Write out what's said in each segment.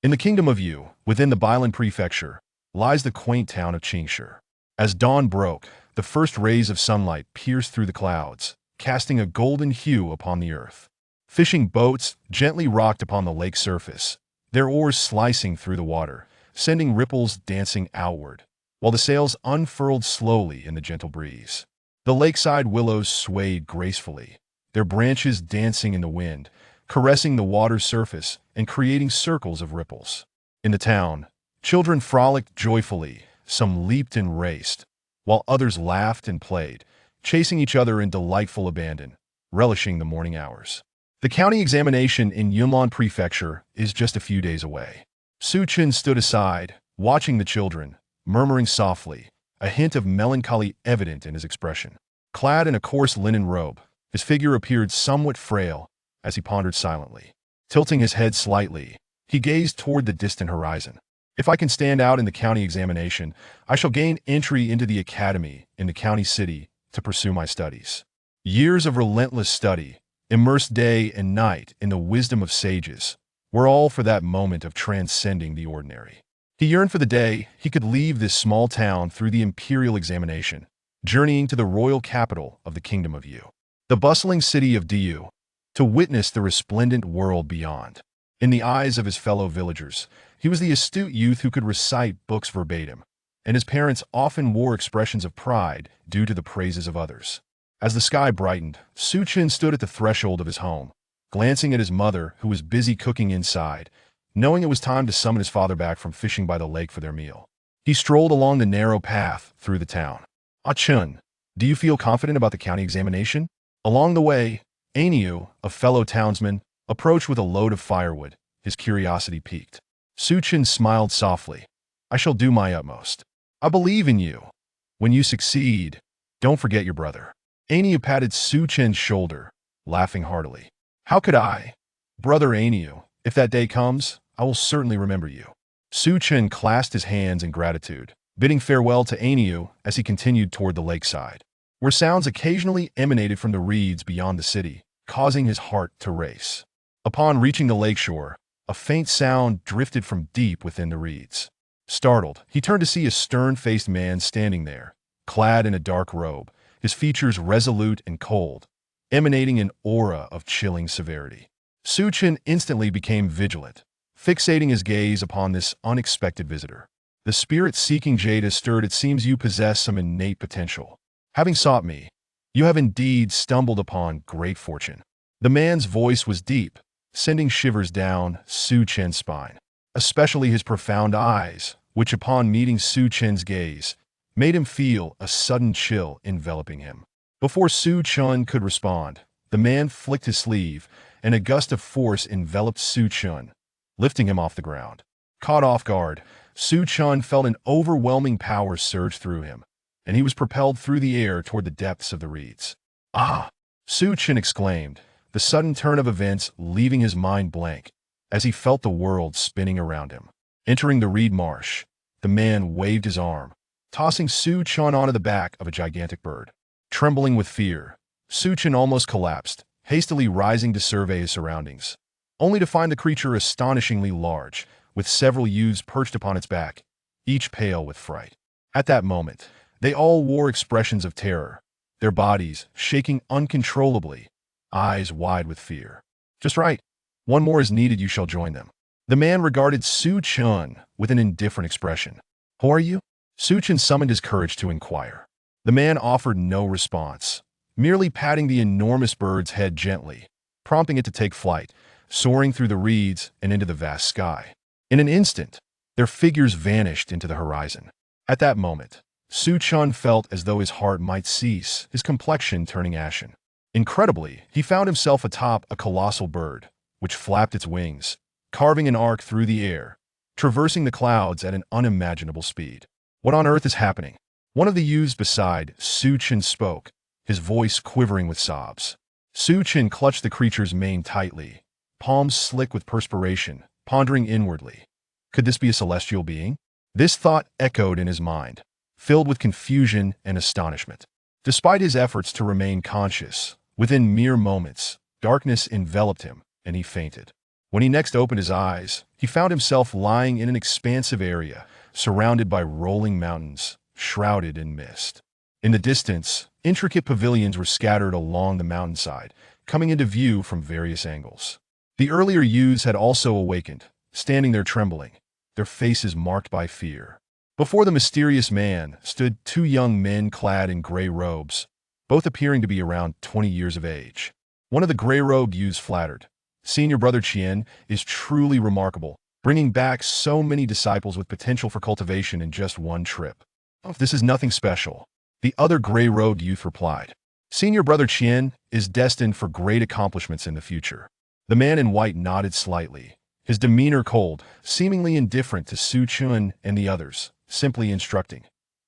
In the kingdom of Yu, within the Bailan prefecture, lies the quaint town of Qingshi. As dawn broke, the first rays of sunlight pierced through the clouds, casting a golden hue upon the earth. Fishing boats gently rocked upon the lake's surface, their oars slicing through the water, sending ripples dancing outward, while the sails unfurled slowly in the gentle breeze. The lakeside willows swayed gracefully, their branches dancing in the wind, caressing the water's surface and creating circles of ripples. In the town, children frolicked joyfully, some leaped and raced, while others laughed and played, chasing each other in delightful abandon, relishing the morning hours. The county examination in Yunlin Prefecture is just a few days away. Su Chen stood aside, watching the children, murmuring softly, a hint of melancholy evident in his expression. Clad in a coarse linen robe, his figure appeared somewhat frail as he pondered silently. Tilting his head slightly, he gazed toward the distant horizon. If I can stand out in the county examination, I shall gain entry into the academy in the county city to pursue my studies. Years of relentless study, immersed day and night in the wisdom of sages, were all for that moment of transcending the ordinary. He yearned for the day he could leave this small town through the imperial examination, journeying to the royal capital of the kingdom of Yu, the bustling city of Diyu, to witness the resplendent world beyond. In the eyes of his fellow villagers, he was the astute youth who could recite books verbatim, and his parents often wore expressions of pride due to the praises of others. As the sky brightened, Su Chen stood at the threshold of his home, glancing at his mother who was busy cooking inside, knowing it was time to summon his father back from fishing by the lake for their meal. He strolled along the narrow path through the town. "Ah Chun, do you feel confident about the county examination?" Along the way, Aniu, a fellow townsman, approached with a load of firewood, his curiosity piqued. Su Chen smiled softly. "I shall do my utmost. I believe in you. When you succeed, don't forget your brother." Aniu patted Su Chen's shoulder, laughing heartily. "How could I? Brother Aniu, if that day comes, I will certainly remember you." Su Chen clasped his hands in gratitude, bidding farewell to Aniu as he continued toward the lakeside, where sounds occasionally emanated from the reeds beyond the city, causing his heart to race. Upon reaching the lakeshore, a faint sound drifted from deep within the reeds. Startled, he turned to see a stern-faced man standing there, clad in a dark robe, his features resolute and cold, emanating an aura of chilling severity. Su Chen instantly became vigilant, fixating his gaze upon this unexpected visitor. "The spirit seeking jade has stirred. It seems you possess some innate potential. Having sought me, you have indeed stumbled upon great fortune." The man's voice was deep, sending shivers down Su Chen's spine, especially his profound eyes, which upon meeting Su Chen's gaze, made him feel a sudden chill enveloping him. Before Su Chen could respond, the man flicked his sleeve, and a gust of force enveloped Su Chen, lifting him off the ground. Caught off guard, Su Chen felt an overwhelming power surge through him, and he was propelled through the air toward the depths of the reeds. "Ah!" Su Chen exclaimed, the sudden turn of events leaving his mind blank, as he felt the world spinning around him. Entering the reed marsh, the man waved his arm, tossing Su Chen onto the back of a gigantic bird. Trembling with fear, Su Chen almost collapsed, hastily rising to survey his surroundings, only to find the creature astonishingly large, with several youths perched upon its back, each pale with fright. At that moment, they all wore expressions of terror, their bodies shaking uncontrollably, eyes wide with fear. "Just right. One more is needed. You shall join them." The man regarded Su Chen with an indifferent expression. "Who are you?" Su Chen summoned his courage to inquire. The man offered no response, merely patting the enormous bird's head gently, prompting it to take flight, soaring through the reeds and into the vast sky. In an instant, their figures vanished into the horizon. At that moment, Su Chen felt as though his heart might cease, his complexion turning ashen. Incredibly, he found himself atop a colossal bird, which flapped its wings, carving an arc through the air, traversing the clouds at an unimaginable speed. "What on earth is happening?" One of the youths beside Su Chen spoke, his voice quivering with sobs. Su Chen clutched the creature's mane tightly, palms slick with perspiration, pondering inwardly. Could this be a celestial being? This thought echoed in his mind, filled with confusion and astonishment. Despite his efforts to remain conscious, within mere moments, darkness enveloped him, and he fainted. When he next opened his eyes, he found himself lying in an expansive area, surrounded by rolling mountains, shrouded in mist. In the distance, intricate pavilions were scattered along the mountainside, coming into view from various angles. The earlier youths had also awakened, standing there trembling, their faces marked by fear. Before the mysterious man stood two young men clad in gray robes, both appearing to be around 20 years of age. One of the gray-robed youths flattered, "Senior Brother Qian is truly remarkable, bringing back so many disciples with potential for cultivation in just one trip. Oh, this is nothing special." The other gray-robed youth replied, "Senior Brother Qian is destined for great accomplishments in the future." The man in white nodded slightly, his demeanor cold, seemingly indifferent to Su Chun and the others, simply instructing,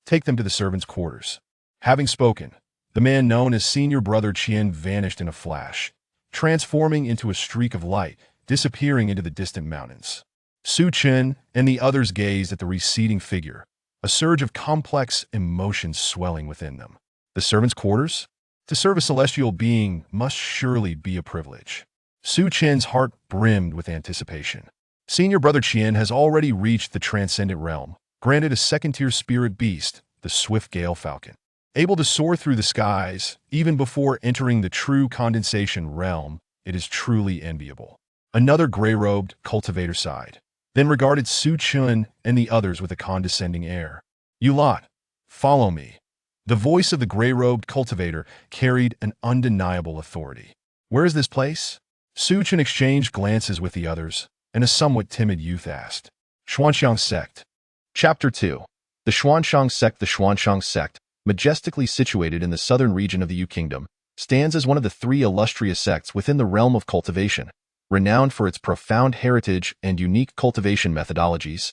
"Take them to the servants' quarters." Having spoken, the man known as Senior Brother Qian vanished in a flash, transforming into a streak of light, disappearing into the distant mountains. Su Chun and the others gazed at the receding figure, a surge of complex emotions swelling within them. The servants' quarters? To serve a celestial being must surely be a privilege. Su Chen's heart brimmed with anticipation. Senior Brother Qian has already reached the transcendent realm, granted a second-tier spirit beast, the Swift Gale Falcon. Able to soar through the skies, even before entering the true condensation realm, it is truly enviable. Another gray-robed cultivator sighed, then regarded Su Chun and the others with a condescending air. "You lot, follow me." The voice of the gray-robed cultivator carried an undeniable authority. "Where is this place?" Su Chun exchanged glances with the others, and a somewhat timid youth asked. "Xuanshang Sect." Chapter 2. The Xuanshang Sect. The Xuanshang Sect, majestically situated in the southern region of the Yu Kingdom, stands as one of the three illustrious sects within the realm of cultivation, renowned for its profound heritage and unique cultivation methodologies,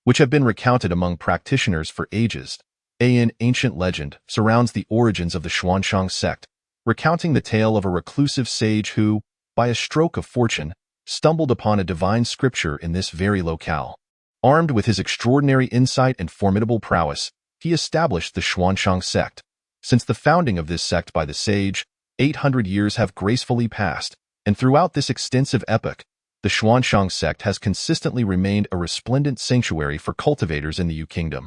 which have been recounted among practitioners for ages. An ancient legend surrounds the origins of the Xuanshang Sect, recounting the tale of a reclusive sage who, by a stroke of fortune, stumbled upon a divine scripture in this very locale. Armed with his extraordinary insight and formidable prowess, he established the Xuanshang Sect. Since the founding of this sect by the sage, 800 years have gracefully passed, and throughout this extensive epoch, the Xuanshang Sect has consistently remained a resplendent sanctuary for cultivators in the Yu Kingdom,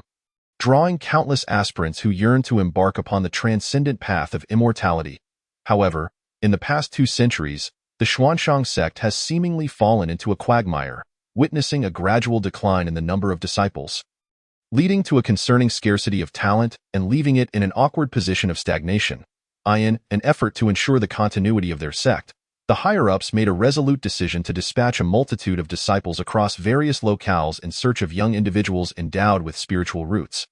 drawing countless aspirants who yearn to embark upon the transcendent path of immortality. However, in the past 2 centuries, the Xuanshang Sect has seemingly fallen into a quagmire, witnessing a gradual decline in the number of disciples, leading to a concerning scarcity of talent and leaving it in an awkward position of stagnation. In an effort to ensure the continuity of their sect, the higher-ups made a resolute decision to dispatch a multitude of disciples across various locales in search of young individuals endowed with spiritual roots,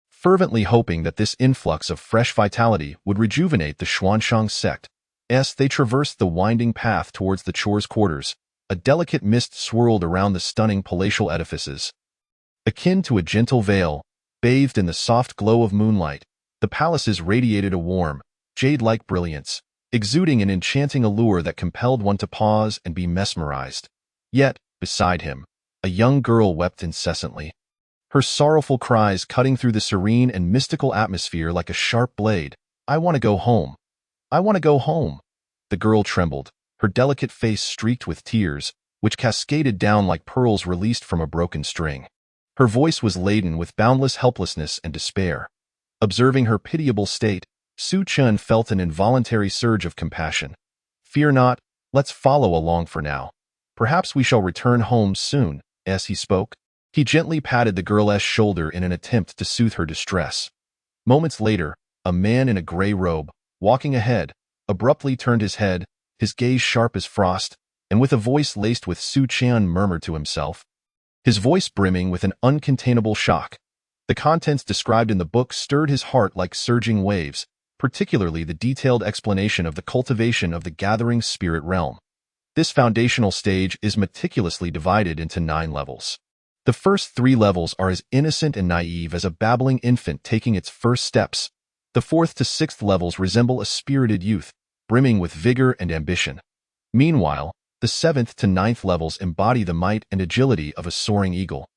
fervently hoping that this influx of fresh vitality would rejuvenate the Xuanshang Sect. As they traversed the winding path towards the Chor's quarters, a delicate mist swirled around the stunning palatial edifices. Akin to a gentle veil, bathed in the soft glow of moonlight, the palaces radiated a warm, jade-like brilliance, exuding an enchanting allure that compelled one to pause and be mesmerized. Yet, beside him, a young girl wept incessantly, her sorrowful cries cutting through the serene and mystical atmosphere like a sharp blade. "I want to go home. I want to go home." The girl trembled, her delicate face streaked with tears, which cascaded down like pearls released from a broken string. Her voice was laden with boundless helplessness and despair. Observing her pitiable state, Su Chun felt an involuntary surge of compassion. "Fear not, let's follow along for now. Perhaps we shall return home soon." As he spoke, he gently patted the girl's shoulder in an attempt to soothe her distress. Moments later, a man in a gray robe, walking ahead, abruptly turned his head, his gaze sharp as frost, and with a voice laced with Su Chun murmured to himself, his voice brimming with an uncontainable shock. The contents described in the book stirred his heart like surging waves, particularly the detailed explanation of the cultivation of the gathering spirit realm. This foundational stage is meticulously divided into 9 levels. The first 3 levels are as innocent and naive as a babbling infant taking its first steps. The 4th to 6th levels resemble a spirited youth, brimming with vigor and ambition. Meanwhile, the 7th to 9th levels embody the might and agility of a soaring eagle,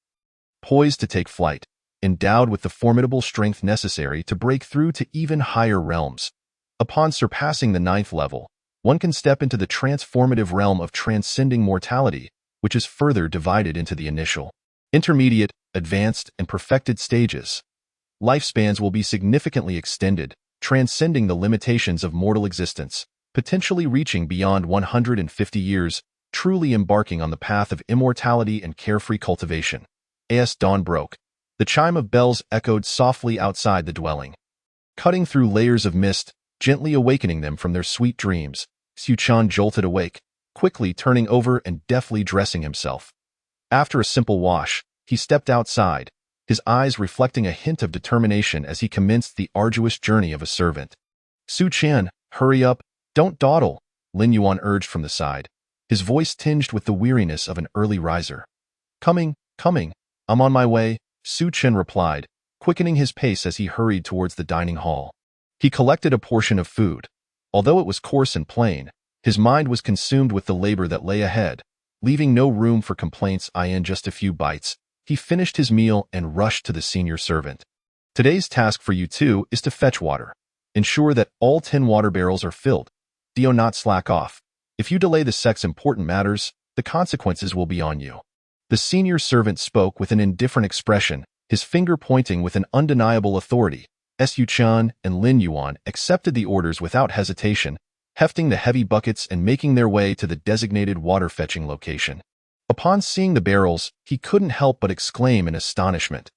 poised to take flight, endowed with the formidable strength necessary to break through to even higher realms. Upon surpassing the 9th level, one can step into the transformative realm of transcending mortality, which is further divided into the initial, intermediate, advanced, and perfected stages. Lifespans will be significantly extended, transcending the limitations of mortal existence, potentially reaching beyond 150 years, truly embarking on the path of immortality and carefree cultivation. As dawn broke, the chime of bells echoed softly outside the dwelling. Cutting through layers of mist, gently awakening them from their sweet dreams, Su-chan jolted awake, quickly turning over and deftly dressing himself. After a simple wash, he stepped outside, his eyes reflecting a hint of determination as he commenced the arduous journey of a servant. Su-chan, hurry up, don't dawdle, Lin Yuan urged from the side, his voice tinged with the weariness of an early riser. Coming, I'm on my way, Su-chan replied, quickening his pace as he hurried towards the dining hall. He collected a portion of food. Although it was coarse and plain, his mind was consumed with the labor that lay ahead, leaving no room for complaints. In just a few bites, he finished his meal and rushed to the senior servant. Today's task for you two is to fetch water. Ensure that all 10 water barrels are filled. Do not slack off. If you delay the sex important matters, the consequences will be on you. The senior servant spoke with an indifferent expression, his finger pointing with an undeniable authority. Su-chan and Lin Yuan accepted the orders without hesitation, hefting the heavy buckets and making their way to the designated water-fetching location. Upon seeing the barrels, he couldn't help but exclaim in astonishment.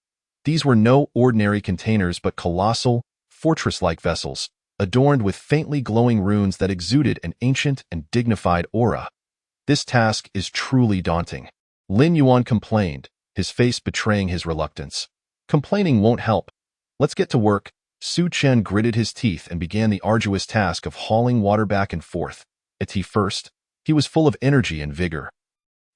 These were no ordinary containers but colossal, fortress-like vessels, adorned with faintly glowing runes that exuded an ancient and dignified aura. This task is truly daunting. Lin Yuan complained, his face betraying his reluctance. Complaining won't help. Let's get to work. Su-chan gritted his teeth and began the arduous task of hauling water back and forth. At first, he was full of energy and vigor.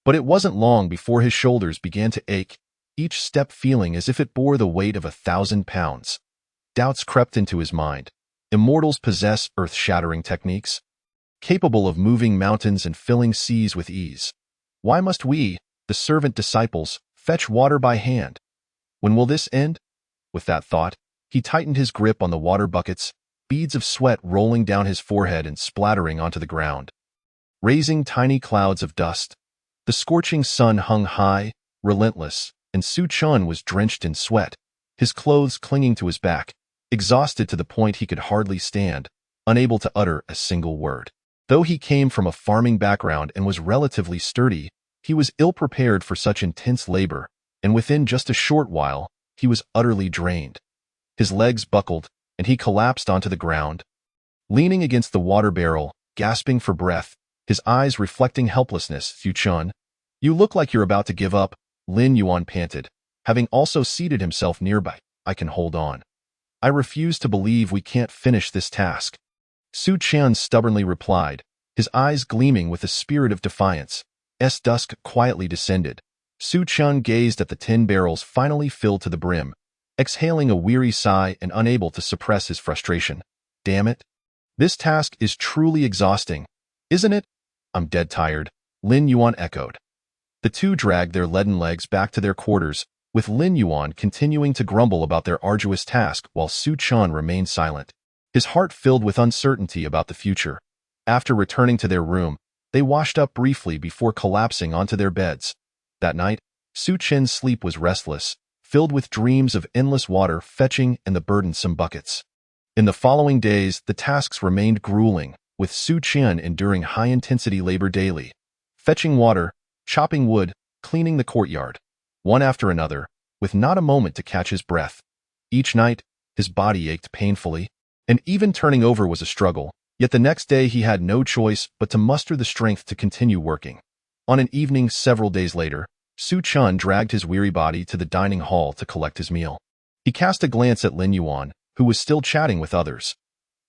But it wasn't long before his shoulders began to ache, each step feeling as if it bore the weight of 1,000 pounds. Doubts crept into his mind. Immortals possess earth-shattering techniques, capable of moving mountains and filling seas with ease. Why must we, the servant disciples, fetch water by hand? When will this end? With that thought, he tightened his grip on the water buckets, beads of sweat rolling down his forehead and splattering onto the ground, raising tiny clouds of dust. The scorching sun hung high, relentless, and Su-chan was drenched in sweat, his clothes clinging to his back, exhausted to the point he could hardly stand, unable to utter a single word. Though he came from a farming background and was relatively sturdy, he was ill-prepared for such intense labor, and within just a short while, he was utterly drained. His legs buckled, and he collapsed onto the ground. Leaning against the water barrel, gasping for breath, his eyes reflecting helplessness, Su-chan, you look like you're about to give up, Lin Yuan panted, having also seated himself nearby. I can hold on. I refuse to believe we can't finish this task. Su-chan stubbornly replied, his eyes gleaming with a spirit of defiance. As dusk quietly descended, Su-chan gazed at the 10 barrels finally filled to the brim, exhaling a weary sigh and unable to suppress his frustration. Damn it. This task is truly exhausting, isn't it? I'm dead tired, Lin Yuan echoed. The two dragged their leaden legs back to their quarters, with Lin Yuan continuing to grumble about their arduous task while Su-chan remained silent, his heart filled with uncertainty about the future. After returning to their room, they washed up briefly before collapsing onto their beds. That night, Su-chan's sleep was restless, filled with dreams of endless water fetching and the burdensome buckets. In the following days, the tasks remained grueling, with Su-chan enduring high-intensity labor daily, fetching water, chopping wood, cleaning the courtyard, one after another, with not a moment to catch his breath. Each night, his body ached painfully, and even turning over was a struggle, yet the next day he had no choice but to muster the strength to continue working. On an evening several days later, Su-chan dragged his weary body to the dining hall to collect his meal. He cast a glance at Lin Yuan, who was still chatting with others.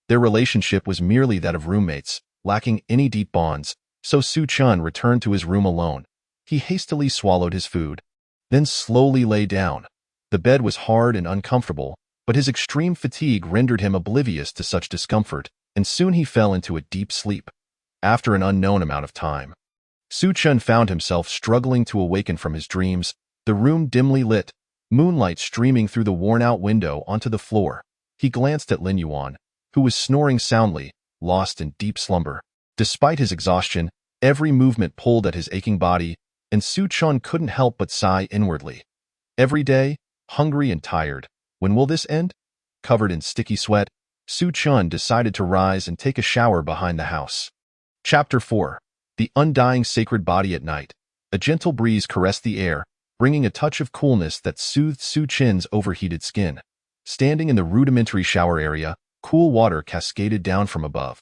Their relationship was merely that of roommates, lacking any deep bonds, so Su-chan returned to his room alone. He hastily swallowed his food, then slowly lay down. The bed was hard and uncomfortable, but his extreme fatigue rendered him oblivious to such discomfort, and soon he fell into a deep sleep. After an unknown amount of time, Su-chan found himself struggling to awaken from his dreams, the room dimly lit, moonlight streaming through the worn-out window onto the floor. He glanced at Lin Yuan, who was snoring soundly, lost in deep slumber. Despite his exhaustion, every movement pulled at his aching body, and Su Chun couldn't help but sigh inwardly. Every day, hungry and tired. When will this end? Covered in sticky sweat, Su Chun decided to rise and take a shower behind the house. Chapter 4. The Undying Sacred Body at Night. A gentle breeze caressed the air, bringing a touch of coolness that soothed Su Chin's overheated skin. Standing in the rudimentary shower area, cool water cascaded down from above,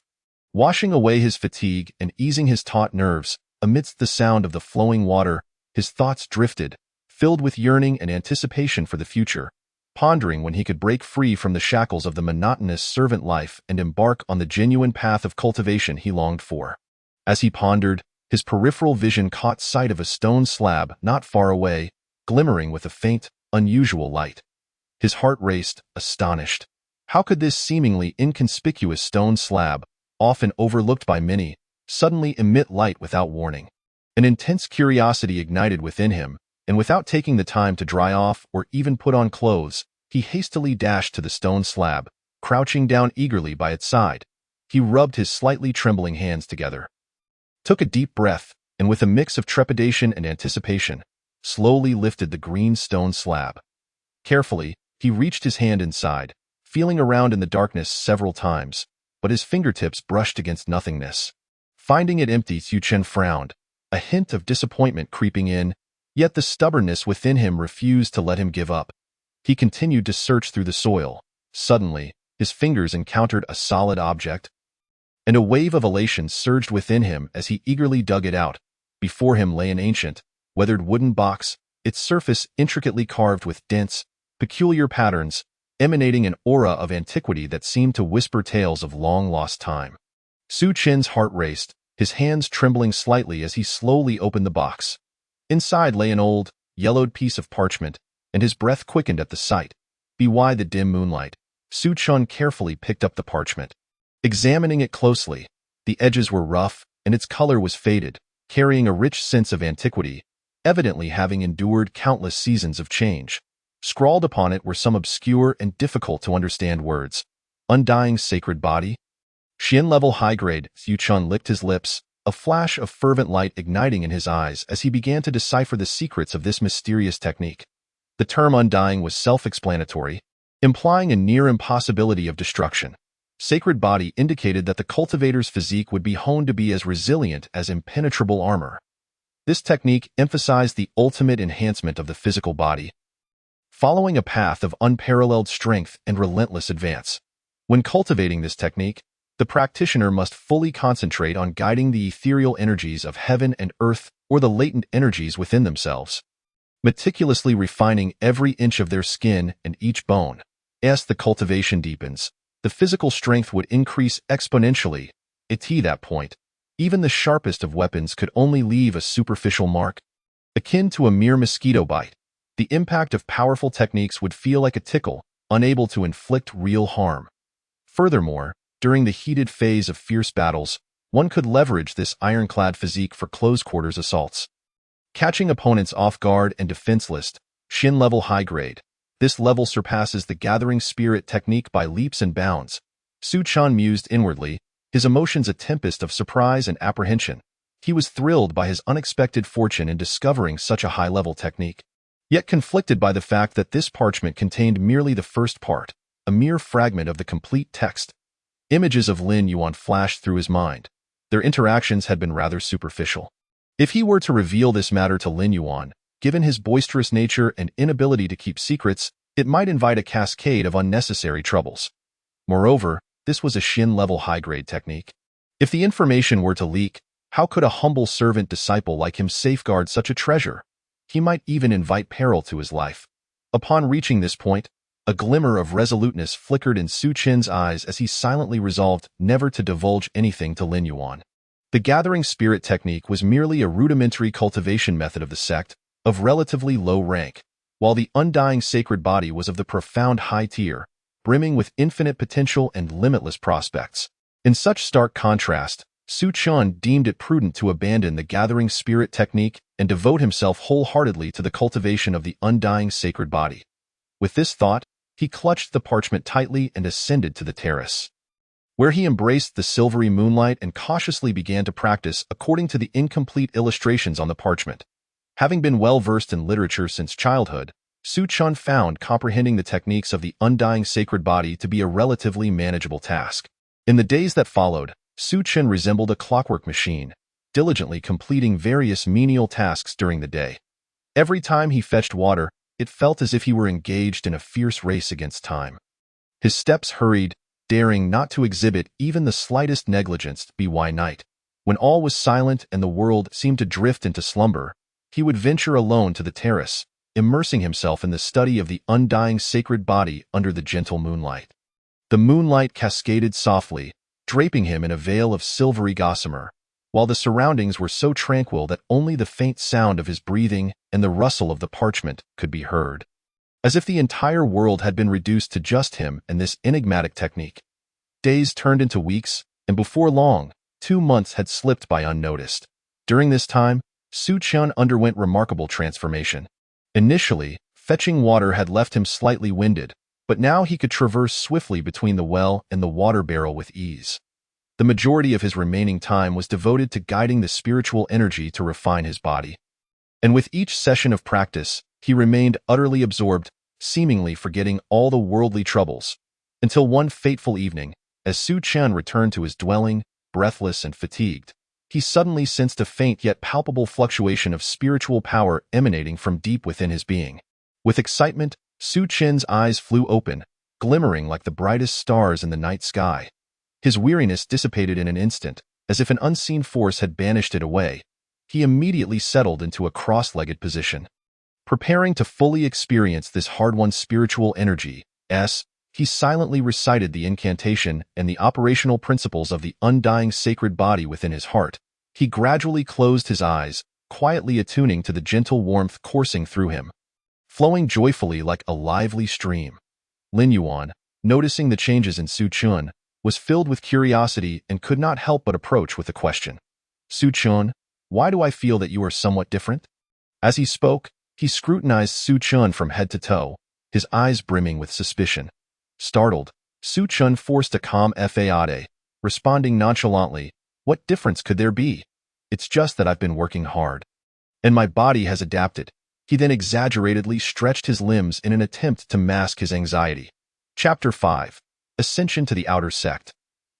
washing away his fatigue and easing his taut nerves. Amidst the sound of the flowing water, his thoughts drifted, filled with yearning and anticipation for the future, pondering when he could break free from the shackles of the monotonous servant life and embark on the genuine path of cultivation he longed for. As he pondered, his peripheral vision caught sight of a stone slab not far away, glimmering with a faint, unusual light. His heart raced, astonished. How could this seemingly inconspicuous stone slab, often overlooked by many, suddenly emit light without warning? An intense curiosity ignited within him, and without taking the time to dry off or even put on clothes, he hastily dashed to the stone slab, crouching down eagerly by its side. He rubbed his slightly trembling hands together, took a deep breath, and with a mix of trepidation and anticipation, slowly lifted the green stone slab. Carefully, he reached his hand inside, feeling around in the darkness several times, but his fingertips brushed against nothingness. Finding it empty, Su Chen frowned, a hint of disappointment creeping in, yet the stubbornness within him refused to let him give up. He continued to search through the soil. Suddenly, his fingers encountered a solid object, and a wave of elation surged within him as he eagerly dug it out. Before him lay an ancient, weathered wooden box, its surface intricately carved with dense, peculiar patterns, emanating an aura of antiquity that seemed to whisper tales of long-lost time. Su Chen's heart raced, his hands trembling slightly as he slowly opened the box. Inside lay an old, yellowed piece of parchment, and his breath quickened at the sight. By the dim moonlight, Su Chun carefully picked up the parchment. Examining it closely, the edges were rough, and its color was faded, carrying a rich sense of antiquity, evidently having endured countless seasons of change. Scrawled upon it were some obscure and difficult-to-understand words. Undying Sacred Body? Xian level high grade. Su Chun licked his lips, a flash of fervent light igniting in his eyes as he began to decipher the secrets of this mysterious technique. The term undying was self-explanatory, implying a near impossibility of destruction. Sacred Body indicated that the cultivator's physique would be honed to be as resilient as impenetrable armor. This technique emphasized the ultimate enhancement of the physical body, following a path of unparalleled strength and relentless advance. When cultivating this technique, the practitioner must fully concentrate on guiding the ethereal energies of heaven and earth or the latent energies within themselves, meticulously refining every inch of their skin and each bone. As the cultivation deepens, the physical strength would increase exponentially. At that point, even the sharpest of weapons could only leave a superficial mark, akin to a mere mosquito bite. The impact of powerful techniques would feel like a tickle, unable to inflict real harm. Furthermore, during the heated phase of fierce battles, one could leverage this ironclad physique for close-quarters assaults, catching opponents off guard and defenseless. Xian level high grade. This level surpasses the Gathering Spirit technique by leaps and bounds. Su Chun mused inwardly, his emotions a tempest of surprise and apprehension. He was thrilled by his unexpected fortune in discovering such a high-level technique, yet conflicted by the fact that this parchment contained merely the first part, a mere fragment of the complete text. Images of Lin Yuan flashed through his mind. Their interactions had been rather superficial. If he were to reveal this matter to Lin Yuan, given his boisterous nature and inability to keep secrets, it might invite a cascade of unnecessary troubles. Moreover, this was a Xian-level high-grade technique. If the information were to leak, how could a humble servant disciple like him safeguard such a treasure? He might even invite peril to his life. Upon reaching this point, a glimmer of resoluteness flickered in Su Chen's eyes as he silently resolved never to divulge anything to Lin Yuan. The Gathering Spirit technique was merely a rudimentary cultivation method of the sect, of relatively low rank, while the Undying Sacred Body was of the profound high tier, brimming with infinite potential and limitless prospects. In such stark contrast, Su Chun deemed it prudent to abandon the Gathering Spirit technique and devote himself wholeheartedly to the cultivation of the Undying Sacred Body. With this thought, he clutched the parchment tightly and ascended to the terrace. where he embraced the silvery moonlight and cautiously began to practice according to the incomplete illustrations on the parchment. Having been well-versed in literature since childhood, Su Chun found comprehending the techniques of the undying sacred body to be a relatively manageable task. In the days that followed, Su Chun resembled a clockwork machine, diligently completing various menial tasks during the day. Every time he fetched water, it felt as if he were engaged in a fierce race against time. His steps hurried, daring not to exhibit even the slightest negligence by night. When all was silent and the world seemed to drift into slumber, he would venture alone to the terrace, immersing himself in the study of the undying sacred body under the gentle moonlight. The moonlight cascaded softly, draping him in a veil of silvery gossamer, while the surroundings were so tranquil that only the faint sound of his breathing and the rustle of the parchment could be heard. As if the entire world had been reduced to just him and this enigmatic technique. Days turned into weeks, and before long, 2 months had slipped by unnoticed. During this time, Su Chun underwent remarkable transformation. Initially, fetching water had left him slightly winded, but now he could traverse swiftly between the well and the water barrel with ease. The majority of his remaining time was devoted to guiding the spiritual energy to refine his body. And with each session of practice, he remained utterly absorbed, seemingly forgetting all the worldly troubles, until one fateful evening, as Su Chun returned to his dwelling, breathless and fatigued, he suddenly sensed a faint yet palpable fluctuation of spiritual power emanating from deep within his being. With excitement, Su Chun's eyes flew open, glimmering like the brightest stars in the night sky. His weariness dissipated in an instant, as if an unseen force had banished it away. He immediately settled into a cross-legged position. Preparing to fully experience this hard-won spiritual energy, he silently recited the incantation and the operational principles of the undying sacred body within his heart. He gradually closed his eyes, quietly attuning to the gentle warmth coursing through him, flowing joyfully like a lively stream. Lin Yuan, noticing the changes in Su Chun, was filled with curiosity and could not help but approach with a question. Su Chun, why do I feel that you are somewhat different? As he spoke, he scrutinized Su Chun from head to toe, his eyes brimming with suspicion. Startled, Su Chun forced a calm faade, responding nonchalantly, "What difference could there be? It's just that I've been working hard. And my body has adapted." He then exaggeratedly stretched his limbs in an attempt to mask his anxiety. Chapter 5. Ascension to the Outer Sect.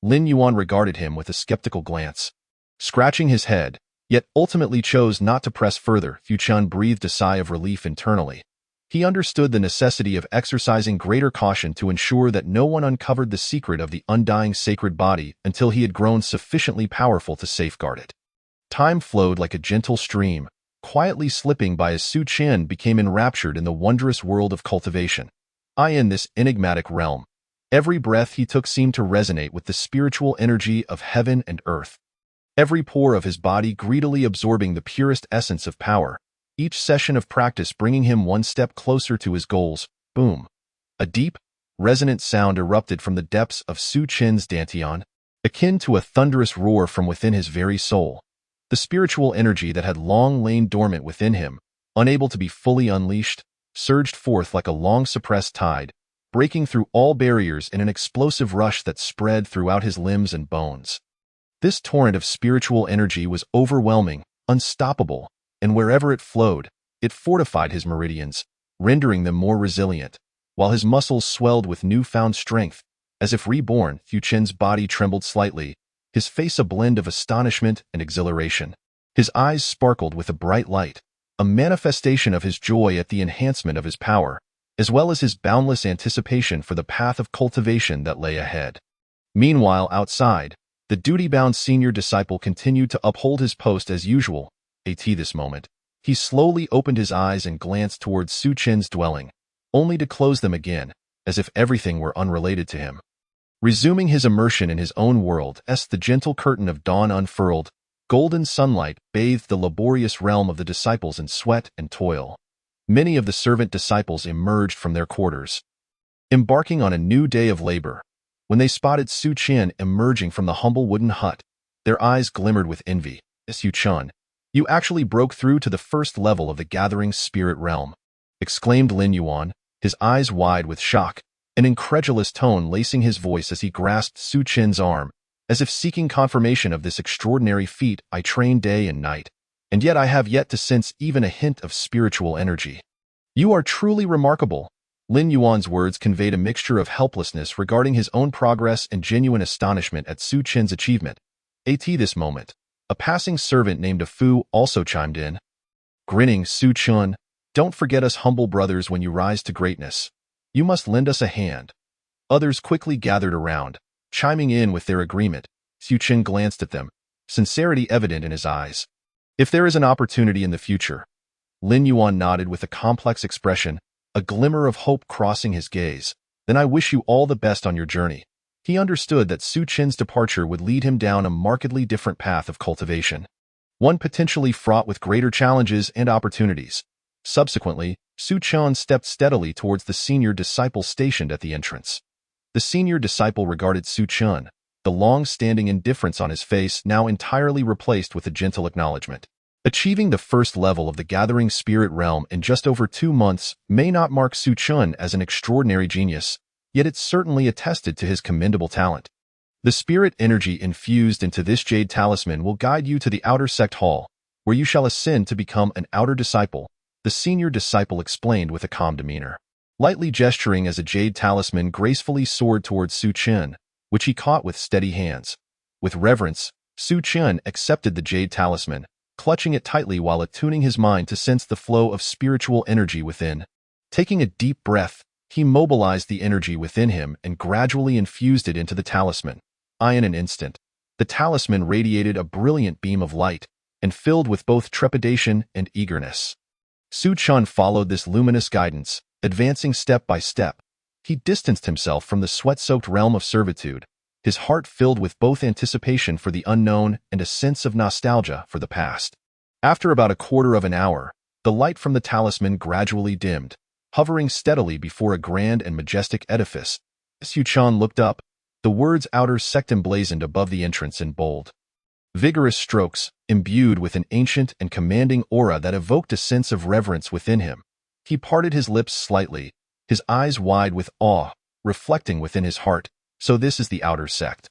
Lin Yuan regarded him with a skeptical glance. Scratching his head, yet ultimately chose not to press further, Su Chun breathed a sigh of relief internally. He understood the necessity of exercising greater caution to ensure that no one uncovered the secret of the undying sacred body until he had grown sufficiently powerful to safeguard it. Time flowed like a gentle stream, quietly slipping by as Su Chun became enraptured in the wondrous world of cultivation. In this enigmatic realm, every breath he took seemed to resonate with the spiritual energy of heaven and earth. Every pore of his body greedily absorbing the purest essence of power, each session of practice bringing him one step closer to his goals. Boom! A deep, resonant sound erupted from the depths of Su Chun's dantian, akin to a thunderous roar from within his very soul. The spiritual energy that had long lain dormant within him, unable to be fully unleashed, surged forth like a long-suppressed tide, breaking through all barriers in an explosive rush that spread throughout his limbs and bones. This torrent of spiritual energy was overwhelming, unstoppable, and wherever it flowed, it fortified his meridians, rendering them more resilient, while his muscles swelled with newfound strength. As if reborn, Su Chun's body trembled slightly, his face a blend of astonishment and exhilaration. His eyes sparkled with a bright light, a manifestation of his joy at the enhancement of his power, as well as his boundless anticipation for the path of cultivation that lay ahead. Meanwhile, outside, the duty-bound senior disciple continued to uphold his post as usual. This moment, he slowly opened his eyes and glanced towards Su Chun's dwelling, only to close them again, as if everything were unrelated to him. Resuming his immersion in his own world, the gentle curtain of dawn unfurled, golden sunlight bathed the laborious realm of the disciples in sweat and toil. Many of the servant disciples emerged from their quarters, embarking on a new day of labor. When they spotted Su Chun emerging from the humble wooden hut, their eyes glimmered with envy. "Su Chun, you actually broke through to the first level of the gathering spirit realm," exclaimed Lin Yuan, his eyes wide with shock. an incredulous tone lacing his voice as he grasped Su Chen's arm, as if seeking confirmation of this extraordinary feat. I train day and night, and yet I have yet to sense even a hint of spiritual energy. You are truly remarkable. Lin Yuan's words conveyed a mixture of helplessness regarding his own progress and genuine astonishment at Su Chen's achievement. At this moment, a passing servant named Fu also chimed in. Grinning, Su Chen, don't forget us humble brothers when you rise to greatness. You must lend us a hand. Others quickly gathered around, chiming in with their agreement. Su Chen glanced at them, sincerity evident in his eyes. If there is an opportunity in the future, Lin Yuan nodded with a complex expression, a glimmer of hope crossing his gaze. Then I wish you all the best on your journey. He understood that Su Chen's departure would lead him down a markedly different path of cultivation, one potentially fraught with greater challenges and opportunities. Subsequently, Su Chen stepped steadily towards the senior disciple stationed at the entrance. The senior disciple regarded Su Chen, the long-standing indifference on his face now entirely replaced with a gentle acknowledgement. Achieving the first level of the Gathering Spirit Realm in just over 2 months may not mark Su Chen as an extraordinary genius, yet it certainly attested to his commendable talent. The spirit energy infused into this jade talisman will guide you to the outer sect hall, where you shall ascend to become an outer disciple, the senior disciple explained with a calm demeanor. Lightly gesturing as a jade talisman gracefully soared towards Su Chen, which he caught with steady hands. With reverence, Su Chen accepted the jade talisman, clutching it tightly while attuning his mind to sense the flow of spiritual energy within. Taking a deep breath, he mobilized the energy within him and gradually infused it into the talisman. In an instant, the talisman radiated a brilliant beam of light and filled with both trepidation and eagerness. Su Chen followed this luminous guidance, advancing step by step. He distanced himself from the sweat-soaked realm of servitude, his heart filled with both anticipation for the unknown and a sense of nostalgia for the past. After about a quarter of an hour, the light from the talisman gradually dimmed, hovering steadily before a grand and majestic edifice. Su Chen looked up, the words outer sect emblazoned above the entrance in bold. Vigorous strokes, imbued with an ancient and commanding aura that evoked a sense of reverence within him. He parted his lips slightly, his eyes wide with awe, reflecting within his heart, so this is the outer sect.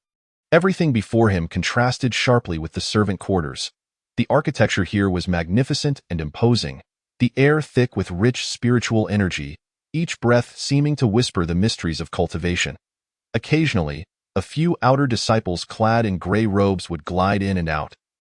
Everything before him contrasted sharply with the servant quarters. The architecture here was magnificent and imposing, the air thick with rich spiritual energy, each breath seeming to whisper the mysteries of cultivation. Occasionally, a few outer disciples clad in gray robes would glide in and out,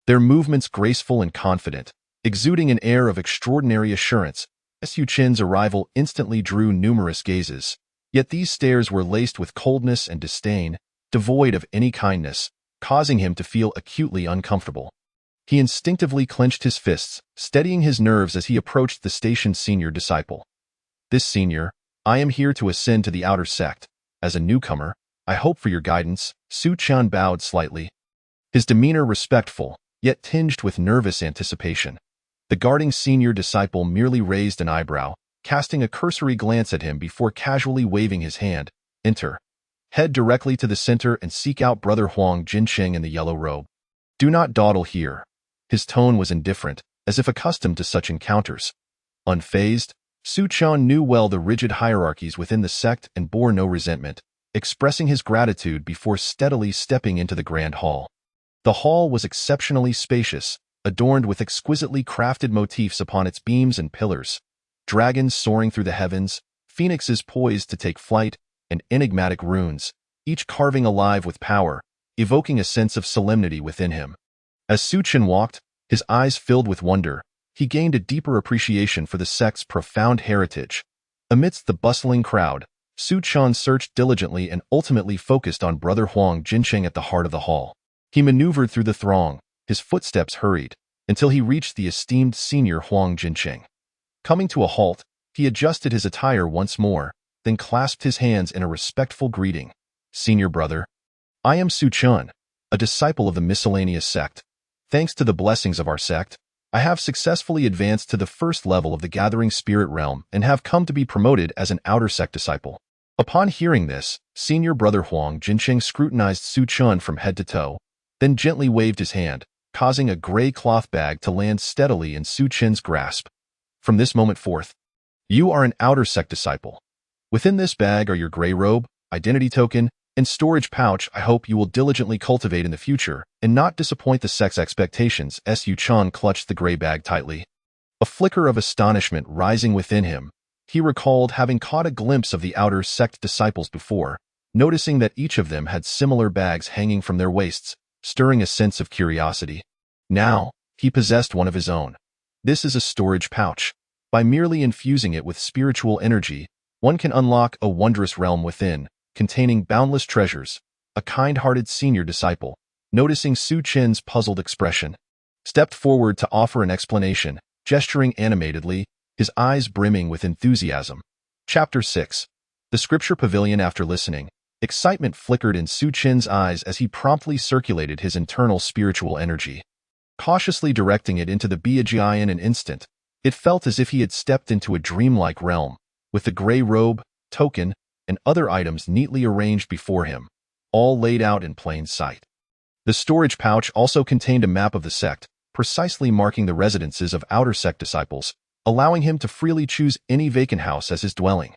their movements graceful and confident, exuding an air of extraordinary assurance. Su Chen's arrival instantly drew numerous gazes, yet these stares were laced with coldness and disdain, devoid of any kindness, causing him to feel acutely uncomfortable. He instinctively clenched his fists, steadying his nerves as he approached the station's senior disciple. This senior, I am here to ascend to the outer sect. As a newcomer, I hope for your guidance. Su Chen bowed slightly, his demeanor respectful, yet tinged with nervous anticipation. The guarding senior disciple merely raised an eyebrow, casting a cursory glance at him before casually waving his hand. Enter. Head directly to the center and seek out Brother Huang Jinsheng in the yellow robe. Do not dawdle here. His tone was indifferent, as if accustomed to such encounters. Unfazed, Su Chen knew well the rigid hierarchies within the sect and bore no resentment, expressing his gratitude before steadily stepping into the grand hall. The hall was exceptionally spacious, adorned with exquisitely crafted motifs upon its beams and pillars. Dragons soaring through the heavens, phoenixes poised to take flight, and enigmatic runes, each carving alive with power, evoking a sense of solemnity within him. As Su Chen walked, his eyes filled with wonder, he gained a deeper appreciation for the sect's profound heritage. Amidst the bustling crowd, Su Chen searched diligently and ultimately focused on Brother Huang Jinsheng at the heart of the hall. He maneuvered through the throng, his footsteps hurried, until he reached the esteemed senior Huang Jinsheng. Coming to a halt, he adjusted his attire once more, then clasped his hands in a respectful greeting. Senior brother, I am Su Chen, a disciple of the miscellaneous sect. Thanks to the blessings of our sect, I have successfully advanced to the first level of the Gathering Spirit Realm and have come to be promoted as an outer sect disciple. Upon hearing this, senior brother Huang Jinsheng scrutinized Su Chen from head to toe, then gently waved his hand, causing a gray cloth bag to land steadily in Su Chen's grasp. From this moment forth, you are an outer sect disciple. Within this bag are your gray robe, identity token, and storage pouch I hope you will diligently cultivate in the future and not disappoint the sect's expectations. Su Chun clutched the gray bag tightly. A flicker of astonishment rising within him, he recalled having caught a glimpse of the outer sect disciples before, noticing that each of them had similar bags hanging from their waists, stirring a sense of curiosity. Now, he possessed one of his own. This is a storage pouch. By merely infusing it with spiritual energy, one can unlock a wondrous realm within, containing boundless treasures. A kind-hearted senior disciple, noticing Su Chen's puzzled expression, stepped forward to offer an explanation, gesturing animatedly, his eyes brimming with enthusiasm. Chapter 6. The Scripture Pavilion. After listening, excitement flickered in Su Chen's eyes as he promptly circulated his internal spiritual energy. Cautiously directing it into the Bagi in an instant, it felt as if he had stepped into a dreamlike realm, with the gray robe, token, and other items neatly arranged before him, all laid out in plain sight. The storage pouch also contained a map of the sect, precisely marking the residences of outer sect disciples, allowing him to freely choose any vacant house as his dwelling.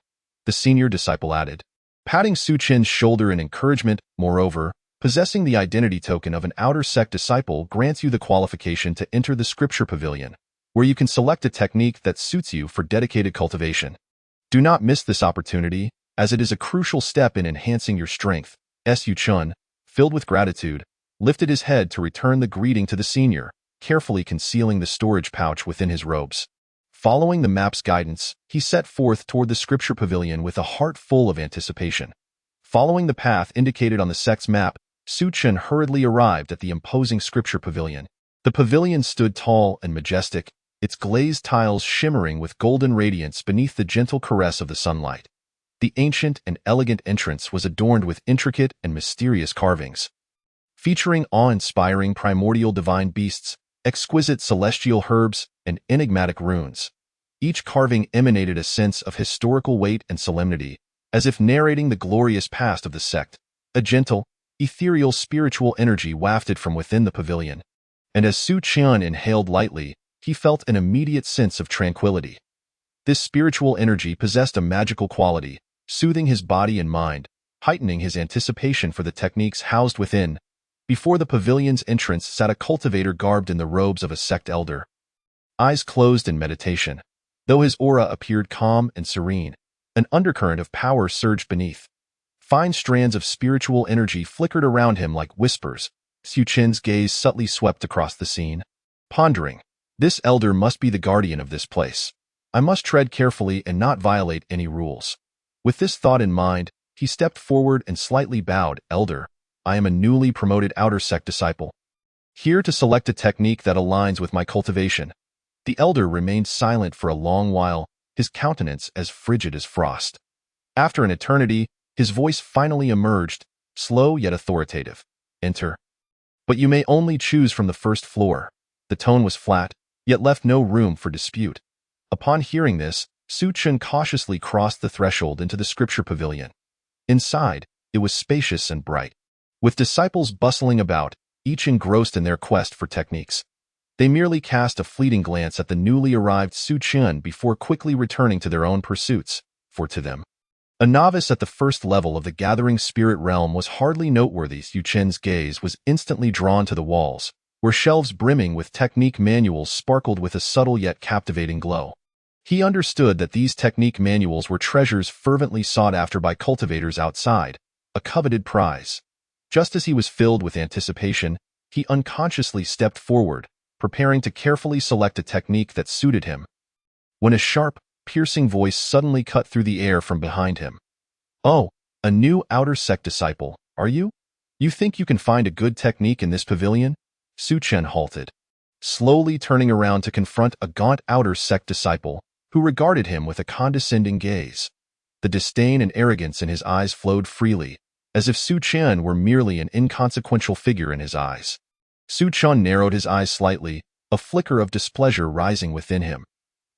The senior disciple added, patting Su Chen's shoulder in encouragement. Moreover, possessing the identity token of an outer sect disciple grants you the qualification to enter the Scripture Pavilion, where you can select a technique that suits you for dedicated cultivation. Do not miss this opportunity, as it is a crucial step in enhancing your strength. Su Chun, filled with gratitude, lifted his head to return the greeting to the senior, carefully concealing the storage pouch within his robes. Following the map's guidance, he set forth toward the Scripture Pavilion with a heart full of anticipation. Following the path indicated on the sect's map, Su Chen hurriedly arrived at the imposing Scripture Pavilion. The pavilion stood tall and majestic, its glazed tiles shimmering with golden radiance beneath the gentle caress of the sunlight. The ancient and elegant entrance was adorned with intricate and mysterious carvings, featuring awe-inspiring primordial divine beasts, exquisite celestial herbs, and enigmatic runes. Each carving emanated a sense of historical weight and solemnity, as if narrating the glorious past of the sect. A gentle, ethereal spiritual energy wafted from within the pavilion, and as Su Chen inhaled lightly, he felt an immediate sense of tranquility. This spiritual energy possessed a magical quality, soothing his body and mind, heightening his anticipation for the techniques housed within. Before the pavilion's entrance sat a cultivator garbed in the robes of a sect elder, eyes closed in meditation. Though his aura appeared calm and serene, an undercurrent of power surged beneath. Fine strands of spiritual energy flickered around him like whispers. Su Chen's gaze subtly swept across the scene, pondering, this elder must be the guardian of this place. I must tread carefully and not violate any rules. With this thought in mind, he stepped forward and slightly bowed. Elder, I am a newly promoted outer sect disciple, here to select a technique that aligns with my cultivation. The elder remained silent for a long while, his countenance as frigid as frost. After an eternity, his voice finally emerged, slow yet authoritative. Enter. But you may only choose from the first floor. The tone was flat, yet left no room for dispute. Upon hearing this, Su Chen cautiously crossed the threshold into the Scripture Pavilion. Inside, it was spacious and bright, with disciples bustling about, each engrossed in their quest for techniques. They merely cast a fleeting glance at the newly arrived Su Chen before quickly returning to their own pursuits, for to them, a novice at the first level of the gathering spirit realm was hardly noteworthy. Su Chen's gaze was instantly drawn to the walls, where shelves brimming with technique manuals sparkled with a subtle yet captivating glow. He understood that these technique manuals were treasures fervently sought after by cultivators outside, a coveted prize. Just as he was filled with anticipation, he unconsciously stepped forward, preparing to carefully select a technique that suited him, when a sharp, piercing voice suddenly cut through the air from behind him. Oh, a new outer sect disciple, are you? You think you can find a good technique in this pavilion? Su Chen halted, slowly turning around to confront a gaunt outer sect disciple, who regarded him with a condescending gaze. The disdain and arrogance in his eyes flowed freely, as if Su Chen were merely an inconsequential figure in his eyes. Su Chen narrowed his eyes slightly, a flicker of displeasure rising within him.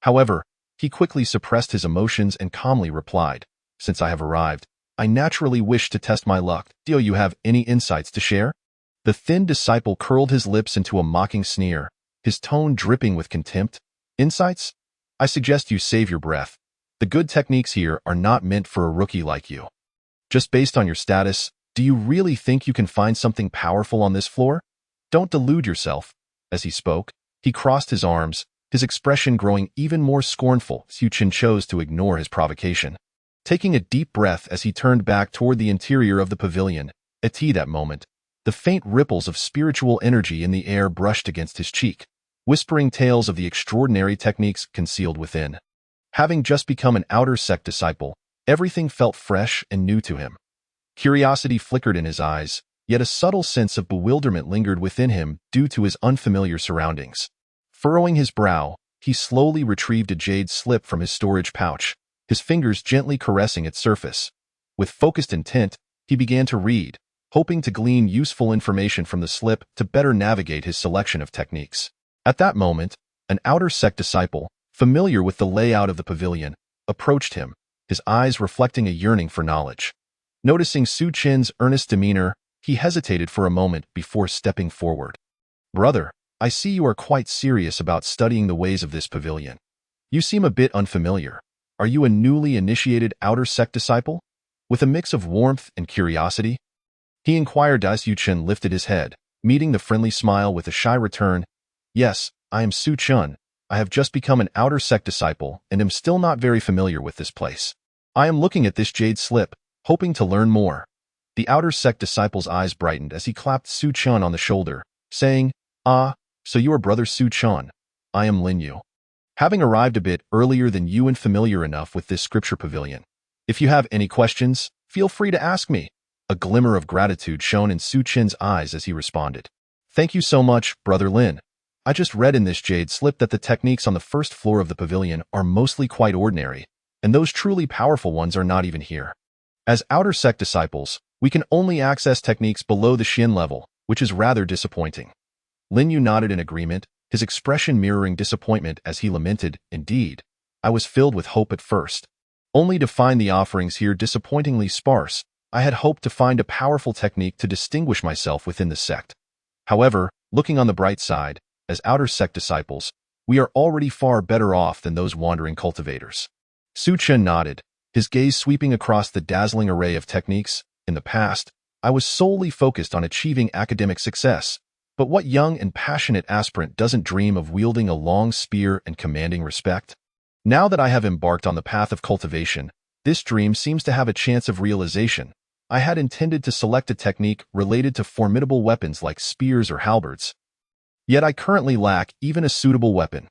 However, he quickly suppressed his emotions and calmly replied, since I have arrived, I naturally wish to test my luck. Do you have any insights to share? The thin disciple curled his lips into a mocking sneer, his tone dripping with contempt. Insights? I suggest you save your breath. The good techniques here are not meant for a rookie like you. Just based on your status, do you really think you can find something powerful on this floor? Don't delude yourself. As he spoke, he crossed his arms, his expression growing even more scornful. Su Chen chose to ignore his provocation. Taking a deep breath as he turned back toward the interior of the pavilion, at that moment, the faint ripples of spiritual energy in the air brushed against his cheek, whispering tales of the extraordinary techniques concealed within. Having just become an outer sect disciple, everything felt fresh and new to him. Curiosity flickered in his eyes, yet a subtle sense of bewilderment lingered within him due to his unfamiliar surroundings. Furrowing his brow, he slowly retrieved a jade slip from his storage pouch, his fingers gently caressing its surface. With focused intent, he began to read, hoping to glean useful information from the slip to better navigate his selection of techniques. At that moment, an outer sect disciple, familiar with the layout of the pavilion, approached him, his eyes reflecting a yearning for knowledge. Noticing Su Chen's earnest demeanor, he hesitated for a moment before stepping forward. "Brother, I see you are quite serious about studying the ways of this pavilion. You seem a bit unfamiliar. Are you a newly initiated outer sect disciple?" With a mix of warmth and curiosity, he inquired as Su Chen lifted his head, meeting the friendly smile with a shy return. "Yes, I am Su Chen. I have just become an outer sect disciple and am still not very familiar with this place. I am looking at this jade slip, hoping to learn more." The outer sect disciple's eyes brightened as he clapped Su Chen on the shoulder, saying, "Ah, so you are brother Su Chen. I am Lin Yu. Having arrived a bit earlier than you and familiar enough with this scripture pavilion. If you have any questions, feel free to ask me." A glimmer of gratitude shone in Su Chen's eyes as he responded. "Thank you so much, brother Lin. I just read in this jade slip that the techniques on the first floor of the pavilion are mostly quite ordinary, and those truly powerful ones are not even here. As outer sect disciples, we can only access techniques below the Xian level, which is rather disappointing." Lin Yu nodded in agreement, his expression mirroring disappointment as he lamented, "Indeed, I was filled with hope at first, only to find the offerings here disappointingly sparse. I had hoped to find a powerful technique to distinguish myself within the sect. However, looking on the bright side, as outer sect disciples, we are already far better off than those wandering cultivators." Su Chen nodded, his gaze sweeping across the dazzling array of techniques. "In the past, I was solely focused on achieving academic success, but what young and passionate aspirant doesn't dream of wielding a long spear and commanding respect? Now that I have embarked on the path of cultivation, this dream seems to have a chance of realization. I had intended to select a technique related to formidable weapons like spears or halberds. Yet I currently lack even a suitable weapon."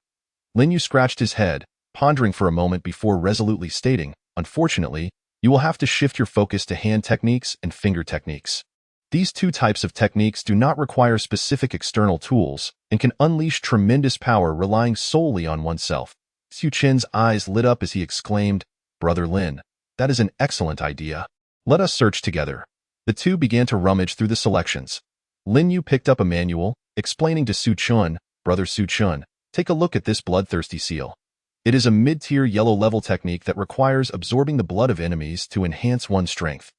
Lin Yu scratched his head, pondering for a moment before resolutely stating, "Unfortunately, you will have to shift your focus to hand techniques and finger techniques. These two types of techniques do not require specific external tools and can unleash tremendous power relying solely on oneself." Su Chen's eyes lit up as he exclaimed, "Brother Lin, that is an excellent idea. Let us search together." The two began to rummage through the selections. Lin Yu picked up a manual, explaining to Su Chen, "Brother Su Chen, take a look at this bloodthirsty seal. It is a mid-tier yellow-level technique that requires absorbing the blood of enemies to enhance one's strength.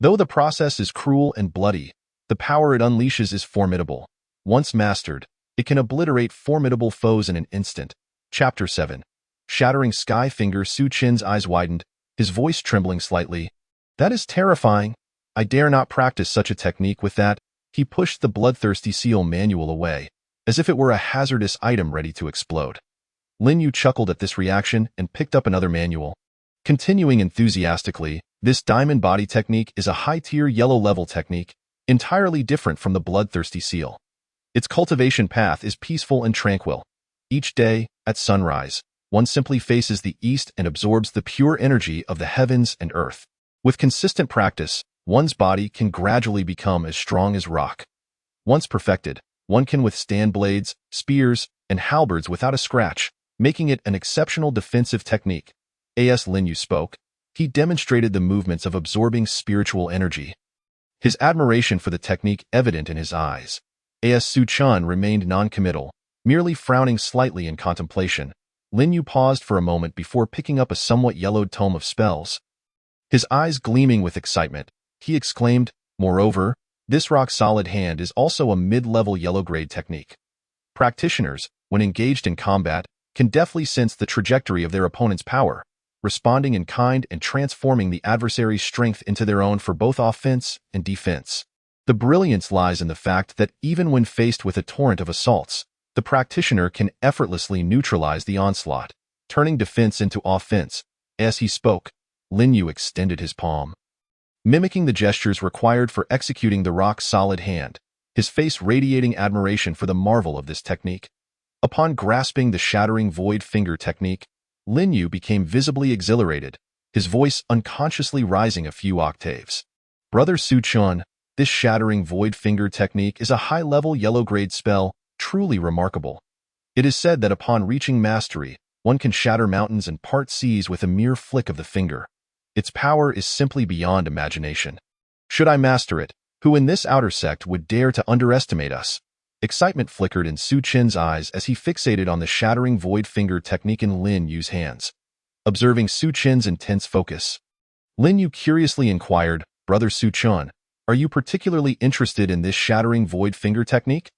Though the process is cruel and bloody, the power it unleashes is formidable. Once mastered, it can obliterate formidable foes in an instant." Chapter 7. Shattering Sky Finger. Su Chen's eyes widened, his voice trembling slightly. "That is terrifying. I dare not practice such a technique with that." He pushed the bloodthirsty seal manual away, as if it were a hazardous item ready to explode. Lin Yu chuckled at this reaction and picked up another manual. Continuing enthusiastically, "This diamond body technique is a high-tier yellow-level technique, entirely different from the bloodthirsty seal. Its cultivation path is peaceful and tranquil. Each day, at sunrise, one simply faces the east and absorbs the pure energy of the heavens and earth. With consistent practice, one's body can gradually become as strong as rock. Once perfected, one can withstand blades, spears, and halberds without a scratch, making it an exceptional defensive technique." As Lin Yu spoke, he demonstrated the movements of absorbing spiritual energy, his admiration for the technique evident in his eyes. As Su Chen remained non-committal, merely frowning slightly in contemplation. Lin Yu paused for a moment before picking up a somewhat yellowed tome of spells. His eyes gleaming with excitement, he exclaimed, "Moreover, this rock-solid hand is also a mid-level yellow-grade technique. Practitioners, when engaged in combat, can deftly sense the trajectory of their opponent's power, responding in kind and transforming the adversary's strength into their own for both offense and defense. The brilliance lies in the fact that even when faced with a torrent of assaults, the practitioner can effortlessly neutralize the onslaught, turning defense into offense. As he spoke, Lin Yu extended his palm, mimicking the gestures required for executing the rock-solid hand, his face radiating admiration for the marvel of this technique. Upon grasping the shattering void finger technique, Lin Yu became visibly exhilarated, his voice unconsciously rising a few octaves. Brother Su Chun, this shattering void finger technique is a high-level yellow-grade spell, truly remarkable. It is said that upon reaching mastery, one can shatter mountains and part seas with a mere flick of the finger. Its power is simply beyond imagination. Should I master it, who in this outer sect would dare to underestimate us? Excitement flickered in Su Chen's eyes as he fixated on the shattering void finger technique in Lin Yu's hands. Observing Su Chen's intense focus, Lin Yu curiously inquired, Brother Su Chen, are you particularly interested in this shattering void finger technique?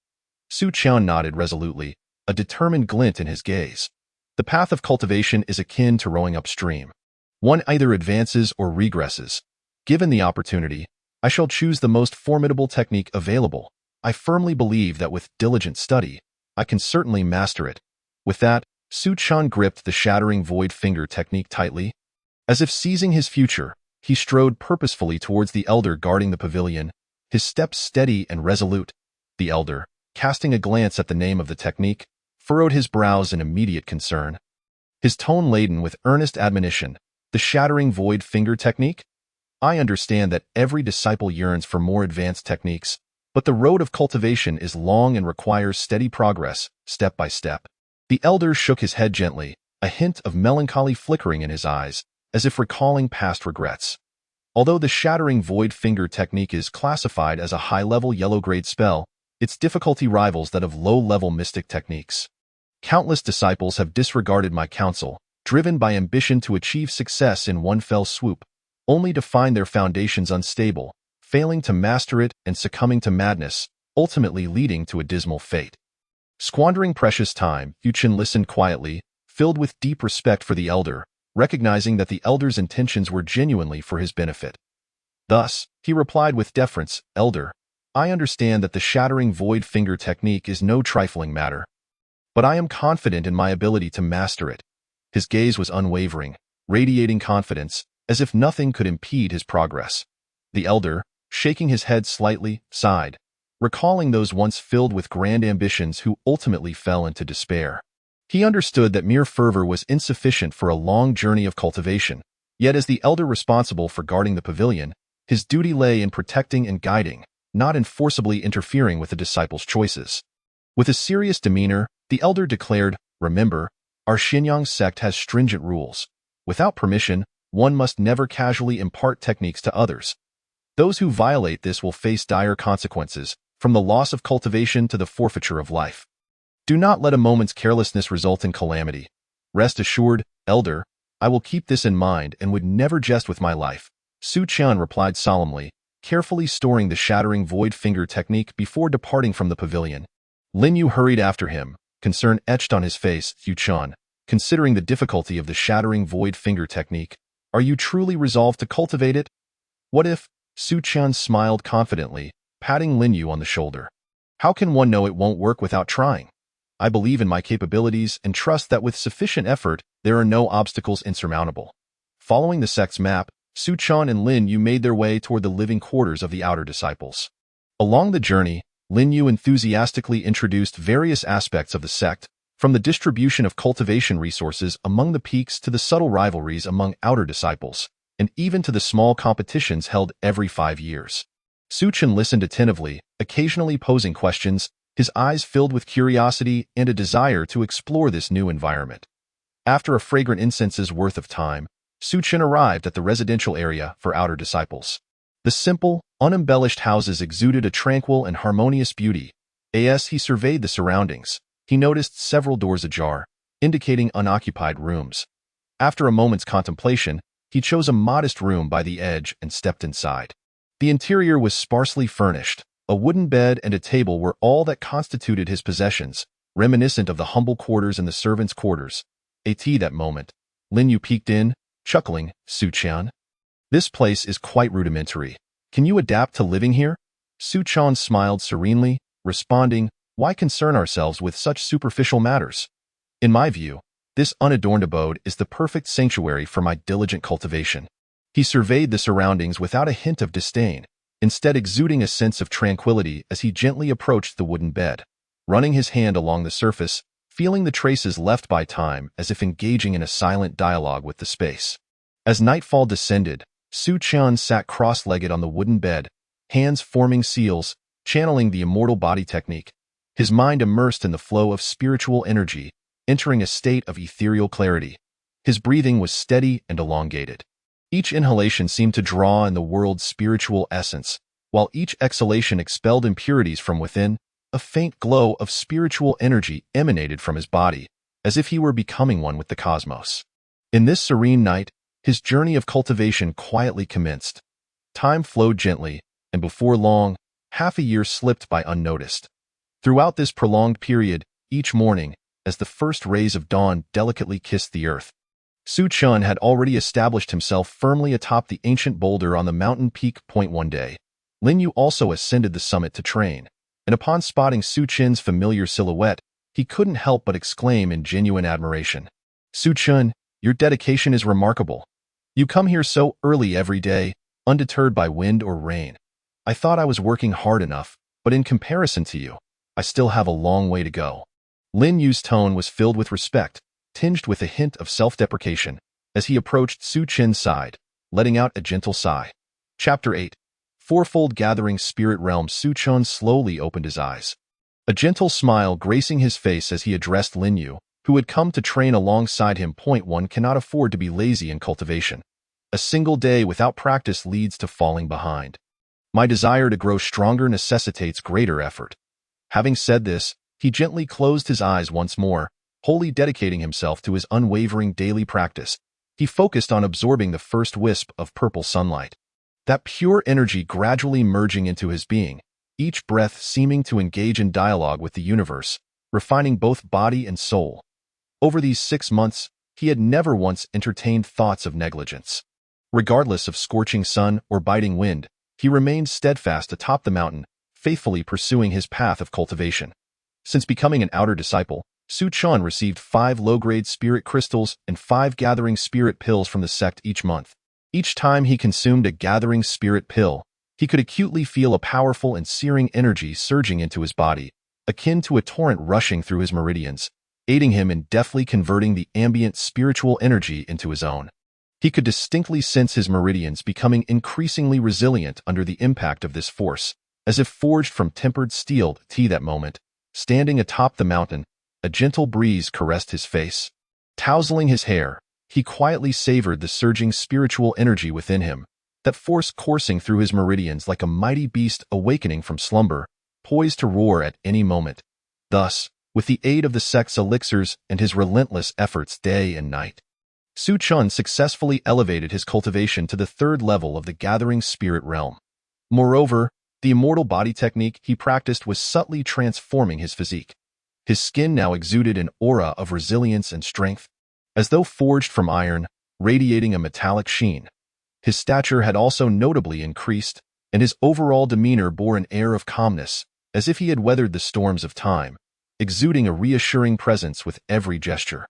Su Chen nodded resolutely, a determined glint in his gaze. The path of cultivation is akin to rowing upstream. One either advances or regresses. Given the opportunity, I shall choose the most formidable technique available. I firmly believe that with diligent study, I can certainly master it. With that, Su Chen gripped the shattering void finger technique tightly. As if seizing his future, he strode purposefully towards the elder guarding the pavilion, his steps steady and resolute. The elder, casting a glance at the name of the technique, furrowed his brows in immediate concern. His tone laden with earnest admonition, the shattering void finger technique? I understand that every disciple yearns for more advanced techniques, but the road of cultivation is long and requires steady progress, step by step. The elder shook his head gently, a hint of melancholy flickering in his eyes, as if recalling past regrets. Although the shattering void finger technique is classified as a high-level yellow-grade spell, its difficulty rivals that of low-level mystic techniques. Countless disciples have disregarded my counsel, driven by ambition to achieve success in one fell swoop, only to find their foundations unstable, failing to master it and succumbing to madness, ultimately leading to a dismal fate. Squandering precious time, Yu Chen listened quietly, filled with deep respect for the elder, recognizing that the elder's intentions were genuinely for his benefit. Thus, he replied with deference, Elder, I understand that the shattering void finger technique is no trifling matter, but I am confident in my ability to master it. His gaze was unwavering, radiating confidence, as if nothing could impede his progress. The elder, shaking his head slightly, sighed, recalling those once filled with grand ambitions who ultimately fell into despair. He understood that mere fervor was insufficient for a long journey of cultivation, yet as the elder responsible for guarding the pavilion, his duty lay in protecting and guiding, not in forcibly interfering with the disciples' choices. With a serious demeanor, the elder declared, Remember, our Xinyang sect has stringent rules. Without permission, one must never casually impart techniques to others. Those who violate this will face dire consequences, from the loss of cultivation to the forfeiture of life. Do not let a moment's carelessness result in calamity. Rest assured, Elder, I will keep this in mind and would never jest with my life. Su Chen replied solemnly, carefully storing the shattering void finger technique before departing from the pavilion. Lin Yu hurried after him, concern etched on his face. Yu Chen, considering the difficulty of the shattering void finger technique, are you truly resolved to cultivate it? What if? Su Chen smiled confidently, patting Lin Yu on the shoulder. How can one know it won't work without trying? I believe in my capabilities and trust that with sufficient effort, there are no obstacles insurmountable. Following the sect's map, Su Chen and Lin Yu made their way toward the living quarters of the outer disciples. Along the journey, Lin Yu enthusiastically introduced various aspects of the sect, from the distribution of cultivation resources among the peaks to the subtle rivalries among outer disciples, and even to the small competitions held every 5 years. Su Chen listened attentively, occasionally posing questions, his eyes filled with curiosity and a desire to explore this new environment. After a fragrant incense's worth of time, Su Chen arrived at the residential area for outer disciples. The simple, unembellished houses exuded a tranquil and harmonious beauty. As he surveyed the surroundings, he noticed several doors ajar, indicating unoccupied rooms. After a moment's contemplation, he chose a modest room by the edge and stepped inside. The interior was sparsely furnished. A wooden bed and a table were all that constituted his possessions, reminiscent of the humble quarters in the servants' quarters. That moment, Lin Yu peeked in, chuckling, Su-chan. This place is quite rudimentary. Can you adapt to living here? Su-chan smiled serenely, responding, why concern ourselves with such superficial matters? In my view, this unadorned abode is the perfect sanctuary for my diligent cultivation. He surveyed the surroundings without a hint of disdain, instead exuding a sense of tranquility as he gently approached the wooden bed, running his hand along the surface, feeling the traces left by time as if engaging in a silent dialogue with the space. As nightfall descended, Su-chan sat cross-legged on the wooden bed, hands forming seals, channeling the immortal body technique, his mind immersed in the flow of spiritual energy, entering a state of ethereal clarity. His breathing was steady and elongated. Each inhalation seemed to draw in the world's spiritual essence, while each exhalation expelled impurities from within. A faint glow of spiritual energy emanated from his body, as if he were becoming one with the cosmos. In this serene night, his journey of cultivation quietly commenced. Time flowed gently, and before long, half a year slipped by unnoticed. Throughout this prolonged period, each morning, as the first rays of dawn delicately kissed the earth, Su-chan had already established himself firmly atop the ancient boulder on the mountain peak. One day, Lin Yu also ascended the summit to train, and upon spotting Su-chan's familiar silhouette, he couldn't help but exclaim in genuine admiration. Su-chan, your dedication is remarkable. You come here so early every day, undeterred by wind or rain. I thought I was working hard enough, but in comparison to you, I still have a long way to go. Lin Yu's tone was filled with respect, tinged with a hint of self-deprecation, as he approached Su-chan's side, letting out a gentle sigh. Chapter 8. Fourfold Gathering Spirit Realm. Su-chan slowly opened his eyes, a gentle smile gracing his face as he addressed Lin Yu, who had come to train alongside him. One cannot afford to be lazy in cultivation. A single day without practice leads to falling behind. My desire to grow stronger necessitates greater effort. Having said this, he gently closed his eyes once more, wholly dedicating himself to his unwavering daily practice. He focused on absorbing the first wisp of purple sunlight, that pure energy gradually merging into his being, each breath seeming to engage in dialogue with the universe, refining both body and soul. Over these 6 months, he had never once entertained thoughts of negligence. Regardless of scorching sun or biting wind, he remained steadfast atop the mountain, faithfully pursuing his path of cultivation. Since becoming an outer disciple, Su-chan received 5 low-grade spirit crystals and 5 gathering spirit pills from the sect each month. Each time he consumed a gathering spirit pill, he could acutely feel a powerful and searing energy surging into his body, akin to a torrent rushing through his meridians, aiding him in deftly converting the ambient spiritual energy into his own. He could distinctly sense his meridians becoming increasingly resilient under the impact of this force, as if forged from tempered steel. That moment, standing atop the mountain, a gentle breeze caressed his face. Tousling his hair, he quietly savored the surging spiritual energy within him, that force coursing through his meridians like a mighty beast awakening from slumber, poised to roar at any moment. Thus, with the aid of the sect's elixirs and his relentless efforts day and night, Su-chan successfully elevated his cultivation to the 3rd level of the gathering spirit realm. Moreover, the immortal body technique he practiced was subtly transforming his physique. His skin now exuded an aura of resilience and strength, as though forged from iron, radiating a metallic sheen. His stature had also notably increased, and his overall demeanor bore an air of calmness, as if he had weathered the storms of time, exuding a reassuring presence with every gesture.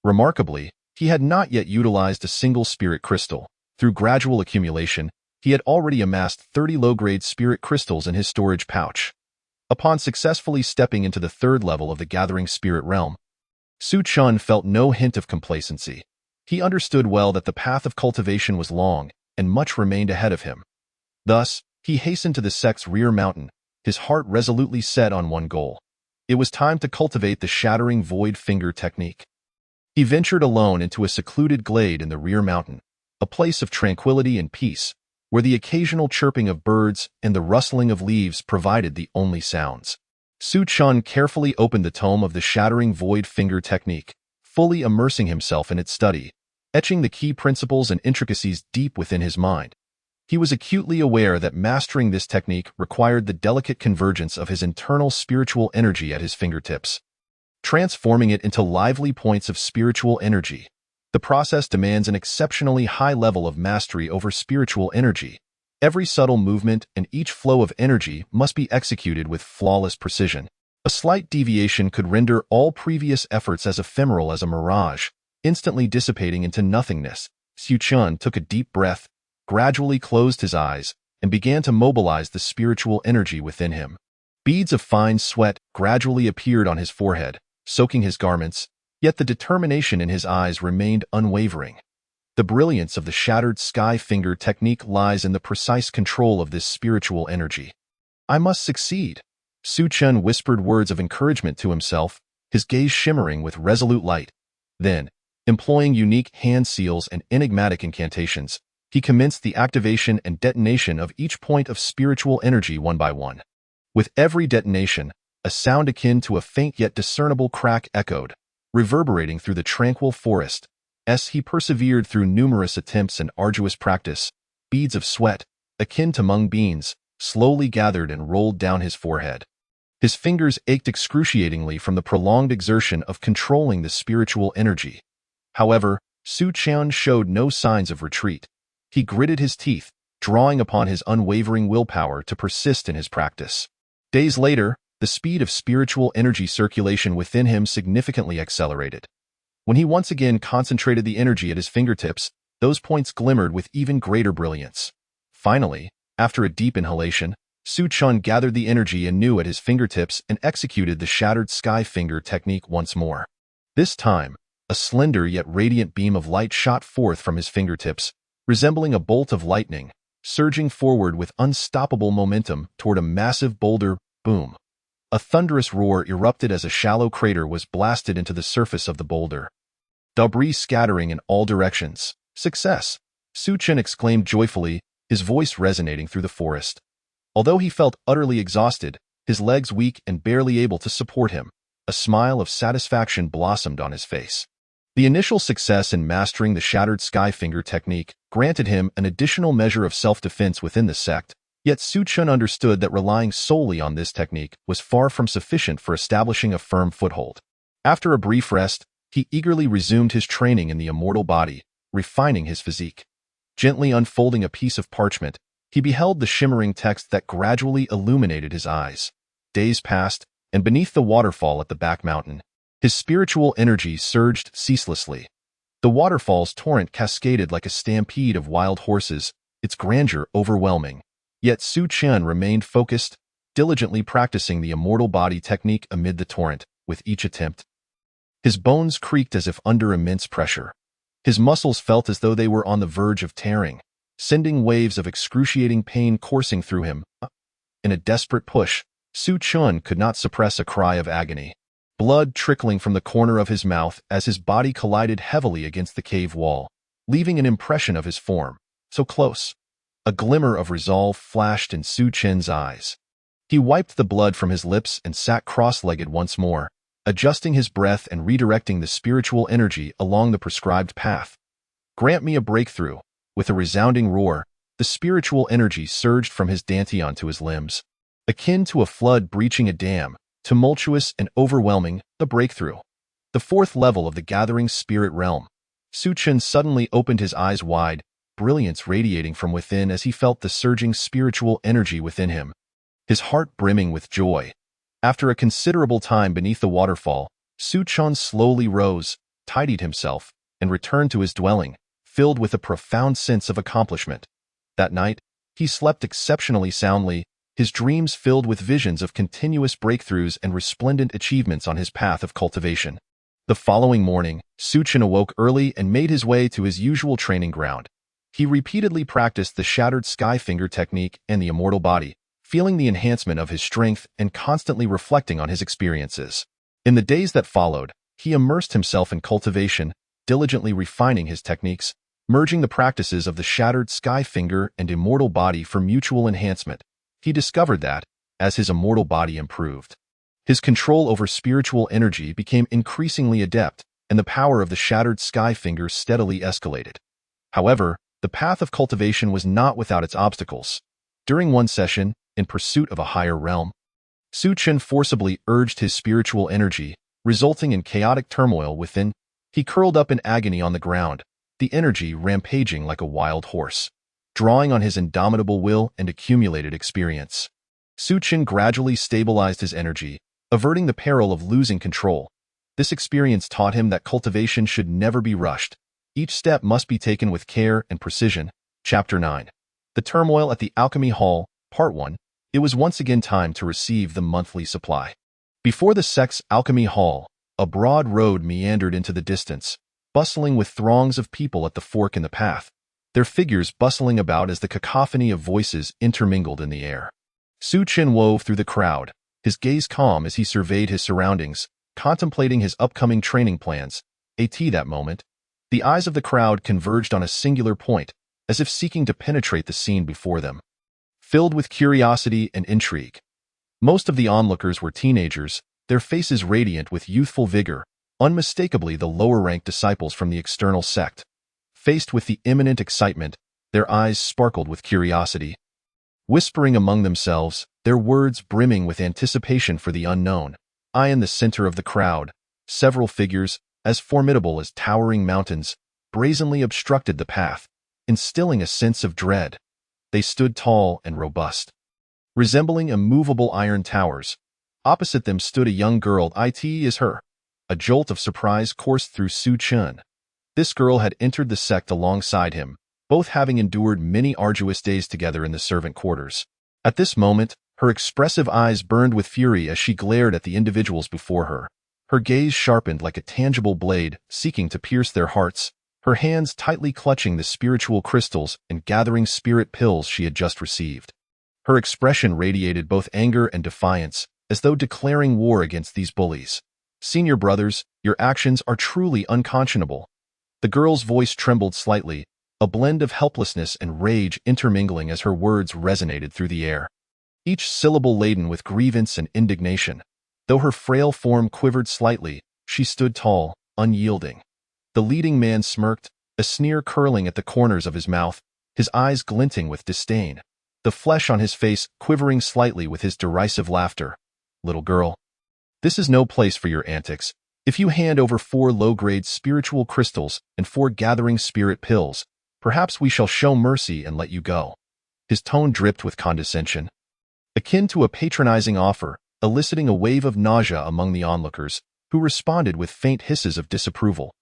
Remarkably, he had not yet utilized a single spirit crystal. Through gradual accumulation, he had already amassed 30 low-grade spirit crystals in his storage pouch. Upon successfully stepping into the 3rd level of the gathering spirit realm, Su-chan felt no hint of complacency. He understood well that the path of cultivation was long, and much remained ahead of him. Thus, he hastened to the sect's rear mountain, his heart resolutely set on one goal. It was time to cultivate the shattering void finger technique. He ventured alone into a secluded glade in the rear mountain, a place of tranquility and peace, where the occasional chirping of birds and the rustling of leaves provided the only sounds. Su-chan carefully opened the tome of the shattering void finger technique, fully immersing himself in its study, etching the key principles and intricacies deep within his mind. He was acutely aware that mastering this technique required the delicate convergence of his internal spiritual energy at his fingertips, transforming it into lively points of spiritual energy. The process demands an exceptionally high level of mastery over spiritual energy. Every subtle movement and each flow of energy must be executed with flawless precision. A slight deviation could render all previous efforts as ephemeral as a mirage, instantly dissipating into nothingness. Su Chen took a deep breath, gradually closed his eyes, and began to mobilize the spiritual energy within him. Beads of fine sweat gradually appeared on his forehead, soaking his garments, yet the determination in his eyes remained unwavering. The brilliance of the shattered sky finger technique lies in the precise control of this spiritual energy. I must succeed. Su Chen whispered words of encouragement to himself, his gaze shimmering with resolute light. Then, employing unique hand seals and enigmatic incantations, he commenced the activation and detonation of each point of spiritual energy one by one. With every detonation, a sound akin to a faint yet discernible crack echoed, reverberating through the tranquil forest. As he persevered through numerous attempts and arduous practice, beads of sweat, akin to mung beans, slowly gathered and rolled down his forehead. His fingers ached excruciatingly from the prolonged exertion of controlling the spiritual energy. However, Su Chen showed no signs of retreat. He gritted his teeth, drawing upon his unwavering willpower to persist in his practice. Days later, the speed of spiritual energy circulation within him significantly accelerated. When he once again concentrated the energy at his fingertips, those points glimmered with even greater brilliance. Finally, after a deep inhalation, Su Chen gathered the energy anew at his fingertips and executed the shattered sky finger technique once more. This time, a slender yet radiant beam of light shot forth from his fingertips, resembling a bolt of lightning, surging forward with unstoppable momentum toward a massive boulder. Boom! A thunderous roar erupted as a shallow crater was blasted into the surface of the boulder. Debris scattering in all directions. Success! Su Chen exclaimed joyfully, his voice resonating through the forest. Although he felt utterly exhausted, his legs weak and barely able to support him, a smile of satisfaction blossomed on his face. The initial success in mastering the shattered sky finger technique granted him an additional measure of self-defense within the sect, yet Su Chen understood that relying solely on this technique was far from sufficient for establishing a firm foothold. After a brief rest, he eagerly resumed his training in the immortal body, refining his physique. Gently unfolding a piece of parchment, he beheld the shimmering text that gradually illuminated his eyes. Days passed, and beneath the waterfall at the back mountain, his spiritual energy surged ceaselessly. The waterfall's torrent cascaded like a stampede of wild horses, its grandeur overwhelming. Yet Su Chen remained focused, diligently practicing the immortal body technique amid the torrent. With each attempt, his bones creaked as if under immense pressure. His muscles felt as though they were on the verge of tearing, sending waves of excruciating pain coursing through him. In a desperate push, Su Chen could not suppress a cry of agony, blood trickling from the corner of his mouth as his body collided heavily against the cave wall, leaving an impression of his form, so close. A glimmer of resolve flashed in Su Chen's eyes. He wiped the blood from his lips and sat cross-legged once more, adjusting his breath and redirecting the spiritual energy along the prescribed path. Grant me a breakthrough. With a resounding roar, the spiritual energy surged from his dantian to his limbs. Akin to a flood breaching a dam, tumultuous and overwhelming, the breakthrough. The fourth level of the gathering spirit realm. Su Chen suddenly opened his eyes wide, brilliance radiating from within as he felt the surging spiritual energy within him, his heart brimming with joy. After a considerable time beneath the waterfall, Su Chen slowly rose, tidied himself, and returned to his dwelling, filled with a profound sense of accomplishment. That night, he slept exceptionally soundly, his dreams filled with visions of continuous breakthroughs and resplendent achievements on his path of cultivation. The following morning, Su Chen awoke early and made his way to his usual training ground. He repeatedly practiced the shattered sky finger technique and the immortal body, feeling the enhancement of his strength and constantly reflecting on his experiences. In the days that followed, he immersed himself in cultivation, diligently refining his techniques, merging the practices of the shattered sky finger and immortal body for mutual enhancement. He discovered that, as his immortal body improved, his control over spiritual energy became increasingly adept, and the power of the shattered sky finger steadily escalated. However, the path of cultivation was not without its obstacles. During one session, in pursuit of a higher realm, Su Chen forcibly urged his spiritual energy, resulting in chaotic turmoil within. He curled up in agony on the ground, the energy rampaging like a wild horse, drawing on his indomitable will and accumulated experience. Su Chen gradually stabilized his energy, averting the peril of losing control. This experience taught him that cultivation should never be rushed. Each step must be taken with care and precision. Chapter 9. The Turmoil at the Alchemy Hall, Part 1. It was once again time to receive the monthly supply. Before the sect's Alchemy Hall, a broad road meandered into the distance, bustling with throngs of people at the fork in the path, their figures bustling about as the cacophony of voices intermingled in the air. Su Chen wove through the crowd, his gaze calm as he surveyed his surroundings, contemplating his upcoming training plans. That moment, the eyes of the crowd converged on a singular point, as if seeking to penetrate the scene before them. Filled with curiosity and intrigue, most of the onlookers were teenagers, their faces radiant with youthful vigor, unmistakably the lower-ranked disciples from the external sect. Faced with the imminent excitement, their eyes sparkled with curiosity. Whispering among themselves, their words brimming with anticipation for the unknown, in the center of the crowd, several figures, as formidable as towering mountains, brazenly obstructed the path, instilling a sense of dread. They stood tall and robust, resembling immovable iron towers. Opposite them stood a young girl, as her. A jolt of surprise coursed through Su Chen. This girl had entered the sect alongside him, both having endured many arduous days together in the servant quarters. At this moment, her expressive eyes burned with fury as she glared at the individuals before her. Her gaze sharpened like a tangible blade, seeking to pierce their hearts, her hands tightly clutching the spiritual crystals and gathering spirit pills she had just received. Her expression radiated both anger and defiance, as though declaring war against these bullies. "Senior brothers, your actions are truly unconscionable." The girl's voice trembled slightly, a blend of helplessness and rage intermingling as her words resonated through the air, each syllable laden with grievance and indignation. Though her frail form quivered slightly, she stood tall, unyielding. The leading man smirked, a sneer curling at the corners of his mouth, his eyes glinting with disdain, the flesh on his face quivering slightly with his derisive laughter. "Little girl, this is no place for your antics. If you hand over 4 low-grade spiritual crystals and 4 gathering spirit pills, perhaps we shall show mercy and let you go." His tone dripped with condescension, akin to a patronizing offer, eliciting a wave of nausea among the onlookers, who responded with faint hisses of disapproval.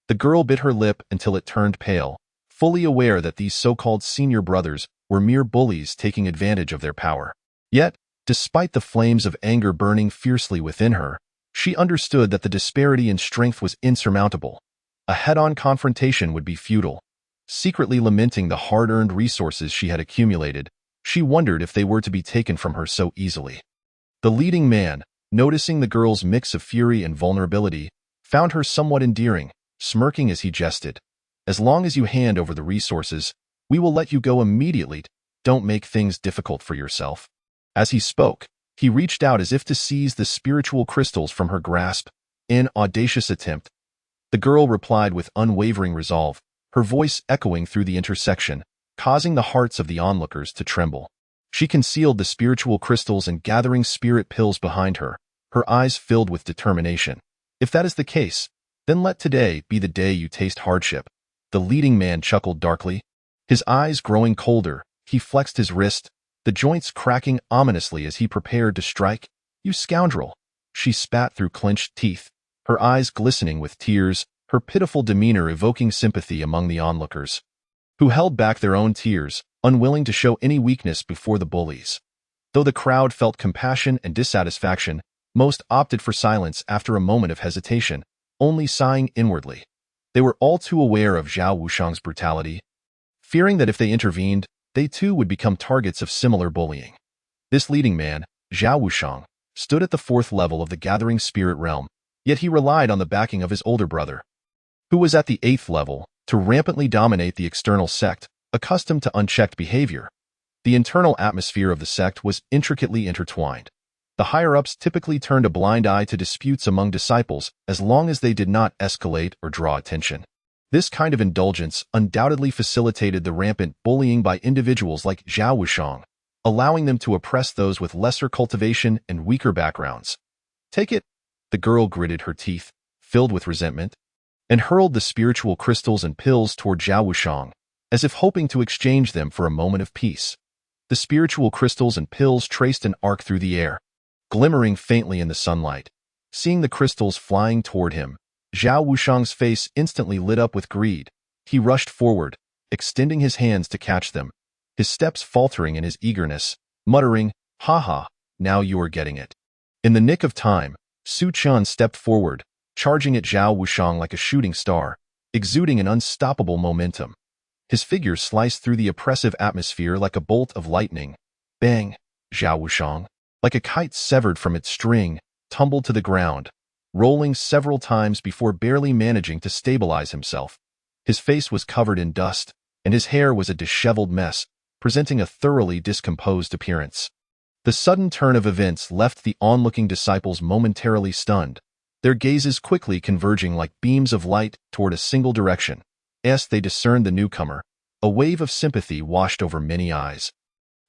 The girl bit her lip until it turned pale, fully aware that these so-called senior brothers were mere bullies taking advantage of their power. Yet, despite the flames of anger burning fiercely within her, she understood that the disparity in strength was insurmountable. A head-on confrontation would be futile. Secretly lamenting the hard-earned resources she had accumulated, she wondered if they were to be taken from her so easily. The leading man, noticing the girl's mix of fury and vulnerability, found her somewhat endearing, smirking as he jested. "As long as you hand over the resources, we will let you go immediately. Don't make things difficult for yourself." As he spoke, he reached out as if to seize the spiritual crystals from her grasp. In audacious attempt, the girl replied with unwavering resolve, her voice echoing through the intersection, causing the hearts of the onlookers to tremble. She concealed the spiritual crystals and gathering spirit pills behind her, her eyes filled with determination. "If that is the case, then let today be the day you taste hardship." The leading man chuckled darkly. His eyes growing colder, he flexed his wrist, the joints cracking ominously as he prepared to strike. "You scoundrel!" She spat through clenched teeth, her eyes glistening with tears, her pitiful demeanor evoking sympathy among the onlookers, who held back their own tears, unwilling to show any weakness before the bullies. Though the crowd felt compassion and dissatisfaction, most opted for silence after a moment of hesitation, only sighing inwardly. They were all too aware of Zhao Wushang's brutality, fearing that if they intervened, they too would become targets of similar bullying. This leading man, Zhao Wushang, stood at the 4th level of the gathering spirit realm, yet he relied on the backing of his older brother, who was at the 8th level, to rampantly dominate the external sect, accustomed to unchecked behavior. The internal atmosphere of the sect was intricately intertwined. The higher-ups typically turned a blind eye to disputes among disciples as long as they did not escalate or draw attention. This kind of indulgence undoubtedly facilitated the rampant bullying by individuals like Zhao Wushang, allowing them to oppress those with lesser cultivation and weaker backgrounds. "Take it." The girl gritted her teeth, filled with resentment. and hurled the spiritual crystals and pills toward Zhao Wushang, as if hoping to exchange them for a moment of peace. The spiritual crystals and pills traced an arc through the air, glimmering faintly in the sunlight. Seeing the crystals flying toward him, Zhao Wushang's face instantly lit up with greed. He rushed forward, extending his hands to catch them, his steps faltering in his eagerness, muttering, "Ha ha, now you are getting it." In the nick of time, Su Qian stepped forward, charging at Zhao Wushang like a shooting star, exuding an unstoppable momentum. His figure sliced through the oppressive atmosphere like a bolt of lightning. Bang! Zhao Wushang, like a kite severed from its string, tumbled to the ground, rolling several times before barely managing to stabilize himself. His face was covered in dust, and his hair was a disheveled mess, presenting a thoroughly discomposed appearance. The sudden turn of events left the onlooking disciples momentarily stunned, their gazes quickly converging like beams of light toward a single direction. As they discerned the newcomer, a wave of sympathy washed over many eyes,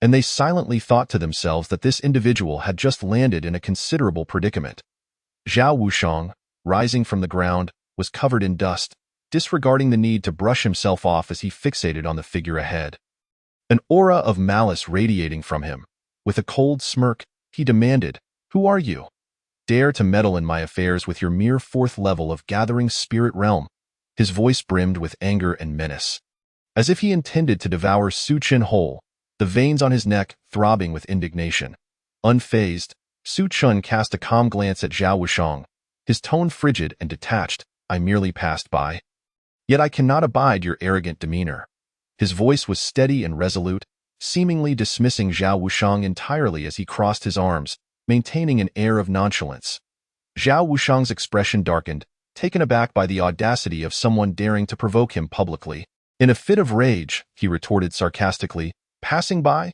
and they silently thought to themselves that this individual had just landed in a considerable predicament. Zhao Wushang, rising from the ground, was covered in dust, disregarding the need to brush himself off as he fixated on the figure ahead. An aura of malice radiating from him. With a cold smirk, he demanded, "Who are you? Dare to meddle in my affairs with your mere fourth level of gathering spirit realm?" His voice brimmed with anger and menace, as if he intended to devour Su Qian whole, the veins on his neck throbbing with indignation. Unfazed, Su Qian cast a calm glance at Zhao Wushang, his tone frigid and detached. "I merely passed by. Yet I cannot abide your arrogant demeanor." His voice was steady and resolute, seemingly dismissing Zhao Wushang entirely as he crossed his arms, maintaining an air of nonchalance. Zhao Wushang's expression darkened, taken aback by the audacity of someone daring to provoke him publicly. In a fit of rage, he retorted sarcastically, "Passing by?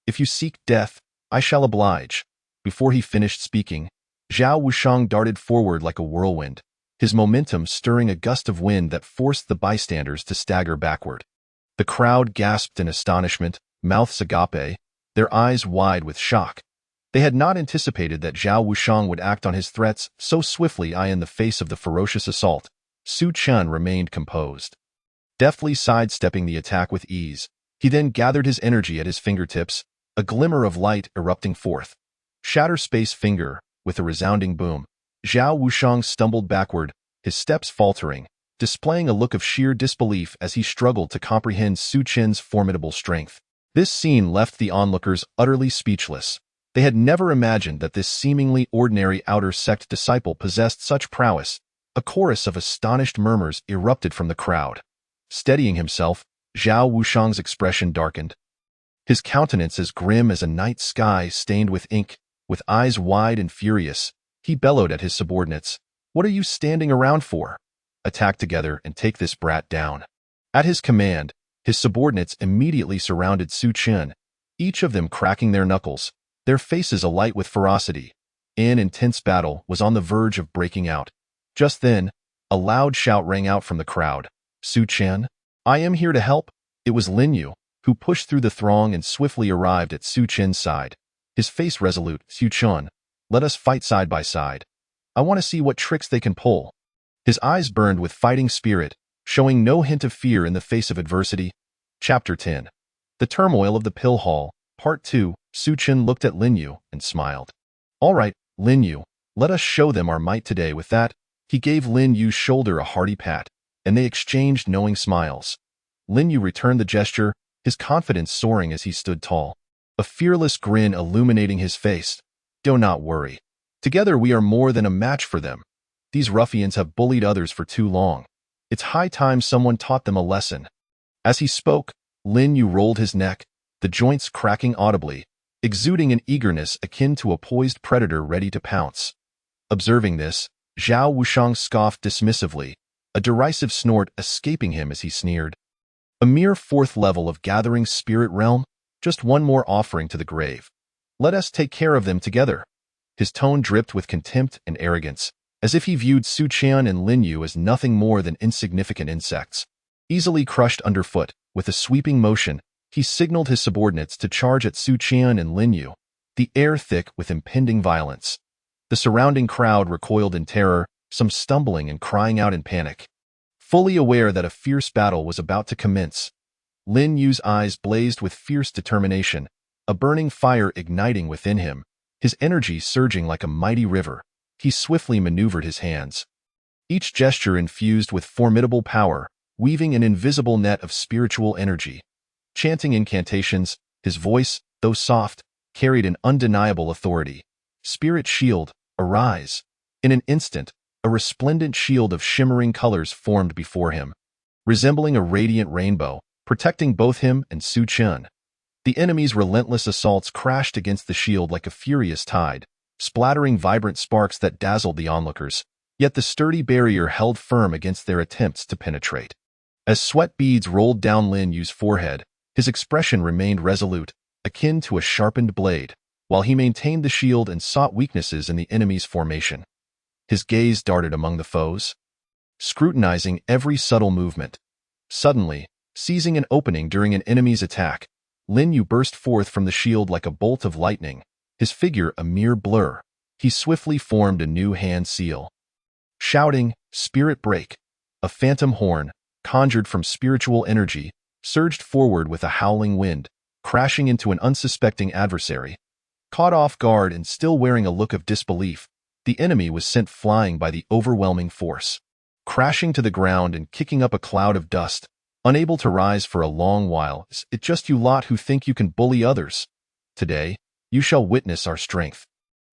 If you seek death, I shall oblige." Before he finished speaking, Zhao Wushang darted forward like a whirlwind, his momentum stirring a gust of wind that forced the bystanders to stagger backward. The crowd gasped in astonishment, mouths agape, their eyes wide with shock. They had not anticipated that Zhao Wushang would act on his threats so swiftly. In the face of the ferocious assault, Su Qian remained composed, deftly sidestepping the attack with ease. He then gathered his energy at his fingertips, a glimmer of light erupting forth. Shatter space finger, with a resounding boom. Zhao Wushang stumbled backward, his steps faltering, displaying a look of sheer disbelief as he struggled to comprehend Su Qian's formidable strength. This scene left the onlookers utterly speechless. They had never imagined that this seemingly ordinary outer sect disciple possessed such prowess. A chorus of astonished murmurs erupted from the crowd. Steadying himself, Zhao Wushang's expression darkened, his countenance as grim as a night sky stained with ink. With eyes wide and furious, he bellowed at his subordinates, "What are you standing around for? Attack together and take this brat down." At his command, his subordinates immediately surrounded Su Qian, each of them cracking their knuckles, their faces alight with ferocity. An intense battle was on the verge of breaking out. Just then, a loud shout rang out from the crowd. "Su Qian, I am here to help." It was Lin Yu, who pushed through the throng and swiftly arrived at Su Qian's side. His face resolute. "Su Qian, let us fight side by side. I want to see what tricks they can pull." His eyes burned with fighting spirit, showing no hint of fear in the face of adversity. Chapter 10. The Turmoil of the Pill Hall, Part 2. Su Qian looked at Lin Yu and smiled. "All right, Lin Yu, let us show them our might today." With that, he gave Lin Yu's shoulder a hearty pat, and they exchanged knowing smiles. Lin Yu returned the gesture, his confidence soaring as he stood tall, a fearless grin illuminating his face. "Do not worry. Together we are more than a match for them. These ruffians have bullied others for too long. It's high time someone taught them a lesson." As he spoke, Lin Yu rolled his neck, the joints cracking audibly, exuding an eagerness akin to a poised predator ready to pounce. Observing this, Zhao Wushang scoffed dismissively, a derisive snort escaping him as he sneered. "A mere fourth level of gathering spirit realm? Just one more offering to the grave. Let us take care of them together." His tone dripped with contempt and arrogance, as if he viewed Su Qian and Lin Yu as nothing more than insignificant insects. Easily crushed underfoot, with a sweeping motion, he signaled his subordinates to charge at Su Qian and Lin Yu, the air thick with impending violence. The surrounding crowd recoiled in terror, some stumbling and crying out in panic. Fully aware that a fierce battle was about to commence, Lin Yu's eyes blazed with fierce determination, a burning fire igniting within him, his energy surging like a mighty river. He swiftly maneuvered his hands, each gesture infused with formidable power, weaving an invisible net of spiritual energy. Chanting incantations, his voice, though soft, carried an undeniable authority. Spirit shield, arise. In an instant, a resplendent shield of shimmering colors formed before him, resembling a radiant rainbow, protecting both him and Su Chen. The enemy's relentless assaults crashed against the shield like a furious tide, splattering vibrant sparks that dazzled the onlookers, yet the sturdy barrier held firm against their attempts to penetrate. As sweat beads rolled down Lin Yu's forehead, his expression remained resolute, akin to a sharpened blade, while he maintained the shield and sought weaknesses in the enemy's formation. His gaze darted among the foes, scrutinizing every subtle movement. Suddenly, seizing an opening during an enemy's attack, Lin Yu burst forth from the shield like a bolt of lightning, his figure a mere blur. He swiftly formed a new hand seal. Shouting, "Spirit break!" A phantom horn, conjured from spiritual energy, surged forward with a howling wind, crashing into an unsuspecting adversary. Caught off guard and still wearing a look of disbelief, the enemy was sent flying by the overwhelming force, crashing to the ground and kicking up a cloud of dust, unable to rise for a long while. "Is it just you lot who think you can bully others? Today, you shall witness our strength."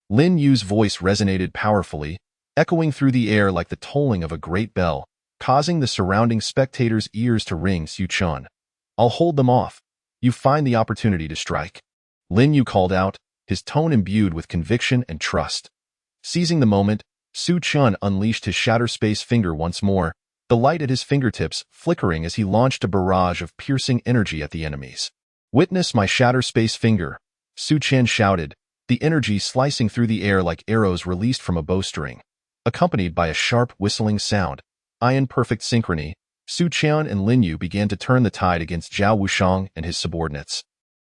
Lin Yu's voice resonated powerfully, echoing through the air like the tolling of a great bell, causing the surrounding spectators' ears to ring. "Su Chen, I'll hold them off. You find the opportunity to strike." Lin Yu called out, his tone imbued with conviction and trust. Seizing the moment, Su Chen unleashed his Shatterspace finger once more, the light at his fingertips flickering as he launched a barrage of piercing energy at the enemies. "Witness my Shatterspace finger," Su Chen shouted, the energy slicing through the air like arrows released from a bowstring. Accompanied by a sharp whistling sound, in perfect synchrony, Su Chen and Lin Yu began to turn the tide against Zhao Wushang and his subordinates,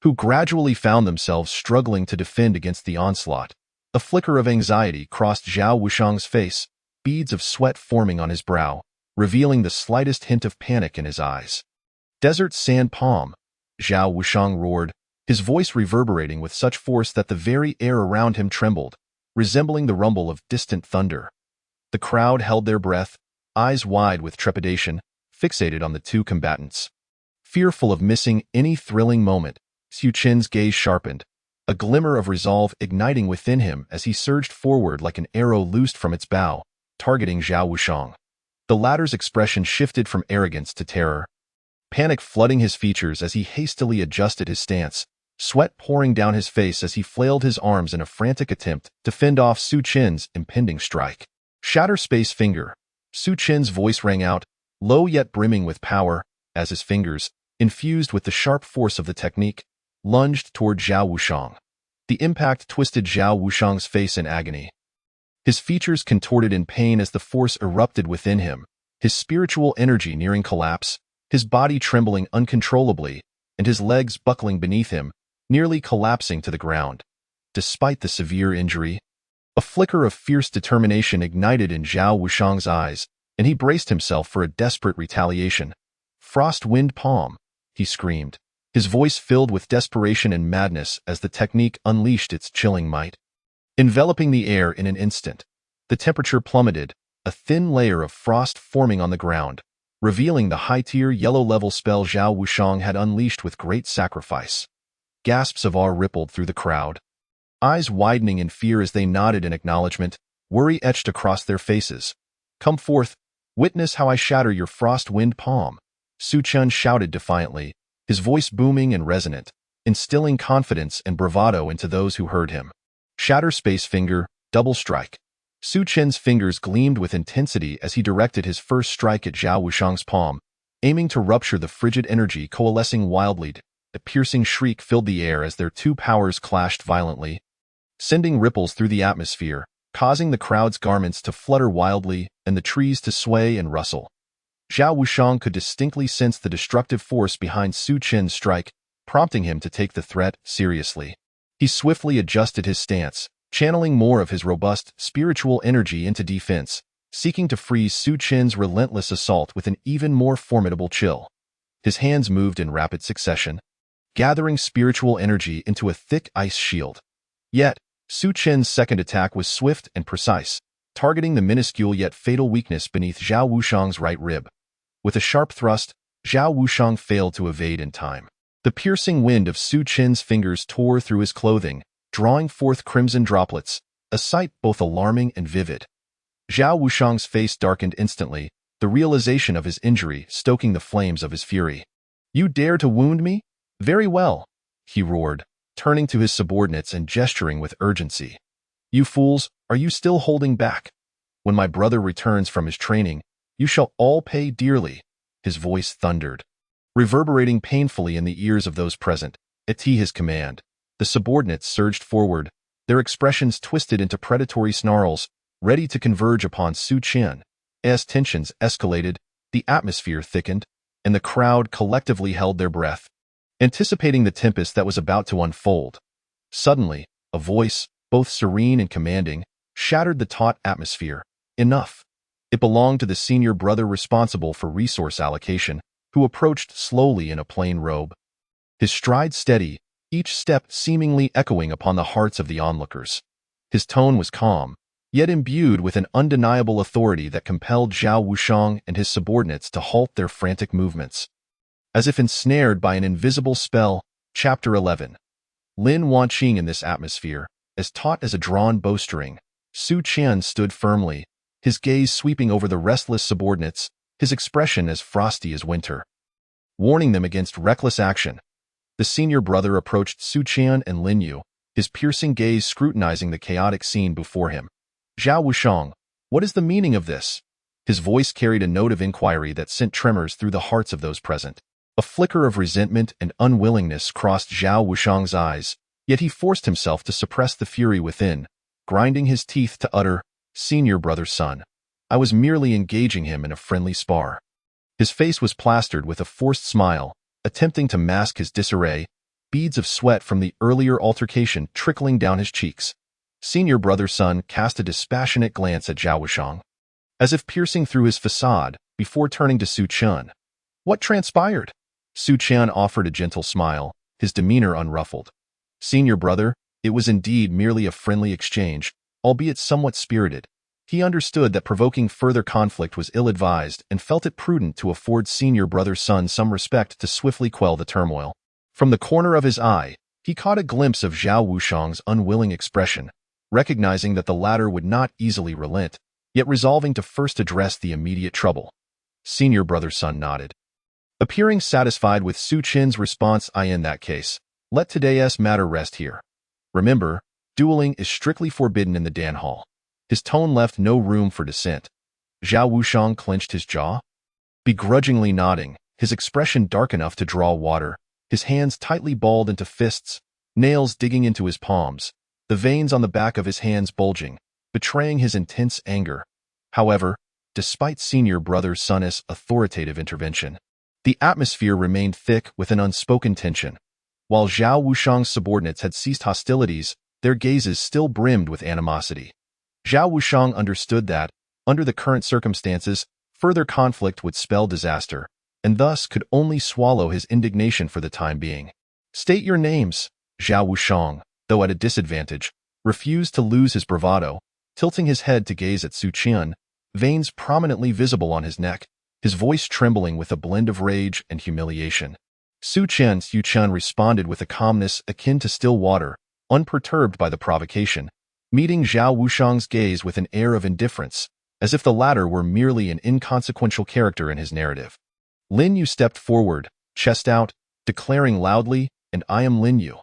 who gradually found themselves struggling to defend against the onslaught. A flicker of anxiety crossed Zhao Wushang's face, beads of sweat forming on his brow, revealing the slightest hint of panic in his eyes. "Desert Sand Palm," Zhao Wushang roared, his voice reverberating with such force that the very air around him trembled, resembling the rumble of distant thunder. The crowd held their breath, eyes wide with trepidation, fixated on the two combatants. Fearful of missing any thrilling moment, Su Chen's gaze sharpened, a glimmer of resolve igniting within him as he surged forward like an arrow loosed from its bow, targeting Zhao Wushang. The latter's expression shifted from arrogance to terror, panic flooding his features as he hastily adjusted his stance, sweat pouring down his face as he flailed his arms in a frantic attempt to fend off Su Chen's impending strike. "Shatterspace finger," Su Chen's voice rang out, low yet brimming with power, as his fingers, infused with the sharp force of the technique, lunged toward Zhao Wushang. The impact twisted Zhao Wushang's face in agony. His features contorted in pain as the force erupted within him, his spiritual energy nearing collapse, his body trembling uncontrollably, and his legs buckling beneath him, nearly collapsing to the ground. Despite the severe injury, a flicker of fierce determination ignited in Zhao Wushang's eyes, and he braced himself for a desperate retaliation. "Frost Wind Palm," he screamed, his voice filled with desperation and madness as the technique unleashed its chilling might. Enveloping the air in an instant, the temperature plummeted, a thin layer of frost forming on the ground, revealing the high-tier yellow-level spell Zhao Wushang had unleashed with great sacrifice. Gasps of awe rippled through the crowd, eyes widening in fear as they nodded in acknowledgement, worry etched across their faces. "Come forth, witness how I shatter your Frost Wind Palm," Su Chen shouted defiantly, his voice booming and resonant, instilling confidence and bravado into those who heard him. Shatterspace finger, double strike. Su Chen's fingers gleamed with intensity as he directed his first strike at Zhao Wushang's palm, aiming to rupture the frigid energy coalescing wildly. A piercing shriek filled the air as their two powers clashed violently, sending ripples through the atmosphere, causing the crowd's garments to flutter wildly and the trees to sway and rustle. Zhao Wushang could distinctly sense the destructive force behind Su Chen's strike, prompting him to take the threat seriously. He swiftly adjusted his stance, channeling more of his robust spiritual energy into defense, seeking to freeze Su Qian's relentless assault with an even more formidable chill. His hands moved in rapid succession, gathering spiritual energy into a thick ice shield. Yet, Su Qian's second attack was swift and precise, targeting the minuscule yet fatal weakness beneath Zhao Wushang's right rib. With a sharp thrust, Zhao Wushang failed to evade in time. The piercing wind of Su Qian's fingers tore through his clothing, drawing forth crimson droplets, a sight both alarming and vivid. Zhao Wushang's face darkened instantly, the realization of his injury stoking the flames of his fury. "You dare to wound me? Very well," he roared, turning to his subordinates and gesturing with urgency. "You fools, are you still holding back? When my brother returns from his training, you shall all pay dearly," his voice thundered. Reverberating painfully in the ears of those present, at his command, the subordinates surged forward, their expressions twisted into predatory snarls, ready to converge upon Su Qian. As tensions escalated, the atmosphere thickened, and the crowd collectively held their breath, anticipating the tempest that was about to unfold. Suddenly, a voice, both serene and commanding, shattered the taut atmosphere. Enough. It belonged to the senior brother responsible for resource allocation, who approached slowly in a plain robe. His stride steady, each step seemingly echoing upon the hearts of the onlookers. His tone was calm, yet imbued with an undeniable authority that compelled Zhao Wushang and his subordinates to halt their frantic movements. As if ensnared by an invisible spell, Chapter 11. Lin Wanqing in this atmosphere, as taut as a drawn bowstring, Su Qian stood firmly, his gaze sweeping over the restless subordinates, his expression as frosty as winter. Warning them against reckless action, the senior brother approached Su Qian and Lin Yu, his piercing gaze scrutinizing the chaotic scene before him. "Zhao Wushang, what is the meaning of this?" His voice carried a note of inquiry that sent tremors through the hearts of those present. A flicker of resentment and unwillingness crossed Zhao Wushang's eyes, yet he forced himself to suppress the fury within, grinding his teeth to utter, "Senior brother's son. I was merely engaging him in a friendly spar." His face was plastered with a forced smile, attempting to mask his disarray, beads of sweat from the earlier altercation trickling down his cheeks. Senior brother's son cast a dispassionate glance at Zhao Wushang, as if piercing through his facade, before turning to Su Qian. "What transpired?" Su Qian offered a gentle smile, his demeanor unruffled. "Senior brother, it was indeed merely a friendly exchange, albeit somewhat spirited." He understood that provoking further conflict was ill-advised and felt it prudent to afford senior brother's son some respect to swiftly quell the turmoil. From the corner of his eye, he caught a glimpse of Zhao Wushang's unwilling expression, recognizing that the latter would not easily relent, yet resolving to first address the immediate trouble. Senior brother's son nodded, appearing satisfied with Su Qian's response. "In that case, let today's matter rest here. Remember, dueling is strictly forbidden in the Dan Hall." His tone left no room for dissent. Zhao Wushang clenched his jaw, begrudgingly nodding, his expression dark enough to draw water, his hands tightly balled into fists, nails digging into his palms, the veins on the back of his hands bulging, betraying his intense anger. However, despite senior brother's son's authoritative intervention, the atmosphere remained thick with an unspoken tension. While Zhao Wushang's subordinates had ceased hostilities, their gazes still brimmed with animosity. Zhao Wushang understood that, under the current circumstances, further conflict would spell disaster, and thus could only swallow his indignation for the time being. "State your names." Zhao Wushang, though at a disadvantage, refused to lose his bravado, tilting his head to gaze at Su Qian, veins prominently visible on his neck, his voice trembling with a blend of rage and humiliation. Su Qian responded with a calmness akin to still water, unperturbed by the provocation, meeting Zhao Wushang's gaze with an air of indifference, as if the latter were merely an inconsequential character in his narrative. Lin Yu stepped forward, chest out, declaring loudly, "And I am Lin Yu."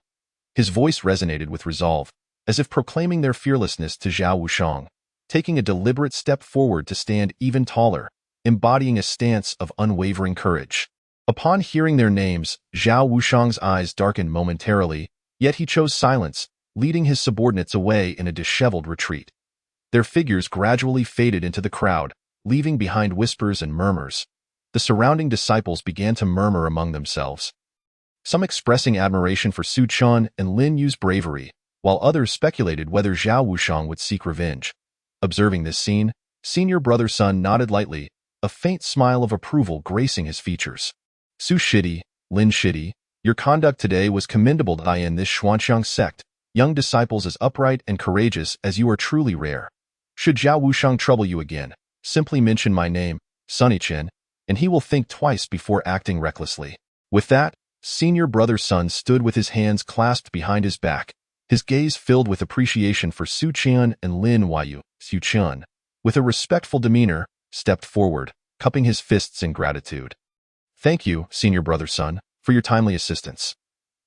His voice resonated with resolve, as if proclaiming their fearlessness to Zhao Wushang, taking a deliberate step forward to stand even taller, embodying a stance of unwavering courage. Upon hearing their names, Zhao Wushang's eyes darkened momentarily, yet he chose silence, leading his subordinates away in a disheveled retreat. Their figures gradually faded into the crowd, leaving behind whispers and murmurs. The surrounding disciples began to murmur among themselves, some expressing admiration for Su Qian and Lin Yu's bravery, while others speculated whether Zhao Wushang would seek revenge. Observing this scene, Senior brother Sun nodded lightly, a faint smile of approval gracing his features. Su Shidi, Lin Shidi, your conduct today was commendable in this Xuanxiang sect. Young disciples as upright and courageous as you are truly rare. Should Zhao Wushang trouble you again, simply mention my name, Sunny Chen, and he will think twice before acting recklessly. With that, senior brother Sun stood with his hands clasped behind his back, his gaze filled with appreciation for Su Qian and Lin Huayu. Su Qian, with a respectful demeanor, stepped forward, cupping his fists in gratitude. Thank you, senior brother Sun, for your timely assistance.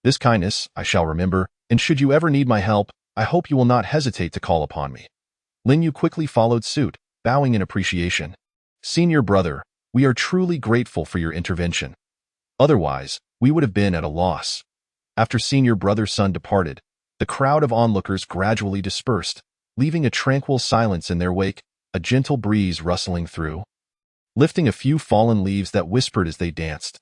This kindness I shall remember, and should you ever need my help, I hope you will not hesitate to call upon me. Lin Yu quickly followed suit, bowing in appreciation. Senior brother, we are truly grateful for your intervention. Otherwise, we would have been at a loss. After senior brother Sun departed, the crowd of onlookers gradually dispersed, leaving a tranquil silence in their wake, a gentle breeze rustling through, lifting a few fallen leaves that whispered as they danced.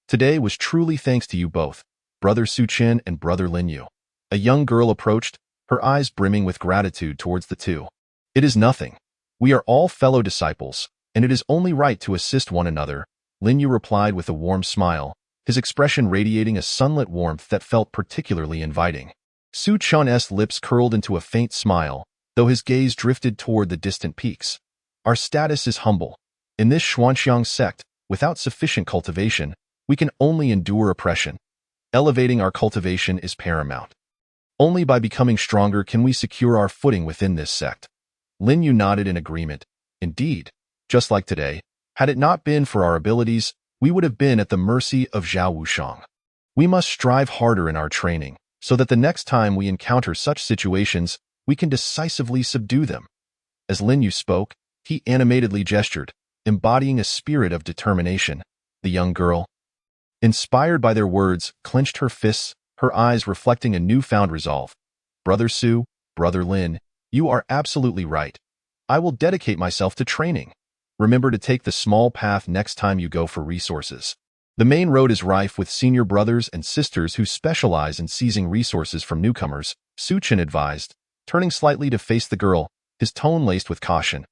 Today was truly thanks to you both, brother Su Chen and brother Lin Yu. A young girl approached, her eyes brimming with gratitude towards the two. It is nothing. We are all fellow disciples, and it is only right to assist one another, Lin Yu replied with a warm smile, his expression radiating a sunlit warmth that felt particularly inviting. Su Chen's lips curled into a faint smile, though his gaze drifted toward the distant peaks. Our status is humble. In this Xuanxiang sect, without sufficient cultivation, we can only endure oppression. Elevating our cultivation is paramount. Only by becoming stronger can we secure our footing within this sect. Lin Yu nodded in agreement. Indeed, just like today, had it not been for our abilities, we would have been at the mercy of Zhao Wushang. We must strive harder in our training, so that the next time we encounter such situations, we can decisively subdue them. As Lin Yu spoke, he animatedly gestured, embodying a spirit of determination. The young girl, inspired by their words, clenched her fists, her eyes reflecting a newfound resolve. Brother Su, brother Lin, you are absolutely right. I will dedicate myself to training. Remember to take the small path next time you go for resources. The main road is rife with senior brothers and sisters who specialize in seizing resources from newcomers, Su Chen advised, turning slightly to face the girl, his tone laced with caution.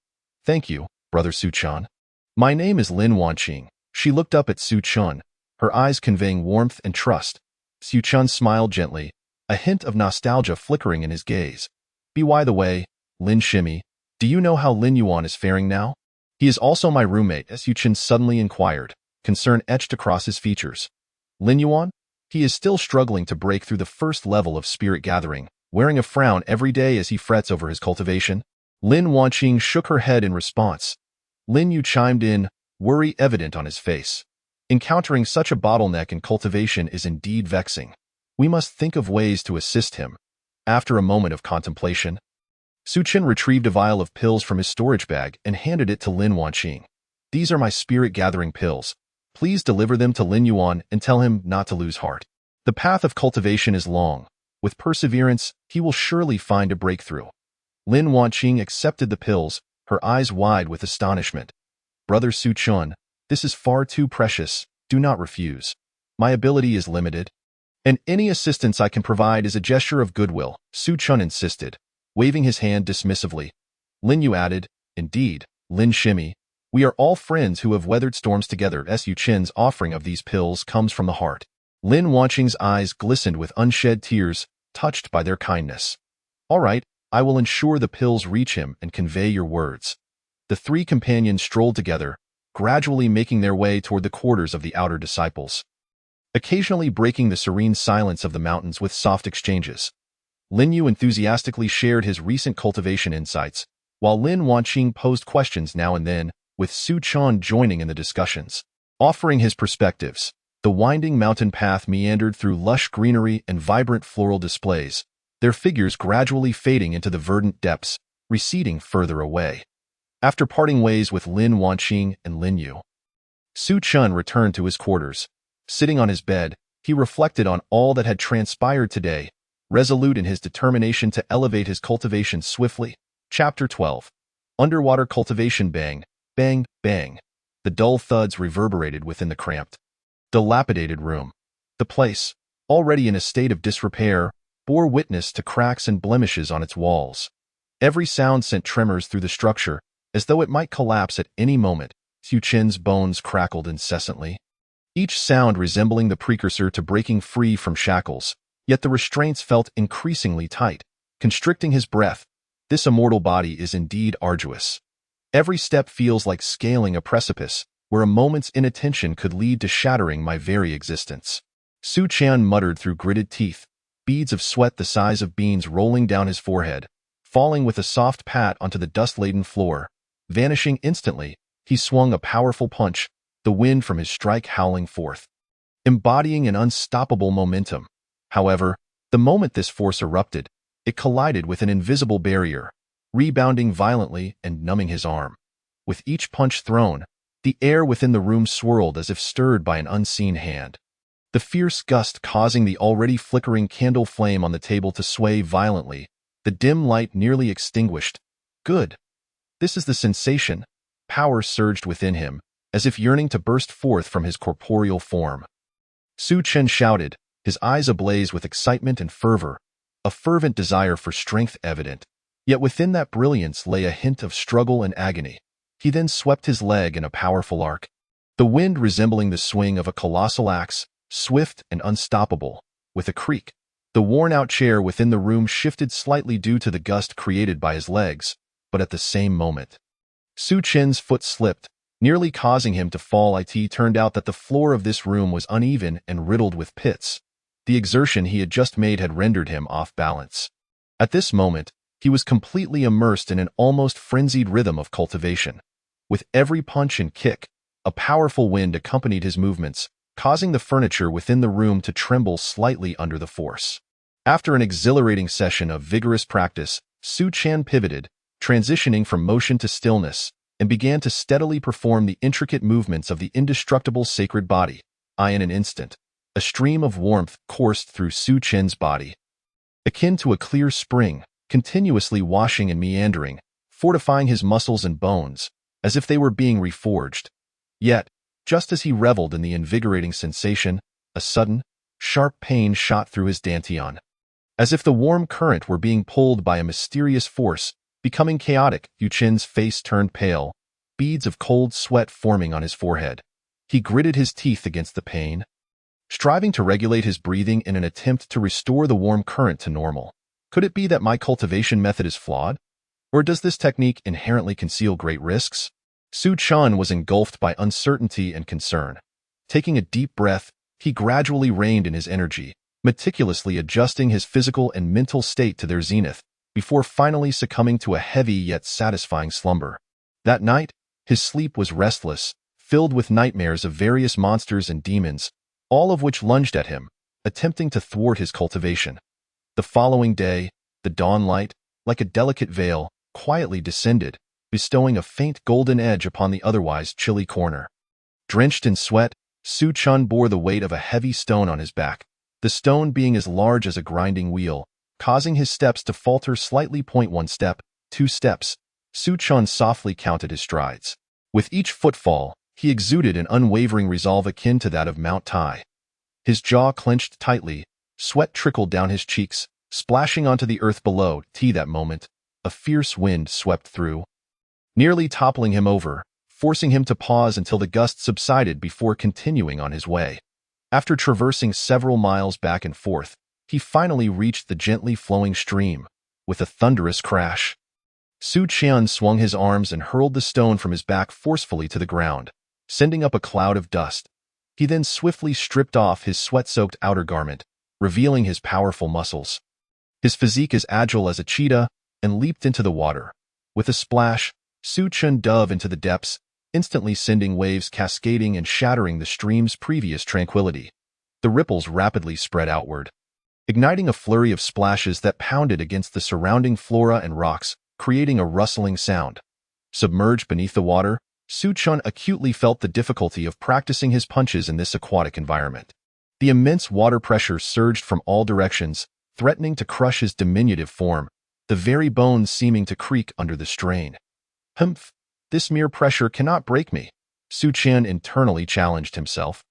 Thank you, brother Su Chen. My name is Lin Wanqing. She looked up at Su Chen, her eyes conveying warmth and trust. Su Chen smiled gently, a hint of nostalgia flickering in his gaze. By the way, Lin Shimi, do you know how Lin Yuan is faring now? He is also my roommate, Su Chen suddenly inquired, concern etched across his features. Lin Yuan? He is still struggling to break through the first level of spirit gathering, wearing a frown every day as he frets over his cultivation. Lin Wanqing shook her head in response. Lin Yu chimed in, worry evident on his face. Encountering such a bottleneck in cultivation is indeed vexing. We must think of ways to assist him. After a moment of contemplation, Su Chen retrieved a vial of pills from his storage bag and handed it to Lin Wanqing. These are my spirit-gathering pills. Please deliver them to Lin Yuan and tell him not to lose heart. The path of cultivation is long. With perseverance, he will surely find a breakthrough. Lin Wanqing accepted the pills, her eyes wide with astonishment. Brother Su Chen, this is far too precious. Do not refuse. My ability is limited, and any assistance I can provide is a gesture of goodwill, Su Chen insisted, waving his hand dismissively. Lin Yu added, indeed, Lin Shimi, we are all friends who have weathered storms together. Su Chen's offering of these pills comes from the heart. Lin Wanqing's eyes glistened with unshed tears, touched by their kindness. All right, I will ensure the pills reach him and convey your words. The three companions strolled together, gradually making their way toward the quarters of the outer disciples, occasionally breaking the serene silence of the mountains with soft exchanges. Lin Yu enthusiastically shared his recent cultivation insights, while Lin Wanqing posed questions now and then, with Su Chen joining in the discussions. Offering his perspectives, the winding mountain path meandered through lush greenery and vibrant floral displays, their figures gradually fading into the verdant depths, receding further away. After parting ways with Lin Wanqing and Lin Yu, Su Chen returned to his quarters. Sitting on his bed, he reflected on all that had transpired today, resolute in his determination to elevate his cultivation swiftly. Chapter 12. Underwater cultivation. Bang, bang, bang. The dull thuds reverberated within the cramped, dilapidated room. The place, already in a state of disrepair, bore witness to cracks and blemishes on its walls. Every sound sent tremors through the structure, As though it might collapse at any moment, Su Chen's bones crackled incessantly, each sound resembling the precursor to breaking free from shackles, yet the restraints felt increasingly tight, constricting his breath. This immortal body is indeed arduous. Every step feels like scaling a precipice, where a moment's inattention could lead to shattering my very existence. Su Chen muttered through gritted teeth, beads of sweat the size of beans rolling down his forehead, falling with a soft pat onto the dust-laden floor. Vanishing instantly, he swung a powerful punch, the wind from his strike howling forth, embodying an unstoppable momentum. However, the moment this force erupted, it collided with an invisible barrier, rebounding violently and numbing his arm. With each punch thrown, the air within the room swirled as if stirred by an unseen hand, the fierce gust causing the already flickering candle flame on the table to sway violently, the dim light nearly extinguished. Good. This is the sensation. Power surged within him, as if yearning to burst forth from his corporeal form. Su Chen shouted, his eyes ablaze with excitement and fervor, a fervent desire for strength evident. Yet within that brilliance lay a hint of struggle and agony. He then swept his leg in a powerful arc, the wind resembling the swing of a colossal axe, swift and unstoppable. With a creak, the worn-out chair within the room shifted slightly due to the gust created by his legs, but at the same moment, Su Chen's foot slipped, nearly causing him to fall. It turned out that the floor of this room was uneven and riddled with pits. The exertion he had just made had rendered him off balance. At this moment, he was completely immersed in an almost frenzied rhythm of cultivation. With every punch and kick, a powerful wind accompanied his movements, causing the furniture within the room to tremble slightly under the force. After an exhilarating session of vigorous practice, Su Chen pivoted, transitioning from motion to stillness, and began to steadily perform the intricate movements of the indestructible sacred body. In an instant, a stream of warmth coursed through Su Chen's body, akin to a clear spring, continuously washing and meandering, fortifying his muscles and bones, as if they were being reforged. Yet, just as he reveled in the invigorating sensation, a sudden, sharp pain shot through his dantian. As if the warm current were being pulled by a mysterious force, becoming chaotic, Su Chen's face turned pale, beads of cold sweat forming on his forehead. He gritted his teeth against the pain, striving to regulate his breathing in an attempt to restore the warm current to normal. Could it be that my cultivation method is flawed? Or does this technique inherently conceal great risks? Su Chen was engulfed by uncertainty and concern. Taking a deep breath, he gradually reined in his energy, meticulously adjusting his physical and mental state to their zenith, before finally succumbing to a heavy yet satisfying slumber. That night, his sleep was restless, filled with nightmares of various monsters and demons, all of which lunged at him, attempting to thwart his cultivation. The following day, the dawn light, like a delicate veil, quietly descended, bestowing a faint golden edge upon the otherwise chilly corner. Drenched in sweat, Su Chen bore the weight of a heavy stone on his back, the stone being as large as a grinding wheel, causing his steps to falter slightly. 1 step, 2 steps. Su Chen softly counted his strides. With each footfall, he exuded an unwavering resolve akin to that of Mount Tai. His jaw clenched tightly, sweat trickled down his cheeks, splashing onto the earth below. That moment, a fierce wind swept through, nearly toppling him over, forcing him to pause until the gust subsided before continuing on his way. After traversing several miles back and forth, he finally reached the gently flowing stream. With a thunderous crash, Su Chen swung his arms and hurled the stone from his back forcefully to the ground, sending up a cloud of dust. He then swiftly stripped off his sweat-soaked outer garment, revealing his powerful muscles. His physique as agile as a cheetah, and leaped into the water. With a splash, Su Chen dove into the depths, instantly sending waves cascading and shattering the stream's previous tranquility. The ripples rapidly spread outward, igniting a flurry of splashes that pounded against the surrounding flora and rocks, creating a rustling sound. Submerged beneath the water, Su Chen acutely felt the difficulty of practicing his punches in this aquatic environment. The immense water pressure surged from all directions, threatening to crush his diminutive form, the very bones seeming to creak under the strain. Humph! This mere pressure cannot break me, Su Chen internally challenged himself,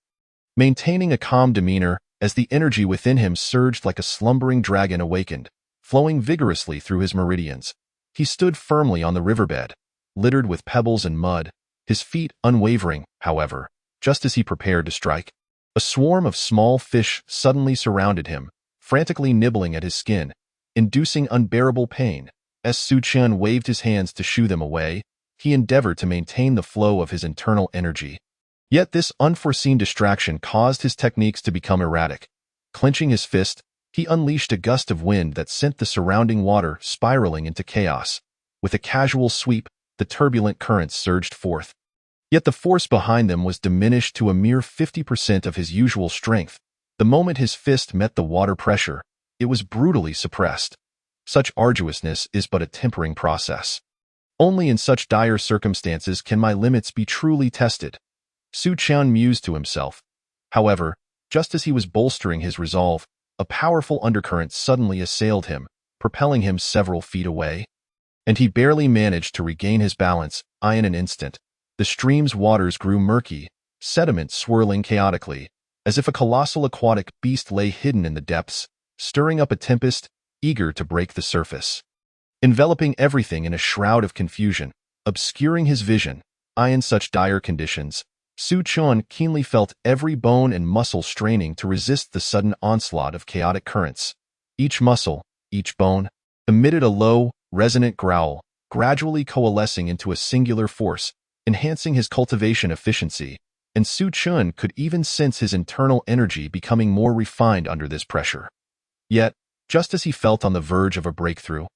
maintaining a calm demeanor as the energy within him surged like a slumbering dragon awakened, flowing vigorously through his meridians. He stood firmly on the riverbed, littered with pebbles and mud, his feet unwavering, however, just as he prepared to strike. A swarm of small fish suddenly surrounded him, frantically nibbling at his skin, inducing unbearable pain. As Su Qian waved his hands to shoo them away, he endeavored to maintain the flow of his internal energy. Yet this unforeseen distraction caused his techniques to become erratic. Clenching his fist, he unleashed a gust of wind that sent the surrounding water spiraling into chaos. With a casual sweep, the turbulent currents surged forth. Yet the force behind them was diminished to a mere 50% of his usual strength. The moment his fist met the water pressure, it was brutally suppressed. Such arduousness is but a tempering process. Only in such dire circumstances can my limits be truly tested. Su Qian mused to himself. However, just as he was bolstering his resolve, a powerful undercurrent suddenly assailed him, propelling him several feet away. And he barely managed to regain his balance. In an instant, the stream's waters grew murky, sediment swirling chaotically, as if a colossal aquatic beast lay hidden in the depths, stirring up a tempest, eager to break the surface. Enveloping everything in a shroud of confusion, obscuring his vision, in such dire conditions, Su Qian keenly felt every bone and muscle straining to resist the sudden onslaught of chaotic currents. Each muscle, each bone, emitted a low, resonant growl, gradually coalescing into a singular force, enhancing his cultivation efficiency, and Su Qian could even sense his internal energy becoming more refined under this pressure. Yet, just as he felt on the verge of a breakthrough,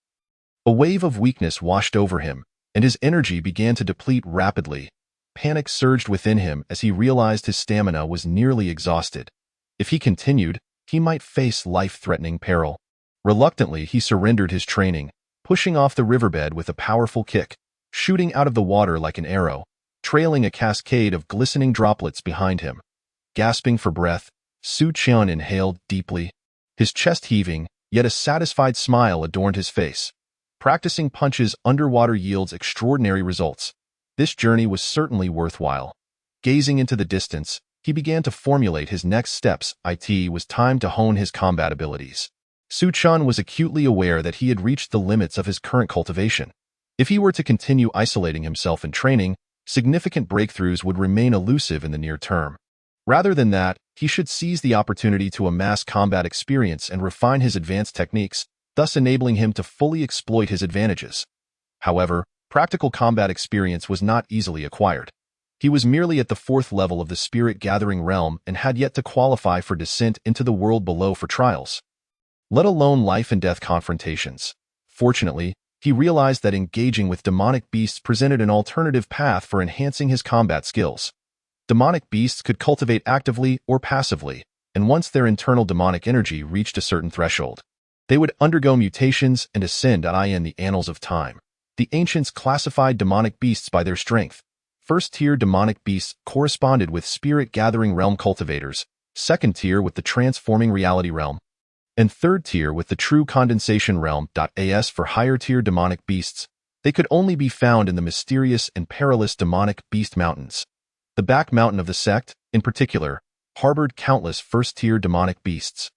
a wave of weakness washed over him, and his energy began to deplete rapidly. Panic surged within him as he realized his stamina was nearly exhausted. If he continued, he might face life-threatening peril. Reluctantly, he surrendered his training, pushing off the riverbed with a powerful kick, shooting out of the water like an arrow, trailing a cascade of glistening droplets behind him. Gasping for breath, Su Qian inhaled deeply. His chest heaving, yet a satisfied smile adorned his face. Practicing punches underwater yields extraordinary results. This journey was certainly worthwhile. Gazing into the distance, he began to formulate his next steps. It was time to hone his combat abilities. Su Qian was acutely aware that he had reached the limits of his current cultivation. If he were to continue isolating himself in training, significant breakthroughs would remain elusive in the near term. Rather than that, he should seize the opportunity to amass combat experience and refine his advanced techniques, thus enabling him to fully exploit his advantages. However, practical combat experience was not easily acquired. He was merely at the 4th level of the spirit-gathering realm and had yet to qualify for descent into the world below for trials, let alone life-and-death confrontations. Fortunately, he realized that engaging with demonic beasts presented an alternative path for enhancing his combat skills. Demonic beasts could cultivate actively or passively, and once their internal demonic energy reached a certain threshold, they would undergo mutations and ascend in the annals of time. The ancients classified demonic beasts by their strength. First-tier demonic beasts corresponded with spirit-gathering realm cultivators, second tier with the transforming reality realm, and third tier with the true condensation realm. As for higher-tier demonic beasts, they could only be found in the mysterious and perilous demonic beast mountains. The back mountain of the sect, in particular, harbored countless first-tier demonic beasts,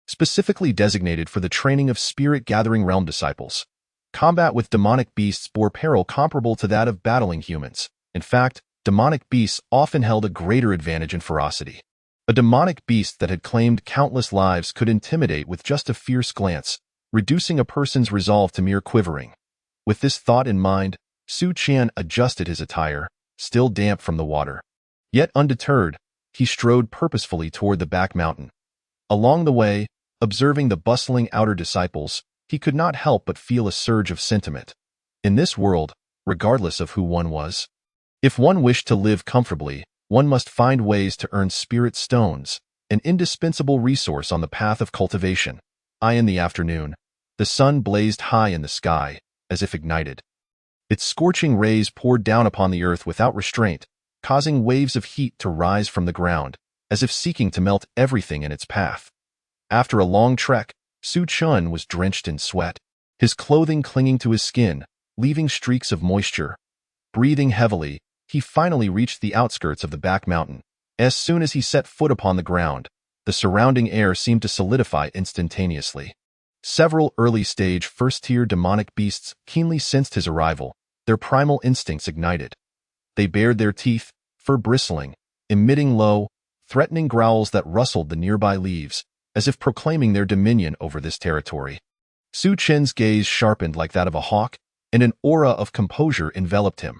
specifically designated for the training of spirit-gathering realm disciples. Combat with demonic beasts bore peril comparable to that of battling humans. In fact, demonic beasts often held a greater advantage in ferocity. A demonic beast that had claimed countless lives could intimidate with just a fierce glance, reducing a person's resolve to mere quivering. With this thought in mind, Su Qian adjusted his attire, still damp from the water. Yet undeterred, he strode purposefully toward the back mountain. Along the way, observing the bustling outer disciples, he could not help but feel a surge of sentiment. In this world, regardless of who one was, if one wished to live comfortably, one must find ways to earn spirit stones, an indispensable resource on the path of cultivation. In the afternoon, the sun blazed high in the sky, as if ignited. Its scorching rays poured down upon the earth without restraint, causing waves of heat to rise from the ground, as if seeking to melt everything in its path. After a long trek, Su Qian was drenched in sweat, his clothing clinging to his skin, leaving streaks of moisture. Breathing heavily, he finally reached the outskirts of the back mountain. As soon as he set foot upon the ground, the surrounding air seemed to solidify instantaneously. Several early-stage first-tier demonic beasts keenly sensed his arrival, their primal instincts ignited. They bared their teeth, fur bristling, emitting low, threatening growls that rustled the nearby leaves, as if proclaiming their dominion over this territory. Su Chen's gaze sharpened like that of a hawk, and an aura of composure enveloped him.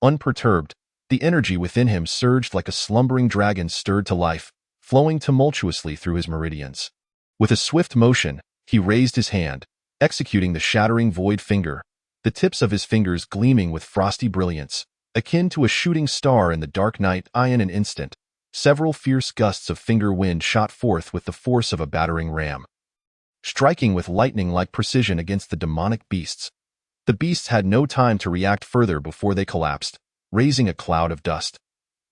Unperturbed, the energy within him surged like a slumbering dragon stirred to life, flowing tumultuously through his meridians. With a swift motion, he raised his hand, executing the shattering void finger, the tips of his fingers gleaming with frosty brilliance, akin to a shooting star in the dark night. In an instant, several fierce gusts of finger wind shot forth with the force of a battering ram, striking with lightning-like precision against the demonic beasts. The beasts had no time to react further before they collapsed, raising a cloud of dust.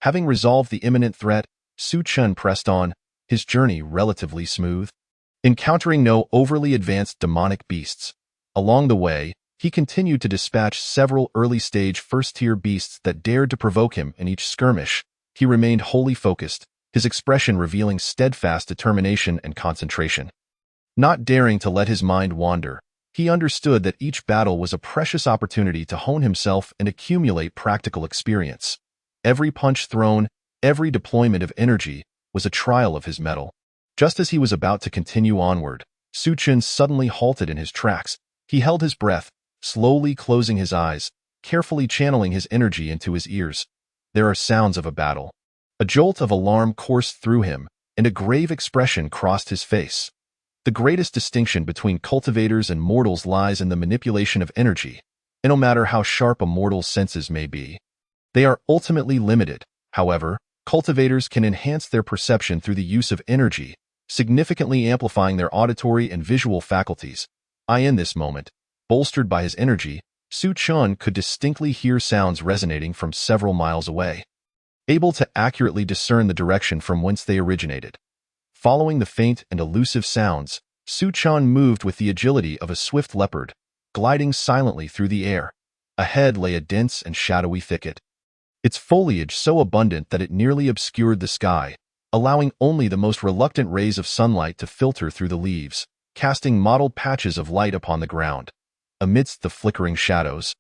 Having resolved the imminent threat, Su Chen pressed on, his journey relatively smooth, encountering no overly advanced demonic beasts. Along the way, he continued to dispatch several early-stage first-tier beasts that dared to provoke him. In each skirmish, he remained wholly focused, his expression revealing steadfast determination and concentration. Not daring to let his mind wander, he understood that each battle was a precious opportunity to hone himself and accumulate practical experience. Every punch thrown, every deployment of energy, was a trial of his mettle. Just as he was about to continue onward, Su Chen suddenly halted in his tracks. He held his breath, slowly closing his eyes, carefully channeling his energy into his ears. There are sounds of a battle. A jolt of alarm coursed through him, and a grave expression crossed his face. The greatest distinction between cultivators and mortals lies in the manipulation of energy, and no matter how sharp a mortal's senses may be, they are ultimately limited. However, cultivators can enhance their perception through the use of energy, significantly amplifying their auditory and visual faculties. In this moment, bolstered by his energy, Su Chen could distinctly hear sounds resonating from several miles away, able to accurately discern the direction from whence they originated. Following the faint and elusive sounds, Su Chen moved with the agility of a swift leopard, gliding silently through the air. Ahead lay a dense and shadowy thicket, its foliage so abundant that it nearly obscured the sky, allowing only the most reluctant rays of sunlight to filter through the leaves, casting mottled patches of light upon the ground. Amidst the flickering shadows,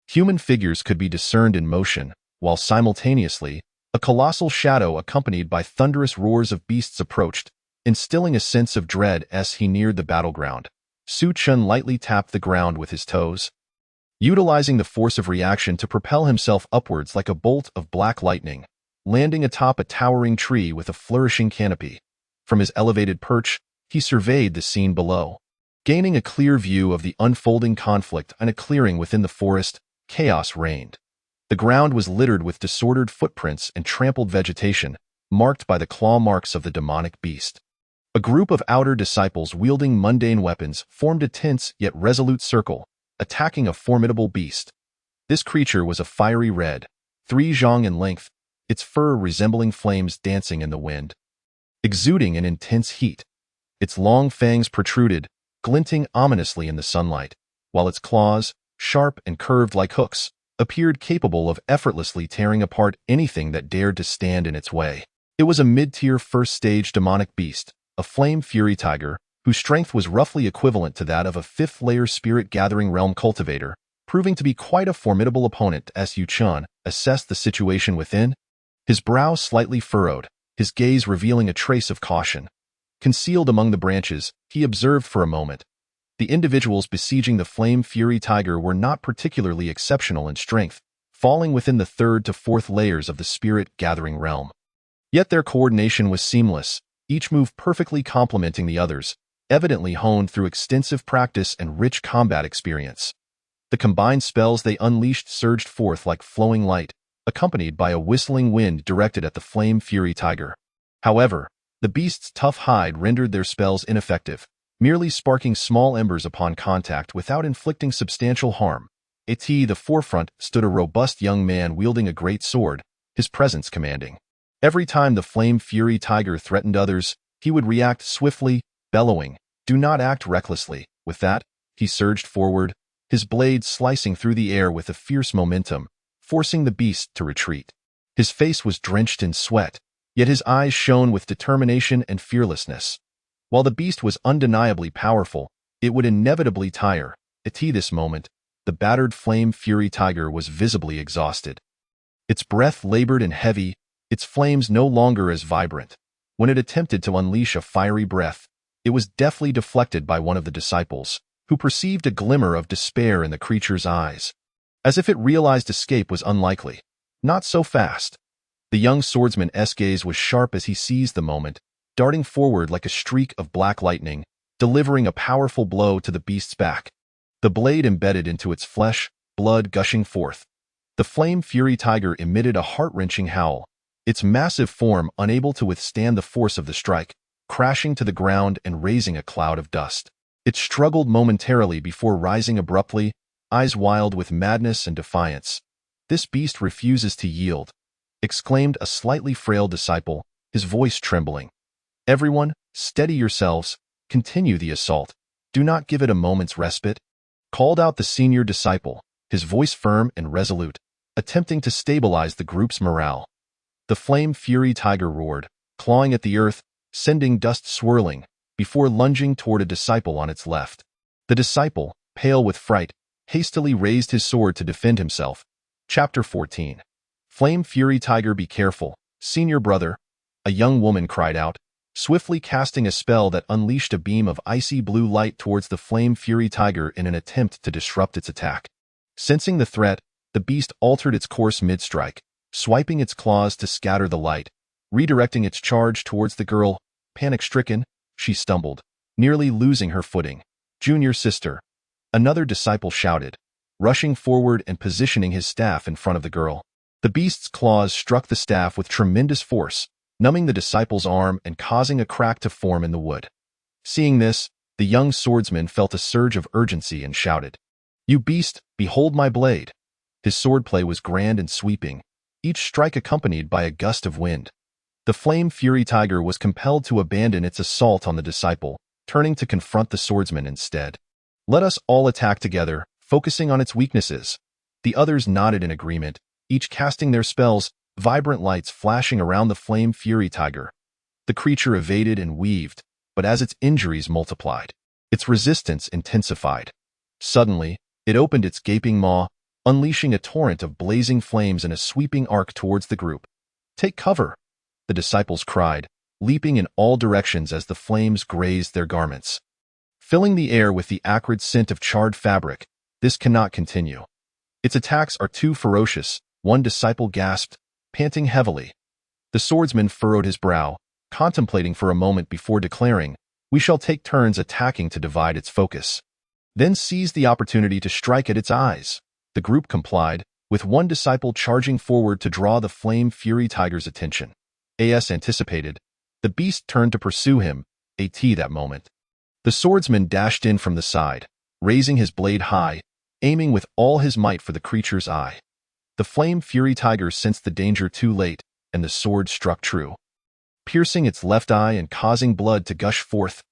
human figures could be discerned in motion, while simultaneously, a colossal shadow accompanied by thunderous roars of beasts approached, instilling a sense of dread as he neared the battleground. Su Chen lightly tapped the ground with his toes, utilizing the force of reaction to propel himself upwards like a bolt of black lightning, landing atop a towering tree with a flourishing canopy. From his elevated perch, he surveyed the scene below, gaining a clear view of the unfolding conflict. In a clearing within the forest, chaos reigned. The ground was littered with disordered footprints and trampled vegetation, marked by the claw marks of the demonic beast. A group of outer disciples wielding mundane weapons formed a tense yet resolute circle, attacking a formidable beast. This creature was a fiery red, 3 zhang in length, its fur resembling flames dancing in the wind, exuding an intense heat. Its long fangs protruded, glinting ominously in the sunlight, while its claws, sharp and curved like hooks, appeared capable of effortlessly tearing apart anything that dared to stand in its way. It was a mid-tier first-stage demonic beast, a flame fury tiger, whose strength was roughly equivalent to that of a 5th-layer spirit-gathering realm cultivator, proving to be quite a formidable opponent. As Su Chen assessed the situation within, his brow slightly furrowed, his gaze revealing a trace of caution. Concealed among the branches, he observed for a moment. The individuals besieging the Flame Fury Tiger were not particularly exceptional in strength, falling within the 3rd to 4th layers of the spirit-gathering realm. Yet their coordination was seamless, each move perfectly complementing the others, evidently honed through extensive practice and rich combat experience. The combined spells they unleashed surged forth like flowing light, accompanied by a whistling wind directed at the Flame Fury Tiger. However, the beast's tough hide rendered their spells ineffective, merely sparking small embers upon contact without inflicting substantial harm. At the forefront stood a robust young man wielding a great sword, his presence commanding. Every time the Flame Fury Tiger threatened others, he would react swiftly, bellowing, "Do not act recklessly." With that, he surged forward, his blade slicing through the air with a fierce momentum, forcing the beast to retreat. His face was drenched in sweat, yet his eyes shone with determination and fearlessness. While the beast was undeniably powerful, it would inevitably tire. At this moment, the battered flame fury tiger was visibly exhausted. Its breath labored and heavy, its flames no longer as vibrant. When it attempted to unleash a fiery breath, it was deftly deflected by one of the disciples, who perceived a glimmer of despair in the creature's eyes. As if it realized escape was unlikely. Not so fast. The young swordsman's gaze was sharp as he seized the moment, darting forward like a streak of black lightning, delivering a powerful blow to the beast's back. The blade embedded into its flesh, blood gushing forth. The flame fury tiger emitted a heart-wrenching howl, its massive form unable to withstand the force of the strike, crashing to the ground and raising a cloud of dust. It struggled momentarily before rising abruptly, eyes wild with madness and defiance. "This beast refuses to yield," exclaimed a slightly frail disciple, his voice trembling. "Everyone, steady yourselves, continue the assault. Do not give it a moment's respite," called out the senior disciple, his voice firm and resolute, attempting to stabilize the group's morale. The flame fury tiger roared, clawing at the earth, sending dust swirling, before lunging toward a disciple on its left. The disciple, pale with fright, hastily raised his sword to defend himself. Chapter 14. Flame fury tiger, be careful, senior brother, a young woman cried out, swiftly casting a spell that unleashed a beam of icy blue light towards the flame fury tiger in an attempt to disrupt its attack. Sensing the threat, the beast altered its course mid-strike, swiping its claws to scatter the light. Redirecting its charge towards the girl, panic-stricken, she stumbled, nearly losing her footing. "Junior sister," another disciple shouted, rushing forward and positioning his staff in front of the girl. The beast's claws struck the staff with tremendous force, numbing the disciple's arm and causing a crack to form in the wood. Seeing this, the young swordsman felt a surge of urgency and shouted, "You beast, behold my blade!" His swordplay was grand and sweeping, each strike accompanied by a gust of wind. The flame fury tiger was compelled to abandon its assault on the disciple, turning to confront the swordsman instead. "Let us all attack together, focusing on its weaknesses." The others nodded in agreement, each casting their spells, vibrant lights flashing around the flame fury tiger. The creature evaded and weaved, but as its injuries multiplied, its resistance intensified. Suddenly, it opened its gaping maw, unleashing a torrent of blazing flames in a sweeping arc towards the group. "Take cover!" the disciples cried, leaping in all directions as the flames grazed their garments. Filling the air with the acrid scent of charred fabric, "This cannot continue. Its attacks are too ferocious," one disciple gasped, panting heavily. The swordsman furrowed his brow, contemplating for a moment before declaring, "We shall take turns attacking to divide its focus. Then seize the opportunity to strike at its eyes." The group complied, with one disciple charging forward to draw the flame fury tiger's attention. As anticipated, the beast turned to pursue him, that moment. The swordsman dashed in from the side, raising his blade high, aiming with all his might for the creature's eye. The flame fury tiger sensed the danger too late, and the sword struck true, piercing its left eye and causing blood to gush forth.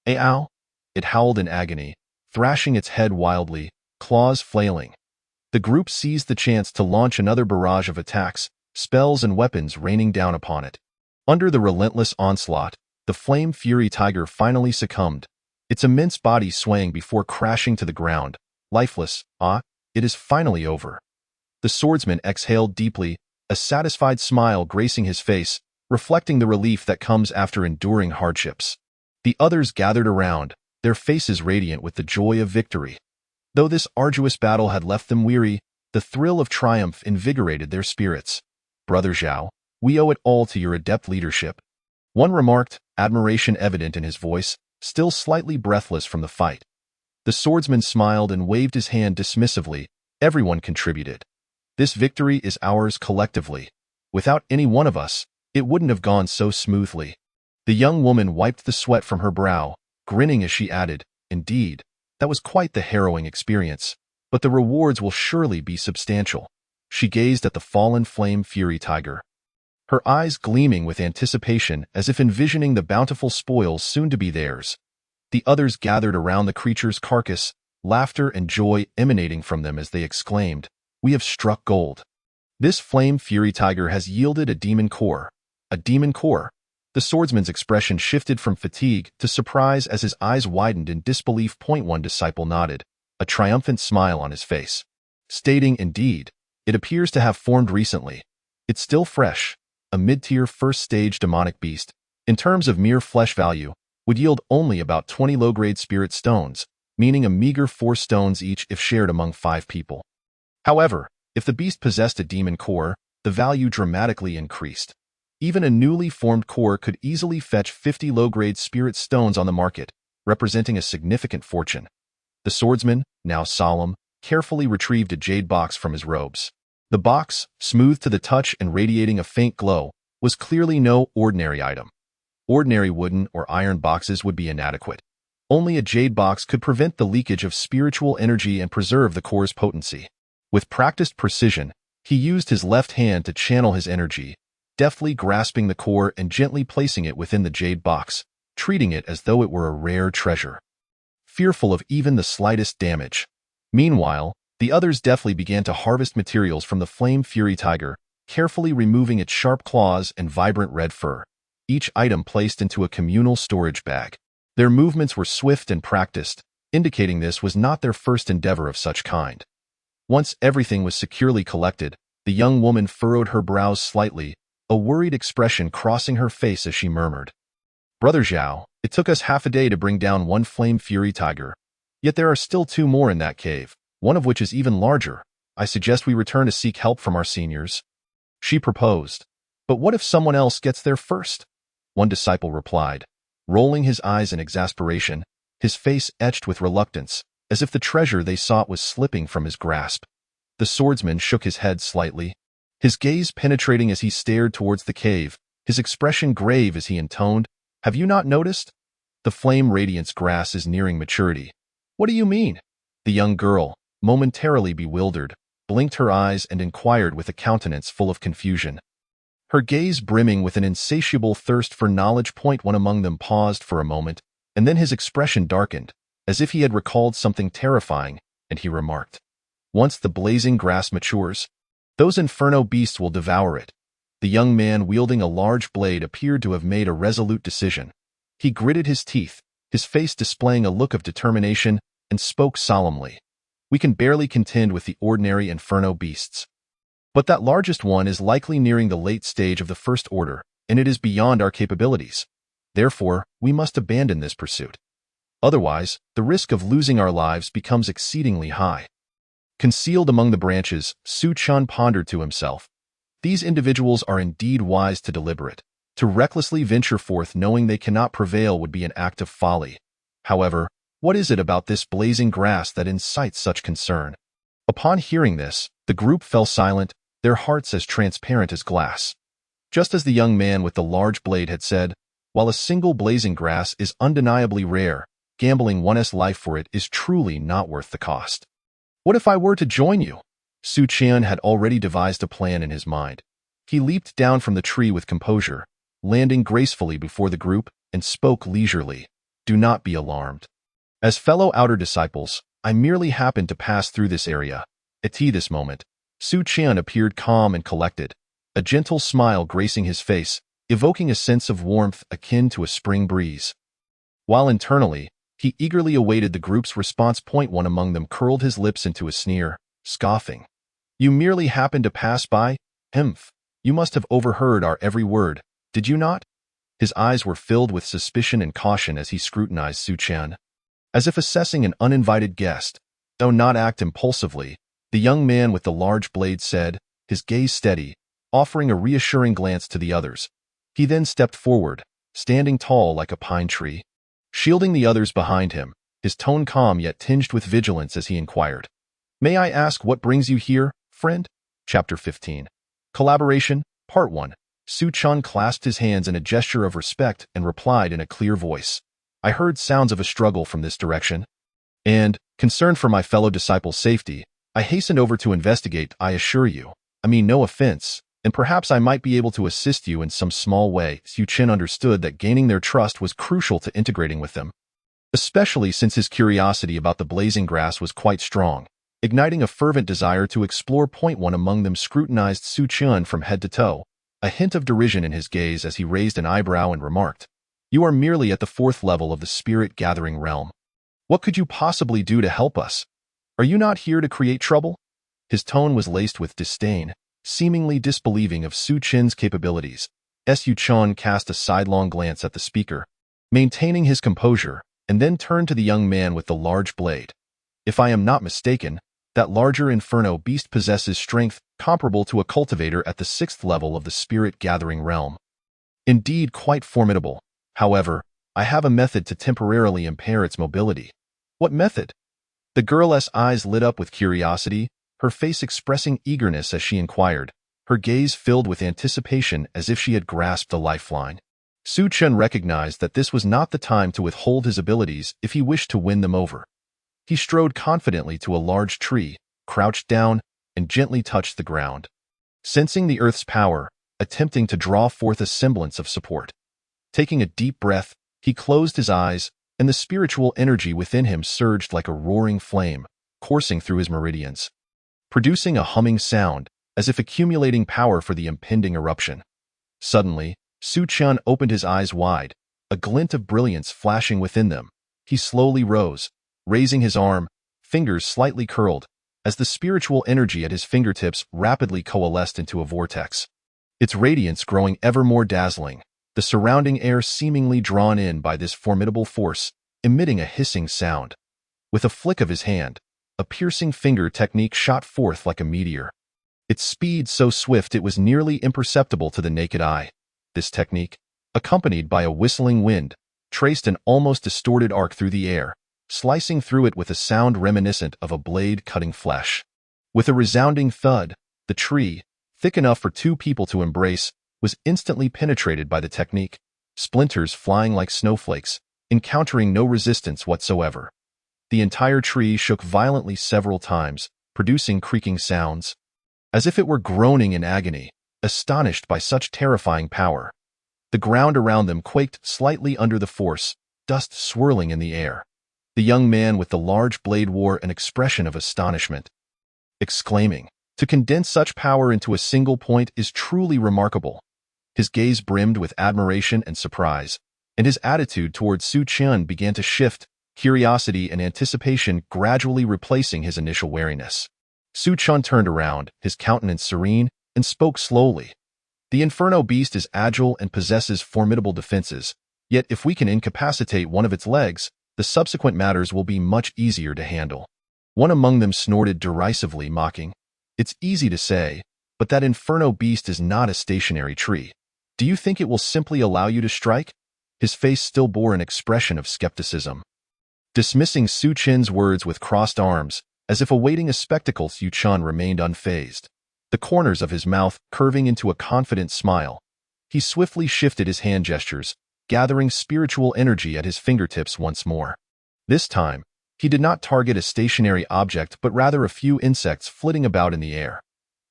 "Ow!" It howled in agony, thrashing its head wildly, claws flailing. The group seized the chance to launch another barrage of attacks, spells and weapons raining down upon it. Under the relentless onslaught, the flame fury tiger finally succumbed, its immense body swaying before crashing to the ground, lifeless. It is finally over." The swordsman exhaled deeply, a satisfied smile gracing his face, reflecting the relief that comes after enduring hardships. The others gathered around, their faces radiant with the joy of victory. Though this arduous battle had left them weary, the thrill of triumph invigorated their spirits. "Brother Zhao, we owe it all to your adept leadership," one remarked, admiration evident in his voice, still slightly breathless from the fight. The swordsman smiled and waved his hand dismissively. "Everyone contributed. This victory is ours collectively. Without any one of us, it wouldn't have gone so smoothly." The young woman wiped the sweat from her brow, grinning as she added, "Indeed, that was quite the harrowing experience, but the rewards will surely be substantial." She gazed at the fallen flame fury tiger, her eyes gleaming with anticipation as if envisioning the bountiful spoils soon to be theirs. The others gathered around the creature's carcass, laughter and joy emanating from them as they exclaimed, "We have struck gold. This flame fury tiger has yielded a demon core." "A demon core?" The swordsman's expression shifted from fatigue to surprise as his eyes widened in disbelief. One disciple nodded. "A a triumphant smile on his face, stating, "Indeed, it appears to have formed recently. It's still fresh. A mid-tier first-stage demonic beast, in terms of mere flesh value, would yield only about 20 low-grade spirit stones, meaning a meager 4 stones each if shared among 5 people. However, if the beast possessed a demon core, the value dramatically increased. Even a newly formed core could easily fetch 50 low-grade spirit stones on the market, representing a significant fortune." The swordsman, now solemn, carefully retrieved a jade box from his robes. The box, smooth to the touch and radiating a faint glow, was clearly no ordinary item. Ordinary wooden or iron boxes would be inadequate. Only a jade box could prevent the leakage of spiritual energy and preserve the core's potency. With practiced precision, he used his left hand to channel his energy, deftly grasping the core and gently placing it within the jade box, treating it as though it were a rare treasure, fearful of even the slightest damage. Meanwhile, the others deftly began to harvest materials from the Flame Fury Tiger, carefully removing its sharp claws and vibrant red fur, each item placed into a communal storage bag. Their movements were swift and practiced, indicating this was not their first endeavor of such kind. Once everything was securely collected, the young woman furrowed her brows slightly, a worried expression crossing her face as she murmured, "Brother Zhao, it took us half a day to bring down 1 Flame Fury Tiger. Yet there are still 2 more in that cave, one of which is even larger. I suggest we return to seek help from our seniors." She proposed. "But what if someone else gets there first?" One disciple replied, rolling his eyes in exasperation, his face etched with reluctance, as if the treasure they sought was slipping from his grasp. The swordsman shook his head slightly, his gaze penetrating as he stared towards the cave, his expression grave as he intoned, "Have you not noticed? The flame radiance grass is nearing maturity." "What do you mean?" The young girl, momentarily bewildered, blinked her eyes and inquired with a countenance full of confusion, her gaze brimming with an insatiable thirst for knowledge. One among them paused for a moment, and then his expression darkened, as if he had recalled something terrifying, and he remarked, "Once the blazing grass matures, those inferno beasts will devour it." The young man wielding a large blade appeared to have made a resolute decision. He gritted his teeth, his face displaying a look of determination, and spoke solemnly, "We can barely contend with the ordinary inferno beasts. But that largest one is likely nearing the late stage of the First Order, and it is beyond our capabilities. Therefore, we must abandon this pursuit. Otherwise, the risk of losing our lives becomes exceedingly high." Concealed among the branches, Su Qian pondered to himself, "These individuals are indeed wise to deliberate. To recklessly venture forth knowing they cannot prevail would be an act of folly. However, what is it about this blazing grass that incites such concern?" Upon hearing this, the group fell silent, their hearts as transparent as glass. Just as the young man with the large blade had said, while a single blazing grass is undeniably rare, gambling one's life for it is truly not worth the cost. "What if I were to join you?" Su Qian had already devised a plan in his mind. He leaped down from the tree with composure, landing gracefully before the group, and spoke leisurely, "Do not be alarmed. As fellow outer disciples, I merely happened to pass through this area." At this moment, Su Qian appeared calm and collected, a gentle smile gracing his face, evoking a sense of warmth akin to a spring breeze. While internally, he eagerly awaited the group's response. One among them curled his lips into a sneer, scoffing, "You merely happened to pass by? Humph! You must have overheard our every word, did you not?" His eyes were filled with suspicion and caution as he scrutinized Su Qian, as if assessing an uninvited guest. Though not act impulsively, the young man with the large blade said, his gaze steady, offering a reassuring glance to the others. He then stepped forward, standing tall like a pine tree, shielding the others behind him, his tone calm yet tinged with vigilance as he inquired, "May I ask what brings you here, friend?" Chapter 15. Collaboration, Part 1. Su Qian clasped his hands in a gesture of respect and replied in a clear voice, "I heard sounds of a struggle from this direction, and, concerned for my fellow disciples' safety, I hastened over to investigate. I assure you, I mean no offense, and perhaps I might be able to assist you in some small way." Su Qian understood that gaining their trust was crucial to integrating with them, especially since his curiosity about the blazing grass was quite strong, igniting a fervent desire to explore. One among them scrutinized Su Qian from head to toe, a hint of derision in his gaze as he raised an eyebrow and remarked, "You are merely at the 4th level of the spirit gathering realm. What could you possibly do to help us?" Are you not here to create trouble? His tone was laced with disdain, seemingly disbelieving of Su Chen's capabilities. Su Chen cast a sidelong glance at the speaker, maintaining his composure, and then turned to the young man with the large blade. If I am not mistaken, that larger inferno beast possesses strength comparable to a cultivator at the 6th level of the spirit-gathering realm. Indeed, quite formidable. However, I have a method to temporarily impair its mobility. What method? The girl's eyes lit up with curiosity, her face expressing eagerness as she inquired, her gaze filled with anticipation as if she had grasped a lifeline. Su Chen recognized that this was not the time to withhold his abilities if he wished to win them over. He strode confidently to a large tree, crouched down, and gently touched the ground. Sensing the earth's power, attempting to draw forth a semblance of support. Taking a deep breath, he closed his eyes, and the spiritual energy within him surged like a roaring flame, coursing through his meridians, producing a humming sound, as if accumulating power for the impending eruption. Suddenly, Su Chen opened his eyes wide, a glint of brilliance flashing within them. He slowly rose, raising his arm, fingers slightly curled, as the spiritual energy at his fingertips rapidly coalesced into a vortex. Its radiance growing ever more dazzling, the surrounding air seemingly drawn in by this formidable force, emitting a hissing sound. With a flick of his hand, a piercing finger technique shot forth like a meteor. Its speed so swift it was nearly imperceptible to the naked eye. This technique, accompanied by a whistling wind, traced an almost distorted arc through the air, slicing through it with a sound reminiscent of a blade cutting flesh. With a resounding thud, the tree, thick enough for 2 people to embrace, was instantly penetrated by the technique, splinters flying like snowflakes, encountering no resistance whatsoever. The entire tree shook violently several times, producing creaking sounds, as if it were groaning in agony, astonished by such terrifying power. The ground around them quaked slightly under the force, dust swirling in the air. The young man with the large blade wore an expression of astonishment, exclaiming, "To condense such power into a single point is truly remarkable." His gaze brimmed with admiration and surprise, and his attitude towards Su Chen began to shift, curiosity and anticipation gradually replacing his initial wariness. Su Chen turned around, his countenance serene, and spoke slowly. "The Inferno Beast is agile and possesses formidable defenses, yet if we can incapacitate one of its legs, the subsequent matters will be much easier to handle." One among them snorted derisively, mocking, "It's easy to say, but that Inferno Beast is not a stationary tree. Do you think it will simply allow you to strike?" His face still bore an expression of skepticism. Dismissing Su Chen's words with crossed arms, as if awaiting a spectacle, Su Chen remained unfazed, the corners of his mouth curving into a confident smile. He swiftly shifted his hand gestures, gathering spiritual energy at his fingertips once more. This time, he did not target a stationary object but rather a few insects flitting about in the air.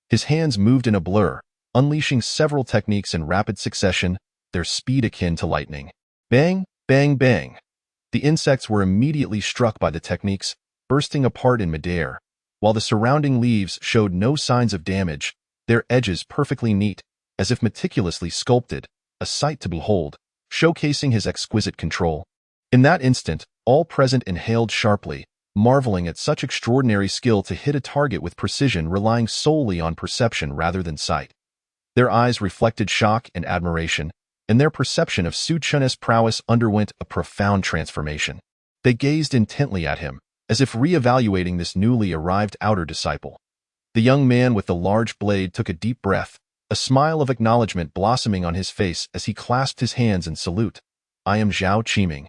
His hands moved in a blur, unleashing several techniques in rapid succession, their speed akin to lightning. Bang, bang, bang. The insects were immediately struck by the techniques, bursting apart in midair, while the surrounding leaves showed no signs of damage, their edges perfectly neat, as if meticulously sculpted, a sight to behold, showcasing his exquisite control. In that instant, all present inhaled sharply, marveling at such extraordinary skill to hit a target with precision relying solely on perception rather than sight. Their eyes reflected shock and admiration, and their perception of Su Chen's prowess underwent a profound transformation. They gazed intently at him, as if re-evaluating this newly arrived outer disciple. The young man with the large blade took a deep breath, a smile of acknowledgement blossoming on his face as he clasped his hands in salute. "I am Zhao Qiming.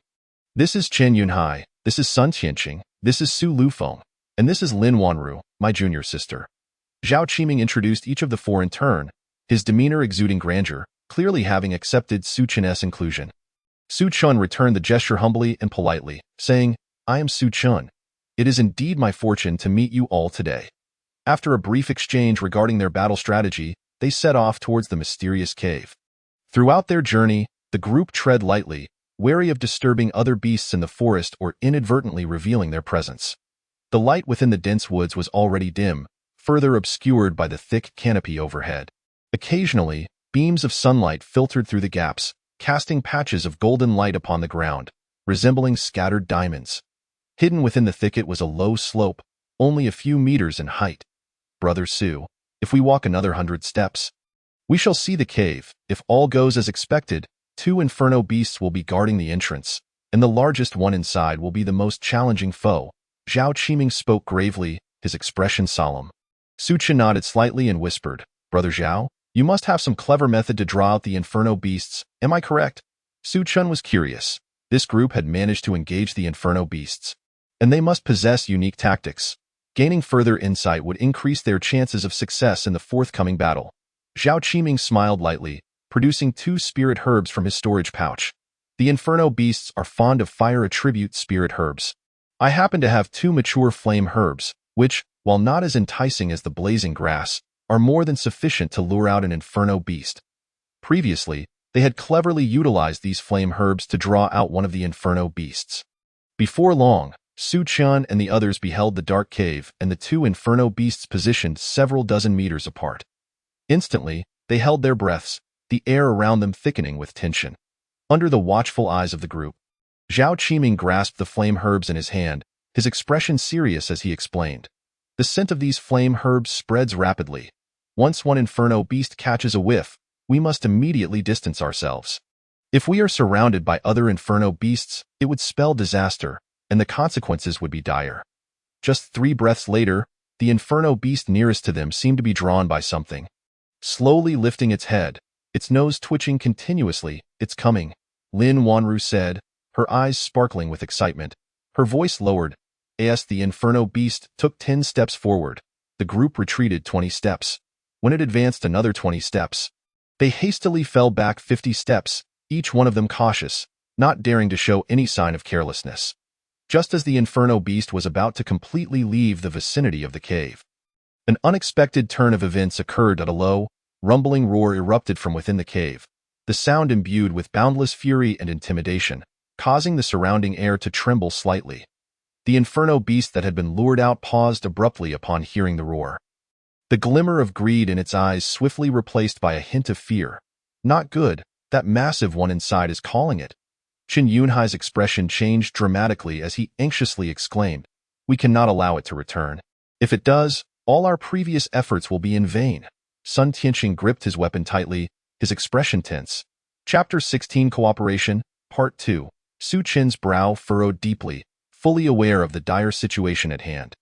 This is Chen Yunhai, this is Sun Tianqing, this is Su Lufeng, and this is Lin Wanru, my junior sister." Zhao Qiming introduced each of the 4 in turn, his demeanor exuding grandeur, clearly having accepted Su Chen's inclusion. Su Chen returned the gesture humbly and politely, saying, "I am Su Chen. It is indeed my fortune to meet you all today." After a brief exchange regarding their battle strategy, they set off towards the mysterious cave. Throughout their journey, the group tread lightly, wary of disturbing other beasts in the forest or inadvertently revealing their presence. The light within the dense woods was already dim, further obscured by the thick canopy overhead. Occasionally, beams of sunlight filtered through the gaps, casting patches of golden light upon the ground, resembling scattered diamonds. Hidden within the thicket was a low slope, only a few meters in height. Brother Su, if we walk another 100 steps, we shall see the cave. If all goes as expected, 2 inferno beasts will be guarding the entrance, and the largest one inside will be the most challenging foe. Zhao Qiming spoke gravely, his expression solemn. Su Chen nodded slightly and whispered, Brother Zhao, you must have some clever method to draw out the inferno beasts, am I correct? Su Chen was curious. This group had managed to engage the inferno beasts, and they must possess unique tactics. Gaining further insight would increase their chances of success in the forthcoming battle. Zhao Qiming smiled lightly, producing 2 spirit herbs from his storage pouch. The inferno beasts are fond of fire attribute spirit herbs. I happen to have 2 mature flame herbs, which, while not as enticing as the blazing grass, are more than sufficient to lure out an inferno beast. Previously, they had cleverly utilized these flame herbs to draw out one of the inferno beasts. Before long, Su Chen and the others beheld the dark cave and the 2 inferno beasts positioned several dozen meters apart. Instantly, they held their breaths, the air around them thickening with tension. Under the watchful eyes of the group, Zhao Qiming grasped the flame herbs in his hand, his expression serious as he explained. The scent of these flame herbs spreads rapidly. Once one inferno beast catches a whiff, we must immediately distance ourselves. If we are surrounded by other inferno beasts, it would spell disaster, and the consequences would be dire. Just 3 breaths later, the inferno beast nearest to them seemed to be drawn by something. Slowly lifting its head, its nose twitching continuously, it's coming, Lin Wanru said, her eyes sparkling with excitement. Her voice lowered. As the inferno beast took 10 steps forward, the group retreated 20 steps. When it advanced another 20 steps, they hastily fell back 50 steps, each one of them cautious, not daring to show any sign of carelessness. Just as the inferno beast was about to completely leave the vicinity of the cave, an unexpected turn of events occurred. At a low, rumbling roar erupted from within the cave, the sound imbued with boundless fury and intimidation, causing the surrounding air to tremble slightly. The inferno beast that had been lured out paused abruptly upon hearing the roar. The glimmer of greed in its eyes swiftly replaced by a hint of fear. Not good, that massive one inside is calling it. Qin Yunhai's expression changed dramatically as he anxiously exclaimed, we cannot allow it to return. If it does, all our previous efforts will be in vain. Sun Tianqing gripped his weapon tightly, his expression tense. Chapter 16 Cooperation, Part 2. Su Chen's brow furrowed deeply, fully aware of the dire situation at hand.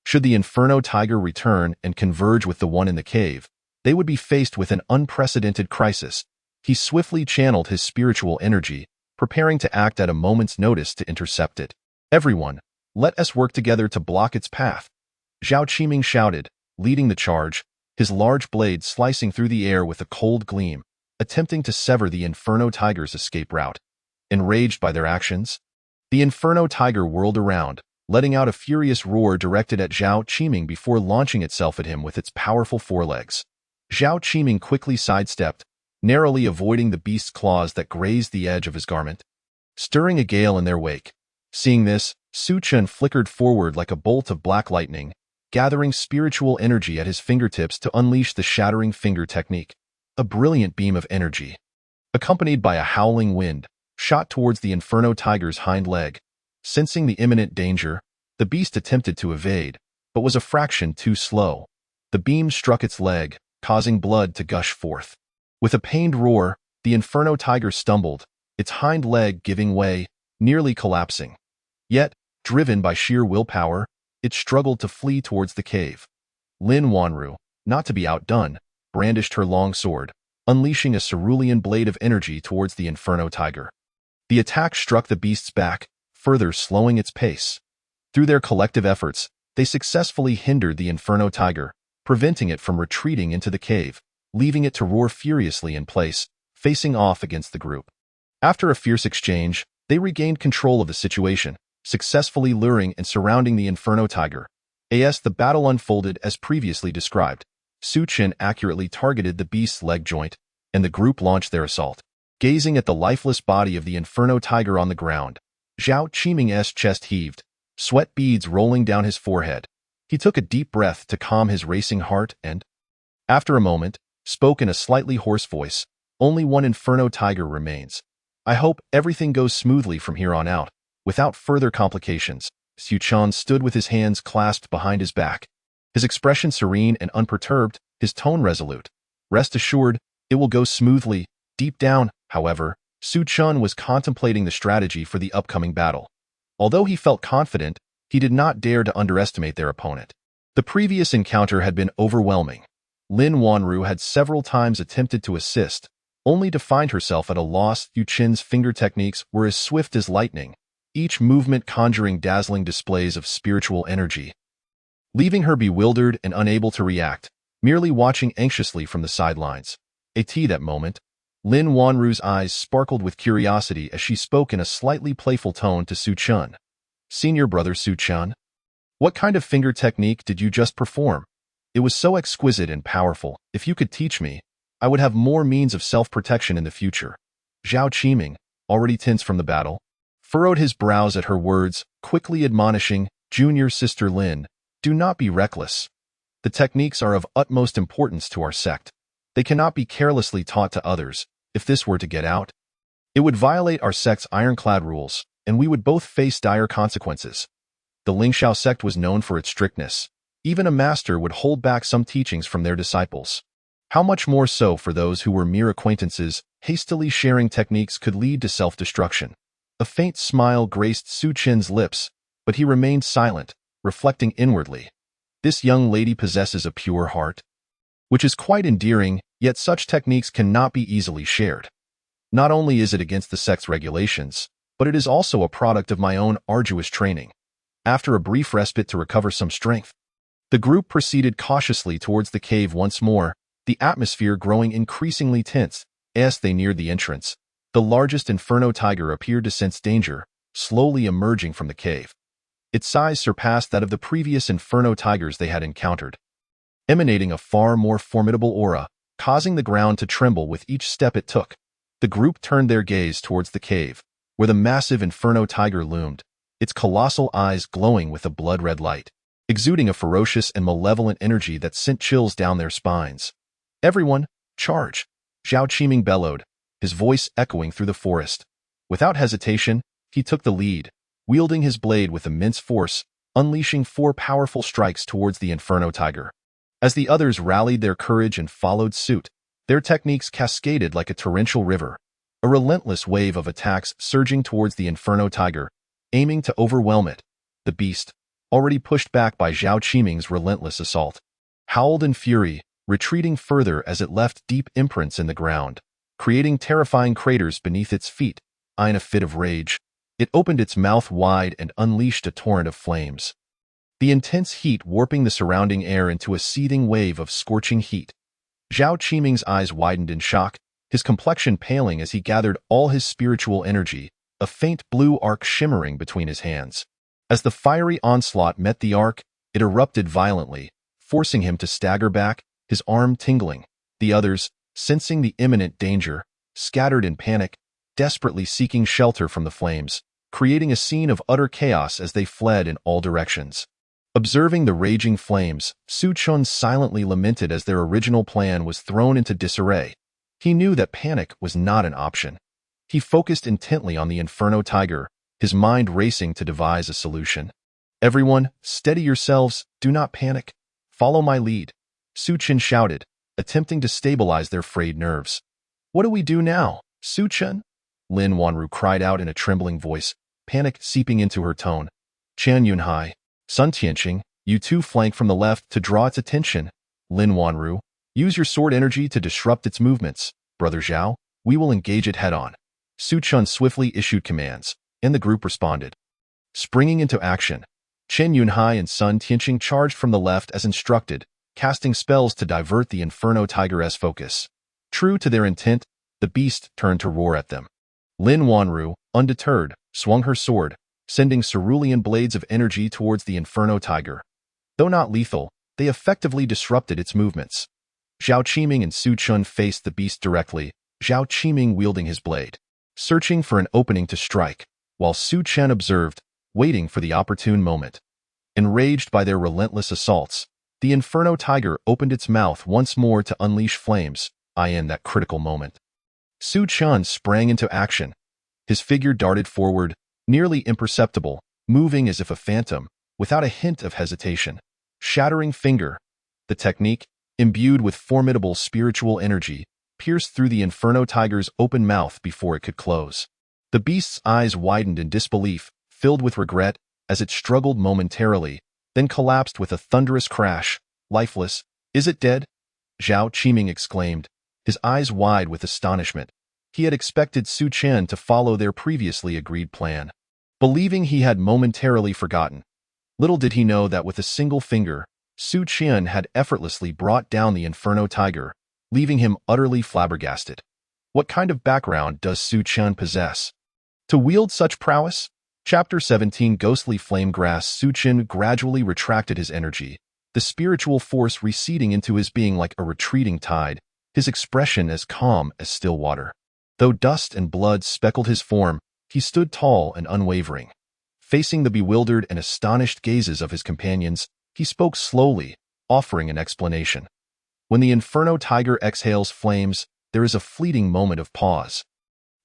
Should the Inferno Tiger return and converge with the one in the cave, they would be faced with an unprecedented crisis. He swiftly channeled his spiritual energy, preparing to act at a moment's notice to intercept it. Everyone, let us work together to block its path. Zhao Qiming shouted, leading the charge, his large blade slicing through the air with a cold gleam, attempting to sever the Inferno Tiger's escape route. Enraged by their actions, the Inferno Tiger whirled around, letting out a furious roar directed at Zhao Qiming before launching itself at him with its powerful forelegs. Zhao Qiming quickly sidestepped, narrowly avoiding the beast's claws that grazed the edge of his garment, stirring a gale in their wake. Seeing this, Su Chen flickered forward like a bolt of black lightning, gathering spiritual energy at his fingertips to unleash the shattering finger technique. A brilliant beam of energy, accompanied by a howling wind, shot towards the Inferno Tiger's hind leg. Sensing the imminent danger, the beast attempted to evade, but was a fraction too slow. The beam struck its leg, causing blood to gush forth. With a pained roar, the Inferno Tiger stumbled, its hind leg giving way, nearly collapsing. Yet, driven by sheer willpower, it struggled to flee towards the cave. Lin Wanru, not to be outdone, brandished her long sword, unleashing a cerulean blade of energy towards the Inferno Tiger. The attack struck the beast's back, further slowing its pace. Through their collective efforts, they successfully hindered the Inferno Tiger, preventing it from retreating into the cave, leaving it to roar furiously in place, facing off against the group. After a fierce exchange, they regained control of the situation, successfully luring and surrounding the Inferno Tiger. As the battle unfolded as previously described, Su Chen accurately targeted the beast's leg joint, and the group launched their assault. Gazing at the lifeless body of the Inferno Tiger on the ground, Zhao Qiming's chest heaved, sweat beads rolling down his forehead. He took a deep breath to calm his racing heart and, after a moment, spoke in a slightly hoarse voice, only one Inferno Tiger remains. I hope everything goes smoothly from here on out, without further complications. Su Chen stood with his hands clasped behind his back. His expression serene and unperturbed, his tone resolute. Rest assured, it will go smoothly. Deep down, however, Su Chen was contemplating the strategy for the upcoming battle. Although he felt confident, he did not dare to underestimate their opponent. The previous encounter had been overwhelming. Lin Wanru had several times attempted to assist, only to find herself at a loss. Su Chen's finger techniques were as swift as lightning, each movement conjuring dazzling displays of spiritual energy. Leaving her bewildered and unable to react, merely watching anxiously from the sidelines. At that moment, Lin Wanru's eyes sparkled with curiosity as she spoke in a slightly playful tone to Su Chen. "Senior brother Su Chen, what kind of finger technique did you just perform? It was so exquisite and powerful. If you could teach me, I would have more means of self-protection in the future." Zhao Qiming, already tense from the battle, furrowed his brows at her words, quickly admonishing, "Junior sister Lin, do not be reckless. The techniques are of utmost importance to our sect. They cannot be carelessly taught to others. If this were to get out, it would violate our sect's ironclad rules, and we would both face dire consequences." The Lingxiao sect was known for its strictness. Even a master would hold back some teachings from their disciples. How much more so for those who were mere acquaintances? Hastily sharing techniques could lead to self-destruction. A faint smile graced Su Chen's lips, but he remained silent, reflecting inwardly. This young lady possesses a pure heart, which is quite endearing, yet such techniques cannot be easily shared. Not only is it against the sect's regulations, but it is also a product of my own arduous training. After a brief respite to recover some strength, the group proceeded cautiously towards the cave once more, the atmosphere growing increasingly tense. As they neared the entrance, the largest inferno tiger appeared to sense danger, slowly emerging from the cave. Its size surpassed that of the previous inferno tigers they had encountered, emanating a far more formidable aura, causing the ground to tremble with each step it took. The group turned their gaze towards the cave, where the massive inferno tiger loomed, its colossal eyes glowing with a blood-red light, exuding a ferocious and malevolent energy that sent chills down their spines. "Everyone, charge!" Zhao Qiming bellowed, his voice echoing through the forest. Without hesitation, he took the lead, wielding his blade with immense force, unleashing 4 powerful strikes towards the inferno tiger. As the others rallied their courage and followed suit, their techniques cascaded like a torrential river, a relentless wave of attacks surging towards the inferno tiger, aiming to overwhelm it. The beast, already pushed back by Zhao Qiming's relentless assault, howled in fury, retreating further as it left deep imprints in the ground, creating terrifying craters beneath its feet. In a fit of rage, it opened its mouth wide and unleashed a torrent of flames, the intense heat warping the surrounding air into a seething wave of scorching heat. Zhao Qiming's eyes widened in shock, his complexion paling as he gathered all his spiritual energy, a faint blue arc shimmering between his hands. As the fiery onslaught met the arc, it erupted violently, forcing him to stagger back, his arm tingling. The others, sensing the imminent danger, scattered in panic, desperately seeking shelter from the flames, creating a scene of utter chaos as they fled in all directions. Observing the raging flames, Su Chen silently lamented as their original plan was thrown into disarray. He knew that panic was not an option. He focused intently on the inferno tiger, his mind racing to devise a solution. "Everyone, steady yourselves, do not panic. Follow my lead," Su Chen shouted, attempting to stabilize their frayed nerves. "What do we do now, Su Chen?" Lin Wanru cried out in a trembling voice, panic seeping into her tone. "Chen Yunhai, Sun Tianqing, you two flank from the left to draw its attention. Lin Wanru, use your sword energy to disrupt its movements. Brother Zhao, we will engage it head-on." Su Chen swiftly issued commands, and the group responded. Springing into action, Chen Yunhai and Sun Tianqing charged from the left as instructed, casting spells to divert the Inferno Tiger's focus. True to their intent, the beast turned to roar at them. Lin Wanru, undeterred, swung her sword, sending cerulean blades of energy towards the Inferno Tiger. Though not lethal, they effectively disrupted its movements. Zhao Qiming and Su Chen faced the beast directly, Zhao Qiming wielding his blade, searching for an opening to strike, while Su Chen observed, waiting for the opportune moment. Enraged by their relentless assaults, the Inferno Tiger opened its mouth once more to unleash flames. In that critical moment, Su Chen sprang into action. His figure darted forward, nearly imperceptible, moving as if a phantom, without a hint of hesitation. Shattering finger. The technique, imbued with formidable spiritual energy, pierced through the Inferno Tiger's open mouth before it could close. The beast's eyes widened in disbelief, filled with regret, as it struggled momentarily, then collapsed with a thunderous crash. Lifeless. Is it dead? Zhao Qiming exclaimed, his eyes wide with astonishment. He had expected Su Qian to follow their previously agreed plan. Believing he had momentarily forgotten. Little did he know that with a single finger, Su Qian had effortlessly brought down the Inferno Tiger, leaving him utterly flabbergasted. What kind of background does Su Qian possess to wield such prowess? Chapter 17 Ghostly Flame Grass. Su Qian gradually retracted his energy, the spiritual force receding into his being like a retreating tide, his expression as calm as still water. Though dust and blood speckled his form, he stood tall and unwavering. Facing the bewildered and astonished gazes of his companions, he spoke slowly, offering an explanation. When the Inferno Tiger exhales flames, there is a fleeting moment of pause.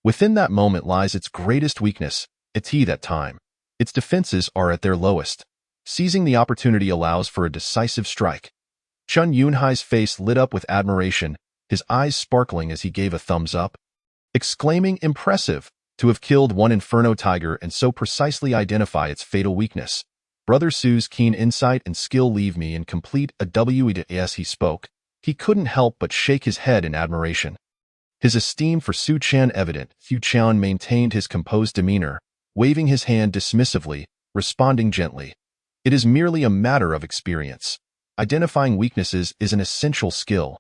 Within that moment lies its greatest weakness, at that time. Its defenses are at their lowest. Seizing the opportunity allows for a decisive strike. Chun Yunhai's face lit up with admiration, his eyes sparkling as he gave a thumbs up, exclaiming, "Impressive! To have killed one Inferno Tiger and so precisely identify its fatal weakness. Brother Su's keen insight and skill leave me in complete awe." As he spoke, he couldn't help but shake his head in admiration. His esteem for Su Qian evident, Su Qian maintained his composed demeanor, waving his hand dismissively, responding gently. It is merely a matter of experience. Identifying weaknesses is an essential skill.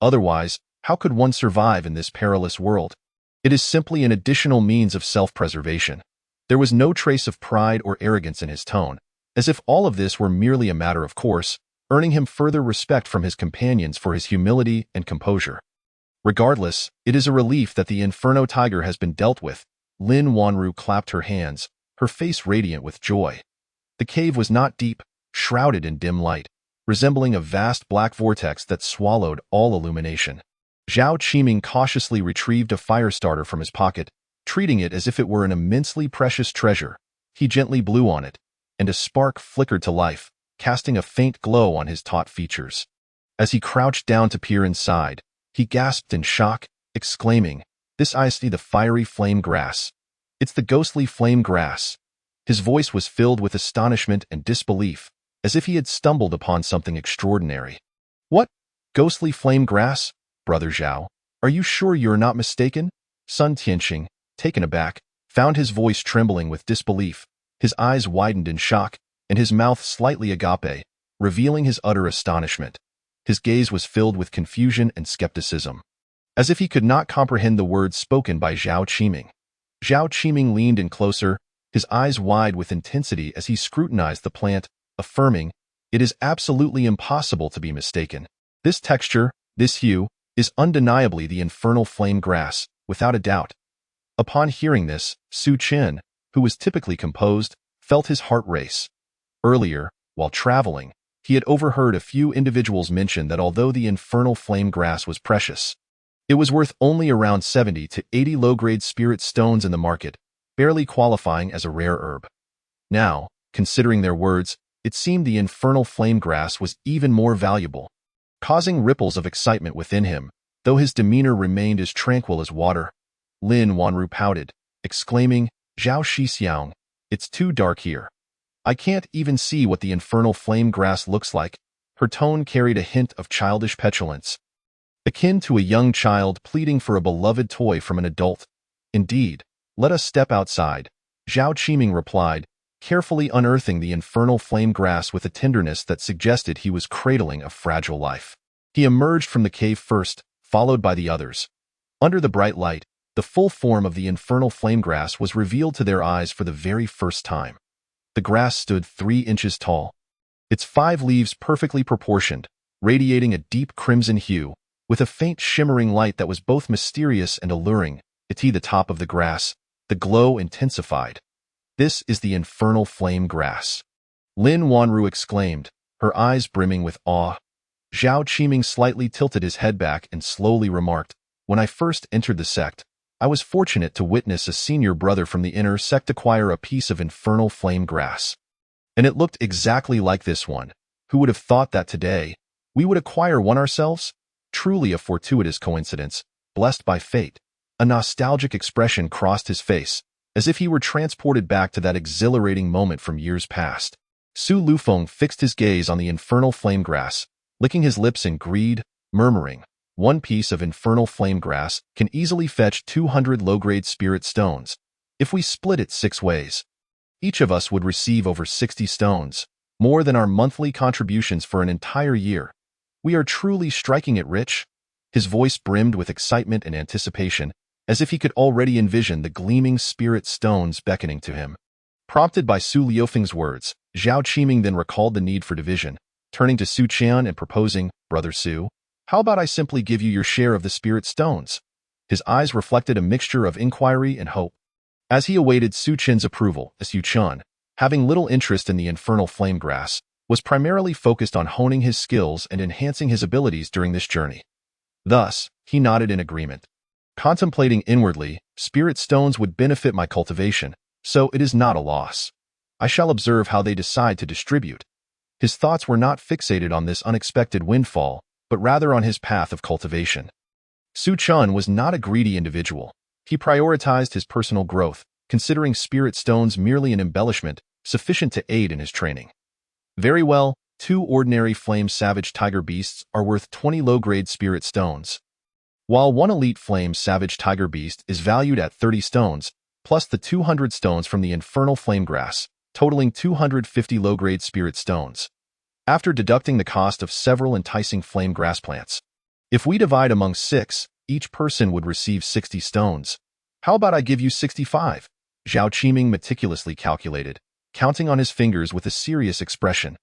Otherwise, how could one survive in this perilous world? It is simply an additional means of self-preservation. There was no trace of pride or arrogance in his tone, as if all of this were merely a matter of course, earning him further respect from his companions for his humility and composure. Regardless, it is a relief that the Inferno Tiger has been dealt with. Lin Wanru clapped her hands, her face radiant with joy. The cave was not deep, shrouded in dim light, resembling a vast black vortex that swallowed all illumination. Zhao Qiming cautiously retrieved a fire starter from his pocket, treating it as if it were an immensely precious treasure. He gently blew on it, and a spark flickered to life, casting a faint glow on his taut features. As he crouched down to peer inside, he gasped in shock, exclaiming, "This I see the fiery flame grass. It's the ghostly flame grass." His voice was filled with astonishment and disbelief, as if he had stumbled upon something extraordinary. "What? Ghostly flame grass? Brother Zhao, are you sure you're not mistaken?" Sun Tianxing, taken aback, found his voice trembling with disbelief. His eyes widened in shock, and his mouth slightly agape, revealing his utter astonishment. His gaze was filled with confusion and skepticism, as if he could not comprehend the words spoken by Zhao Qiming. Zhao Qiming leaned in closer, his eyes wide with intensity as he scrutinized the plant, affirming, "It is absolutely impossible to be mistaken. This texture, this hue, is undeniably the infernal flame grass, without a doubt." Upon hearing this, Su Qian, who was typically composed, felt his heart race. Earlier, while traveling, he had overheard a few individuals mention that although the infernal flame grass was precious, it was worth only around 70 to 80 low-grade spirit stones in the market, barely qualifying as a rare herb. Now, considering their words, it seemed the infernal flame grass was even more valuable, causing ripples of excitement within him, though his demeanor remained as tranquil as water. Lin Wanru pouted, exclaiming, "Zhao Shixiang, it's too dark here. I can't even see what the infernal flame grass looks like." Her tone carried a hint of childish petulance, akin to a young child pleading for a beloved toy from an adult. "Indeed, let us step outside," Zhao Qiming replied, carefully unearthing the infernal flame grass with a tenderness that suggested he was cradling a fragile life. He emerged from the cave first, followed by the others. Under the bright light, the full form of the infernal flame grass was revealed to their eyes for the very first time. The grass stood 3 inches tall, its 5 leaves perfectly proportioned, radiating a deep crimson hue, with a faint shimmering light that was both mysterious and alluring. At the top of the grass, the glow intensified. "This is the infernal flame grass," Lin Wanru exclaimed, her eyes brimming with awe. Zhao Qiming slightly tilted his head back and slowly remarked, "When I first entered the sect, I was fortunate to witness a senior brother from the inner sect acquire a piece of infernal flame grass. And it looked exactly like this one. Who would have thought that today we would acquire one ourselves? Truly a fortuitous coincidence, blessed by fate. A nostalgic expression crossed his face, as if he were transported back to that exhilarating moment from years past. Su Lufeng fixed his gaze on the infernal flame grass, licking his lips in greed, murmuring, "One piece of infernal flame grass can easily fetch 200 low-grade spirit stones. If we split it 6 ways, each of us would receive over 60 stones, more than our monthly contributions for an entire year. We are truly striking it rich." His voice brimmed with excitement and anticipation, as if he could already envision the gleaming spirit stones beckoning to him. Prompted by Su Liufeng's words, Zhao Qiming then recalled the need for division, turning to Su Qian and proposing, "Brother Su, how about I simply give you your share of the spirit stones?" His eyes reflected a mixture of inquiry and hope. As he awaited Su Qian's approval, Su Qian, having little interest in the infernal flame grass, was primarily focused on honing his skills and enhancing his abilities during this journey. Thus, he nodded in agreement. Contemplating inwardly, spirit stones would benefit my cultivation, so it is not a loss. I shall observe how they decide to distribute. His thoughts were not fixated on this unexpected windfall, but rather on his path of cultivation. Su Qian was not a greedy individual. He prioritized his personal growth, considering spirit stones merely an embellishment sufficient to aid in his training. Very well, 2 ordinary flame savage tiger beasts are worth 20 low-grade spirit stones, while 1 elite flame savage tiger beast is valued at 30 stones, plus the 200 stones from the infernal flame grass, totaling 250 low-grade spirit stones, after deducting the cost of several enticing flame grass plants. If we divide among 6, each person would receive 60 stones. How about I give you 65? Zhao Qiming meticulously calculated, counting on his fingers with a serious expression.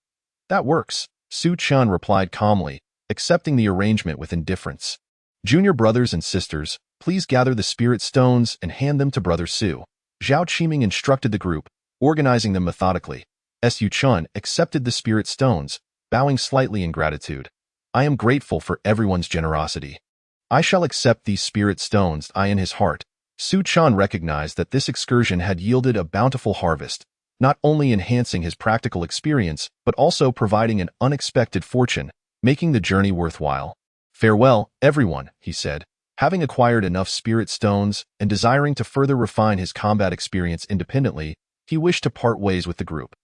That works, Su Qian replied calmly, accepting the arrangement with indifference. Junior brothers and sisters, please gather the spirit stones and hand them to Brother Su. Zhao Qiming instructed the group, organizing them methodically. Su Qian accepted the spirit stones, bowing slightly in gratitude. I am grateful for everyone's generosity. I shall accept these spirit stones. In his heart, Su Qian recognized that this excursion had yielded a bountiful harvest, not only enhancing his practical experience, but also providing an unexpected fortune, making the journey worthwhile. Farewell, everyone, he said. Having acquired enough spirit stones and desiring to further refine his combat experience independently, he wished to part ways with the group.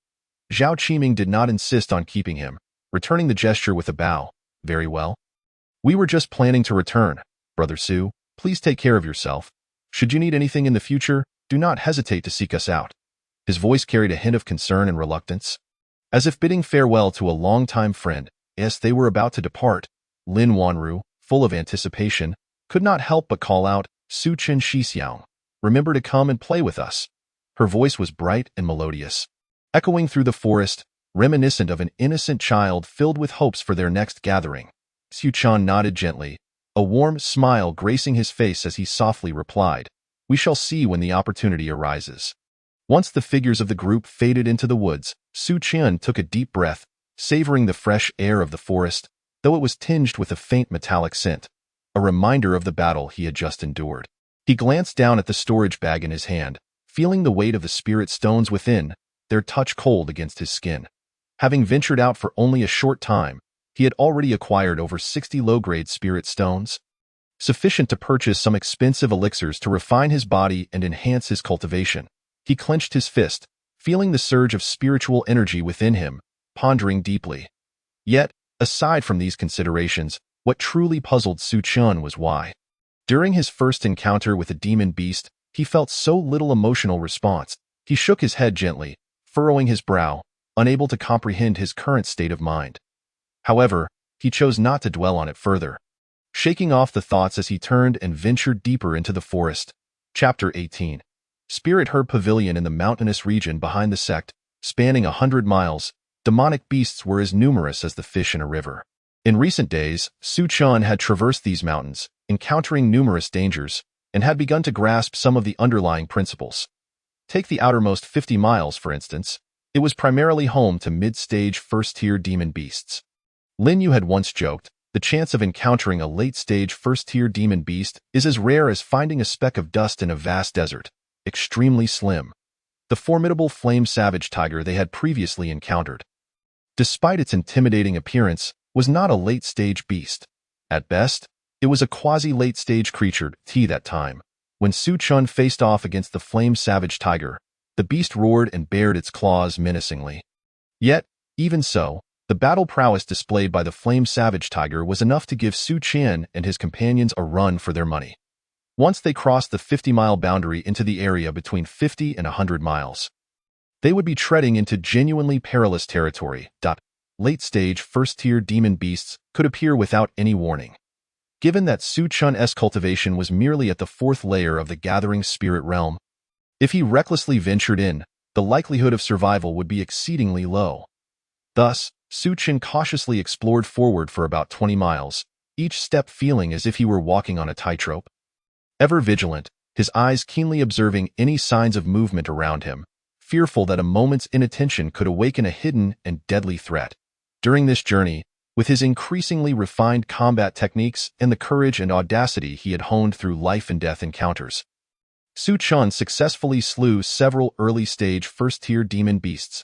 Zhao Qiming did not insist on keeping him, returning the gesture with a bow. Very well. We were just planning to return. Brother Su, please take care of yourself. Should you need anything in the future, do not hesitate to seek us out. His voice carried a hint of concern and reluctance. As if bidding farewell to a longtime friend, as they were about to depart, Lin Wanru, full of anticipation, could not help but call out, "Su Chen Shixiang, remember to come and play with us." Her voice was bright and melodious, echoing through the forest, reminiscent of an innocent child filled with hopes for their next gathering. Su Qian nodded gently, a warm smile gracing his face as he softly replied, "We shall see when the opportunity arises." Once the figures of the group faded into the woods, Su Qian took a deep breath, savoring the fresh air of the forest, though it was tinged with a faint metallic scent, a reminder of the battle he had just endured. He glanced down at the storage bag in his hand, feeling the weight of the spirit stones within, their touch cold against his skin. Having ventured out for only a short time, he had already acquired over 60 low-grade spirit stones, sufficient to purchase some expensive elixirs to refine his body and enhance his cultivation. He clenched his fist, feeling the surge of spiritual energy within him, pondering deeply. Yet, aside from these considerations, what truly puzzled Su Qian was why, during his first encounter with a demon beast, he felt so little emotional response. He shook his head gently, furrowing his brow, unable to comprehend his current state of mind. However, he chose not to dwell on it further, shaking off the thoughts as he turned and ventured deeper into the forest. Chapter 18. Spirit Herb Pavilion. In the mountainous region behind the sect, spanning 100 miles, demonic beasts were as numerous as the fish in a river. In recent days, Su Qian had traversed these mountains, encountering numerous dangers, and had begun to grasp some of the underlying principles. Take the outermost 50 miles, for instance. It was primarily home to mid-stage first-tier demon beasts. Lin Yu had once joked, the chance of encountering a late-stage first-tier demon beast is as rare as finding a speck of dust in a vast desert, extremely slim. The formidable flame savage tiger they had previously encountered, despite its intimidating appearance, was not a late-stage beast. At best, it was a quasi-late-stage creature that time. When Su Chun faced off against the flame savage tiger, the beast roared and bared its claws menacingly. Yet, even so, the battle prowess displayed by the flame savage tiger was enough to give Su Qian and his companions a run for their money. Once they crossed the 50-mile boundary into the area between 50 and 100 miles, they would be treading into genuinely perilous territory. Late-stage first-tier demon beasts could appear without any warning. Given that Su Chun's cultivation was merely at the fourth layer of the gathering spirit realm, if he recklessly ventured in, the likelihood of survival would be exceedingly low. Thus, Su Chun cautiously explored forward for about 20 miles, each step feeling as if he were walking on a tightrope. Ever vigilant, his eyes keenly observing any signs of movement around him, fearful that a moment's inattention could awaken a hidden and deadly threat. During this journey, with his increasingly refined combat techniques and the courage and audacity he had honed through life-and-death encounters, Su Chun successfully slew several early-stage first-tier demon beasts.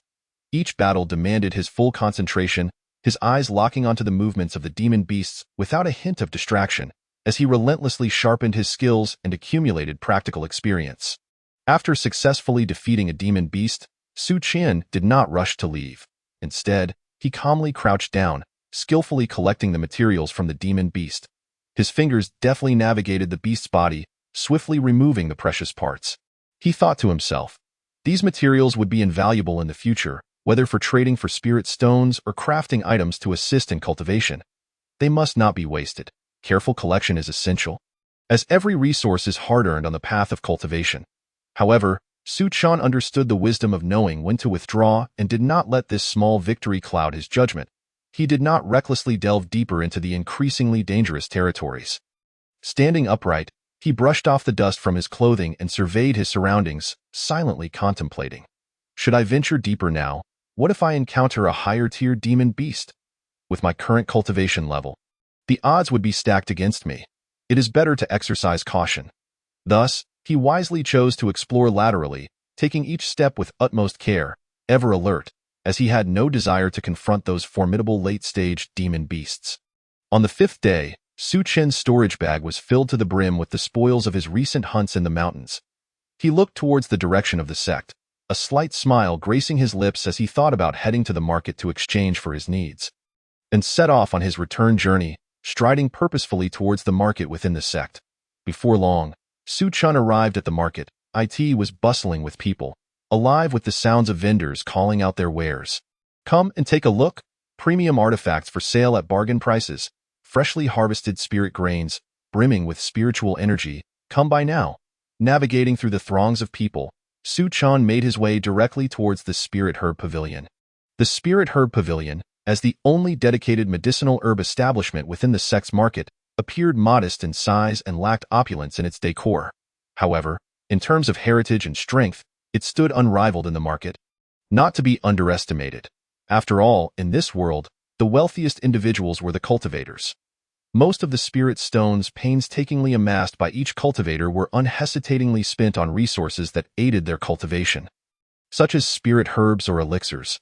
Each battle demanded his full concentration, his eyes locking onto the movements of the demon beasts without a hint of distraction, as he relentlessly sharpened his skills and accumulated practical experience. After successfully defeating a demon beast, Su Qian did not rush to leave. Instead, he calmly crouched down, skillfully collecting the materials from the demon beast. His fingers deftly navigated the beast's body, swiftly removing the precious parts. He thought to himself, these materials would be invaluable in the future, whether for trading for spirit stones or crafting items to assist in cultivation. They must not be wasted. Careful collection is essential, as every resource is hard-earned on the path of cultivation. However, Su Chun understood the wisdom of knowing when to withdraw and did not let this small victory cloud his judgment. He did not recklessly delve deeper into the increasingly dangerous territories. Standing upright, he brushed off the dust from his clothing and surveyed his surroundings, silently contemplating. Should I venture deeper now? What if I encounter a higher-tier demon beast? With my current cultivation level, the odds would be stacked against me. It is better to exercise caution. Thus, he wisely chose to explore laterally, taking each step with utmost care, ever alert, as he had no desire to confront those formidable late-stage demon beasts. On the fifth day, Su Qian's storage bag was filled to the brim with the spoils of his recent hunts in the mountains. He looked towards the direction of the sect, a slight smile gracing his lips as he thought about heading to the market to exchange for his needs, and set off on his return journey, striding purposefully towards the market within the sect. Before long, Su Chun arrived at the market. It was bustling with people, alive with the sounds of vendors calling out their wares. Come and take a look. Premium artifacts for sale at bargain prices. Freshly harvested spirit grains, brimming with spiritual energy. Come by now. Navigating through the throngs of people, Su Chun made his way directly towards the Spirit Herb Pavilion. The Spirit Herb Pavilion, as the only dedicated medicinal herb establishment within the sect's market, appeared modest in size and lacked opulence in its decor. However, in terms of heritage and strength, it stood unrivaled in the market. Not to be underestimated. After all, in this world, the wealthiest individuals were the cultivators. Most of the spirit stones painstakingly amassed by each cultivator were unhesitatingly spent on resources that aided their cultivation, such as spirit herbs or elixirs.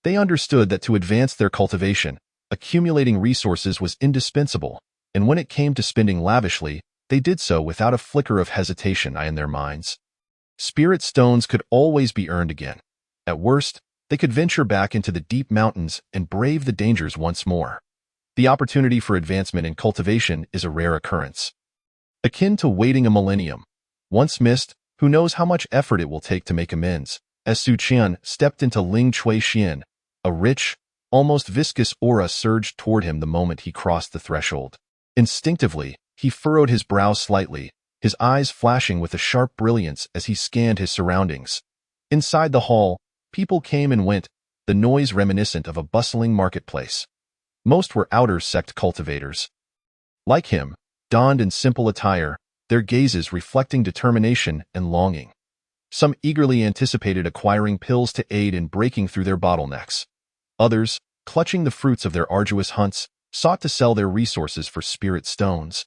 They understood that to advance their cultivation, accumulating resources was indispensable, and when it came to spending lavishly, they did so without a flicker of hesitation in their minds. Spirit stones could always be earned again. At worst, they could venture back into the deep mountains and brave the dangers once more. The opportunity for advancement in cultivation is a rare occurrence, akin to waiting a millennium. Once missed, who knows how much effort it will take to make amends. As Su Qian stepped into Ling Chui Xian, a rich, almost viscous aura surged toward him the moment he crossed the threshold. Instinctively, he furrowed his brow slightly, his eyes flashing with a sharp brilliance as he scanned his surroundings. Inside the hall, people came and went, the noise reminiscent of a bustling marketplace. Most were outer sect cultivators. Like him, donned in simple attire, their gazes reflecting determination and longing. Some eagerly anticipated acquiring pills to aid in breaking through their bottlenecks. Others, clutching the fruits of their arduous hunts, sought to sell their resources for spirit stones,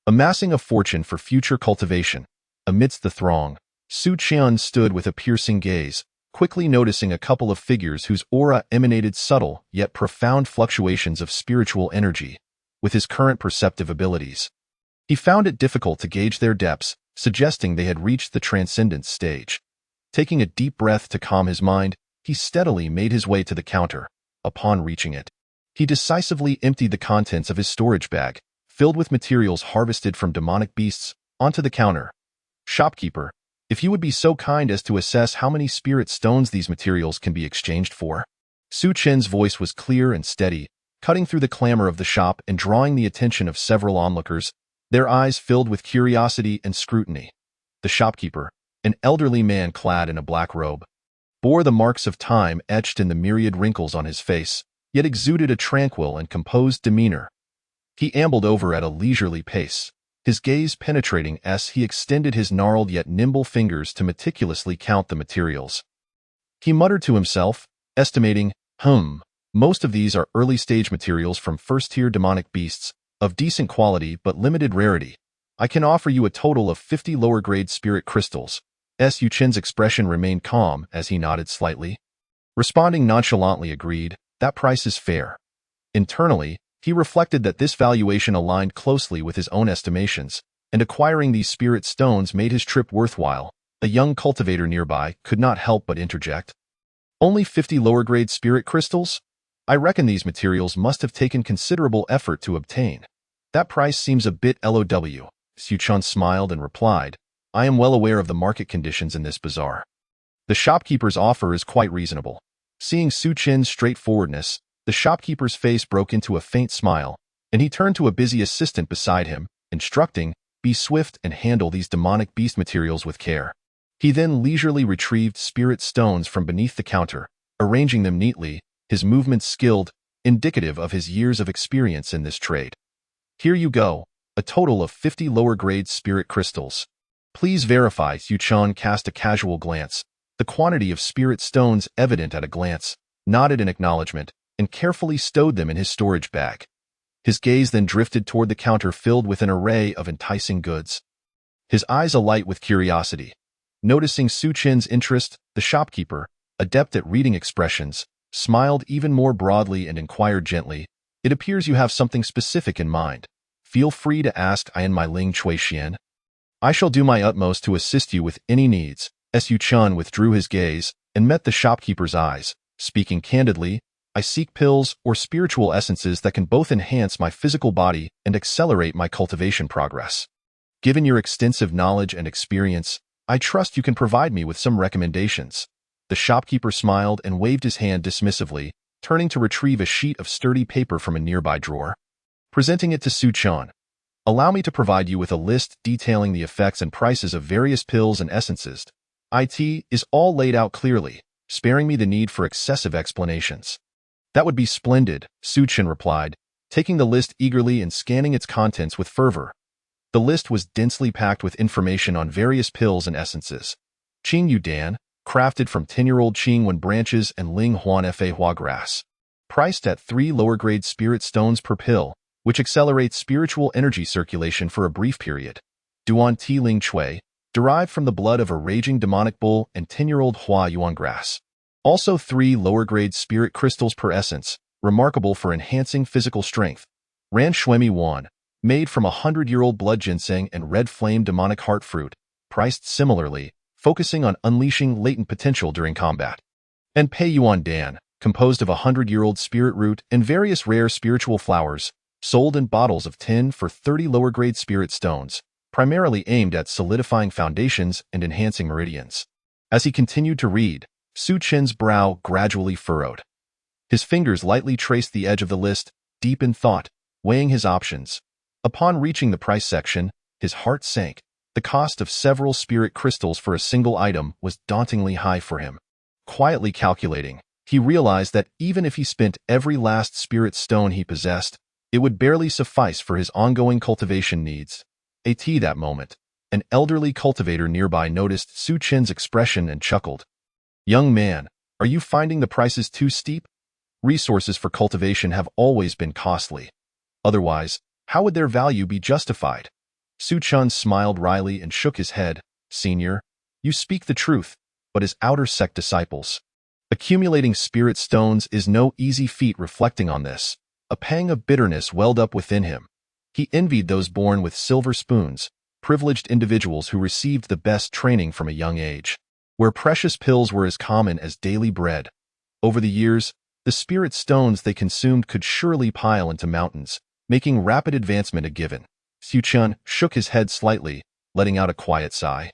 amassing a fortune for future cultivation. Amidst the throng, Su Qian stood with a piercing gaze, quickly noticing a couple of figures whose aura emanated subtle yet profound fluctuations of spiritual energy. With his current perceptive abilities, he found it difficult to gauge their depths, suggesting they had reached the transcendence stage. Taking a deep breath to calm his mind, he steadily made his way to the counter. Upon reaching it, he decisively emptied the contents of his storage bag, filled with materials harvested from demonic beasts, onto the counter. "Shopkeeper, if you would be so kind as to assess how many spirit stones these materials can be exchanged for." Su Qian's voice was clear and steady, cutting through the clamor of the shop and drawing the attention of several onlookers, their eyes filled with curiosity and scrutiny. The shopkeeper, an elderly man clad in a black robe, bore the marks of time etched in the myriad wrinkles on his face, yet exuded a tranquil and composed demeanor. He ambled over at a leisurely pace, his gaze penetrating as he extended his gnarled yet nimble fingers to meticulously count the materials. He muttered to himself, estimating, most of these are early-stage materials from first-tier demonic beasts, of decent quality but limited rarity. I can offer you a total of 50 lower-grade spirit crystals. Su Qian's expression remained calm as he nodded slightly. Responding nonchalantly agreed, that price is fair. Internally, he reflected that this valuation aligned closely with his own estimations, and acquiring these spirit stones made his trip worthwhile. A young cultivator nearby could not help but interject. "Only 50 lower-grade spirit crystals? I reckon these materials must have taken considerable effort to obtain. That price seems a bit LOW. Su Qian smiled and replied, "I am well aware of the market conditions in this bazaar. The shopkeeper's offer is quite reasonable." Seeing Su Qian's straightforwardness, the shopkeeper's face broke into a faint smile, and he turned to a busy assistant beside him, instructing, "Be swift and handle these demonic beast materials with care." He then leisurely retrieved spirit stones from beneath the counter, arranging them neatly, his movements skilled, indicative of his years of experience in this trade. "Here you go, a total of 50 lower-grade spirit crystals. Please verify." Su Qian cast a casual glance, the quantity of spirit stones evident at a glance, nodded in acknowledgement, and carefully stowed them in his storage bag. His gaze then drifted toward the counter filled with an array of enticing goods. His eyes alight with curiosity. Noticing Su Qian's interest, the shopkeeper, adept at reading expressions, smiled even more broadly and inquired gently, "It appears you have something specific in mind. Feel free to ask." "I am my Ling Chui Xian. I shall do my utmost to assist you with any needs." Su Qian withdrew his gaze and met the shopkeeper's eyes, speaking candidly, "I seek pills or spiritual essences that can both enhance my physical body and accelerate my cultivation progress. Given your extensive knowledge and experience, I trust you can provide me with some recommendations." The shopkeeper smiled and waved his hand dismissively, turning to retrieve a sheet of sturdy paper from a nearby drawer. Presenting it to Su Qian, "Allow me to provide you with a list detailing the effects and prices of various pills and essences. It is all laid out clearly, sparing me the need for excessive explanations." "That would be splendid," Su Qian replied, taking the list eagerly and scanning its contents with fervor. The list was densely packed with information on various pills and essences. Qing Yu Dan, crafted from 10-year-old Qingwen branches and Ling Huan Fa Hua grass. Priced at 3 lower-grade spirit stones per pill, which accelerates spiritual energy circulation for a brief period. Duan Ti Ling Chui, derived from the blood of a raging demonic bull and 10-year-old Hua Yuan grass. Also 3 lower-grade spirit crystals per essence, remarkable for enhancing physical strength. Ran Shuemi Wan, made from 100-year-old blood ginseng and red flame demonic heart fruit, priced similarly, focusing on unleashing latent potential during combat. And Pei Yuan Dan, composed of 100-year-old spirit root and various rare spiritual flowers, sold in bottles of 10 for 30 lower-grade spirit stones, primarily aimed at solidifying foundations and enhancing meridians. As he continued to read, Su Qian's brow gradually furrowed. His fingers lightly traced the edge of the list, deep in thought, weighing his options. Upon reaching the price section, his heart sank. The cost of several spirit crystals for a single item was dauntingly high for him. Quietly calculating, he realized that even if he spent every last spirit stone he possessed, it would barely suffice for his ongoing cultivation needs. That moment, an elderly cultivator nearby noticed Su Qian's expression and chuckled. "Young man, are you finding the prices too steep? Resources for cultivation have always been costly. Otherwise, how would their value be justified? Su Chun smiled wryly and shook his head. Senior, you speak the truth, but as outer sect disciples, accumulating spirit stones is no easy feat. Reflecting on this, a pang of bitterness welled up within him. He envied those born with silver spoons, privileged individuals who received the best training from a young age, where precious pills were as common as daily bread. Over the years, the spirit stones they consumed could surely pile into mountains, making rapid advancement a given. Su Chun shook his head slightly, letting out a quiet sigh.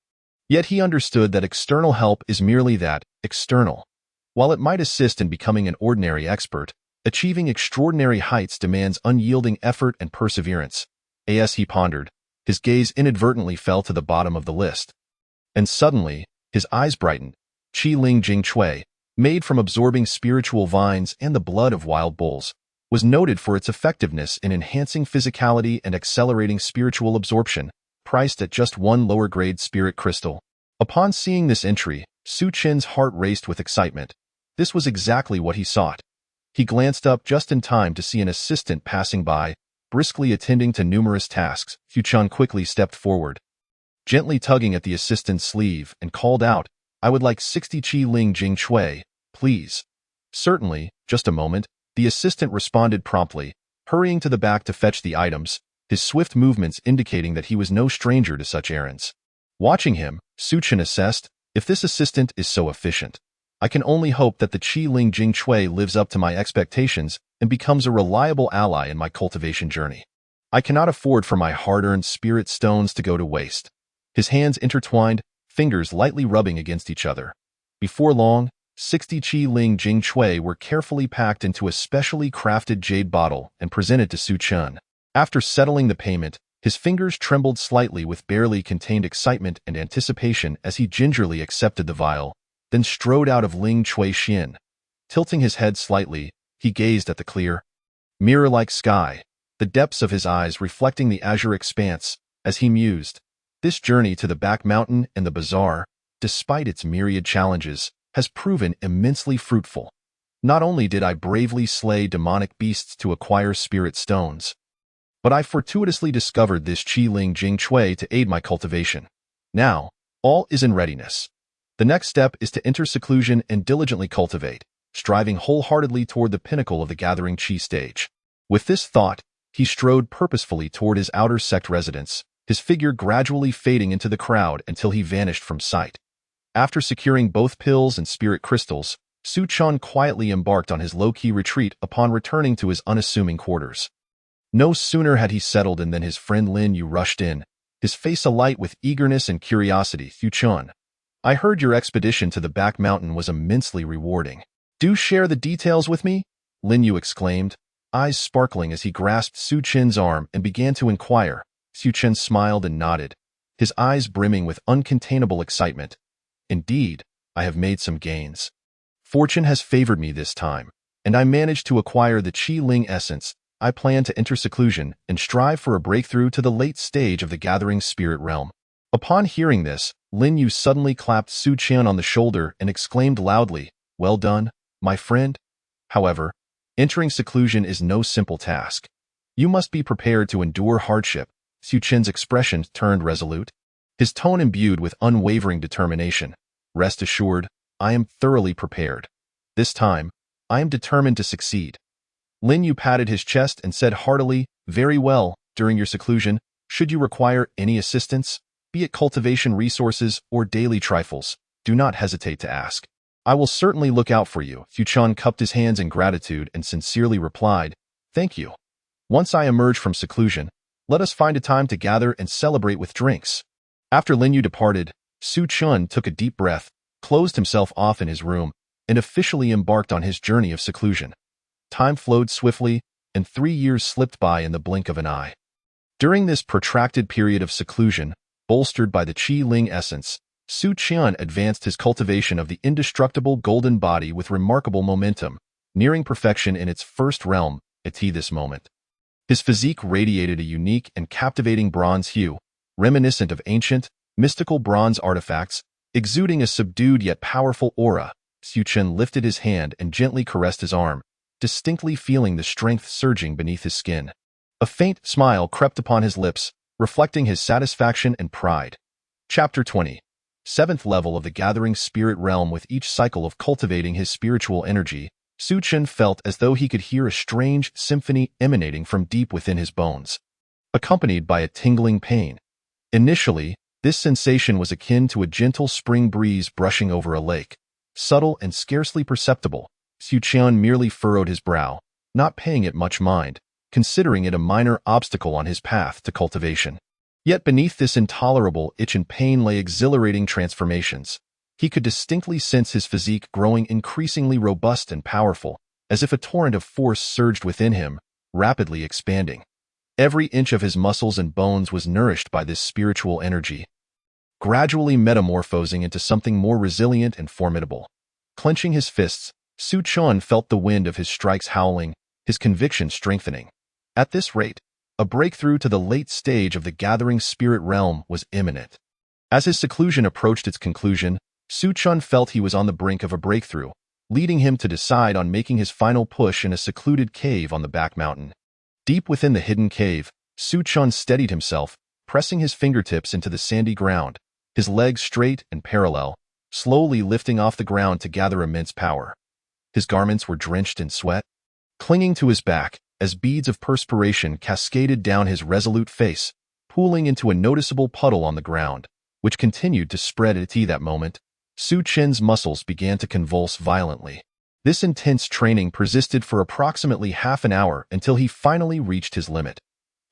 Yet he understood that external help is merely that, external. While it might assist in becoming an ordinary expert, achieving extraordinary heights demands unyielding effort and perseverance. As he pondered, his gaze inadvertently fell to the bottom of the list. And suddenly, his eyes brightened. Qi Ling Jing Chui, made from absorbing spiritual vines and the blood of wild bulls, was noted for its effectiveness in enhancing physicality and accelerating spiritual absorption, priced at just one lower-grade spirit crystal. Upon seeing this entry, Su Chin's heart raced with excitement. This was exactly what he sought. He glanced up just in time to see an assistant passing by, briskly attending to numerous tasks. Su Chun quickly stepped forward, gently tugging at the assistant's sleeve, and called out, "I would like 60 Qi Ling Jing Chui, please." "Certainly, just a moment," the assistant responded promptly, hurrying to the back to fetch the items, his swift movements indicating that he was no stranger to such errands. Watching him, Su Chun assessed, if this assistant is so efficient, I can only hope that the Qi Ling Jing Chui lives up to my expectations and becomes a reliable ally in my cultivation journey. I cannot afford for my hard-earned spirit stones to go to waste. His hands intertwined, fingers lightly rubbing against each other. Before long, 60 Qi Ling Jing Chui were carefully packed into a specially crafted jade bottle and presented to Su Chun. After settling the payment, his fingers trembled slightly with barely contained excitement and anticipation as he gingerly accepted the vial, then strode out of Ling Chui Xian. Tilting his head slightly, he gazed at the clear, mirror-like sky, the depths of his eyes reflecting the azure expanse, as he mused. This journey to the back mountain and the bazaar, despite its myriad challenges, has proven immensely fruitful. Not only did I bravely slay demonic beasts to acquire spirit stones, but I fortuitously discovered this Qi Ling Jing Chui to aid my cultivation. Now, all is in readiness. The next step is to enter seclusion and diligently cultivate, striving wholeheartedly toward the pinnacle of the gathering Qi stage. With this thought, he strode purposefully toward his outer sect residence, his figure gradually fading into the crowd until he vanished from sight. After securing both pills and spirit crystals, Su Chun quietly embarked on his low-key retreat upon returning to his unassuming quarters. No sooner had he settled in than his friend Lin Yu rushed in, his face alight with eagerness and curiosity. "Su Chun, I heard your expedition to the back mountain was immensely rewarding. Do share the details with me?" Lin Yu exclaimed, eyes sparkling as he grasped Su Chin's arm and began to inquire. Su Chin smiled and nodded, his eyes brimming with uncontainable excitement. "Indeed, I have made some gains. Fortune has favored me this time, and I managed to acquire the Qi Ling essence. I plan to enter seclusion and strive for a breakthrough to the late stage of the gathering spirit realm." Upon hearing this, Lin Yu suddenly clapped Su Chun on the shoulder and exclaimed loudly, "Well done, my friend." However, entering seclusion is no simple task. You must be prepared to endure hardship. Su Chun's expression turned resolute, his tone imbued with unwavering determination. "Rest assured, I am thoroughly prepared. This time, I am determined to succeed." Lin Yu patted his chest and said heartily, "Very well. During your seclusion, should you require any assistance, be it cultivation resources or daily trifles, do not hesitate to ask. I will certainly look out for you." Su Chun cupped his hands in gratitude and sincerely replied, "Thank you. Once I emerge from seclusion, let us find a time to gather and celebrate with drinks." After Lin Yu departed, Su Chun took a deep breath, closed himself off in his room, and officially embarked on his journey of seclusion. Time flowed swiftly, and 3 years slipped by in the blink of an eye. During this protracted period of seclusion, bolstered by the Qi Ling essence, Su Chun advanced his cultivation of the indestructible golden body with remarkable momentum, nearing perfection in its first realm, at this moment. His physique radiated a unique and captivating bronze hue, reminiscent of ancient, mystical bronze artifacts, exuding a subdued yet powerful aura. Su Chun lifted his hand and gently caressed his arm, distinctly feeling the strength surging beneath his skin. A faint smile crept upon his lips, reflecting his satisfaction and pride. Chapter 20. Seventh level of the Gathering Spirit Realm. With each cycle of cultivating his spiritual energy, Su Chen felt as though he could hear a strange symphony emanating from deep within his bones, accompanied by a tingling pain. Initially, this sensation was akin to a gentle spring breeze brushing over a lake. Subtle and scarcely perceptible, Su Chen merely furrowed his brow, not paying it much mind, considering it a minor obstacle on his path to cultivation. Yet beneath this intolerable itch and pain lay exhilarating transformations. He could distinctly sense his physique growing increasingly robust and powerful, as if a torrent of force surged within him, rapidly expanding. Every inch of his muscles and bones was nourished by this spiritual energy, gradually metamorphosing into something more resilient and formidable. Clenching his fists, Su Chen felt the wind of his strikes howling, his conviction strengthening. At this rate, a breakthrough to the late stage of the Gathering Spirit Realm was imminent. As his seclusion approached its conclusion, Su Chen felt he was on the brink of a breakthrough, leading him to decide on making his final push in a secluded cave on the back mountain. Deep within the hidden cave, Su Chen steadied himself, pressing his fingertips into the sandy ground, his legs straight and parallel, slowly lifting off the ground to gather immense power. His garments were drenched in sweat, clinging to his back, as beads of perspiration cascaded down his resolute face, pooling into a noticeable puddle on the ground, which continued to spread at that moment. Su Chen's muscles began to convulse violently. This intense training persisted for approximately half an hour until he finally reached his limit.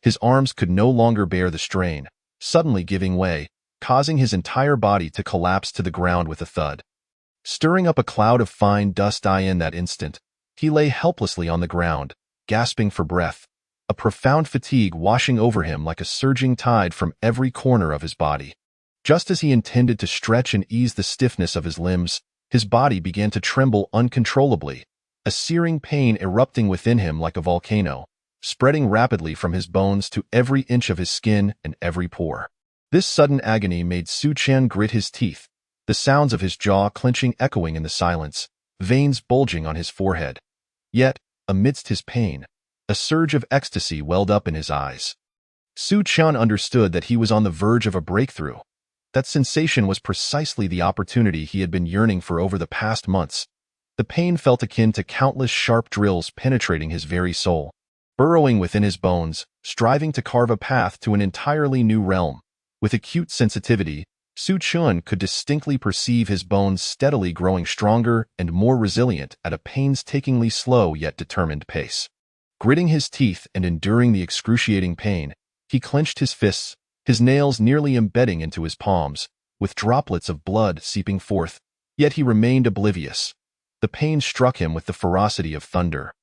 His arms could no longer bear the strain, suddenly giving way, causing his entire body to collapse to the ground with a thud. Stirring up a cloud of fine dust in that instant, he lay helplessly on the ground, gasping for breath, a profound fatigue washing over him like a surging tide from every corner of his body. Just as he intended to stretch and ease the stiffness of his limbs, his body began to tremble uncontrollably, a searing pain erupting within him like a volcano, spreading rapidly from his bones to every inch of his skin and every pore. This sudden agony made Su Chen grit his teeth, the sounds of his jaw clenching echoing in the silence, veins bulging on his forehead. Yet, amidst his pain, a surge of ecstasy welled up in his eyes. Su Chen understood that he was on the verge of a breakthrough. That sensation was precisely the opportunity he had been yearning for over the past months. The pain felt akin to countless sharp drills penetrating his very soul, burrowing within his bones, striving to carve a path to an entirely new realm. With acute sensitivity, Su Chen could distinctly perceive his bones steadily growing stronger and more resilient at a painstakingly slow yet determined pace. Gritting his teeth and enduring the excruciating pain, he clenched his fists, his nails nearly embedding into his palms, with droplets of blood seeping forth, yet he remained oblivious. The pain struck him with the ferocity of thunder,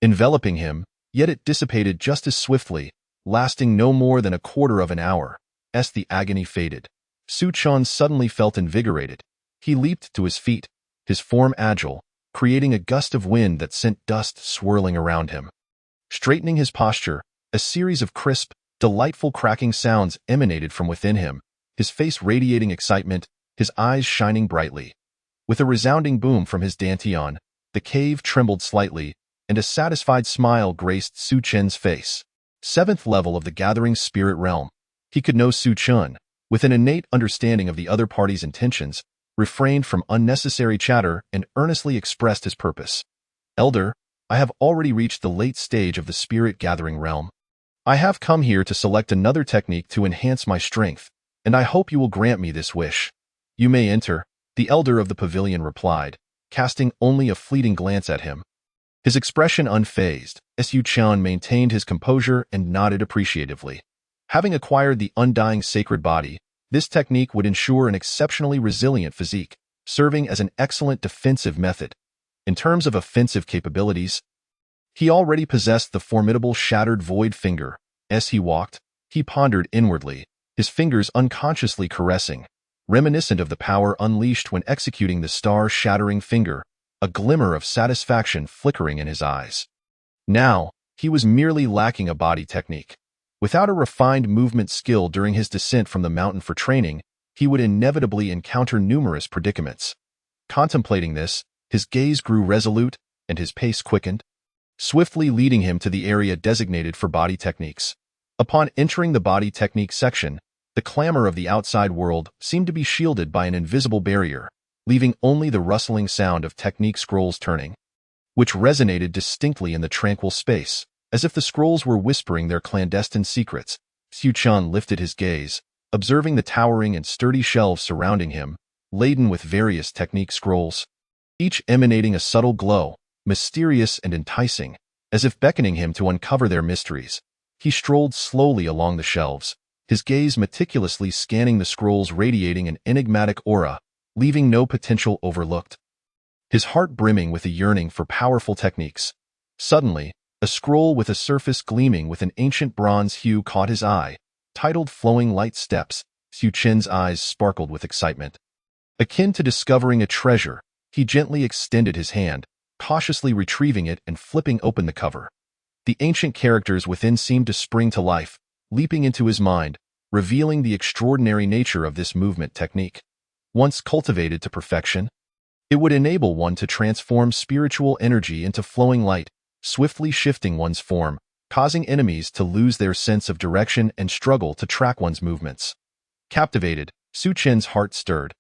enveloping him, yet it dissipated just as swiftly, lasting no more than a quarter of an hour. As the agony faded, Su Chen suddenly felt invigorated. He leaped to his feet, his form agile, creating a gust of wind that sent dust swirling around him. Straightening his posture, a series of crisp, delightful cracking sounds emanated from within him, his face radiating excitement, his eyes shining brightly. With a resounding boom from his dantian, the cave trembled slightly, and a satisfied smile graced Su Chen's face. Seventh level of the Gathering Spirit Realm. He could know Su Chen, with an innate understanding of the other party's intentions, refrained from unnecessary chatter and earnestly expressed his purpose. Elder, I have already reached the late stage of the spirit gathering realm. I have come here to select another technique to enhance my strength, and I hope you will grant me this wish. You may enter, the elder of the pavilion replied, casting only a fleeting glance at him. His expression unfazed, Su Chen maintained his composure and nodded appreciatively. Having acquired the undying sacred body, this technique would ensure an exceptionally resilient physique, serving as an excellent defensive method. In terms of offensive capabilities, he already possessed the formidable Shattered Void Finger. As he walked, he pondered inwardly, his fingers unconsciously caressing, reminiscent of the power unleashed when executing the Star-Shattering Finger, a glimmer of satisfaction flickering in his eyes. Now, he was merely lacking a body technique. Without a refined movement skill during his descent from the mountain for training, he would inevitably encounter numerous predicaments. Contemplating this, his gaze grew resolute, and his pace quickened. swiftly leading him to the area designated for body techniques. Upon entering the body technique section, the clamor of the outside world seemed to be shielded by an invisible barrier, leaving only the rustling sound of technique scrolls turning, which resonated distinctly in the tranquil space, as if the scrolls were whispering their clandestine secrets. Xu Qian lifted his gaze, observing the towering and sturdy shelves surrounding him, laden with various technique scrolls, each emanating a subtle glow, mysterious and enticing, as if beckoning him to uncover their mysteries. He strolled slowly along the shelves, his gaze meticulously scanning the scrolls radiating an enigmatic aura, leaving no potential overlooked. His heart brimming with a yearning for powerful techniques. Suddenly, a scroll with a surface gleaming with an ancient bronze hue caught his eye, titled Flowing Light Steps. Xu Qian's eyes sparkled with excitement. Akin to discovering a treasure, he gently extended his hand, cautiously retrieving it and flipping open the cover. The ancient characters within seemed to spring to life, leaping into his mind, revealing the extraordinary nature of this movement technique. Once cultivated to perfection, it would enable one to transform spiritual energy into flowing light, swiftly shifting one's form, causing enemies to lose their sense of direction and struggle to track one's movements. Captivated, Xu Qian's heart stirred,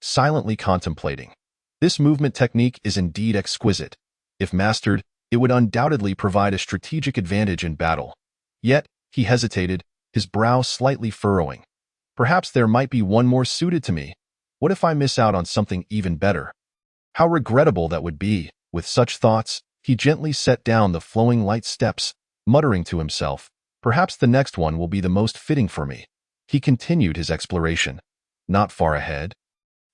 silently contemplating. This movement technique is indeed exquisite. If mastered, it would undoubtedly provide a strategic advantage in battle. Yet, he hesitated, his brow slightly furrowing. Perhaps there might be one more suited to me. What if I miss out on something even better? How regrettable that would be. With such thoughts, he gently set down the flowing light steps, muttering to himself, perhaps the next one will be the most fitting for me. He continued his exploration. Not far ahead,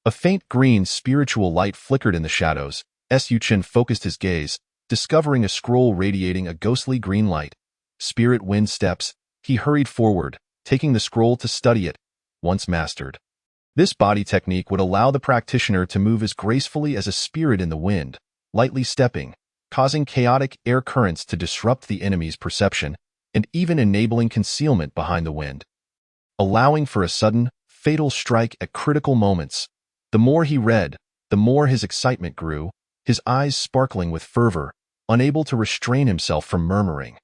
a faint green spiritual light flickered in the shadows. Xu Qian focused his gaze, discovering a scroll radiating a ghostly green light. Spirit Wind Steps. He hurried forward, taking the scroll to study it. Once mastered, this body technique would allow the practitioner to move as gracefully as a spirit in the wind, lightly stepping, causing chaotic air currents to disrupt the enemy's perception, and even enabling concealment behind the wind, allowing for a sudden, fatal strike at critical moments. The more he read, the more his excitement grew, his eyes sparkling with fervor, unable to restrain himself from murmuring,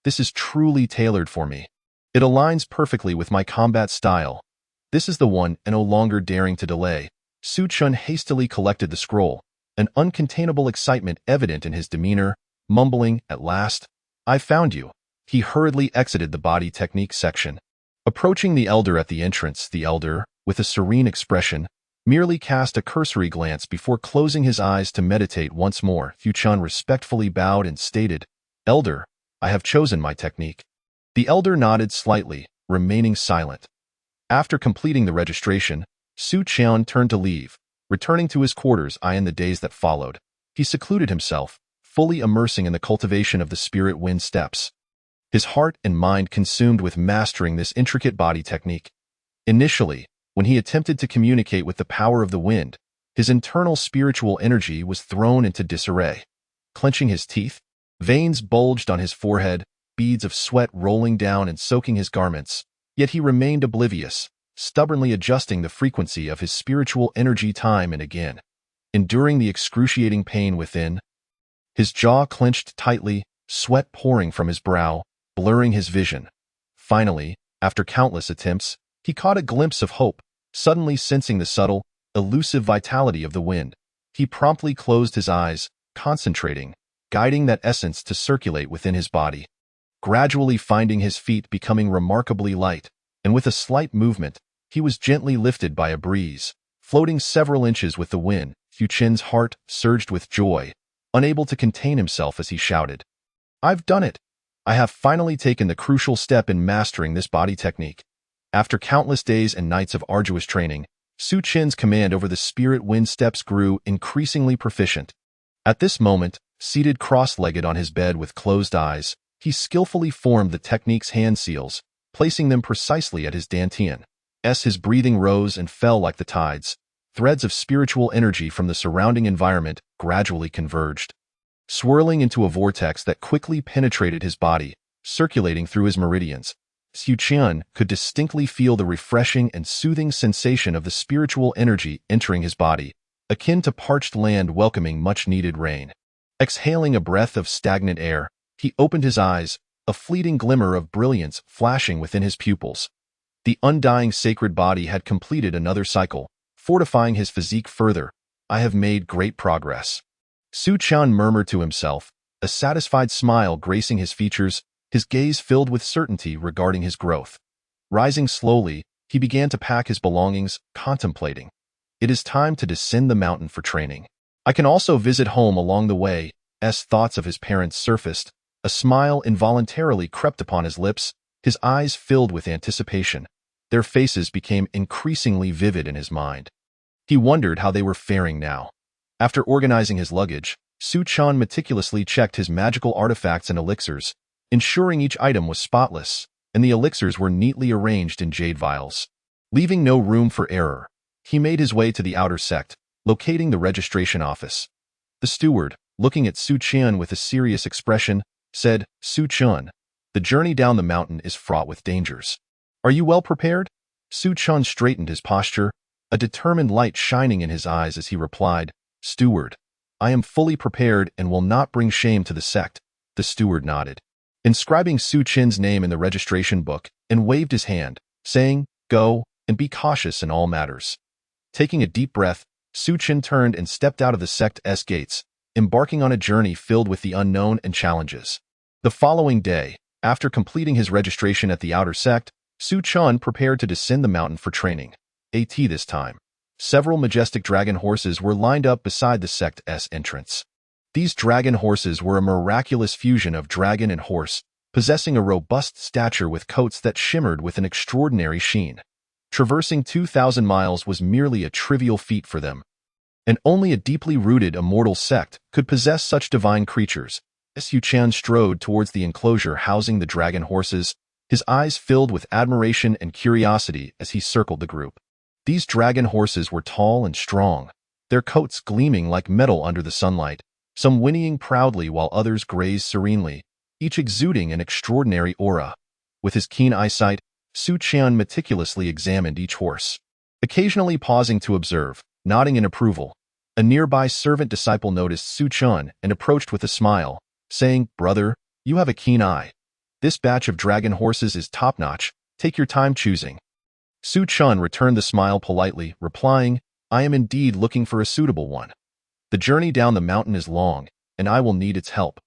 "This is truly tailored for me. It aligns perfectly with my combat style. This is the one," and no longer daring to delay, Xu Qian hastily collected the scroll, an uncontainable excitement evident in his demeanor, mumbling, "At last, I've found you." He hurriedly exited the body technique section. Approaching the elder at the entrance, the elder, with a serene expression, merely cast a cursory glance before closing his eyes to meditate once more. Xu Qian respectfully bowed and stated, "Elder, I have chosen my technique." The elder nodded slightly, remaining silent. After completing the registration, Xu Qian turned to leave, returning to his quarters. In the days that followed, he secluded himself, fully immersing in the cultivation of the Spirit Wind Steps, his heart and mind consumed with mastering this intricate body technique. Initially, when he attempted to communicate with the power of the wind, his internal spiritual energy was thrown into disarray. Clenching his teeth, veins bulged on his forehead, beads of sweat rolling down and soaking his garments. Yet he remained oblivious, stubbornly adjusting the frequency of his spiritual energy time and again. Enduring the excruciating pain within, his jaw clenched tightly, sweat pouring from his brow, blurring his vision. Finally, after countless attempts, he caught a glimpse of hope, suddenly sensing the subtle, elusive vitality of the wind. He promptly closed his eyes, concentrating, guiding that essence to circulate within his body. Gradually finding his feet becoming remarkably light, and with a slight movement, he was gently lifted by a breeze, floating several inches with the wind. Xu Qian's heart surged with joy, unable to contain himself as he shouted, "I've done it! I have finally taken the crucial step in mastering this body technique." After countless days and nights of arduous training, Xu Qian's command over the Spirit Wind Steps grew increasingly proficient. At this moment, seated cross-legged on his bed with closed eyes, he skillfully formed the technique's hand seals, placing them precisely at his dantian. As his breathing rose and fell like the tides, threads of spiritual energy from the surrounding environment gradually converged, swirling into a vortex that quickly penetrated his body, circulating through his meridians. Xu Qian could distinctly feel the refreshing and soothing sensation of the spiritual energy entering his body, akin to parched land welcoming much-needed rain. Exhaling a breath of stagnant air, he opened his eyes, a fleeting glimmer of brilliance flashing within his pupils. The undying sacred body had completed another cycle, fortifying his physique further. I have made great progress. Su Qian murmured to himself, a satisfied smile gracing his features, his gaze filled with certainty regarding his growth. Rising slowly, he began to pack his belongings, contemplating. It is time to descend the mountain for training. I can also visit home along the way. As thoughts of his parents surfaced, a smile involuntarily crept upon his lips, his eyes filled with anticipation. Their faces became increasingly vivid in his mind. He wondered how they were faring now. After organizing his luggage, Su Qian meticulously checked his magical artifacts and elixirs, ensuring each item was spotless, and the elixirs were neatly arranged in jade vials. Leaving no room for error, he made his way to the outer sect, locating the registration office. The steward, looking at Su Qian with a serious expression, said, "Su Qian, the journey down the mountain is fraught with dangers. Are you well prepared?" Su Qian straightened his posture, a determined light shining in his eyes as he replied, "Steward, I am fully prepared and will not bring shame to the sect." The steward nodded, inscribing Su Qian's name in the registration book, and waved his hand, saying, "Go, and be cautious in all matters." Taking a deep breath, Su Qian turned and stepped out of the sect's gates, embarking on a journey filled with the unknown and challenges. The following day, after completing his registration at the outer sect, Su Qian prepared to descend the mountain for training. This time, several majestic dragon horses were lined up beside the sect's entrance. These dragon horses were a miraculous fusion of dragon and horse, possessing a robust stature with coats that shimmered with an extraordinary sheen. Traversing 2,000 miles was merely a trivial feat for them, and only a deeply rooted immortal sect could possess such divine creatures. Su Qian strode towards the enclosure housing the dragon horses, his eyes filled with admiration and curiosity as he circled the group. These dragon horses were tall and strong, their coats gleaming like metal under the sunlight, some whinnying proudly while others grazed serenely, each exuding an extraordinary aura. With his keen eyesight, Su Qian meticulously examined each horse, occasionally pausing to observe, nodding in approval. A nearby servant disciple noticed Su Qian and approached with a smile, saying, "Brother, you have a keen eye. This batch of dragon horses is top-notch. Take your time choosing." Su Qian returned the smile politely, replying, "I am indeed looking for a suitable one. The journey down the mountain is long, and I will need its help."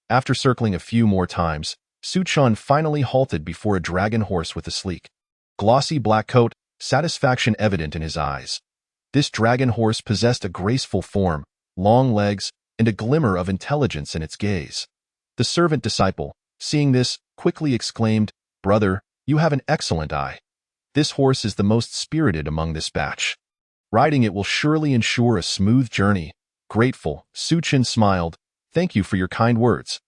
After circling a few more times, Su Qian finally halted before a dragon horse with a sleek, glossy black coat, satisfaction evident in his eyes. This dragon horse possessed a graceful form, long legs, and a glimmer of intelligence in its gaze. The servant disciple, seeing this, quickly exclaimed, "Brother, you have an excellent eye. This horse is the most spirited among this batch. Riding it will surely ensure a smooth journey." Grateful, Su Qian smiled, "Thank you for your kind words."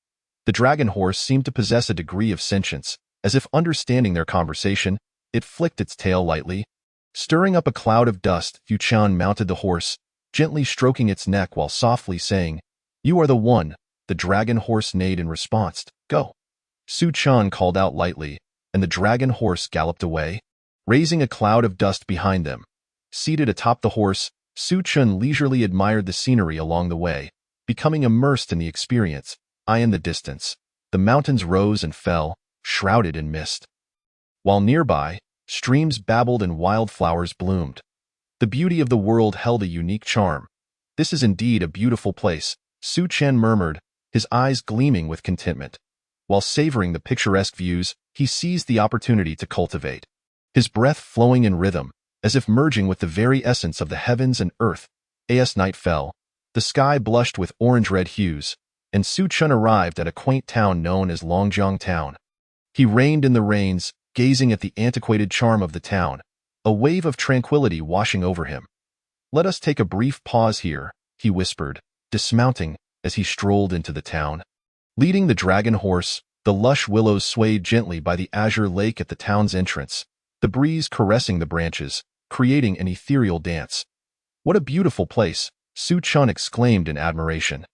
The dragon horse seemed to possess a degree of sentience, as if understanding their conversation, it flicked its tail lightly. Stirring up a cloud of dust, Su Qian mounted the horse, gently stroking its neck while softly saying, "You are the one." The dragon horse neighed in response. "Go." Su Qian called out lightly, and the dragon horse galloped away, raising a cloud of dust behind them. Seated atop the horse, Su Qian leisurely admired the scenery along the way, becoming immersed in the experience. In the distance, the mountains rose and fell, shrouded in mist, while nearby, streams babbled and wildflowers bloomed. The beauty of the world held a unique charm. "This is indeed a beautiful place," Su Qian murmured, his eyes gleaming with contentment. While savoring the picturesque views, he seized the opportunity to cultivate, his breath flowing in rhythm, as if merging with the very essence of the heavens and earth. As night fell, the sky blushed with orange-red hues, and Su Qian arrived at a quaint town known as Longjiang Town. He reined in the reins, gazing at the antiquated charm of the town, a wave of tranquility washing over him. "Let us take a brief pause here," he whispered, dismounting as he strolled into the town. Leading the dragon horse, the lush willows swayed gently by the azure lake at the town's entrance, the breeze caressing the branches, creating an ethereal dance. "What a beautiful place," Su Qian exclaimed in admiration.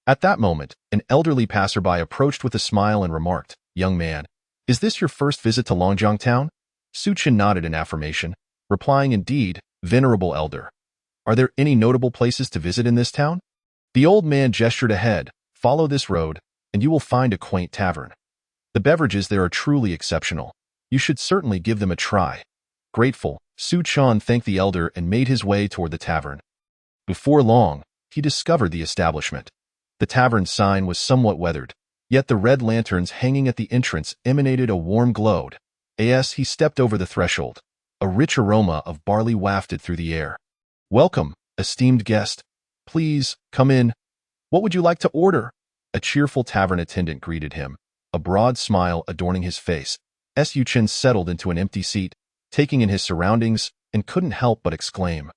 At that moment, an elderly passerby approached with a smile and remarked, "Young man, is this your first visit to Longjiang Town?" Su Qian nodded in affirmation, replying, "Indeed, venerable elder. Are there any notable places to visit in this town?" The old man gestured ahead, Follow this road, and you will find a quaint tavern. The beverages there are truly exceptional. You should certainly give them a try. Grateful, Su Chan thanked the elder and made his way toward the tavern. Before long, he discovered the establishment. The tavern sign was somewhat weathered, yet the red lanterns hanging at the entrance emanated a warm glow. As he stepped over the threshold, a rich aroma of barley wafted through the air. Welcome, esteemed guest. Please, come in. What would you like to order? A cheerful tavern attendant greeted him, a broad smile adorning his face. Su Chen settled into an empty seat, taking in his surroundings, and couldn't help but exclaim,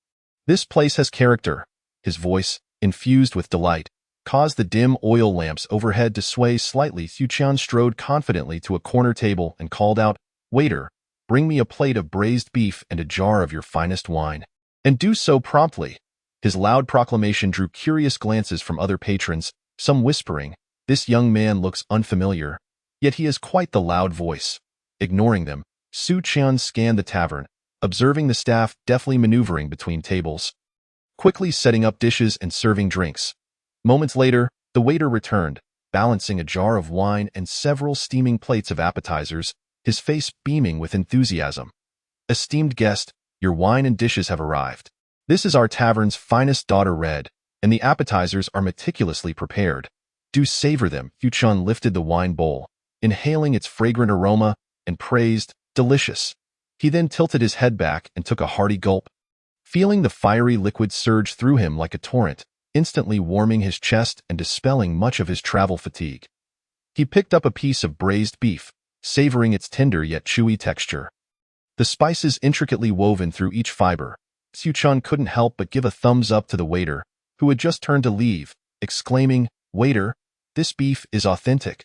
"This place has character." His voice, infused with delight, caused the dim oil lamps overhead to sway slightly. Su Chen strode confidently to a corner table and called out, "Waiter, bring me a plate of braised beef and a jar of your finest wine. And do so promptly." His loud proclamation drew curious glances from other patrons, some whispering, "This young man looks unfamiliar, yet he has quite the loud voice." Ignoring them, Su Chen scanned the tavern, observing the staff deftly maneuvering between tables, quickly setting up dishes and serving drinks. Moments later, the waiter returned, balancing a jar of wine and several steaming plates of appetizers, his face beaming with enthusiasm. "Esteemed guest, your wine and dishes have arrived. This is our tavern's finest daughter red, and the appetizers are meticulously prepared. Do savor them." Su Chen lifted the wine bowl, inhaling its fragrant aroma, and praised, "Delicious." He then tilted his head back and took a hearty gulp, feeling the fiery liquid surge through him like a torrent, instantly warming his chest and dispelling much of his travel fatigue. He picked up a piece of braised beef, savoring its tender yet chewy texture. The spices intricately woven through each fiber. Su Chen couldn't help but give a thumbs up to the waiter, who had just turned to leave, exclaiming, "Waiter, this beef is authentic."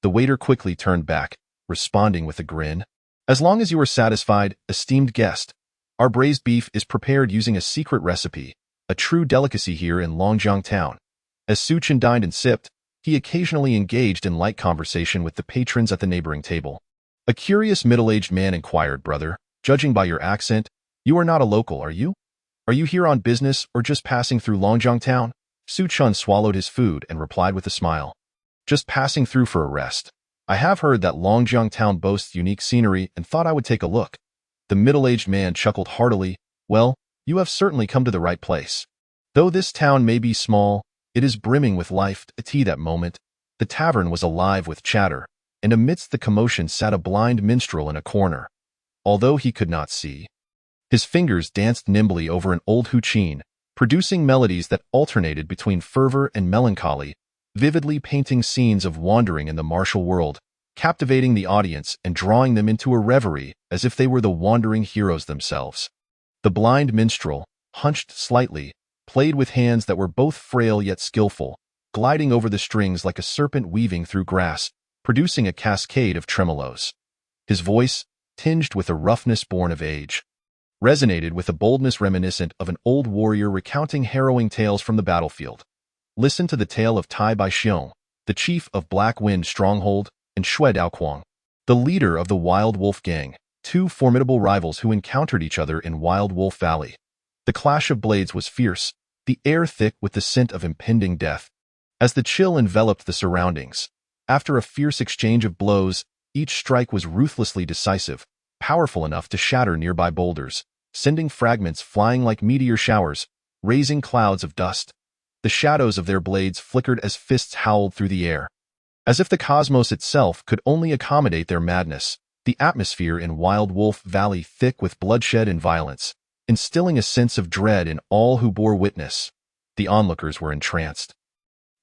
The waiter quickly turned back, responding with a grin. "As long as you are satisfied, esteemed guest, our braised beef is prepared using a secret recipe, a true delicacy here in Longjiang Town." As Su Chen dined and sipped, he occasionally engaged in light conversation with the patrons at the neighboring table. A curious middle-aged man inquired, "Brother, judging by your accent, you are not a local, are you? Are you here on business or just passing through Longjiang Town?" Su Chen swallowed his food and replied with a smile, "Just passing through for a rest. I have heard that Longjiang Town boasts unique scenery and thought I would take a look." The middle-aged man chuckled heartily. "Well, you have certainly come to the right place. Though this town may be small, it is brimming with life." At that moment, the tavern was alive with chatter, and amidst the commotion sat a blind minstrel in a corner. Although he could not see, his fingers danced nimbly over an old huqin, producing melodies that alternated between fervor and melancholy, vividly painting scenes of wandering in the martial world, captivating the audience and drawing them into a reverie as if they were the wandering heroes themselves. The blind minstrel, hunched slightly, played with hands that were both frail yet skillful, gliding over the strings like a serpent weaving through grass, producing a cascade of tremolos. His voice, tinged with a roughness born of age, resonated with a boldness reminiscent of an old warrior recounting harrowing tales from the battlefield. Listen to the tale of Tai Baixiong, the chief of Black Wind Stronghold, and Xue Daoquang, the leader of the Wild Wolf Gang, two formidable rivals who encountered each other in Wild Wolf Valley. The clash of blades was fierce, the air thick with the scent of impending death. As the chill enveloped the surroundings, after a fierce exchange of blows, each strike was ruthlessly decisive, powerful enough to shatter nearby boulders, sending fragments flying like meteor showers, raising clouds of dust. The shadows of their blades flickered as fists howled through the air. As if the cosmos itself could only accommodate their madness, the atmosphere in Wild Wolf Valley thick with bloodshed and violence, instilling a sense of dread in all who bore witness. The onlookers were entranced,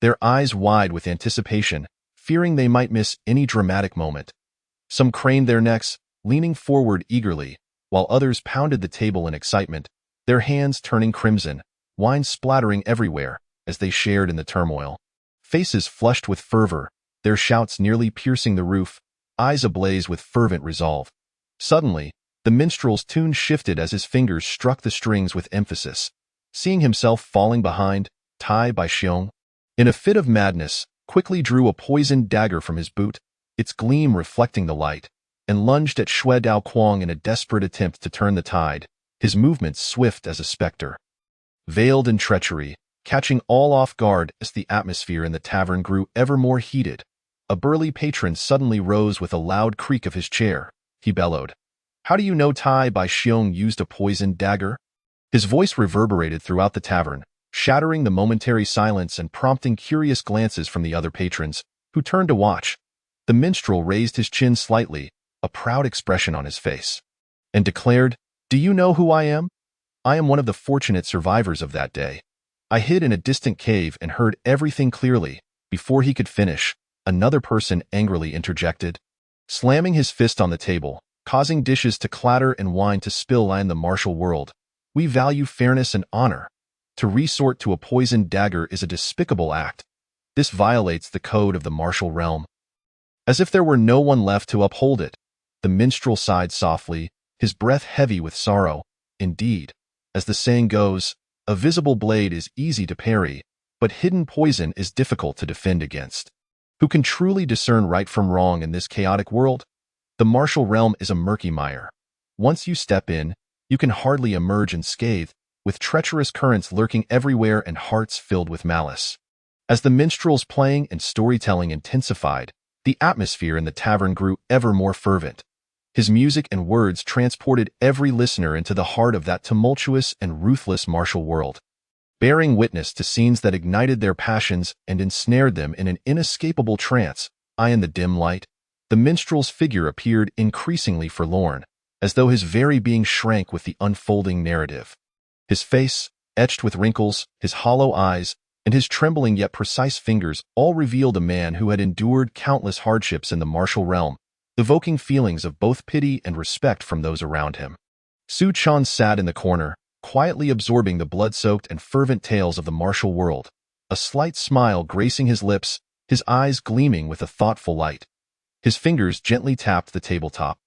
their eyes wide with anticipation, fearing they might miss any dramatic moment. Some craned their necks, leaning forward eagerly, while others pounded the table in excitement, their hands turning crimson, wine splattering everywhere as they shared in the turmoil. Faces flushed with fervor, their shouts nearly piercing the roof, eyes ablaze with fervent resolve. Suddenly, the minstrel's tune shifted as his fingers struck the strings with emphasis. Seeing himself falling behind, Tai Baixiong, in a fit of madness, quickly drew a poisoned dagger from his boot, its gleam reflecting the light, and lunged at Xue Daoquang in a desperate attempt to turn the tide, his movements swift as a specter. Veiled in treachery, catching all off guard as the atmosphere in the tavern grew ever more heated. A burly patron suddenly rose with a loud creak of his chair. He bellowed, "How do you know Tai Bai Xiong used a poisoned dagger?" His voice reverberated throughout the tavern, shattering the momentary silence and prompting curious glances from the other patrons, who turned to watch. The minstrel raised his chin slightly, a proud expression on his face, and declared, "Do you know who I am? I am one of the fortunate survivors of that day. I hid in a distant cave and heard everything clearly." Before he could finish, another person angrily interjected, slamming his fist on the table, causing dishes to clatter and wine to spill. In the martial world, we value fairness and honor. To resort to a poisoned dagger is a despicable act. This violates the code of the martial realm. As if there were no one left to uphold it, the minstrel sighed softly, his breath heavy with sorrow. Indeed, as the saying goes, a visible blade is easy to parry, but hidden poison is difficult to defend against. Who can truly discern right from wrong in this chaotic world? The martial realm is a murky mire. Once you step in, you can hardly emerge unscathed, with treacherous currents lurking everywhere and hearts filled with malice. As the minstrel's playing and storytelling intensified, the atmosphere in the tavern grew ever more fervent. His music and words transported every listener into the heart of that tumultuous and ruthless martial world, bearing witness to scenes that ignited their passions and ensnared them in an inescapable trance. In the dim light, the minstrel's figure appeared increasingly forlorn, as though his very being shrank with the unfolding narrative. His face, etched with wrinkles, his hollow eyes, and his trembling yet precise fingers all revealed a man who had endured countless hardships in the martial realm, evoking feelings of both pity and respect from those around him. Su Chan sat in the corner, quietly absorbing the blood-soaked and fervent tales of the martial world, a slight smile gracing his lips, his eyes gleaming with a thoughtful light. His fingers gently tapped the tabletop,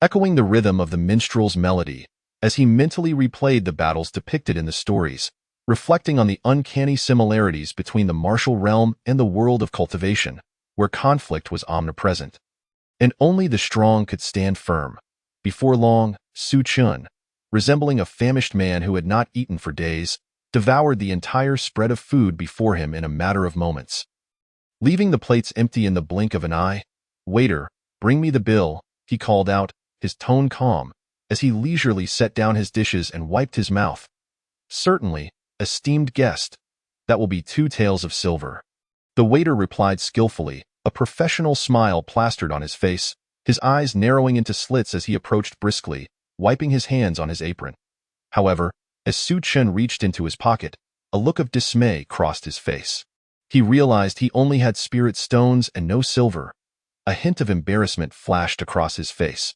echoing the rhythm of the minstrel's melody, as he mentally replayed the battles depicted in the stories, reflecting on the uncanny similarities between the martial realm and the world of cultivation, where conflict was omnipresent. And only the strong could stand firm. Before long, Su Chun, resembling a famished man who had not eaten for days, devoured the entire spread of food before him in a matter of moments. Leaving the plates empty in the blink of an eye, "Waiter, bring me the bill," he called out, his tone calm, as he leisurely set down his dishes and wiped his mouth. "Certainly, esteemed guest. That will be 2 taels of silver." The waiter replied skillfully, a professional smile plastered on his face, his eyes narrowing into slits as he approached briskly, wiping his hands on his apron. However, as Su Chen reached into his pocket, a look of dismay crossed his face. He realized he only had spirit stones and no silver. A hint of embarrassment flashed across his face.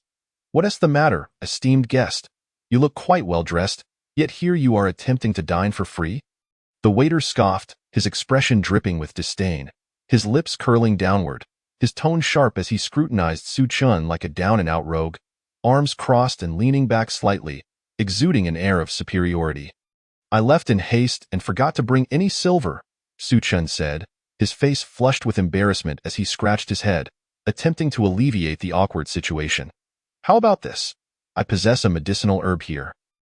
"What is the matter, esteemed guest? You look quite well dressed, yet here you are attempting to dine for free?" The waiter scoffed, his expression dripping with disdain, his lips curling downward, his tone sharp as he scrutinized Su Chun like a down-and-out rogue, arms crossed and leaning back slightly, exuding an air of superiority. "I left in haste and forgot to bring any silver," Su Chun said, his face flushed with embarrassment as he scratched his head, attempting to alleviate the awkward situation. "How about this? I possess a medicinal herb here,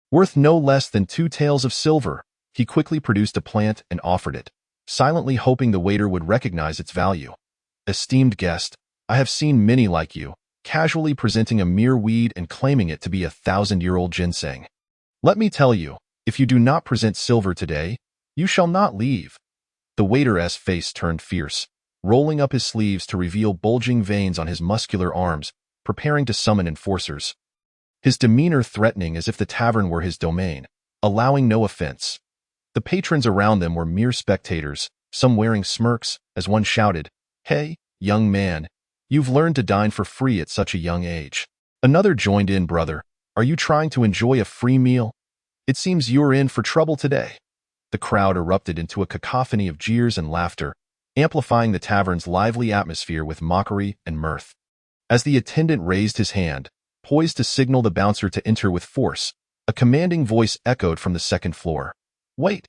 worth no less than 2 taels of silver." He quickly produced a plant and offered it, silently hoping the waiter would recognize its value. "Esteemed guest, I have seen many like you, casually presenting a mere weed and claiming it to be a 1,000-year-old ginseng. Let me tell you, if you do not present silver today, you shall not leave." The waiter's face turned fierce, rolling up his sleeves to reveal bulging veins on his muscular arms, preparing to summon enforcers. His demeanor threatening as if the tavern were his domain, allowing no offense. The patrons around them were mere spectators, some wearing smirks, as one shouted, "Hey, young man, you've learned to dine for free at such a young age." Another joined in, "Brother, are you trying to enjoy a free meal? It seems you're in for trouble today." The crowd erupted into a cacophony of jeers and laughter, amplifying the tavern's lively atmosphere with mockery and mirth. As the attendant raised his hand, poised to signal the bouncer to enter with force, a commanding voice echoed from the second floor. "Wait,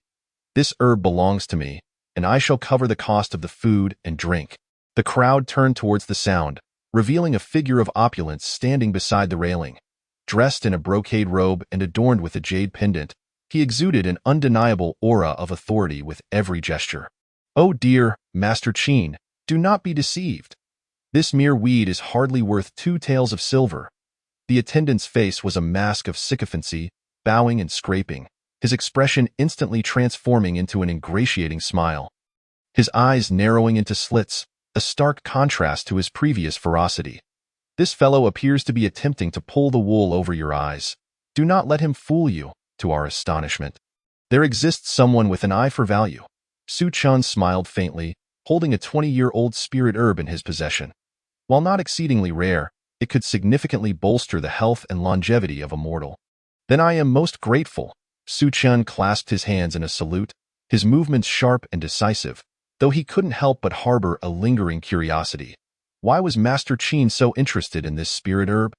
this herb belongs to me, and I shall cover the cost of the food and drink." The crowd turned towards the sound, revealing a figure of opulence standing beside the railing. Dressed in a brocade robe and adorned with a jade pendant, He exuded an undeniable aura of authority with every gesture. "Oh dear, Master Qin, do not be deceived. This mere weed is hardly worth 2 taels of silver." The attendant's face was a mask of sycophancy, bowing and scraping, his expression instantly transforming into an ingratiating smile. His eyes narrowing into slits, a stark contrast to his previous ferocity. "This fellow appears to be attempting to pull the wool over your eyes. Do not let him fool you." To our astonishment, there exists someone with an eye for value. Su Qian smiled faintly, holding a 20-year-old spirit herb in his possession. While not exceedingly rare, it could significantly bolster the health and longevity of a mortal. "Then I am most grateful." Su Qian clasped his hands in a salute, his movements sharp and decisive, though he couldn't help but harbor a lingering curiosity. Why was Master Qin so interested in this spirit herb?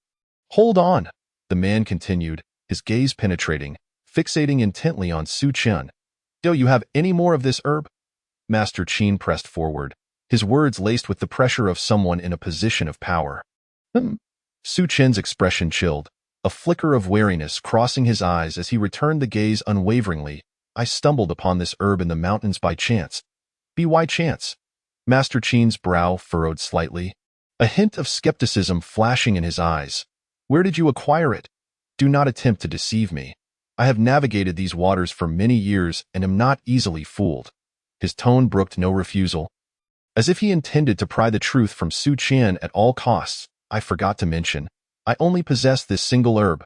"Hold on," the man continued, his gaze penetrating, fixating intently on Su Qian. "Do you have any more of this herb?" Master Qin pressed forward, his words laced with the pressure of someone in a position of power. Su Qian's expression chilled, a flicker of wariness crossing his eyes as he returned the gaze unwaveringly. "I stumbled upon this herb in the mountains by chance." "By chance?" Master Qin's brow furrowed slightly, a hint of skepticism flashing in his eyes. "Where did you acquire it? Do not attempt to deceive me. I have navigated these waters for many years and am not easily fooled." His tone brooked no refusal. As if he intended to pry the truth from Su Qian at all costs, "I forgot to mention, I only possess this single herb."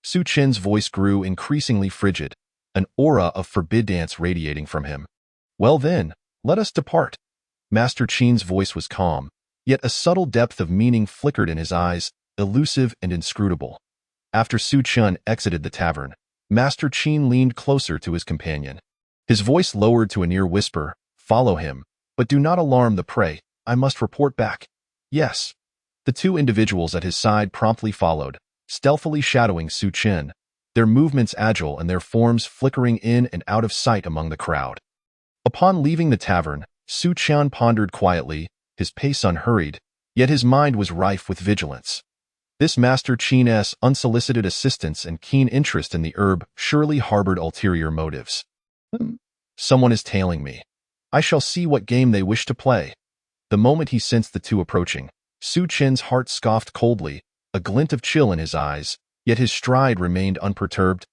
Su Qian's voice grew increasingly frigid, an aura of forbiddance radiating from him. "Well then, let us depart." Master Qin's voice was calm, yet a subtle depth of meaning flickered in his eyes, elusive and inscrutable. After Su Qian exited the tavern, Master Qin leaned closer to his companion. His voice lowered to a near whisper, "Follow him, but do not alarm the prey. I must report back." "Yes." The 2 individuals at his side promptly followed, stealthily shadowing Su Qian, their movements agile and their forms flickering in and out of sight among the crowd. Upon leaving the tavern, Su Qian pondered quietly, his pace unhurried, yet his mind was rife with vigilance. This Master Qin's unsolicited assistance and keen interest in the herb surely harbored ulterior motives. Someone is tailing me. I shall see what game they wish to play. The moment he sensed the 2 approaching, Su Qian's heart scoffed coldly, a glint of chill in his eyes, yet his stride remained unperturbed.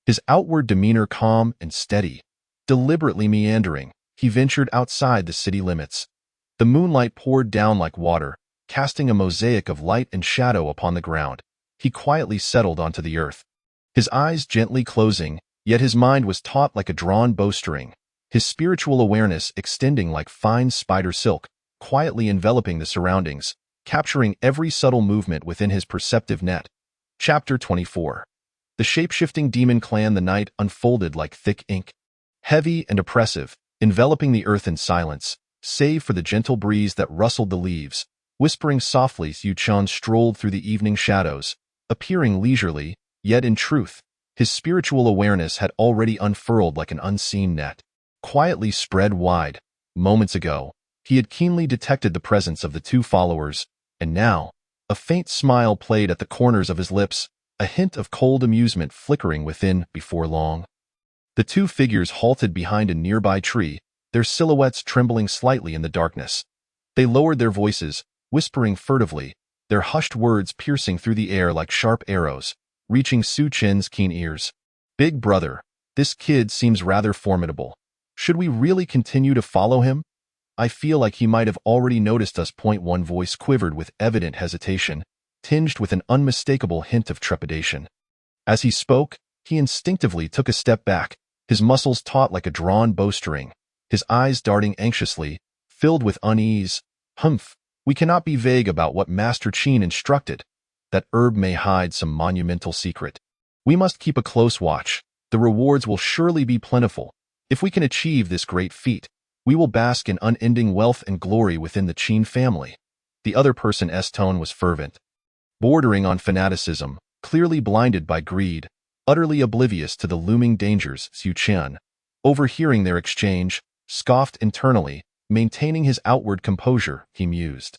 His outward demeanor calm and steady. Deliberately meandering, he ventured outside the city limits. The moonlight poured down like water, casting a mosaic of light and shadow upon the ground. He quietly settled onto the earth, his eyes gently closing, yet his mind was taut like a drawn bowstring, his spiritual awareness extending like fine spider silk, quietly enveloping the surroundings, capturing every subtle movement within his perceptive net. Chapter 24. The shape-shifting demon clan. The night unfolded like thick ink, heavy and oppressive, enveloping the earth in silence, save for the gentle breeze that rustled the leaves. Whispering softly, Su Qian strolled through the evening shadows, appearing leisurely, yet in truth, his spiritual awareness had already unfurled like an unseen net, quietly spread wide. Moments ago, he had keenly detected the presence of the 2 followers, and now, a faint smile played at the corners of his lips, a hint of cold amusement flickering within. Before long, the 2 figures halted behind a nearby tree, their silhouettes trembling slightly in the darkness. They lowered their voices, whispering furtively, their hushed words piercing through the air like sharp arrows, reaching Su Qian's keen ears. "Big brother, this kid seems rather formidable. Should we really continue to follow him? I feel like he might have already noticed us." One voice quivered with evident hesitation, tinged with an unmistakable hint of trepidation. As he spoke, he instinctively took a step back, his muscles taut like a drawn bowstring, his eyes darting anxiously, filled with unease. "Humph. We cannot be vague about what Master Qin instructed. That herb may hide some monumental secret. We must keep a close watch. The rewards will surely be plentiful. If we can achieve this great feat, we will bask in unending wealth and glory within the Qin family." The other person's tone was fervent, bordering on fanaticism, clearly blinded by greed, utterly oblivious to the looming dangers. Su Qian, overhearing their exchange, scoffed internally, maintaining his outward composure. He mused,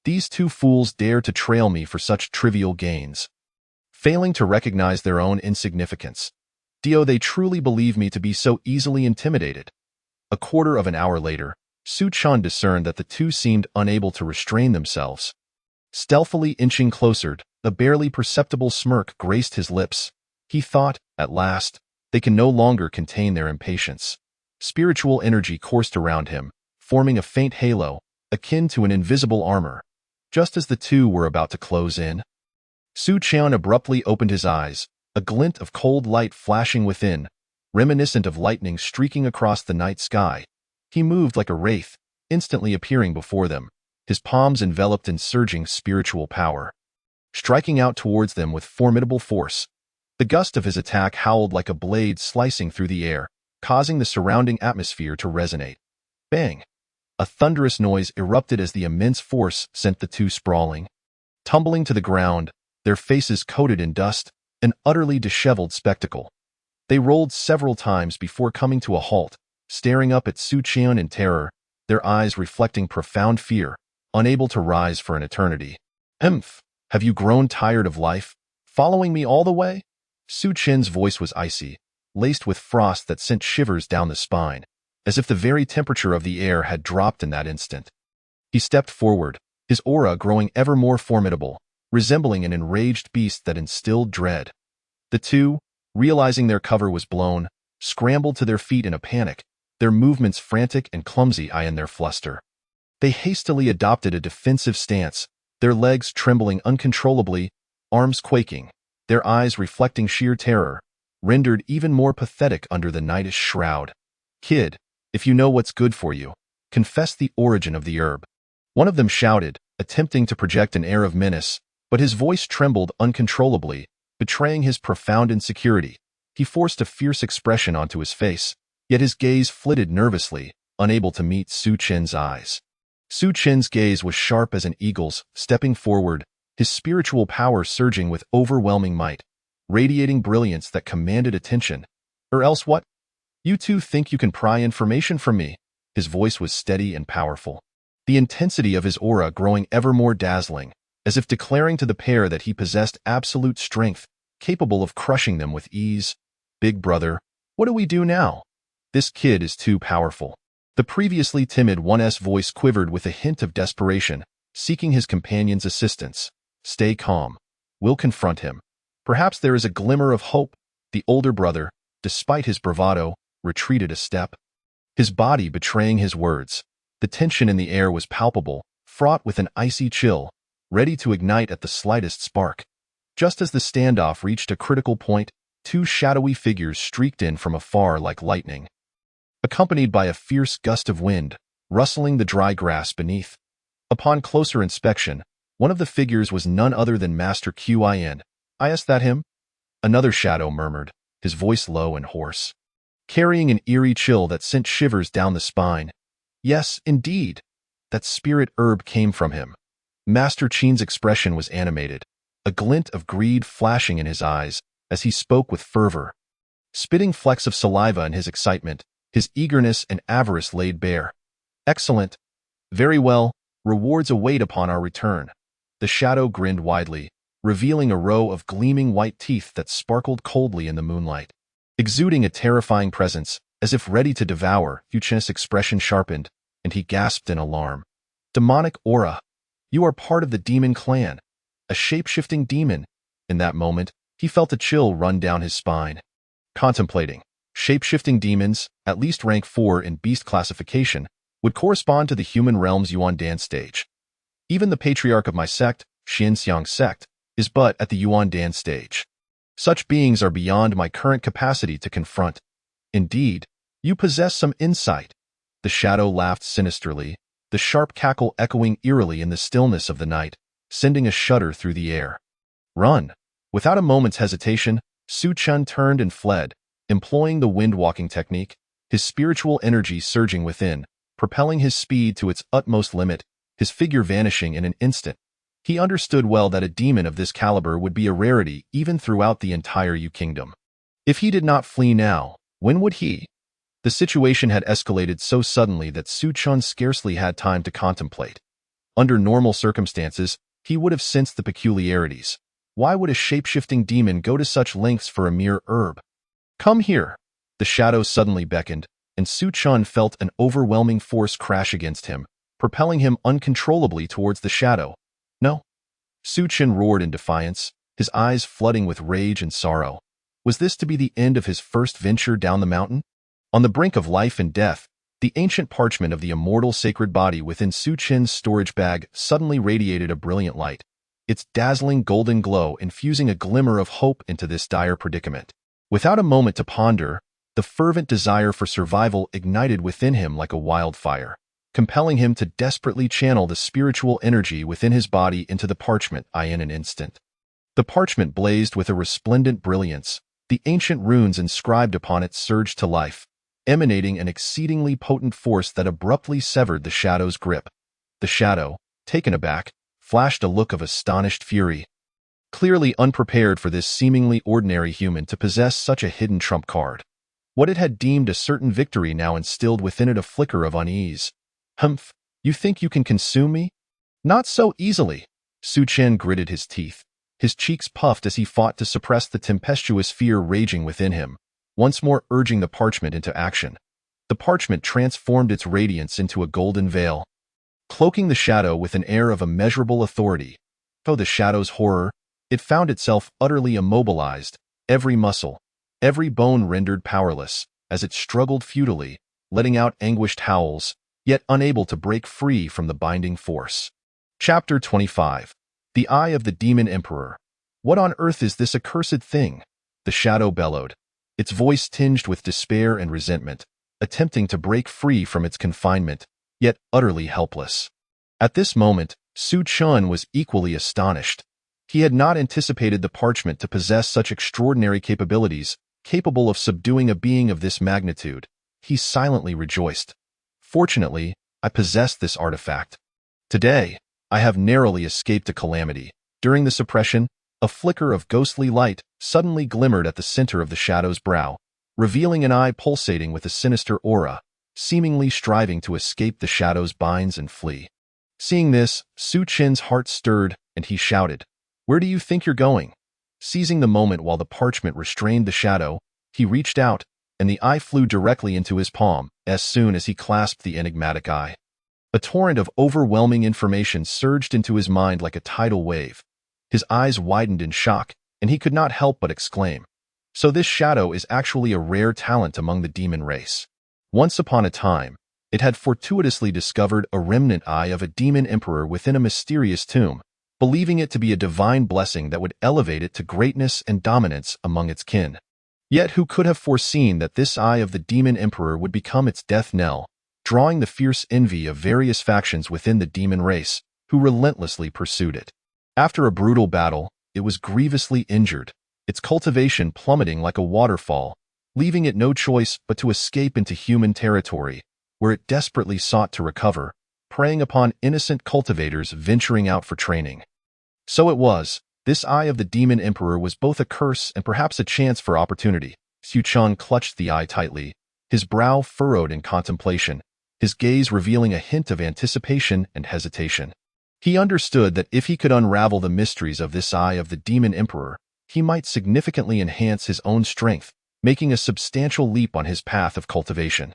"These 2 fools dare to trail me for such trivial gains, failing to recognize their own insignificance. Dio, they truly believe me to be so easily intimidated. A quarter of an hour later, Su Chen discerned that the two seemed unable to restrain themselves. Stealthily inching closer, a barely perceptible smirk graced his lips. He thought, at last, they can no longer contain their impatience. Spiritual energy coursed around him, forming a faint halo, akin to an invisible armor. Just as the two were about to close in, Su Chen abruptly opened his eyes, a glint of cold light flashing within, reminiscent of lightning streaking across the night sky. He moved like a wraith, instantly appearing before them, his palms enveloped in surging spiritual power. Striking out towards them with formidable force, the gust of his attack howled like a blade slicing through the air, causing the surrounding atmosphere to resonate. Bang! A thunderous noise erupted as the immense force sent the two sprawling. Tumbling to the ground, their faces coated in dust, an utterly disheveled spectacle. They rolled several times before coming to a halt, staring up at Su Chen in terror, their eyes reflecting profound fear, unable to rise for an eternity. Have you grown tired of life? Following me all the way? Su Chen's voice was icy, laced with frost that sent shivers down the spine, as if the very temperature of the air had dropped in that instant. He stepped forward, his aura growing ever more formidable, resembling an enraged beast that instilled dread. The two, realizing their cover was blown, scrambled to their feet in a panic, their movements frantic and clumsy in their fluster. They hastily adopted a defensive stance, their legs trembling uncontrollably, arms quaking, their eyes reflecting sheer terror, rendered even more pathetic under the nightish shroud. Kid, if you know what's good for you, confess the origin of the herb. One of them shouted, attempting to project an air of menace, but his voice trembled uncontrollably, betraying his profound insecurity. He forced a fierce expression onto his face, yet his gaze flitted nervously, unable to meet Su Chen's eyes. Su Chen's gaze was sharp as an eagle's, stepping forward, his spiritual power surging with overwhelming might, radiating brilliance that commanded attention. Or else what? You two think you can pry information from me? His voice was steady and powerful, the intensity of his aura growing ever more dazzling, as if declaring to the pair that he possessed absolute strength, capable of crushing them with ease. Big brother, what do we do now? This kid is too powerful. The previously timid one's voice quivered with a hint of desperation, seeking his companion's assistance. Stay calm. We'll confront him. Perhaps there is a glimmer of hope. The older brother, despite his bravado, retreated a step, his body betraying his words. The tension in the air was palpable, fraught with an icy chill, ready to ignite at the slightest spark. Just as the standoff reached a critical point, two shadowy figures streaked in from afar like lightning, accompanied by a fierce gust of wind, rustling the dry grass beneath. Upon closer inspection, one of the figures was none other than Master Qin. Is that him? Another shadow murmured, his voice low and hoarse, carrying an eerie chill that sent shivers down the spine. Yes, indeed. That spirit herb came from him. Master Qin's expression was animated, a glint of greed flashing in his eyes as he spoke with fervor. Spitting flecks of saliva in his excitement, his eagerness and avarice laid bare. Excellent. Very well, rewards await upon our return. The shadow grinned widely, revealing a row of gleaming white teeth that sparkled coldly in the moonlight. Exuding a terrifying presence, as if ready to devour, Yuchen's expression sharpened, and he gasped in alarm. Demonic aura. You are part of the demon clan. A shape-shifting demon. In that moment, he felt a chill run down his spine. Contemplating. Shape-shifting demons, at least rank 4 in beast classification, would correspond to the human realm's Yuandan stage. Even the patriarch of my sect, Xinxiang sect, is but at the Yuandan stage. Such beings are beyond my current capacity to confront. Indeed, you possess some insight. The shadow laughed sinisterly, the sharp cackle echoing eerily in the stillness of the night, sending a shudder through the air. Run! Without a moment's hesitation, Su Chen turned and fled, employing the wind-walking technique, his spiritual energy surging within, propelling his speed to its utmost limit, his figure vanishing in an instant. He understood well that a demon of this caliber would be a rarity even throughout the entire Yu Kingdom. If he did not flee now, when would he? The situation had escalated so suddenly that Su Chen scarcely had time to contemplate. Under normal circumstances, he would have sensed the peculiarities. Why would a shape-shifting demon go to such lengths for a mere herb? Come here. The shadow suddenly beckoned, and Su Chun felt an overwhelming force crash against him, propelling him uncontrollably towards the shadow. No. Su Chun roared in defiance, his eyes flooding with rage and sorrow. Was this to be the end of his first venture down the mountain? On the brink of life and death, the ancient parchment of the immortal sacred body within Su Chin's storage bag suddenly radiated a brilliant light, its dazzling golden glow infusing a glimmer of hope into this dire predicament. Without a moment to ponder, the fervent desire for survival ignited within him like a wildfire, compelling him to desperately channel the spiritual energy within his body into the parchment in an instant. The parchment blazed with a resplendent brilliance, the ancient runes inscribed upon it surged to life, emanating an exceedingly potent force that abruptly severed the shadow's grip. The shadow, taken aback, flashed a look of astonished fury. Clearly unprepared for this seemingly ordinary human to possess such a hidden trump card. What it had deemed a certain victory now instilled within it a flicker of unease. Humph, you think you can consume me? Not so easily. Su Chen gritted his teeth. His cheeks puffed as he fought to suppress the tempestuous fear raging within him, once more urging the parchment into action. The parchment transformed its radiance into a golden veil, cloaking the shadow with an air of immeasurable authority. To the shadow's horror, it found itself utterly immobilized, every muscle, every bone rendered powerless, as it struggled futilely, letting out anguished howls, yet unable to break free from the binding force. Chapter 25. The Eye of the Demon Emperor. What on earth is this accursed thing? The shadow bellowed, its voice tinged with despair and resentment, attempting to break free from its confinement, yet utterly helpless. At this moment, Su Chun was equally astonished. He had not anticipated the parchment to possess such extraordinary capabilities, capable of subduing a being of this magnitude. He silently rejoiced. Fortunately, I possessed this artifact. Today, I have narrowly escaped a calamity. During the suppression, a flicker of ghostly light suddenly glimmered at the center of the shadow's brow, revealing an eye pulsating with a sinister aura, seemingly striving to escape the shadow's binds and flee. Seeing this, Su Chin's heart stirred, and he shouted, "Where do you think you're going?" Seizing the moment while the parchment restrained the shadow, he reached out, and the eye flew directly into his palm as soon as he clasped the enigmatic eye. A torrent of overwhelming information surged into his mind like a tidal wave. His eyes widened in shock, and he could not help but exclaim, "So this shadow is actually a rare talent among the demon race." Once upon a time, it had fortuitously discovered a remnant eye of a demon emperor within a mysterious tomb, believing it to be a divine blessing that would elevate it to greatness and dominance among its kin. Yet who could have foreseen that this eye of the demon emperor would become its death knell, drawing the fierce envy of various factions within the demon race, who relentlessly pursued it. After a brutal battle, it was grievously injured, its cultivation plummeting like a waterfall, leaving it no choice but to escape into human territory, where it desperately sought to recover, preying upon innocent cultivators venturing out for training. So it was, this eye of the demon emperor was both a curse and perhaps a chance for opportunity. Su Chun clutched the eye tightly, his brow furrowed in contemplation, his gaze revealing a hint of anticipation and hesitation. He understood that if he could unravel the mysteries of this eye of the demon emperor, he might significantly enhance his own strength, making a substantial leap on his path of cultivation.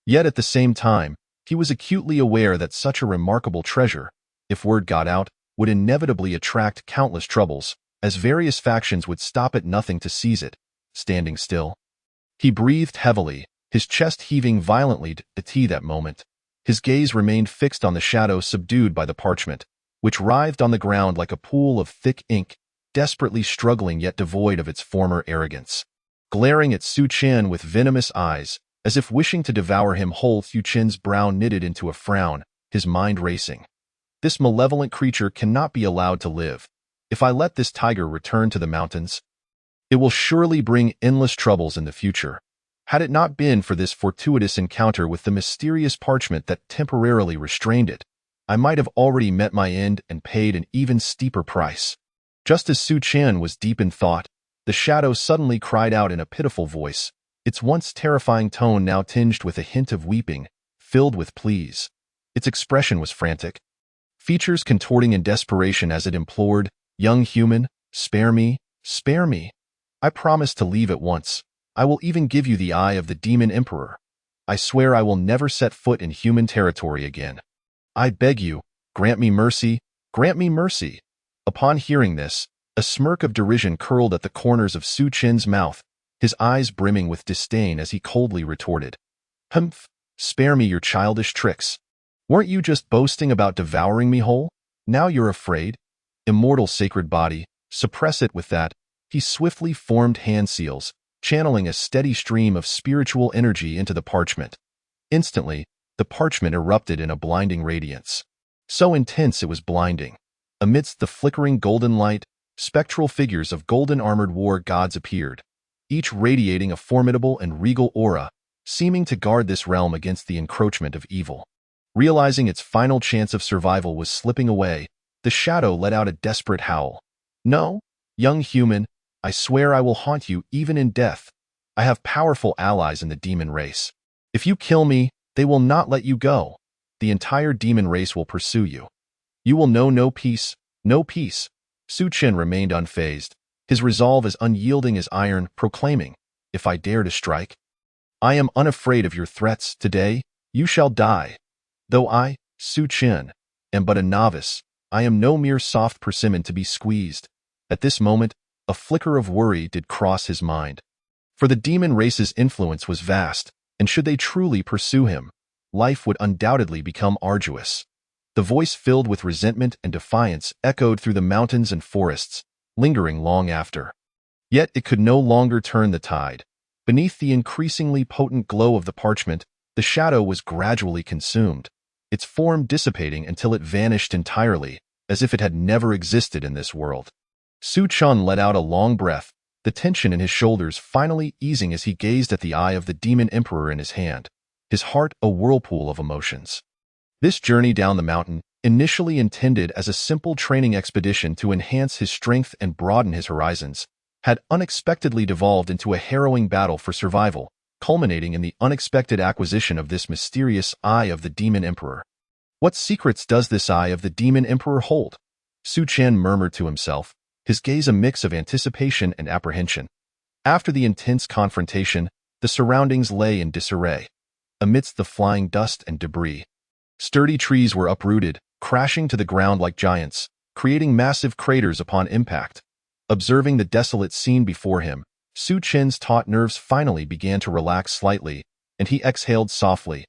Yet at the same time, he was acutely aware that such a remarkable treasure, if word got out, would inevitably attract countless troubles, as various factions would stop at nothing to seize it, standing still. He breathed heavily, his chest heaving violently at that moment. His gaze remained fixed on the shadow subdued by the parchment, which writhed on the ground like a pool of thick ink, desperately struggling yet devoid of its former arrogance. Glaring at Su Chen with venomous eyes, as if wishing to devour him whole, Su Chen's brow knitted into a frown, his mind racing. This malevolent creature cannot be allowed to live. If I let this tiger return to the mountains, it will surely bring endless troubles in the future. Had it not been for this fortuitous encounter with the mysterious parchment that temporarily restrained it, I might have already met my end and paid an even steeper price. Just as Su Chen was deep in thought, the shadow suddenly cried out in a pitiful voice, its once terrifying tone now tinged with a hint of weeping, filled with pleas. Its expression was frantic, features contorting in desperation as it implored, "Young human, spare me, spare me. I promise to leave at once. I will even give you the eye of the Demon Emperor. I swear I will never set foot in human territory again. I beg you, grant me mercy, grant me mercy. Upon hearing this, a smirk of derision curled at the corners of Su Chen's mouth, his eyes brimming with disdain as he coldly retorted, "Humph, spare me your childish tricks. Weren't you just boasting about devouring me whole? Now you're afraid? Immortal sacred body, suppress it with that." He swiftly formed hand seals, channeling a steady stream of spiritual energy into the parchment. Instantly, the parchment erupted in a blinding radiance. So intense it was blinding. Amidst the flickering golden light, spectral figures of golden-armored war gods appeared, each radiating a formidable and regal aura, seeming to guard this realm against the encroachment of evil. Realizing its final chance of survival was slipping away, the shadow let out a desperate howl. "No, young human, I swear I will haunt you even in death. I have powerful allies in the demon race. If you kill me, they will not let you go. The entire demon race will pursue you. You will know no peace, no peace." Su Chen remained unfazed, his resolve as unyielding as iron, proclaiming, "If I dare to strike, I am unafraid of your threats. Today, you shall die. Though I, Su Chen, am but a novice, I am no mere soft persimmon to be squeezed." At this moment, a flicker of worry did cross his mind. For the demon race's influence was vast, and should they truly pursue him, life would undoubtedly become arduous. The voice filled with resentment and defiance echoed through the mountains and forests, lingering long after. Yet it could no longer turn the tide. Beneath the increasingly potent glow of the parchment, the shadow was gradually consumed, its form dissipating until it vanished entirely, as if it had never existed in this world. Su Chen let out a long breath, the tension in his shoulders finally easing as he gazed at the eye of the Demon Emperor in his hand, his heart a whirlpool of emotions. This journey down the mountain, initially intended as a simple training expedition to enhance his strength and broaden his horizons, had unexpectedly devolved into a harrowing battle for survival, culminating in the unexpected acquisition of this mysterious Eye of the Demon Emperor. What secrets does this Eye of the Demon Emperor hold? Su Chen murmured to himself, his gaze a mix of anticipation and apprehension. After the intense confrontation, the surroundings lay in disarray. Amidst the flying dust and debris, sturdy trees were uprooted, crashing to the ground like giants, creating massive craters upon impact. Observing the desolate scene before him, Su Chen's taut nerves finally began to relax slightly, and he exhaled softly.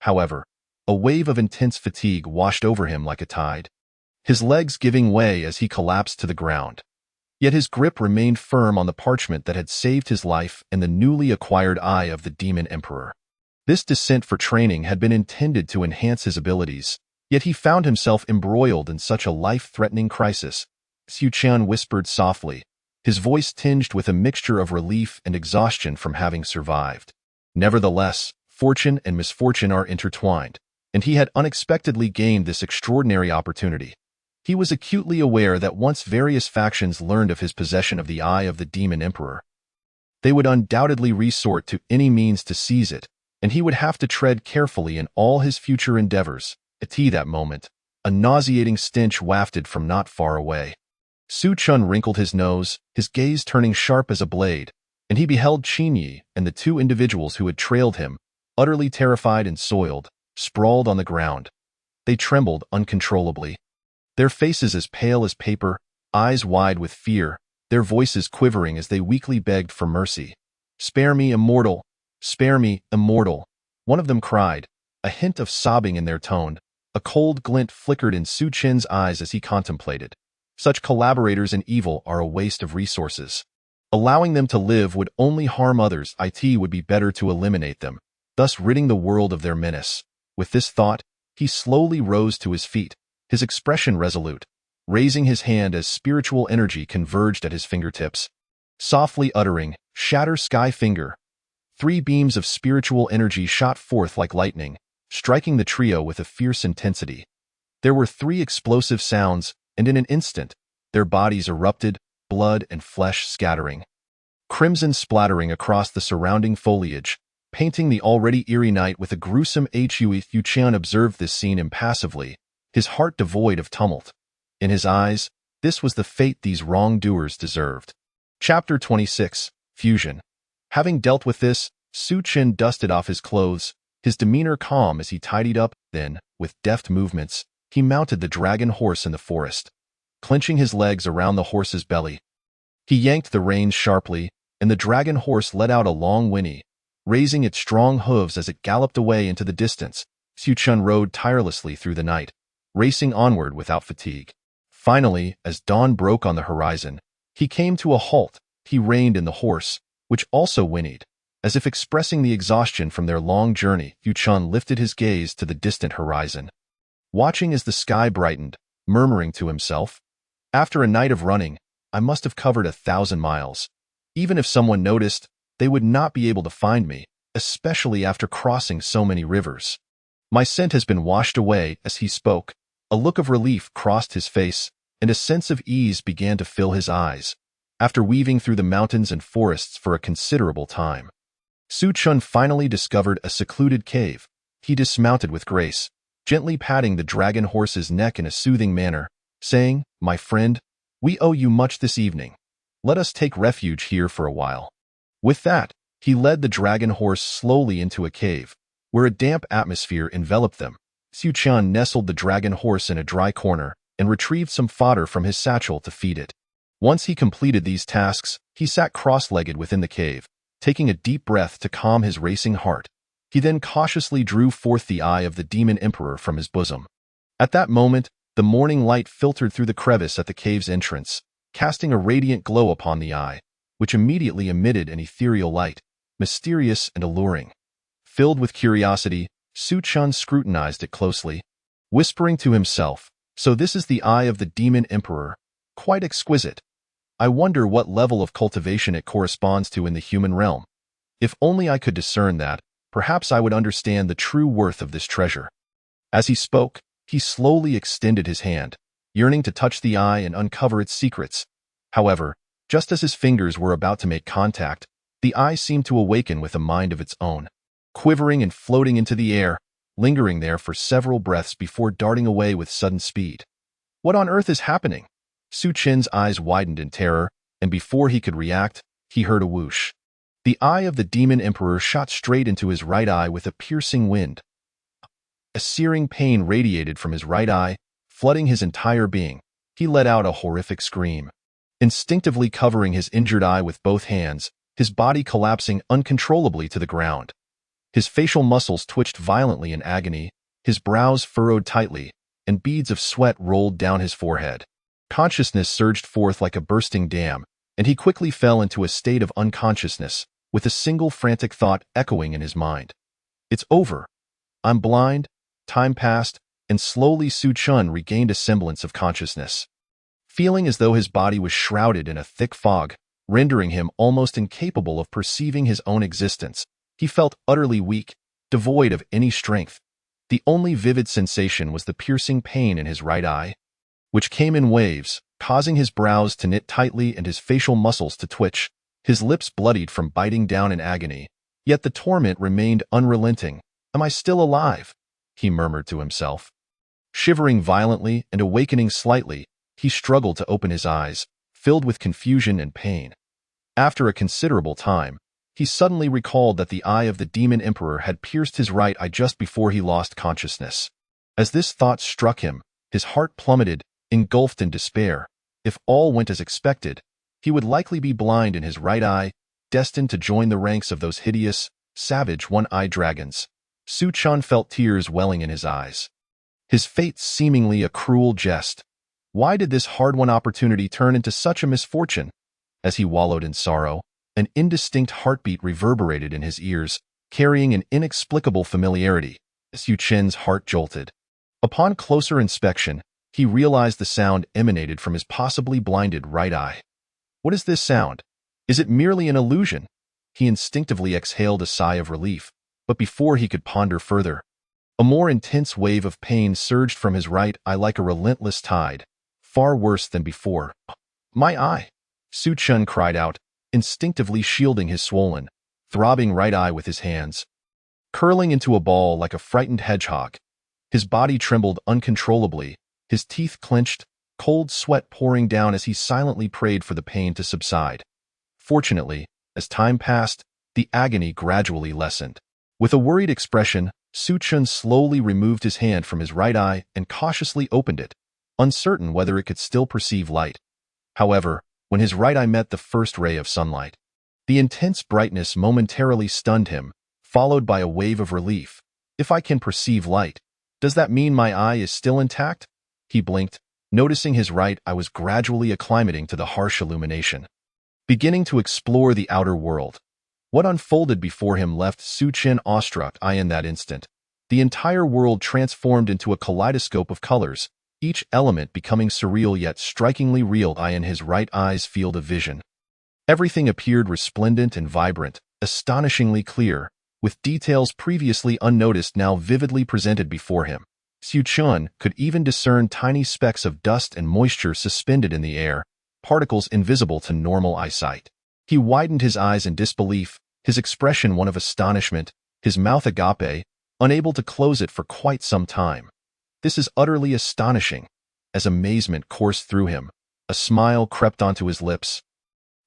However, a wave of intense fatigue washed over him like a tide, his legs giving way as he collapsed to the ground. Yet his grip remained firm on the parchment that had saved his life and the newly acquired Eye of the Demon Emperor. This descent for training had been intended to enhance his abilities, yet he found himself embroiled in such a life-threatening crisis. Su Chen whispered softly, his voice tinged with a mixture of relief and exhaustion from having survived. Nevertheless, fortune and misfortune are intertwined, and he had unexpectedly gained this extraordinary opportunity. He was acutely aware that once various factions learned of his possession of the Eye of the Demon Emperor, they would undoubtedly resort to any means to seize it, and he would have to tread carefully in all his future endeavors. At that moment, a nauseating stench wafted from not far away. Su Chen wrinkled his nose, his gaze turning sharp as a blade, and he beheld Qin Yi and the two individuals who had trailed him, utterly terrified and soiled, sprawled on the ground. They trembled uncontrollably, their faces as pale as paper, eyes wide with fear, their voices quivering as they weakly begged for mercy. "Spare me, immortal! Spare me, immortal!" One of them cried, a hint of sobbing in their tone. A cold glint flickered in Su Chen's eyes as he contemplated. Such collaborators in evil are a waste of resources. Allowing them to live would only harm others. It would be better to eliminate them, thus ridding the world of their menace. With this thought, he slowly rose to his feet, his expression resolute, raising his hand as spiritual energy converged at his fingertips. Softly uttering, "Shatter Sky Finger," 3 beams of spiritual energy shot forth like lightning, striking the trio with a fierce intensity. There were 3 explosive sounds, and in an instant, their bodies erupted, blood and flesh scattering. Crimson splattering across the surrounding foliage, painting the already eerie night with a gruesome hue. Su Chen observed this scene impassively, his heart devoid of tumult. In his eyes, this was the fate these wrongdoers deserved. Chapter 26, Fusion. Having dealt with this, Su Chen dusted off his clothes, his demeanor calm as he tidied up. Then, with deft movements, he mounted the dragon horse in the forest. Clenching his legs around the horse's belly, he yanked the reins sharply, and the dragon horse let out a long whinny, raising its strong hooves as it galloped away into the distance. Su Chen rode tirelessly through the night, racing onward without fatigue. Finally, as dawn broke on the horizon, he came to a halt. He reined in the horse, which also whinnied. As if expressing the exhaustion from their long journey, Su Chen lifted his gaze to the distant horizon, watching as the sky brightened, murmuring to himself, "After a night of running, I must have covered 1,000 miles. Even if someone noticed, they would not be able to find me, especially after crossing so many rivers. My scent has been washed away." As he spoke, a look of relief crossed his face, and a sense of ease began to fill his eyes. After weaving through the mountains and forests for a considerable time, Su Chen finally discovered a secluded cave. He dismounted with grace, gently patting the dragon horse's neck in a soothing manner, saying, "My friend, we owe you much this evening. Let us take refuge here for a while." With that, he led the dragon horse slowly into a cave, where a damp atmosphere enveloped them. Su Chen nestled the dragon horse in a dry corner and retrieved some fodder from his satchel to feed it. Once he completed these tasks, he sat cross-legged within the cave, taking a deep breath to calm his racing heart. He then cautiously drew forth the eye of the demon emperor from his bosom. At that moment, the morning light filtered through the crevice at the cave's entrance, casting a radiant glow upon the eye, which immediately emitted an ethereal light, mysterious and alluring. Filled with curiosity, Su Chen scrutinized it closely, whispering to himself, "So this is the eye of the demon emperor. Quite exquisite. I wonder what level of cultivation it corresponds to in the human realm. If only I could discern that, perhaps I would understand the true worth of this treasure." As he spoke, he slowly extended his hand, yearning to touch the eye and uncover its secrets. However, just as his fingers were about to make contact, the eye seemed to awaken with a mind of its own, quivering and floating into the air, lingering there for several breaths before darting away with sudden speed. What on earth is happening? Su Chen's eyes widened in terror, and before he could react, he heard a whoosh. The eye of the demon emperor shot straight into his right eye with a piercing wind. A searing pain radiated from his right eye, flooding his entire being. He let out a horrific scream, instinctively covering his injured eye with both hands, his body collapsing uncontrollably to the ground. His facial muscles twitched violently in agony, his brows furrowed tightly, and beads of sweat rolled down his forehead. Consciousness surged forth like a bursting dam, and he quickly fell into a state of unconsciousness, with a single frantic thought echoing in his mind. "It's over. I'm blind." Time passed, and slowly Su Chen regained a semblance of consciousness. Feeling as though his body was shrouded in a thick fog, rendering him almost incapable of perceiving his own existence, he felt utterly weak, devoid of any strength. The only vivid sensation was the piercing pain in his right eye, which came in waves, causing his brows to knit tightly and his facial muscles to twitch. His lips bloodied from biting down in agony, yet the torment remained unrelenting. "Am I still alive?" he murmured to himself. Shivering violently and awakening slightly, he struggled to open his eyes, filled with confusion and pain. After a considerable time, he suddenly recalled that the eye of the demon emperor had pierced his right eye just before he lost consciousness. As this thought struck him, his heart plummeted, engulfed in despair. If all went as expected, he would likely be blind in his right eye, destined to join the ranks of those hideous, savage one-eyed dragons. Su Chen felt tears welling in his eyes. His fate seemingly a cruel jest. Why did this hard-won opportunity turn into such a misfortune? As he wallowed in sorrow, an indistinct heartbeat reverberated in his ears, carrying an inexplicable familiarity. Su Chen's heart jolted. Upon closer inspection, he realized the sound emanated from his possibly blinded right eye. What is this sound? Is it merely an illusion? He instinctively exhaled a sigh of relief, but before he could ponder further, a more intense wave of pain surged from his right eye like a relentless tide, far worse than before. "My eye!" Su Chen cried out, instinctively shielding his swollen, throbbing right eye with his hands. Curling into a ball like a frightened hedgehog, his body trembled uncontrollably, his teeth clenched, cold sweat pouring down as he silently prayed for the pain to subside. Fortunately, as time passed, the agony gradually lessened. With a worried expression, Su Chun slowly removed his hand from his right eye and cautiously opened it, uncertain whether it could still perceive light. However, when his right eye met the first ray of sunlight, the intense brightness momentarily stunned him, followed by a wave of relief. If I can perceive light, does that mean my eye is still intact? He blinked, noticing his right eye was gradually acclimating to the harsh illumination, beginning to explore the outer world. What unfolded before him left Su Chen awestruck. In that instant, the entire world transformed into a kaleidoscope of colors, each element becoming surreal yet strikingly real in his right eye's field of vision. Everything appeared resplendent and vibrant, astonishingly clear, with details previously unnoticed now vividly presented before him. Su Chen could even discern tiny specks of dust and moisture suspended in the air, particles invisible to normal eyesight. He widened his eyes in disbelief, his expression one of astonishment, his mouth agape, unable to close it for quite some time. This is utterly astonishing. As amazement coursed through him, a smile crept onto his lips,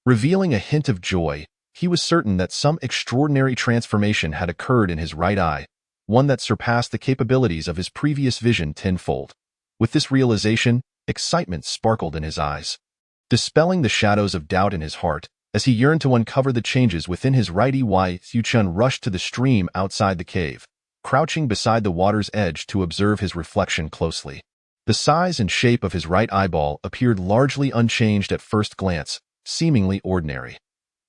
revealing a hint of joy. He was certain that some extraordinary transformation had occurred in his right eye, one that surpassed the capabilities of his previous vision tenfold. With this realization, excitement sparkled in his eyes, dispelling the shadows of doubt in his heart. As he yearned to uncover the changes within his right eye, Su Chen rushed to the stream outside the cave, crouching beside the water's edge to observe his reflection closely. The size and shape of his right eyeball appeared largely unchanged at first glance, seemingly ordinary.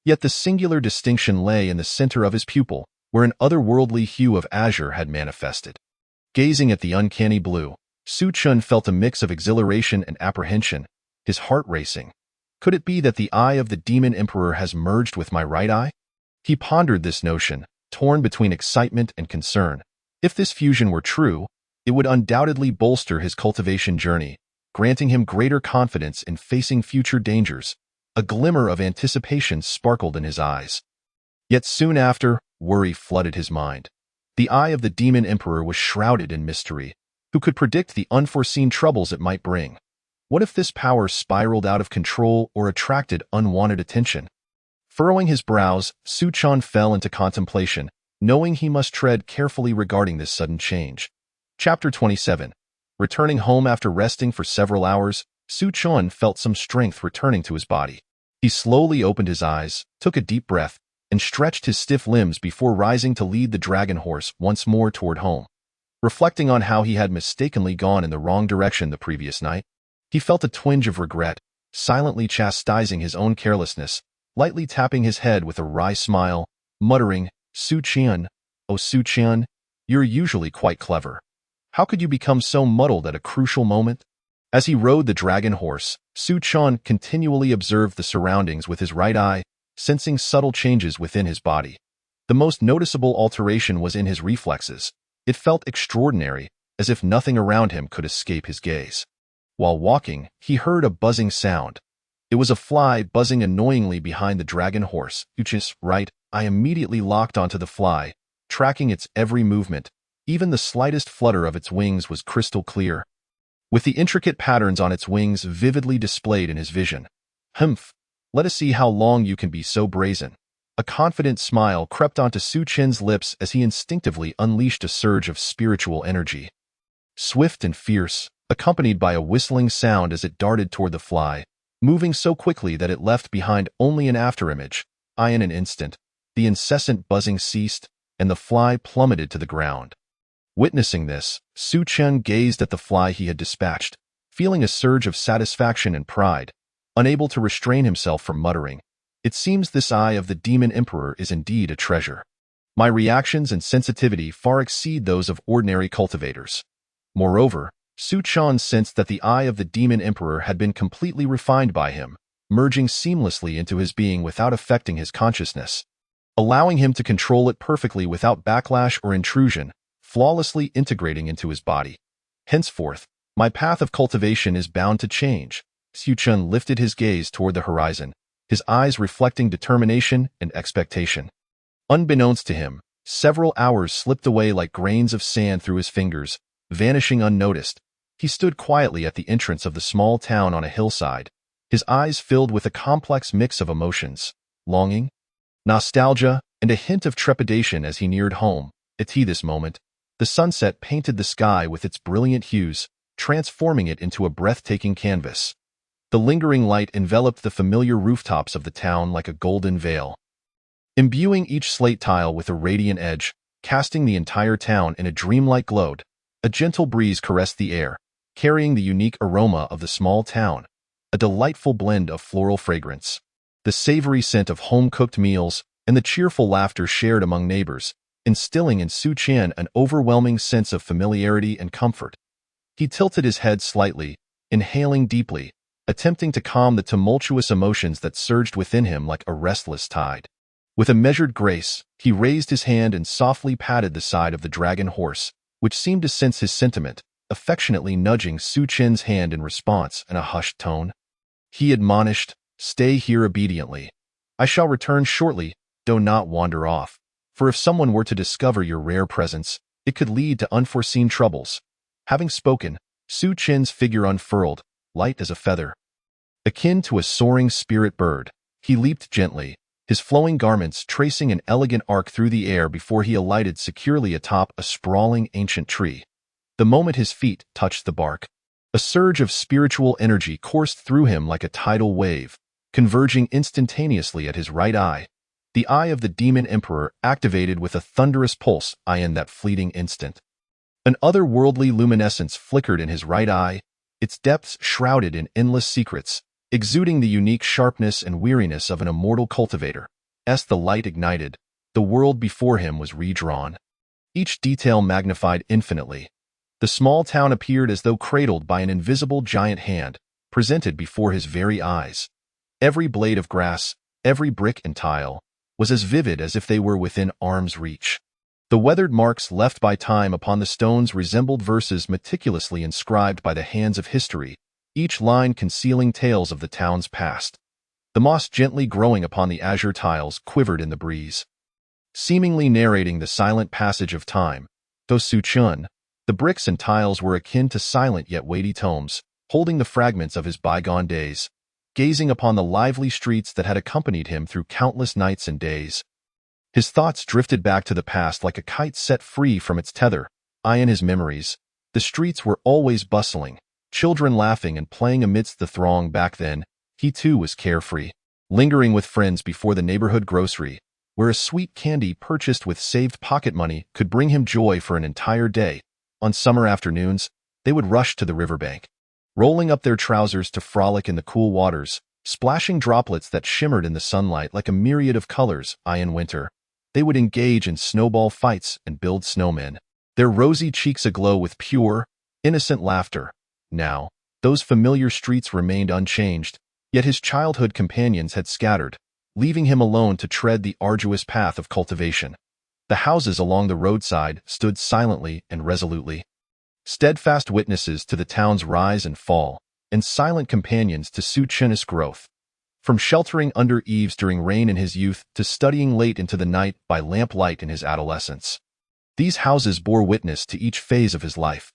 Yet the singular distinction lay in the center of his pupil, where an otherworldly hue of azure had manifested. Gazing at the uncanny blue, Su Chen felt a mix of exhilaration and apprehension, his heart racing. Could it be that the eye of the Demon Emperor has merged with my right eye? He pondered this notion, torn between excitement and concern. If this fusion were true, it would undoubtedly bolster his cultivation journey, granting him greater confidence in facing future dangers. A glimmer of anticipation sparkled in his eyes. Yet soon after, worry flooded his mind. The eye of the Demon Emperor was shrouded in mystery. Who could predict the unforeseen troubles it might bring? What if this power spiraled out of control or attracted unwanted attention? Furrowing his brows, Su Chen fell into contemplation, knowing he must tread carefully regarding this sudden change. Chapter 27. Returning home after resting for several hours, Su Chen felt some strength returning to his body. He slowly opened his eyes, took a deep breath, and stretched his stiff limbs before rising to lead the dragon horse once more toward home. Reflecting on how he had mistakenly gone in the wrong direction the previous night, he felt a twinge of regret, silently chastising his own carelessness, lightly tapping his head with a wry smile, muttering, "Su Chen, oh Su Chen, you're usually quite clever. How could you become so muddled at a crucial moment?" As he rode the dragon horse, Su Chen continually observed the surroundings with his right eye, sensing subtle changes within his body. The most noticeable alteration was in his reflexes. It felt extraordinary, as if nothing around him could escape his gaze. While walking, he heard a buzzing sound. It was a fly buzzing annoyingly behind the dragon horse. Uchis, right, I immediately locked onto the fly, tracking its every movement. Even the slightest flutter of its wings was crystal clear, with the intricate patterns on its wings vividly displayed in his vision. Humph, let us see how long you can be so brazen. A confident smile crept onto Su Chen's lips as he instinctively unleashed a surge of spiritual energy. Swift and fierce, accompanied by a whistling sound as it darted toward the fly, moving so quickly that it left behind only an afterimage. In an instant, the incessant buzzing ceased, and the fly plummeted to the ground. Witnessing this, Su Chen gazed at the fly he had dispatched, feeling a surge of satisfaction and pride, unable to restrain himself from muttering, "It seems this eye of the Demon Emperor is indeed a treasure. My reactions and sensitivity far exceed those of ordinary cultivators." Moreover, Su Chen sensed that the eye of the Demon Emperor had been completely refined by him, merging seamlessly into his being without affecting his consciousness, allowing him to control it perfectly without backlash or intrusion, flawlessly integrating into his body. Henceforth, my path of cultivation is bound to change. Su Chen lifted his gaze toward the horizon, his eyes reflecting determination and expectation. Unbeknownst to him, several hours slipped away like grains of sand through his fingers, vanishing unnoticed. He stood quietly at the entrance of the small town on a hillside, his eyes filled with a complex mix of emotions: longing, nostalgia, and a hint of trepidation as he neared home. At this moment, the sunset painted the sky with its brilliant hues, transforming it into a breathtaking canvas. The lingering light enveloped the familiar rooftops of the town like a golden veil, imbuing each slate tile with a radiant edge, casting the entire town in a dreamlike glow. A gentle breeze caressed the air, carrying the unique aroma of the small town, a delightful blend of floral fragrance, the savory scent of home-cooked meals, and the cheerful laughter shared among neighbors, instilling in Su Qian an overwhelming sense of familiarity and comfort. He tilted his head slightly, inhaling deeply, attempting to calm the tumultuous emotions that surged within him like a restless tide. With a measured grace, he raised his hand and softly patted the side of the dragon horse, which seemed to sense his sentiment, affectionately nudging Su Qian's hand in response in a hushed tone. He admonished, "Stay here obediently. I shall return shortly, do not wander off, for if someone were to discover your rare presence, it could lead to unforeseen troubles." Having spoken, Su Qian's figure unfurled, light as a feather. Akin to a soaring spirit bird, he leaped gently, his flowing garments tracing an elegant arc through the air before he alighted securely atop a sprawling ancient tree. The moment his feet touched the bark, a surge of spiritual energy coursed through him like a tidal wave, converging instantaneously at his right eye. The eye of the demon emperor activated with a thunderous pulse in that fleeting instant. An otherworldly luminescence flickered in his right eye, its depths shrouded in endless secrets, exuding the unique sharpness and weariness of an immortal cultivator. As the light ignited, the world before him was redrawn, each detail magnified infinitely. The small town appeared as though cradled by an invisible giant hand, presented before his very eyes. Every blade of grass, every brick and tile, was as vivid as if they were within arm's reach. The weathered marks left by time upon the stones resembled verses meticulously inscribed by the hands of history, each line concealing tales of the town's past. The moss gently growing upon the azure tiles quivered in the breeze, seemingly narrating the silent passage of time. Though Su Qian, the bricks and tiles were akin to silent yet weighty tomes, holding the fragments of his bygone days. Gazing upon the lively streets that had accompanied him through countless nights and days, his thoughts drifted back to the past like a kite set free from its tether. In his memories, the streets were always bustling, children laughing and playing amidst the throng. Back then, he too was carefree, lingering with friends before the neighborhood grocery, where a sweet candy purchased with saved pocket money could bring him joy for an entire day. On summer afternoons, they would rush to the riverbank, rolling up their trousers to frolic in the cool waters, splashing droplets that shimmered in the sunlight like a myriad of colors. In winter, they would engage in snowball fights and build snowmen, their rosy cheeks aglow with pure, innocent laughter. Now, those familiar streets remained unchanged, yet his childhood companions had scattered, leaving him alone to tread the arduous path of cultivation. The houses along the roadside stood silently and resolutely, steadfast witnesses to the town's rise and fall, and silent companions to Su Qian's growth. From sheltering under eaves during rain in his youth to studying late into the night by lamplight in his adolescence, these houses bore witness to each phase of his life.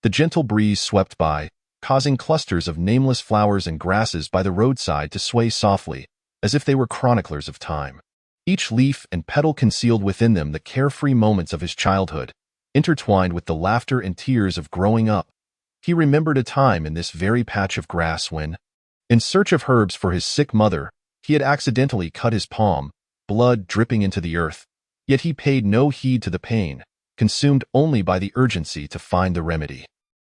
The gentle breeze swept by, causing clusters of nameless flowers and grasses by the roadside to sway softly, as if they were chroniclers of time. Each leaf and petal concealed within them the carefree moments of his childhood, intertwined with the laughter and tears of growing up. He remembered a time in this very patch of grass when, in search of herbs for his sick mother, he had accidentally cut his palm, blood dripping into the earth. Yet he paid no heed to the pain, consumed only by the urgency to find the remedy.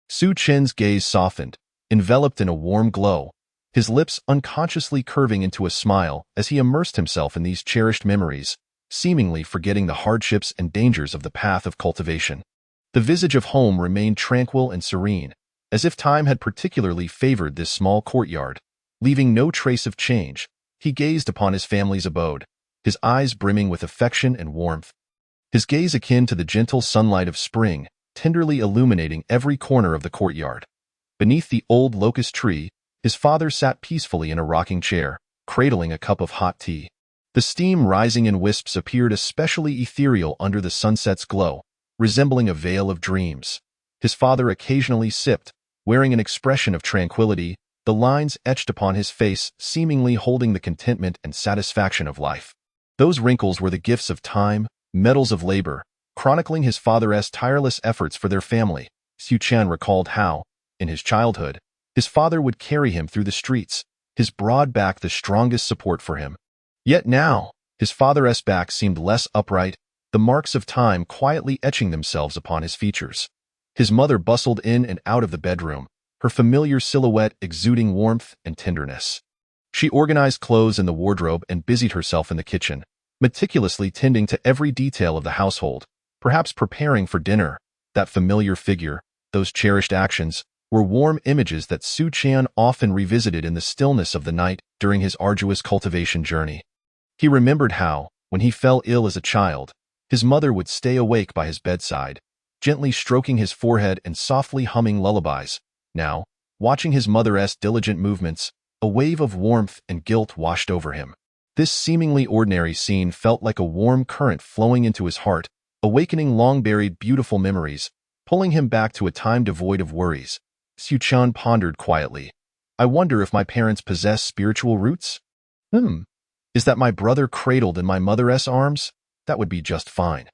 Su Qian's gaze softened, enveloped in a warm glow, his lips unconsciously curving into a smile as he immersed himself in these cherished memories, seemingly forgetting the hardships and dangers of the path of cultivation. The visage of home remained tranquil and serene, as if time had particularly favored this small courtyard. Leaving no trace of change, he gazed upon his family's abode, his eyes brimming with affection and warmth, his gaze akin to the gentle sunlight of spring, tenderly illuminating every corner of the courtyard. Beneath the old locust tree, his father sat peacefully in a rocking chair, cradling a cup of hot tea. The steam rising in wisps appeared especially ethereal under the sunset's glow, resembling a veil of dreams. His father occasionally sipped, wearing an expression of tranquility, the lines etched upon his face seemingly holding the contentment and satisfaction of life. Those wrinkles were the gifts of time, medals of labor, chronicling his father's tireless efforts for their family. Su Chan recalled how, in his childhood, his father would carry him through the streets, his broad back the strongest support for him. Yet now, his father's back seemed less upright, the marks of time quietly etching themselves upon his features. His mother bustled in and out of the bedroom, her familiar silhouette exuding warmth and tenderness. She organized clothes in the wardrobe and busied herself in the kitchen, meticulously tending to every detail of the household, perhaps preparing for dinner. That familiar figure, those cherished actions, were warm images that Su Chan often revisited in the stillness of the night during his arduous cultivation journey. He remembered how, when he fell ill as a child, his mother would stay awake by his bedside, gently stroking his forehead and softly humming lullabies. Now, watching his mother's diligent movements, a wave of warmth and guilt washed over him. This seemingly ordinary scene felt like a warm current flowing into his heart, awakening long-buried beautiful memories, pulling him back to a time devoid of worries. Su Chan pondered quietly. I wonder if my parents possess spiritual roots? Is that my brother cradled in my mother's arms? That would be just fine.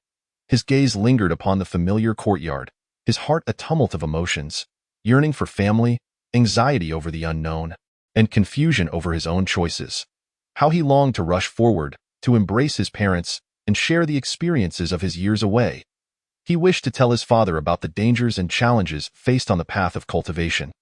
His gaze lingered upon the familiar courtyard, his heart a tumult of emotions, yearning for family, anxiety over the unknown, and confusion over his own choices. How he longed to rush forward, to embrace his parents, and share the experiences of his years away. He wished to tell his father about the dangers and challenges faced on the path of cultivation.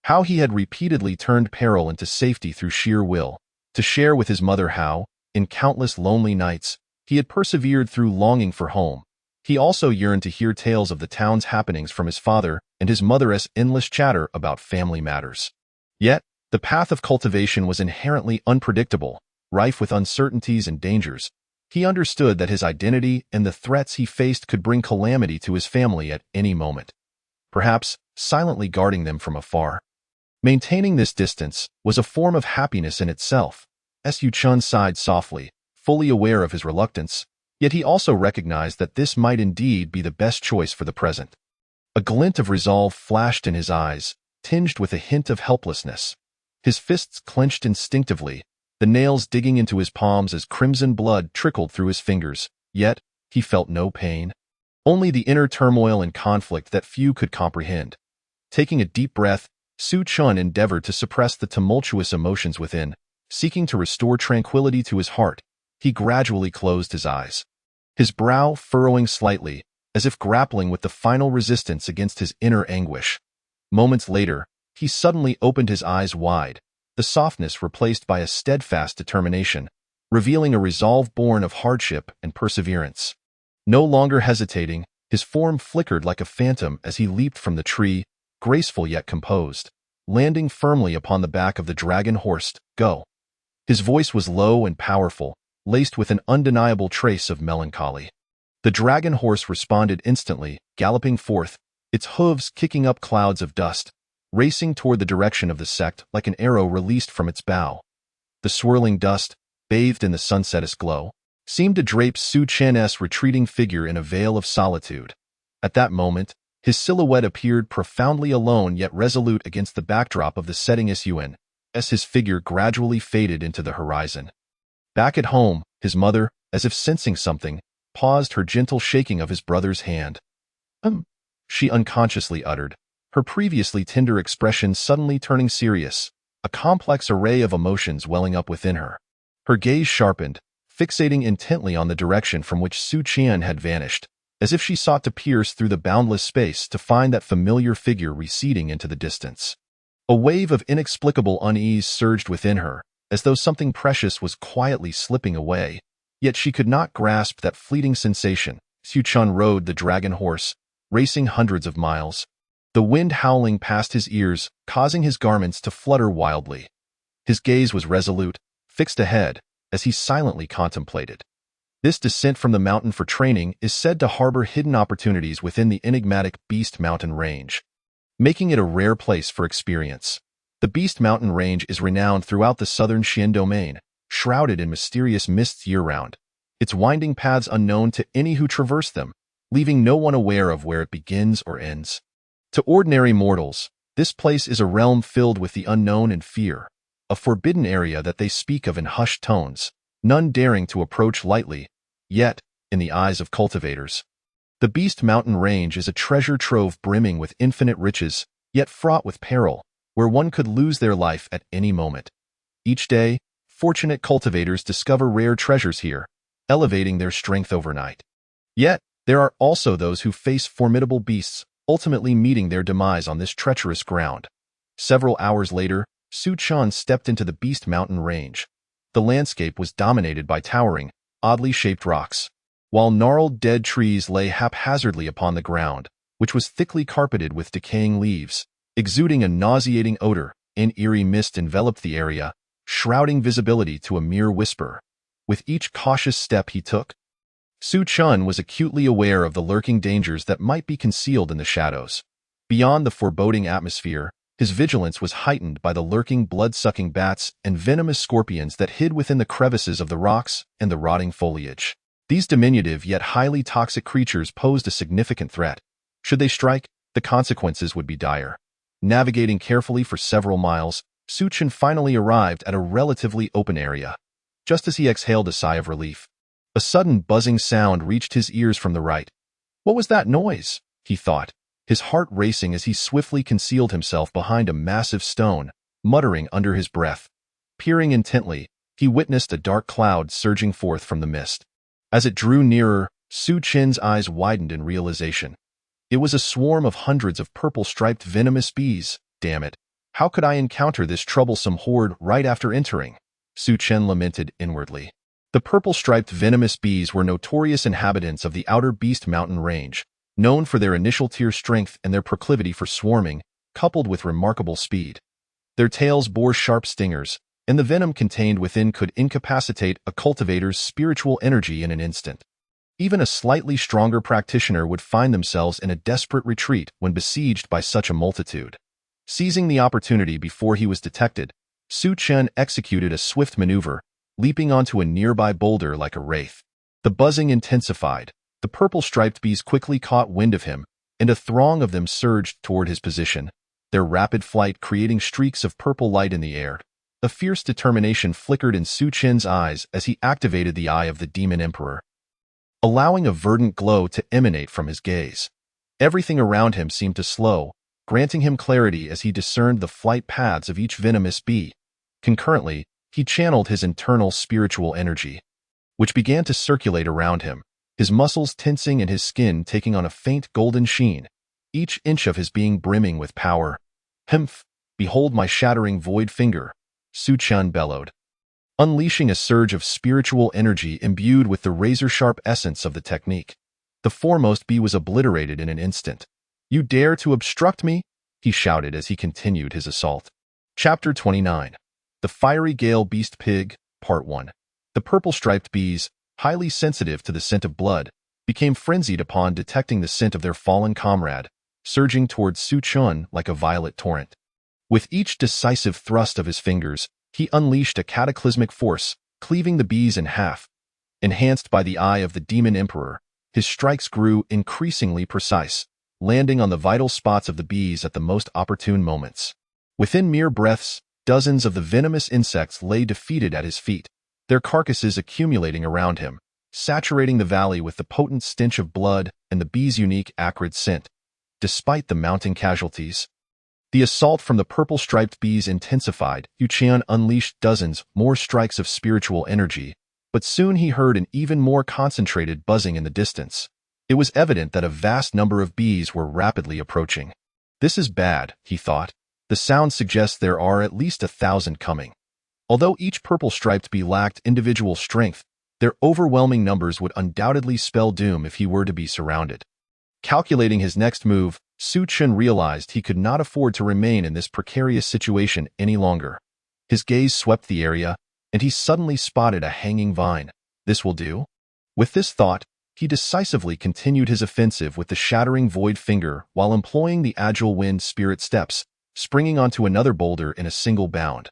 How he had repeatedly turned peril into safety through sheer will, to share with his mother how, in countless lonely nights, he had persevered through longing for home. He also yearned to hear tales of the town's happenings from his father and his mother's endless chatter about family matters. Yet, the path of cultivation was inherently unpredictable, rife with uncertainties and dangers. He understood that his identity and the threats he faced could bring calamity to his family at any moment, perhaps silently guarding them from afar. Maintaining this distance was a form of happiness in itself. Su Chan sighed softly, fully aware of his reluctance, yet he also recognized that this might indeed be the best choice for the present. A glint of resolve flashed in his eyes, tinged with a hint of helplessness. His fists clenched instinctively, the nails digging into his palms as crimson blood trickled through his fingers, yet he felt no pain. Only the inner turmoil and conflict that few could comprehend. Taking a deep breath, Su Chan endeavored to suppress the tumultuous emotions within. Seeking to restore tranquility to his heart, he gradually closed his eyes. His brow furrowing slightly, as if grappling with the final resistance against his inner anguish. Moments later, he suddenly opened his eyes wide, the softness replaced by a steadfast determination, revealing a resolve born of hardship and perseverance. No longer hesitating, his form flickered like a phantom as he leaped from the tree, graceful yet composed, landing firmly upon the back of the dragon horse. Go. His voice was low and powerful, laced with an undeniable trace of melancholy. The dragon horse responded instantly, galloping forth, its hooves kicking up clouds of dust, racing toward the direction of the sect like an arrow released from its bow. The swirling dust, bathed in the sunset's glow, seemed to drape Su Chan's retreating figure in a veil of solitude. At that moment, his silhouette appeared profoundly alone yet resolute against the backdrop of the setting sun, as his figure gradually faded into the horizon. Back at home, his mother, as if sensing something, paused her gentle shaking of his brother's hand. She unconsciously uttered, her previously tender expression suddenly turning serious, a complex array of emotions welling up within her. Her gaze sharpened, fixating intently on the direction from which Su Chan had vanished, as if she sought to pierce through the boundless space to find that familiar figure receding into the distance. A wave of inexplicable unease surged within her, as though something precious was quietly slipping away, yet she could not grasp that fleeting sensation. Su Chan rode the dragon horse, racing hundreds of miles, the wind howling past his ears, causing his garments to flutter wildly. His gaze was resolute, fixed ahead, as he silently contemplated. This descent from the mountain for training is said to harbor hidden opportunities within the enigmatic Beast Mountain Range, making it a rare place for experience. The Beast Mountain Range is renowned throughout the southern Xian domain, shrouded in mysterious mists year-round, its winding paths unknown to any who traverse them, leaving no one aware of where it begins or ends. To ordinary mortals, this place is a realm filled with the unknown and fear, a forbidden area that they speak of in hushed tones, none daring to approach lightly. Yet, in the eyes of cultivators, the Beast Mountain Range is a treasure trove brimming with infinite riches, yet fraught with peril, where one could lose their life at any moment. Each day, fortunate cultivators discover rare treasures here, elevating their strength overnight. Yet, there are also those who face formidable beasts, ultimately meeting their demise on this treacherous ground. Several hours later, Su Chen stepped into the Beast Mountain Range. The landscape was dominated by towering, oddly shaped rocks, while gnarled dead trees lay haphazardly upon the ground, which was thickly carpeted with decaying leaves, exuding a nauseating odor. An eerie mist enveloped the area, shrouding visibility to a mere whisper. With each cautious step he took, Su Chen was acutely aware of the lurking dangers that might be concealed in the shadows. Beyond the foreboding atmosphere, his vigilance was heightened by the lurking blood-sucking bats and venomous scorpions that hid within the crevices of the rocks and the rotting foliage. These diminutive yet highly toxic creatures posed a significant threat. Should they strike, the consequences would be dire. Navigating carefully for several miles, Su Chen finally arrived at a relatively open area. Just as he exhaled a sigh of relief, a sudden buzzing sound reached his ears from the right. What was that noise? He thought, his heart racing as he swiftly concealed himself behind a massive stone, muttering under his breath. Peering intently, he witnessed a dark cloud surging forth from the mist. As it drew nearer, Su Chen's eyes widened in realization. It was a swarm of hundreds of purple-striped venomous bees. Damn it. How could I encounter this troublesome horde right after entering? Su Chen lamented inwardly. The purple-striped venomous bees were notorious inhabitants of the outer Beast Mountain Range, known for their initial tier strength and their proclivity for swarming, coupled with remarkable speed. Their tails bore sharp stingers, and the venom contained within could incapacitate a cultivator's spiritual energy in an instant. Even a slightly stronger practitioner would find themselves in a desperate retreat when besieged by such a multitude. Seizing the opportunity before he was detected, Su Chen executed a swift maneuver, leaping onto a nearby boulder like a wraith. The buzzing intensified. The purple-striped bees quickly caught wind of him, and a throng of them surged toward his position, their rapid flight creating streaks of purple light in the air. A fierce determination flickered in Su Chen's eyes as he activated the Eye of the Demon Emperor, allowing a verdant glow to emanate from his gaze. Everything around him seemed to slow, granting him clarity as he discerned the flight paths of each venomous bee. Concurrently, he channeled his internal spiritual energy, which began to circulate around him, his muscles tensing and his skin taking on a faint golden sheen, each inch of his being brimming with power. Humph! Behold my shattering void finger, Su Chen bellowed, unleashing a surge of spiritual energy imbued with the razor-sharp essence of the technique. The foremost bee was obliterated in an instant. You dare to obstruct me? He shouted as he continued his assault. Chapter 29. The Fiery Gale Beast Pig, Part 1. The purple-striped bees, highly sensitive to the scent of blood, became frenzied upon detecting the scent of their fallen comrade, surging towards Su Chen like a violet torrent. With each decisive thrust of his fingers, he unleashed a cataclysmic force, cleaving the bees in half. Enhanced by the Eye of the Demon Emperor, his strikes grew increasingly precise, landing on the vital spots of the bees at the most opportune moments. Within mere breaths, dozens of the venomous insects lay defeated at his feet, their carcasses accumulating around him, saturating the valley with the potent stench of blood and the bees' unique acrid scent. Despite the mounting casualties, the assault from the purple-striped bees intensified. Su Chen unleashed dozens more strikes of spiritual energy, but soon he heard an even more concentrated buzzing in the distance. It was evident that a vast number of bees were rapidly approaching. This is bad, he thought. The sound suggests there are at least 1,000 coming. Although each purple-striped bee lacked individual strength, their overwhelming numbers would undoubtedly spell doom if he were to be surrounded. Calculating his next move, Su Chen realized he could not afford to remain in this precarious situation any longer. His gaze swept the area, and he suddenly spotted a hanging vine. This will do? With this thought, he decisively continued his offensive with the shattering void finger while employing the agile wind spirit steps, springing onto another boulder in a single bound.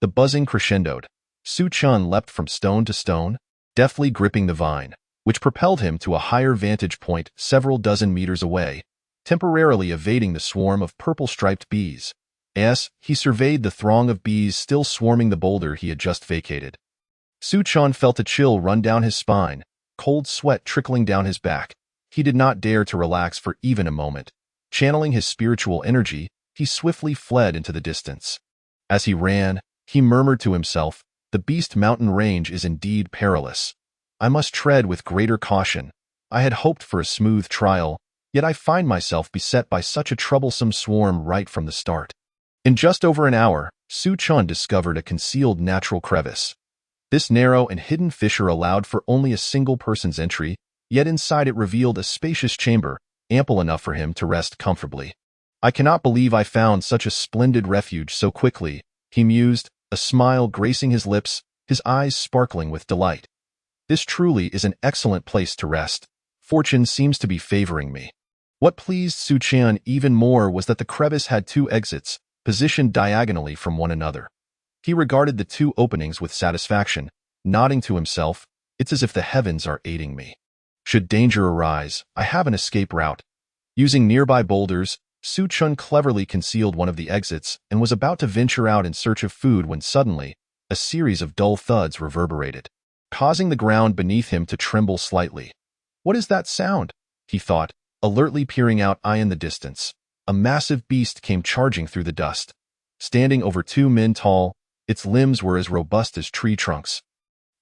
The buzzing crescendoed. Su Chen leapt from stone to stone, deftly gripping the vine, which propelled him to a higher vantage point several dozen meters away, temporarily evading the swarm of purple-striped bees. As he surveyed the throng of bees still swarming the boulder he had just vacated, Su Chen felt a chill run down his spine, cold sweat trickling down his back. He did not dare to relax for even a moment. Channeling his spiritual energy, he swiftly fled into the distance. As he ran, he murmured to himself, "The Beast Mountain range is indeed perilous. I must tread with greater caution. I had hoped for a smooth trial, yet I find myself beset by such a troublesome swarm right from the start." In just over an hour, Su Chen discovered a concealed natural crevice. This narrow and hidden fissure allowed for only a single person's entry, yet inside it revealed a spacious chamber, ample enough for him to rest comfortably. "I cannot believe I found such a splendid refuge so quickly," he mused, a smile gracing his lips, his eyes sparkling with delight. "This truly is an excellent place to rest. Fortune seems to be favoring me." What pleased Su Chen even more was that the crevice had two exits, positioned diagonally from one another. He regarded the two openings with satisfaction, nodding to himself, "It's as if the heavens are aiding me. Should danger arise, I have an escape route." Using nearby boulders, Su Chen cleverly concealed one of the exits and was about to venture out in search of food when suddenly, a series of dull thuds reverberated, causing the ground beneath him to tremble slightly. "What is that sound?" he thought, alertly peering out in the distance. A massive beast came charging through the dust. Standing over 2 men tall, its limbs were as robust as tree trunks,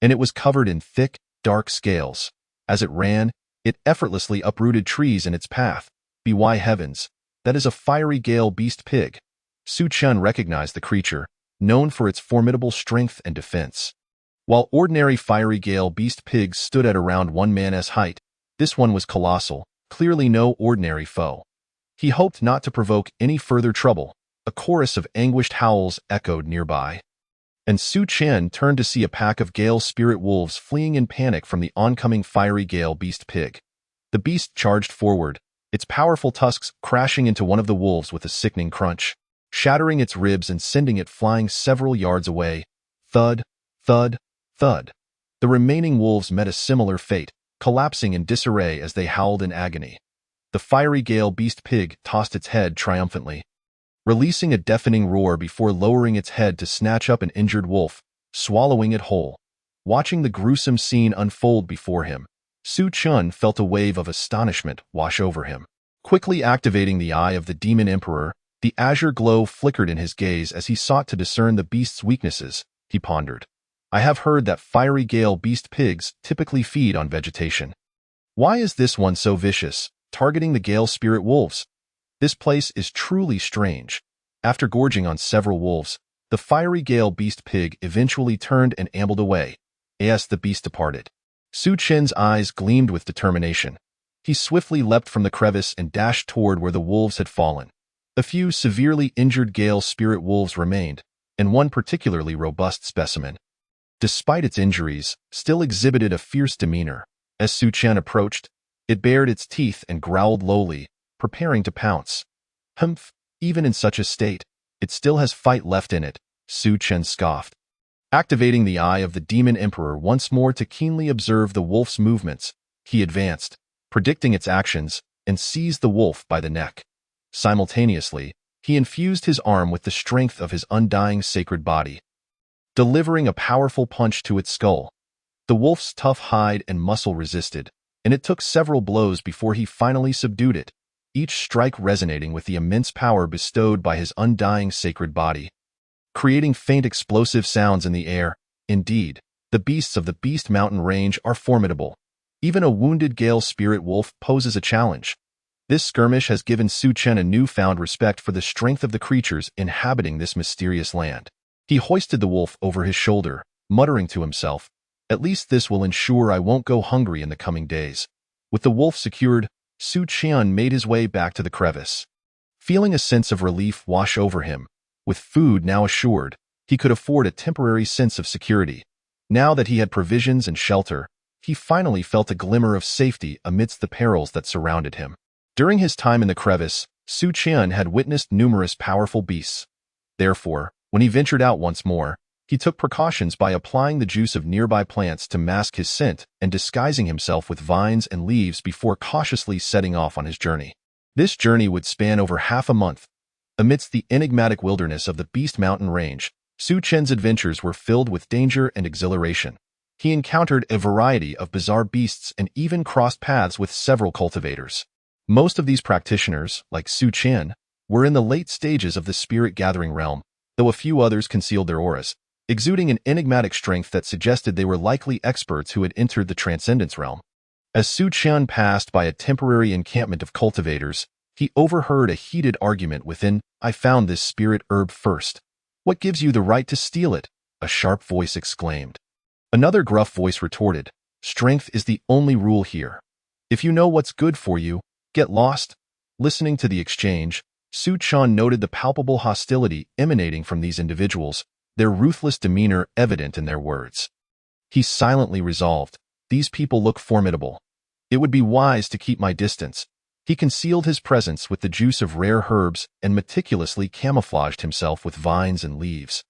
and it was covered in thick, dark scales. As it ran, it effortlessly uprooted trees in its path. By heavens, that is a fiery gale beast pig. Su Chen recognized the creature, known for its formidable strength and defense. While ordinary fiery gale beast pigs stood at around 1 man's height, this one was colossal, clearly no ordinary foe. He hoped not to provoke any further trouble. A chorus of anguished howls echoed nearby, and Su Chen turned to see a pack of gale spirit wolves fleeing in panic from the oncoming fiery gale beast pig. The beast charged forward, its powerful tusks crashing into one of the wolves with a sickening crunch, shattering its ribs and sending it flying several yards away. Thud, thud, thud. The remaining wolves met a similar fate, collapsing in disarray as they howled in agony. The fiery gale beast pig tossed its head triumphantly, releasing a deafening roar before lowering its head to snatch up an injured wolf, swallowing it whole. Watching the gruesome scene unfold before him, Su Chen felt a wave of astonishment wash over him. Quickly activating the eye of the Demon Emperor, the azure glow flickered in his gaze as he sought to discern the beast's weaknesses. He pondered, "I have heard that fiery gale beast pigs typically feed on vegetation. Why is this one so vicious, targeting the gale spirit wolves? This place is truly strange." After gorging on several wolves, the fiery gale beast pig eventually turned and ambled away. As the beast departed, Su Chen's eyes gleamed with determination. He swiftly leapt from the crevice and dashed toward where the wolves had fallen. A few severely injured gale spirit wolves remained, and one particularly robust specimen, despite its injuries, still exhibited a fierce demeanor. As Su Chen approached, it bared its teeth and growled lowly, preparing to pounce. "Humph, even in such a state, it still has fight left in it," Su Chen scoffed. Activating the eye of the Demon Emperor once more to keenly observe the wolf's movements, he advanced, predicting its actions, and seized the wolf by the neck. Simultaneously, he infused his arm with the strength of his undying sacred body, delivering a powerful punch to its skull. The wolf's tough hide and muscle resisted, and it took several blows before he finally subdued it, each strike resonating with the immense power bestowed by his undying sacred body, creating faint explosive sounds in the air. Indeed, the beasts of the Beast Mountain range are formidable. Even a wounded gale spirit wolf poses a challenge. This skirmish has given Su Chen a newfound respect for the strength of the creatures inhabiting this mysterious land. He hoisted the wolf over his shoulder, muttering to himself, "At least this will ensure I won't go hungry in the coming days." With the wolf secured, Su Chen made his way back to the crevice. Feeling a sense of relief wash over him, with food now assured, he could afford a temporary sense of security. Now that he had provisions and shelter, he finally felt a glimmer of safety amidst the perils that surrounded him. During his time in the crevice, Su Chen had witnessed numerous powerful beasts. Therefore, when he ventured out once more, he took precautions by applying the juice of nearby plants to mask his scent and disguising himself with vines and leaves before cautiously setting off on his journey. This journey would span over half a month. Amidst the enigmatic wilderness of the Beast Mountain range, Su Chen's adventures were filled with danger and exhilaration. He encountered a variety of bizarre beasts and even crossed paths with several cultivators. Most of these practitioners, like Su Qian, were in the late stages of the spirit-gathering realm, though a few others concealed their auras, exuding an enigmatic strength that suggested they were likely experts who had entered the transcendence realm. As Su Qian passed by a temporary encampment of cultivators, he overheard a heated argument within. "I found this spirit herb first. What gives you the right to steal it?" a sharp voice exclaimed. Another gruff voice retorted, "Strength is the only rule here. If you know what's good for you, get lost." Listening to the exchange, Su Qian noted the palpable hostility emanating from these individuals, their ruthless demeanor evident in their words. He silently resolved, "These people look formidable. It would be wise to keep my distance." He concealed his presence with the juice of rare herbs and meticulously camouflaged himself with vines and leaves,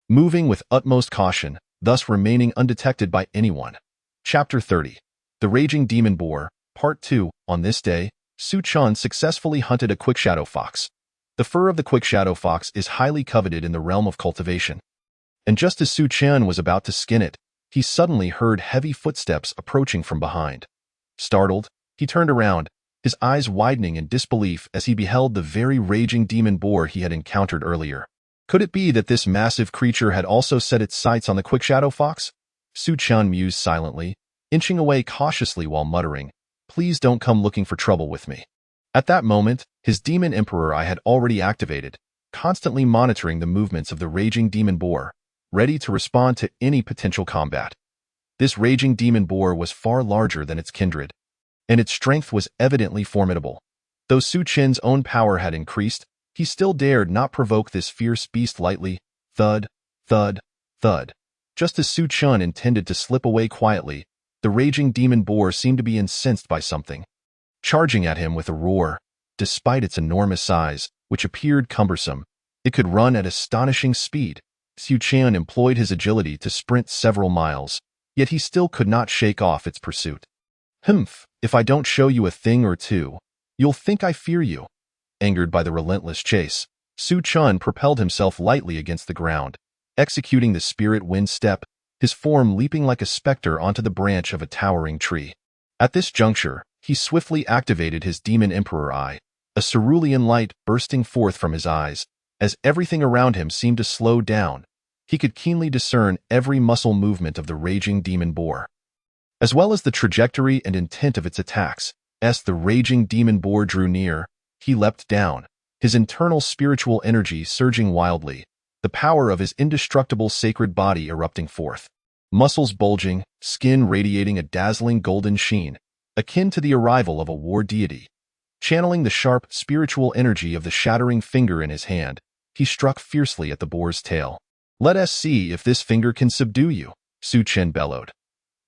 moving with utmost caution, thus remaining undetected by anyone. Chapter 30. The Raging Demon Boar, Part 2. On this day, Su Qian successfully hunted a quickshadow fox. The fur of the quickshadow fox is highly coveted in the realm of cultivation. And just as Su Qian was about to skin it, he suddenly heard heavy footsteps approaching from behind. Startled, he turned around, his eyes widening in disbelief as he beheld the very raging demon boar he had encountered earlier. Could it be that this massive creature had also set its sights on the quickshadow fox? Su Qian mused silently, inching away cautiously while muttering, "Please don't come looking for trouble with me." At that moment, his demon emperor eye had already activated, constantly monitoring the movements of the raging demon boar, ready to respond to any potential combat. This raging demon boar was far larger than its kindred, and its strength was evidently formidable. Though Su Qian's own power had increased, he still dared not provoke this fierce beast lightly. Thud, thud, thud. Just as Su Qian intended to slip away quietly, the raging demon boar seemed to be incensed by something, charging at him with a roar. Despite its enormous size, which appeared cumbersome, it could run at astonishing speed. Su Qian employed his agility to sprint several miles, yet he still could not shake off its pursuit. "Humph, if I don't show you a thing or two, you'll think I fear you." Angered by the relentless chase, Su Qian propelled himself lightly against the ground, executing the spirit wind step, his form leaping like a specter onto the branch of a towering tree. At this juncture, he swiftly activated his demon emperor eye, a cerulean light bursting forth from his eyes. As everything around him seemed to slow down, he could keenly discern every muscle movement of the raging demon boar, as well as the trajectory and intent of its attacks. As the raging demon boar drew near, he leapt down, his internal spiritual energy surging wildly, the power of his indestructible sacred body erupting forth. Muscles bulging, skin radiating a dazzling golden sheen, akin to the arrival of a war deity. Channeling the sharp, spiritual energy of the shattering finger in his hand, he struck fiercely at the boar's tail. "Let us see if this finger can subdue you," Su Qian bellowed.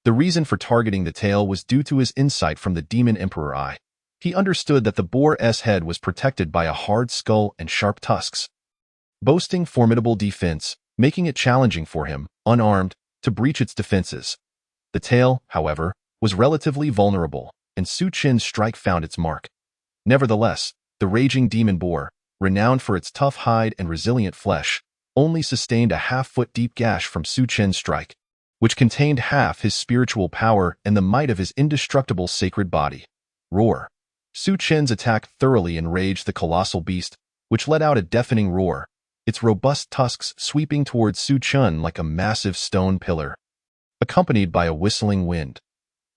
The reason for targeting the tail was due to his insight from the demon emperor eye. He understood that the boar's head was protected by a hard skull and sharp tusks, boasting formidable defense, making it challenging for him, unarmed, to breach its defenses. The tail, however, was relatively vulnerable, and Su Qian's strike found its mark. Nevertheless, the raging demon boar, renowned for its tough hide and resilient flesh, only sustained a half-foot deep gash from Su Qian's strike, which contained half his spiritual power and the might of his indestructible sacred body. Roar. Su Qian's attack thoroughly enraged the colossal beast, which let out a deafening roar, its robust tusks sweeping towards Su Qian like a massive stone pillar, accompanied by a whistling wind.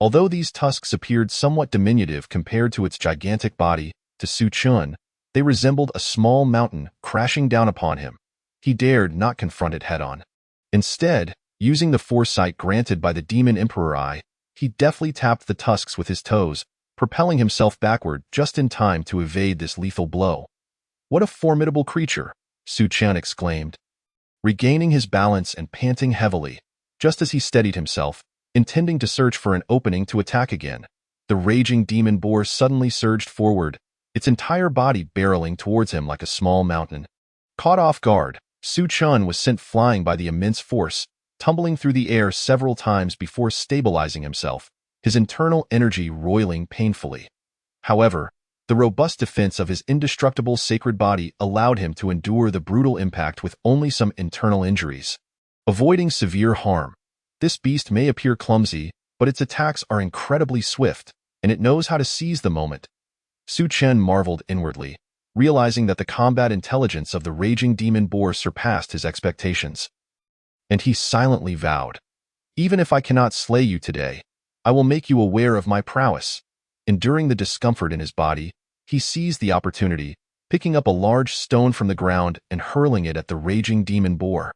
Although these tusks appeared somewhat diminutive compared to its gigantic body, to Su Qian, they resembled a small mountain crashing down upon him. He dared not confront it head-on. Instead, using the foresight granted by the demon emperor eye, he deftly tapped the tusks with his toes, propelling himself backward just in time to evade this lethal blow. "What a formidable creature!" Su Qian exclaimed. Regaining his balance and panting heavily, just as he steadied himself, intending to search for an opening to attack again, the raging demon boar suddenly surged forward, its entire body barreling towards him like a small mountain. Caught off guard, Su Qian was sent flying by the immense force, tumbling through the air several times before stabilizing himself, his internal energy roiling painfully. However, the robust defense of his indestructible sacred body allowed him to endure the brutal impact with only some internal injuries. Avoiding severe harm, This beast may appear clumsy, but its attacks are incredibly swift, and it knows how to seize the moment. Su Chen marveled inwardly, realizing that the combat intelligence of the raging demon boar surpassed his expectations. And he silently vowed, "Even if I cannot slay you today, I will make you aware of my prowess." Enduring the discomfort in his body, he seized the opportunity, picking up a large stone from the ground and hurling it at the raging demon boar.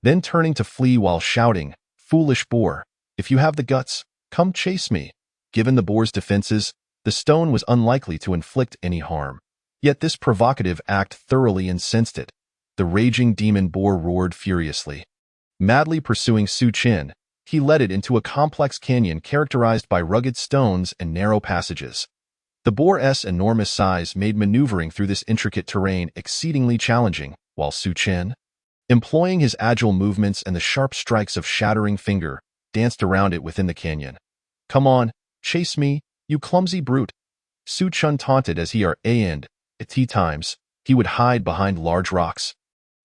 Then turning to flee while shouting, "Foolish boar, if you have the guts, come chase me." Given the boar's defenses, the stone was unlikely to inflict any harm. Yet this provocative act thoroughly incensed it. The raging demon boar roared furiously. Madly pursuing Su Chen, he led it into a complex canyon characterized by rugged stones and narrow passages. The boar's enormous size made maneuvering through this intricate terrain exceedingly challenging, while Su Chen, employing his agile movements and the sharp strikes of shattering finger, danced around it within the canyon. "Come on, chase me, you clumsy brute," Su Chen taunted as at times, he would hide behind large rocks.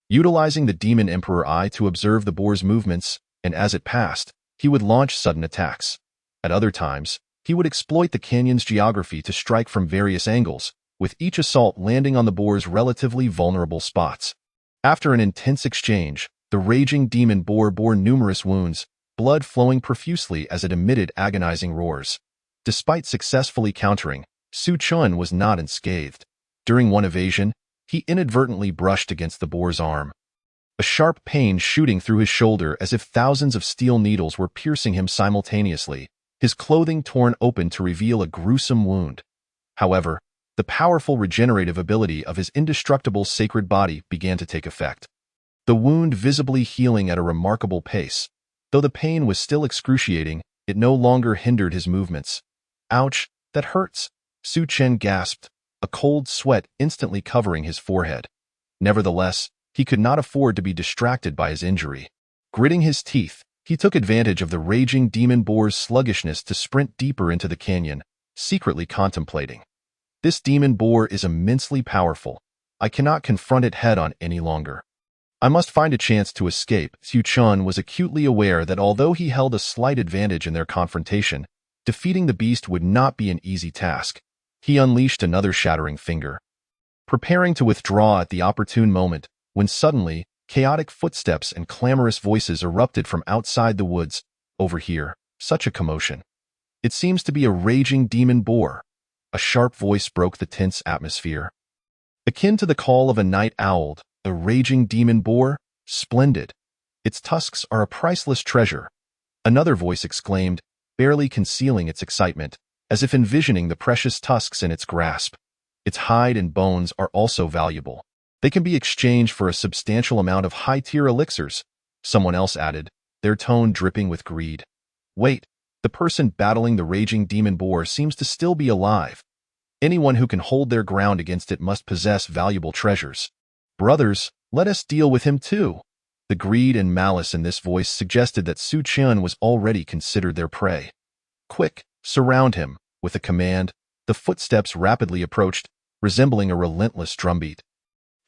Utilizing the Demon Emperor Eye to observe the boar's movements, and as it passed, he would launch sudden attacks. At other times, he would exploit the canyon's geography to strike from various angles, with each assault landing on the boar's relatively vulnerable spots. After an intense exchange, the raging demon boar bore numerous wounds, blood flowing profusely as it emitted agonizing roars. Despite successfully countering, Su Chen was not unscathed. During one evasion, he inadvertently brushed against the boar's arm. A sharp pain shooting through his shoulder as if thousands of steel needles were piercing him simultaneously, his clothing torn open to reveal a gruesome wound. However, the powerful regenerative ability of his indestructible sacred body began to take effect. The wound visibly healing at a remarkable pace. Though the pain was still excruciating, it no longer hindered his movements. "Ouch, that hurts," Su Chen gasped, a cold sweat instantly covering his forehead. Nevertheless, he could not afford to be distracted by his injury. Gritting his teeth, he took advantage of the raging demon boar's sluggishness to sprint deeper into the canyon, secretly contemplating. "This demon boar is immensely powerful. I cannot confront it head-on any longer. I must find a chance to escape." Su Chen was acutely aware that although he held a slight advantage in their confrontation, defeating the beast would not be an easy task. He unleashed another shattering finger, preparing to withdraw at the opportune moment, when suddenly, chaotic footsteps and clamorous voices erupted from outside the woods. "Over here, such a commotion. It seems to be a raging demon boar." A sharp voice broke the tense atmosphere. "Akin to the call of a night owl, a raging demon boar? Splendid. Its tusks are a priceless treasure." Another voice exclaimed, barely concealing its excitement, as if envisioning the precious tusks in its grasp. "Its hide and bones are also valuable. They can be exchanged for a substantial amount of high-tier elixirs," someone else added, their tone dripping with greed. "Wait, the person battling the raging demon boar seems to still be alive. Anyone who can hold their ground against it must possess valuable treasures. Brothers, let us deal with him too." The greed and malice in this voice suggested that Su Chen was already considered their prey. "Quick, surround him." With a command, the footsteps rapidly approached, resembling a relentless drumbeat,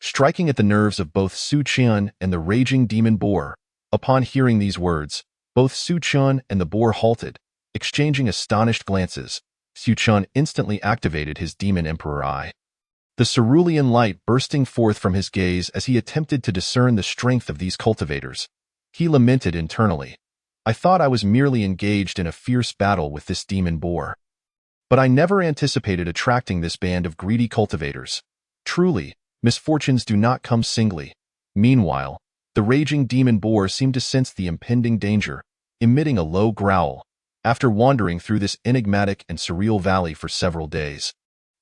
striking at the nerves of both Su Chen and the raging demon boar. Upon hearing these words, both Su Chen and the boar halted, exchanging astonished glances. Su Chen instantly activated his Demon Emperor Eye, the cerulean light bursting forth from his gaze as he attempted to discern the strength of these cultivators. He lamented internally, "I thought I was merely engaged in a fierce battle with this demon boar. But I never anticipated attracting this band of greedy cultivators. Truly, misfortunes do not come singly." Meanwhile, the raging demon boar seemed to sense the impending danger, emitting a low growl. After wandering through this enigmatic and surreal valley for several days,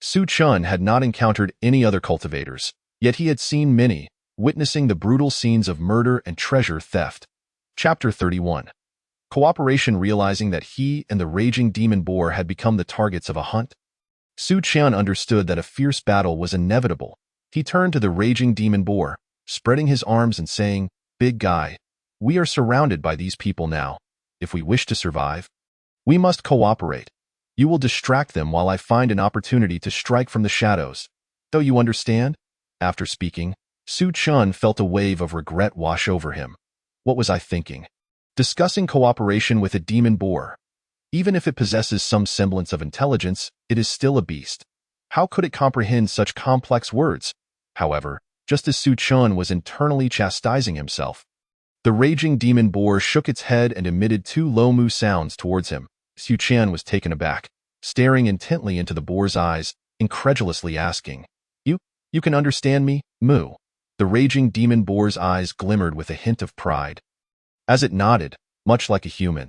Su Chen had not encountered any other cultivators, yet he had seen many, witnessing the brutal scenes of murder and treasure theft. Chapter 31. Cooperation. Realizing that he and the raging demon boar had become the targets of a hunt, Su Chen understood that a fierce battle was inevitable. He turned to the raging demon boar, spreading his arms and saying, "Big guy, we are surrounded by these people now. If we wish to survive, we must cooperate. You will distract them while I find an opportunity to strike from the shadows. Though you understand?" After speaking, Su Chen felt a wave of regret wash over him. "What was I thinking? Discussing cooperation with a demon boar. Even if it possesses some semblance of intelligence, it is still a beast. How could it comprehend such complex words? However, just as Su Chun was internally chastising himself, the raging demon boar shook its head and emitted two low moo sounds towards him. Su Chan was taken aback, staring intently into the boar's eyes, incredulously asking, You can understand me, Moo?" The raging demon boar's eyes glimmered with a hint of pride, as it nodded, much like a human.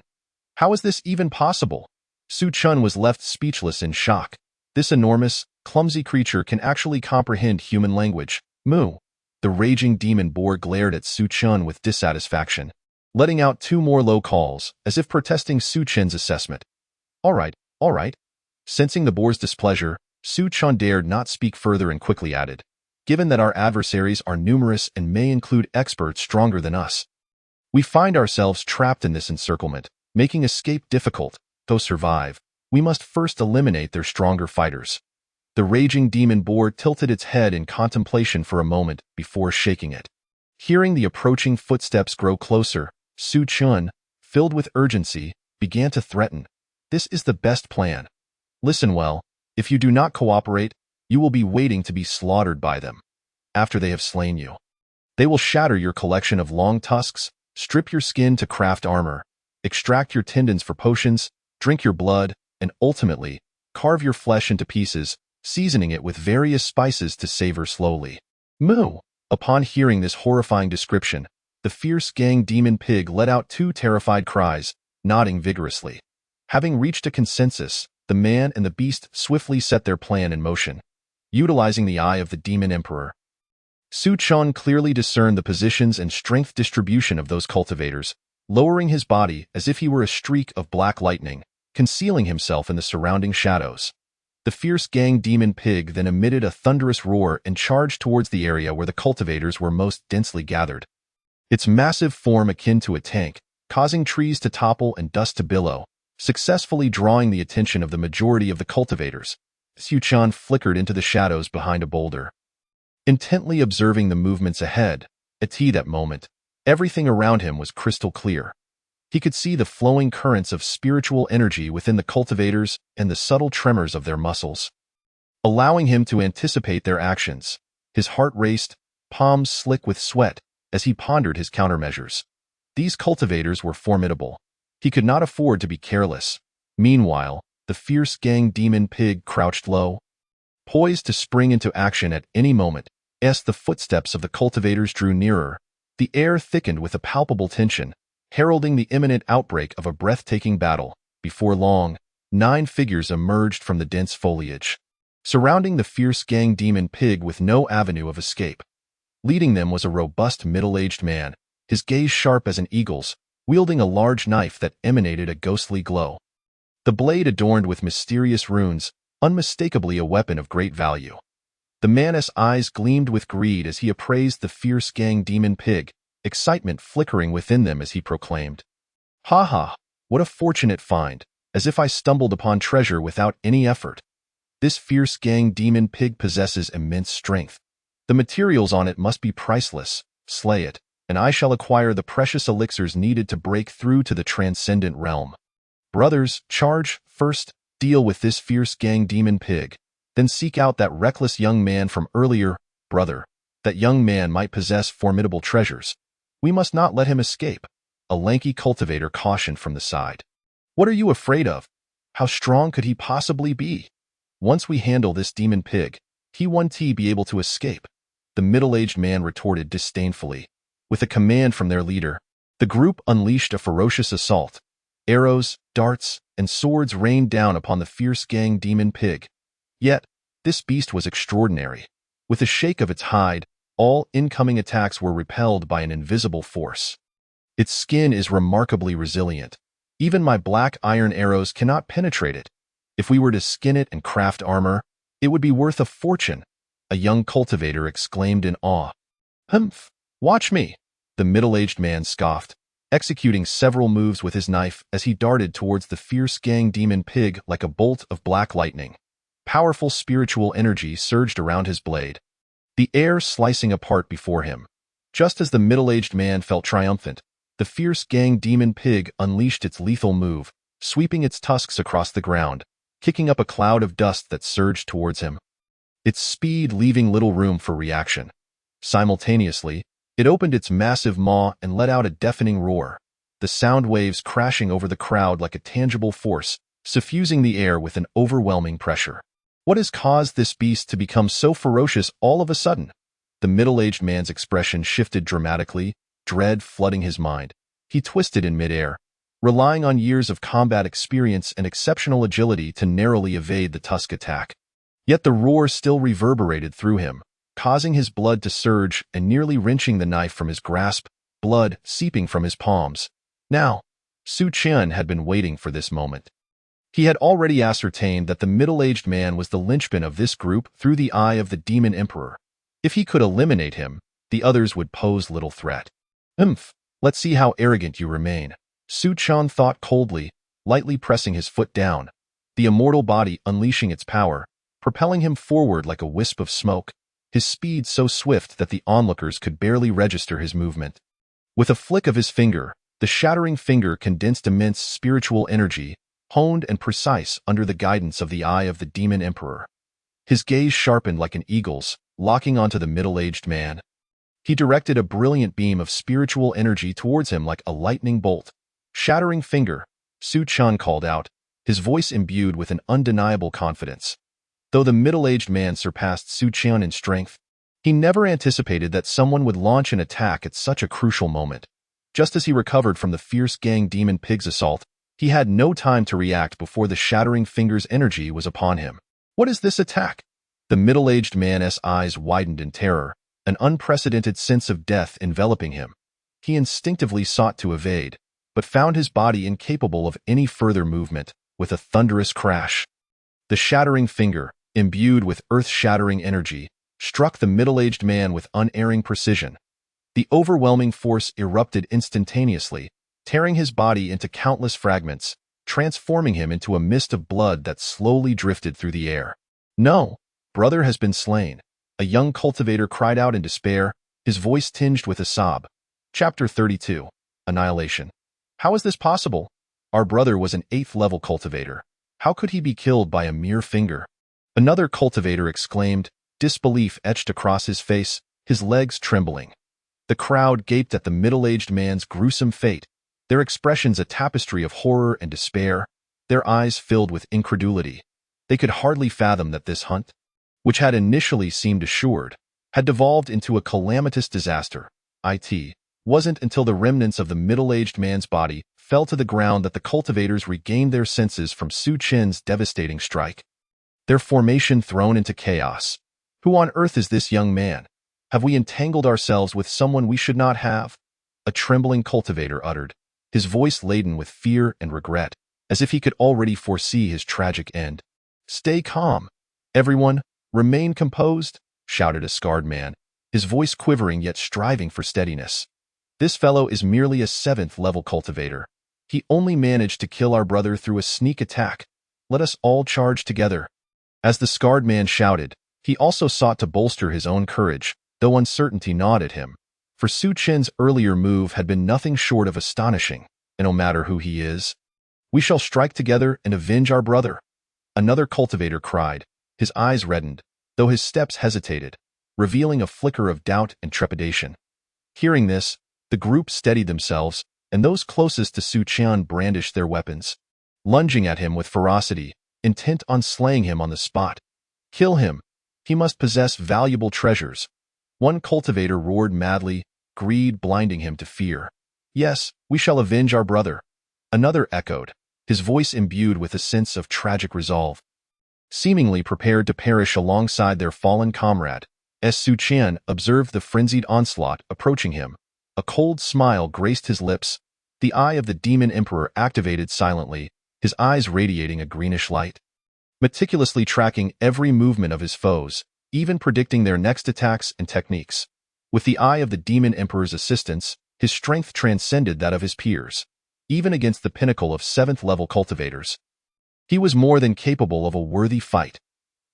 How is this even possible? Su Chun was left speechless in shock. This enormous, clumsy creature can actually comprehend human language. Moo. The raging demon boar glared at Su Chun with dissatisfaction, letting out two more low calls, as if protesting Su Chun's assessment. All right. Sensing the boar's displeasure, Su Chun dared not speak further and quickly added, "Given that our adversaries are numerous and may include experts stronger than us, we find ourselves trapped in this encirclement, making escape difficult. To survive, we must first eliminate their stronger fighters." The raging demon boar tilted its head in contemplation for a moment before shaking it. Hearing the approaching footsteps grow closer, Su Chun, filled with urgency, began to threaten. "This is the best plan. Listen well, if you do not cooperate, you will be waiting to be slaughtered by them. After they have slain you, they will shatter your collection of long tusks, strip your skin to craft armor, extract your tendons for potions, drink your blood, and ultimately, carve your flesh into pieces, seasoning it with various spices to savor slowly." Moo! Upon hearing this horrifying description, the fierce gang demon pig let out two terrified cries, nodding vigorously. Having reached a consensus, the man and the beast swiftly set their plan in motion. Utilizing the eye of the demon emperor, Su Chun clearly discerned the positions and strength distribution of those cultivators, lowering his body as if he were a streak of black lightning, concealing himself in the surrounding shadows. The fierce gang demon pig then emitted a thunderous roar and charged towards the area where the cultivators were most densely gathered. Its massive form akin to a tank, causing trees to topple and dust to billow, successfully drawing the attention of the majority of the cultivators. Su Chun flickered into the shadows behind a boulder, intently observing the movements ahead. At that moment, everything around him was crystal clear. He could see the flowing currents of spiritual energy within the cultivators and the subtle tremors of their muscles, allowing him to anticipate their actions. His heart raced, palms slick with sweat, as he pondered his countermeasures. These cultivators were formidable. He could not afford to be careless. Meanwhile, the fierce gang demon pig crouched low, poised to spring into action at any moment. As the footsteps of the cultivators drew nearer, the air thickened with a palpable tension, heralding the imminent outbreak of a breathtaking battle. Before long, 9 figures emerged from the dense foliage, surrounding the fierce gang demon pig with no avenue of escape. Leading them was a robust middle-aged man, his gaze sharp as an eagle's, wielding a large knife that emanated a ghostly glow. The blade adorned with mysterious runes, unmistakably a weapon of great value. The man's eyes gleamed with greed as he appraised the fierce gang demon pig, excitement flickering within them as he proclaimed, "Ha ha, what a fortunate find, as if I stumbled upon treasure without any effort. This fierce gang demon pig possesses immense strength. The materials on it must be priceless. Slay it, and I shall acquire the precious elixirs needed to break through to the transcendent realm. Brothers, charge, first, deal with this fierce gang demon pig, then seek out that reckless young man from earlier. Brother, that young man might possess formidable treasures. We must not let him escape," a lanky cultivator cautioned from the side. "What are you afraid of? How strong could he possibly be? Once we handle this demon pig, he won't be able to escape," the middle-aged man retorted disdainfully. With a command from their leader, the group unleashed a ferocious assault. Arrows, darts, and swords rained down upon the fierce gang demon pig. Yet, this beast was extraordinary. With a shake of its hide, all incoming attacks were repelled by an invisible force. Its skin is remarkably resilient. Even my black iron arrows cannot penetrate it. If we were to skin it and craft armor, it would be worth a fortune," a young cultivator exclaimed in awe. "Humph, watch me," the middle-aged man scoffed, executing several moves with his knife as he darted towards the fierce gang demon pig like a bolt of black lightning. Powerful spiritual energy surged around his blade, the air slicing apart before him. Just as the middle-aged man felt triumphant, The fierce gang demon pig unleashed its lethal move, sweeping its tusks across the ground, kicking up a cloud of dust that surged towards him, its speed leaving little room for reaction. Simultaneously, it opened its massive maw and let out a deafening roar, the sound waves crashing over the crowd like a tangible force, suffusing the air with an overwhelming pressure. What has caused this beast to become so ferocious all of a sudden? The middle-aged man's expression shifted dramatically, dread flooding his mind. He twisted in midair, relying on years of combat experience and exceptional agility to narrowly evade the tusk attack. Yet the roar still reverberated through him, causing his blood to surge and nearly wrenching the knife from his grasp, blood seeping from his palms. Now, Su Qian had been waiting for this moment. He had already ascertained that the middle-aged man was the linchpin of this group through the eye of the Demon Emperor. If he could eliminate him, the others would pose little threat. Let's see how arrogant you remain, Su Qian thought coldly, lightly pressing his foot down, the immortal body unleashing its power, propelling him forward like a wisp of smoke, his speed so swift that the onlookers could barely register his movement. With a flick of his finger, the shattering finger condensed immense spiritual energy, honed and precise under the guidance of the eye of the Demon Emperor. His gaze sharpened like an eagle's, locking onto the middle-aged man. He directed a brilliant beam of spiritual energy towards him like a lightning bolt. Shattering finger, Su Qian called out, his voice imbued with an undeniable confidence. Though the middle-aged man surpassed Su Qian in strength, he never anticipated that someone would launch an attack at such a crucial moment. Just as he recovered from the fierce gang demon pig's assault, he had no time to react before the shattering finger's energy was upon him. What is this attack? The middle-aged man's eyes widened in terror, an unprecedented sense of death enveloping him. He instinctively sought to evade, but found his body incapable of any further movement. With a thunderous crash, the shattering finger, imbued with earth-shattering energy, struck the middle-aged man with unerring precision. The overwhelming force erupted instantaneously, tearing his body into countless fragments, transforming him into a mist of blood that slowly drifted through the air. No, brother has been slain, a young cultivator cried out in despair, his voice tinged with a sob. Chapter 32. Annihilation. How is this possible? Our brother was an 8th-level cultivator. How could he be killed by a mere finger? Another cultivator exclaimed, disbelief etched across his face, his legs trembling. The crowd gaped at the middle-aged man's gruesome fate, their expressions a tapestry of horror and despair, their eyes filled with incredulity. They could hardly fathom that this hunt, which had initially seemed assured, had devolved into a calamitous disaster. It wasn't until the remnants of the middle-aged man's body fell to the ground that the cultivators regained their senses from Su Qian's devastating strike. Their formation thrown into chaos. Who on earth is this young man? Have we entangled ourselves with someone we should not have? A trembling cultivator uttered, his voice laden with fear and regret, as if he could already foresee his tragic end. Stay calm. Everyone, remain composed, shouted a scarred man, his voice quivering yet striving for steadiness. This fellow is merely a 7th-level cultivator. He only managed to kill our brother through a sneak attack. Let us all charge together. As the scarred man shouted, he also sought to bolster his own courage, though uncertainty gnawed at him. For Su Qian's earlier move had been nothing short of astonishing, and no matter who he is, we shall strike together and avenge our brother. Another cultivator cried, his eyes reddened, though his steps hesitated, revealing a flicker of doubt and trepidation. Hearing this, the group steadied themselves, and those closest to Su Qian brandished their weapons, lunging at him with ferocity, intent on slaying him on the spot. Kill him. He must possess valuable treasures. One cultivator roared madly, greed blinding him to fear. Yes, we shall avenge our brother. Another echoed, his voice imbued with a sense of tragic resolve. Seemingly prepared to perish alongside their fallen comrade, as Su Qian observed the frenzied onslaught approaching him, a cold smile graced his lips. The eye of the Demon Emperor activated silently, his eyes radiating a greenish light. Meticulously tracking every movement of his foes, even predicting their next attacks and techniques. With the eye of the Demon Emperor's assistance, his strength transcended that of his peers, even against the pinnacle of 7th-level cultivators. He was more than capable of a worthy fight.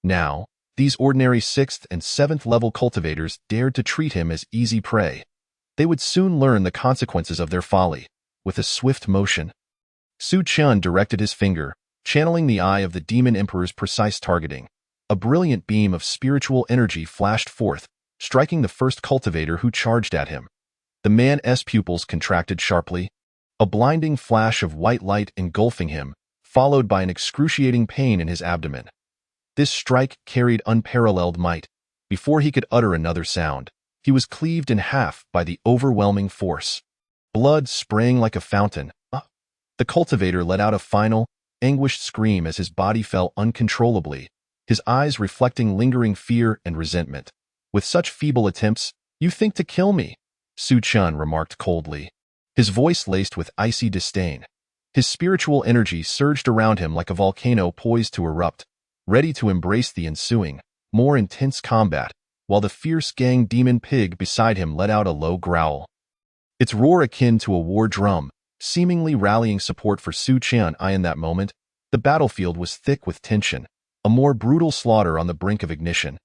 Now, these ordinary 6th and 7th-level cultivators dared to treat him as easy prey. They would soon learn the consequences of their folly. With a swift motion, Su Qian directed his finger, channeling the eye of the Demon Emperor's precise targeting. A brilliant beam of spiritual energy flashed forth, striking the first cultivator who charged at him. The man's pupils contracted sharply, a blinding flash of white light engulfing him, followed by an excruciating pain in his abdomen. This strike carried unparalleled might. Before he could utter another sound, he was cleaved in half by the overwhelming force. Blood spraying like a fountain. The cultivator let out a final, anguished scream as his body fell uncontrollably, his eyes reflecting lingering fear and resentment. With such feeble attempts, you think to kill me, Su Qian remarked coldly, his voice laced with icy disdain. His spiritual energy surged around him like a volcano poised to erupt, ready to embrace the ensuing, more intense combat, while the fierce gang demon pig beside him let out a low growl. Its roar akin to a war drum, seemingly rallying support for Su Qian. In that moment, the battlefield was thick with tension, a more brutal slaughter on the brink of ignition.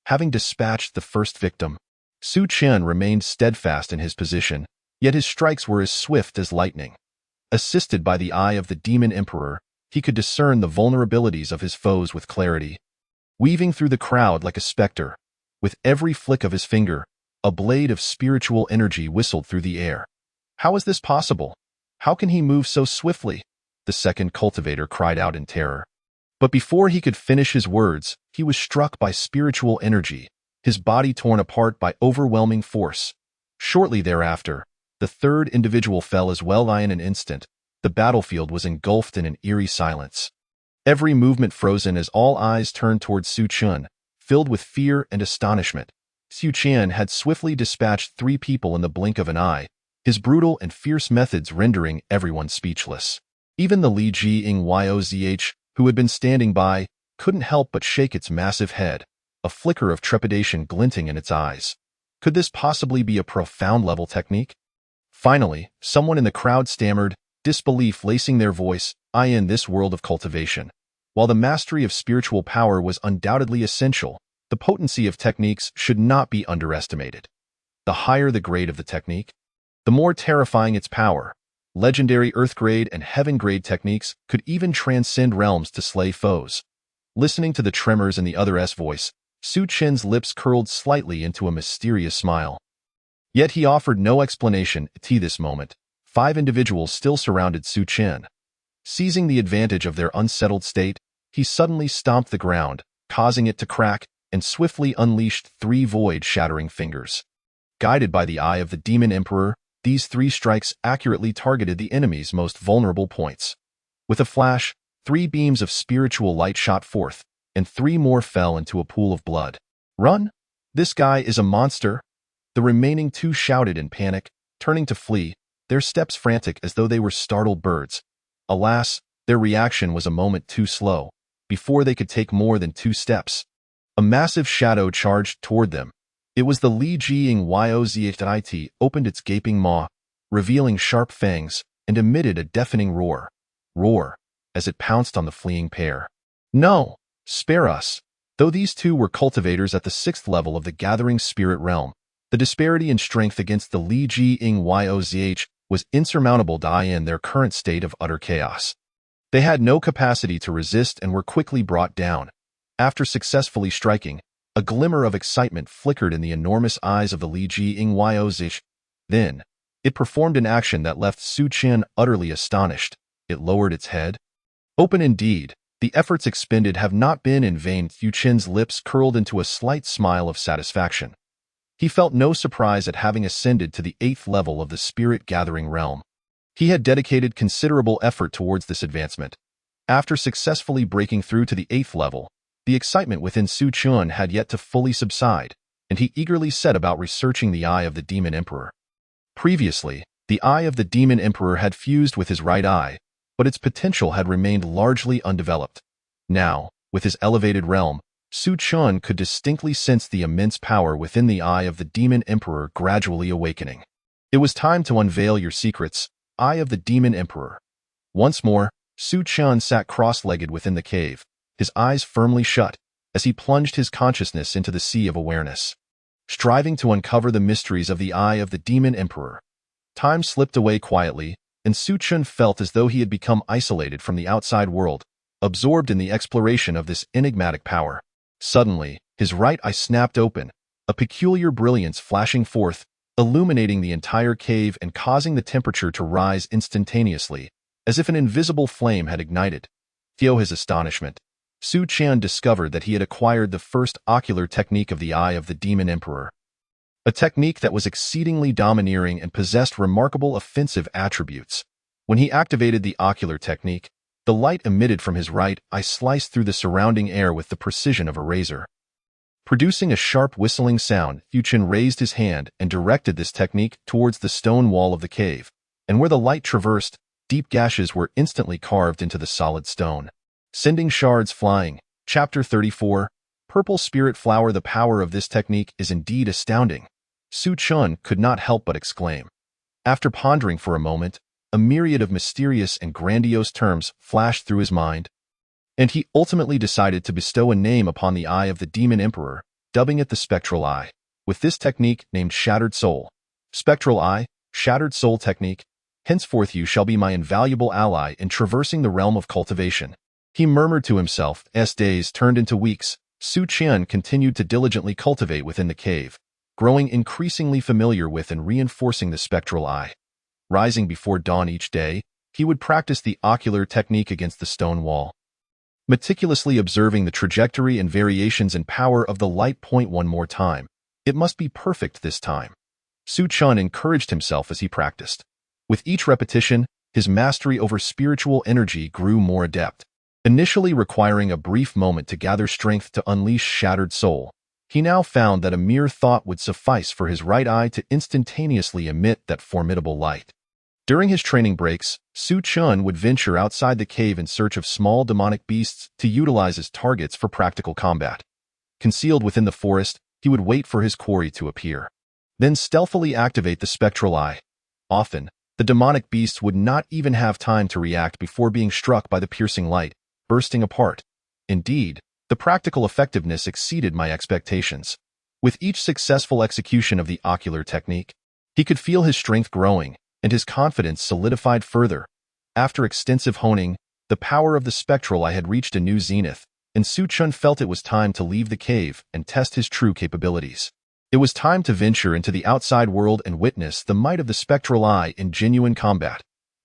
Having dispatched the first victim, Su Qian remained steadfast in his position, yet his strikes were as swift as lightning. Assisted by the eye of the Demon Emperor, he could discern the vulnerabilities of his foes with clarity. Weaving through the crowd like a specter, with every flick of his finger, a blade of spiritual energy whistled through the air. How is this possible? How can he move so swiftly? The second cultivator cried out in terror. But before he could finish his words, he was struck by spiritual energy, his body torn apart by overwhelming force. Shortly thereafter, the third individual fell as well. In an instant, the battlefield was engulfed in an eerie silence. Every movement frozen as all eyes turned toward Su Qian, filled with fear and astonishment. Su Qian had swiftly dispatched 3 people in the blink of an eye, his brutal and fierce methods rendering everyone speechless. Even the Li Jing Yozh, who had been standing by, couldn't help but shake its massive head, a flicker of trepidation glinting in its eyes. Could this possibly be a profound-level technique? Finally, someone in the crowd stammered, disbelief lacing their voice, in this world of cultivation. While the mastery of spiritual power was undoubtedly essential, the potency of techniques should not be underestimated. The higher the grade of the technique, the more terrifying its power. Legendary Earth-grade and Heaven-grade techniques could even transcend realms to slay foes. Listening to the tremors in the other's voice, Su Qian's lips curled slightly into a mysterious smile. Yet he offered no explanation. At this moment, 5 individuals still surrounded Su Qian. Seizing the advantage of their unsettled state, he suddenly stomped the ground, causing it to crack, and swiftly unleashed 3 void-shattering fingers. Guided by the eye of the Demon Emperor, these 3 strikes accurately targeted the enemy's most vulnerable points. With a flash, 3 beams of spiritual light shot forth, and 3 more fell into a pool of blood. Run! This guy is a monster! The remaining 2 shouted in panic, turning to flee, their steps frantic as though they were startled birds. Alas, their reaction was a moment too slow. Before they could take more than 2 steps, a massive shadow charged toward them. It was the Li Jing Yozh opened its gaping maw, revealing sharp fangs, and emitted a deafening roar, as it pounced on the fleeing pair. No! Spare us! Though these 2 were cultivators at the 6th level of the Gathering Spirit Realm, the disparity in strength against the Li Jing Yozh was insurmountable in their current state of utter chaos. They had no capacity to resist and were quickly brought down. After successfully striking, a glimmer of excitement flickered in the enormous eyes of the Li Jing Yozh. Then, it performed an action that left Su Qian utterly astonished. It lowered its head. Open indeed, the efforts expended have not been in vain. Su Qian's lips curled into a slight smile of satisfaction. He felt no surprise at having ascended to the 8th level of the Spirit Gathering Realm. He had dedicated considerable effort towards this advancement. After successfully breaking through to the 8th level, the excitement within Su Qian had yet to fully subside, and he eagerly set about researching the eye of the Demon Emperor. Previously, the eye of the Demon Emperor had fused with his right eye, but its potential had remained largely undeveloped. Now, with his elevated realm, Su Qian could distinctly sense the immense power within the eye of the Demon Emperor gradually awakening. It was time to unveil your secrets, Eye of the Demon Emperor. Once more, Su Qian sat cross-legged within the cave, his eyes firmly shut, as he plunged his consciousness into the sea of awareness. striving to uncover the mysteries of the Eye of the Demon Emperor. Time slipped away quietly, and Su Chun felt as though he had become isolated from the outside world, absorbed in the exploration of this enigmatic power. Suddenly, his right eye snapped open, a peculiar brilliance flashing forth, illuminating the entire cave and causing the temperature to rise instantaneously, as if an invisible flame had ignited. To his astonishment, Su Chan discovered that he had acquired the first ocular technique of the Eye of the Demon Emperor. A technique that was exceedingly domineering and possessed remarkable offensive attributes. When he activated the ocular technique, the light emitted from his right eye sliced through the surrounding air with the precision of a razor. Producing a sharp whistling sound, Fu Chen raised his hand and directed this technique towards the stone wall of the cave, and where the light traversed, deep gashes were instantly carved into the solid stone, sending shards flying. Chapter 34, Purple Spirit Flower. The power of this technique is indeed astounding, Su Chun could not help but exclaim. After pondering for a moment, a myriad of mysterious and grandiose terms flashed through his mind, and he ultimately decided to bestow a name upon the Eye of the Demon Emperor, dubbing it the Spectral Eye, with this technique named Shattered Soul. Spectral Eye, Shattered Soul Technique. Henceforth you shall be my invaluable ally in traversing the realm of cultivation. He murmured to himself. As days turned into weeks, Su Qian continued to diligently cultivate within the cave, growing increasingly familiar with and reinforcing the Spectral Eye. Rising before dawn each day, he would practice the ocular technique against the stone wall, meticulously observing the trajectory and variations in power of the light. One more time. It must be perfect this time. Su Chun encouraged himself as he practiced. With each repetition, his mastery over spiritual energy grew more adept. Initially requiring a brief moment to gather strength to unleash Shattered Soul, he now found that a mere thought would suffice for his right eye to instantaneously emit that formidable light. During his training breaks, Su Chun would venture outside the cave in search of small demonic beasts to utilize as targets for practical combat. Concealed within the forest, he would wait for his quarry to appear, then stealthily activate the Spectral Eye. Often, the demonic beasts would not even have time to react before being struck by the piercing light, bursting apart. Indeed, the practical effectiveness exceeded my expectations. With each successful execution of the ocular technique, he could feel his strength growing, and his confidence solidified further. After extensive honing, the power of the Spectral Eye had reached a new zenith, and Su Chun felt it was time to leave the cave and test his true capabilities. It was time to venture into the outside world and witness the might of the Spectral Eye in genuine combat.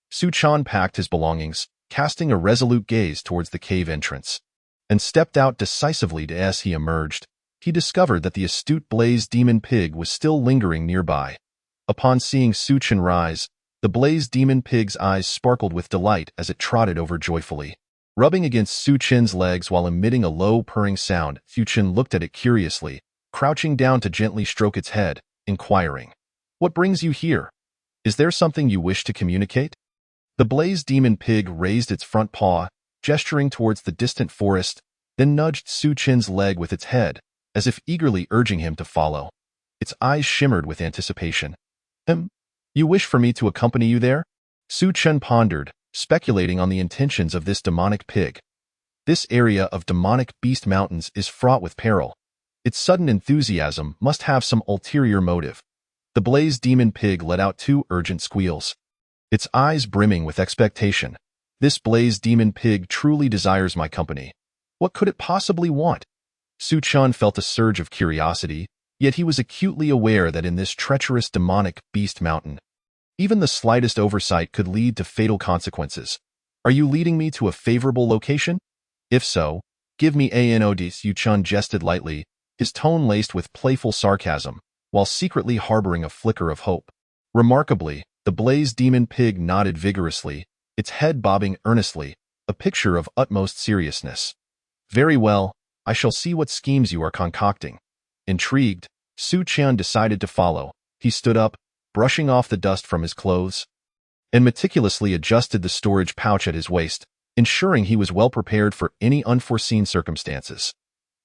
Su Chun packed his belongings, casting a resolute gaze towards the cave entrance, and stepped out decisively. As he emerged, he discovered that the astute Blaze Demon Pig was still lingering nearby. Upon seeing Su Chun rise, the Blaze Demon Pig's eyes sparkled with delight as it trotted over joyfully. Rubbing against Su Chun's legs while emitting a low purring sound, Su Chun looked at it curiously, crouching down to gently stroke its head, inquiring, "What brings you here? Is there something you wish to communicate?" The Blaze Demon Pig raised its front paw, gesturing towards the distant forest, then nudged Su Chun's leg with its head, as if eagerly urging him to follow. Its eyes shimmered with anticipation. You wish for me to accompany you there?" Su Chun pondered, speculating on the intentions of this demonic pig. This area of demonic beast mountains is fraught with peril. Its sudden enthusiasm must have some ulterior motive. The Blaze Demon Pig let out 2 urgent squeals, its eyes brimming with expectation. This Blaze Demon Pig truly desires my company. What could it possibly want? Su Chun felt a surge of curiosity, yet he was acutely aware that in this treacherous demonic beast mountain, even the slightest oversight could lead to fatal consequences. "Are you leading me to a favorable location? If so, give me a nod." Su Chun jested lightly, his tone laced with playful sarcasm, while secretly harboring a flicker of hope. Remarkably, the Blaze Demon Pig nodded vigorously, its head bobbing earnestly, a picture of utmost seriousness. "Very well, I shall see what schemes you are concocting." Intrigued, Su Chun decided to follow. He stood up, brushing off the dust from his clothes, and meticulously adjusted the storage pouch at his waist, ensuring he was well prepared for any unforeseen circumstances.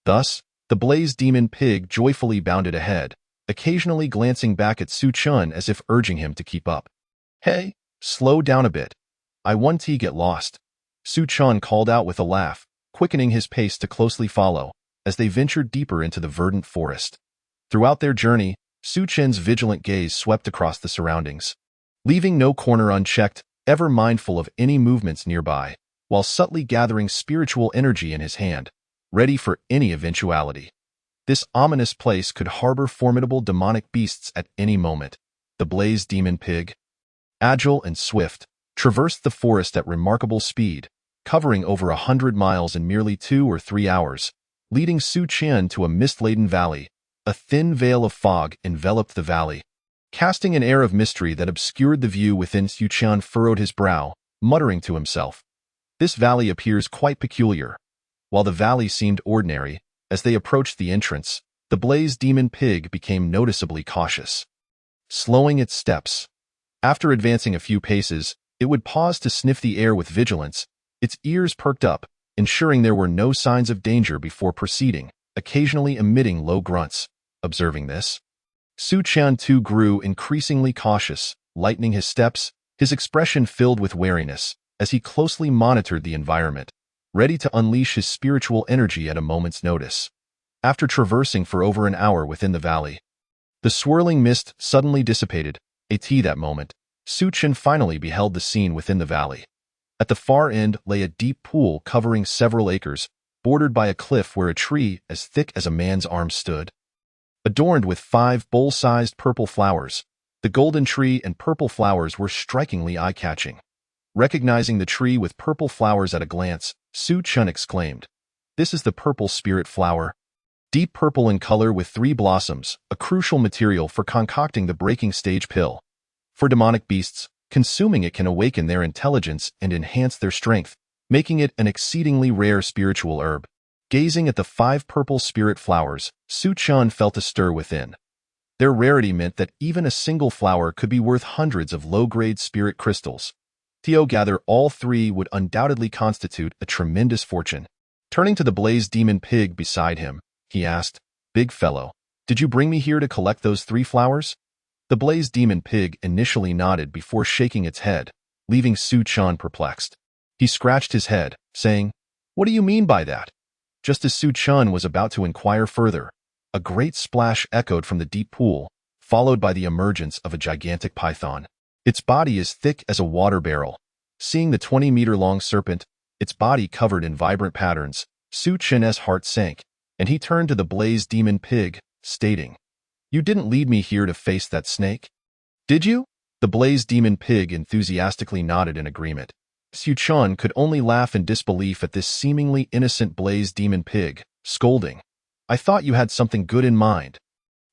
Thus, the Blaze Demon Pig joyfully bounded ahead, occasionally glancing back at Su Chun as if urging him to keep up. "Hey, slow down a bit. I want to get lost," Su Chun called out with a laugh, quickening his pace to closely follow, as they ventured deeper into the verdant forest. Throughout their journey, Su Chen's vigilant gaze swept across the surroundings, leaving no corner unchecked, ever mindful of any movements nearby, while subtly gathering spiritual energy in his hand, ready for any eventuality. This ominous place could harbor formidable demonic beasts at any moment. The Blaze Demon Pig, agile and swift, traversed the forest at remarkable speed, covering over 100 miles in merely 2 or 3 hours, leading Su Chen to a mist-laden valley. A thin veil of fog enveloped the valley, casting an air of mystery that obscured the view within. Su Chen furrowed his brow, muttering to himself, "This valley appears quite peculiar." While the valley seemed ordinary, as they approached the entrance, the Blaze Demon Pig became noticeably cautious, slowing its steps. After advancing a few paces, it would pause to sniff the air with vigilance, its ears perked up, ensuring there were no signs of danger before proceeding, occasionally emitting low grunts. Observing this, Su Chen too grew increasingly cautious, lightening his steps, his expression filled with wariness, as he closely monitored the environment, ready to unleash his spiritual energy at a moment's notice. After traversing for over an hour within the valley, the swirling mist suddenly dissipated. That moment, Su Chen finally beheld the scene within the valley. At the far end lay a deep pool covering several acres, bordered by a cliff where a tree as thick as a man's arm stood, adorned with 5 bowl-sized purple flowers. The golden tree and purple flowers were strikingly eye-catching. Recognizing the tree with purple flowers at a glance, Su Chen exclaimed, "This is the purple spirit flower. Deep purple in color with 3 blossoms, a crucial material for concocting the breaking stage pill. For demonic beasts, consuming it can awaken their intelligence and enhance their strength, making it an exceedingly rare spiritual herb." Gazing at the 5 purple spirit flowers, Su Chen felt a stir within. Their rarity meant that even a single flower could be worth hundreds of low-grade spirit crystals. To gather all 3 would undoubtedly constitute a tremendous fortune. Turning to the Blaze Demon Pig beside him, he asked, "Big fellow, did you bring me here to collect those 3 flowers?" The Blaze Demon Pig initially nodded before shaking its head, leaving Su Chen perplexed. He scratched his head, saying, "What do you mean by that?" Just as Su Chen was about to inquire further, a great splash echoed from the deep pool, followed by the emergence of a gigantic python. Its body as thick as a water barrel. Seeing the 20-meter-long serpent, its body covered in vibrant patterns, Su Chen's heart sank, and he turned to the Blaze Demon Pig, stating, "You didn't lead me here to face that snake, did you?" The Blaze Demon Pig enthusiastically nodded in agreement. Su Chen could only laugh in disbelief at this seemingly innocent Blaze Demon Pig, scolding, "I thought you had something good in mind.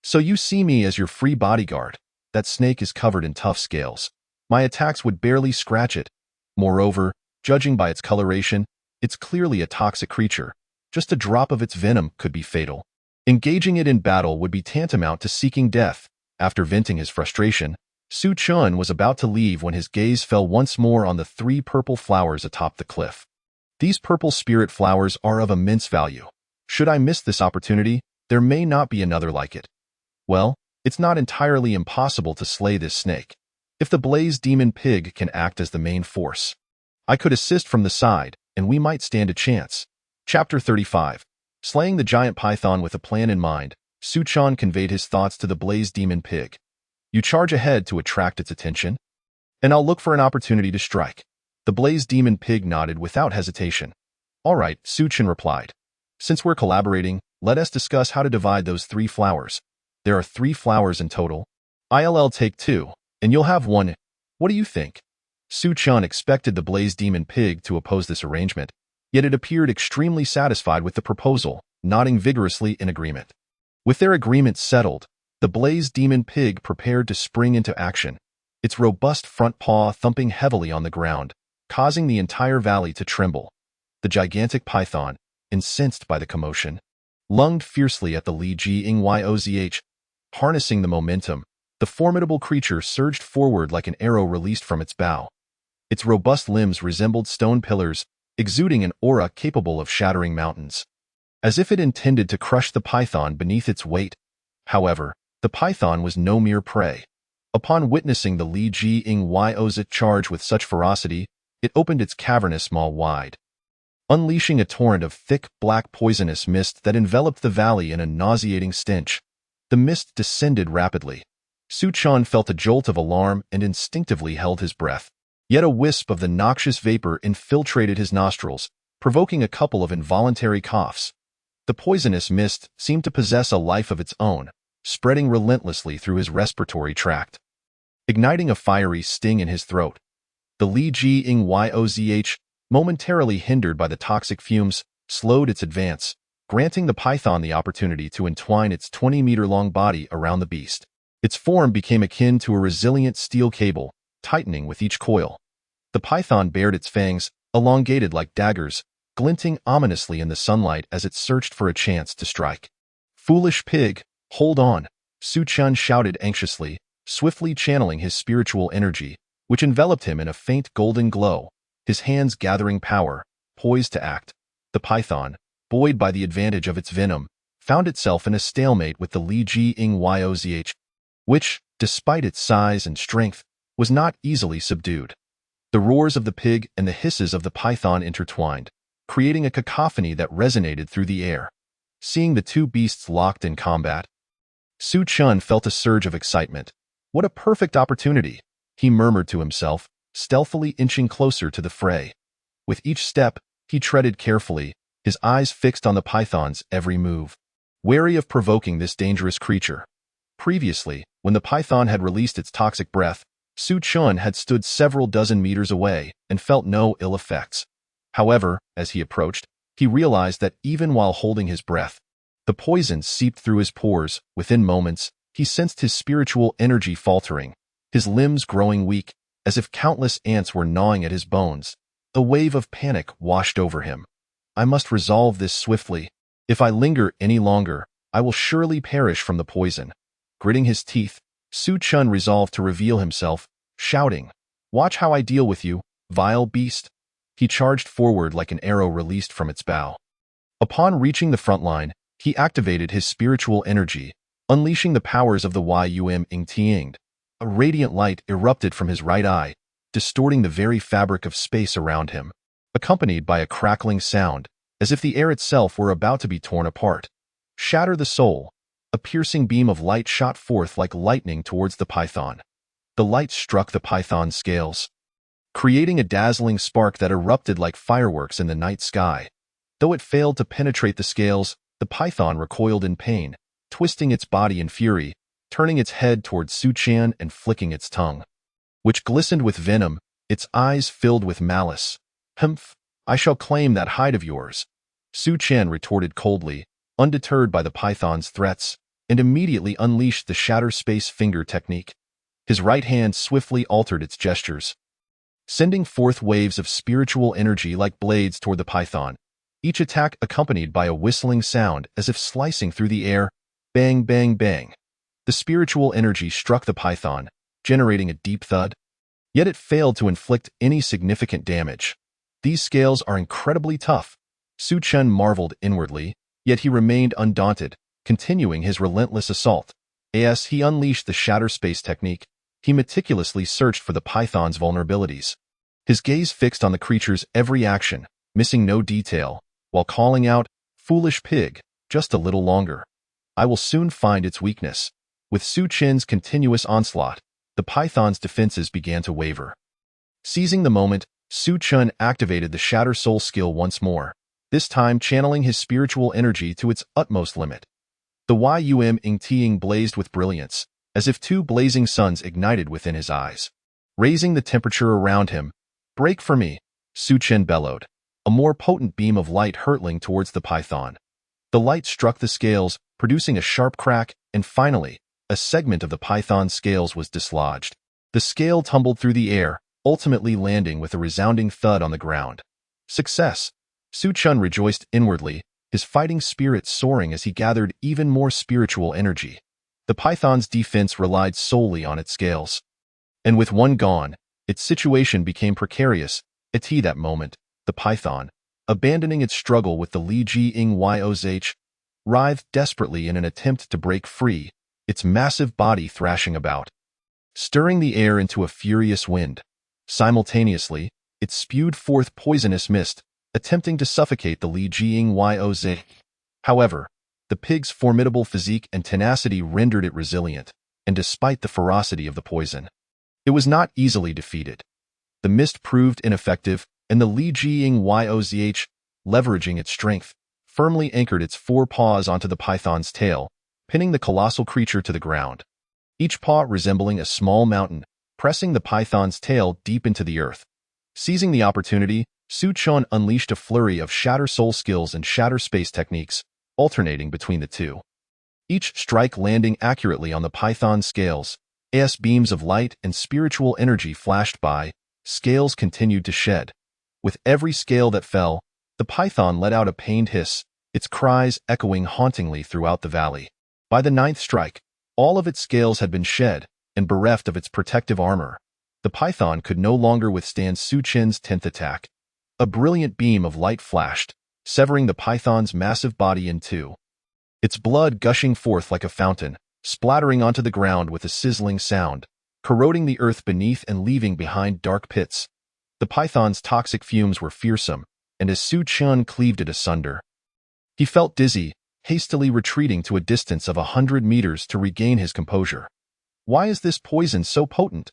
So you see me as your free bodyguard. That snake is covered in tough scales. My attacks would barely scratch it. Moreover, judging by its coloration, it's clearly a toxic creature. Just a drop of its venom could be fatal. Engaging it in battle would be tantamount to seeking death." After venting his frustration, Su Chen was about to leave when his gaze fell once more on the 3 purple flowers atop the cliff. "These purple spirit flowers are of immense value. Should I miss this opportunity, there may not be another like it. Well, it's not entirely impossible to slay this snake. If the Blaze Demon Pig can act as the main force, I could assist from the side, and we might stand a chance." Chapter 35. Slaying the giant python with a plan in mind, Su Chen conveyed his thoughts to the Blaze Demon Pig. "You charge ahead to attract its attention, and I'll look for an opportunity to strike." The Blaze Demon Pig nodded without hesitation. "All right," Su Chen replied. "Since we're collaborating, let us discuss how to divide those 3 flowers. There are 3 flowers in total. I'll take 2, and you'll have 1. What do you think?" Su Chen expected the Blaze Demon Pig to oppose this arrangement, yet it appeared extremely satisfied with the proposal, nodding vigorously in agreement. With their agreement settled, the Blaze Demon Pig prepared to spring into action, its robust front paw thumping heavily on the ground, causing the entire valley to tremble. The gigantic python, incensed by the commotion, lunged fiercely at the Li Jingyoz. Harnessing the momentum, the formidable creature surged forward like an arrow released from its bow. Its robust limbs resembled stone pillars, exuding an aura capable of shattering mountains, as if it intended to crush the python beneath its weight. However, the python was no mere prey. Upon witnessing the Li Jingyoz charge with such ferocity, it opened its cavernous maw wide, unleashing a torrent of thick, black poisonous mist that enveloped the valley in a nauseating stench. The mist descended rapidly. Su Chan felt a jolt of alarm and instinctively held his breath. Yet a wisp of the noxious vapor infiltrated his nostrils, provoking a couple of involuntary coughs. The poisonous mist seemed to possess a life of its own, spreading relentlessly through his respiratory tract, igniting a fiery sting in his throat. The Li Ji Ing Yozh, momentarily hindered by the toxic fumes, slowed its advance, granting the python the opportunity to entwine its 20-meter-long body around the beast. Its form became akin to a resilient steel cable, tightening with each coil. The python bared its fangs, elongated like daggers, glinting ominously in the sunlight as it searched for a chance to strike. "Foolish pig, hold on," Su Chan shouted anxiously, swiftly channeling his spiritual energy, which enveloped him in a faint golden glow, his hands gathering power, poised to act. The python, buoyed by the advantage of its venom, found itself in a stalemate with the Li Ji Ing Yozh, which, despite its size and strength, was not easily subdued. The roars of the pig and the hisses of the python intertwined, creating a cacophony that resonated through the air. Seeing the two beasts locked in combat, Su Chan felt a surge of excitement. What a perfect opportunity, he murmured to himself, stealthily inching closer to the fray. With each step, he treaded carefully, his eyes fixed on the python's every move, wary of provoking this dangerous creature. Previously, when the python had released its toxic breath, Su Chan had stood several dozen meters away and felt no ill effects. However, as he approached, he realized that even while holding his breath, the poison seeped through his pores. Within moments, he sensed his spiritual energy faltering, his limbs growing weak, as if countless ants were gnawing at his bones. A wave of panic washed over him. "I must resolve this swiftly. If I linger any longer, I will surely perish from the poison." Gritting his teeth, Su Chan resolved to reveal himself, shouting, "Watch how I deal with you, vile beast." He charged forward like an arrow released from its bow. Upon reaching the front line, he activated his spiritual energy, unleashing the powers of the Yum Ing Tiang. A radiant light erupted from his right eye, distorting the very fabric of space around him, accompanied by a crackling sound, as if the air itself were about to be torn apart. "Shatter the soul." A piercing beam of light shot forth like lightning towards the python. The light struck the python's scales, creating a dazzling spark that erupted like fireworks in the night sky. Though it failed to penetrate the scales, the python recoiled in pain, twisting its body in fury, turning its head towards Su Chan and flicking its tongue, which glistened with venom, its eyes filled with malice. "Humph, I shall claim that hide of yours," Su Chan retorted coldly, undeterred by the python's threats, and immediately unleashed the shatter space finger technique. His right hand swiftly altered its gestures, sending forth waves of spiritual energy like blades toward the python, each attack accompanied by a whistling sound as if slicing through the air. Bang, bang, bang. The spiritual energy struck the python, generating a deep thud. Yet it failed to inflict any significant damage. "These scales are incredibly tough," Su Chan marveled inwardly, yet he remained undaunted, continuing his relentless assault. As he unleashed the shatter space technique, he meticulously searched for the python's vulnerabilities. His gaze fixed on the creature's every action, missing no detail, while calling out, "Foolish pig, just a little longer. I will soon find its weakness." With Su Chan's continuous onslaught, the python's defenses began to waver. Seizing the moment, Su Chan activated the Shatter Soul skill once more, this time channeling his spiritual energy to its utmost limit. The Yum Ing Tiang blazed with brilliance, as if two blazing suns ignited within his eyes, raising the temperature around him. "Break for me," Su Chan bellowed, a more potent beam of light hurtling towards the python. The light struck the scales, producing a sharp crack, and finally, a segment of the python's scales was dislodged. The scale tumbled through the air, ultimately landing with a resounding thud on the ground. Success! Su Chan rejoiced inwardly, his fighting spirit soaring as he gathered even more spiritual energy. The python's defense relied solely on its scales, and with one gone, its situation became precarious. At that moment, the python, abandoning its struggle with the Li Ji Ing Yozh, writhed desperately in an attempt to break free, its massive body thrashing about, stirring the air into a furious wind. Simultaneously, it spewed forth poisonous mist, attempting to suffocate the Li Ji Ing Yozh. However, The pig's formidable physique and tenacity rendered it resilient, and despite the ferocity of the poison, it was not easily defeated. The mist proved ineffective, and the Li Jiying Yoz, leveraging its strength, firmly anchored its 4 paws onto the python's tail, pinning the colossal creature to the ground. Each paw resembling a small mountain, pressing the python's tail deep into the earth. Seizing the opportunity, Su Chen unleashed a flurry of Shatter Soul skills and Shatter Space techniques, alternating between the two. Each strike landing accurately on the python's scales. As beams of light and spiritual energy flashed by, scales continued to shed. With every scale that fell, the python let out a pained hiss, its cries echoing hauntingly throughout the valley. By the 9th strike, all of its scales had been shed, and bereft of its protective armor. The python could no longer withstand Su Chen's 10th attack. A brilliant beam of light flashed, severing the python's massive body in two. Its blood gushing forth like a fountain, splattering onto the ground with a sizzling sound, corroding the earth beneath and leaving behind dark pits. The python's toxic fumes were fearsome, and as Su Chen cleaved it asunder, he felt dizzy, hastily retreating to a distance of 100 meters to regain his composure. Why is this poison so potent?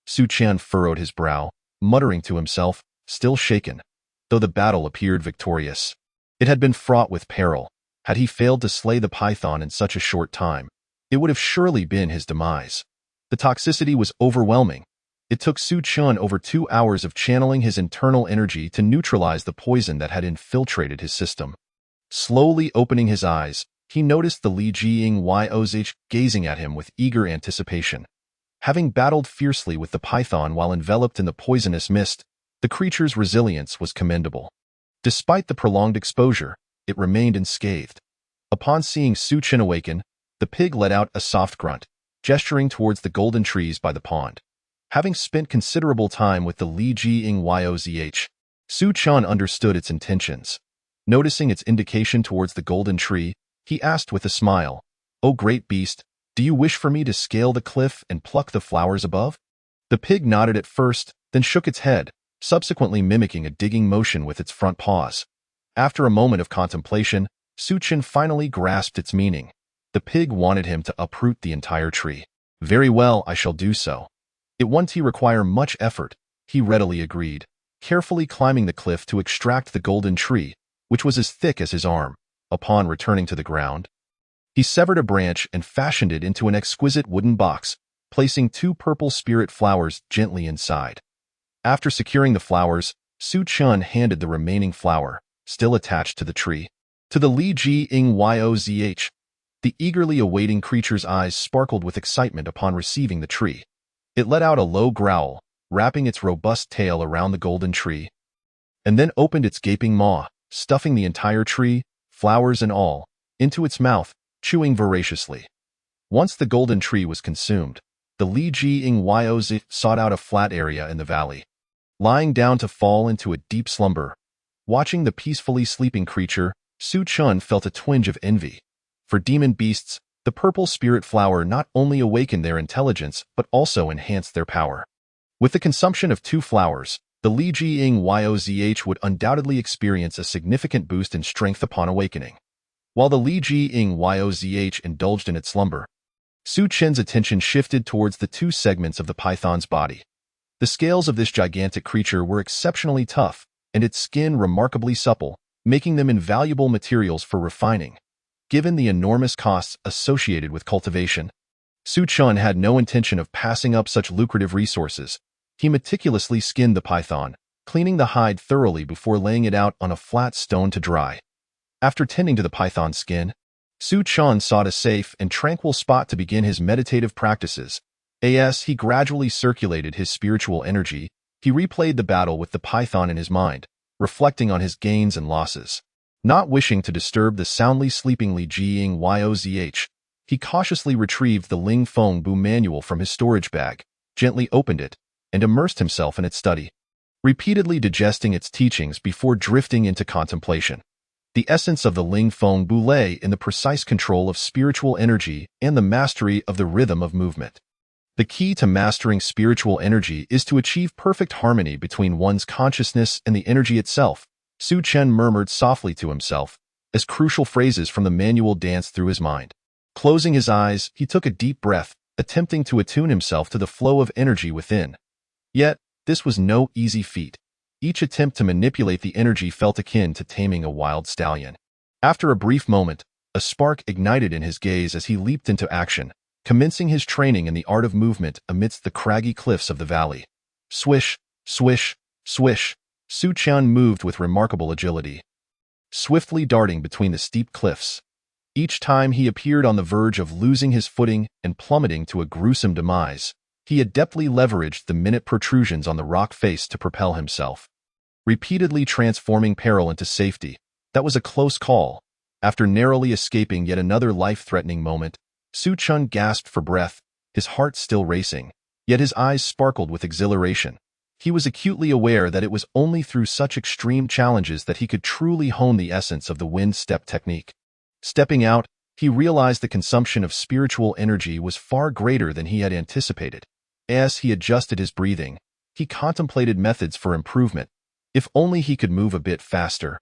Su Chen furrowed his brow, muttering to himself, still shaken, though the battle appeared victorious. It had been fraught with peril. Had he failed to slay the python in such a short time, it would have surely been his demise. The toxicity was overwhelming. It took Su Chen over 2 hours of channeling his internal energy to neutralize the poison that had infiltrated his system. Slowly opening his eyes, he noticed the Li Jiying Yoz gazing at him with eager anticipation. Having battled fiercely with the python while enveloped in the poisonous mist, the creature's resilience was commendable. Despite the prolonged exposure, it remained unscathed. Upon seeing Su Chen awaken, the pig let out a soft grunt, gesturing towards the golden trees by the pond. Having spent considerable time with the Li Jiying Yoz, Su Chen understood its intentions. Noticing its indication towards the golden tree, he asked with a smile, "O great beast, do you wish for me to scale the cliff and pluck the flowers above?" The pig nodded at first, then shook its head, subsequently mimicking a digging motion with its front paws. After a moment of contemplation, Su Chen finally grasped its meaning. The pig wanted him to uproot the entire tree. "Very well, I shall do so. It won't require much effort," he readily agreed, carefully climbing the cliff to extract the golden tree, which was as thick as his arm. Upon returning to the ground, he severed a branch and fashioned it into an exquisite wooden box, placing 2 purple spirit flowers gently inside. After securing the flowers, Su Chen handed the remaining flower, still attached to the tree, to the Li Jiying Yoz. The eagerly awaiting creature's eyes sparkled with excitement upon receiving the tree. It let out a low growl, wrapping its robust tail around the golden tree, and then opened its gaping maw, stuffing the entire tree, flowers and all, into its mouth, chewing voraciously. Once the golden tree was consumed, the Li Jiying Yoz sought out a flat area in the valley. Lying down to fall into a deep slumber, watching the peacefully sleeping creature, Su Chen felt a twinge of envy. For demon beasts, the purple spirit flower not only awakened their intelligence but also enhanced their power. With the consumption of 2 flowers, the Li Jiying Yoz would undoubtedly experience a significant boost in strength upon awakening. While the Li Jiying Yoz indulged in its slumber, Su Chen's attention shifted towards the 2 segments of the python's body. The scales of this gigantic creature were exceptionally tough, and its skin remarkably supple, making them invaluable materials for refining. Given the enormous costs associated with cultivation, Su Chen had no intention of passing up such lucrative resources. He meticulously skinned the python, cleaning the hide thoroughly before laying it out on a flat stone to dry. After tending to the python's skin, Su Chen sought a safe and tranquil spot to begin his meditative practices. As he gradually circulated his spiritual energy, he replayed the battle with the python in his mind, reflecting on his gains and losses. Not wishing to disturb the soundly sleeping Li Jiying Yoz, he cautiously retrieved the Ling Feng Bu manual from his storage bag, gently opened it, and immersed himself in its study, repeatedly digesting its teachings before drifting into contemplation. The essence of the Ling Feng Bu lay in the precise control of spiritual energy and the mastery of the rhythm of movement. The key to mastering spiritual energy is to achieve perfect harmony between one's consciousness and the energy itself, Su Chen murmured softly to himself, as crucial phrases from the manual danced through his mind. Closing his eyes, he took a deep breath, attempting to attune himself to the flow of energy within. Yet, this was no easy feat. Each attempt to manipulate the energy felt akin to taming a wild stallion. After a brief moment, a spark ignited in his gaze as he leaped into action, commencing his training in the art of movement amidst the craggy cliffs of the valley. Swish, swish, swish, Su Qian moved with remarkable agility, swiftly darting between the steep cliffs. Each time he appeared on the verge of losing his footing and plummeting to a gruesome demise, he adeptly leveraged the minute protrusions on the rock face to propel himself, repeatedly transforming peril into safety. That was a close call. After narrowly escaping yet another life-threatening moment, Su Qian gasped for breath, his heart still racing, yet his eyes sparkled with exhilaration. He was acutely aware that it was only through such extreme challenges that he could truly hone the essence of the wind step technique. Stepping out, he realized the consumption of spiritual energy was far greater than he had anticipated. As he adjusted his breathing, he contemplated methods for improvement. If only he could move a bit faster,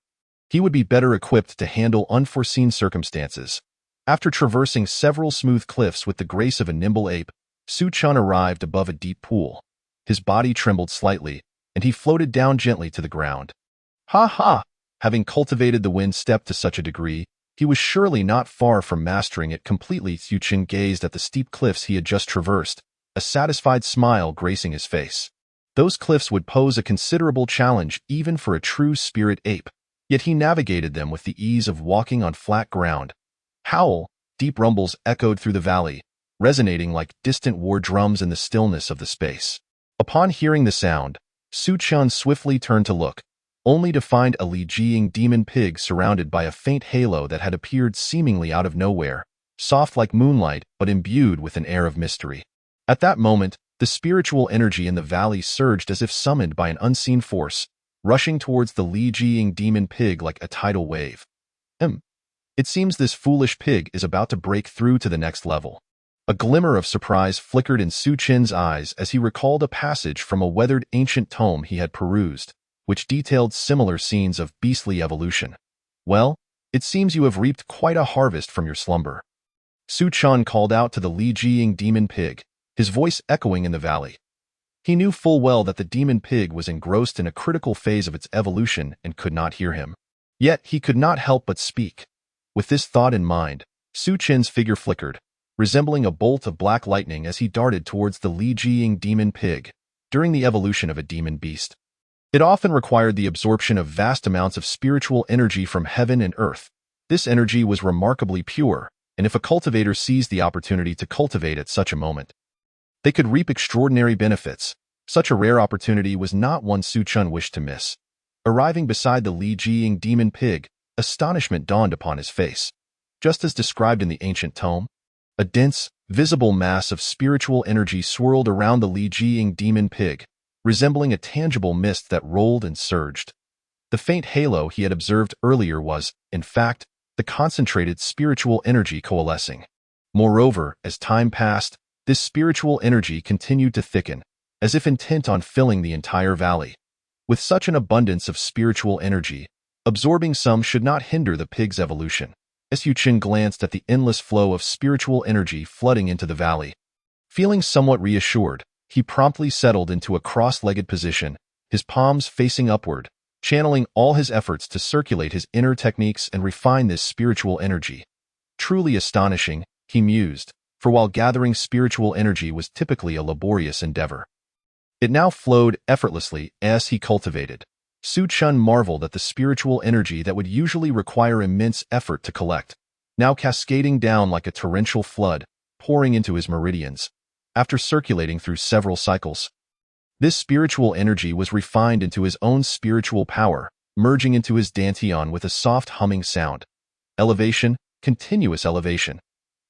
he would be better equipped to handle unforeseen circumstances. After traversing several smooth cliffs with the grace of a nimble ape, Su Qian arrived above a deep pool. His body trembled slightly, and he floated down gently to the ground. Ha ha! Having cultivated the wind step to such a degree, he was surely not far from mastering it completely. Su Qian gazed at the steep cliffs he had just traversed, a satisfied smile gracing his face. Those cliffs would pose a considerable challenge even for a true spirit ape, yet he navigated them with the ease of walking on flat ground. Howl! Deep rumbles echoed through the valley, resonating like distant war drums in the stillness of the space. Upon hearing the sound, Su Qian swiftly turned to look, only to find a Li Jiying demon pig surrounded by a faint halo that had appeared seemingly out of nowhere, soft like moonlight but imbued with an air of mystery. At that moment, the spiritual energy in the valley surged as if summoned by an unseen force, rushing towards the Li Jiying demon pig like a tidal wave. It seems this foolish pig is about to break through to the next level. A glimmer of surprise flickered in Su Qian's eyes as he recalled a passage from a weathered ancient tome he had perused, which detailed similar scenes of beastly evolution. Well, it seems you have reaped quite a harvest from your slumber. Su Qian called out to the Li Jiying demon pig, his voice echoing in the valley. He knew full well that the demon pig was engrossed in a critical phase of its evolution and could not hear him. Yet he could not help but speak. With this thought in mind, Su Qian's figure flickered, resembling a bolt of black lightning as he darted towards the Li Jiying demon pig. During the evolution of a demon beast, it often required the absorption of vast amounts of spiritual energy from heaven and earth. This energy was remarkably pure, and if a cultivator seized the opportunity to cultivate at such a moment, they could reap extraordinary benefits. Such a rare opportunity was not one Su Qian wished to miss. Arriving beside the Li Jiying demon pig, astonishment dawned upon his face. Just as described in the ancient tome, a dense, visible mass of spiritual energy swirled around the Li Jiying demon pig, resembling a tangible mist that rolled and surged. The faint halo he had observed earlier was, in fact, the concentrated spiritual energy coalescing. Moreover, as time passed, this spiritual energy continued to thicken, as if intent on filling the entire valley. With such an abundance of spiritual energy, absorbing some should not hinder the pig's evolution. Su Qian glanced at the endless flow of spiritual energy flooding into the valley. Feeling somewhat reassured, he promptly settled into a cross-legged position, his palms facing upward, channeling all his efforts to circulate his inner techniques and refine this spiritual energy. Truly astonishing, he mused, for while gathering spiritual energy was typically a laborious endeavor, it now flowed effortlessly as he cultivated. Su Qian marveled at the spiritual energy that would usually require immense effort to collect, now cascading down like a torrential flood, pouring into his meridians. After circulating through several cycles, this spiritual energy was refined into his own spiritual power, merging into his dantian with a soft humming sound. Elevation, continuous elevation.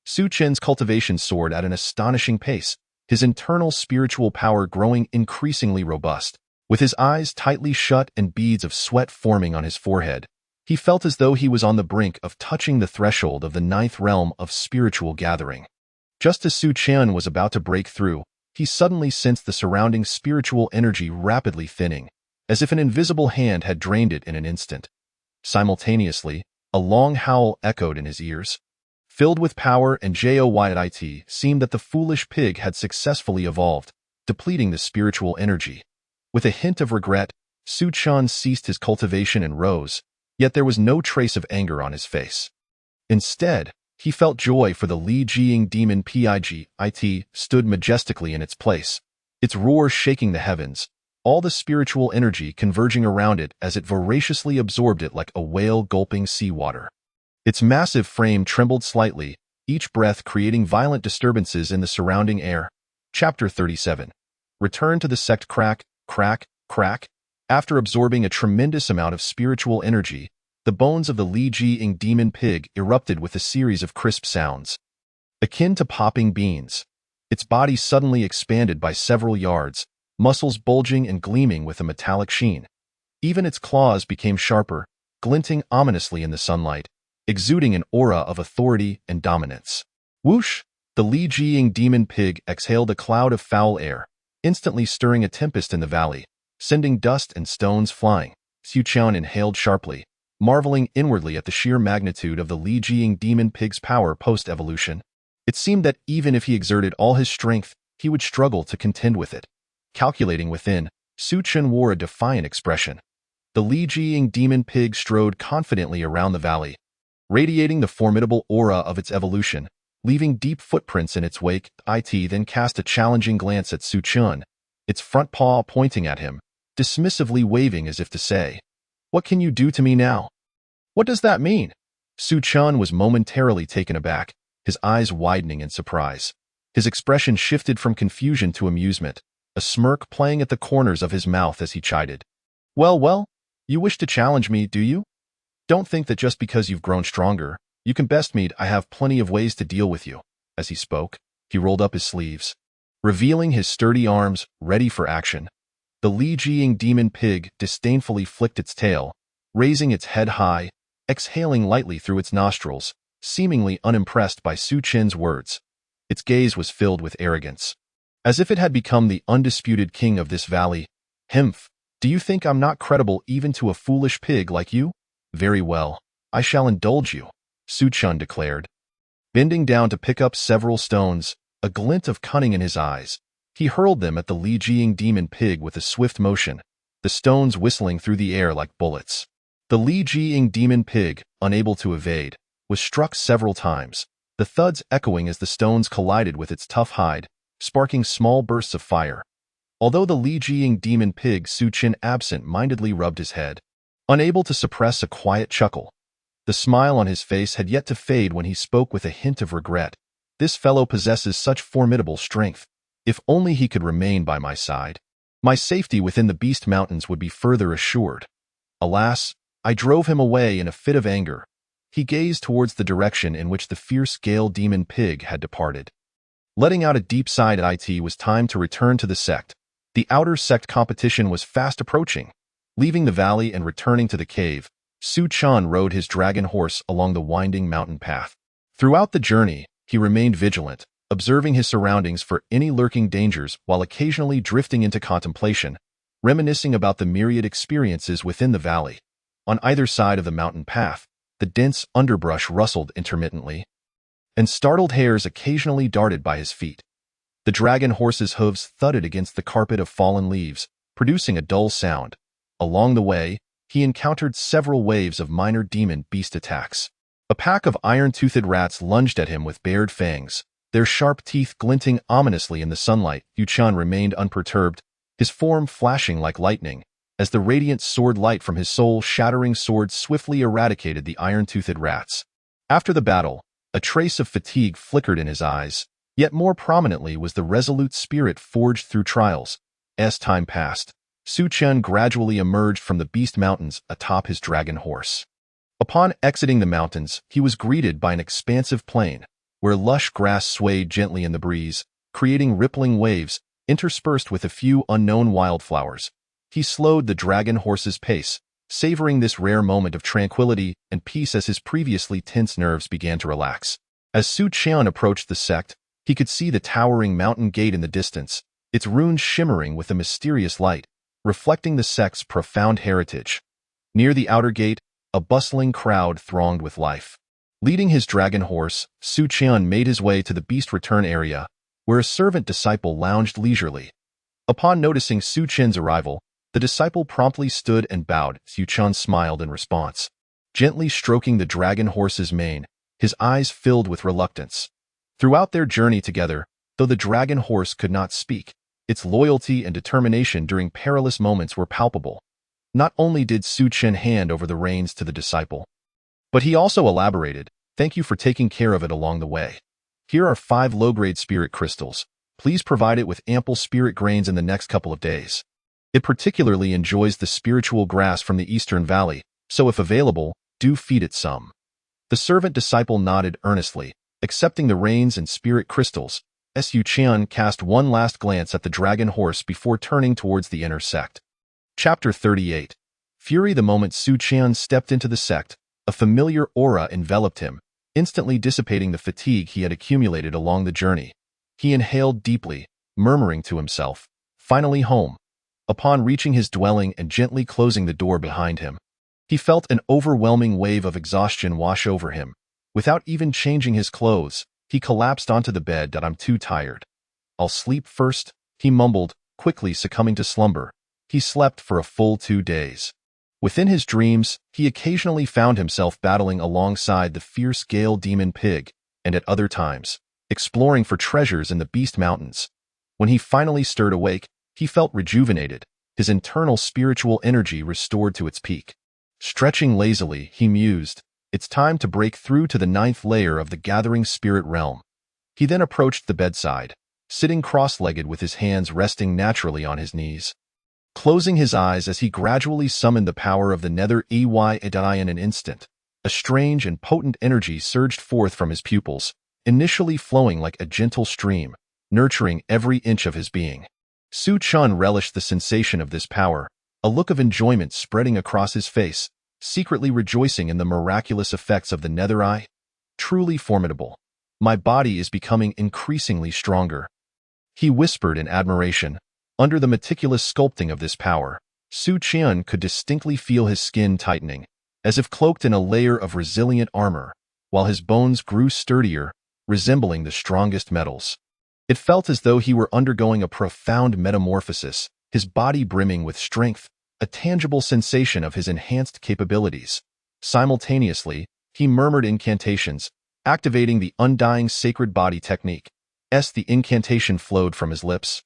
Su Qian's cultivation soared at an astonishing pace, his internal spiritual power growing increasingly robust. With his eyes tightly shut and beads of sweat forming on his forehead, he felt as though he was on the brink of touching the threshold of the ninth realm of spiritual gathering. Just as Su Qian was about to break through, he suddenly sensed the surrounding spiritual energy rapidly thinning, as if an invisible hand had drained it in an instant. Simultaneously, A long howl echoed in his ears. Filled with power and joy, seemed that the foolish pig had successfully evolved, depleting the spiritual energy. With a hint of regret, Su Chen ceased his cultivation and rose, yet there was no trace of anger on his face. Instead, he felt joy, for the Li Jing demon pig stood majestically in its place, its roar shaking the heavens, all the spiritual energy converging around it as it voraciously absorbed it like a whale gulping seawater. Its massive frame trembled slightly, each breath creating violent disturbances in the surrounding air. Chapter 37. Return to the sect. Crack, crack, crack. After absorbing a tremendous amount of spiritual energy, the bones of the Li Jing demon pig erupted with a series of crisp sounds. Akin to popping beans, its body suddenly expanded by several yards, muscles bulging and gleaming with a metallic sheen. Even its claws became sharper, glinting ominously in the sunlight, exuding an aura of authority and dominance. Whoosh! The Li Jing demon pig exhaled a cloud of foul air, instantly stirring a tempest in the valley, sending dust and stones flying. Su Chen inhaled sharply, marveling inwardly at the sheer magnitude of the Li Jing demon pig's power post-evolution. It seemed that even if he exerted all his strength, he would struggle to contend with it. Calculating within, Su Chen wore a defiant expression. The Li Jing demon pig strode confidently around the valley, radiating the formidable aura of its evolution, leaving deep footprints in its wake. It then cast a challenging glance at Su Chen, its front paw pointing at him, dismissively waving as if to say, "What can you do to me now?" "What does that mean?" Su Chen was momentarily taken aback, his eyes widening in surprise. His expression shifted from confusion to amusement, a smirk playing at the corners of his mouth as he chided. Well, you wish to challenge me, do you? Don't think that just because you've grown stronger, you can best me. I have plenty of ways to deal with you." As he spoke, he rolled up his sleeves, revealing his sturdy arms, ready for action. The Li Jing demon pig disdainfully flicked its tail, raising its head high, exhaling lightly through its nostrils, seemingly unimpressed by Su Chen's words. Its gaze was filled with arrogance, as if it had become the undisputed king of this valley. "Himph, do you think I'm not credible even to a foolish pig like you? Very well, I shall indulge you," Su Chen declared. Bending down to pick up several stones, a glint of cunning in his eyes, he hurled them at the Li Jing demon pig with a swift motion, the stones whistling through the air like bullets. The Li Jing demon pig, unable to evade, was struck several times, the thuds echoing as the stones collided with its tough hide, sparking small bursts of fire. Although the Li Jing demon pig, Su Chen absent-mindedly rubbed his head, unable to suppress a quiet chuckle. The smile on his face had yet to fade when he spoke with a hint of regret. "This fellow possesses such formidable strength. If only he could remain by my side, my safety within the Beast Mountains would be further assured. Alas, I drove him away in a fit of anger." He gazed towards the direction in which the fierce Gale demon pig had departed. Letting out a deep sigh, it was time to return to the sect. The outer sect competition was fast approaching. Leaving the valley and returning to the cave, Su Chen rode his dragon horse along the winding mountain path. Throughout the journey, he remained vigilant, observing his surroundings for any lurking dangers while occasionally drifting into contemplation, reminiscing about the myriad experiences within the valley. On either side of the mountain path, the dense underbrush rustled intermittently, and startled hares occasionally darted by his feet. The dragon horse's hooves thudded against the carpet of fallen leaves, producing a dull sound. Along the way, he encountered several waves of minor demon beast attacks. A pack of iron-toothed rats lunged at him with bared fangs, their sharp teeth glinting ominously in the sunlight. Su Chen remained unperturbed, his form flashing like lightning, as the radiant sword light from his soul-shattering sword swiftly eradicated the iron-toothed rats. After the battle, a trace of fatigue flickered in his eyes, yet more prominently was the resolute spirit forged through trials. As time passed, Su Chen gradually emerged from the Beast Mountains atop his dragon horse. Upon exiting the mountains, he was greeted by an expansive plain, where lush grass swayed gently in the breeze, creating rippling waves, interspersed with a few unknown wildflowers. He slowed the dragon horse's pace, savoring this rare moment of tranquility and peace as his previously tense nerves began to relax. As Su Chen approached the sect, he could see the towering mountain gate in the distance, its runes shimmering with a mysterious light, reflecting the sect's profound heritage. Near the outer gate, a bustling crowd thronged with life. Leading his dragon horse, Su Qian made his way to the beast return area, where a servant disciple lounged leisurely. Upon noticing Su Qian's arrival, the disciple promptly stood and bowed. Su Qian smiled in response, gently stroking the dragon horse's mane, his eyes filled with reluctance. Throughout their journey together, though the dragon horse could not speak, its loyalty and determination during perilous moments were palpable. Not only did Su Qian hand over the reins to the disciple, but he also elaborated, "Thank you for taking care of it along the way. Here are 5 low-grade spirit crystals. Please provide it with ample spirit grains in the next couple of days. It particularly enjoys the spiritual grass from the Eastern Valley, so if available, do feed it some." The servant disciple nodded earnestly, accepting the reins and spirit crystals. Su Qian cast one last glance at the dragon horse before turning towards the inner sect. Chapter 38. Fury. The moment Su Qian stepped into the sect, a familiar aura enveloped him, instantly dissipating the fatigue he had accumulated along the journey. He inhaled deeply, murmuring to himself, "Finally home." Upon reaching his dwelling and gently closing the door behind him, he felt an overwhelming wave of exhaustion wash over him. Without even changing his clothes, he collapsed onto the bed. "I'm too tired. I'll sleep first," he mumbled, quickly succumbing to slumber. He slept for a full 2 days. Within his dreams, he occasionally found himself battling alongside the fierce Gale Demon Pig, and at other times, exploring for treasures in the Beast Mountains. When he finally stirred awake, he felt rejuvenated, his internal spiritual energy restored to its peak. Stretching lazily, he mused, "It's time to break through to the 9th layer of the gathering spirit realm." He then approached the bedside, sitting cross-legged with his hands resting naturally on his knees. Closing his eyes as he gradually summoned the power of the Nether Ey in an instant, a strange and potent energy surged forth from his pupils, initially flowing like a gentle stream, nurturing every inch of his being. Su Qian relished the sensation of this power, a look of enjoyment spreading across his face, secretly rejoicing in the miraculous effects of the Nether Eye. "Truly formidable. My body is becoming increasingly stronger," he whispered in admiration. Under the meticulous sculpting of this power, Su Qian could distinctly feel his skin tightening, as if cloaked in a layer of resilient armor, while his bones grew sturdier, resembling the strongest metals. It felt as though he were undergoing a profound metamorphosis, his body brimming with strength, a tangible sensation of his enhanced capabilities. Simultaneously, he murmured incantations, activating the Undying Sacred Body technique. As the incantation flowed from his lips,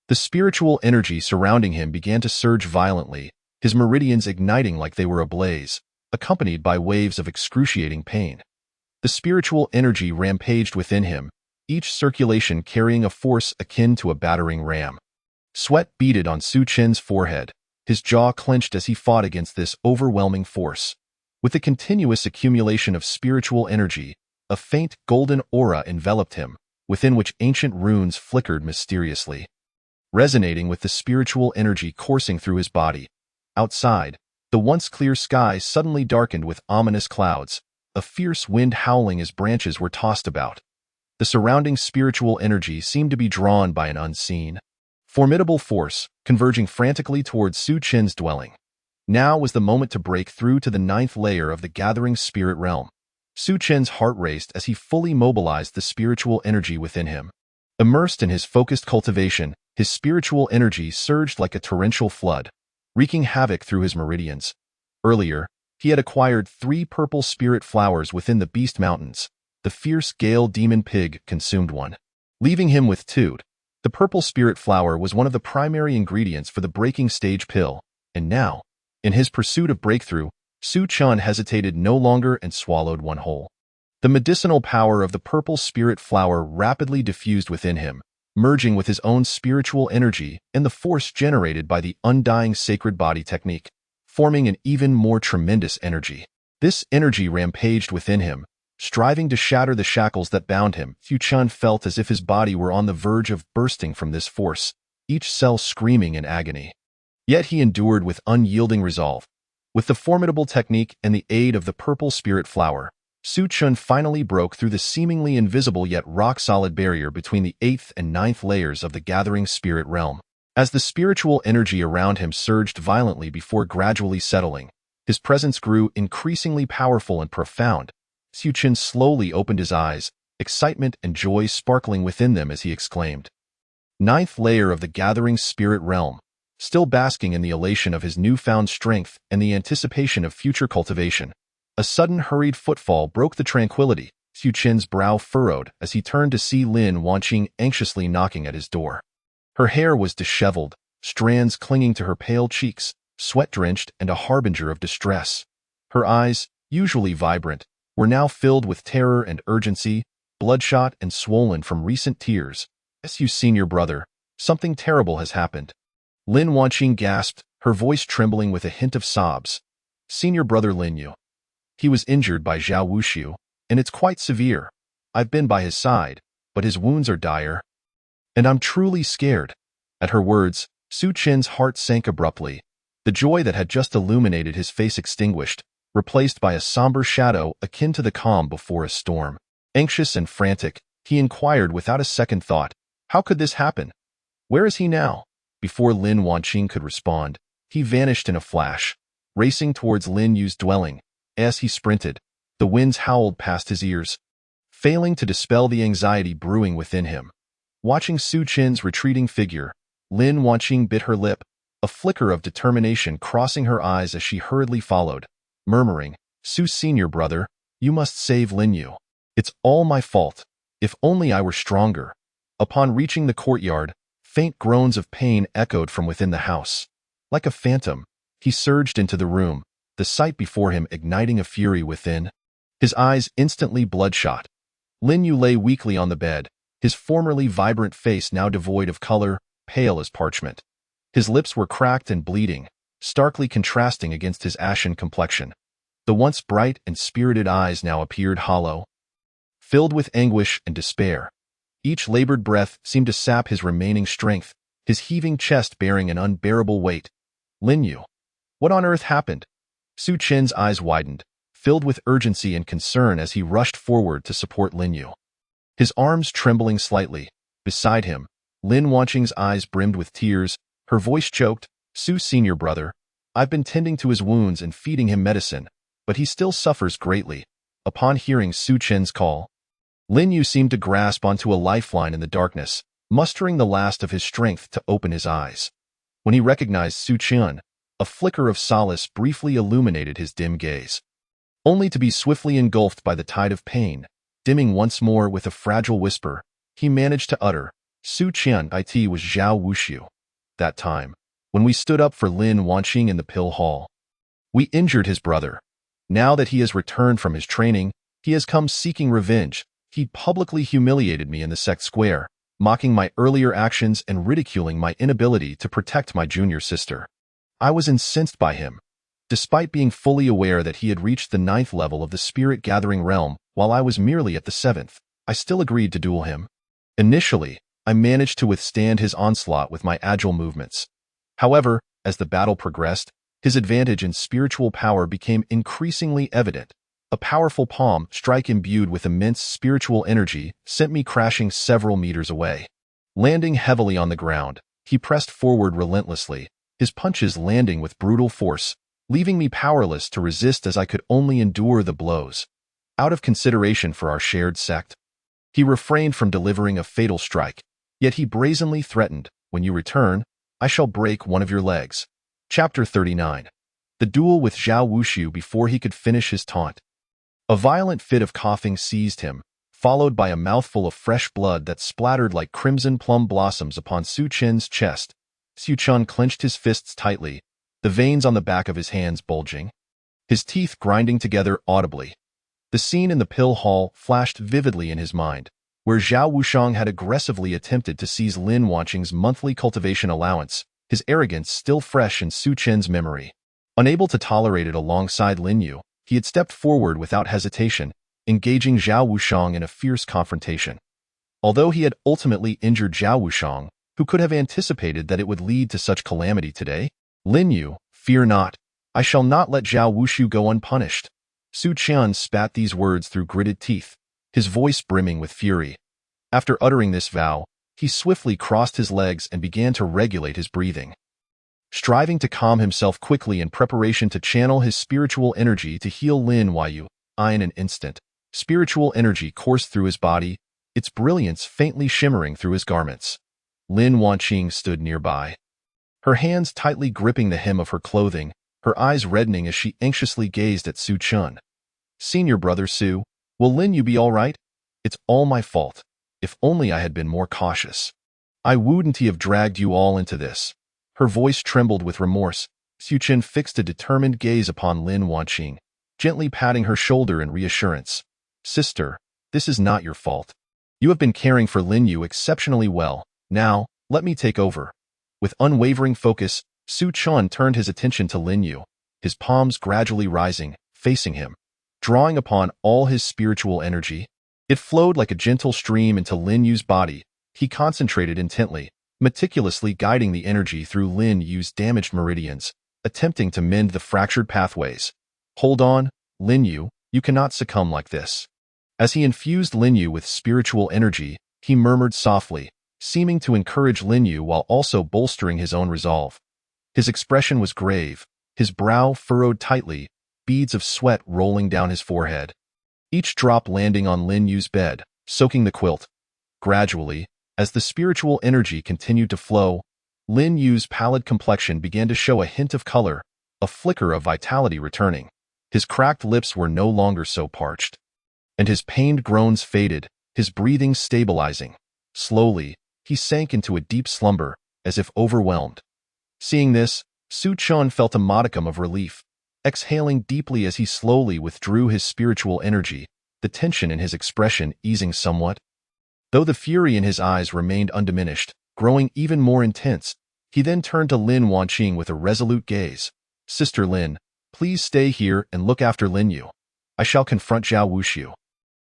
the spiritual energy surrounding him began to surge violently, his meridians igniting like they were ablaze, accompanied by waves of excruciating pain. The spiritual energy rampaged within him, each circulation carrying a force akin to a battering ram. Sweat beaded on Su Qian's forehead, his jaw clenched as he fought against this overwhelming force. With the continuous accumulation of spiritual energy, a faint golden aura enveloped him, within which ancient runes flickered mysteriously. Resonating with the spiritual energy coursing through his body, outside, the once clear sky suddenly darkened with ominous clouds, a fierce wind howling as branches were tossed about. The surrounding spiritual energy seemed to be drawn by an unseen, formidable force, converging frantically towards Su Qian's dwelling. Now was the moment to break through to the 9th layer of the gathering spirit realm. Su Qian's heart raced as he fully mobilized the spiritual energy within him. Immersed in his focused cultivation, his spiritual energy surged like a torrential flood, wreaking havoc through his meridians. Earlier, he had acquired 3 purple spirit flowers within the Beast Mountains. The fierce Gale Demon Pig consumed one, leaving him with 2. The purple spirit flower was one of the primary ingredients for the breaking stage pill, and now, in his pursuit of breakthrough, Su Qian hesitated no longer and swallowed one whole. The medicinal power of the purple spirit flower rapidly diffused within him, merging with his own spiritual energy and the force generated by the Undying Sacred Body technique, forming an even more tremendous energy. This energy rampaged within him, striving to shatter the shackles that bound him. Su Qian felt as if his body were on the verge of bursting from this force, each cell screaming in agony. Yet he endured with unyielding resolve. With the formidable technique and the aid of the purple spirit flower, Su Qian finally broke through the seemingly invisible yet rock-solid barrier between the 8th and 9th layers of the gathering spirit realm. As the spiritual energy around him surged violently before gradually settling, His presence grew increasingly powerful and profound. Su Chen slowly opened his eyes, excitement and joy sparkling within them as he exclaimed, "Ninth layer of the gathering spirit realm," still basking in the elation of his newfound strength and the anticipation of future cultivation. A sudden hurried footfall broke the tranquility. Su Chen's brow furrowed as he turned to see Lin Wanqing anxiously knocking at his door. Her hair was disheveled, strands clinging to her pale cheeks, sweat-drenched and a harbinger of distress. Her eyes, usually vibrant, were now filled with terror and urgency, bloodshot and swollen from recent tears. "Yes, you senior brother, something terrible has happened." Lin Wanqing gasped, her voice trembling with a hint of sobs. "Senior brother Lin Yu. He was injured by Zhao Wuxiu, and it's quite severe. I've been by his side, but his wounds are dire. And I'm truly scared." At her words, Su Chen's heart sank abruptly. The joy that had just illuminated his face extinguished, replaced by a somber shadow akin to the calm before a storm. Anxious and frantic, he inquired without a second thought, "How could this happen? Where is he now?" Before Lin Wanqing could respond, he vanished in a flash, racing towards Lin Yu's dwelling. As he sprinted, the winds howled past his ears, failing to dispel the anxiety brewing within him. Watching Su Chen's retreating figure, Lin Wanqing bit her lip, a flicker of determination crossing her eyes as she hurriedly followed, murmuring, "Su senior brother, you must save Lin Yu. It's all my fault. If only I were stronger." Upon reaching the courtyard, faint groans of pain echoed from within the house. Like a phantom, he surged into the room, the sight before him igniting a fury within. His eyes instantly bloodshot. Lin Yu lay weakly on the bed, his formerly vibrant face now devoid of color, pale as parchment. His lips were cracked and bleeding, starkly contrasting against his ashen complexion. The once bright and spirited eyes now appeared hollow, filled with anguish and despair. Each labored breath seemed to sap his remaining strength, his heaving chest bearing an unbearable weight. "Lin Yu, what on earth happened?" Su Chen's eyes widened, filled with urgency and concern as he rushed forward to support Lin Yu. His arms trembling slightly. Beside him, Lin Wanqing's eyes brimmed with tears, her voice choked, "Su senior brother, I've been tending to his wounds and feeding him medicine, but he still suffers greatly." Upon hearing Su Chen's call, Lin Yu seemed to grasp onto a lifeline in the darkness, mustering the last of his strength to open his eyes. When he recognized Su Chen, a flicker of solace briefly illuminated his dim gaze, only to be swiftly engulfed by the tide of pain. Dimming once more with a fragile whisper, he managed to utter, "Su Chen, it was Zhao Wuxiu. That time, when we stood up for Lin Wanqing in the pill hall. We injured his brother. Now that he has returned from his training, he has come seeking revenge. He publicly humiliated me in the sect square, mocking my earlier actions and ridiculing my inability to protect my junior sister. I was incensed by him. Despite being fully aware that he had reached the 9th level of the spirit gathering realm while I was merely at the 7th, I still agreed to duel him. Initially, I managed to withstand his onslaught with my agile movements. However, as the battle progressed, his advantage in spiritual power became increasingly evident. A powerful palm strike imbued with immense spiritual energy sent me crashing several meters away. Landing heavily on the ground, he pressed forward relentlessly, his punches landing with brutal force, leaving me powerless to resist as I could only endure the blows. Out of consideration for our shared sect, he refrained from delivering a fatal strike, yet he brazenly threatened, "When you return, I shall break one of your legs." Chapter 39. The duel with Zhao Wuxiu before he could finish his taunt. A violent fit of coughing seized him, followed by a mouthful of fresh blood that splattered like crimson plum blossoms upon Su Chen's chest. Su Chen clenched his fists tightly, the veins on the back of his hands bulging, his teeth grinding together audibly. The scene in the pill hall flashed vividly in his mind, where Zhao Wuxiang had aggressively attempted to seize Lin Wanqing's monthly cultivation allowance, his arrogance still fresh in Su Chen's memory. Unable to tolerate it alongside Lin Yu, he had stepped forward without hesitation, engaging Zhao Wuxiang in a fierce confrontation. Although he had ultimately injured Zhao Wuxiang, who could have anticipated that it would lead to such calamity today? "Lin Yu, fear not. I shall not let Zhao Wuxiu go unpunished." Su Chen spat these words through gritted teeth, his voice brimming with fury. After uttering this vow, he swiftly crossed his legs and began to regulate his breathing. striving to calm himself quickly in preparation to channel his spiritual energy to heal Lin Yu. In an instant, spiritual energy coursed through his body, its brilliance faintly shimmering through his garments. Lin Wanqing stood nearby, her hands tightly gripping the hem of her clothing, her eyes reddening as she anxiously gazed at Su Chun. "Senior brother Su, will Lin Yu be all right? It's all my fault. If only I had been more cautious. I wouldn't have dragged you all into this." Her voice trembled with remorse. Su Chun fixed a determined gaze upon Lin Wanqing, gently patting her shoulder in reassurance. "Sister, this is not your fault. You have been caring for Lin Yu exceptionally well. Now, let me take over." With unwavering focus, Su Chun turned his attention to Lin Yu, his palms gradually rising, facing him. Drawing upon all his spiritual energy, it flowed like a gentle stream into Lin Yu's body. He concentrated intently, meticulously guiding the energy through Lin Yu's damaged meridians, attempting to mend the fractured pathways. "Hold on, Lin Yu, you cannot succumb like this." As he infused Lin Yu with spiritual energy, he murmured softly, seeming to encourage Lin Yu while also bolstering his own resolve. His expression was grave, his brow furrowed tightly, beads of sweat rolling down his forehead. Each drop landing on Lin Yu's bed, soaking the quilt. Gradually, as the spiritual energy continued to flow, Lin Yu's pallid complexion began to show a hint of color, a flicker of vitality returning. His cracked lips were no longer so parched, and his pained groans faded, his breathing stabilizing. Slowly, he sank into a deep slumber, as if overwhelmed. Seeing this, Su Chun felt a modicum of relief, exhaling deeply as he slowly withdrew his spiritual energy, the tension in his expression easing somewhat. Though the fury in his eyes remained undiminished, growing even more intense, he then turned to Lin Wanqing with a resolute gaze. "Sister Lin, please stay here and look after Lin Yu. I shall confront Zhao Wuxiu."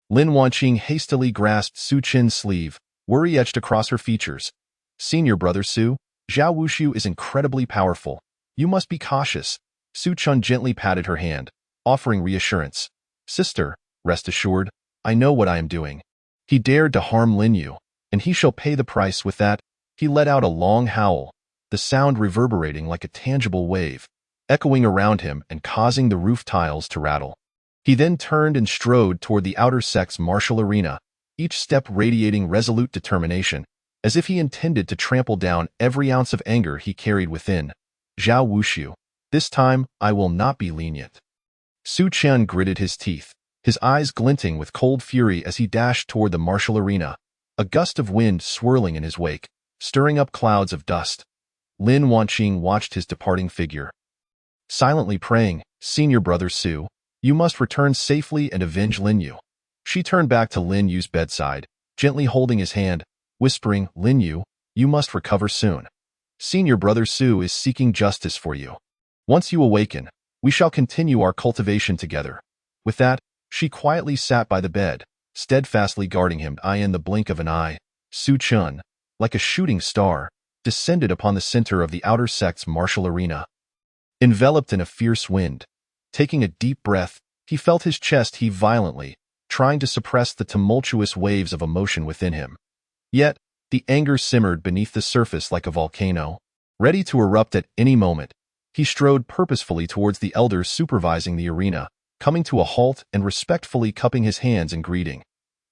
Lin Wanqing hastily grasped Su Chin's sleeve, worry etched across her features. "Senior brother Su, Zhao Wuxiu is incredibly powerful. You must be cautious." Su Chun gently patted her hand, offering reassurance. "Sister, rest assured, I know what I am doing. He dared to harm Lin Yu, and he shall pay the price." With that, he let out a long howl, the sound reverberating like a tangible wave, echoing around him and causing the roof tiles to rattle. He then turned and strode toward the outer sect's martial arena, each step radiating resolute determination, as if he intended to trample down every ounce of anger he carried within. "Zhao Wuxiu, this time I will not be lenient." Su Chen gritted his teeth, his eyes glinting with cold fury as he dashed toward the martial arena, a gust of wind swirling in his wake, stirring up clouds of dust. Lin Wanqing watched his departing figure, silently praying, "Senior brother Su, you must return safely and avenge Lin Yu." She turned back to Lin Yu's bedside, gently holding his hand, whispering, "Lin Yu, you must recover soon. Senior brother Su is seeking justice for you. Once you awaken, we shall continue our cultivation together." With that, she quietly sat by the bed, steadfastly guarding him. In the blink of an eye, Su Chun, like a shooting star, descended upon the center of the outer sect's martial arena. Enveloped in a fierce wind, taking a deep breath, he felt his chest heave violently, trying to suppress the tumultuous waves of emotion within him. Yet, the anger simmered beneath the surface like a volcano, ready to erupt at any moment. He strode purposefully towards the elder supervising the arena, coming to a halt and respectfully cupping his hands in greeting.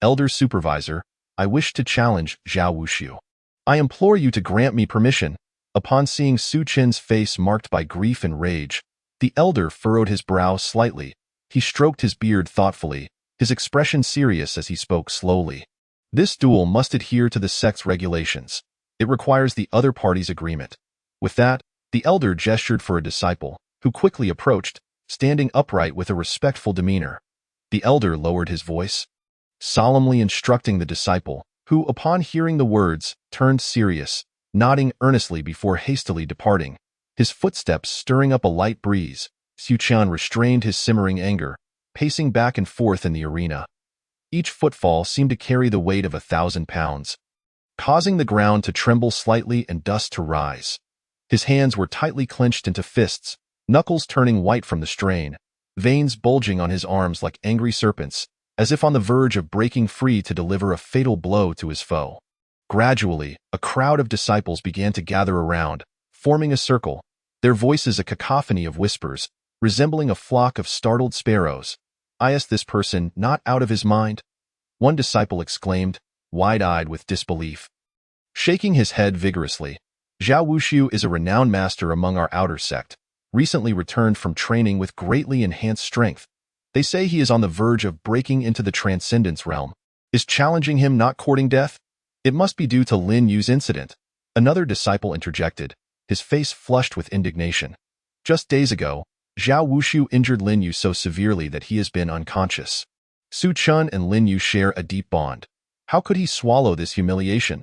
"Elder Supervisor, I wish to challenge Zhao Wuxiu. I implore you to grant me permission." Upon seeing Su Chen's face marked by grief and rage, the elder furrowed his brow slightly. He stroked his beard thoughtfully, his expression serious as he spoke slowly. "This duel must adhere to the sect's regulations. It requires the other party's agreement." With that, the elder gestured for a disciple, who quickly approached, standing upright with a respectful demeanor. The elder lowered his voice, solemnly instructing the disciple, who, upon hearing the words, turned serious, nodding earnestly before hastily departing. His footsteps stirring up a light breeze, Su Chun restrained his simmering anger, pacing back and forth in the arena. Each footfall seemed to carry the weight of 1,000 pounds, causing the ground to tremble slightly and dust to rise. His hands were tightly clenched into fists, knuckles turning white from the strain, veins bulging on his arms like angry serpents, as if on the verge of breaking free to deliver a fatal blow to his foe. Gradually, a crowd of disciples began to gather around, forming a circle, their voices a cacophony of whispers, resembling a flock of startled sparrows. Is this person not out of his mind? One disciple exclaimed, wide-eyed with disbelief. Shaking his head vigorously, Zhao Wuxiu is a renowned master among our outer sect, recently returned from training with greatly enhanced strength. They say he is on the verge of breaking into the transcendence realm. Is challenging him not courting death? It must be due to Lin Yu's incident. Another disciple interjected, his face flushed with indignation. Just days ago, Zhao Wuxiu injured Lin Yu so severely that he has been unconscious. Su Chun and Lin Yu share a deep bond. How could he swallow this humiliation?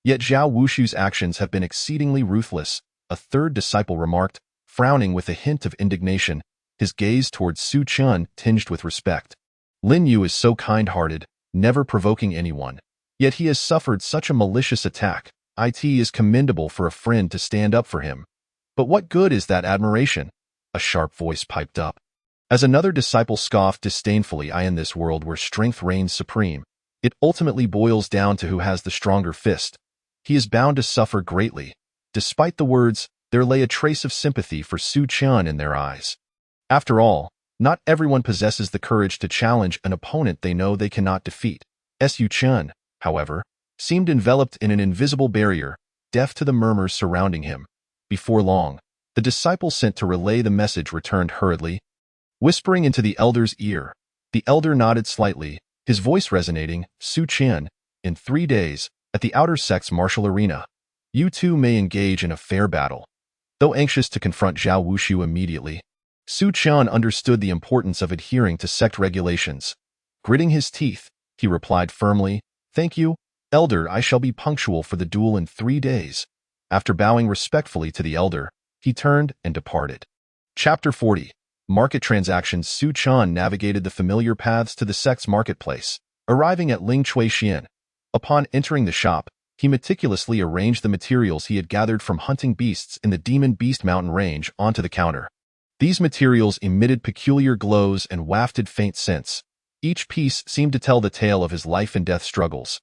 Yet Zhao Wuxiu's actions have been exceedingly ruthless, a third disciple remarked, frowning with a hint of indignation, his gaze towards Su Chun tinged with respect. Lin Yu is so kind-hearted, never provoking anyone. Yet he has suffered such a malicious attack. It is commendable for a friend to stand up for him. But what good is that admiration? A sharp voice piped up. As another disciple scoffed disdainfully, in this world where strength reigns supreme, it ultimately boils down to who has the stronger fist. He is bound to suffer greatly. Despite the words, there lay a trace of sympathy for Su Chun in their eyes. After all, not everyone possesses the courage to challenge an opponent they know they cannot defeat. Su Chun, however, seemed enveloped in an invisible barrier, deaf to the murmurs surrounding him. Before long, the disciple sent to relay the message returned hurriedly, whispering into the elder's ear. The elder nodded slightly, his voice resonating, Su Chun, in 3 days, at the outer sect's martial arena, you two may engage in a fair battle. Though anxious to confront Zhao Wuxiu immediately, Su Chun understood the importance of adhering to sect regulations. Gritting his teeth, he replied firmly, "Thank you, Elder, I shall be punctual for the duel in 3 days." After bowing respectfully to the elder, he turned and departed. Chapter 40. Market Transactions. Su Chun navigated the familiar paths to the sect's marketplace, arriving at Ling Chui Xian. Upon entering the shop, he meticulously arranged the materials he had gathered from hunting beasts in the Demon Beast Mountain range onto the counter. These materials emitted peculiar glows and wafted faint scents. Each piece seemed to tell the tale of his life and death struggles.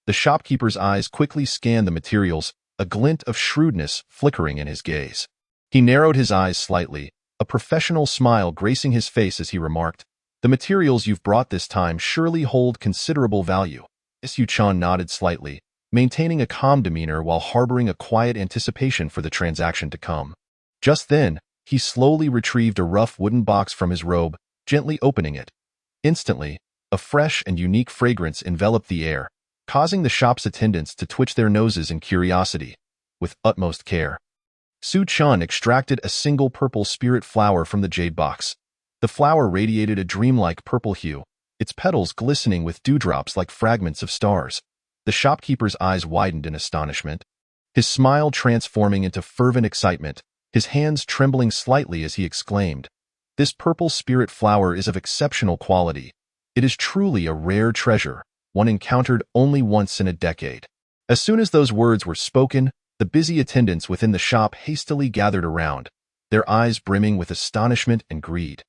The shopkeeper's eyes quickly scanned the materials, a glint of shrewdness flickering in his gaze. He narrowed his eyes slightly, a professional smile gracing his face as he remarked, "The materials you've brought this time surely hold considerable value." Su Chun nodded slightly, maintaining a calm demeanor while harboring a quiet anticipation for the transaction to come. Just then, he slowly retrieved a rough wooden box from his robe, gently opening it. Instantly, a fresh and unique fragrance enveloped the air, causing the shop's attendants to twitch their noses in curiosity. With utmost care, Su Chun extracted a single purple spirit flower from the jade box. The flower radiated a dreamlike purple hue, its petals glistening with dewdrops like fragments of stars. The shopkeeper's eyes widened in astonishment, his smile transforming into fervent excitement, his hands trembling slightly as he exclaimed, "This purple spirit flower is of exceptional quality. It is truly a rare treasure, one encountered only once in a decade." As soon as those words were spoken, the busy attendants within the shop hastily gathered around, their eyes brimming with astonishment and greed.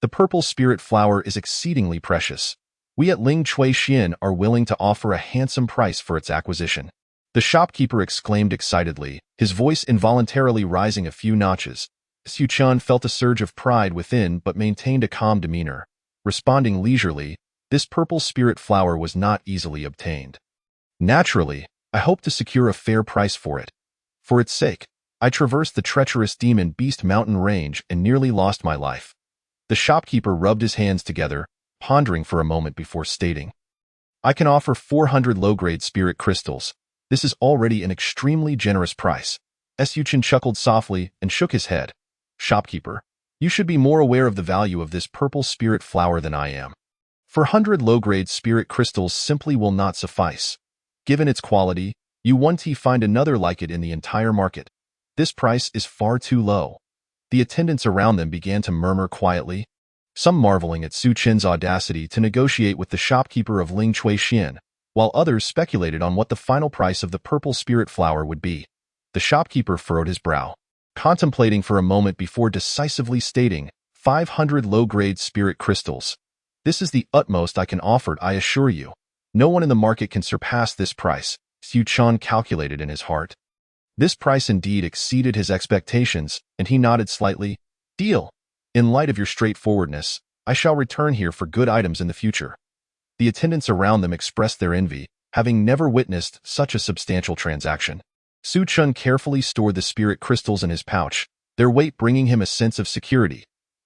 "The purple spirit flower is exceedingly precious. We at Ling Chui Xian are willing to offer a handsome price for its acquisition." The shopkeeper exclaimed excitedly, his voice involuntarily rising a few notches. Su Chun felt a surge of pride within but maintained a calm demeanor. Responding leisurely, this purple spirit flower was not easily obtained. "Naturally, I hope to secure a fair price for it. For its sake, I traversed the treacherous Demon Beast Mountain range and nearly lost my life." The shopkeeper rubbed his hands together, pondering for a moment before stating, "I can offer 400 low-grade spirit crystals. This is already an extremely generous price." Su Chun chuckled softly and shook his head. "Shopkeeper, you should be more aware of the value of this purple spirit flower than I am. 400 low-grade spirit crystals simply will not suffice. Given its quality, you won't find another like it in the entire market. This price is far too low." The attendants around them began to murmur quietly, some marveling at Su Chun's audacity to negotiate with the shopkeeper of Ling Chui Xian, while others speculated on what the final price of the purple spirit flower would be. The shopkeeper furrowed his brow, contemplating for a moment before decisively stating, 500 low-grade spirit crystals. "This is the utmost I can offer, I assure you. No one in the market can surpass this price," Su Chun calculated in his heart. This price indeed exceeded his expectations, and he nodded slightly. Deal. In light of your straightforwardness, I shall return here for good items in the future. The attendants around them expressed their envy, having never witnessed such a substantial transaction. Su Chun carefully stored the spirit crystals in his pouch, their weight bringing him a sense of security.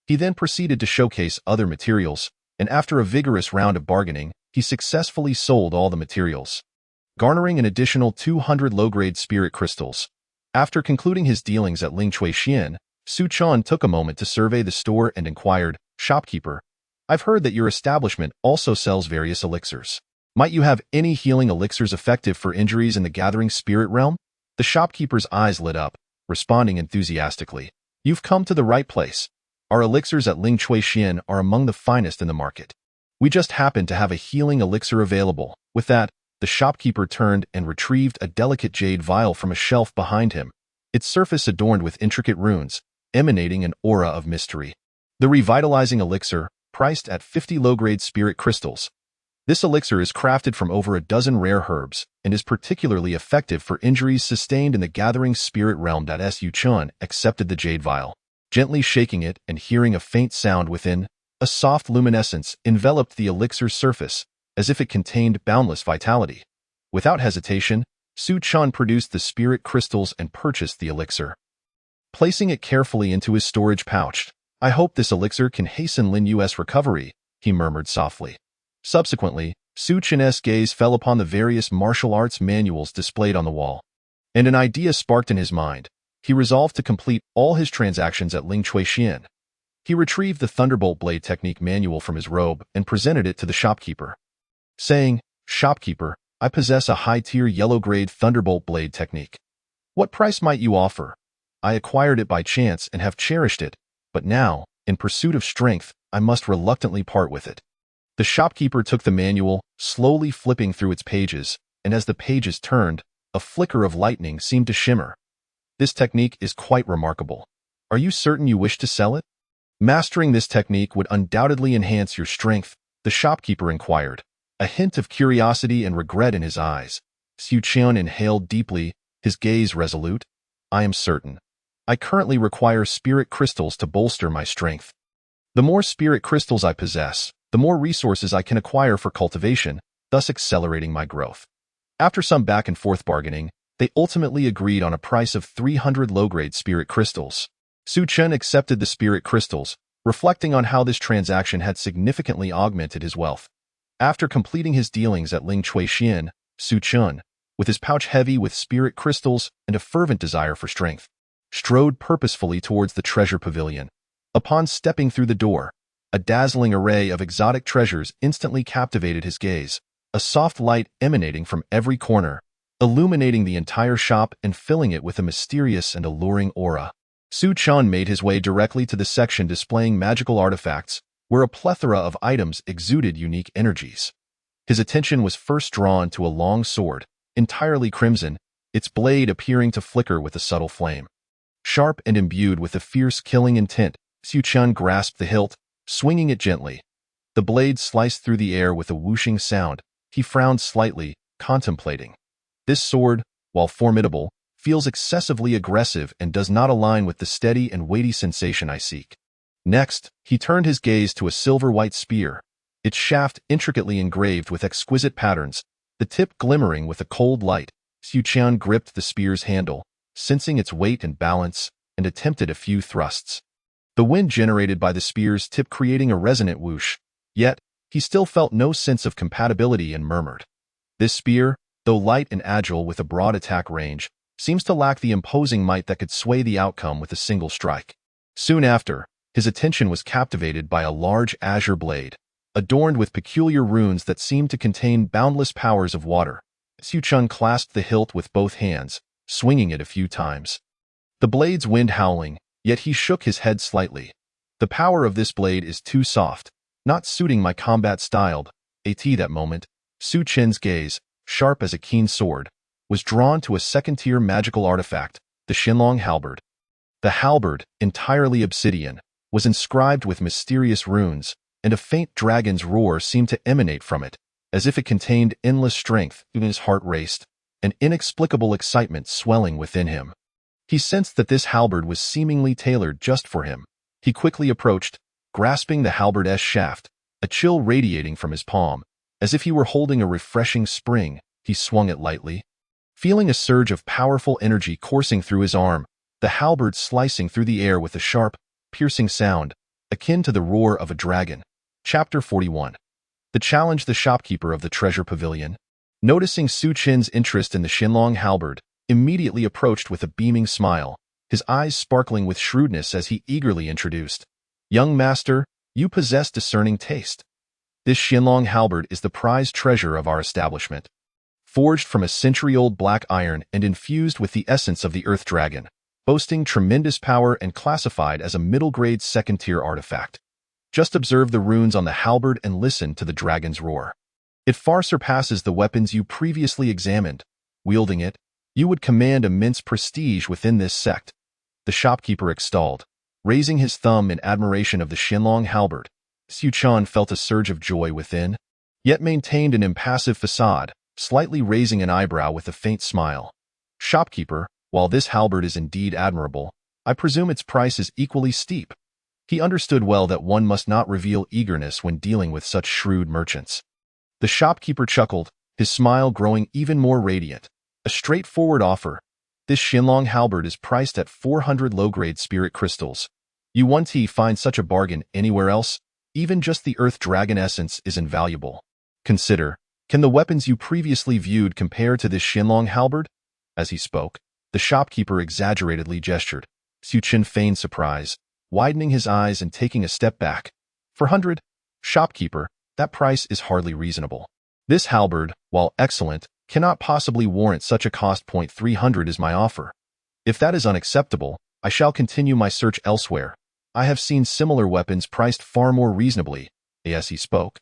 He then proceeded to showcase other materials, and after a vigorous round of bargaining, he successfully sold all the materials, garnering an additional 200 low-grade spirit crystals. After concluding his dealings at Lingchui Xian, Su Chun took a moment to survey the store and inquired, "Shopkeeper, I've heard that your establishment also sells various elixirs. Might you have any healing elixirs effective for injuries in the gathering spirit realm?" The shopkeeper's eyes lit up, responding enthusiastically. "You've come to the right place. Our elixirs at Lingchui Xian are among the finest in the market. We just happen to have a healing elixir available." With that, the shopkeeper turned and retrieved a delicate jade vial from a shelf behind him, its surface adorned with intricate runes, emanating an aura of mystery. The revitalizing elixir, priced at 50 low-grade spirit crystals. This elixir is crafted from over a dozen rare herbs and is particularly effective for injuries sustained in the gathering spirit realm. Su Chun accepted the jade vial, gently shaking it and hearing a faint sound within. A soft luminescence enveloped the elixir's surface, as if it contained boundless vitality. Without hesitation, Su Chun produced the spirit crystals and purchased the elixir. Placing it carefully into his storage pouch, "I hope this elixir can hasten Lin Yu's recovery," he murmured softly. Subsequently, Su Chun's gaze fell upon the various martial arts manuals displayed on the wall, and an idea sparked in his mind. He resolved to complete all his transactions at Lingchui Xian. He retrieved the Thunderbolt Blade Technique manual from his robe and presented it to the shopkeeper, saying, "Shopkeeper, I possess a high-tier yellow-grade Thunderbolt Blade Technique. What price might you offer? I acquired it by chance and have cherished it, but now, in pursuit of strength, I must reluctantly part with it." The shopkeeper took the manual, slowly flipping through its pages, and as the pages turned, a flicker of lightning seemed to shimmer. "This technique is quite remarkable. Are you certain you wish to sell it?" "Mastering this technique would undoubtedly enhance your strength," the shopkeeper inquired, a hint of curiosity and regret in his eyes. Su Chun inhaled deeply, his gaze resolute. "I am certain. I currently require spirit crystals to bolster my strength. The more spirit crystals I possess, the more resources I can acquire for cultivation, thus accelerating my growth." After some back-and-forth bargaining, they ultimately agreed on a price of 300 low-grade spirit crystals. Su Chun accepted the spirit crystals, reflecting on how this transaction had significantly augmented his wealth. After completing his dealings at Lingchui Xian, Su Chun, with his pouch heavy with spirit crystals and a fervent desire for strength, strode purposefully towards the treasure pavilion. Upon stepping through the door, a dazzling array of exotic treasures instantly captivated his gaze, a soft light emanating from every corner, illuminating the entire shop and filling it with a mysterious and alluring aura. Su Chun made his way directly to the section displaying magical artifacts, where a plethora of items exuded unique energies. His attention was first drawn to a long sword, entirely crimson, its blade appearing to flicker with a subtle flame. Sharp and imbued with a fierce killing intent, Su Chun grasped the hilt, swinging it gently. The blade sliced through the air with a whooshing sound. He frowned slightly, contemplating. This sword, while formidable, feels excessively aggressive and does not align with the steady and weighty sensation I seek. Next, he turned his gaze to a silver-white spear, its shaft intricately engraved with exquisite patterns, the tip glimmering with a cold light. Su Chun gripped the spear's handle, sensing its weight and balance, and attempted a few thrusts. The wind generated by the spear's tip creating a resonant whoosh, yet he still felt no sense of compatibility and murmured, "This spear, though light and agile with a broad attack range, seems to lack the imposing might that could sway the outcome with a single strike." Soon after, his attention was captivated by a large azure blade, adorned with peculiar runes that seemed to contain boundless powers of water. Su Chun clasped the hilt with both hands, swinging it a few times. The blade's wind howling, yet he shook his head slightly. "The power of this blade is too soft, not suiting my combat style." At that moment, Su Chun's gaze, sharp as a keen sword, was drawn to a second-tier magical artifact, the Xinlong Halberd. The halberd, entirely obsidian, was inscribed with mysterious runes, and a faint dragon's roar seemed to emanate from it, as if it contained endless strength. His heart raced, an inexplicable excitement swelling within him. He sensed that this halberd was seemingly tailored just for him. He quickly approached, grasping the halberd's shaft, a chill radiating from his palm. As if he were holding a refreshing spring, he swung it lightly. Feeling a surge of powerful energy coursing through his arm, the halberd slicing through the air with a sharp, piercing sound, akin to the roar of a dragon. Chapter 41. The Challenge. The shopkeeper of the treasure pavilion, noticing Su Chen's interest in the Xinlong halberd, immediately approached with a beaming smile, his eyes sparkling with shrewdness as he eagerly introduced, "Young master, you possess discerning taste. This Xinlong halberd is the prized treasure of our establishment. Forged from a century-old black iron and infused with the essence of the Earth Dragon, boasting tremendous power and classified as a middle-grade second-tier artifact. Just observe the runes on the halberd and listen to the dragon's roar. It far surpasses the weapons you previously examined. Wielding it, you would command immense prestige within this sect." The shopkeeper extolled, raising his thumb in admiration of the Xinlong halberd. Su Chen felt a surge of joy within, yet maintained an impassive facade, slightly raising an eyebrow with a faint smile. "Shopkeeper, while this halberd is indeed admirable, I presume its price is equally steep." He understood well that one must not reveal eagerness when dealing with such shrewd merchants. The shopkeeper chuckled, his smile growing even more radiant. "A straightforward offer. This Xinlong halberd is priced at 400 low-grade spirit crystals. You won't find such a bargain anywhere else. Even just the Earth Dragon essence is invaluable. Consider, can the weapons you previously viewed compare to this Xinlong halberd?" As he spoke, the shopkeeper exaggeratedly gestured. Su Chen feigned surprise, widening his eyes and taking a step back. "400? Shopkeeper, that price is hardly reasonable. This halberd, while excellent, cannot possibly warrant such a cost. 300 is my offer. If that is unacceptable, I shall continue my search elsewhere. I have seen similar weapons priced far more reasonably." As he spoke,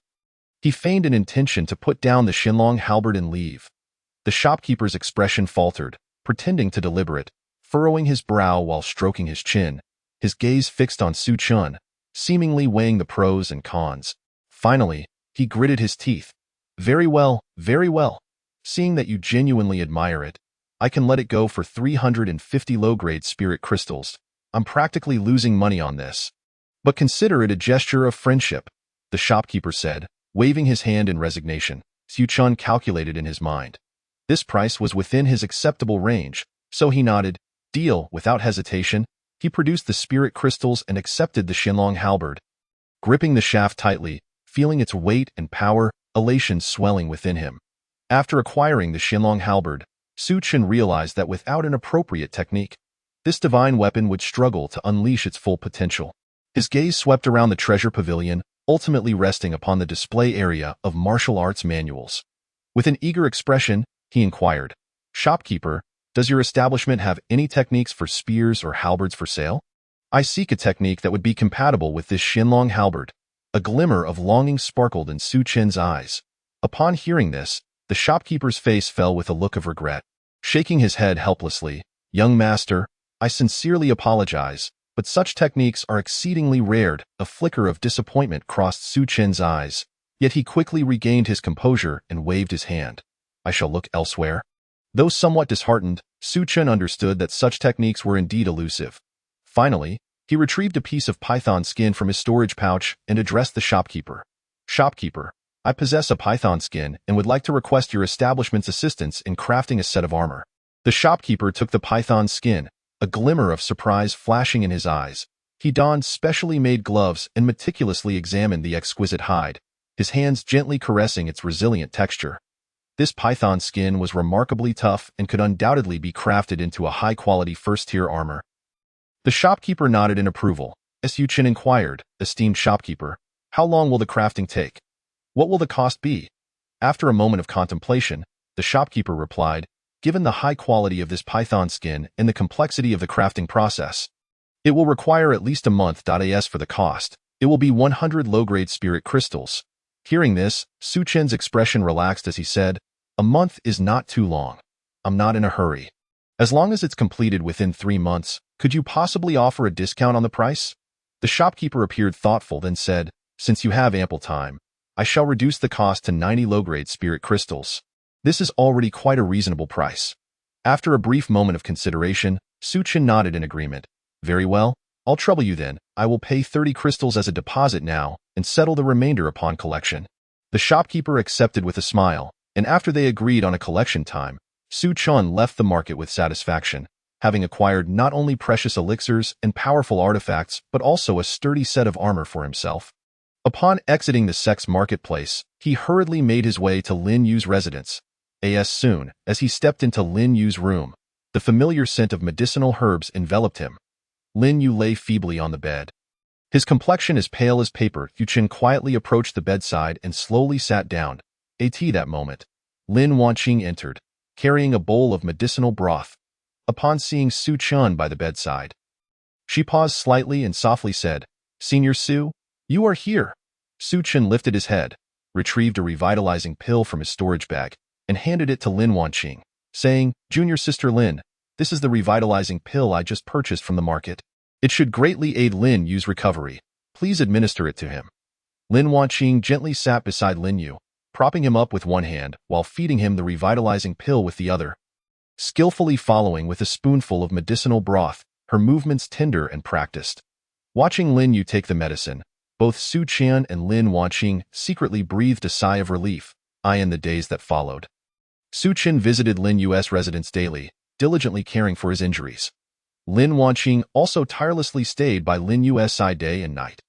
he feigned an intention to put down the Xinlong halberd and leave. The shopkeeper's expression faltered, pretending to deliberate, furrowing his brow while stroking his chin, his gaze fixed on Su Chen, seemingly weighing the pros and cons. Finally, he gritted his teeth. Very well. Seeing that you genuinely admire it, I can let it go for 350 low-grade spirit crystals. I'm practically losing money on this. But consider it a gesture of friendship," the shopkeeper said, waving his hand in resignation. Su Chen calculated in his mind. This price was within his acceptable range, so he nodded. "Deal." Without hesitation, he produced the spirit crystals and accepted the Xinlong halberd. Gripping the shaft tightly, feeling its weight and power, elation swelling within him. After acquiring the Xinlong halberd, Su Chen realized that without an appropriate technique, this divine weapon would struggle to unleash its full potential. His gaze swept around the treasure pavilion, ultimately resting upon the display area of martial arts manuals. With an eager expression, he inquired, "Shopkeeper, does your establishment have any techniques for spears or halberds for sale? I seek a technique that would be compatible with this Xinlong halberd." A glimmer of longing sparkled in Su Chen's eyes. Upon hearing this, the shopkeeper's face fell with a look of regret. Shaking his head helplessly, "Young master, I sincerely apologize, but such techniques are exceedingly rare." A flicker of disappointment crossed Su Chen's eyes, yet he quickly regained his composure and waved his hand. "I shall look elsewhere." Though somewhat disheartened, Su Chen understood that such techniques were indeed elusive. Finally, he retrieved a piece of python skin from his storage pouch and addressed the shopkeeper. "Shopkeeper, I possess a python skin and would like to request your establishment's assistance in crafting a set of armor." The shopkeeper took the python skin, a glimmer of surprise flashing in his eyes. He donned specially made gloves and meticulously examined the exquisite hide, his hands gently caressing its resilient texture. This python skin was remarkably tough and could undoubtedly be crafted into a high-quality first-tier armor. The shopkeeper nodded in approval. Su Chen inquired, "Esteemed shopkeeper, how long will the crafting take? What will the cost be?" After a moment of contemplation, the shopkeeper replied, "Given the high quality of this python skin and the complexity of the crafting process, it will require at least a month. As for the cost, it will be 100 low-grade spirit crystals." Hearing this, Su Chen's expression relaxed as he said, "A month is not too long. I'm not in a hurry. As long as it's completed within 3 months, could you possibly offer a discount on the price?" The shopkeeper appeared thoughtful, then said, "Since you have ample time, I shall reduce the cost to 90 low-grade spirit crystals." This is already quite a reasonable price. After a brief moment of consideration, Su Chen nodded in agreement. Very well, I'll trouble you then. I will pay 30 crystals as a deposit now and settle the remainder upon collection. The shopkeeper accepted with a smile, and after they agreed on a collection time, Su Chen left the market with satisfaction, having acquired not only precious elixirs and powerful artifacts but also a sturdy set of armor for himself. Upon exiting the sex marketplace, he hurriedly made his way to Lin Yu's residence. As soon as he stepped into Lin Yu's room, the familiar scent of medicinal herbs enveloped him. Lin Yu lay feebly on the bed. His complexion as pale as paper. Yu Chen quietly approached the bedside and slowly sat down. That moment, Lin Wanqing entered, carrying a bowl of medicinal broth. Upon seeing Su Chen by the bedside, she paused slightly and softly said, "Senior Su, you are here." Su Chen lifted his head, retrieved a revitalizing pill from his storage bag, and handed it to Lin Wanqing, saying, "Junior Sister Lin, this is the revitalizing pill I just purchased from the market. It should greatly aid Lin Yu's recovery. Please administer it to him." Lin Wanqing gently sat beside Lin Yu, propping him up with one hand while feeding him the revitalizing pill with the other. Skillfully following with a spoonful of medicinal broth, her movements tender and practiced. Watching Lin Yu take the medicine, both Su Chen and Lin Wanqing secretly breathed a sigh of relief. In the days that followed, Su Chen visited Lin Yu's residence daily, diligently caring for his injuries. Lin Wanqing also tirelessly stayed by Lin Yu's side day and night.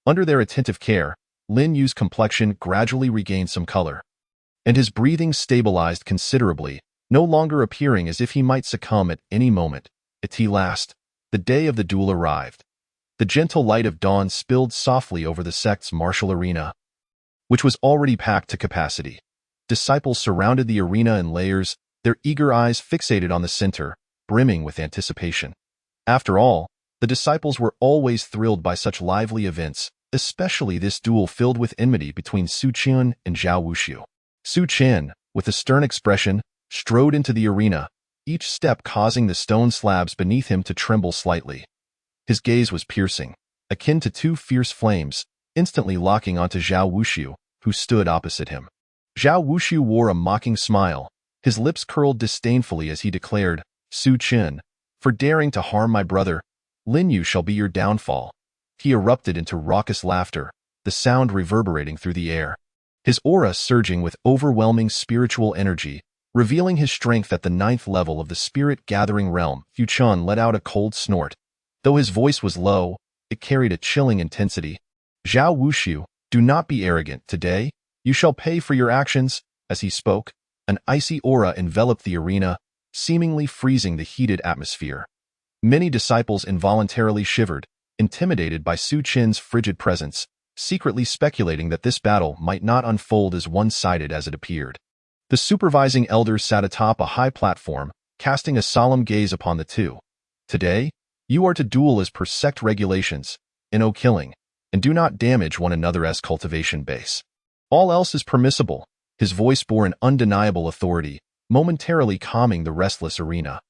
Under their attentive care, Lin Yu's complexion gradually regained some color, and his breathing stabilized considerably, no longer appearing as if he might succumb at any moment. At last, the day of the duel arrived. The gentle light of dawn spilled softly over the sect's martial arena, which was already packed to capacity. Disciples surrounded the arena in layers, their eager eyes fixated on the center, brimming with anticipation. After all, the disciples were always thrilled by such lively events, especially this duel filled with enmity between Su Chen and Zhao Wuxiu. Su Chen, with a stern expression, strode into the arena, each step causing the stone slabs beneath him to tremble slightly. His gaze was piercing, akin to two fierce flames, instantly locking onto Zhao Wuxiu, who stood opposite him. Zhao Wuxiu wore a mocking smile, his lips curled disdainfully as he declared, "Su Chen, for daring to harm my brother, Lin Yu shall be your downfall." He erupted into raucous laughter, the sound reverberating through the air. His aura surging with overwhelming spiritual energy, revealing his strength at the 9th level of the spirit-gathering realm. Yu Chen let out a cold snort. Though his voice was low, it carried a chilling intensity. "Zhao Wuxiu, do not be arrogant. Today, you shall pay for your actions." As he spoke, an icy aura enveloped the arena, seemingly freezing the heated atmosphere. Many disciples involuntarily shivered, intimidated by Su Chen's frigid presence, secretly speculating that this battle might not unfold as one-sided as it appeared. The supervising elders sat atop a high platform, casting a solemn gaze upon the two. "Today, you are to duel as per sect regulations, in no killing, and do not damage one another's cultivation base. All else is permissible." His voice bore an undeniable authority, momentarily calming the restless arena.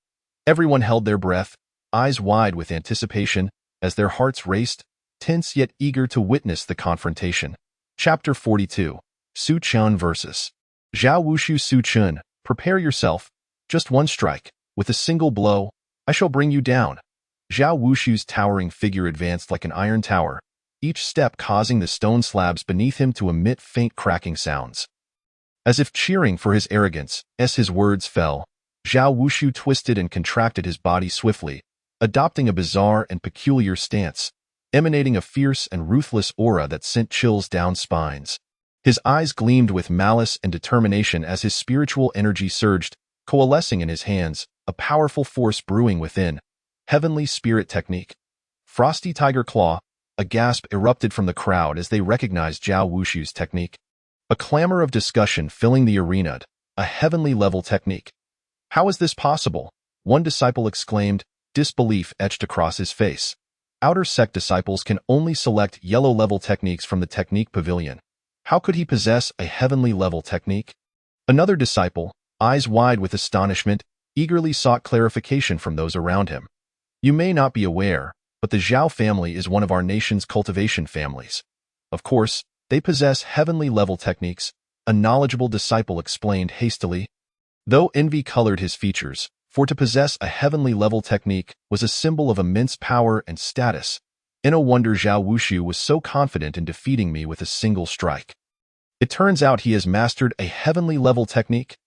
Everyone held their breath, eyes wide with anticipation, as their hearts raced, tense yet eager to witness the confrontation. Chapter 42. Su Chen vs. Zhao Wuxiu. Su Chen, prepare yourself. Just one strike. With a single blow, I shall bring you down. Zhao Wuxiu's towering figure advanced like an iron tower, each step causing the stone slabs beneath him to emit faint cracking sounds. As if cheering for his arrogance, as his words fell, Zhao Wuxiu twisted and contracted his body swiftly, adopting a bizarre and peculiar stance, emanating a fierce and ruthless aura that sent chills down spines. His eyes gleamed with malice and determination as his spiritual energy surged, coalescing in his hands, a powerful force brewing within. Heavenly Spirit Technique. Frosty Tiger Claw. A gasp erupted from the crowd as they recognized Zhao Wuxiu's technique. A clamor of discussion filling the arena. A heavenly level technique. How is this possible? One disciple exclaimed, disbelief etched across his face. Outer sect disciples can only select yellow level techniques from the technique pavilion. How could he possess a heavenly level technique? Another disciple, eyes wide with astonishment, eagerly sought clarification from those around him. You may not be aware, but the Zhao family is one of our nation's cultivation families. Of course, they possess heavenly level techniques, a knowledgeable disciple explained hastily. Though envy colored his features, for to possess a heavenly-level technique was a symbol of immense power and status. No wonder Zhao Wushu was so confident in defeating me with a single strike. It turns out he has mastered a heavenly-level technique,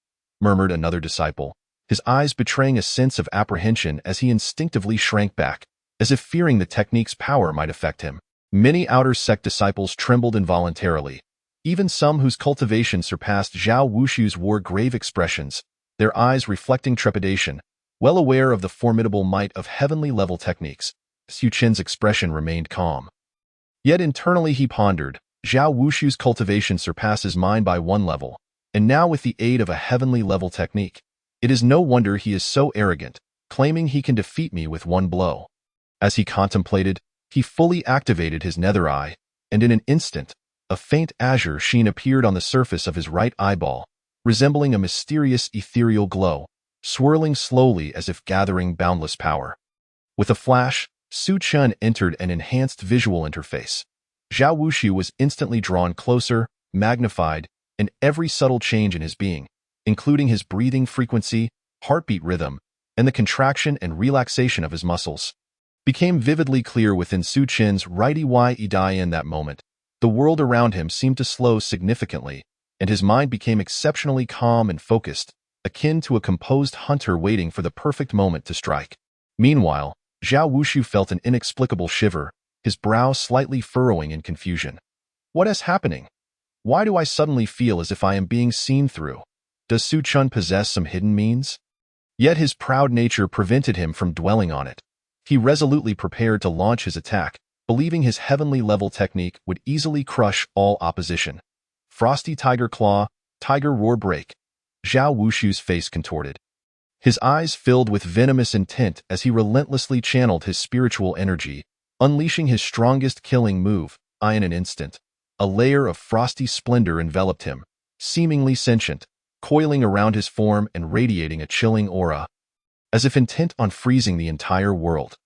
murmured another disciple, his eyes betraying a sense of apprehension as he instinctively shrank back, as if fearing the technique's power might affect him. Many outer sect disciples trembled involuntarily. Even some whose cultivation surpassed Zhao Wushu's wore grave expressions, their eyes reflecting trepidation, well aware of the formidable might of heavenly-level techniques. Su Chen's expression remained calm. Yet internally he pondered, Zhao Wushu's cultivation surpasses mine by one level, and now with the aid of a heavenly-level technique, it is no wonder he is so arrogant, claiming he can defeat me with one blow. As he contemplated, he fully activated his nether eye, and in an instant, a faint azure sheen appeared on the surface of his right eyeball, resembling a mysterious ethereal glow, swirling slowly as if gathering boundless power. With a flash, Su Chen entered an enhanced visual interface. Zhao Wushu was instantly drawn closer, magnified, and every subtle change in his being, including his breathing frequency, heartbeat rhythm, and the contraction and relaxation of his muscles, became vividly clear within Su Chen's right eye. In that moment, the world around him seemed to slow significantly, and his mind became exceptionally calm and focused, akin to a composed hunter waiting for the perfect moment to strike. Meanwhile, Zhao Wushu felt an inexplicable shiver, his brow slightly furrowing in confusion. What is happening? Why do I suddenly feel as if I am being seen through? Does Su Chen possess some hidden means? Yet his proud nature prevented him from dwelling on it. He resolutely prepared to launch his attack, believing his heavenly-level technique would easily crush all opposition. Frosty Tiger Claw, Tiger Roar Break. Zhao Wushu's face contorted. His eyes filled with venomous intent as he relentlessly channeled his spiritual energy, unleashing his strongest killing move. In an instant, a layer of frosty splendor enveloped him, seemingly sentient, coiling around his form and radiating a chilling aura, as if intent on freezing the entire world.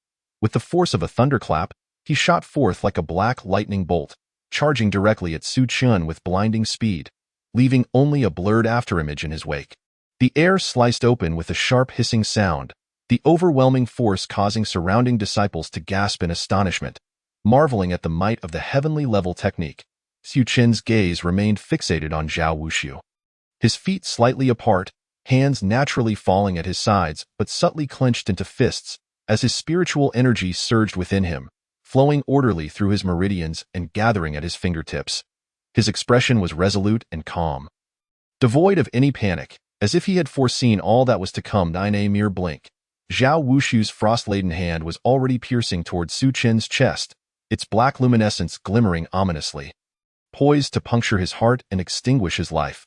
With the force of a thunderclap, he shot forth like a black lightning bolt, charging directly at Su Chen with blinding speed, leaving only a blurred afterimage in his wake. The air sliced open with a sharp hissing sound, the overwhelming force causing surrounding disciples to gasp in astonishment, marveling at the might of the heavenly-level technique. Su Chen's gaze remained fixated on Zhao Wushu. His feet slightly apart, hands naturally falling at his sides but subtly clenched into fists, as his spiritual energy surged within him, flowing orderly through his meridians and gathering at his fingertips. His expression was resolute and calm, devoid of any panic, as if he had foreseen all that was to come. In a mere blink, Zhao Wushu's frost-laden hand was already piercing toward Su Chen's chest, its black luminescence glimmering ominously, poised to puncture his heart and extinguish his life.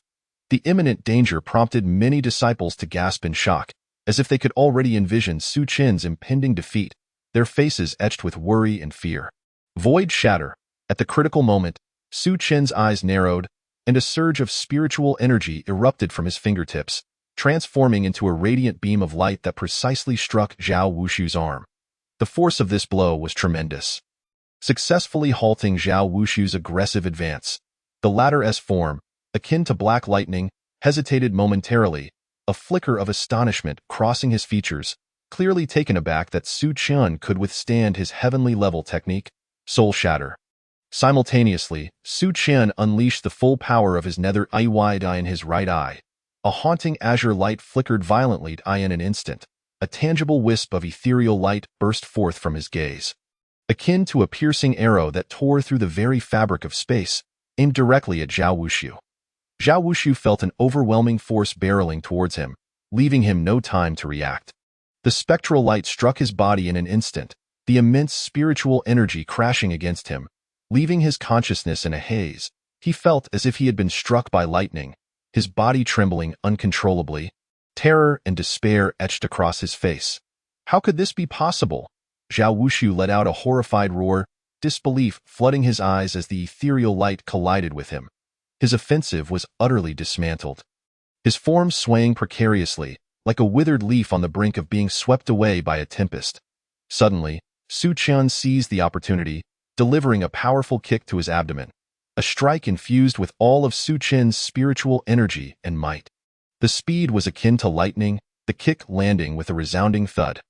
The imminent danger prompted many disciples to gasp in shock, as if they could already envision Su Chen's impending defeat, their faces etched with worry and fear. Void shatter. At the critical moment, Su Chen's eyes narrowed, and a surge of spiritual energy erupted from his fingertips, transforming into a radiant beam of light that precisely struck Zhao Wushu's arm. The force of this blow was tremendous, successfully halting Zhao Wushu's aggressive advance. The latter's form, akin to black lightning, hesitated momentarily, a flicker of astonishment crossing his features, clearly taken aback that Su Chen could withstand his heavenly-level technique. Soul Shatter. Simultaneously, Su Chen unleashed the full power of his nether eye in his right eye. A haunting azure light flickered violently in an instant. A tangible wisp of ethereal light burst forth from his gaze, akin to a piercing arrow that tore through the very fabric of space, aimed directly at Zhao Wushu. Zhao Wushu felt an overwhelming force barreling towards him, leaving him no time to react. The spectral light struck his body in an instant, the immense spiritual energy crashing against him, leaving his consciousness in a haze. He felt as if he had been struck by lightning, his body trembling uncontrollably. Terror and despair etched across his face. How could this be possible? Zhao Wushu let out a horrified roar, disbelief flooding his eyes as the ethereal light collided with him. His offensive was utterly dismantled, his form swaying precariously, like a withered leaf on the brink of being swept away by a tempest. Suddenly, Su Chen seized the opportunity, delivering a powerful kick to his abdomen. a strike infused with all of Su Chen's spiritual energy and might. The speed was akin to lightning, the kick landing with a resounding thud.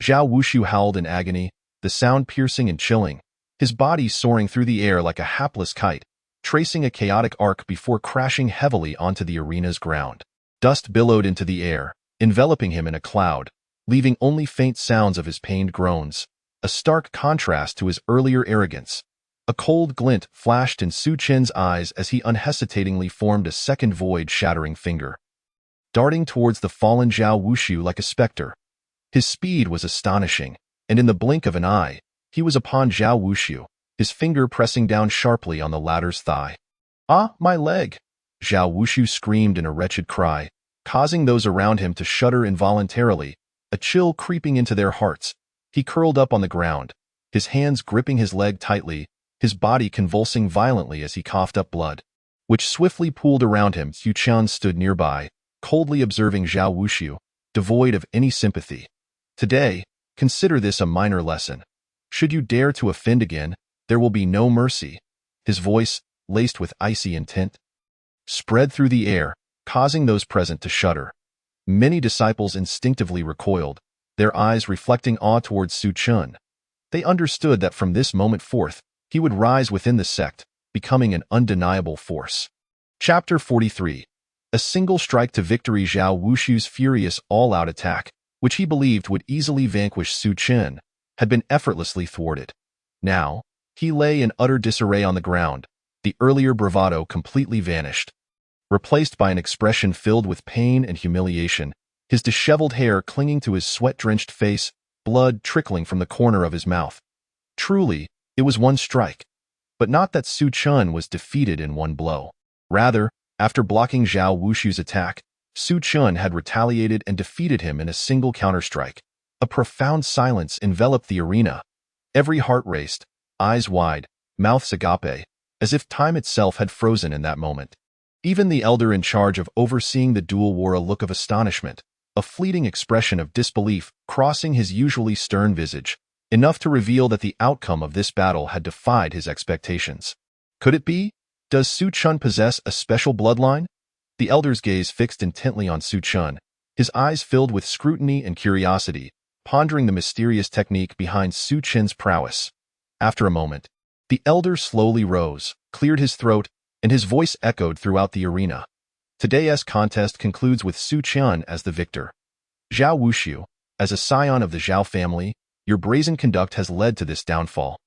Zhao Wushu howled in agony, the sound piercing and chilling, his body soaring through the air like a hapless kite, tracing a chaotic arc before crashing heavily onto the arena's ground. Dust billowed into the air, enveloping him in a cloud, leaving only faint sounds of his pained groans, a stark contrast to his earlier arrogance. A cold glint flashed in Su Chen's eyes as he unhesitatingly formed a second void-shattering finger, darting towards the fallen Zhao Wushu like a specter. His speed was astonishing, and in the blink of an eye, he was upon Zhao Wushu, his finger pressing down sharply on the latter's thigh. "Ah, my leg!" Zhao Wushu screamed in a wretched cry, causing those around him to shudder involuntarily, a chill creeping into their hearts. He curled up on the ground, his hands gripping his leg tightly, his body convulsing violently as he coughed up blood, which swiftly pooled around him. Xu Qian stood nearby, coldly observing Zhao Wushu, devoid of any sympathy. "Today, consider this a minor lesson. Should you dare to offend again, there will be no mercy." His voice, laced with icy intent, spread through the air, causing those present to shudder. Many disciples instinctively recoiled, their eyes reflecting awe towards Su Chen. They understood that from this moment forth, he would rise within the sect, becoming an undeniable force. Chapter 43. A single strike to victory. Zhao Wushu's furious all-out attack, which he believed would easily vanquish Su Chen, had been effortlessly thwarted. Now, he lay in utter disarray on the ground, the earlier bravado completely vanished. Replaced by an expression filled with pain and humiliation, his disheveled hair clinging to his sweat-drenched face, blood trickling from the corner of his mouth. Truly, it was one strike. But not that Su Chen was defeated in one blow. Rather, after blocking Zhao Wushu's attack, Su Chen had retaliated and defeated him in a single counterstrike. A profound silence enveloped the arena. Every heart raced, eyes wide, mouths agape, as if time itself had frozen in that moment. Even the elder in charge of overseeing the duel wore a look of astonishment, a fleeting expression of disbelief crossing his usually stern visage, enough to reveal that the outcome of this battle had defied his expectations. Could it be? Does Su Chen possess a special bloodline? The elder's gaze fixed intently on Su Chen, his eyes filled with scrutiny and curiosity, pondering the mysterious technique behind Su Chen's prowess. After a moment, the elder slowly rose, cleared his throat, and his voice echoed throughout the arena. Today's contest concludes with Su Chen as the victor. Zhao Wushu, as a scion of the Zhao family, your brazen conduct has led to this downfall.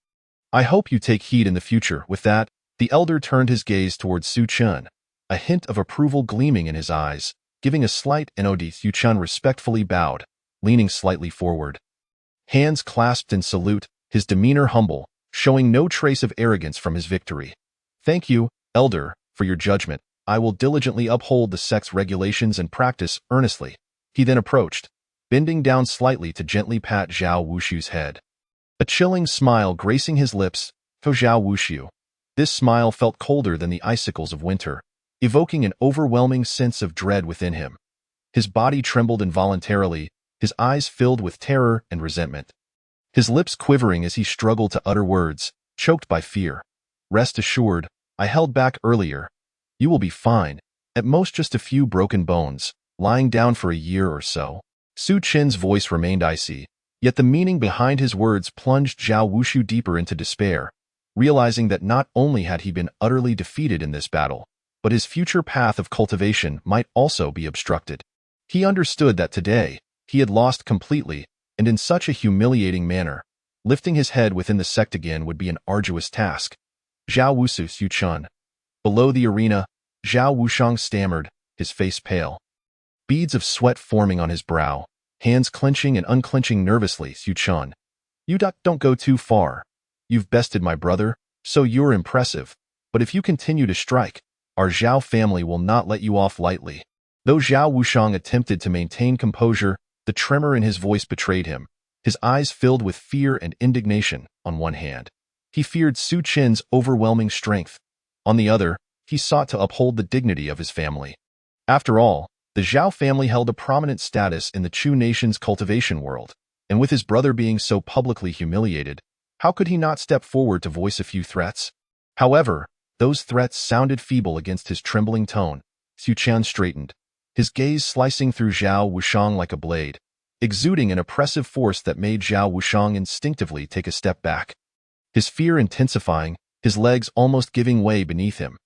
I hope you take heed in the future. With that, the elder turned his gaze towards Su Chen, a hint of approval gleaming in his eyes, giving a slight nod. Su Chen respectfully bowed, leaning slightly forward. Hands clasped in salute, his demeanor humble, showing no trace of arrogance from his victory. "Thank you, elder, for your judgment. I will diligently uphold the sect's regulations and practice earnestly." He then approached, bending down slightly to gently pat Zhao Wushu's head. A chilling smile gracing his lips, to Zhao Wushu. This smile felt colder than the icicles of winter, evoking an overwhelming sense of dread within him. His body trembled involuntarily, his eyes filled with terror and resentment. His lips quivering as he struggled to utter words, choked by fear. "Rest assured, I held back earlier. You will be fine, at most just a few broken bones, lying down for a year or so." Su Chen's voice remained icy, yet the meaning behind his words plunged Zhao Wushu deeper into despair, realizing that not only had he been utterly defeated in this battle, but his future path of cultivation might also be obstructed. He understood that today, he had lost completely, and in such a humiliating manner. Lifting his head within the sect again would be an arduous task. "Zhao Wushu." Su Chen. Below the arena, Zhao Wushang stammered, his face pale. Beads of sweat forming on his brow, hands clenching and unclenching nervously. "Su Chen, you don't go too far. You've bested my brother, so you're impressive. But if you continue to strike, our Zhao family will not let you off lightly." Though Zhao Wushang attempted to maintain composure, the tremor in his voice betrayed him, his eyes filled with fear and indignation. On one hand, he feared Su Chen's overwhelming strength. On the other, he sought to uphold the dignity of his family. After all, the Zhao family held a prominent status in the Chu nation's cultivation world, and with his brother being so publicly humiliated, how could he not step forward to voice a few threats? However, Those threats sounded feeble against his trembling tone. Su Qian straightened, his gaze slicing through Zhao Wushang like a blade, exuding an oppressive force that made Zhao Wushang instinctively take a step back. His fear intensifying, his legs almost giving way beneath him.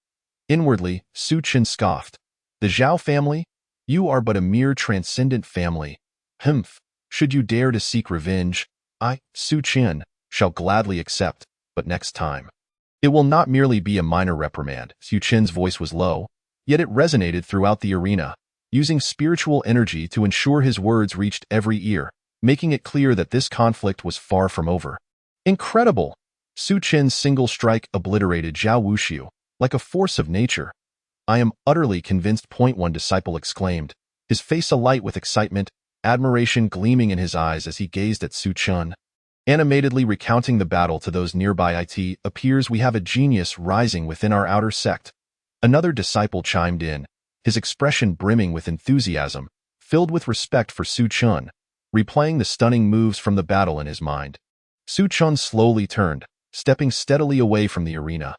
Inwardly, Su Qian scoffed. The Zhao family? You are but a mere transcendent family. Humph, should you dare to seek revenge, I, Su Qian, shall gladly accept, but next time. It will not merely be a minor reprimand. Su Qian's voice was low, yet it resonated throughout the arena, using spiritual energy to ensure his words reached every ear, making it clear that this conflict was far from over. Incredible! Su Qian's single strike obliterated Zhao Wuxiu, like a force of nature. I am utterly convinced. One disciple exclaimed, his face alight with excitement, admiration gleaming in his eyes as he gazed at Su Qian. Animatedly recounting the battle to those nearby, it appears we have a genius rising within our outer sect. Another disciple chimed in, his expression brimming with enthusiasm, filled with respect for Su Qian, replaying the stunning moves from the battle in his mind. Su Qian slowly turned, stepping steadily away from the arena.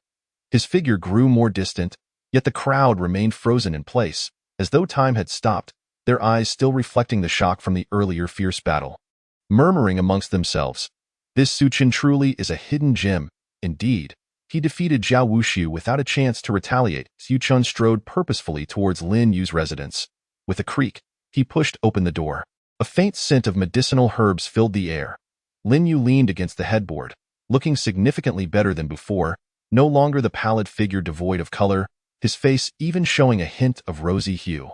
His figure grew more distant, yet the crowd remained frozen in place, as though time had stopped, their eyes still reflecting the shock from the earlier fierce battle. Murmuring amongst themselves, this Su Qian truly is a hidden gem. Indeed, he defeated Zhao Wuxiu without a chance to retaliate. Su Qian strode purposefully towards Lin Yu's residence. With a creak, he pushed open the door. A faint scent of medicinal herbs filled the air. Lin Yu leaned against the headboard, looking significantly better than before, no longer the pallid figure devoid of color, his face even showing a hint of rosy hue.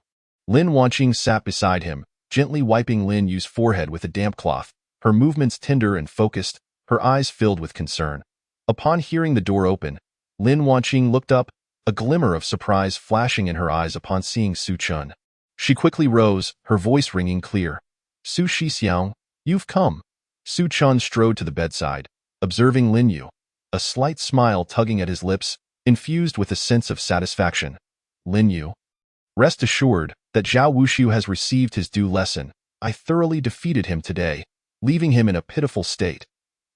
Lin Wanqing sat beside him, gently wiping Lin Yu's forehead with a damp cloth, her movements tender and focused, her eyes filled with concern. Upon hearing the door open, Lin Wanqing looked up, a glimmer of surprise flashing in her eyes upon seeing Su Qian. She quickly rose, her voice ringing clear. Su Shixiang, you've come. Su Qian strode to the bedside, observing Lin Yu, a slight smile tugging at his lips, infused with a sense of satisfaction. Lin Yu, rest assured that Zhao Wuxiu has received his due lesson. I thoroughly defeated him today, leaving him in a pitiful state.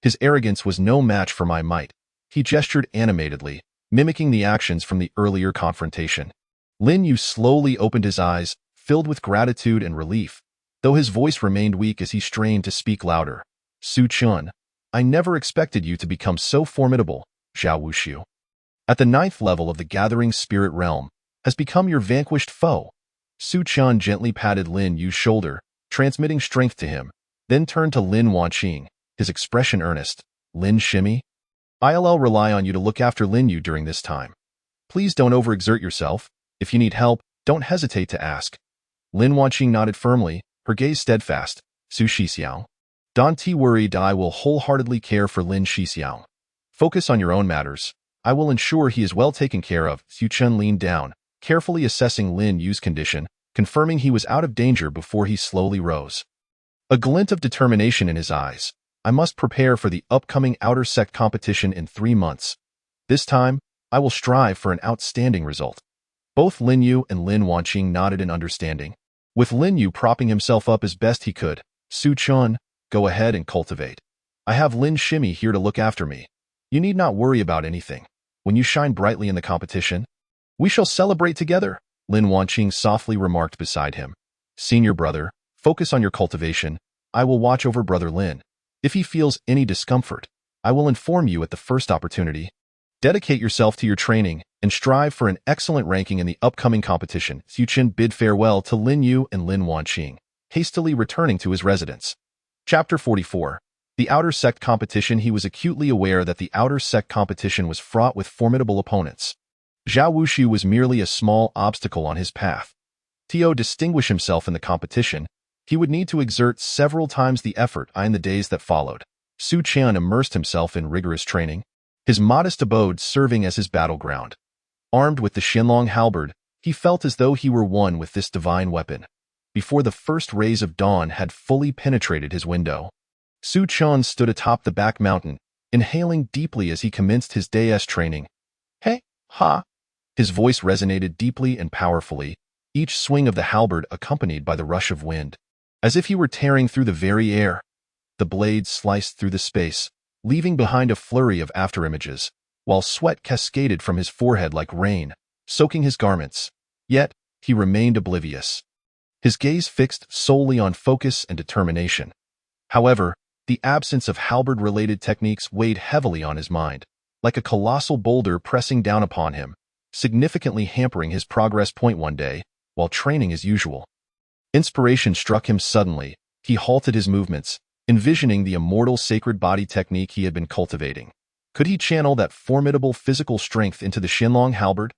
His arrogance was no match for my might. He gestured animatedly, mimicking the actions from the earlier confrontation. Lin Yu slowly opened his eyes, filled with gratitude and relief, though his voice remained weak as he strained to speak louder. Su Qian, I never expected you to become so formidable. Zhao Wuxiu, at the 9th level of the Gathering Spirit Realm, has become your vanquished foe. Su Qian gently patted Lin Yu's shoulder, transmitting strength to him, then turned to Lin Wanqing, his expression earnest. Lin Shimi, I'll rely on you to look after Lin Yu during this time. Please don't overexert yourself. If you need help, don't hesitate to ask. Lin Wanqing nodded firmly, her gaze steadfast. Su Shixiang, don't worry, I will wholeheartedly care for Lin Shixiang. Focus on your own matters. I will ensure he is well taken care of. Su Qian leaned down, carefully assessing Lin Yu's condition, confirming he was out of danger before he slowly rose. A glint of determination in his eyes. I must prepare for the upcoming outer sect competition in 3 months. This time, I will strive for an outstanding result. Both Lin Yu and Lin Wanqing nodded in understanding. With Lin Yu propping himself up as best he could, Su Qian, go ahead and cultivate. I have Lin Shimi here to look after me. You need not worry about anything. When you shine brightly in the competition, we shall celebrate together, Lin Wanqing softly remarked beside him. Senior brother, focus on your cultivation. I will watch over brother Lin. If he feels any discomfort, I will inform you at the first opportunity. Dedicate yourself to your training and strive for an excellent ranking in the upcoming competition. Su Qian bid farewell to Lin Yu and Lin Wanqing, hastily returning to his residence. Chapter 44. The Outer Sect Competition. He was acutely aware that the Outer Sect competition was fraught with formidable opponents. Zhao Wuxiu was merely a small obstacle on his path. To distinguish himself in the competition, he would need to exert several times the effort in the days that followed. Su Qian immersed himself in rigorous training, his modest abode serving as his battleground. Armed with the Xianlong halberd, he felt as though he were one with this divine weapon. Before the first rays of dawn had fully penetrated his window, Su Qian stood atop the back mountain, inhaling deeply as he commenced his day's training. Hey, ha! His voice resonated deeply and powerfully, each swing of the halberd accompanied by the rush of wind. As if he were tearing through the very air, the blade sliced through the space, leaving behind a flurry of afterimages, while sweat cascaded from his forehead like rain, soaking his garments. Yet, he remained oblivious, his gaze fixed solely on focus and determination. However, the absence of halberd-related techniques weighed heavily on his mind, like a colossal boulder pressing down upon him, significantly hampering his progress. One day, while training as usual, inspiration struck him suddenly. He halted his movements, envisioning the immortal sacred body technique he had been cultivating. Could he channel that formidable physical strength into the Qianlong halberd?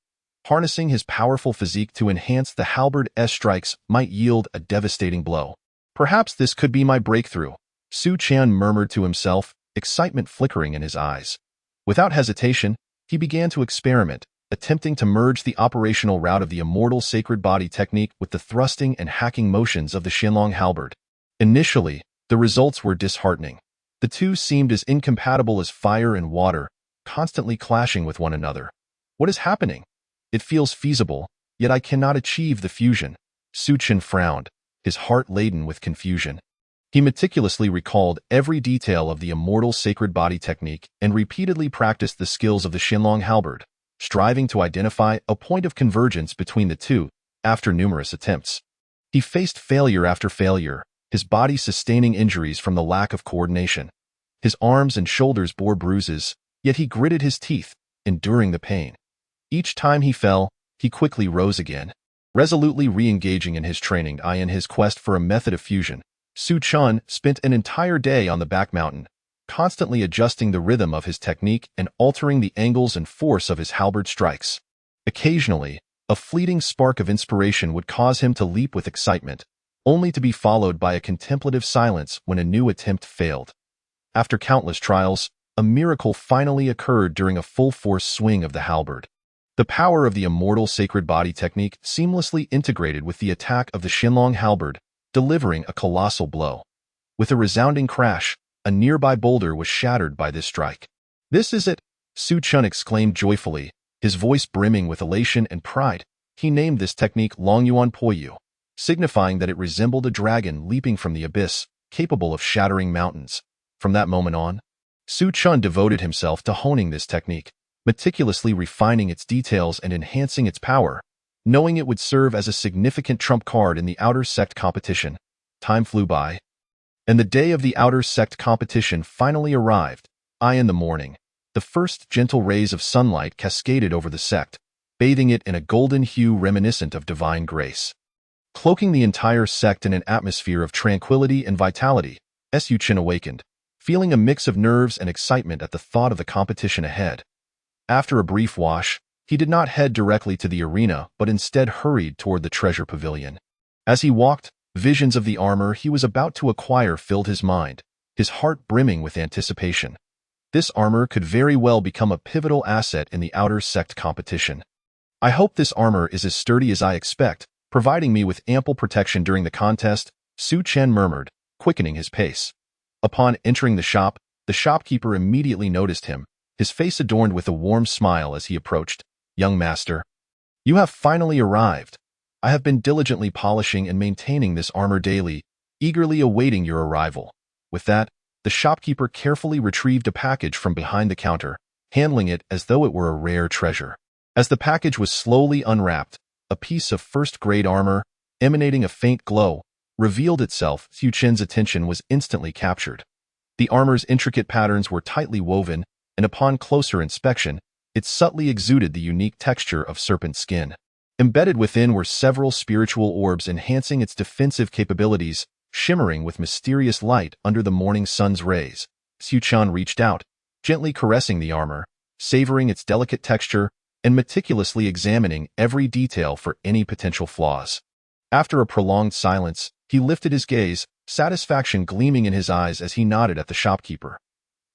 Harnessing his powerful physique to enhance the halberd's strikes might yield a devastating blow. Perhaps this could be my breakthrough, Su Qian murmured to himself, excitement flickering in his eyes. Without hesitation, he began to experiment, attempting to merge the operational route of the immortal sacred body technique with the thrusting and hacking motions of the Qianlong halberd. Initially, the results were disheartening. The two seemed as incompatible as fire and water, constantly clashing with one another. What is happening? It feels feasible, yet I cannot achieve the fusion. Su Qian frowned, his heart laden with confusion. He meticulously recalled every detail of the immortal sacred body technique and repeatedly practiced the skills of the Qianlong halberd, striving to identify a point of convergence between the two. After numerous attempts, he faced failure after failure, his body sustaining injuries from the lack of coordination. His arms and shoulders bore bruises, yet he gritted his teeth, enduring the pain. Each time he fell, he quickly rose again, resolutely re-engaging in his training. In his quest for a method of fusion, Su Qian spent an entire day on the back mountain, constantly adjusting the rhythm of his technique and altering the angles and force of his halberd strikes. Occasionally, a fleeting spark of inspiration would cause him to leap with excitement, only to be followed by a contemplative silence when a new attempt failed. After countless trials, a miracle finally occurred during a full-force swing of the halberd. The power of the immortal sacred body technique seamlessly integrated with the attack of the Qianlong halberd, delivering a colossal blow. With a resounding crash, a nearby boulder was shattered by this strike. "This is it," Su Qian exclaimed joyfully, his voice brimming with elation and pride. He named this technique Longyuan Poyu, signifying that it resembled a dragon leaping from the abyss, capable of shattering mountains. From that moment on, Su Qian devoted himself to honing this technique, meticulously refining its details and enhancing its power, knowing it would serve as a significant trump card in the outer sect competition. Time flew by, and the day of the outer sect competition finally arrived. In the morning, the first gentle rays of sunlight cascaded over the sect, bathing it in a golden hue reminiscent of divine grace. Cloaking the entire sect in an atmosphere of tranquility and vitality, Su Qian awakened, feeling a mix of nerves and excitement at the thought of the competition ahead. After a brief wash, he did not head directly to the arena but instead hurried toward the treasure pavilion. As he walked, visions of the armor he was about to acquire filled his mind, his heart brimming with anticipation. This armor could very well become a pivotal asset in the outer sect competition. "I hope this armor is as sturdy as I expect, providing me with ample protection during the contest," Su Qian murmured, quickening his pace. Upon entering the shop, the shopkeeper immediately noticed him, his face adorned with a warm smile as he approached. "Young master, you have finally arrived. I have been diligently polishing and maintaining this armor daily, eagerly awaiting your arrival." With that, the shopkeeper carefully retrieved a package from behind the counter, handling it as though it were a rare treasure. As the package was slowly unwrapped, a piece of first-grade armor, emanating a faint glow, revealed itself. Su Qian's attention was instantly captured. The armor's intricate patterns were tightly woven, and upon closer inspection, it subtly exuded the unique texture of serpent skin. Embedded within were several spiritual orbs enhancing its defensive capabilities, shimmering with mysterious light under the morning sun's rays. Su Qian reached out, gently caressing the armor, savoring its delicate texture, and meticulously examining every detail for any potential flaws. After a prolonged silence, he lifted his gaze, satisfaction gleaming in his eyes as he nodded at the shopkeeper.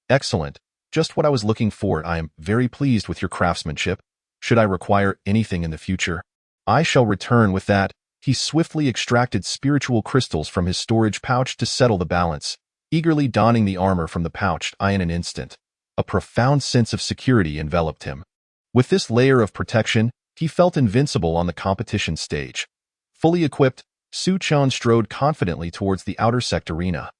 "Excellent. Just what I was looking for. I am very pleased with your craftsmanship. Should I require anything in the future, I shall return with that." He swiftly extracted spiritual crystals from his storage pouch to settle the balance, eagerly donning the armor from the pouch. In an instant, a profound sense of security enveloped him. With this layer of protection, he felt invincible on the competition stage. Fully equipped, Su Qian strode confidently towards the outer sect arena.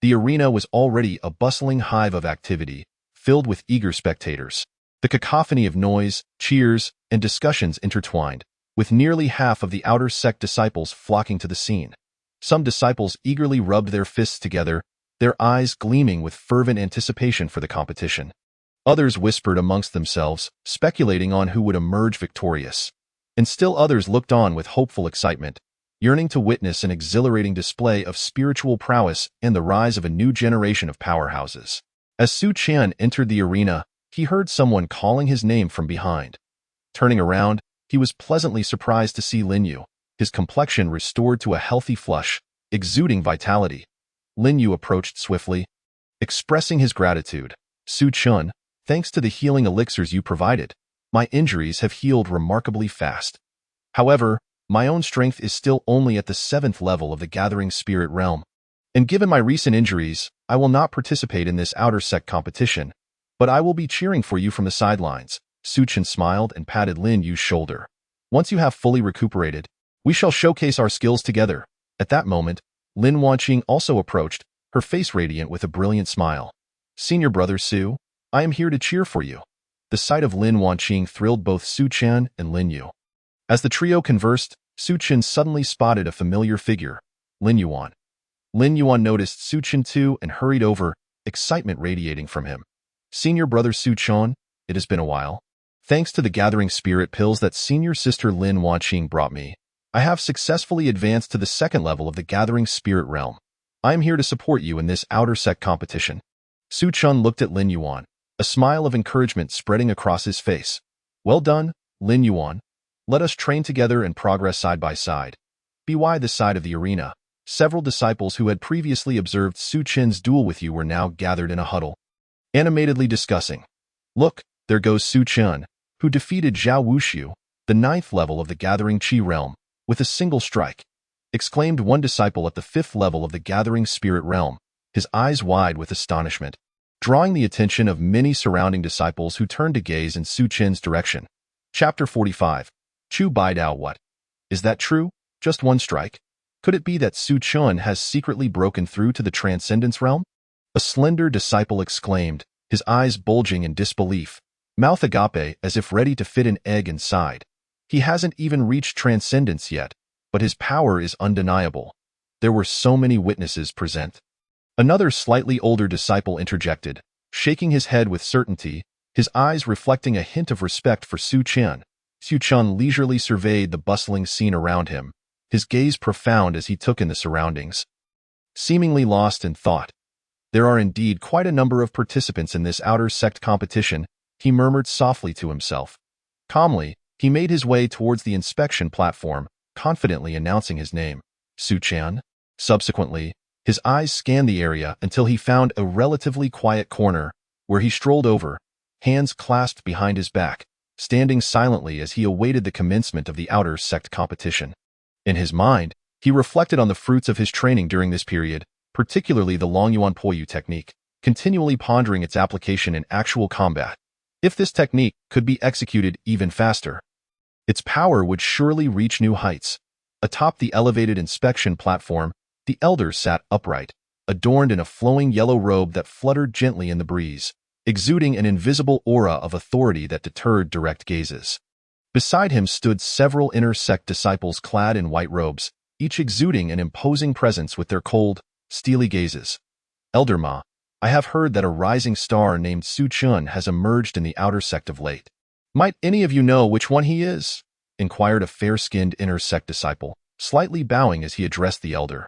The arena was already a bustling hive of activity, filled with eager spectators. The cacophony of noise, cheers, and discussions intertwined, with nearly half of the outer sect disciples flocking to the scene. Some disciples eagerly rubbed their fists together, their eyes gleaming with fervent anticipation for the competition. Others whispered amongst themselves, speculating on who would emerge victorious. And still others looked on with hopeful excitement, yearning to witness an exhilarating display of spiritual prowess and the rise of a new generation of powerhouses. As Su Qian entered the arena, he heard someone calling his name from behind. Turning around, he was pleasantly surprised to see Lin Yu, his complexion restored to a healthy flush, exuding vitality. Lin Yu approached swiftly, expressing his gratitude. Su Chun, thanks to the healing elixirs you provided, my injuries have healed remarkably fast. However, my own strength is still only at the 7th level of the Gathering Spirit realm. And given my recent injuries, I will not participate in this outer sect competition, but I will be cheering for you from the sidelines. Su Chen smiled and patted Lin Yu's shoulder. Once you have fully recuperated, we shall showcase our skills together. At that moment, Lin Wanqing also approached, her face radiant with a brilliant smile. Senior brother Su, I am here to cheer for you. The sight of Lin Wanqing thrilled both Su Chen and Lin Yu. As the trio conversed, Su Chen suddenly spotted a familiar figure, Lin Yuan. Lin Yuan noticed Su Chen too and hurried over, excitement radiating from him. Senior brother Su Chen, it has been a while. Thanks to the Gathering Spirit pills that senior sister Lin Wanqing brought me, I have successfully advanced to the 2nd level of the Gathering Spirit realm. I am here to support you in this outer sect competition. Su Chen looked at Lin Yuan, a smile of encouragement spreading across his face. Well done, Lin Yuan. Let us train together and progress side by side. By the side of the arena, several disciples who had previously observed Su Chen's duel with you were now gathered in a huddle, animatedly discussing. Look, there goes Su Chen, who defeated Zhao Wuxiu, the 9th level of the Gathering Qi realm, with a single strike, exclaimed one disciple at the 5th level of the Gathering Spirit realm, his eyes wide with astonishment, drawing the attention of many surrounding disciples who turned to gaze in Su Chen's direction. Chapter 45. Chu Baidao. What? Is that true? Just one strike? Could it be that Su Chen has secretly broken through to the Transcendence realm? A slender disciple exclaimed, his eyes bulging in disbelief, mouth agape as if ready to fit an egg inside. He hasn't even reached Transcendence yet, but his power is undeniable. There were so many witnesses present. Another slightly older disciple interjected, shaking his head with certainty, his eyes reflecting a hint of respect for Su Chen. Su Chen leisurely surveyed the bustling scene around him, his gaze profound as he took in the surroundings. Seemingly lost in thought. There are indeed quite a number of participants in this outer sect competition, he murmured softly to himself. Calmly, he made his way towards the inspection platform, confidently announcing his name, Su Chen. Subsequently, his eyes scanned the area until he found a relatively quiet corner, where he strolled over, hands clasped behind his back, standing silently as he awaited the commencement of the outer sect competition. In his mind, he reflected on the fruits of his training during this period, particularly the Longyuan Poyu technique, continually pondering its application in actual combat. If this technique could be executed even faster, its power would surely reach new heights. Atop the elevated inspection platform, the elder sat upright, adorned in a flowing yellow robe that fluttered gently in the breeze, exuding an invisible aura of authority that deterred direct gazes. Beside him stood several inner sect disciples clad in white robes, each exuding an imposing presence with their cold, steely gazes. Elder Ma, I have heard that a rising star named Su Chen has emerged in the outer sect of late. Might any of you know which one he is? Inquired a fair-skinned inner sect disciple, slightly bowing as he addressed the elder.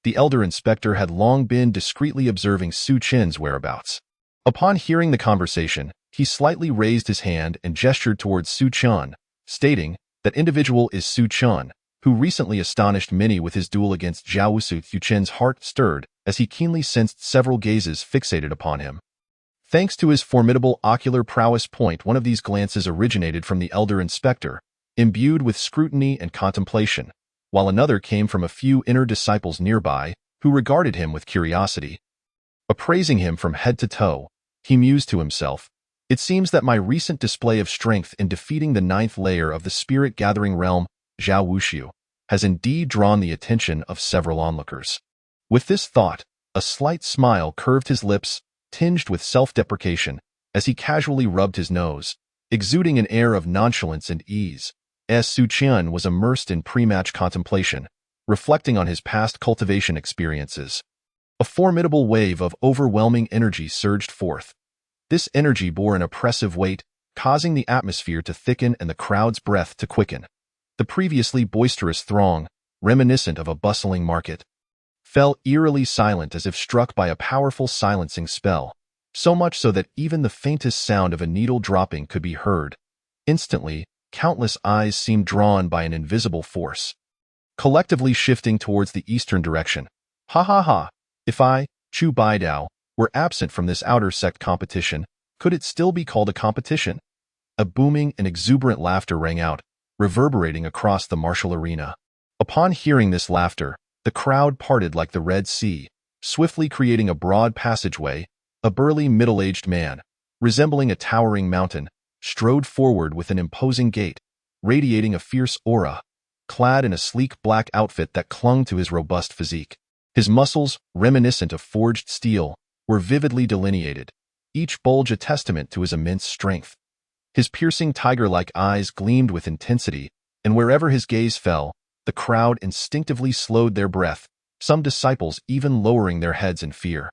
The elder inspector had long been discreetly observing Su Chen's whereabouts. Upon hearing the conversation, he slightly raised his hand and gestured towards Su Chen, stating, that individual is Su Chen, who recently astonished many with his duel against Zhao Wuxiu. Su Chen's heart stirred as he keenly sensed several gazes fixated upon him. Thanks to his formidable ocular prowess, one of these glances originated from the elder inspector, imbued with scrutiny and contemplation, while another came from a few inner disciples nearby, who regarded him with curiosity. Appraising him from head to toe, he mused to himself, it seems that my recent display of strength in defeating the 9th layer of the spirit-gathering realm, Zhao Wuxiu, has indeed drawn the attention of several onlookers. With this thought, a slight smile curved his lips, tinged with self-deprecation, as he casually rubbed his nose, exuding an air of nonchalance and ease. As Su Qian was immersed in pre-match contemplation, reflecting on his past cultivation experiences. A formidable wave of overwhelming energy surged forth. This energy bore an oppressive weight, causing the atmosphere to thicken and the crowd's breath to quicken. The previously boisterous throng, reminiscent of a bustling market, fell eerily silent as if struck by a powerful silencing spell, so much so that even the faintest sound of a needle dropping could be heard. Instantly, countless eyes seemed drawn by an invisible force, collectively shifting towards the eastern direction. Ha ha ha! If I, Chu Baidao, were absent from this outer sect competition, could it still be called a competition? A booming and exuberant laughter rang out, reverberating across the martial arena. Upon hearing this laughter, the crowd parted like the Red Sea, swiftly creating a broad passageway. A burly middle-aged man, resembling a towering mountain, strode forward with an imposing gait, radiating a fierce aura, clad in a sleek black outfit that clung to his robust physique. His muscles, reminiscent of forged steel, were vividly delineated, each bulge a testament to his immense strength. His piercing tiger-like eyes gleamed with intensity, and wherever his gaze fell, the crowd instinctively slowed their breath, some disciples even lowering their heads in fear.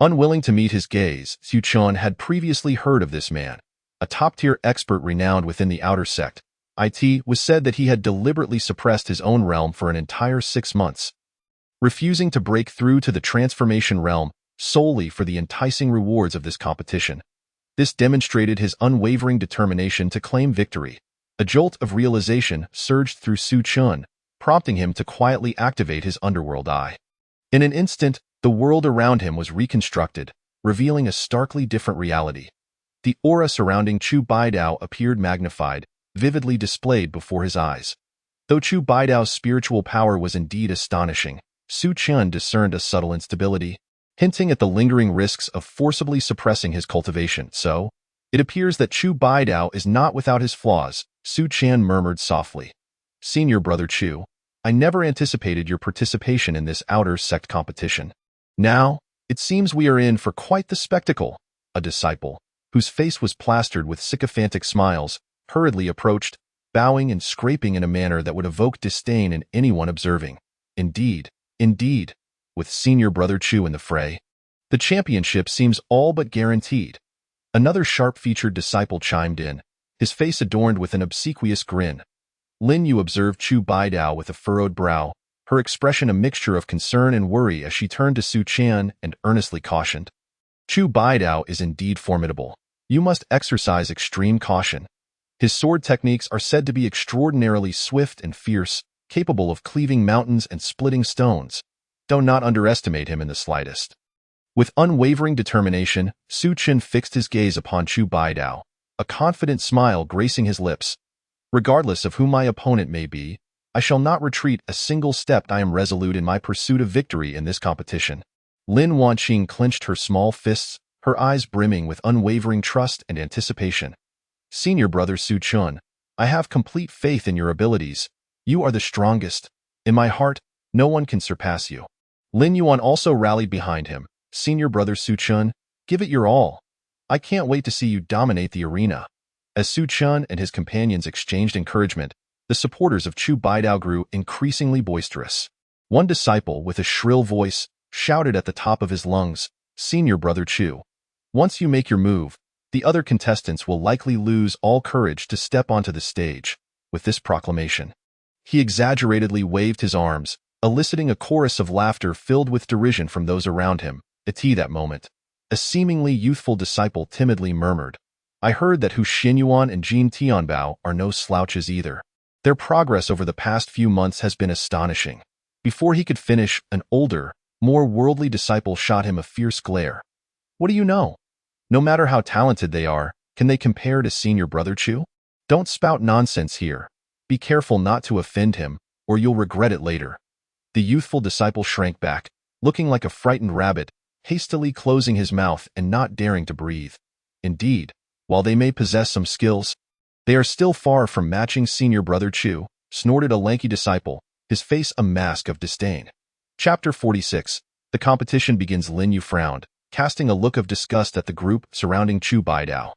Unwilling to meet his gaze, Su Qian had previously heard of this man, a top-tier expert renowned within the outer sect. It was said that he had deliberately suppressed his own realm for an entire 6 months, refusing to break through to the transformation realm solely for the enticing rewards of this competition. This demonstrated his unwavering determination to claim victory. A jolt of realization surged through Su Qian, prompting him to quietly activate his underworld eye. In an instant, the world around him was reconstructed, revealing a starkly different reality. The aura surrounding Chu Baidao appeared magnified, vividly displayed before his eyes. Though Chu Baidao's spiritual power was indeed astonishing, Su Qian discerned a subtle instability, hinting at the lingering risks of forcibly suppressing his cultivation. So, it appears that Chu Baidao is not without his flaws, Su Qian murmured softly. Senior brother Chu, I never anticipated your participation in this outer sect competition. Now, it seems we are in for quite the spectacle. A disciple, whose face was plastered with sycophantic smiles, hurriedly approached, bowing and scraping in a manner that would evoke disdain in anyone observing. Indeed, with senior brother Chu in the fray, the championship seems all but guaranteed. Another sharp-featured disciple chimed in, his face adorned with an obsequious grin. Lin Yu observed Chu Baidao with a furrowed brow, her expression a mixture of concern and worry as she turned to Su Qian and earnestly cautioned. Chu Baidao is indeed formidable. You must exercise extreme caution. His sword techniques are said to be extraordinarily swift and fierce, capable of cleaving mountains and splitting stones. Do not underestimate him in the slightest. With unwavering determination, Su Qian fixed his gaze upon Chu Baidao, a confident smile gracing his lips. Regardless of who my opponent may be, I shall not retreat a single step. I am resolute in my pursuit of victory in this competition. Lin Wanqing clenched her small fists, her eyes brimming with unwavering trust and anticipation. Senior brother Su Qian, I have complete faith in your abilities. You are the strongest. In my heart, no one can surpass you. Lin Yuan also rallied behind him. Senior brother Su Qian, give it your all. I can't wait to see you dominate the arena. As Su Qian and his companions exchanged encouragement, the supporters of Chu Baidao grew increasingly boisterous. One disciple, with a shrill voice, shouted at the top of his lungs, Senior brother Chu, once you make your move, the other contestants will likely lose all courage to step onto the stage. With this proclamation, he exaggeratedly waved his arms, eliciting a chorus of laughter filled with derision from those around him. At that moment, a seemingly youthful disciple timidly murmured, I heard that Hu Xinyuan and Jin Tianbao are no slouches either. Their progress over the past few months has been astonishing. Before he could finish, an older, more worldly disciple shot him a fierce glare. What do you know? No matter how talented they are, can they compare to senior brother Chu? Don't spout nonsense here. Be careful not to offend him, or you'll regret it later. The youthful disciple shrank back, looking like a frightened rabbit, hastily closing his mouth and not daring to breathe. Indeed, while they may possess some skills, they are still far from matching senior brother Chu, snorted a lanky disciple, his face a mask of disdain. Chapter 46. The competition begins. Lin Yu frowned, casting a look of disgust at the group surrounding Chu Baidao.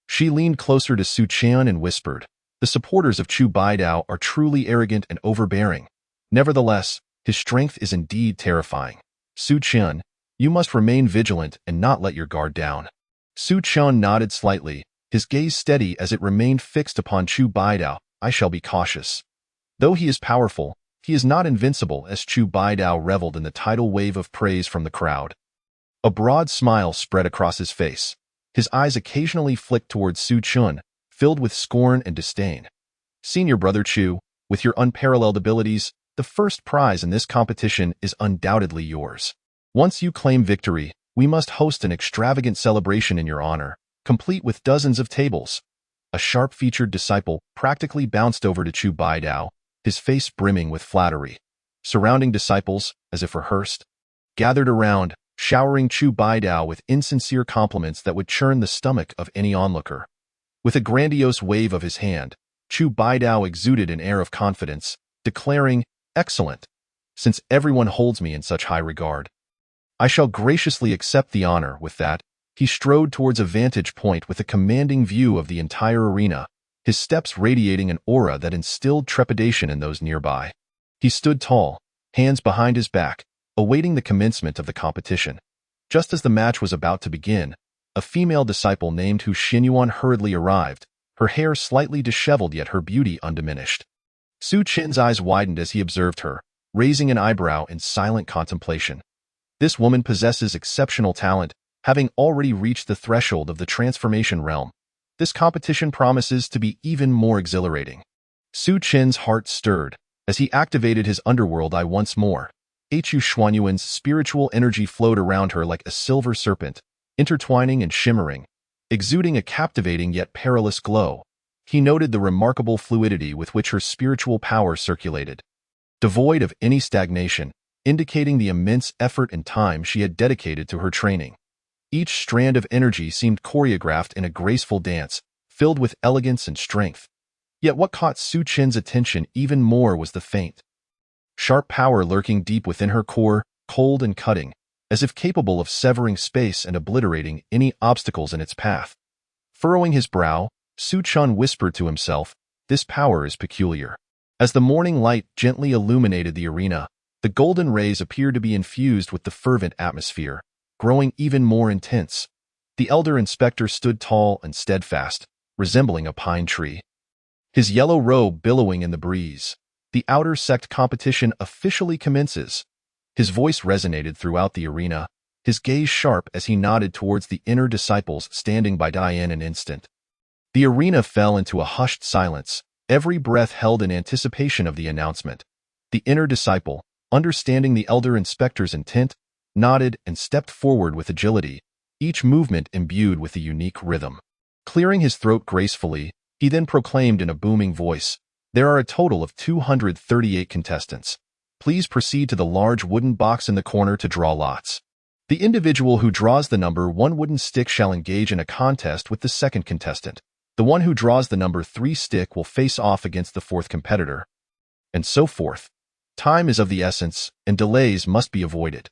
She leaned closer to Su Qian and whispered, "The supporters of Chu Baidao are truly arrogant and overbearing. Nevertheless, his strength is indeed terrifying. Su Qian, you must remain vigilant and not let your guard down." Su Qian nodded slightly, his gaze steady as it remained fixed upon Chu Baidao. "I shall be cautious." Though he is powerful, he is not invincible, as Chu Baidao reveled in the tidal wave of praise from the crowd. A broad smile spread across his face. His eyes occasionally flicked towards Su Chun, filled with scorn and disdain. "Senior brother Chu, with your unparalleled abilities, the first prize in this competition is undoubtedly yours. Once you claim victory, we must host an extravagant celebration in your honor, complete with dozens of tables." A sharp-featured disciple practically bounced over to Chu Baidao, his face brimming with flattery. Surrounding disciples, as if rehearsed, gathered around, showering Chu Baidao with insincere compliments that would churn the stomach of any onlooker. With a grandiose wave of his hand, Chu Baidao exuded an air of confidence, declaring, "Excellent. Since everyone holds me in such high regard, I shall graciously accept the honor." With that, he strode towards a vantage point with a commanding view of the entire arena, his steps radiating an aura that instilled trepidation in those nearby. He stood tall, hands behind his back, awaiting the commencement of the competition. Just as the match was about to begin, a female disciple named Hu Xinyuan hurriedly arrived, her hair slightly disheveled yet her beauty undiminished. Su Qin's eyes widened as he observed her, raising an eyebrow in silent contemplation. This woman possesses exceptional talent, having already reached the threshold of the transformation realm. This competition promises to be even more exhilarating. Su Qin's heart stirred as he activated his underworld eye once more. Hu Xuanyuan's spiritual energy flowed around her like a silver serpent, intertwining and shimmering, exuding a captivating yet perilous glow. He noted the remarkable fluidity with which her spiritual power circulated, devoid of any stagnation, indicating the immense effort and time she had dedicated to her training. Each strand of energy seemed choreographed in a graceful dance, filled with elegance and strength. Yet what caught Su Qin's attention even more was the faint, sharp power lurking deep within her core, cold and cutting, as if capable of severing space and obliterating any obstacles in its path. Furrowing his brow, Su Chun whispered to himself, "This power is peculiar." As the morning light gently illuminated the arena, the golden rays appeared to be infused with the fervent atmosphere, growing even more intense. The elder inspector stood tall and steadfast, resembling a pine tree, his yellow robe billowing in the breeze. "The outer sect competition officially commences." His voice resonated throughout the arena, his gaze sharp as he nodded towards the inner disciples standing by Diane an instant. The arena fell into a hushed silence, every breath held in anticipation of the announcement. The inner disciple, understanding the elder inspector's intent, nodded and stepped forward with agility, each movement imbued with a unique rhythm. Clearing his throat gracefully, he then proclaimed in a booming voice, "There are a total of 238 contestants. Please proceed to the large wooden box in the corner to draw lots. The individual who draws the number 1 wooden stick shall engage in a contest with the second contestant. The one who draws the number 3 stick will face off against the fourth competitor." And so forth. Time is of the essence, and delays must be avoided.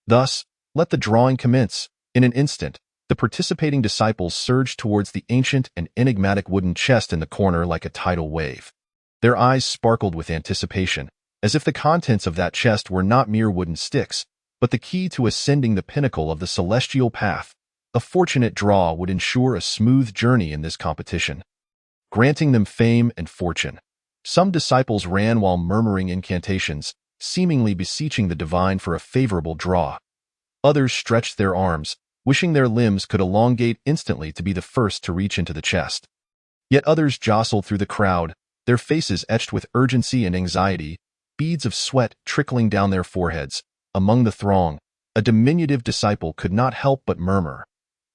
Thus, let the drawing commence. In an instant, the participating disciples surged towards the ancient and enigmatic wooden chest in the corner like a tidal wave. Their eyes sparkled with anticipation, as if the contents of that chest were not mere wooden sticks, but the key to ascending the pinnacle of the celestial path. A fortunate draw would ensure a smooth journey in this competition, granting them fame and fortune. Some disciples ran while murmuring incantations, seemingly beseeching the divine for a favorable draw. Others stretched their arms, wishing their limbs could elongate instantly to be the first to reach into the chest. Yet others jostled through the crowd, their faces etched with urgency and anxiety, beads of sweat trickling down their foreheads. Among the throng, a diminutive disciple could not help but murmur,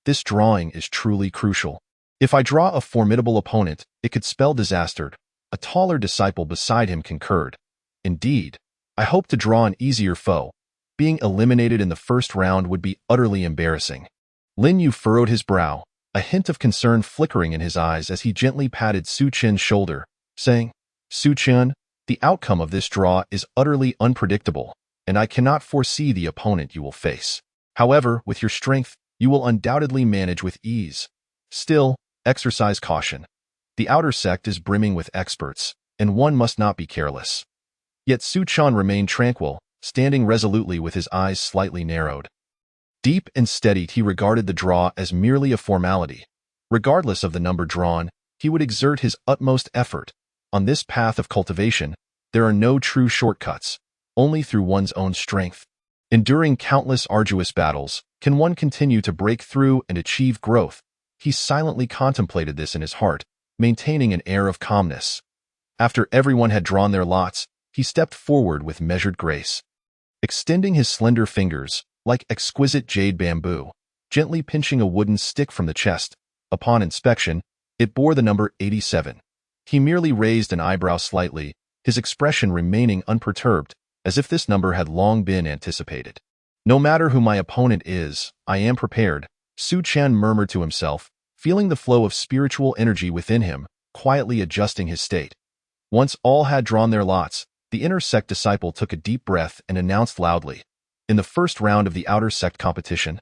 "This drawing is truly crucial. If I draw a formidable opponent, it could spell disaster." A taller disciple beside him concurred, "Indeed, I hope to draw an easier foe. Being eliminated in the first round would be utterly embarrassing." Lin Yu furrowed his brow, a hint of concern flickering in his eyes as he gently patted Su Qian's shoulder, saying, "Su Qian, the outcome of this draw is utterly unpredictable, and I cannot foresee the opponent you will face. However, with your strength, you will undoubtedly manage with ease. Still, exercise caution. The outer sect is brimming with experts, and one must not be careless. Yet Su Chan remained tranquil, standing resolutely with his eyes slightly narrowed. Deep and steadied, he regarded the draw as merely a formality. Regardless of the number drawn, he would exert his utmost effort. On this path of cultivation, there are no true shortcuts, only through one's own strength. Enduring countless arduous battles, can one continue to break through and achieve growth. He silently contemplated this in his heart, maintaining an air of calmness. After everyone had drawn their lots, he stepped forward with measured grace. Extending his slender fingers, like exquisite jade bamboo, gently pinching a wooden stick from the chest. Upon inspection, it bore the number 87. He merely raised an eyebrow slightly, his expression remaining unperturbed, as if this number had long been anticipated. No matter who my opponent is, I am prepared, Su Chan murmured to himself, feeling the flow of spiritual energy within him, quietly adjusting his state. Once all had drawn their lots, the inner sect disciple took a deep breath and announced loudly, in the first round of the outer sect competition,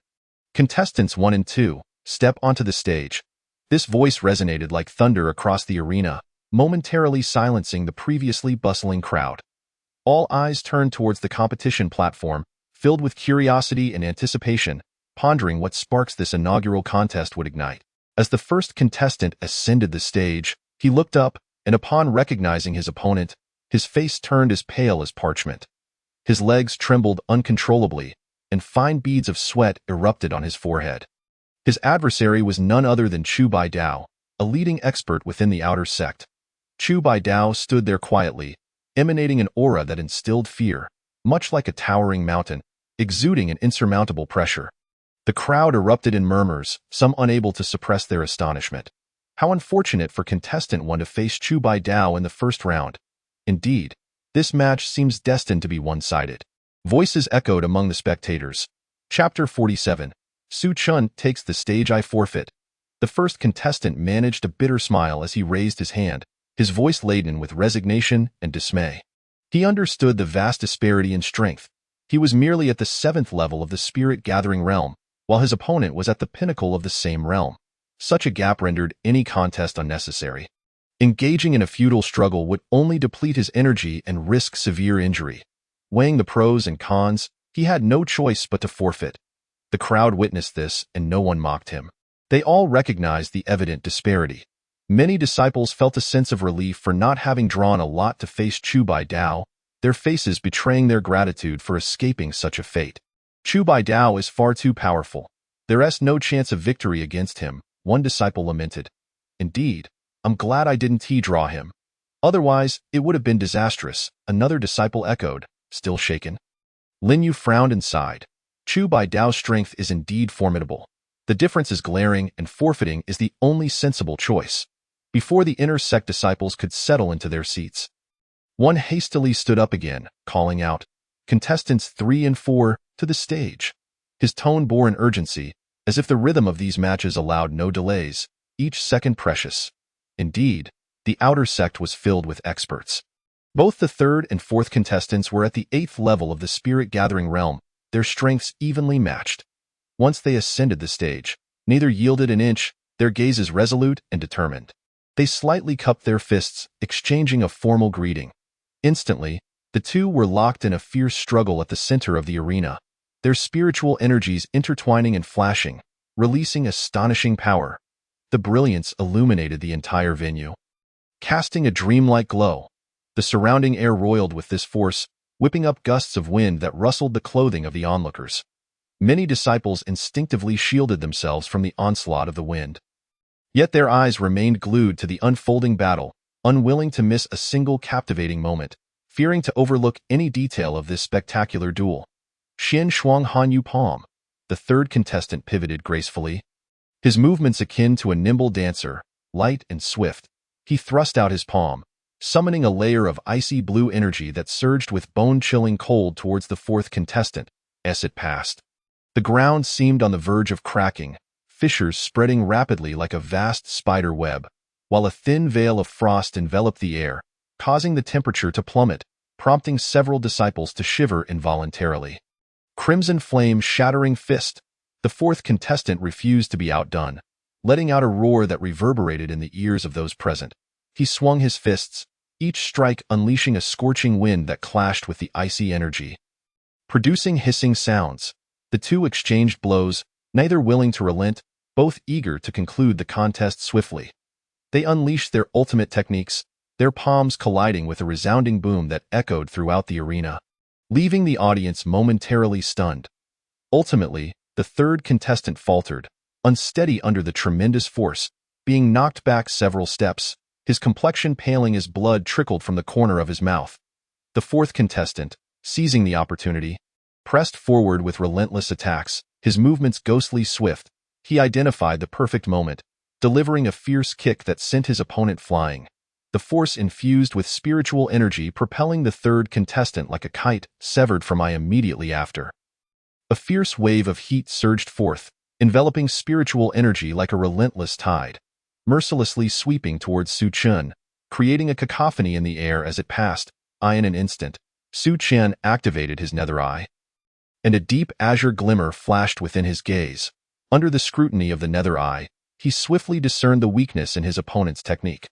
contestants 1 and 2, step onto the stage. This voice resonated like thunder across the arena, momentarily silencing the previously bustling crowd. All eyes turned towards the competition platform, filled with curiosity and anticipation, pondering what sparks this inaugural contest would ignite. As the first contestant ascended the stage, he looked up, and upon recognizing his opponent, his face turned as pale as parchment. His legs trembled uncontrollably, and fine beads of sweat erupted on his forehead. His adversary was none other than Chu Baidao, a leading expert within the outer sect. Chu Baidao stood there quietly, emanating an aura that instilled fear, much like a towering mountain, exuding an insurmountable pressure. The crowd erupted in murmurs, some unable to suppress their astonishment. How unfortunate for contestant 1 to face Chu Baidao in the first round. Indeed, this match seems destined to be one-sided. Voices echoed among the spectators. Chapter 47. Su Chan takes the stage. I forfeit. The first contestant managed a bitter smile as he raised his hand, his voice laden with resignation and dismay. He understood the vast disparity in strength. He was merely at the 7th level of the spirit-gathering realm, while his opponent was at the pinnacle of the same realm. Such a gap rendered any contest unnecessary. Engaging in a futile struggle would only deplete his energy and risk severe injury. Weighing the pros and cons, he had no choice but to forfeit. The crowd witnessed this, and no one mocked him. They all recognized the evident disparity. Many disciples felt a sense of relief for not having drawn a lot to face Chu Baidao, their faces betraying their gratitude for escaping such a fate. Chu Baidao is far too powerful. There is no chance of victory against him, one disciple lamented. Indeed, I'm glad I didn't draw him. Otherwise, it would have been disastrous, another disciple echoed, still shaken. Lin Yu frowned and sighed. Chu Baidao's strength is indeed formidable. The difference is glaring, and forfeiting is the only sensible choice. Before the inner sect disciples could settle into their seats, one hastily stood up again, calling out, "Contestants 3 and 4, to the stage." His tone bore an urgency, as if the rhythm of these matches allowed no delays, each second precious. Indeed, the outer sect was filled with experts. Both the 3rd and 4th contestants were at the 8th level of the spirit-gathering realm, their strengths evenly matched. Once they ascended the stage, neither yielded an inch, their gazes resolute and determined. They slightly cupped their fists, exchanging a formal greeting. Instantly, the two were locked in a fierce struggle at the center of the arena, their spiritual energies intertwining and flashing, releasing astonishing power. The brilliance illuminated the entire venue, casting a dreamlike glow. The surrounding air roiled with this force, whipping up gusts of wind that rustled the clothing of the onlookers. Many disciples instinctively shielded themselves from the onslaught of the wind. Yet their eyes remained glued to the unfolding battle, unwilling to miss a single captivating moment, fearing to overlook any detail of this spectacular duel. Xian Shuang Hanyu Palm, the 3rd contestant, pivoted gracefully. His movements akin to a nimble dancer, light and swift, he thrust out his palm, summoning a layer of icy blue energy that surged with bone-chilling cold towards the 4th contestant as it passed. The ground seemed on the verge of cracking, fissures spreading rapidly like a vast spider web, while a thin veil of frost enveloped the air, causing the temperature to plummet, prompting several disciples to shiver involuntarily. Crimson Flame shattering fist. The fourth contestant refused to be outdone, letting out a roar that reverberated in the ears of those present. He swung his fists, each strike unleashing a scorching wind that clashed with the icy energy. Producing hissing sounds, the two exchanged blows, neither willing to relent, both eager to conclude the contest swiftly. They unleashed their ultimate techniques, their palms colliding with a resounding boom that echoed throughout the arena, leaving the audience momentarily stunned. Ultimately, the third contestant faltered, unsteady under the tremendous force, being knocked back several steps, his complexion paling as blood trickled from the corner of his mouth. The fourth contestant, seizing the opportunity, pressed forward with relentless attacks, his movements ghostly swift. He identified the perfect moment, delivering a fierce kick that sent his opponent flying, the force infused with spiritual energy propelling the third contestant like a kite severed from eye immediately after. A fierce wave of heat surged forth, enveloping spiritual energy like a relentless tide, mercilessly sweeping towards Su Chen, creating a cacophony in the air as it passed. In an instant, Su Chen activated his nether eye, and a deep azure glimmer flashed within his gaze. Under the scrutiny of the nether eye, he swiftly discerned the weakness in his opponent's technique.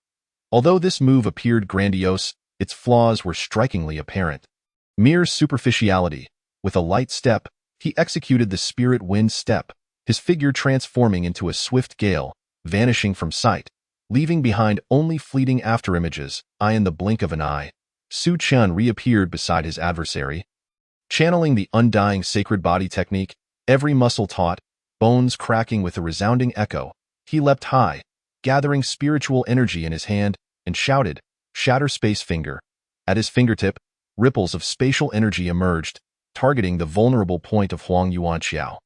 Although this move appeared grandiose, its flaws were strikingly apparent. Mere superficiality. With a light step, he executed the spirit wind step, his figure transforming into a swift gale, vanishing from sight, leaving behind only fleeting afterimages. In the blink of an eye, Su Chen reappeared beside his adversary. Channeling the undying sacred body technique, every muscle taut, bones cracking with a resounding echo, he leapt high, gathering spiritual energy in his hand, and shouted, "Shatter Space Finger." At his fingertip, ripples of spatial energy emerged, targeting the vulnerable point of Huang Yuanxiao.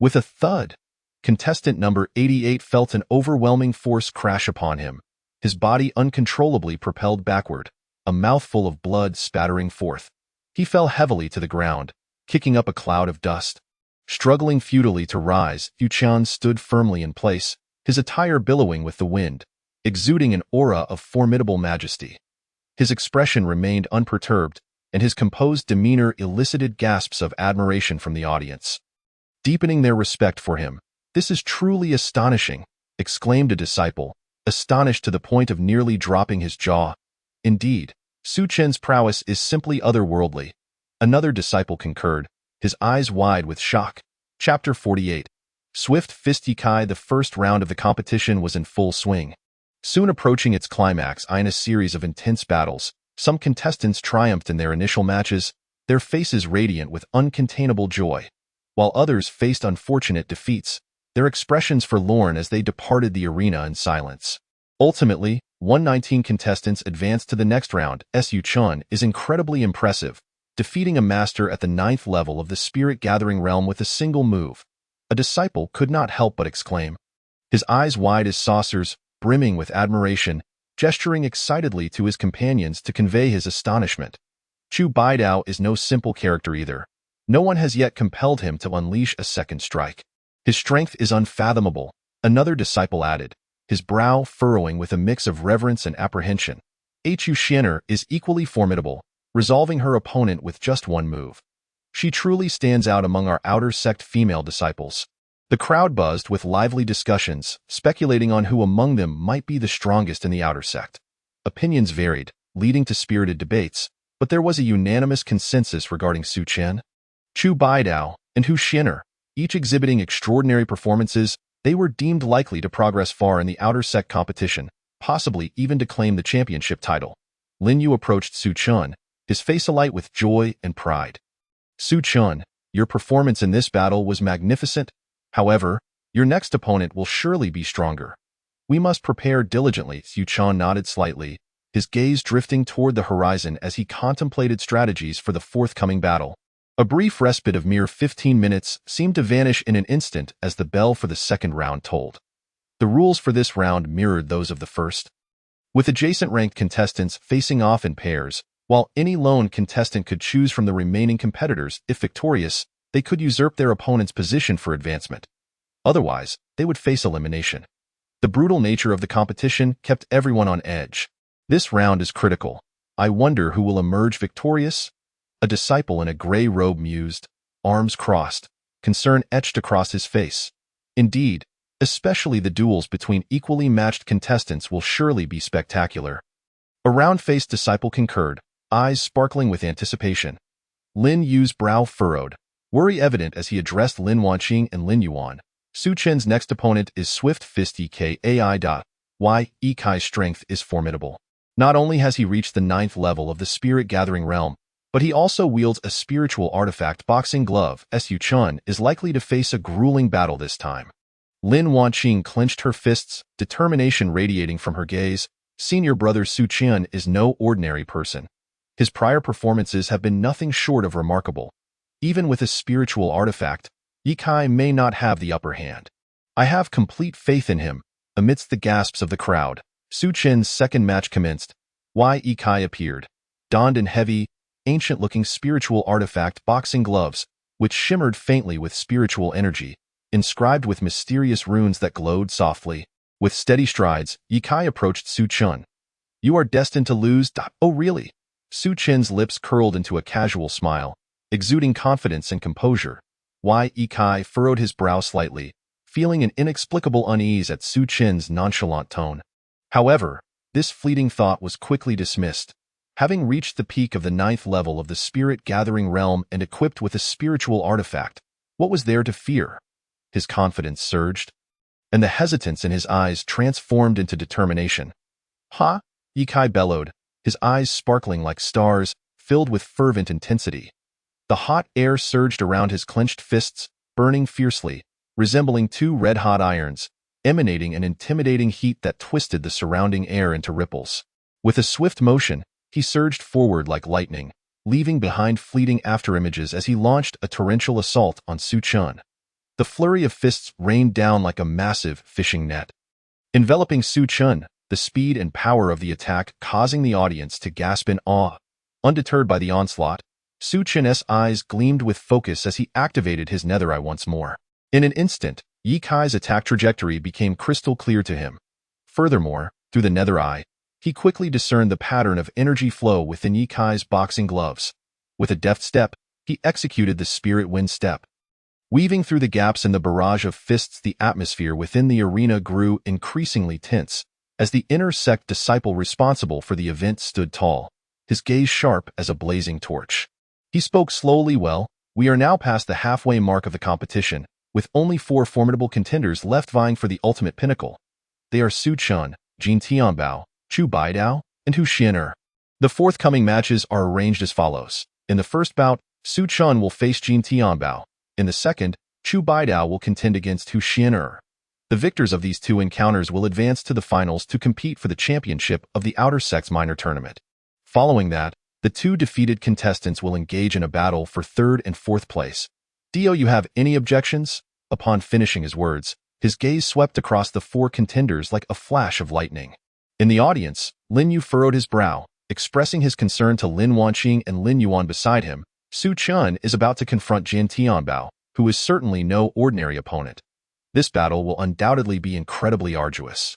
With a thud, contestant number 88 felt an overwhelming force crash upon him, his body uncontrollably propelled backward, a mouthful of blood spattering forth. He fell heavily to the ground, kicking up a cloud of dust. Struggling futilely to rise, Yu Qian stood firmly in place, his attire billowing with the wind, exuding an aura of formidable majesty. His expression remained unperturbed, and his composed demeanor elicited gasps of admiration from the audience, deepening their respect for him. "This is truly astonishing," exclaimed a disciple, astonished to the point of nearly dropping his jaw. "Indeed, Su Chen's prowess is simply otherworldly," another disciple concurred, his eyes wide with shock. Chapter 48. Swift Fist Yikai. The first round of the competition was in full swing. Soon approaching its climax in a series of intense battles, some contestants triumphed in their initial matches, their faces radiant with uncontainable joy, while others faced unfortunate defeats, their expressions forlorn as they departed the arena in silence. Ultimately, 119 contestants advanced to the next round. Su Chen is incredibly impressive, defeating a master at the 9th level of the spirit-gathering realm with a single move. A disciple could not help but exclaim, his eyes wide as saucers, brimming with admiration, gesturing excitedly to his companions to convey his astonishment. Chu Baidao is no simple character either. No one has yet compelled him to unleash a second strike. His strength is unfathomable, another disciple added, his brow furrowing with a mix of reverence and apprehension. Hu Xiener is equally formidable, resolving her opponent with just one move. She truly stands out among our outer sect female disciples. The crowd buzzed with lively discussions, speculating on who among them might be the strongest in the outer sect. Opinions varied, leading to spirited debates, but there was a unanimous consensus regarding Su Chen, Chu Baidao, and Hu Xiener, each exhibiting extraordinary performances. They were deemed likely to progress far in the outer sect competition, possibly even to claim the championship title. Lin Yu approached Su Chen, his face alight with joy and pride. "Su Chen, your performance in this battle was magnificent. However, your next opponent will surely be stronger. We must prepare diligently." Su Chen nodded slightly, his gaze drifting toward the horizon as he contemplated strategies for the forthcoming battle. A brief respite of mere 15 minutes seemed to vanish in an instant as the bell for the second round tolled. The rules for this round mirrored those of the first, with adjacent ranked contestants facing off in pairs. While any lone contestant could choose from the remaining competitors, if victorious, they could usurp their opponent's position for advancement. Otherwise, they would face elimination. The brutal nature of the competition kept everyone on edge. "This round is critical. I wonder who will emerge victorious?" A disciple in a gray robe mused. arms crossed, concern etched across his face. Indeed, especially the duels between equally matched contestants will surely be spectacular. A round-faced disciple concurred, eyes sparkling with anticipation. Lin Yu's brow furrowed, worry evident as he addressed Lin Wanqing and Lin Yuan. Su Chen's next opponent is Swift Fist Ekai. Ekai's strength is formidable. Not only has he reached the 9th level of the spirit-gathering realm, but he also wields a spiritual artifact boxing glove. Su Chen is likely to face a grueling battle this time. Lin Wanqing clenched her fists, determination radiating from her gaze. Senior brother Su Chen is no ordinary person. His prior performances have been nothing short of remarkable. Even with a spiritual artifact, Ekai may not have the upper hand. I have complete faith in him. Amidst the gasps of the crowd, Su Chen's second match commenced. Ekai appeared, donned in heavy, ancient-looking spiritual artifact boxing gloves, which shimmered faintly with spiritual energy, inscribed with mysterious runes that glowed softly. With steady strides, Ekai approached Su Chen. You are destined to lose. Oh, really? Su Chen's lips curled into a casual smile, exuding confidence and composure. Ekai furrowed his brow slightly, feeling an inexplicable unease at Su Chen's nonchalant tone. However, this fleeting thought was quickly dismissed. Having reached the peak of the 9th level of the spirit-gathering realm and equipped with a spiritual artifact, what was there to fear? His confidence surged, and the hesitance in his eyes transformed into determination. Ha! Ekai bellowed, his eyes sparkling like stars, filled with fervent intensity. The hot air surged around his clenched fists, burning fiercely, resembling two red-hot irons, emanating an intimidating heat that twisted the surrounding air into ripples. With a swift motion, he surged forward like lightning, leaving behind fleeting afterimages as he launched a torrential assault on Su Chen. The flurry of fists rained down like a massive fishing net, enveloping Su Chen, the speed and power of the attack causing the audience to gasp in awe. Undeterred by the onslaught, Su Chen's eyes gleamed with focus as he activated his nether eye once more. In an instant, Ekai's attack trajectory became crystal clear to him. Furthermore, through the nether eye, he quickly discerned the pattern of energy flow within Ekai's boxing gloves. With a deft step, he executed the spirit wind step. Weaving through the gaps in the barrage of fists, the atmosphere within the arena grew increasingly tense, as the inner sect disciple responsible for the event stood tall, his gaze sharp as a blazing torch. He spoke slowly. We are now past the halfway mark of the competition, with only 4 formidable contenders left vying for the ultimate pinnacle. They are Su Chen, Jin Tianbao, Chu Baidao, and Hu Xian'er. The forthcoming matches are arranged as follows. In the first bout, Su Chen will face Jin Tianbao. In the second, Chu Baidao will contend against Hu Xian'er. The victors of these 2 encounters will advance to the finals to compete for the championship of the Outer Sects Minor Tournament. Following that, the 2 defeated contestants will engage in a battle for 3rd and 4th place. Do you have any objections? Upon finishing his words, his gaze swept across the 4 contenders like a flash of lightning. In the audience, Lin Yu furrowed his brow, expressing his concern to Lin Wanqing and Lin Yuan beside him. Su Chen is about to confront Jin Tianbao, who is certainly no ordinary opponent. This battle will undoubtedly be incredibly arduous.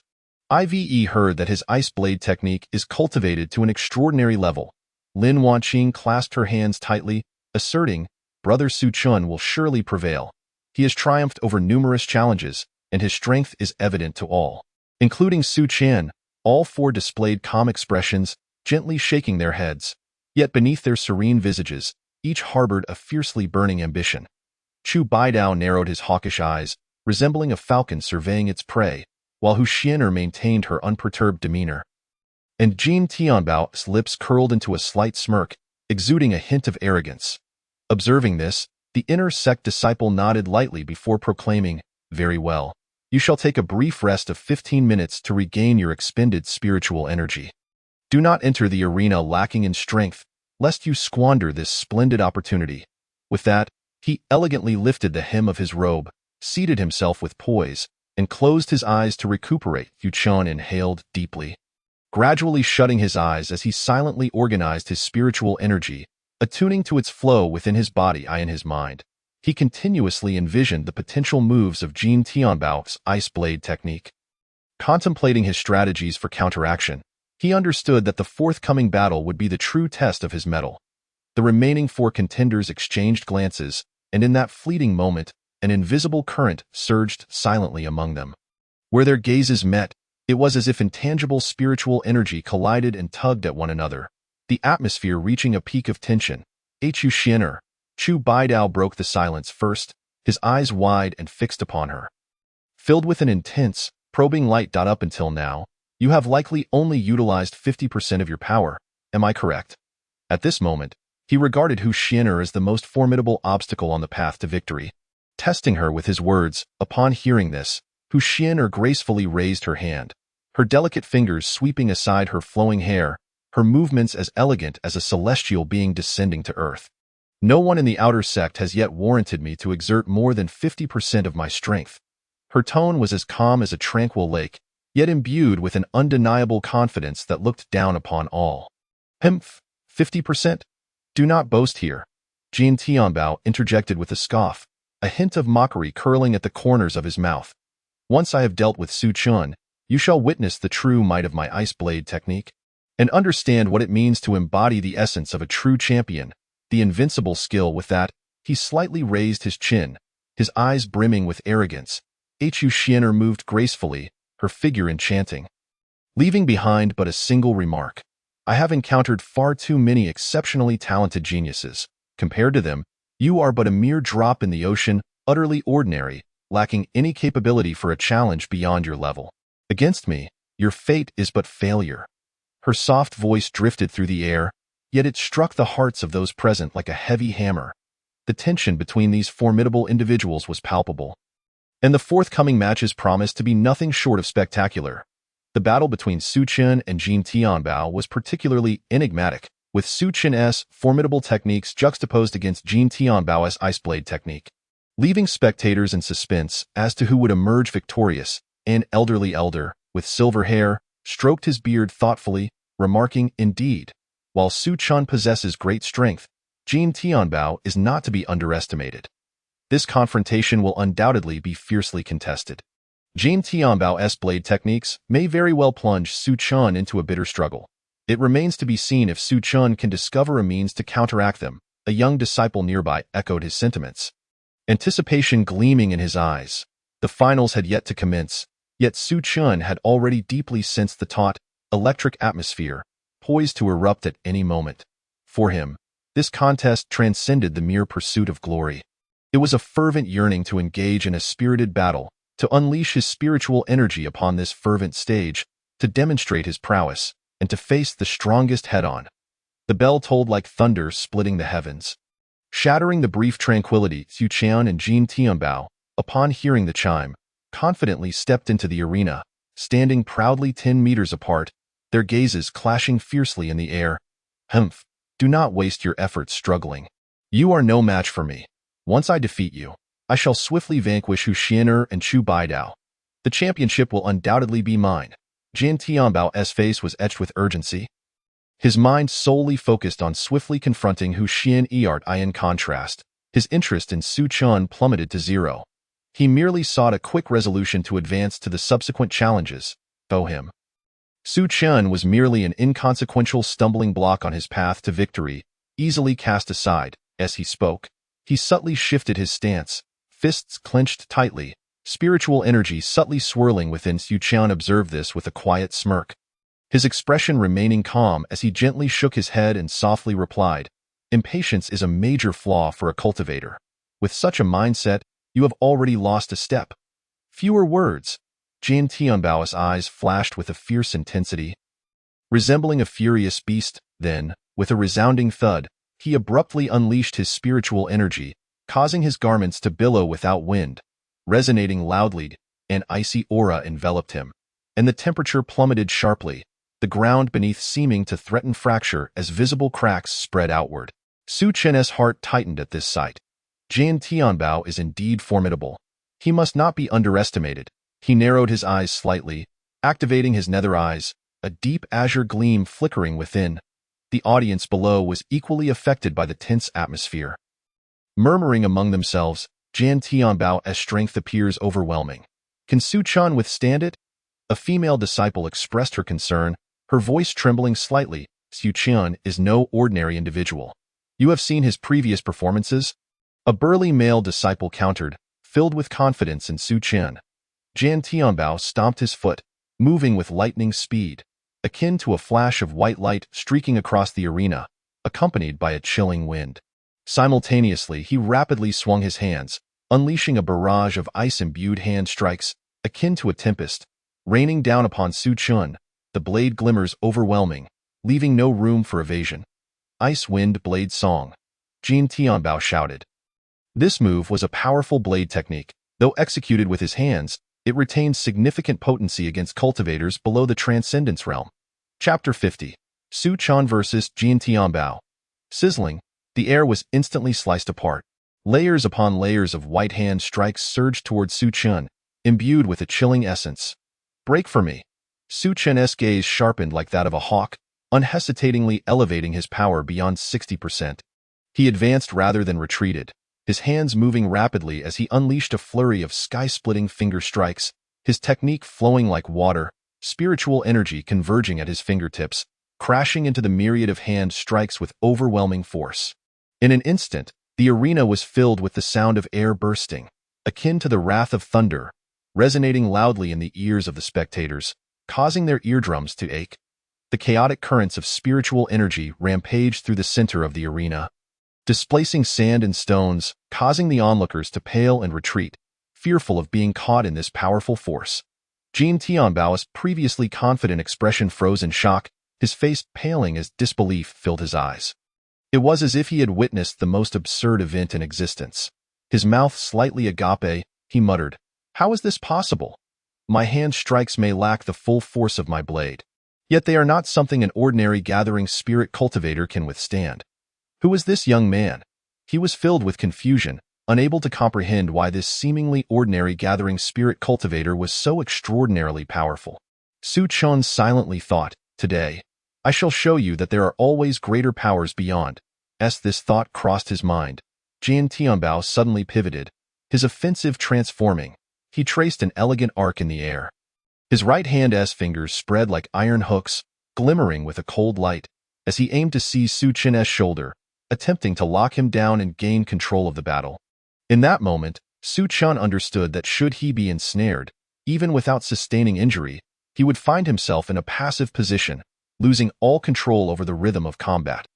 Ive heard that his ice blade technique is cultivated to an extraordinary level. Lin Wanqing clasped her hands tightly, asserting, Brother Su Chen will surely prevail. He has triumphed over numerous challenges, and his strength is evident to all. Including Su Chen, all 4 displayed calm expressions, gently shaking their heads. Yet beneath their serene visages, each harbored a fiercely burning ambition. Chu Baidao narrowed his hawkish eyes, resembling a falcon surveying its prey, while Hu Xian'er maintained her unperturbed demeanor. And Jin Tianbao's lips curled into a slight smirk, exuding a hint of arrogance. Observing this, the inner sect disciple nodded lightly before proclaiming, Very well. You shall take a brief rest of 15 minutes to regain your expended spiritual energy. Do not enter the arena lacking in strength, lest you squander this splendid opportunity. With that, he elegantly lifted the hem of his robe, seated himself with poise, and closed his eyes to recuperate. Yu Chen inhaled deeply, gradually shutting his eyes as he silently organized his spiritual energy, attuning to its flow within his body and his mind. He continuously envisioned the potential moves of Jin Tianbao's ice blade technique. Contemplating his strategies for counteraction, he understood that the forthcoming battle would be the true test of his mettle. The remaining 4 contenders exchanged glances, and in that fleeting moment, an invisible current surged silently among them. Where their gazes met, it was as if intangible spiritual energy collided and tugged at one another, the atmosphere reaching a peak of tension. Chu Xian'er, Chu Baidao broke the silence first, his eyes wide and fixed upon her. Filled with an intense, probing light. Up until now, you have likely only utilized 50% of your power, am I correct? At this moment, he regarded Hu Xian'er as the most formidable obstacle on the path to victory. Testing her with his words, upon hearing this, Hu Xian'er gracefully raised her hand, her delicate fingers sweeping aside her flowing hair, her movements as elegant as a celestial being descending to earth. No one in the outer sect has yet warranted me to exert more than 50% of my strength. Her tone was as calm as a tranquil lake, yet imbued with an undeniable confidence that looked down upon all. 50%? Do not boast here. Jin Tianbao interjected with a scoff, a hint of mockery curling at the corners of his mouth. Once I have dealt with Su Chun, you shall witness the true might of my ice blade technique, and understand what it means to embody the essence of a true champion, the invincible skill. With that, he slightly raised his chin, his eyes brimming with arrogance. Chu Xian'er moved gracefully, her figure enchanting, leaving behind but a single remark. I have encountered far too many exceptionally talented geniuses. Compared to them, you are but a mere drop in the ocean, utterly ordinary, lacking any capability for a challenge beyond your level. Against me, your fate is but failure. Her soft voice drifted through the air, yet it struck the hearts of those present like a heavy hammer. The tension between these formidable individuals was palpable, and the forthcoming matches promised to be nothing short of spectacular. The battle between Su Chen and Jin Tianbao was particularly enigmatic, with Su Chen's formidable techniques juxtaposed against Jin Tianbao's ice blade technique, leaving spectators in suspense as to who would emerge victorious. An elderly elder, with silver hair, stroked his beard thoughtfully, remarking, "Indeed, while Su Chen possesses great strength, Jin Tianbao is not to be underestimated. This confrontation will undoubtedly be fiercely contested. Jin Tianbao's blade techniques may very well plunge Su Chen into a bitter struggle. It remains to be seen if Su Chen can discover a means to counteract them." A young disciple nearby echoed his sentiments, anticipation gleaming in his eyes. The finals had yet to commence, yet Su Chen had already deeply sensed the taut, electric atmosphere, poised to erupt at any moment. For him, this contest transcended the mere pursuit of glory. It was a fervent yearning to engage in a spirited battle, to unleash his spiritual energy upon this fervent stage, to demonstrate his prowess, and to face the strongest head-on. The bell tolled like thunder, splitting the heavens, shattering the brief tranquility. Su Chen and Jin Tianbao, upon hearing the chime, confidently stepped into the arena, standing proudly 10 meters apart, their gazes clashing fiercely in the air. Do not waste your efforts struggling. You are no match for me. Once I defeat you, I shall swiftly vanquish Hu Xian'er and Chu Baidao. The championship will undoubtedly be mine. Jin Tianbao's face was etched with urgency, his mind solely focused on swiftly confronting Hu Xian'er. In contrast, his interest in Su Chen plummeted to zero. He merely sought a quick resolution to advance to the subsequent challenges. For him, Su Chen was merely an inconsequential stumbling block on his path to victory, easily cast aside. As he spoke, he subtly shifted his stance, fists clenched tightly, spiritual energy subtly swirling within. Su Chen observed this with a quiet smirk, his expression remaining calm as he gently shook his head and softly replied, "Impatience is a major flaw for a cultivator. With such a mindset, you have already lost a step." Fewer words. Jin Tianbao's eyes flashed with a fierce intensity, resembling a furious beast. Then, with a resounding thud, he abruptly unleashed his spiritual energy, causing his garments to billow without wind, resonating loudly. An icy aura enveloped him, and the temperature plummeted sharply, the ground beneath seeming to threaten fracture as visible cracks spread outward. Su Chen's heart tightened at this sight. Jin Tianbao is indeed formidable. He must not be underestimated. He narrowed his eyes slightly, activating his nether eyes, a deep azure gleam flickering within. The audience below was equally affected by the tense atmosphere. Murmuring among themselves, Jin Tianbao's strength appears overwhelming. Can Su Chen withstand it? A female disciple expressed her concern, her voice trembling slightly. Su Chen is no ordinary individual. You have seen his previous performances? A burly male disciple countered, filled with confidence in Su Chen. Jian Tianbao stomped his foot, moving with lightning speed, akin to a flash of white light streaking across the arena, accompanied by a chilling wind. Simultaneously, he rapidly swung his hands, unleashing a barrage of ice-imbued hand strikes, akin to a tempest, raining down upon Su Chen, the blade glimmers overwhelming, leaving no room for evasion. Ice Wind Blade Song, Jian Tianbao shouted. This move was a powerful blade technique. Though executed with his hands, it retained significant potency against cultivators below the Transcendence realm. Chapter 50. Su Chen vs. Jian Tianbao. Sizzling, the air was instantly sliced apart. Layers upon layers of white hand strikes surged towards Su Chen, imbued with a chilling essence. Break for me. Su Chen's gaze sharpened like that of a hawk, unhesitatingly elevating his power beyond 60%. He advanced rather than retreated, his hands moving rapidly as he unleashed a flurry of sky-splitting finger strikes, his technique flowing like water, spiritual energy converging at his fingertips, crashing into the myriad of hand strikes with overwhelming force. In an instant, the arena was filled with the sound of air bursting, akin to the wrath of thunder, resonating loudly in the ears of the spectators, causing their eardrums to ache. The chaotic currents of spiritual energy rampaged through the center of the arena, displacing sand and stones, causing the onlookers to pale and retreat, fearful of being caught in this powerful force. Jian Tianbao's previously confident expression froze in shock, his face paling as disbelief filled his eyes. It was as if he had witnessed the most absurd event in existence. His mouth slightly agape, he muttered, "How is this possible? My hand strikes may lack the full force of my blade, yet they are not something an ordinary gathering spirit cultivator can withstand. Who is this young man?" He was filled with confusion, unable to comprehend why this seemingly ordinary gathering spirit cultivator was so extraordinarily powerful. Su Chen silently thought, "Today, I shall show you that there are always greater powers beyond." As this thought crossed his mind, Jian Tianbao suddenly pivoted, his offensive transforming. He traced an elegant arc in the air. His right hand's fingers spread like iron hooks, glimmering with a cold light, as he aimed to seize Su Chen's shoulder, attempting to lock him down and gain control of the battle. In that moment, Su Chen understood that should he be ensnared, even without sustaining injury, he would find himself in a passive position, losing all control over the rhythm of combat.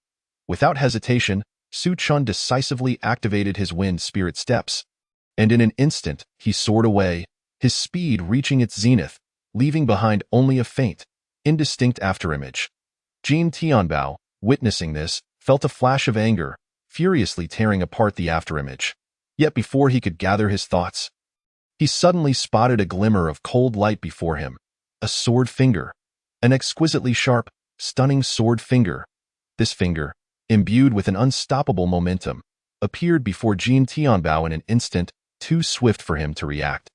Without hesitation, Su Chen decisively activated his wind spirit steps, and in an instant, he soared away, his speed reaching its zenith, leaving behind only a faint, indistinct afterimage. Jian Tianbao, witnessing this, felt a flash of anger, furiously tearing apart the afterimage. Yet before he could gather his thoughts, he suddenly spotted a glimmer of cold light before him, a sword finger, an exquisitely sharp, stunning sword finger. This finger, imbued with an unstoppable momentum, appeared before Jian Tianbao in an instant, too swift for him to react.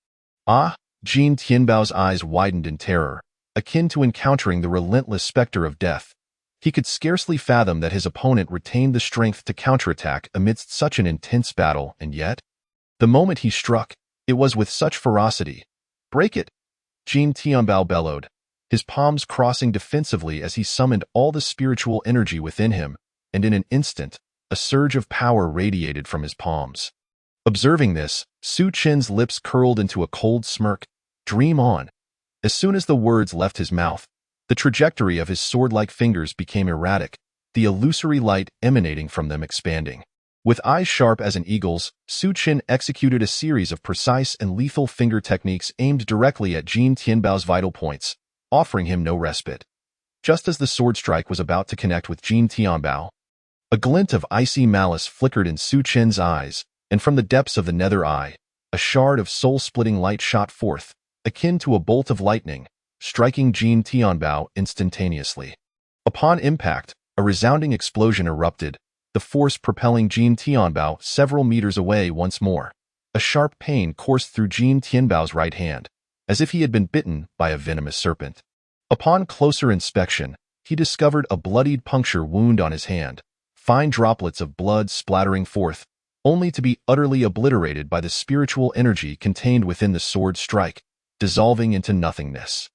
Ah! Jian Tianbao's eyes widened in terror, akin to encountering the relentless specter of death. He could scarcely fathom that his opponent retained the strength to counterattack amidst such an intense battle, and yet, the moment he struck, it was with such ferocity. "Break it!" Jian Tianbao bellowed, his palms crossing defensively as he summoned all the spiritual energy within him, and in an instant, a surge of power radiated from his palms. Observing this, Su Chen's lips curled into a cold smirk. "Dream on." As soon as the words left his mouth, the trajectory of his sword-like fingers became erratic, the illusory light emanating from them expanding. With eyes sharp as an eagle's, Su Chen executed a series of precise and lethal finger techniques aimed directly at Jian Tianbao's vital points, offering him no respite. Just as the sword strike was about to connect with Jian Tianbao, a glint of icy malice flickered in Su Chen's eyes, and from the depths of the nether eye, a shard of soul-splitting light shot forth, akin to a bolt of lightning, striking Jian Tianbao instantaneously. Upon impact, a resounding explosion erupted, the force propelling Jian Tianbao several meters away once more. A sharp pain coursed through Jian Tianbao's right hand, as if he had been bitten by a venomous serpent. Upon closer inspection, he discovered a bloodied puncture wound on his hand, fine droplets of blood splattering forth, only to be utterly obliterated by the spiritual energy contained within the sword strike, dissolving into nothingness.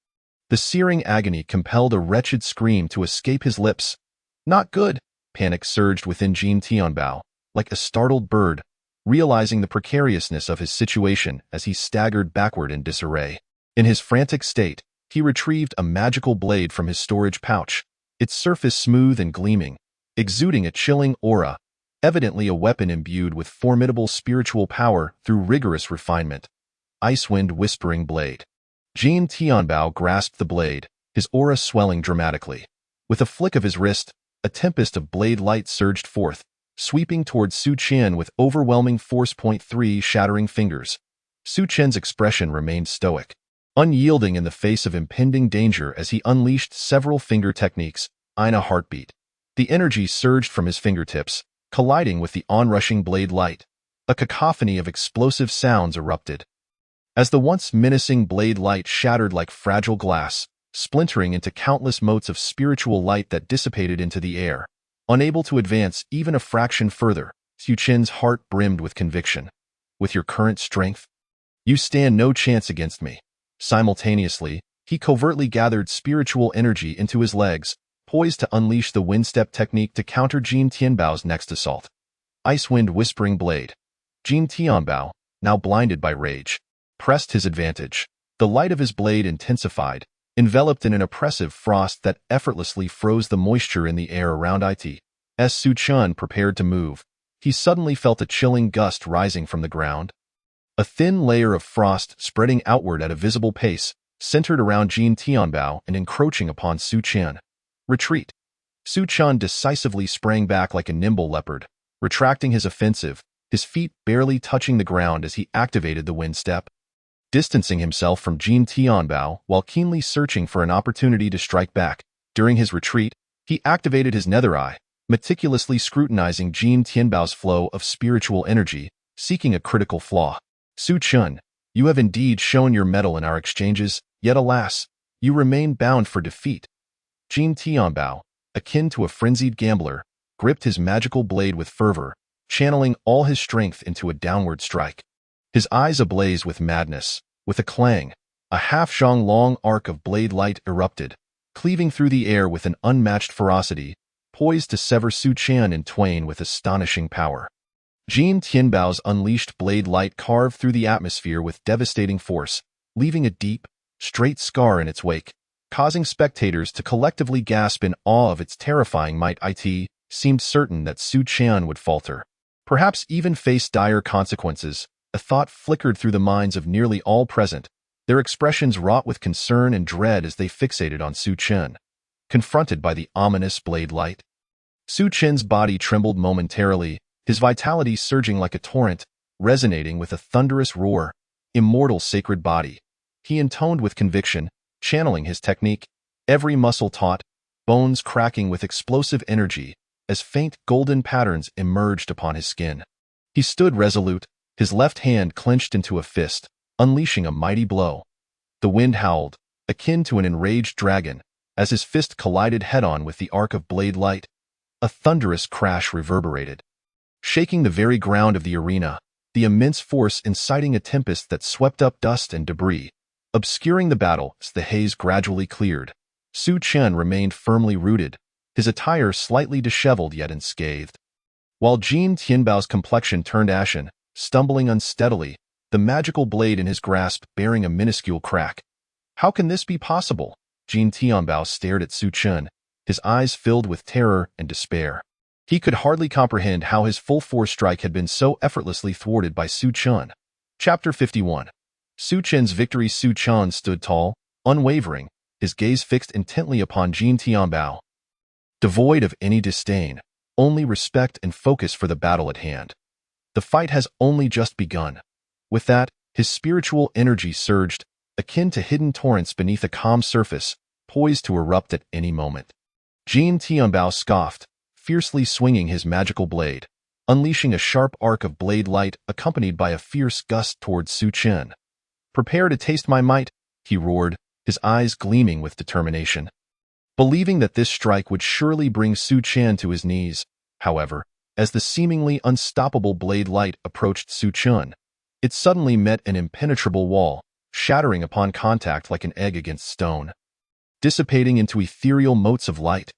The searing agony compelled a wretched scream to escape his lips. "Not good!" Panic surged within Jian Tianbao, like a startled bird, realizing the precariousness of his situation as he staggered backward in disarray. In his frantic state, he retrieved a magical blade from his storage pouch, its surface smooth and gleaming, exuding a chilling aura, evidently a weapon imbued with formidable spiritual power through rigorous refinement. Icewind Whispering Blade. Jin Tianbao grasped the blade, his aura swelling dramatically. With a flick of his wrist, a tempest of blade light surged forth, sweeping towards Su Qian with overwhelming force. 3 Shattering fingers. Su Qian's expression remained stoic, unyielding in the face of impending danger as he unleashed several finger techniques. Ina heartbeat. The energy surged from his fingertips, colliding with the onrushing blade light. A cacophony of explosive sounds erupted. As the once menacing blade light shattered like fragile glass, splintering into countless motes of spiritual light that dissipated into the air. Unable to advance even a fraction further, Su Qian's heart brimmed with conviction. With your current strength, you stand no chance against me. Simultaneously, he covertly gathered spiritual energy into his legs, poised to unleash the Windstep technique to counter Jin Tianbao's next assault. Icewind Whispering Blade. Jin Tianbao, now blinded by rage, pressed his advantage. The light of his blade intensified, enveloped in an oppressive frost that effortlessly froze the moisture in the air around it. As Su Qian prepared to move, he suddenly felt a chilling gust rising from the ground. A thin layer of frost spreading outward at a visible pace, centered around Jin Tianbao and encroaching upon Su Qian. Retreat. Su Qian decisively sprang back like a nimble leopard, retracting his offensive, his feet barely touching the ground as he activated the wind step. Distancing himself from Jin Tianbao while keenly searching for an opportunity to strike back. During his retreat, he activated his nether eye, meticulously scrutinizing Jin Tianbao's flow of spiritual energy, seeking a critical flaw. Su Qian, you have indeed shown your mettle in our exchanges, yet alas, you remain bound for defeat. Jin Tianbao, akin to a frenzied gambler, gripped his magical blade with fervor, channeling all his strength into a downward strike. His eyes ablaze with madness. With a clang, a half-zhang-long arc of blade light erupted, cleaving through the air with an unmatched ferocity, poised to sever Su Qian in twain with astonishing power. Jin Tianbao's unleashed blade light carved through the atmosphere with devastating force, leaving a deep, straight scar in its wake, causing spectators to collectively gasp in awe of its terrifying might. It seemed certain that Su Qian would falter, perhaps even face dire consequences. A thought flickered through the minds of nearly all present, their expressions wrought with concern and dread as they fixated on Su Qian. Confronted by the ominous blade light, Su Qian's body trembled momentarily, his vitality surging like a torrent, resonating with a thunderous roar. Immortal sacred body. He intoned with conviction, channeling his technique, every muscle taut, bones cracking with explosive energy, as faint golden patterns emerged upon his skin. He stood resolute, his left hand clenched into a fist, unleashing a mighty blow. The wind howled, akin to an enraged dragon, as his fist collided head-on with the arc of blade light. A thunderous crash reverberated, shaking the very ground of the arena, the immense force inciting a tempest that swept up dust and debris, obscuring the battle as the haze gradually cleared. Su Qian remained firmly rooted, his attire slightly disheveled yet unscathed. While Jin Tianbao's complexion turned ashen, stumbling unsteadily, the magical blade in his grasp bearing a minuscule crack. How can this be possible? Jin Tianbao stared at Su Qian, his eyes filled with terror and despair. He could hardly comprehend how his full-force strike had been so effortlessly thwarted by Su Qian. Chapter 51. Su Qian's victory. Su Qian stood tall, unwavering, his gaze fixed intently upon Jin Tianbao. Devoid of any disdain, only respect and focus for the battle at hand. The fight has only just begun. With that, his spiritual energy surged, akin to hidden torrents beneath a calm surface, poised to erupt at any moment. Jin Tianbao scoffed, fiercely swinging his magical blade, unleashing a sharp arc of blade light accompanied by a fierce gust towards Su Qian. Prepare to taste my might, he roared, his eyes gleaming with determination. Believing that this strike would surely bring Su Qian to his knees, however, as the seemingly unstoppable blade light approached Su Qian, it suddenly met an impenetrable wall, shattering upon contact like an egg against stone, dissipating into ethereal motes of light.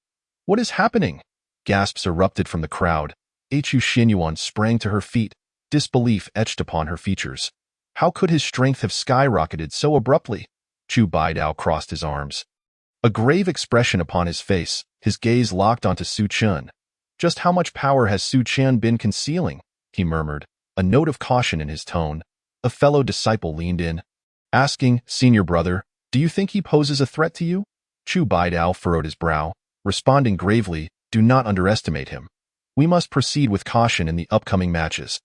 What is happening? Gasps erupted from the crowd. Chu Xinyuan sprang to her feet, disbelief etched upon her features. How could his strength have skyrocketed so abruptly? Chu Baidao crossed his arms. A grave expression upon his face, his gaze locked onto Su Chen. Just how much power has Su Chen been concealing? He murmured, a note of caution in his tone. A fellow disciple leaned in, asking, Senior brother, do you think he poses a threat to you? Chu Baidao furrowed his brow, responding gravely, do not underestimate him. We must proceed with caution in the upcoming matches.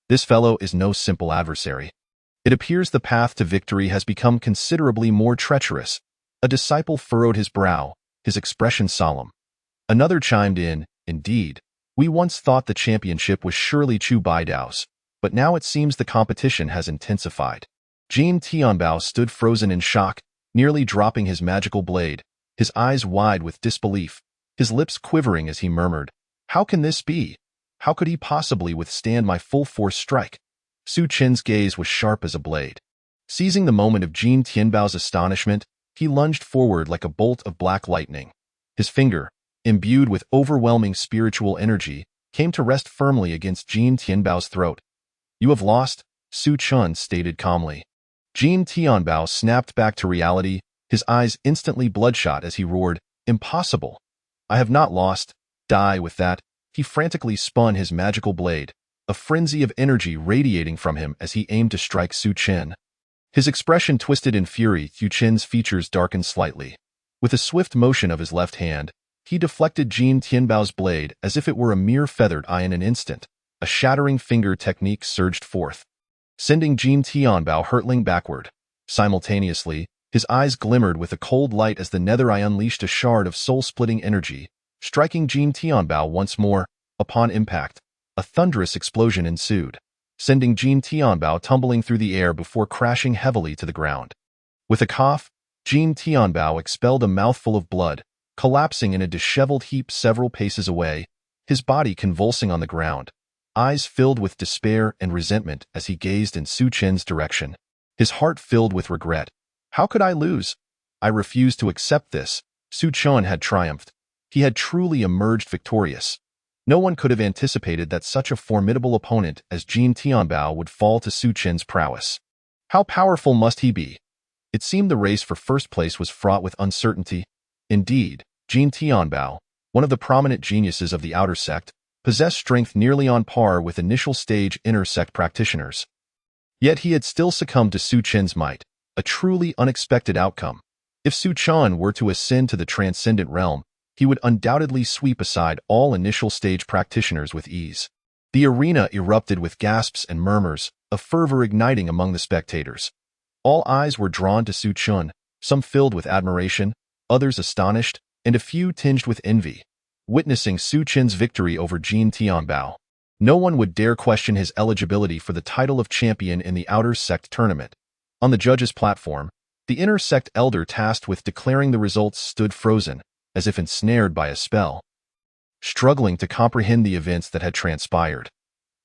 This fellow is no simple adversary. It appears the path to victory has become considerably more treacherous. A disciple furrowed his brow, his expression solemn. Another chimed in, indeed, we once thought the championship was surely Chu Baidao's, but now it seems the competition has intensified. Jin Tianbao stood frozen in shock, nearly dropping his magical blade, his eyes wide with disbelief, his lips quivering as he murmured, how can this be? How could he possibly withstand my full-force strike? Su Chen's gaze was sharp as a blade. Seizing the moment of Jin Tianbao's astonishment, he lunged forward like a bolt of black lightning. His finger, imbued with overwhelming spiritual energy, came to rest firmly against Jin Tianbao's throat. You have lost, Su Chen stated calmly. Jin Tianbao snapped back to reality, his eyes instantly bloodshot as he roared, impossible. I have not lost. Die with that. He frantically spun his magical blade, a frenzy of energy radiating from him as he aimed to strike Su Chen. His expression twisted in fury, Su Chen's features darkened slightly. With a swift motion of his left hand, he deflected Jin Tianbao's blade as if it were a mere feathered eye in an instant. A shattering finger technique surged forth, sending Jin Tianbao hurtling backward. Simultaneously, his eyes glimmered with a cold light as the nether eye unleashed a shard of soul-splitting energy, striking Jin Tianbao once more. Upon impact, a thunderous explosion ensued, sending Jin Tianbao tumbling through the air before crashing heavily to the ground. With a cough, Jin Tianbao expelled a mouthful of blood, collapsing in a disheveled heap several paces away, his body convulsing on the ground, eyes filled with despair and resentment as he gazed in Su Chen's direction. His heart filled with regret. How could I lose? I refuse to accept this. Su Chen had triumphed. He had truly emerged victorious. No one could have anticipated that such a formidable opponent as Jin Tianbao would fall to Su Chen's prowess. How powerful must he be? It seemed the race for first place was fraught with uncertainty. Indeed, Jin Tianbao, one of the prominent geniuses of the outer sect, possessed strength nearly on par with initial stage inner sect practitioners. Yet he had still succumbed to Su Chen's might, a truly unexpected outcome. If Su Chen were to ascend to the transcendent realm, he would undoubtedly sweep aside all initial stage practitioners with ease. The arena erupted with gasps and murmurs, a fervor igniting among the spectators. All eyes were drawn to Su Chen, some filled with admiration, others astonished, and a few tinged with envy, witnessing Su Chen's victory over Jin Tianbao. No one would dare question his eligibility for the title of champion in the outer sect tournament. On the judges' platform, the inner sect elder tasked with declaring the results stood frozen, as if ensnared by a spell, struggling to comprehend the events that had transpired.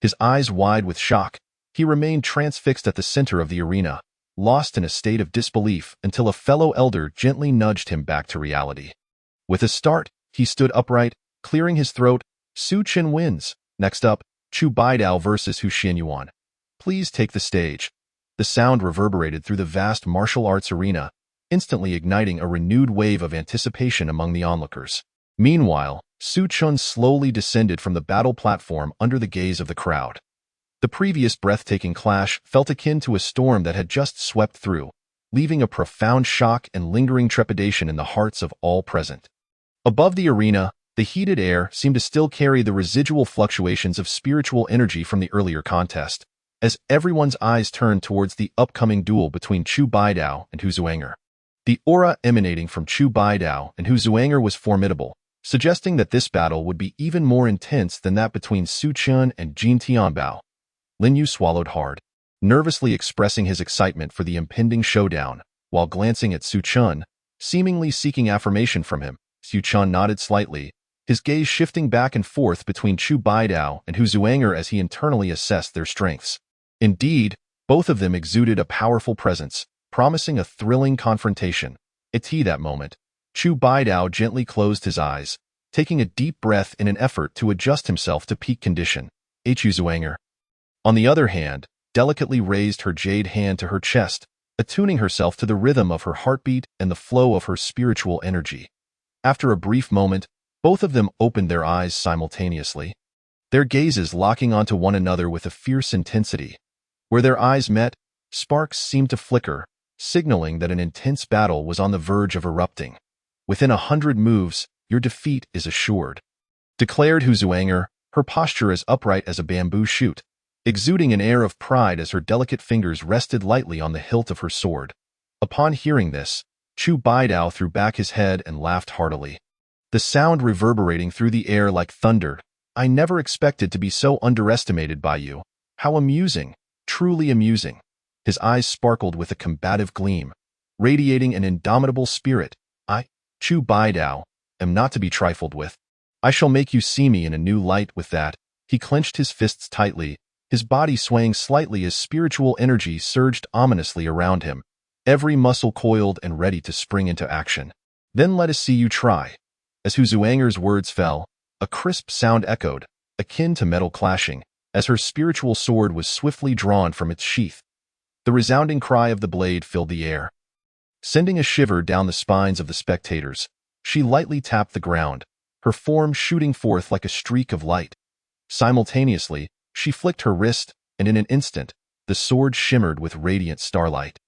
His eyes wide with shock, he remained transfixed at the center of the arena, lost in a state of disbelief until a fellow elder gently nudged him back to reality. With a start, he stood upright, clearing his throat. Su Chen wins. Next up, Chu Baidao versus Hu Xianyuan. Please take the stage. The sound reverberated through the vast martial arts arena, instantly igniting a renewed wave of anticipation among the onlookers. Meanwhile, Su Chen slowly descended from the battle platform under the gaze of the crowd. The previous breathtaking clash felt akin to a storm that had just swept through, leaving a profound shock and lingering trepidation in the hearts of all present. Above the arena, the heated air seemed to still carry the residual fluctuations of spiritual energy from the earlier contest, as everyone's eyes turned towards the upcoming duel between Chu Baidao and Hu Zuanger. The aura emanating from Chu Baidao and Hu Zuanger was formidable, suggesting that this battle would be even more intense than that between Su Chen and Jin Tianbao. Lin Yu swallowed hard, nervously expressing his excitement for the impending showdown, while glancing at Su Chen, seemingly seeking affirmation from him. Su Chen nodded slightly, his gaze shifting back and forth between Chu Baidao and Hu Zuanger as he internally assessed their strengths. Indeed, both of them exuded a powerful presence, promising a thrilling confrontation. At that moment, Chu Baidao gently closed his eyes, taking a deep breath in an effort to adjust himself to peak condition. Hu Zuanger. On the other hand, delicately raised her jade hand to her chest, attuning herself to the rhythm of her heartbeat and the flow of her spiritual energy. After a brief moment, both of them opened their eyes simultaneously, their gazes locking onto one another with a fierce intensity. Where their eyes met, sparks seemed to flicker, signaling that an intense battle was on the verge of erupting. Within 100 moves, your defeat is assured, declared Hu Zuanger, her posture as upright as a bamboo shoot, exuding an air of pride as her delicate fingers rested lightly on the hilt of her sword. Upon hearing this, Chu Baidao threw back his head and laughed heartily, the sound reverberating through the air like thunder. I never expected to be so underestimated by you. How amusing, truly amusing. His eyes sparkled with a combative gleam, radiating an indomitable spirit. I, Chu Baidao, am not to be trifled with. I shall make you see me in a new light. With that, he clenched his fists tightly, his body swaying slightly as spiritual energy surged ominously around him, every muscle coiled and ready to spring into action. Then let us see you try. As Hu Zuanger's words fell, a crisp sound echoed, akin to metal clashing, as her spiritual sword was swiftly drawn from its sheath. The resounding cry of the blade filled the air, sending a shiver down the spines of the spectators. She lightly tapped the ground, her form shooting forth like a streak of light. Simultaneously, she flicked her wrist, and in an instant, the sword shimmered with radiant starlight,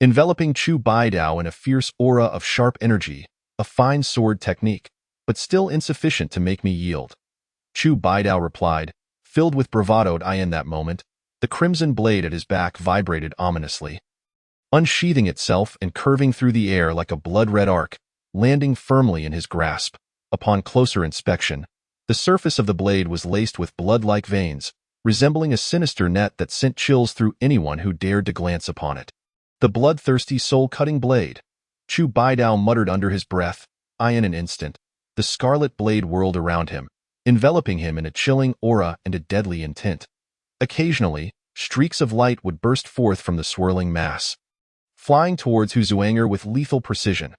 enveloping Chu Baidao in a fierce aura of sharp energy, a fine sword technique, but still insufficient to make me yield. Chu Baidao replied, filled with bravado. In that moment, the crimson blade at his back vibrated ominously, unsheathing itself and curving through the air like a blood-red arc, landing firmly in his grasp. Upon closer inspection, the surface of the blade was laced with blood-like veins, resembling a sinister net that sent chills through anyone who dared to glance upon it. The bloodthirsty soul-cutting blade. Chu Baidao muttered under his breath. In an instant, the scarlet blade whirled around him, enveloping him in a chilling aura and a deadly intent. Occasionally, streaks of light would burst forth from the swirling mass, flying towards Hu Zuanger with lethal precision.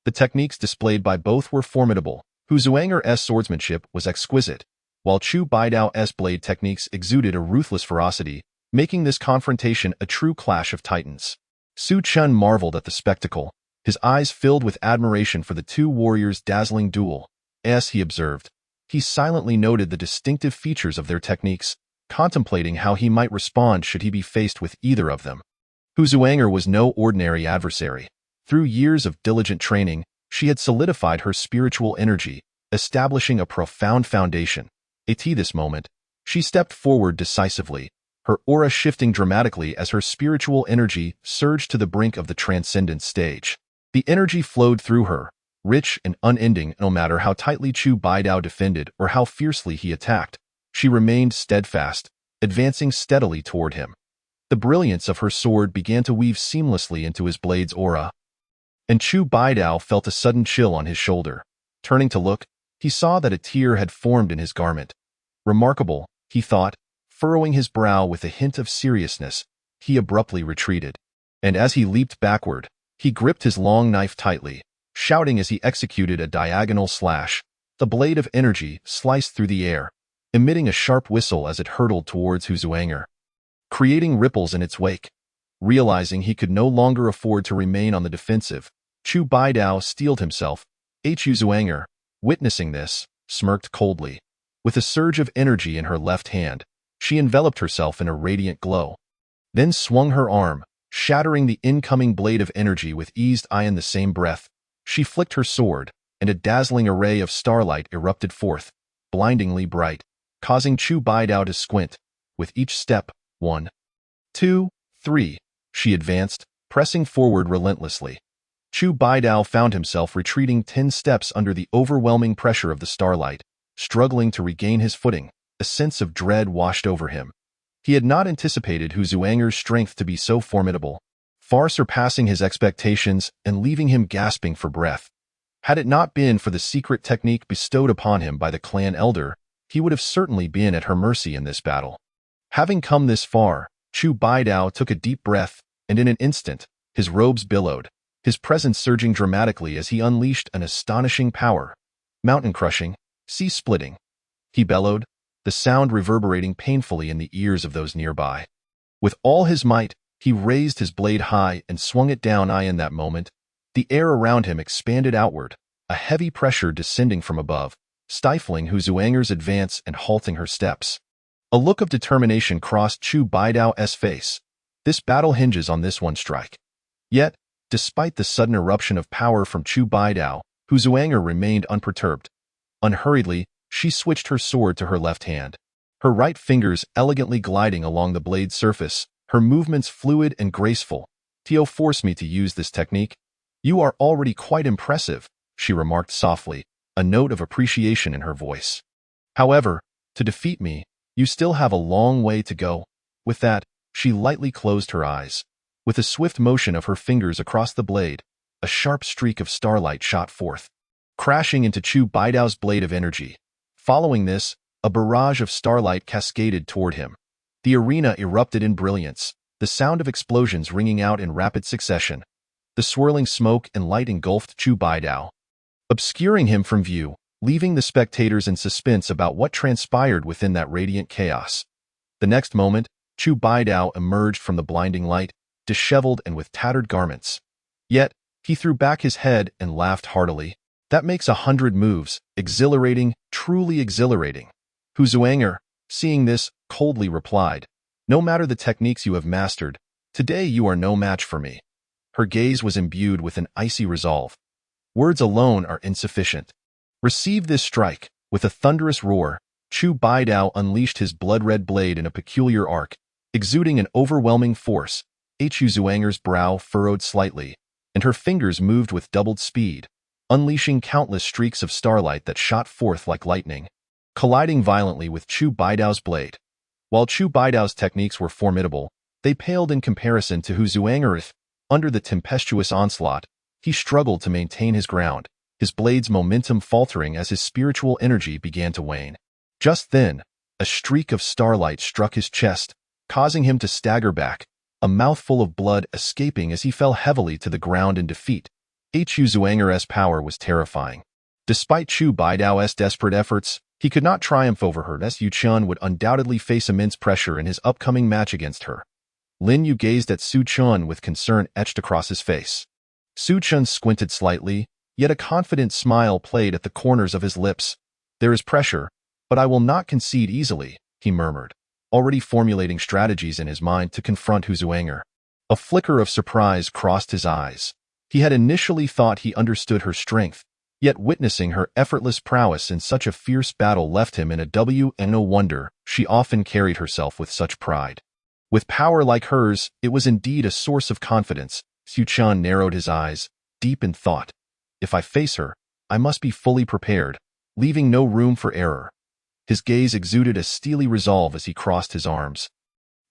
The techniques displayed by both were formidable. Hu Zuanger's swordsmanship was exquisite, while Chu Baidao's blade techniques exuded a ruthless ferocity, making this confrontation a true clash of titans. Su Chun marveled at the spectacle, his eyes filled with admiration for the two warriors' dazzling duel. As he observed, he silently noted the distinctive features of their techniques, contemplating how he might respond should he be faced with either of them. Hu Zuanger was no ordinary adversary. Through years of diligent training, she had solidified her spiritual energy, establishing a profound foundation. At this moment, she stepped forward decisively, her aura shifting dramatically as her spiritual energy surged to the brink of the transcendent stage. The energy flowed through her, rich and unending. No matter how tightly Chu Baidao defended or how fiercely he attacked, she remained steadfast, advancing steadily toward him. The brilliance of her sword began to weave seamlessly into his blade's aura, and Chu Baidao felt a sudden chill on his shoulder. Turning to look, he saw that a tear had formed in his garment. Remarkable, he thought, furrowing his brow with a hint of seriousness. He abruptly retreated, and as he leaped backward, he gripped his long knife tightly, shouting as he executed a diagonal slash. The blade of energy sliced through the air, emitting a sharp whistle as it hurtled towards Hu Zuanger, creating ripples in its wake. Realizing he could no longer afford to remain on the defensive, Chu Baidao steeled himself. Hu Zuanger, witnessing this, smirked coldly. With a surge of energy in her left hand, she enveloped herself in a radiant glow, then swung her arm, shattering the incoming blade of energy with ease. In the same breath, she flicked her sword, and a dazzling array of starlight erupted forth, blindingly bright, causing Chu Baidao to squint. With each step, 1, 2, 3, she advanced, pressing forward relentlessly. Chu Baidao found himself retreating 10 steps under the overwhelming pressure of the starlight, struggling to regain his footing. A sense of dread washed over him. He had not anticipated Hu Zuanger's strength to be so formidable, far surpassing his expectations and leaving him gasping for breath. Had it not been for the secret technique bestowed upon him by the clan elder, he would have certainly been at her mercy in this battle. Having come this far, Chu Baidao took a deep breath, and in an instant, his robes billowed, his presence surging dramatically as he unleashed an astonishing power. Mountain-crushing, sea-splitting. He bellowed, the sound reverberating painfully in the ears of those nearby. With all his might, he raised his blade high and swung it down. In that moment, the air around him expanded outward, a heavy pressure descending from above, stifling Hu Zuanger's advance and halting her steps. A look of determination crossed Chu Baidao's face. This battle hinges on this one strike. Yet, despite the sudden eruption of power from Chu Baidao, Hu Zuanger remained unperturbed. Unhurriedly, she switched her sword to her left hand, her right fingers elegantly gliding along the blade's surface, her movements fluid and graceful. "Tio forced me to use this technique. You are already quite impressive," she remarked softly, a note of appreciation in her voice. "However, to defeat me, you still have a long way to go." With that, she lightly closed her eyes. With a swift motion of her fingers across the blade, a sharp streak of starlight shot forth, crashing into Chu Baidao's blade of energy. Following this, a barrage of starlight cascaded toward him. The arena erupted in brilliance, the sound of explosions ringing out in rapid succession. The swirling smoke and light engulfed Chu Baidao, obscuring him from view, leaving the spectators in suspense about what transpired within that radiant chaos. The next moment, Chu Baidao emerged from the blinding light, disheveled and with tattered garments. Yet, he threw back his head and laughed heartily. "That makes 100 moves, exhilarating, truly exhilarating." Hu Zuanger, seeing this, coldly replied, "No matter the techniques you have mastered, today you are no match for me." Her gaze was imbued with an icy resolve. "Words alone are insufficient. Receive this strike." With a thunderous roar, Chu Baidao unleashed his blood-red blade in a peculiar arc, exuding an overwhelming force. Hu Zuanger's brow furrowed slightly, and her fingers moved with doubled speed, unleashing countless streaks of starlight that shot forth like lightning, colliding violently with Chu Baidao's blade. While Chu Baidao's techniques were formidable, they paled in comparison to Hu Zuanger's. Under the tempestuous onslaught, he struggled to maintain his ground, his blade's momentum faltering as his spiritual energy began to wane. Just then, a streak of starlight struck his chest, causing him to stagger back, a mouthful of blood escaping as he fell heavily to the ground in defeat. Hu Zuanger's power was terrifying. Despite Chu Baidao's desperate efforts, he could not triumph over her, as Yu Chun would undoubtedly face immense pressure in his upcoming match against her. Lin Yu gazed at Su Chun with concern etched across his face. Su Chun squinted slightly, yet a confident smile played at the corners of his lips. "There is pressure, but I will not concede easily," he murmured, already formulating strategies in his mind to confront Hu Zuanger. A flicker of surprise crossed his eyes. He had initially thought he understood her strength, yet witnessing her effortless prowess in such a fierce battle left him in a w. And no wonder she often carried herself with such pride. With power like hers, it was indeed a source of confidence. Su Chun narrowed his eyes, deep in thought. "If I face her, I must be fully prepared, leaving no room for error." His gaze exuded a steely resolve as he crossed his arms,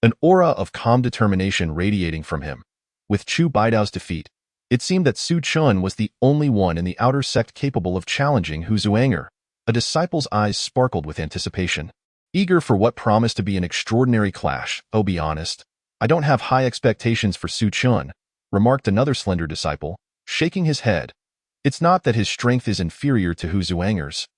an aura of calm determination radiating from him. With Chu Baidao's defeat, it seemed that Su Chun was the only one in the outer sect capable of challenging Hu Zuanger. A disciple's eyes sparkled with anticipation, eager for what promised to be an extraordinary clash. "Oh, be honest, I don't have high expectations for Su Chun," remarked another slender disciple, shaking his head. "It's not that his strength is inferior to Hu Zuanger's,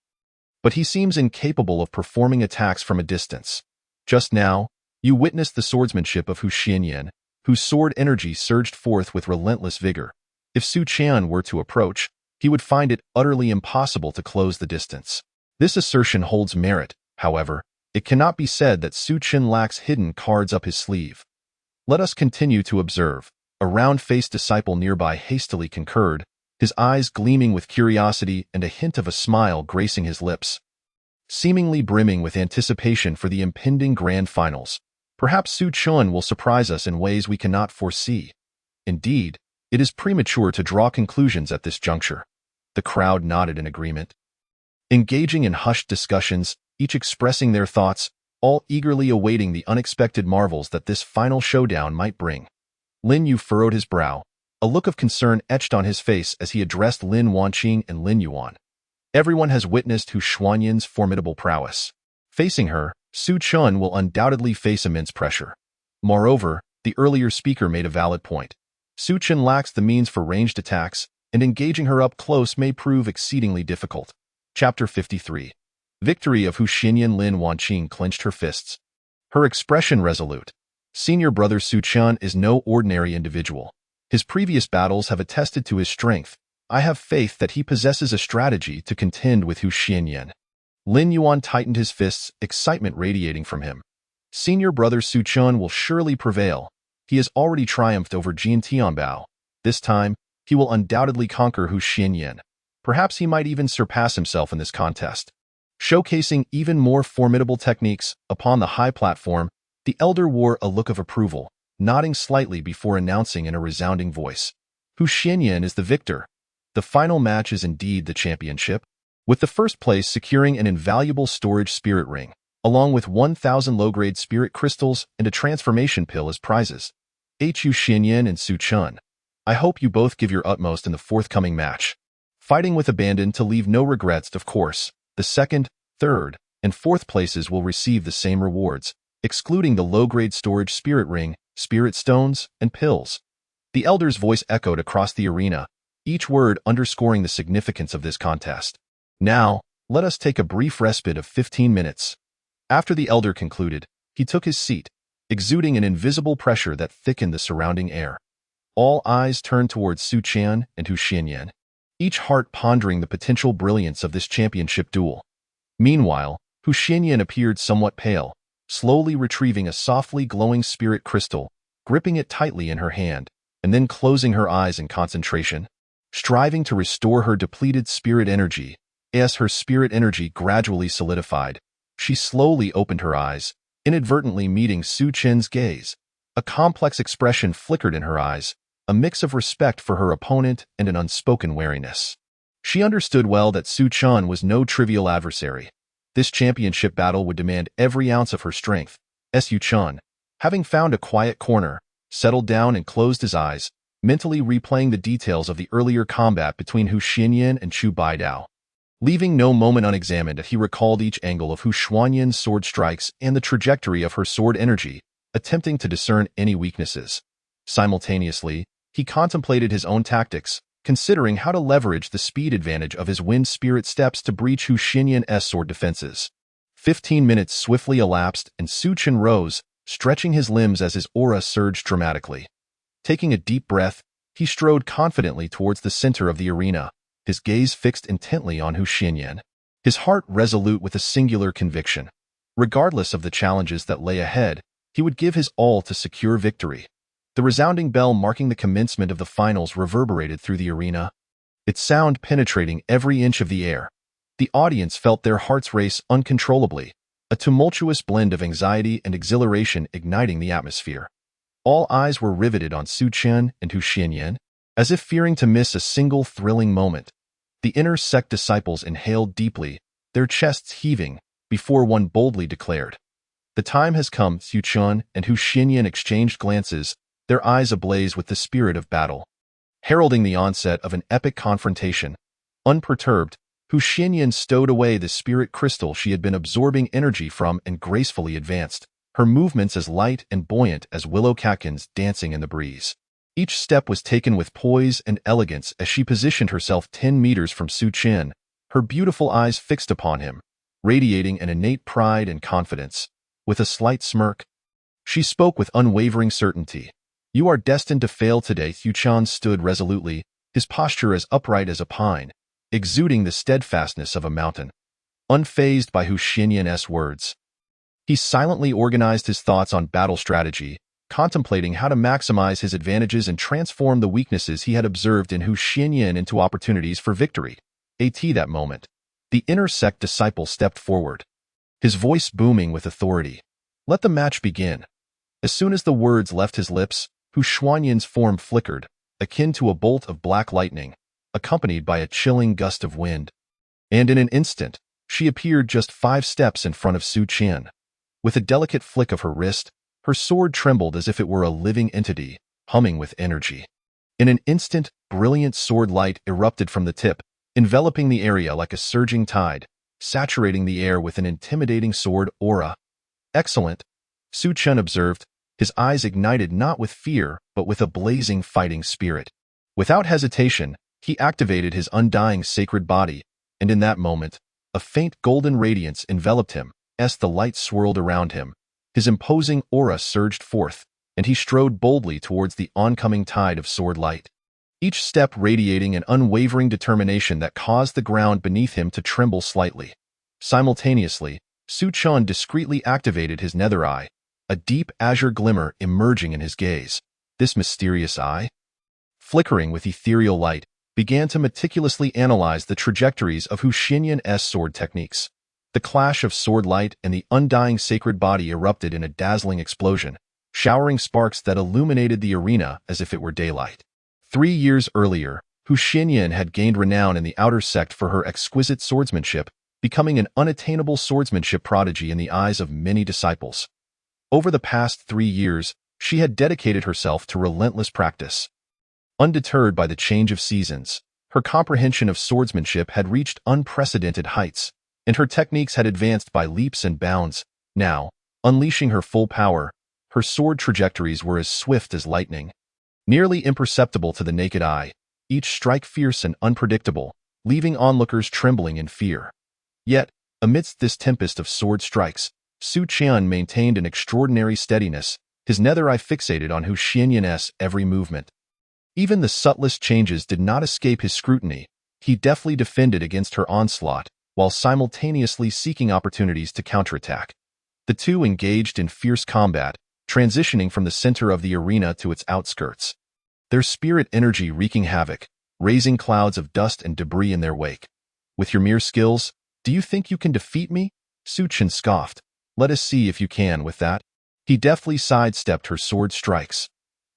but he seems incapable of performing attacks from a distance. Just now, you witnessed the swordsmanship of Hu Xianyan, whose sword energy surged forth with relentless vigor. If Su Qian were to approach, he would find it utterly impossible to close the distance." This assertion holds merit, however. It cannot be said that Su Qian lacks hidden cards up his sleeve. "Let us continue to observe." A round-faced disciple nearby hastily concurred, his eyes gleaming with curiosity and a hint of a smile gracing his lips, seemingly brimming with anticipation for the impending grand finals. "Perhaps Su Chun will surprise us in ways we cannot foresee." Indeed, it is premature to draw conclusions at this juncture. The crowd nodded in agreement, engaging in hushed discussions, each expressing their thoughts, all eagerly awaiting the unexpected marvels that this final showdown might bring. Lin Yu furrowed his brow, a look of concern etched on his face as he addressed Lin Wanqing and Lin Yuan. Everyone has witnessed Hu Xuanyan's formidable prowess. Facing her, Su Chun will undoubtedly face immense pressure. Moreover, the earlier speaker made a valid point. Su Chun lacks the means for ranged attacks, and engaging her up close may prove exceedingly difficult. Chapter 53. Victory of Hu Xinyan. Lin Wanqing clenched her fists, her expression resolute. Senior brother Su Qian is no ordinary individual. His previous battles have attested to his strength. I have faith that he possesses a strategy to contend with Hu Xinyan. Lin Yuan tightened his fists, excitement radiating from him. Senior brother Su Qian will surely prevail. He has already triumphed over Jian Tianbao. This time, he will undoubtedly conquer Hu Xinyan. Perhaps he might even surpass himself in this contest. Showcasing even more formidable techniques upon the high platform, the elder wore a look of approval, nodding slightly before announcing in a resounding voice, Hu Xinyan is the victor. The final match is indeed the championship, with the first place securing an invaluable storage spirit ring, along with 1,000 low-grade spirit crystals and a transformation pill as prizes. Hu Xinyan and Su Qian, I hope you both give your utmost in the forthcoming match. Fighting with abandon to leave no regrets, of course. The second, third, and fourth places will receive the same rewards, excluding the low-grade storage spirit ring, spirit stones, and pills. The elder's voice echoed across the arena, each word underscoring the significance of this contest. Now, let us take a brief respite of 15 minutes. After the elder concluded, he took his seat, exuding an invisible pressure that thickened the surrounding air. All eyes turned towards Su Qian and Hu Xinyan, each heart pondering the potential brilliance of this championship duel. Meanwhile, Hu Xinyan appeared somewhat pale, slowly retrieving a softly glowing spirit crystal, gripping it tightly in her hand, and then closing her eyes in concentration, striving to restore her depleted spirit energy. As her spirit energy gradually solidified, she slowly opened her eyes, inadvertently meeting Su Qian's gaze. A complex expression flickered in her eyes, a mix of respect for her opponent and an unspoken wariness. She understood well that Su Qian was no trivial adversary. This championship battle would demand every ounce of her strength. Su Qian, having found a quiet corner, settled down and closed his eyes, mentally replaying the details of the earlier combat between Hu Xinyan and Chu Baidao. Leaving no moment unexamined, he recalled each angle of Hu Xuanyan's sword strikes and the trajectory of her sword energy, attempting to discern any weaknesses. Simultaneously, he contemplated his own tactics, considering how to leverage the speed advantage of his wind spirit steps to breach Hu Xinyan's sword defenses. 15 minutes swiftly elapsed, and Su Qian rose, stretching his limbs as his aura surged dramatically. Taking a deep breath, he strode confidently towards the center of the arena, his gaze fixed intently on Hu Xinyan, his heart resolute with a singular conviction. Regardless of the challenges that lay ahead, he would give his all to secure victory. The resounding bell marking the commencement of the finals reverberated through the arena, its sound penetrating every inch of the air. The audience felt their hearts race uncontrollably, a tumultuous blend of anxiety and exhilaration igniting the atmosphere. All eyes were riveted on Su Qian and Hu Xinyan, as if fearing to miss a single thrilling moment. The inner sect disciples inhaled deeply, their chests heaving, before one boldly declared, "The time has come." Su Qian and Hu Xinyan exchanged glances, their eyes ablaze with the spirit of battle, heralding the onset of an epic confrontation. Unperturbed, Hu Xinyan stowed away the spirit crystal she had been absorbing energy from and gracefully advanced, her movements as light and buoyant as willow catkins dancing in the breeze. Each step was taken with poise and elegance as she positioned herself 10 meters from Su Qian, her beautiful eyes fixed upon him, radiating an innate pride and confidence. With a slight smirk, she spoke with unwavering certainty. "You are destined to fail today." Su Qian stood resolutely, his posture as upright as a pine, exuding the steadfastness of a mountain. Unfazed by Hu Xinyan's words, he silently organized his thoughts on battle strategy, contemplating how to maximize his advantages and transform the weaknesses he had observed in Hu Xinyan into opportunities for victory. At that moment, the inner sect disciple stepped forward, his voice booming with authority. "Let the match begin." As soon as the words left his lips, Hu Xuanyan's form flickered, akin to a bolt of black lightning, accompanied by a chilling gust of wind. And in an instant, she appeared just 5 steps in front of Su Qian. With a delicate flick of her wrist, her sword trembled as if it were a living entity, humming with energy. In an instant, brilliant sword light erupted from the tip, enveloping the area like a surging tide, saturating the air with an intimidating sword aura. "Excellent," Su Qian observed, his eyes ignited not with fear but with a blazing fighting spirit. Without hesitation, he activated his undying sacred body, and in that moment, A faint golden radiance enveloped him, as the light swirled around him. His imposing aura surged forth, and he strode boldly towards the oncoming tide of sword light. Each step radiating an unwavering determination that caused the ground beneath him to tremble slightly. Simultaneously, Su Chen discreetly activated his nether eye, a deep azure glimmer emerging in his gaze. This mysterious eye, flickering with ethereal light, began to meticulously analyze the trajectories of Hu Xinyan's sword techniques. The clash of sword light and the undying sacred body erupted in a dazzling explosion, showering sparks that illuminated the arena as if it were daylight. 3 years earlier, Hu Xinyan had gained renown in the outer sect for her exquisite swordsmanship, becoming an unattainable swordsmanship prodigy in the eyes of many disciples. Over the past 3 years, she had dedicated herself to relentless practice. Undeterred by the change of seasons, her comprehension of swordsmanship had reached unprecedented heights, and her techniques had advanced by leaps and bounds. Now, unleashing her full power, her sword trajectories were as swift as lightning. Nearly imperceptible to the naked eye, each strike fierce and unpredictable, leaving onlookers trembling in fear. Yet, amidst this tempest of sword strikes, Su Chen maintained an extraordinary steadiness, his nether eye fixated on Hu Xinyan's every movement. Even the subtlest changes did not escape his scrutiny. He deftly defended against her onslaught, while simultaneously seeking opportunities to counterattack. The two engaged in fierce combat, transitioning from the center of the arena to its outskirts. Their spirit energy wreaking havoc, raising clouds of dust and debris in their wake. With your mere skills, do you think you can defeat me? Su Chen scoffed. Let us see if you can with that. He deftly sidestepped her sword strikes.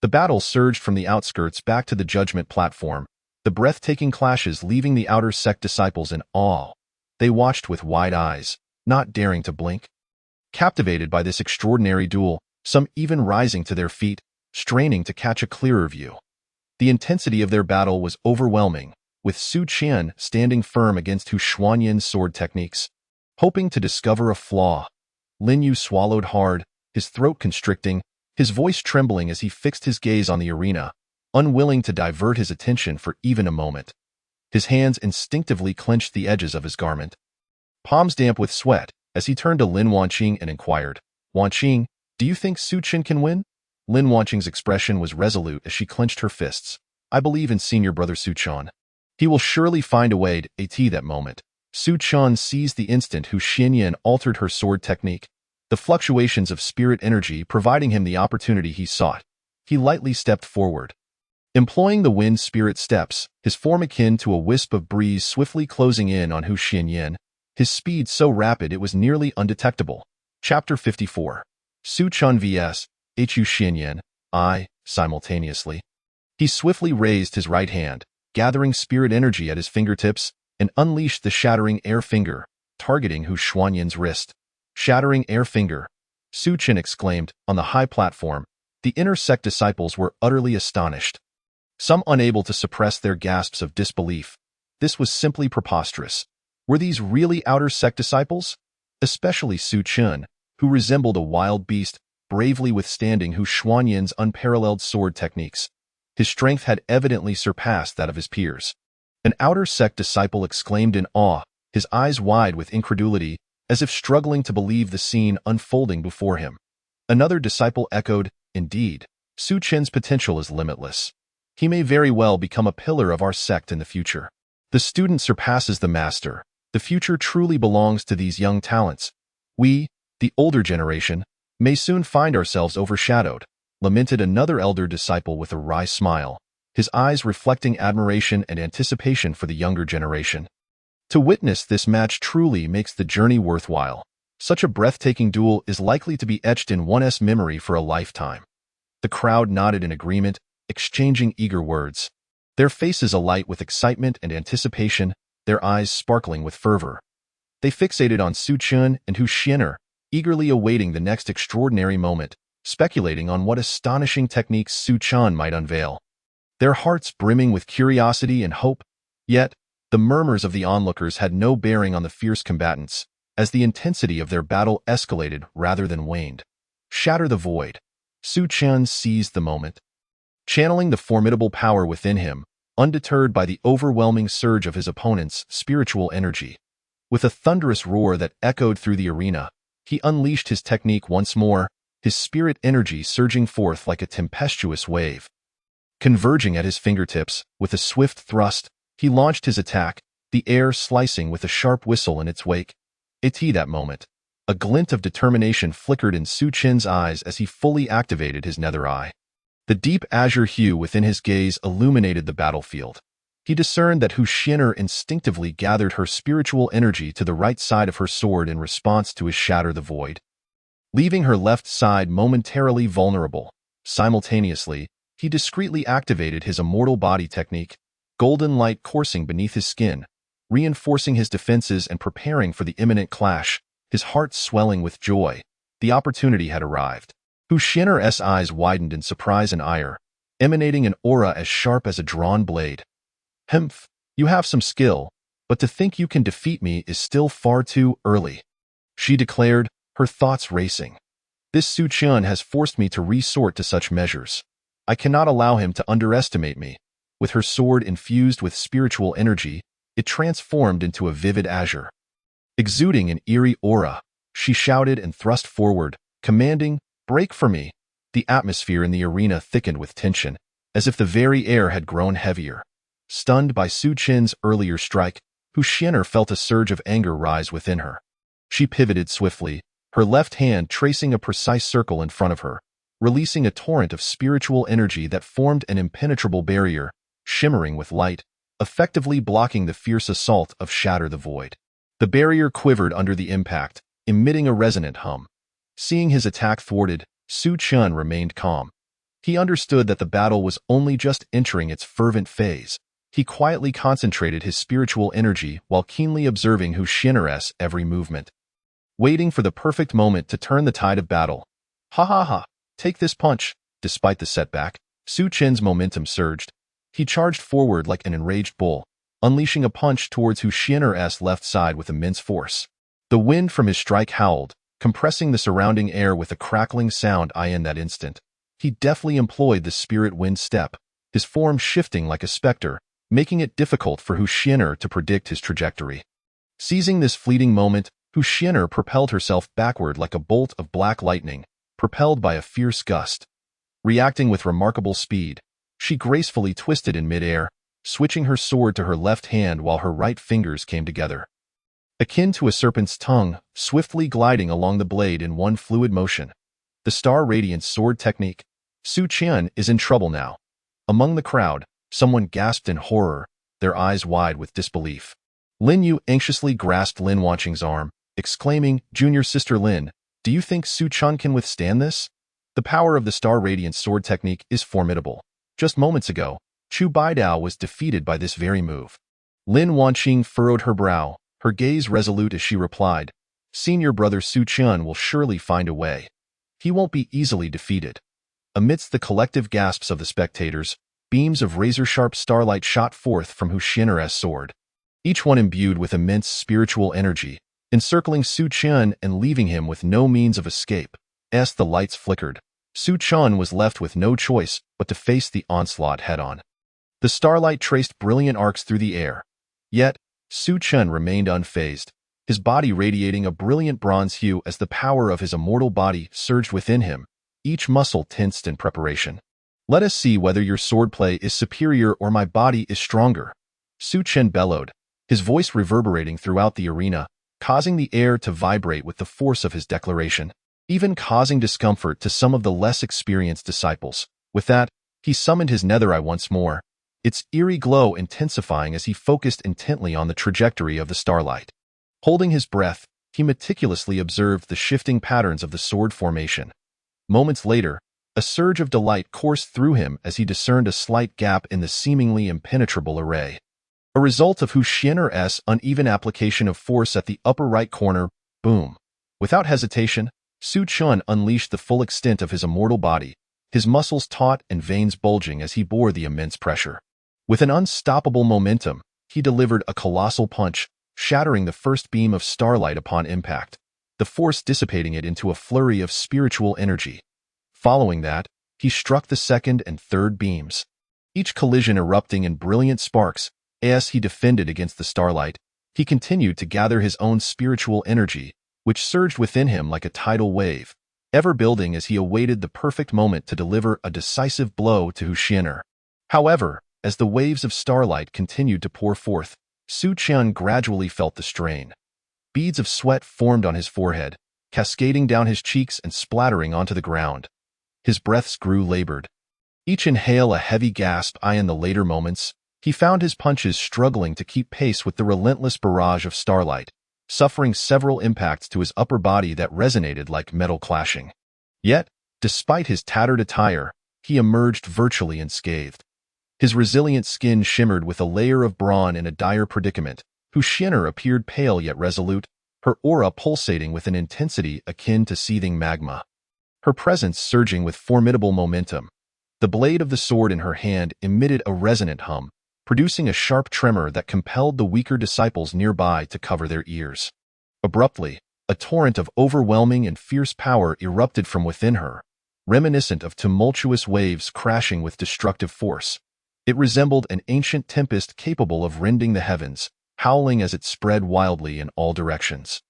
The battle surged from the outskirts back to the judgment platform, the breathtaking clashes leaving the outer sect disciples in awe. They watched with wide eyes, not daring to blink. Captivated by this extraordinary duel, some even rising to their feet, straining to catch a clearer view. The intensity of their battle was overwhelming, with Su Chen standing firm against Hu Xuanyan's sword techniques. Hoping to discover a flaw, Lin Yu swallowed hard, his throat constricting, his voice trembling as he fixed his gaze on the arena, unwilling to divert his attention for even a moment. His hands instinctively clenched the edges of his garment, palms damp with sweat, as he turned to Lin Wanqing and inquired, "Wanqing, do you think Su Chen can win?" Lin Wanqing's expression was resolute as she clenched her fists. "I believe in senior brother Su Chen. He will surely find a way to at that moment." Su Chen seized the instant Hu Xinyan altered her sword technique, the fluctuations of spirit energy providing him the opportunity he sought. He lightly stepped forward. Employing the wind spirit steps, his form akin to a wisp of breeze swiftly closing in on Hu Xinyan, his speed so rapid it was nearly undetectable. Chapter 54. Su Chen vs. Hu Xinyan, simultaneously. He swiftly raised his right hand, gathering spirit energy at his fingertips, and unleashed the shattering air finger, targeting Hu Xuanyan's wrist. Shattering air finger, Su Chen exclaimed, on the high platform. The inner sect disciples were utterly astonished, some unable to suppress their gasps of disbelief. This was simply preposterous. Were these really outer sect disciples? Especially Su Chen, who resembled a wild beast, bravely withstanding Hu Xuanyan's unparalleled sword techniques. His strength had evidently surpassed that of his peers. An outer sect disciple exclaimed in awe, his eyes wide with incredulity, as if struggling to believe the scene unfolding before him. Another disciple echoed, "Indeed, Su Chen's potential is limitless. He may very well become a pillar of our sect in the future. The student surpasses the master. The future truly belongs to these young talents. We, the older generation, may soon find ourselves overshadowed," lamented another elder disciple with a wry smile, his eyes reflecting admiration and anticipation for the younger generation. To witness this match truly makes the journey worthwhile. Such a breathtaking duel is likely to be etched in one's memory for a lifetime. The crowd nodded in agreement, exchanging eager words, their faces alight with excitement and anticipation, their eyes sparkling with fervor. They fixated on Su Chen and Hu Xinyan, eagerly awaiting the next extraordinary moment, speculating on what astonishing techniques Su Chen might unveil. Their hearts brimming with curiosity and hope, yet the murmurs of the onlookers had no bearing on the fierce combatants, as the intensity of their battle escalated rather than waned. Shatter the void. Su Chen seized the moment. Channeling the formidable power within him, undeterred by the overwhelming surge of his opponent's spiritual energy, With a thunderous roar that echoed through the arena, he unleashed his technique once more, his spirit energy surging forth like a tempestuous wave. Converging at his fingertips, with a swift thrust, he launched his attack, the air slicing with a sharp whistle in its wake. That moment, a glint of determination flickered in Su Chen's eyes as he fully activated his nether eye. The deep azure hue within his gaze illuminated the battlefield. He discerned that Hu Xian'er instinctively gathered her spiritual energy to the right side of her sword in response to his Shatter the Void, leaving her left side momentarily vulnerable. Simultaneously, he discreetly activated his immortal body technique, golden light coursing beneath his skin, reinforcing his defenses and preparing for the imminent clash, his heart swelling with joy. The opportunity had arrived. Hu Xian'er's eyes widened in surprise and ire, emanating an aura as sharp as a drawn blade. "Humph, you have some skill, but to think you can defeat me is still far too early," she declared, her thoughts racing. "This Su Chen has forced me to resort to such measures. I cannot allow him to underestimate me." With her sword infused with spiritual energy, it transformed into a vivid azure. Exuding an eerie aura, she shouted and thrust forward, commanding, "Break for me." The atmosphere in the arena thickened with tension, as if the very air had grown heavier. Stunned by Su Chen's earlier strike, Hu Xian'er felt a surge of anger rise within her. She pivoted swiftly, her left hand tracing a precise circle in front of her, releasing a torrent of spiritual energy that formed an impenetrable barrier, shimmering with light, effectively blocking the fierce assault of Shatter the Void. The barrier quivered under the impact, emitting a resonant hum. Seeing his attack thwarted, Su Chen remained calm. He understood that the battle was only just entering its fervent phase. He quietly concentrated his spiritual energy while keenly observing Hu Xian'er's every movement, waiting for the perfect moment to turn the tide of battle. "Ha ha ha, take this punch." Despite the setback, Su Chen's momentum surged. He charged forward like an enraged bull, unleashing a punch towards Hu Xian'er's left side with immense force. The wind from his strike howled, compressing the surrounding air with a crackling sound. In that instant, he deftly employed the spirit wind step, his form shifting like a specter, making it difficult for Hu Xian'er to predict his trajectory. Seizing this fleeting moment, Hu Xian'er propelled herself backward like a bolt of black lightning, propelled by a fierce gust. Reacting with remarkable speed, she gracefully twisted in midair, switching her sword to her left hand while her right fingers came together, akin to a serpent's tongue, swiftly gliding along the blade in one fluid motion. The Star Radiance sword technique. Su Chen is in trouble now. Among the crowd, someone gasped in horror, their eyes wide with disbelief. Lin Yu anxiously grasped Lin Wanqing's arm, exclaiming, "Junior Sister Lin, do you think Su Chen can withstand this?" The power of the Star Radiance sword technique is formidable. Just moments ago, Chu Baidao was defeated by this very move. Lin Wanqing furrowed her brow, her gaze resolute as she replied, "Senior brother Su Chen will surely find a way. He won't be easily defeated." Amidst the collective gasps of the spectators, beams of razor-sharp starlight shot forth from Hu Xian'er's sword, each one imbued with immense spiritual energy, encircling Su Chen and leaving him with no means of escape. As the lights flickered, Su Chen was left with no choice but to face the onslaught head-on. The starlight traced brilliant arcs through the air. Yet, Su Chen remained unfazed, his body radiating a brilliant bronze hue as the power of his immortal body surged within him, each muscle tensed in preparation. "Let us see whether your swordplay is superior or my body is stronger," Su Chen bellowed, his voice reverberating throughout the arena, causing the air to vibrate with the force of his declaration, even causing discomfort to some of the less experienced disciples. With that, he summoned his nether eye once more, its eerie glow intensifying as he focused intently on the trajectory of the starlight. Holding his breath, he meticulously observed the shifting patterns of the sword formation. Moments later, a surge of delight coursed through him as he discerned a slight gap in the seemingly impenetrable array, a result of Hu Xian'er's uneven application of force at the upper right corner. Boom! Without hesitation, Su Chen unleashed the full extent of his immortal body, his muscles taut and veins bulging as he bore the immense pressure. With an unstoppable momentum, he delivered a colossal punch, shattering the first beam of starlight upon impact, the force dissipating it into a flurry of spiritual energy. Following that, he struck the second and third beams, each collision erupting in brilliant sparks as he defended against the starlight, He continued to gather his own spiritual energy, which surged within him like a tidal wave, ever building as he awaited the perfect moment to deliver a decisive blow to Hushiener. However, as the waves of starlight continued to pour forth, Su Qian gradually felt the strain. Beads of sweat formed on his forehead, cascading down his cheeks and splattering onto the ground. His breaths grew labored. Each inhale a heavy gasp. In the later moments, he found his punches struggling to keep pace with the relentless barrage of starlight, suffering several impacts to his upper body that resonated like metal clashing. Yet, despite his tattered attire, he emerged virtually unscathed. His resilient skin shimmered with a layer of brawn in a dire predicament. Hushiener appeared pale yet resolute, her aura pulsating with an intensity akin to seething magma. Her presence surging with formidable momentum. The blade of the sword in her hand emitted a resonant hum, producing a sharp tremor that compelled the weaker disciples nearby to cover their ears. Abruptly, a torrent of overwhelming and fierce power erupted from within her, reminiscent of tumultuous waves crashing with destructive force. It resembled an ancient tempest capable of rending the heavens, howling as it spread wildly in all directions.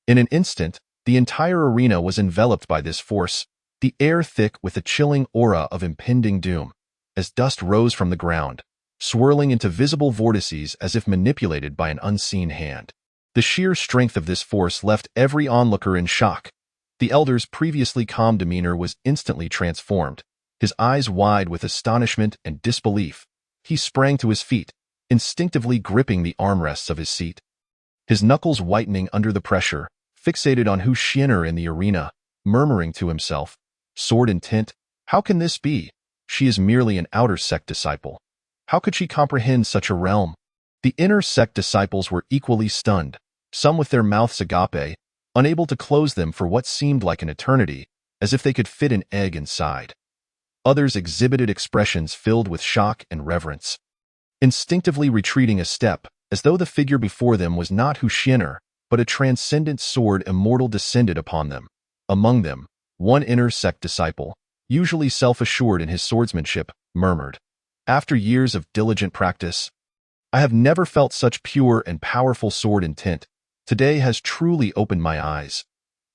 In an instant, the entire arena was enveloped by this force, the air thick with a chilling aura of impending doom, as dust rose from the ground, swirling into visible vortices as if manipulated by an unseen hand. The sheer strength of this force left every onlooker in shock. The elder's previously calm demeanor was instantly transformed, his eyes wide with astonishment and disbelief. He sprang to his feet, instinctively gripping the armrests of his seat. His knuckles whitening under the pressure, fixated on Hushiener in the arena, murmuring to himself, "Sword intent, how can this be? She is merely an outer sect disciple. How could she comprehend such a realm?" The inner sect disciples were equally stunned, some with their mouths agape, unable to close them for what seemed like an eternity, as if they could fit an egg inside. Others exhibited expressions filled with shock and reverence, instinctively retreating a step, as though the figure before them was not Hushiener, but a transcendent sword immortal descended upon them. Among them, one inner sect disciple, usually self-assured in his swordsmanship, murmured, "After years of diligent practice, I have never felt such pure and powerful sword intent. Today has truly opened my eyes."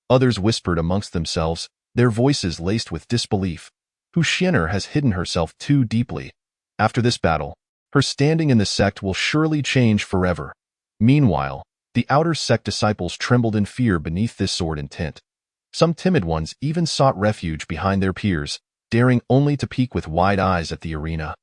Others whispered amongst themselves, their voices laced with disbelief, "Hushiener has hidden herself too deeply. After this battle, her standing in the sect will surely change forever." Meanwhile, the outer sect disciples trembled in fear beneath this sword intent. Some timid ones even sought refuge behind their peers, daring only to peek with wide eyes at the arena.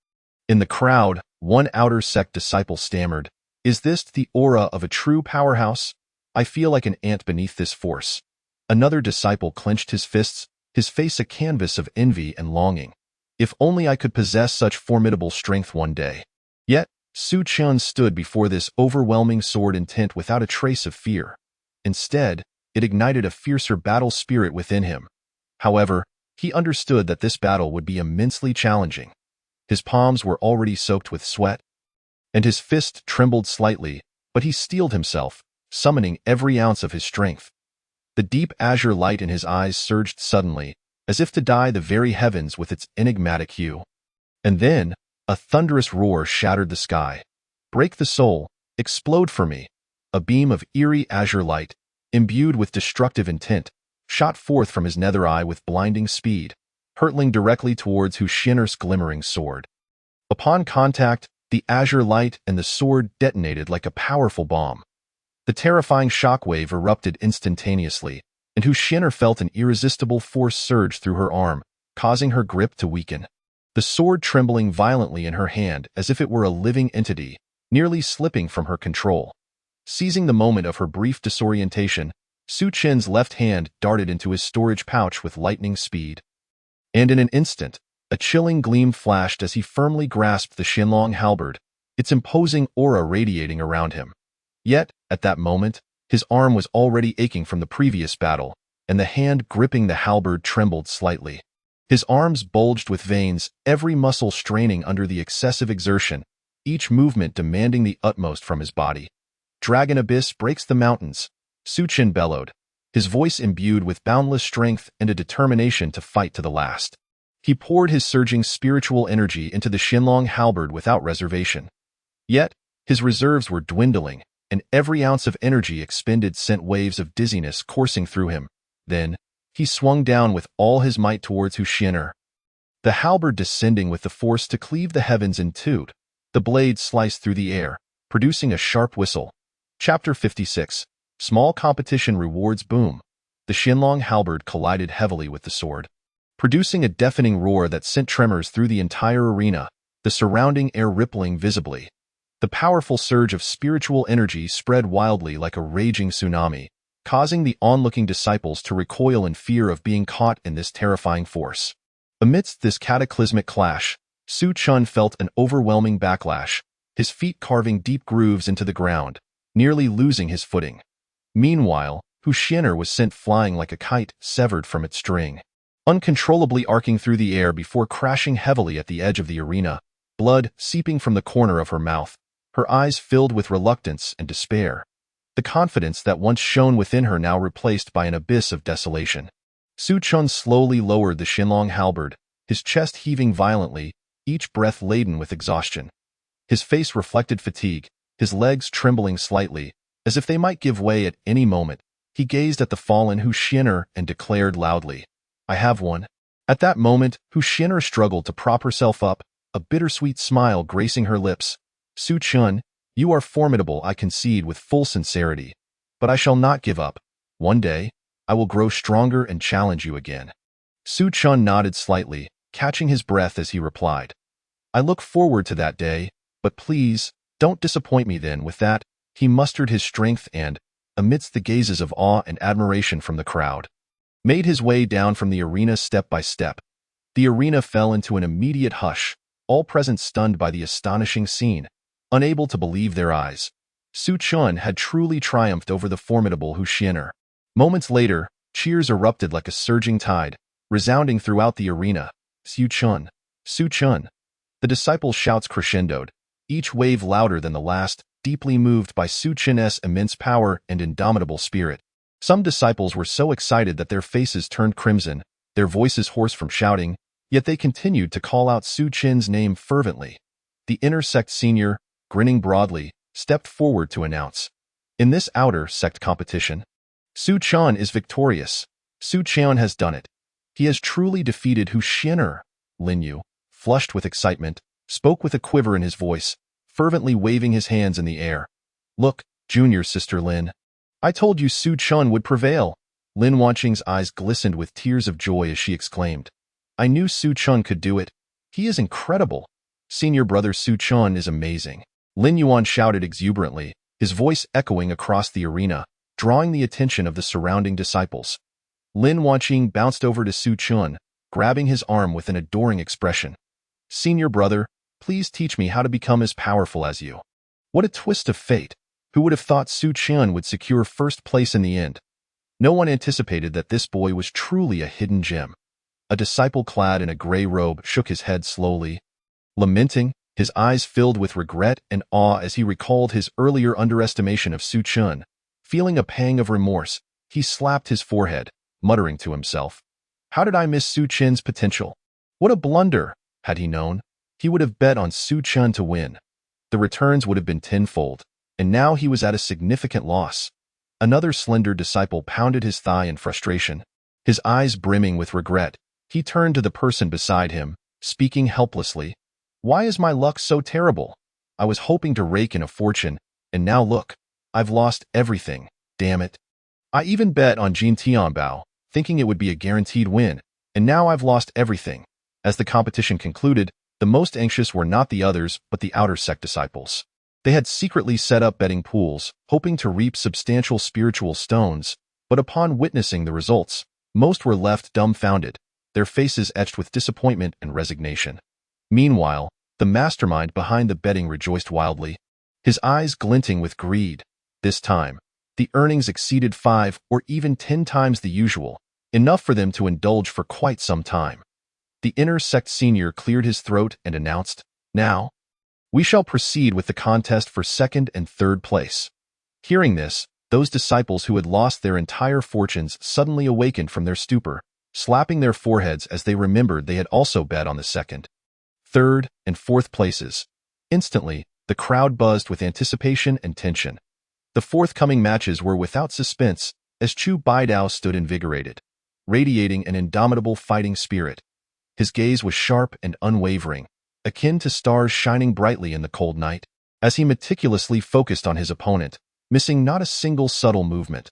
In the crowd, one outer sect disciple stammered, "Is this the aura of a true powerhouse? I feel like an ant beneath this force." Another disciple clenched his fists, his face a canvas of envy and longing. "If only I could possess such formidable strength one day." Yet, Su Qian stood before this overwhelming sword intent without a trace of fear. Instead, it ignited a fiercer battle spirit within him. However, he understood that this battle would be immensely challenging. His palms were already soaked with sweat, and his fist trembled slightly, but he steeled himself, summoning every ounce of his strength. The deep azure light in his eyes surged suddenly, as if to dye the very heavens with its enigmatic hue. And then, a thunderous roar shattered the sky. "Break the soul, explode for me." A beam of eerie azure light, imbued with destructive intent, shot forth from his nether eye with blinding speed, hurtling directly towards Hushiener's glimmering sword. Upon contact, the azure light and the sword detonated like a powerful bomb. The terrifying shockwave erupted instantaneously, and Hushiener felt an irresistible force surge through her arm, causing her grip to weaken. The sword trembling violently in her hand as if it were a living entity, nearly slipping from her control. Seizing the moment of her brief disorientation, Su Qian's left hand darted into his storage pouch with lightning speed. And in an instant, a chilling gleam flashed as he firmly grasped the Xinlong halberd, its imposing aura radiating around him. Yet, at that moment, his arm was already aching from the previous battle, and the hand gripping the halberd trembled slightly. His arms bulged with veins, every muscle straining under the excessive exertion, each movement demanding the utmost from his body. "Dragon Abyss breaks the mountains," Su Qian bellowed, his voice imbued with boundless strength and a determination to fight to the last. He poured his surging spiritual energy into the Xinlong halberd without reservation. Yet, his reserves were dwindling, and every ounce of energy expended sent waves of dizziness coursing through him. Then, he swung down with all his might towards Hu Xian'er, the halberd descending with the force to cleave the heavens in two. The blade sliced through the air, producing a sharp whistle. Chapter 56. Small competition rewards boom. The Xianlong halberd collided heavily with the sword, producing a deafening roar that sent tremors through the entire arena, the surrounding air rippling visibly. The powerful surge of spiritual energy spread wildly like a raging tsunami, causing the onlooking disciples to recoil in fear of being caught in this terrifying force. Amidst this cataclysmic clash, Su Chun felt an overwhelming backlash, his feet carving deep grooves into the ground, nearly losing his footing. Meanwhile, Hu Xian'er was sent flying like a kite severed from its string, uncontrollably arcing through the air before crashing heavily at the edge of the arena, blood seeping from the corner of her mouth, her eyes filled with reluctance and despair. The confidence that once shone within her now replaced by an abyss of desolation. Su Chun slowly lowered the Xianlong halberd, his chest heaving violently, each breath laden with exhaustion. His face reflected fatigue, his legs trembling slightly, as if they might give way at any moment. He gazed at the fallen Hu Xian'er and declared loudly, "I have won." At that moment, Hu Xian'er struggled to prop herself up, a bittersweet smile gracing her lips. "Su Chun, you are formidable, I concede with full sincerity. But I shall not give up. One day, I will grow stronger and challenge you again." Su Chun nodded slightly, catching his breath as he replied, "I look forward to that day, but please, don't disappoint me then." With that, he mustered his strength and, amidst the gazes of awe and admiration from the crowd, made his way down from the arena step by step. The arena fell into an immediate hush, all present stunned by the astonishing scene, unable to believe their eyes. Su Chun had truly triumphed over the formidable Hu Xian'er. Moments later, cheers erupted like a surging tide, resounding throughout the arena. "Su Chun! Su Chun!" The disciples' shouts crescendoed, each wave louder than the last, deeply moved by Su Chun's immense power and indomitable spirit. Some disciples were so excited that their faces turned crimson, their voices hoarse from shouting, yet they continued to call out Su Chun's name fervently. The inner sect senior, grinning broadly, stepped forward to announce, "In this outer sect competition, Su Chun is victorious. Su Chun has done it. He has truly defeated Hu Xian'er." Lin Yu, flushed with excitement, spoke with a quiver in his voice, fervently waving his hands in the air. "Look, junior sister Lin. I told you Su Chun would prevail." Lin Wanqing's eyes glistened with tears of joy as she exclaimed, "I knew Su Chun could do it. He is incredible. Senior brother Su Chun is amazing." Lin Yuan shouted exuberantly, his voice echoing across the arena, drawing the attention of the surrounding disciples. Lin Wanqing bounced over to Su Chun, grabbing his arm with an adoring expression. "Senior brother, please teach me how to become as powerful as you." What a twist of fate! Who would have thought Su Chun would secure first place in the end? No one anticipated that this boy was truly a hidden gem. A disciple clad in a gray robe shook his head slowly, lamenting, his eyes filled with regret and awe as he recalled his earlier underestimation of Su Chun. Feeling a pang of remorse, he slapped his forehead, muttering to himself, "How did I miss Su Chun's potential? What a blunder!" Had he known, he would have bet on Su Chun to win. The returns would have been tenfold, and now he was at a significant loss. Another slender disciple pounded his thigh in frustration. His eyes brimming with regret, he turned to the person beside him, speaking helplessly, "Why is my luck so terrible? I was hoping to rake in a fortune, and now look, I've lost everything, damn it. I even bet on Jin Tianbao, thinking it would be a guaranteed win, and now I've lost everything." As the competition concluded, the most anxious were not the others but the outer sect disciples. They had secretly set up betting pools, hoping to reap substantial spiritual stones, but upon witnessing the results, most were left dumbfounded, their faces etched with disappointment and resignation. Meanwhile, the mastermind behind the betting rejoiced wildly, his eyes glinting with greed. This time, the earnings exceeded 5 or even 10 times the usual, enough for them to indulge for quite some time. The inner sect senior cleared his throat and announced, "Now, we shall proceed with the contest for second and third place." Hearing this, those disciples who had lost their entire fortunes suddenly awakened from their stupor, slapping their foreheads as they remembered they had also bet on the second, third, and fourth places. Instantly, the crowd buzzed with anticipation and tension. The forthcoming matches were without suspense, as Chu Baidao stood invigorated, radiating an indomitable fighting spirit. His gaze was sharp and unwavering, akin to stars shining brightly in the cold night, as he meticulously focused on his opponent, missing not a single subtle movement.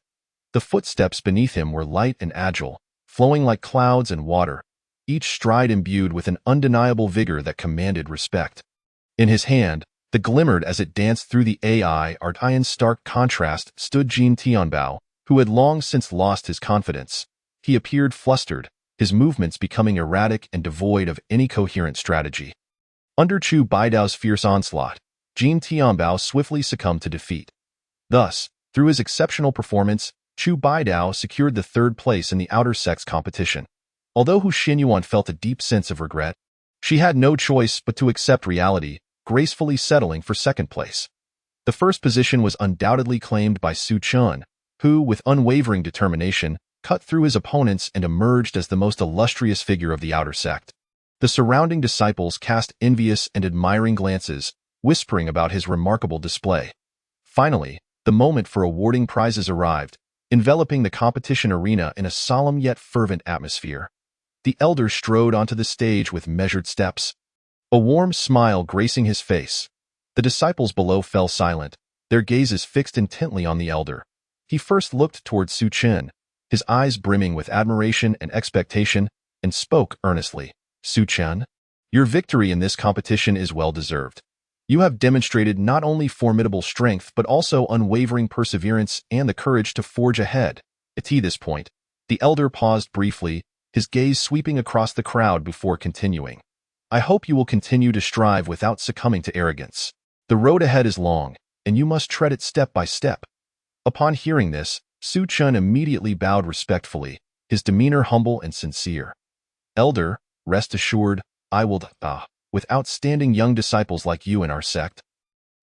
The footsteps beneath him were light and agile, flowing like clouds and water, each stride imbued with an undeniable vigor that commanded respect. In his hand, that glimmered as it danced through the AI art. In stark contrast stood Jin Tianbao, who had long since lost his confidence. He appeared flustered, his movements becoming erratic and devoid of any coherent strategy. Under Chu Baidao's fierce onslaught, Jin Tianbao swiftly succumbed to defeat. Thus, through his exceptional performance, Chu Baidao secured the third place in the outer sex competition. Although Hu Xinyuan felt a deep sense of regret, she had no choice but to accept reality, gracefully settling for second place. The first position was undoubtedly claimed by Su Chun, who, with unwavering determination, cut through his opponents and emerged as the most illustrious figure of the outer sect. The surrounding disciples cast envious and admiring glances, whispering about his remarkable display. Finally, the moment for awarding prizes arrived, enveloping the competition arena in a solemn yet fervent atmosphere. The elder strode onto the stage with measured steps, a warm smile gracing his face. The disciples below fell silent, their gazes fixed intently on the elder. He first looked toward Su Chen, his eyes brimming with admiration and expectation, and spoke earnestly. Su Chen, your victory in this competition is well-deserved. You have demonstrated not only formidable strength but also unwavering perseverance and the courage to forge ahead. At this point, the elder paused briefly, his gaze sweeping across the crowd before continuing. I hope you will continue to strive without succumbing to arrogance. The road ahead is long, and you must tread it step by step. Upon hearing this, Su Chen immediately bowed respectfully, his demeanor humble and sincere. Elder, rest assured, I will with outstanding young disciples like you in our sect.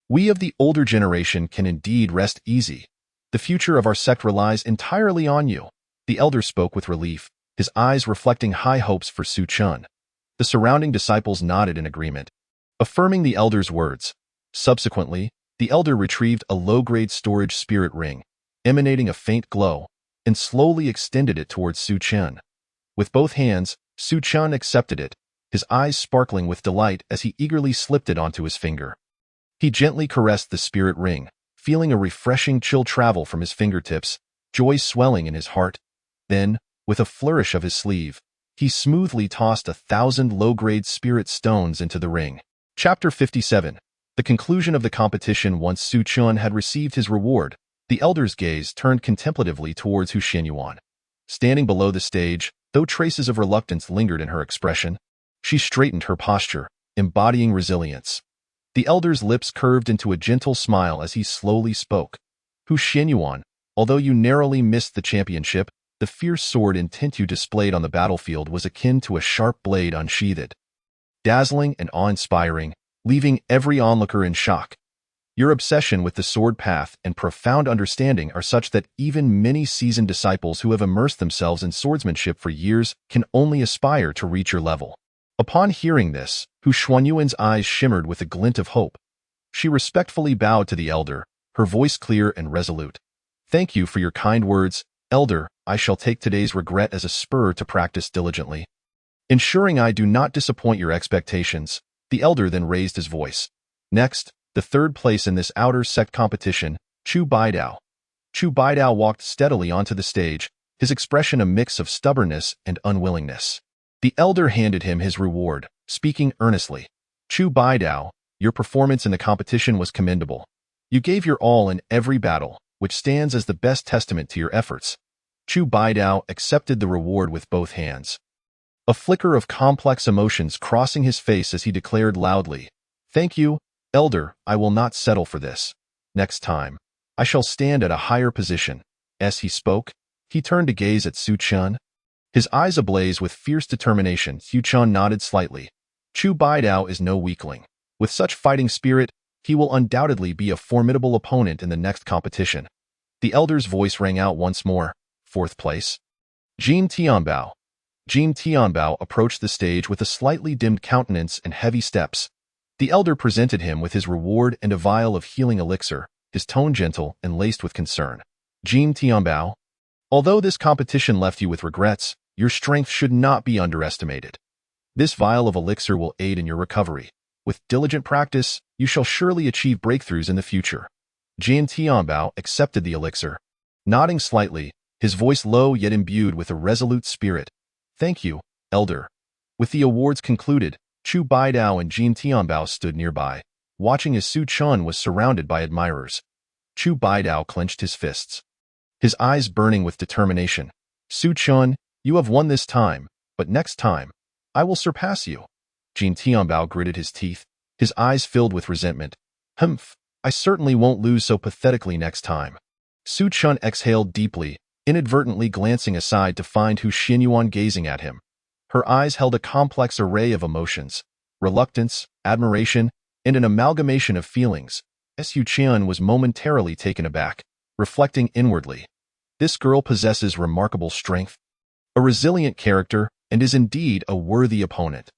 We of the older generation can indeed rest easy. The future of our sect relies entirely on you. The elder spoke with relief, his eyes reflecting high hopes for Su Chen. The surrounding disciples nodded in agreement, affirming the elder's words. Subsequently, the elder retrieved a low-grade storage spirit ring, emanating a faint glow, and slowly extended it towards Su Chen. With both hands, Su Chen accepted it, his eyes sparkling with delight as he eagerly slipped it onto his finger. He gently caressed the spirit ring, feeling a refreshing chill travel from his fingertips, joy swelling in his heart. Then, with a flourish of his sleeve, he smoothly tossed 1,000 low-grade spirit stones into the ring. Chapter 57. The conclusion of the competition. Once Su Chen had received his reward, the elder's gaze turned contemplatively towards Hu Xinyuan. Standing below the stage, though traces of reluctance lingered in her expression, she straightened her posture, embodying resilience. The elder's lips curved into a gentle smile as he slowly spoke. Hu Xinyuan, although you narrowly missed the championship, the fierce sword intent you displayed on the battlefield was akin to a sharp blade unsheathed. Dazzling and awe-inspiring, leaving every onlooker in shock. Your obsession with the sword path and profound understanding are such that even many seasoned disciples who have immersed themselves in swordsmanship for years can only aspire to reach your level. Upon hearing this, Hu Xuanyuan's eyes shimmered with a glint of hope. She respectfully bowed to the elder, her voice clear and resolute. Thank you for your kind words, Elder. I shall take today's regret as a spur to practice diligently, ensuring I do not disappoint your expectations. The elder then raised his voice. Next, the third place in this outer sect competition, Chu Baidao. Chu Baidao walked steadily onto the stage, his expression a mix of stubbornness and unwillingness. The elder handed him his reward, speaking earnestly. Chu Baidao, your performance in the competition was commendable. You gave your all in every battle, which stands as the best testament to your efforts. Chu Baidao accepted the reward with both hands, a flicker of complex emotions crossing his face as he declared loudly, Thank you, Elder, I will not settle for this. Next time, I shall stand at a higher position. As he spoke, he turned to gaze at Su Chen. His eyes ablaze with fierce determination. Su Chen nodded slightly. Chu Baidao is no weakling. With such fighting spirit, he will undoubtedly be a formidable opponent in the next competition. The elder's voice rang out once more. Fourth place. Jin Tianbao. Jin Tianbao approached the stage with a slightly dimmed countenance and heavy steps. The elder presented him with his reward and a vial of healing elixir, his tone gentle and laced with concern. Jin Tianbao, although this competition left you with regrets, your strength should not be underestimated. This vial of elixir will aid in your recovery. With diligent practice, you shall surely achieve breakthroughs in the future. Jin Tianbao accepted the elixir, nodding slightly, his voice low yet imbued with a resolute spirit. Thank you, Elder. With the awards concluded, Chu Baidao and Jin Tianbao stood nearby, watching as Su Chun was surrounded by admirers. Chu Baidao clenched his fists, his eyes burning with determination. Su Chun, you have won this time, but next time, I will surpass you. Jin Tianbao gritted his teeth, his eyes filled with resentment. Humph, I certainly won't lose so pathetically next time. Su Chun exhaled deeply, inadvertently glancing aside to find Hu Xinyuan gazing at him. Her eyes held a complex array of emotions, reluctance, admiration, and an amalgamation of feelings. Su Chun was momentarily taken aback, reflecting inwardly. This girl possesses remarkable strength, a resilient character, and is indeed a worthy opponent.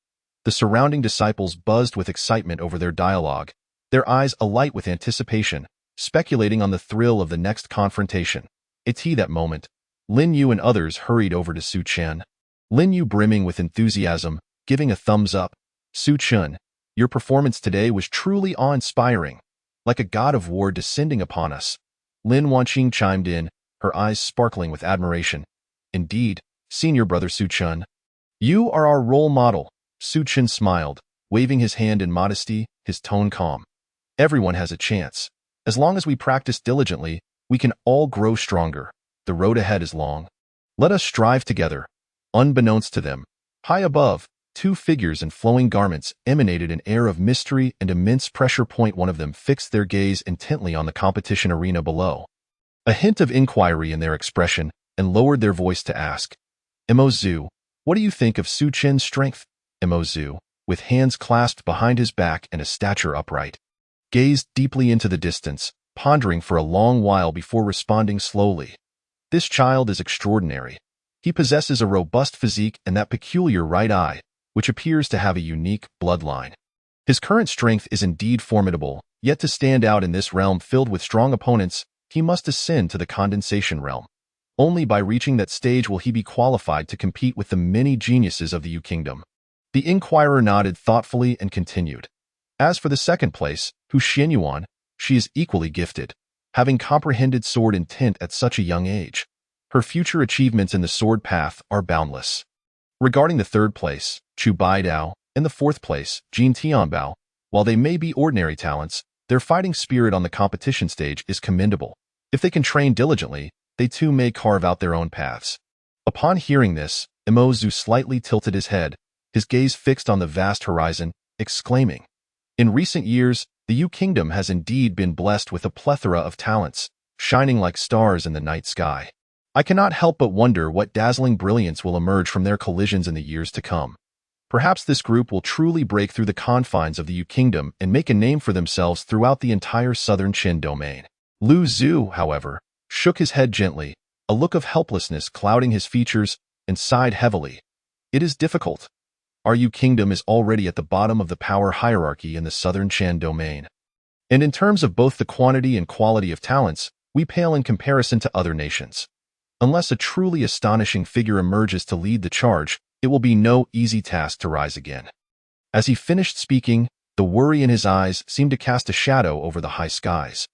The surrounding disciples buzzed with excitement over their dialogue, their eyes alight with anticipation, speculating on the thrill of the next confrontation. At that moment, Lin Yu and others hurried over to Su Chen. Lin Yu brimming with enthusiasm, giving a thumbs up. Su Chen, your performance today was truly awe-inspiring, like a god of war descending upon us. Lin Wanqing chimed in, her eyes sparkling with admiration. Indeed, senior brother Su Chen, you are our role model. Su Chen smiled, waving his hand in modesty, his tone calm. Everyone has a chance. As long as we practice diligently, we can all grow stronger. The road ahead is long. Let us strive together. Unbeknownst to them, high above, two figures in flowing garments emanated an air of mystery and immense pressure. One of them fixed their gaze intently on the competition arena below, a hint of inquiry in their expression, and lowered their voice to ask, Mo Zhu, what do you think of Su Chen's strength? Mo Zhu, with hands clasped behind his back and a stature upright, gazed deeply into the distance, pondering for a long while before responding slowly. This child is extraordinary. He possesses a robust physique and that peculiar right eye, which appears to have a unique bloodline. His current strength is indeed formidable, yet to stand out in this realm filled with strong opponents, he must ascend to the condensation realm. Only by reaching that stage will he be qualified to compete with the many geniuses of the Yu Kingdom. The inquirer nodded thoughtfully and continued. As for the second place, Hu Xinyuan, she is equally gifted, having comprehended sword intent at such a young age. Her future achievements in the sword path are boundless. Regarding the third place, Chu Baidao, and the fourth place, Jin Tianbao, while they may be ordinary talents, their fighting spirit on the competition stage is commendable. If they can train diligently, they too may carve out their own paths. Upon hearing this, Mo Zhu slightly tilted his head, his gaze fixed on the vast horizon, exclaiming, in recent years, the Yu Kingdom has indeed been blessed with a plethora of talents, shining like stars in the night sky. I cannot help but wonder what dazzling brilliance will emerge from their collisions in the years to come. Perhaps this group will truly break through the confines of the Yu Kingdom and make a name for themselves throughout the entire southern Qin domain. Lu Zhu, however, shook his head gently, a look of helplessness clouding his features, and sighed heavily. It is difficult. Our Yu Kingdom is already at the bottom of the power hierarchy in the southern Qin domain. And in terms of both the quantity and quality of talents, we pale in comparison to other nations. Unless a truly astonishing figure emerges to lead the charge, it will be no easy task to rise again. As he finished speaking, the worry in his eyes seemed to cast a shadow over the high skies.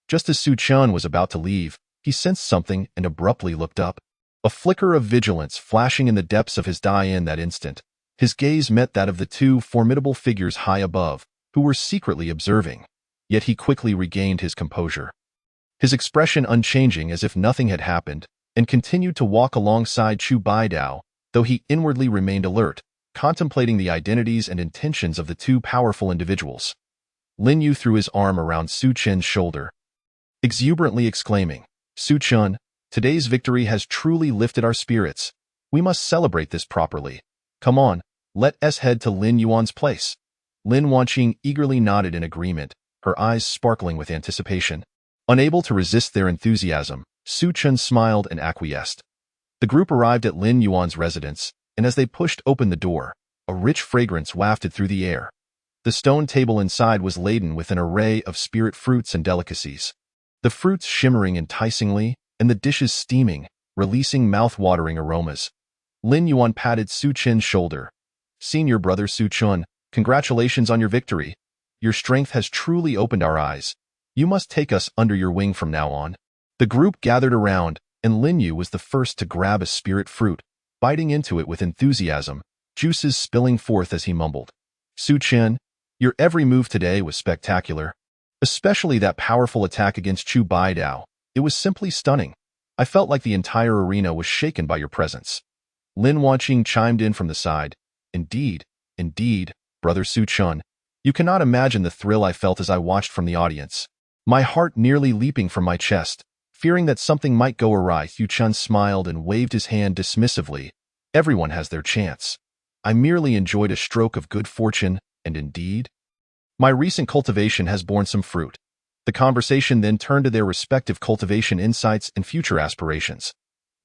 Just as Su Chun was about to leave, he sensed something and abruptly looked up. A flicker of vigilance flashing in the depths of his in that instant, his gaze met that of the two formidable figures high above, who were secretly observing. Yet he quickly regained his composure, his expression unchanging as if nothing had happened, and continued to walk alongside Chu Baidao, though he inwardly remained alert, contemplating the identities and intentions of the two powerful individuals. Lin Yu threw his arm around Su Chen's shoulder, exuberantly exclaiming, Su Chen, today's victory has truly lifted our spirits. We must celebrate this properly. Come on, let us head to Lin Yuan's place. Lin Wanqing eagerly nodded in agreement, her eyes sparkling with anticipation. Unable to resist their enthusiasm, Su Chen smiled and acquiesced. The group arrived at Lin Yuan's residence, and as they pushed open the door, a rich fragrance wafted through the air. The stone table inside was laden with an array of spirit fruits and delicacies. the fruits shimmering enticingly and the dishes steaming, releasing mouth-watering aromas. Lin Yuan patted Su Chen's shoulder. "Senior brother Su Chun, congratulations on your victory. Your strength has truly opened our eyes. You must take us under your wing from now on." The group gathered around, and Lin Yu was the first to grab a spirit fruit, biting into it with enthusiasm, juices spilling forth as he mumbled. "Su Chen, your every move today was spectacular. Especially that powerful attack against Chu Baidao. It was simply stunning. I felt like the entire arena was shaken by your presence." Lin Wanqing chimed in from the side. Indeed, brother Su Chun. You cannot imagine the thrill I felt as I watched from the audience. My heart nearly leaping from my chest. Fearing that something might go awry, Hu Chun smiled and waved his hand dismissively. Everyone has their chance. I merely enjoyed a stroke of good fortune, and indeed, my recent cultivation has borne some fruit. The conversation then turned to their respective cultivation insights and future aspirations.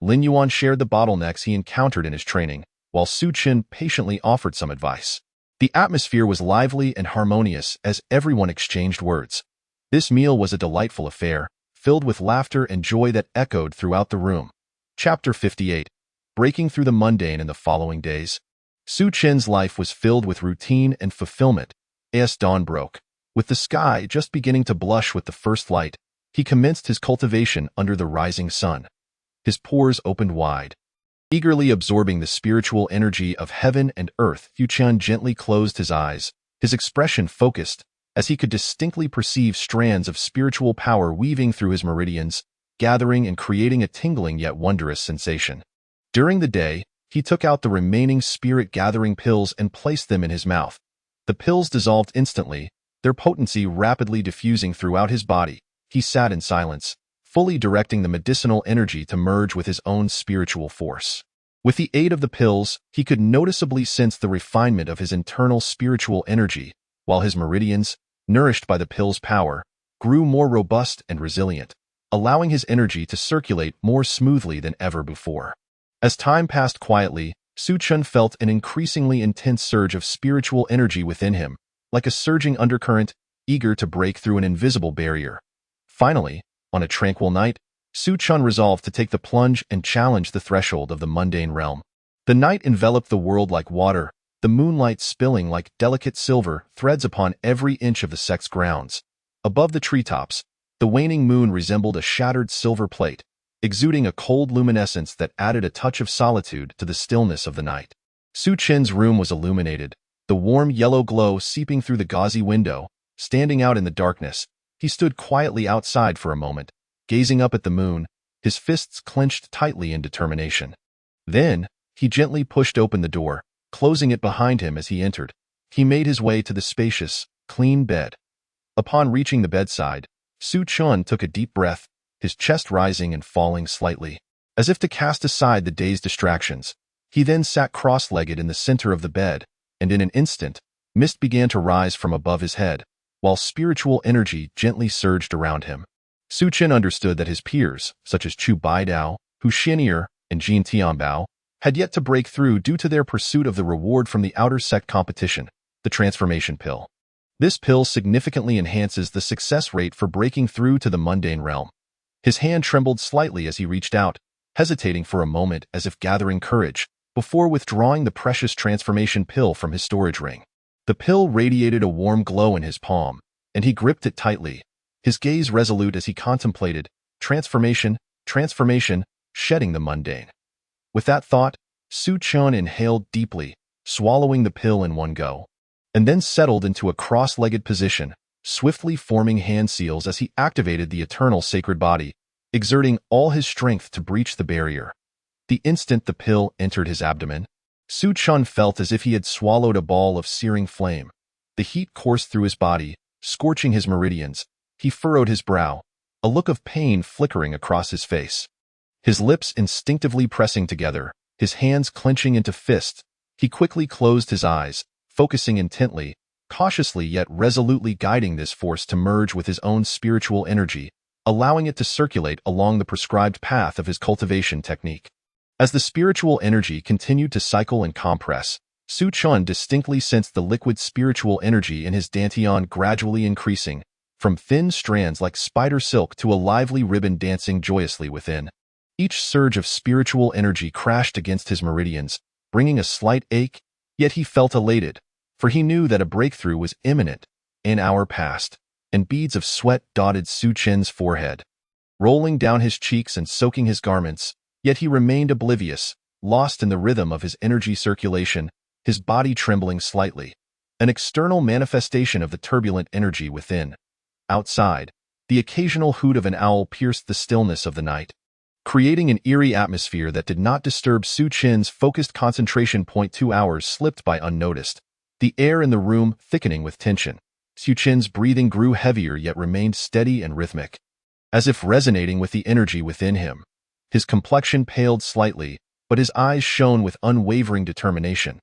Lin Yuan shared the bottlenecks he encountered in his training, while Su Chen patiently offered some advice. The atmosphere was lively and harmonious as everyone exchanged words. This meal was a delightful affair, filled with laughter and joy that echoed throughout the room. Chapter 58. Breaking through the mundane in the following days. Su Chen's life was filled with routine and fulfillment. As dawn broke, with the sky just beginning to blush with the first light, he commenced his cultivation under the rising sun. His pores opened wide. Eagerly absorbing the spiritual energy of heaven and earth, Hu Chen gently closed his eyes, his expression focused, as he could distinctly perceive strands of spiritual power weaving through his meridians, gathering and creating a tingling yet wondrous sensation. During the day, he took out the remaining spirit-gathering pills and placed them in his mouth. The pills dissolved instantly, their potency rapidly diffusing throughout his body. He sat in silence, fully directing the medicinal energy to merge with his own spiritual force. With the aid of the pills, he could noticeably sense the refinement of his internal spiritual energy, while his meridians, nourished by the pill's power, grew more robust and resilient, allowing his energy to circulate more smoothly than ever before. As time passed quietly, Su Chen felt an increasingly intense surge of spiritual energy within him, like a surging undercurrent, eager to break through an invisible barrier. Finally, on a tranquil night, Su Chen resolved to take the plunge and challenge the threshold of the mundane realm. The night enveloped the world like water, the moonlight spilling like delicate silver threads upon every inch of the sect's grounds. Above the treetops, the waning moon resembled a shattered silver plate, exuding a cold luminescence that added a touch of solitude to the stillness of the night. Su Chen's room was illuminated, the warm yellow glow seeping through the gauzy window. Standing out in the darkness, he stood quietly outside for a moment, gazing up at the moon, his fists clenched tightly in determination. Then, he gently pushed open the door, closing it behind him as he entered. He made his way to the spacious, clean bed. Upon reaching the bedside, Su Chen took a deep breath, his chest rising and falling slightly, as if to cast aside the day's distractions. He then sat cross-legged in the center of the bed, and in an instant, mist began to rise from above his head, while spiritual energy gently surged around him. Su Chen understood that his peers, such as Chu Baidao, Hu Xin'er, and Jin Tianbao, had yet to break through due to their pursuit of the reward from the outer sect competition, the transformation pill. This pill significantly enhances the success rate for breaking through to the mundane realm. His hand trembled slightly as he reached out, hesitating for a moment as if gathering courage, before withdrawing the precious transformation pill from his storage ring. The pill radiated a warm glow in his palm, and he gripped it tightly, his gaze resolute as he contemplated transformation, shedding the mundane. With that thought, Su Chen inhaled deeply, swallowing the pill in one go, and then settled into a cross-legged position, swiftly forming hand seals as he activated the eternal sacred body, exerting all his strength to breach the barrier. The instant the pill entered his abdomen, Su Chen felt as if he had swallowed a ball of searing flame. The heat coursed through his body, scorching his meridians. He furrowed his brow, a look of pain flickering across his face. His lips instinctively pressing together, his hands clenching into fists, he quickly closed his eyes, focusing intently, cautiously yet resolutely guiding this force to merge with his own spiritual energy, allowing it to circulate along the prescribed path of his cultivation technique. As the spiritual energy continued to cycle and compress, Su Chen distinctly sensed the liquid spiritual energy in his dantian gradually increasing, from thin strands like spider silk to a lively ribbon dancing joyously within. Each surge of spiritual energy crashed against his meridians, bringing a slight ache, yet he felt elated, for he knew that a breakthrough was imminent. An hour passed, and beads of sweat dotted Su Chen's forehead, rolling down his cheeks and soaking his garments, yet he remained oblivious, lost in the rhythm of his energy circulation, his body trembling slightly, an external manifestation of the turbulent energy within. Outside, the occasional hoot of an owl pierced the stillness of the night, creating an eerie atmosphere that did not disturb Su Chen's focused concentration. 2 hours slipped by unnoticed, the air in the room thickening with tension. Su Chen's breathing grew heavier yet remained steady and rhythmic, as if resonating with the energy within him. His complexion paled slightly, but his eyes shone with unwavering determination.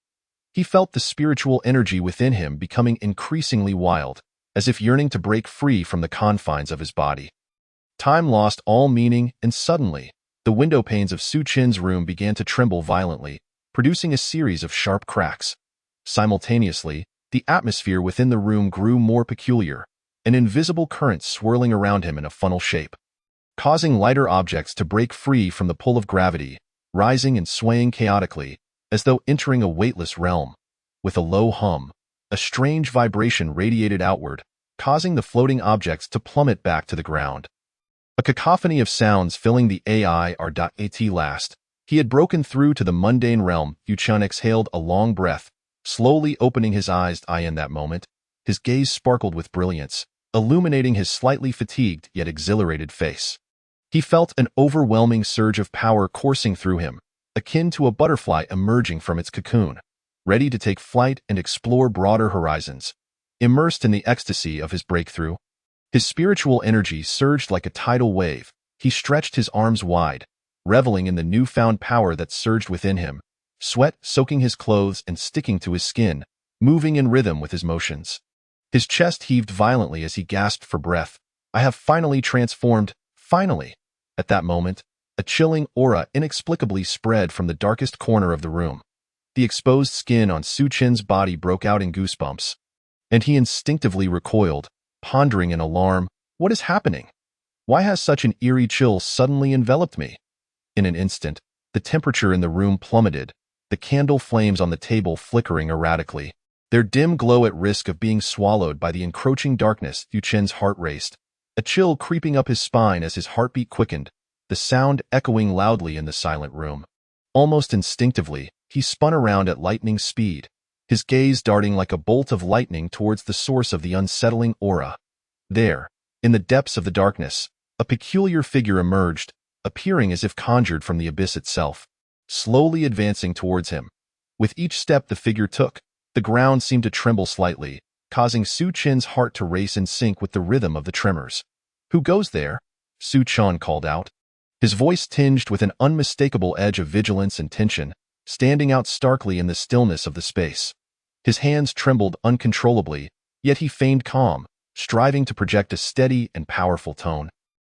He felt the spiritual energy within him becoming increasingly wild, as if yearning to break free from the confines of his body. Time lost all meaning, and suddenly, the window panes of Su Chen's room began to tremble violently, producing a series of sharp cracks. Simultaneously, the atmosphere within the room grew more peculiar, an invisible current swirling around him in a funnel shape, causing lighter objects to break free from the pull of gravity, rising and swaying chaotically, as though entering a weightless realm. With a low hum, a strange vibration radiated outward, causing the floating objects to plummet back to the ground. A cacophony of sounds filling the air.at last. He had broken through to the mundane realm. Su Chen exhaled a long breath, slowly opening his eyes. In that moment, his gaze sparkled with brilliance, illuminating his slightly fatigued yet exhilarated face. He felt an overwhelming surge of power coursing through him, akin to a butterfly emerging from its cocoon, ready to take flight and explore broader horizons. Immersed in the ecstasy of his breakthrough, his spiritual energy surged like a tidal wave. He stretched his arms wide, reveling in the newfound power that surged within him, sweat soaking his clothes and sticking to his skin, moving in rhythm with his motions. His chest heaved violently as he gasped for breath. I have finally transformed, finally. At that moment, a chilling aura inexplicably spread from the darkest corner of the room. The exposed skin on Su Chen's body broke out in goosebumps, and he instinctively recoiled, pondering in alarm. What is happening? Why has such an eerie chill suddenly enveloped me? In an instant, the temperature in the room plummeted, the candle flames on the table flickering erratically, their dim glow at risk of being swallowed by the encroaching darkness. Su Chen's heart raced, a chill creeping up his spine as his heartbeat quickened, the sound echoing loudly in the silent room. Almost instinctively, he spun around at lightning speed, his gaze darting like a bolt of lightning towards the source of the unsettling aura. There, in the depths of the darkness, a peculiar figure emerged, appearing as if conjured from the abyss itself, slowly advancing towards him. With each step the figure took, the ground seemed to tremble slightly, causing Su Chen's heart to race in sync with the rhythm of the tremors. Who goes there? Su Chen called out, his voice tinged with an unmistakable edge of vigilance and tension, standing out starkly in the stillness of the space. His hands trembled uncontrollably, yet he feigned calm, striving to project a steady and powerful tone.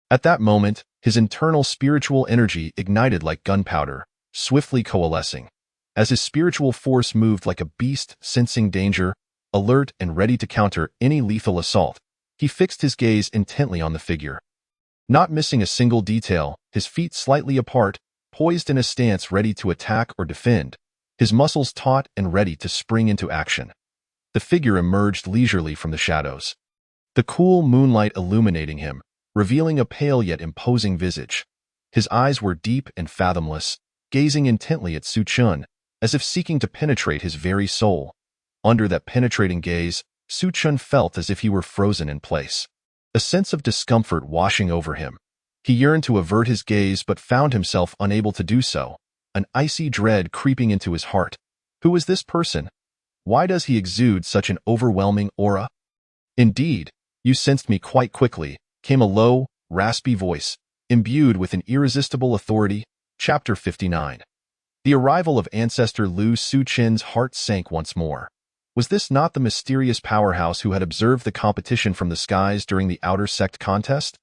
At that moment, his internal spiritual energy ignited like gunpowder, swiftly coalescing. As his spiritual force moved like a beast sensing danger, alert and ready to counter any lethal assault, he fixed his gaze intently on the figure. Not missing a single detail, his feet slightly apart, poised in a stance ready to attack or defend, his muscles taut and ready to spring into action. The figure emerged leisurely from the shadows, the cool moonlight illuminating him, revealing a pale yet imposing visage. His eyes were deep and fathomless, gazing intently at Su Chen, as if seeking to penetrate his very soul. Under that penetrating gaze, Su Chen felt as if he were frozen in place, a sense of discomfort washing over him. He yearned to avert his gaze but found himself unable to do so, an icy dread creeping into his heart. Who is this person? Why does he exude such an overwhelming aura? Indeed, you sensed me quite quickly, came a low, raspy voice, imbued with an irresistible authority. Chapter 59. The arrival of Ancestor Lu. Su Chen's heart sank once more. Was this not the mysterious powerhouse who had observed the competition from the skies during the outer sect contest?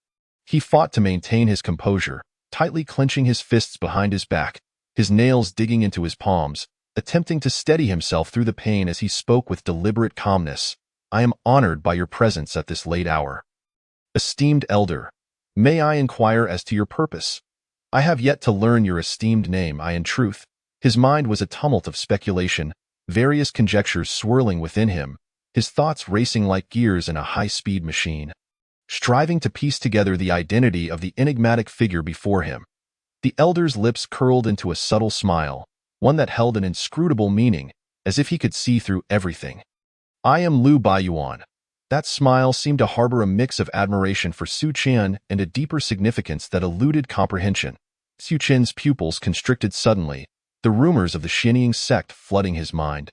He fought to maintain his composure, tightly clenching his fists behind his back, his nails digging into his palms, attempting to steady himself through the pain as he spoke with deliberate calmness. I am honored by your presence at this late hour. Esteemed elder, may I inquire as to your purpose? I have yet to learn your esteemed name. In truth, his mind was a tumult of speculation, various conjectures swirling within him, his thoughts racing like gears in a high-speed machine, striving to piece together the identity of the enigmatic figure before him. The elder's lips curled into a subtle smile, one that held an inscrutable meaning, as if he could see through everything. I am Lu Baiyuan. That smile seemed to harbor a mix of admiration for Su Qian and a deeper significance that eluded comprehension. Su Qian's pupils constricted suddenly, the rumors of the Xianying sect flooding his mind.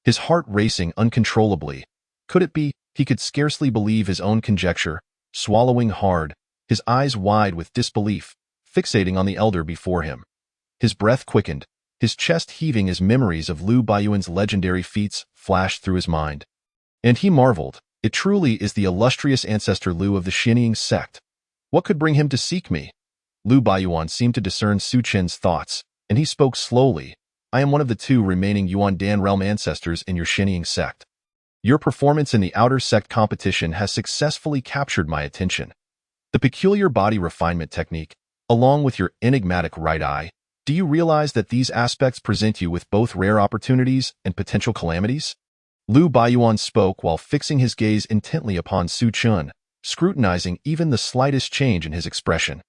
His heart racing uncontrollably. Could it be? He could scarcely believe his own conjecture, swallowing hard, his eyes wide with disbelief, fixating on the elder before him. His breath quickened, his chest heaving as memories of Lu Baiyuan's legendary feats flashed through his mind. And he marveled, it truly is the illustrious ancestor Lu of the Xianying sect. What could bring him to seek me? Lu Baiyuan seemed to discern Su Qian's thoughts, and he spoke slowly. I am one of the 2 remaining Yuan Dan realm ancestors in your Xianying sect. Your performance in the outer sect competition has successfully captured my attention. The peculiar body refinement technique, along with your enigmatic right eye, do you realize that these aspects present you with both rare opportunities and potential calamities? Lu Baiyuan spoke while fixing his gaze intently upon Su Qian, scrutinizing even the slightest change in his expression.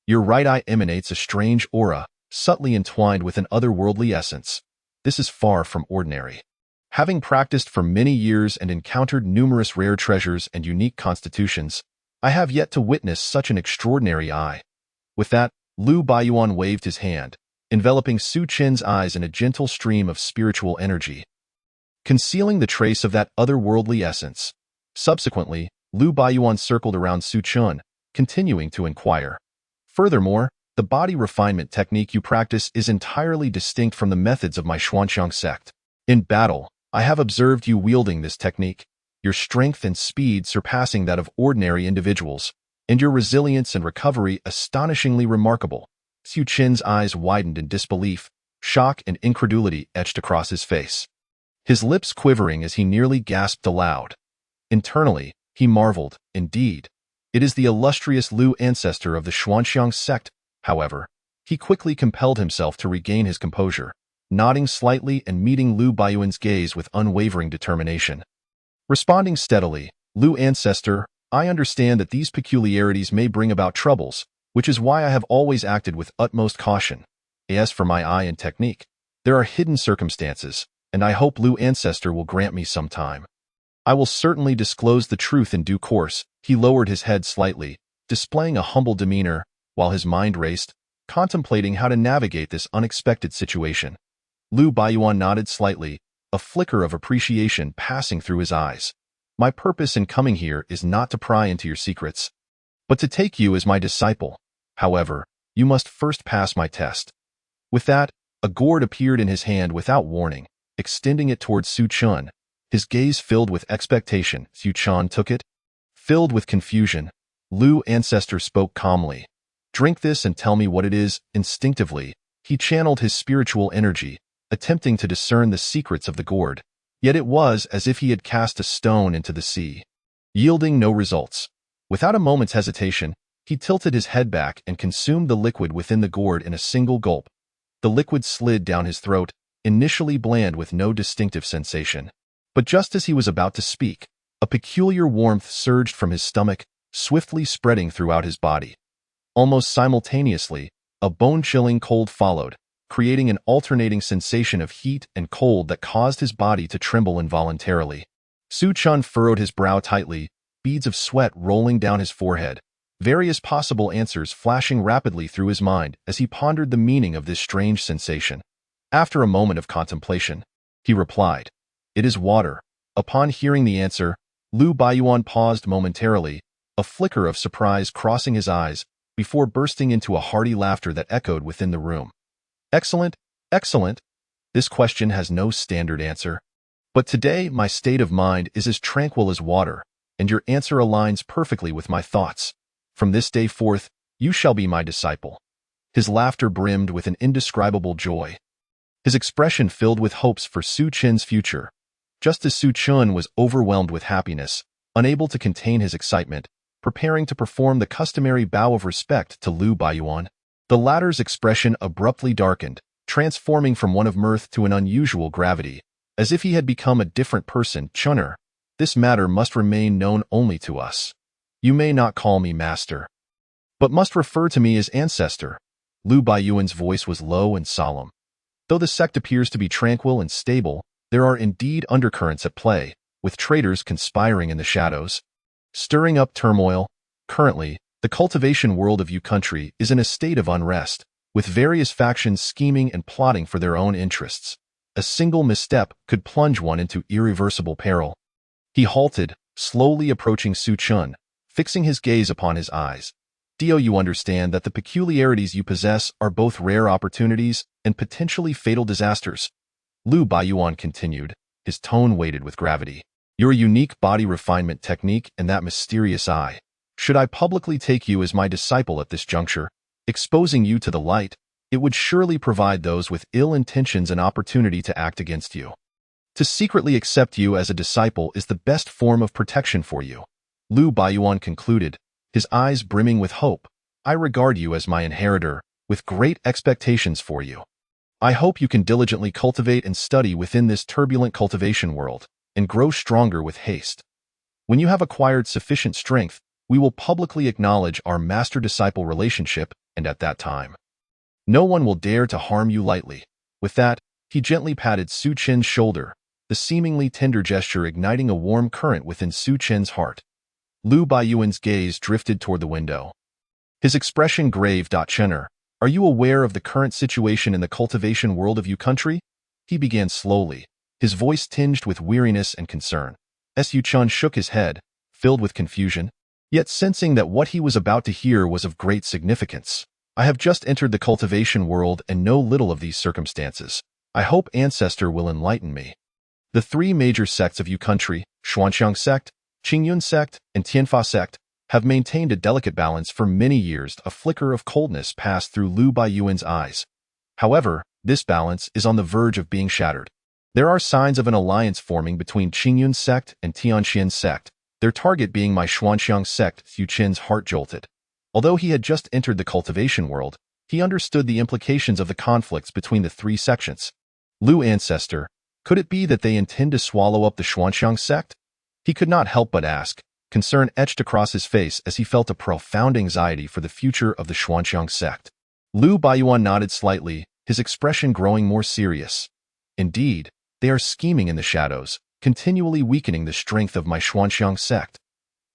Your right eye emanates a strange aura, subtly entwined with an otherworldly essence. This is far from ordinary. Having practiced for many years and encountered numerous rare treasures and unique constitutions, I have yet to witness such an extraordinary eye. With that, Lu Baiyuan waved his hand, enveloping Su Qian's eyes in a gentle stream of spiritual energy, concealing the trace of that otherworldly essence. Subsequently, Lu Baiyuan circled around Su Qian, continuing to inquire. Furthermore, the body refinement technique you practice is entirely distinct from the methods of my Xuanxiang sect. In battle, I have observed you wielding this technique, your strength and speed surpassing that of ordinary individuals, and your resilience and recovery astonishingly remarkable. Su Qian's eyes widened in disbelief, shock and incredulity etched across his face, his lips quivering as he nearly gasped aloud. Internally, he marveled, indeed. It is the illustrious Lu ancestor of the Xuanxiang sect. However, he quickly compelled himself to regain his composure, nodding slightly and meeting Lu Baiyuan's gaze with unwavering determination. Responding steadily, Lu ancestor, I understand that these peculiarities may bring about troubles, which is why I have always acted with utmost caution. As for my eye and technique, there are hidden circumstances, and I hope Lu ancestor will grant me some time. I will certainly disclose the truth in due course. He lowered his head slightly, displaying a humble demeanor, while his mind raced, contemplating how to navigate this unexpected situation. Lu Baiyuan nodded slightly, a flicker of appreciation passing through his eyes. My purpose in coming here is not to pry into your secrets, but to take you as my disciple. However, you must first pass my test. With that, a gourd appeared in his hand without warning, extending it towards Su Qian. His gaze filled with expectation. Su Qian took it. Filled with confusion, Lu ancestor spoke calmly. Drink this and tell me what it is. Instinctively, he channeled his spiritual energy, attempting to discern the secrets of the gourd. Yet it was as if he had cast a stone into the sea, yielding no results. Without a moment's hesitation, he tilted his head back and consumed the liquid within the gourd in a single gulp. The liquid slid down his throat, initially bland with no distinctive sensation. But just as he was about to speak, a peculiar warmth surged from his stomach, swiftly spreading throughout his body. Almost simultaneously, a bone-chilling cold followed, creating an alternating sensation of heat and cold that caused his body to tremble involuntarily. Su Qian furrowed his brow tightly, beads of sweat rolling down his forehead, various possible answers flashing rapidly through his mind as he pondered the meaning of this strange sensation. After a moment of contemplation, he replied, "It is water." Upon hearing the answer, Lu Baiyuan paused momentarily, a flicker of surprise crossing his eyes, before bursting into a hearty laughter that echoed within the room. Excellent, excellent. This question has no standard answer. But today my state of mind is as tranquil as water, and your answer aligns perfectly with my thoughts. From this day forth, you shall be my disciple. His laughter brimmed with an indescribable joy. His expression filled with hopes for Su Qian's future. Just as Su Qian was overwhelmed with happiness, unable to contain his excitement, preparing to perform the customary bow of respect to Lu Baiyuan. The latter's expression abruptly darkened, transforming from one of mirth to an unusual gravity, as if he had become a different person. Chun'er, this matter must remain known only to us. You may not call me master, but must refer to me as ancestor. Lu Baiyuan's voice was low and solemn. Though the sect appears to be tranquil and stable, there are indeed undercurrents at play, with traitors conspiring in the shadows, stirring up turmoil. Currently, the cultivation world of Yu country is in a state of unrest, with various factions scheming and plotting for their own interests. A single misstep could plunge one into irreversible peril. He halted, slowly approaching Su Chun, fixing his gaze upon his eyes. Do you understand that the peculiarities you possess are both rare opportunities and potentially fatal disasters? Lu Baiyuan continued, his tone weighted with gravity. Your unique body refinement technique and that mysterious eye. Should I publicly take you as my disciple at this juncture, exposing you to the light, it would surely provide those with ill intentions an opportunity to act against you. To secretly accept you as a disciple is the best form of protection for you. Lu Baiyuan concluded, his eyes brimming with hope. I regard you as my inheritor, with great expectations for you. I hope you can diligently cultivate and study within this turbulent cultivation world, and grow stronger with haste. When you have acquired sufficient strength, we will publicly acknowledge our master-disciple relationship, and at that time, no one will dare to harm you lightly. With that, he gently patted Su Chen's shoulder, the seemingly tender gesture igniting a warm current within Su Chen's heart. Lu Baiyuan's gaze drifted toward the window, his expression grave. Chun'er, are you aware of the current situation in the cultivation world of Yu country? He began slowly, his voice tinged with weariness and concern. Su Chun shook his head, filled with confusion, yet sensing that what he was about to hear was of great significance. I have just entered the cultivation world and know little of these circumstances. I hope Ancestor will enlighten me. The three major sects of Yu country, Xuanxiang sect, Qingyun sect, and Tianfa sect, have maintained a delicate balance for many years. A flicker of coldness passed through Lu Baiyuan's eyes. However, this balance is on the verge of being shattered. There are signs of an alliance forming between Qingyun sect and Tianxian sect, their target being my Xuanxiang sect. Su Chen's heart jolted. Although he had just entered the cultivation world, he understood the implications of the conflicts between the three sections. Lu Ancestor, could it be that they intend to swallow up the Xuanxiang sect? He could not help but ask, concern etched across his face as he felt a profound anxiety for the future of the Xuanxiang sect. Lu Baiyuan nodded slightly, his expression growing more serious. Indeed, they are scheming in the shadows, continually weakening the strength of my Xuanxiang sect.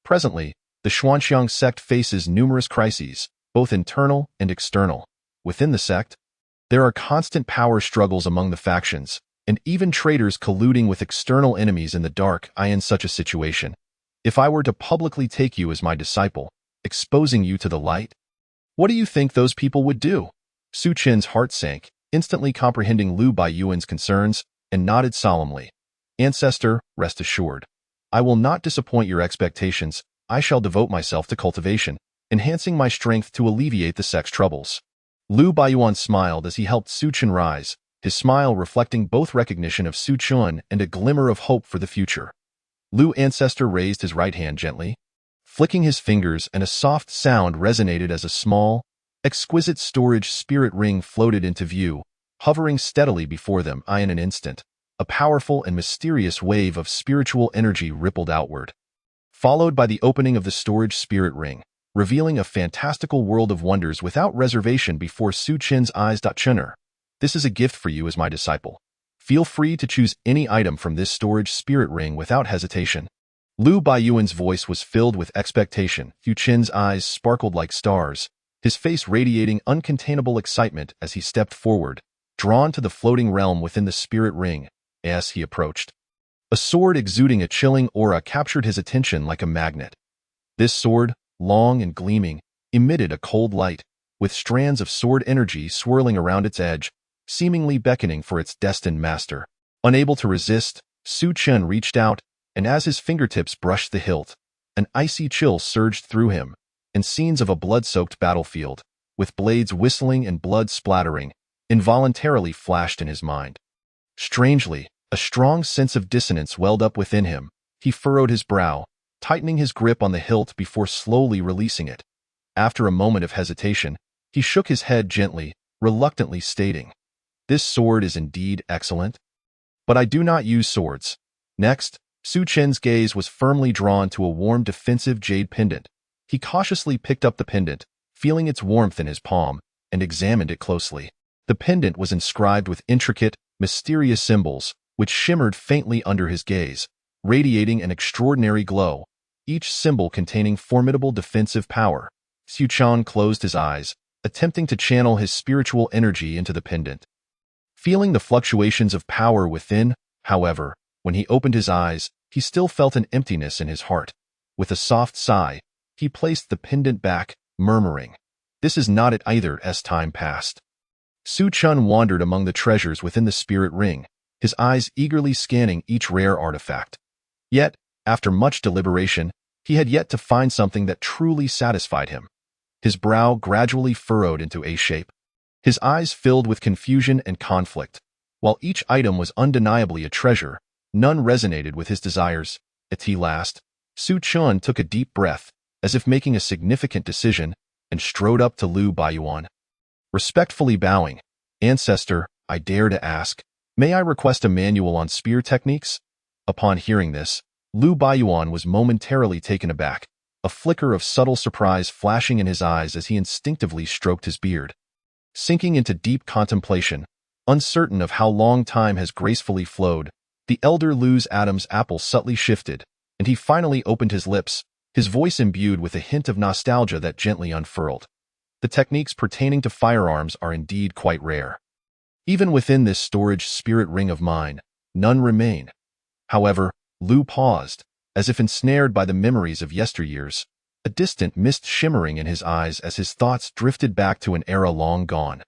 Presently, the Xuanxiang sect faces numerous crises, both internal and external. Within the sect, there are constant power struggles among the factions, and even traitors colluding with external enemies in the dark. In such a situation, if I were to publicly take you as my disciple, exposing you to the light, what do you think those people would do? Su Chen's heart sank, instantly comprehending Lu Baiyuan's concerns, and nodded solemnly. Ancestor, rest assured. I will not disappoint your expectations. I shall devote myself to cultivation, enhancing my strength to alleviate the sect's troubles. Lu Baiyuan smiled as he helped Su Chen rise, his smile reflecting both recognition of Su Chen and a glimmer of hope for the future. Lu Ancestor raised his right hand gently, flicking his fingers, and a soft sound resonated as a small, exquisite storage spirit ring floated into view, hovering steadily before them. In an instant, a powerful and mysterious wave of spiritual energy rippled outward, followed by the opening of the storage spirit ring, revealing a fantastical world of wonders without reservation before Su Chen's eyes. Chun'er, this is a gift for you as my disciple. Feel free to choose any item from this storage spirit ring without hesitation. Lu Baiyuan's voice was filled with expectation. Su Chen's eyes sparkled like stars, his face radiating uncontainable excitement as he stepped forward, drawn to the floating realm within the spirit ring. As he approached, a sword exuding a chilling aura captured his attention like a magnet. This sword, long and gleaming, emitted a cold light, with strands of sword energy swirling around its edge, seemingly beckoning for its destined master. Unable to resist, Su Chen reached out, and as his fingertips brushed the hilt, an icy chill surged through him, and scenes of a blood-soaked battlefield, with blades whistling and blood splattering, involuntarily flashed in his mind. Strangely, a strong sense of dissonance welled up within him. He furrowed his brow, tightening his grip on the hilt before slowly releasing it. After a moment of hesitation, he shook his head gently, reluctantly stating, "This sword is indeed excellent, but I do not use swords." Next, Su Chen's gaze was firmly drawn to a warm defensive jade pendant. He cautiously picked up the pendant, feeling its warmth in his palm, and examined it closely. The pendant was inscribed with intricate, mysterious symbols, which shimmered faintly under his gaze, radiating an extraordinary glow, each symbol containing formidable defensive power. Su Chen closed his eyes, attempting to channel his spiritual energy into the pendant. Feeling the fluctuations of power within, however, when he opened his eyes, he still felt an emptiness in his heart. With a soft sigh, he placed the pendant back, murmuring, "This is not it either." As time passed, Su Chen wandered among the treasures within the spirit ring, his eyes eagerly scanning each rare artifact. Yet, after much deliberation, he had yet to find something that truly satisfied him. His brow gradually furrowed into a shape. His eyes filled with confusion and conflict. While each item was undeniably a treasure, none resonated with his desires. At last, Su Chen took a deep breath, as if making a significant decision, and strode up to Lu Baiyuan. Respectfully bowing, "Ancestor, I dare to ask, may I request a manual on spear techniques?" Upon hearing this, Lu Baiyuan was momentarily taken aback, a flicker of subtle surprise flashing in his eyes as he instinctively stroked his beard. Sinking into deep contemplation, uncertain of how long time has gracefully flowed, the elder Lu's Adam's apple subtly shifted, and he finally opened his lips, his voice imbued with a hint of nostalgia that gently unfurled. The techniques pertaining to firearms are indeed quite rare. Even within this storage spirit ring of mine, none remain. However, Lu paused, as if ensnared by the memories of yesteryears, a distant mist shimmering in his eyes as his thoughts drifted back to an era long gone.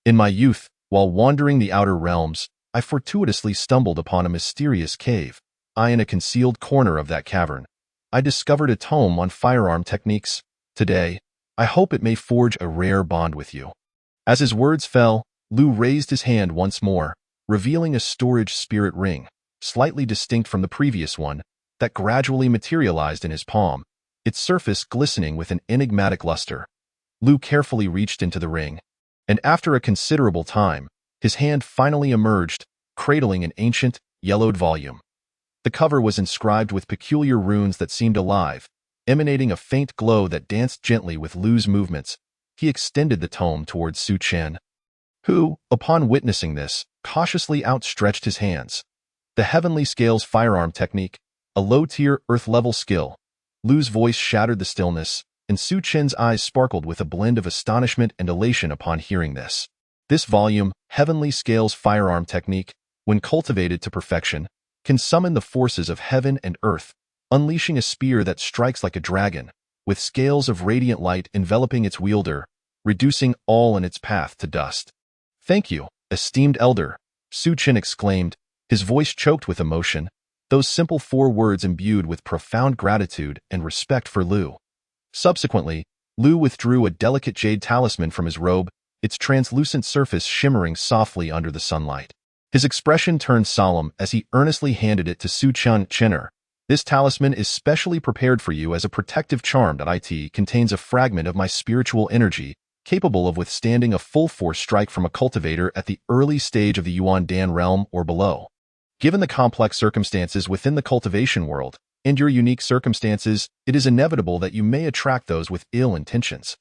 "In my youth, while wandering the outer realms, I fortuitously stumbled upon a mysterious cave. In a concealed corner of that cavern, I discovered a tome on firearm techniques. Today, I hope it may forge a rare bond with you." As his words fell, Lu raised his hand once more, revealing a storage spirit ring, slightly distinct from the previous one, that gradually materialized in his palm, its surface glistening with an enigmatic luster. Lu carefully reached into the ring, and after a considerable time, his hand finally emerged, cradling an ancient, yellowed volume. The cover was inscribed with peculiar runes that seemed alive, emanating a faint glow that danced gently with Lu's movements. He extended the tome towards Su Chen, who, upon witnessing this, cautiously outstretched his hands. The Heavenly Scales firearm technique, a low-tier, earth-level skill. Lu's voice shattered the stillness, and Su Chen's eyes sparkled with a blend of astonishment and elation upon hearing this. This volume, Heavenly Scales firearm technique, when cultivated to perfection, can summon the forces of heaven and earth, unleashing a spear that strikes like a dragon, with scales of radiant light enveloping its wielder, reducing all in its path to dust. "Thank you, esteemed elder," Su Chen exclaimed, his voice choked with emotion, those simple 4 words imbued with profound gratitude and respect for Lu. Subsequently, Lu withdrew a delicate jade talisman from his robe, its translucent surface shimmering softly under the sunlight. His expression turned solemn as he earnestly handed it to Su Chenner. "This talisman is specially prepared for you as a protective charm that contains a fragment of my spiritual energy, capable of withstanding a full-force strike from a cultivator at the early stage of the Yuan Dan realm or below. Given the complex circumstances within the cultivation world, and your unique circumstances, it is inevitable that you may attract those with ill intentions.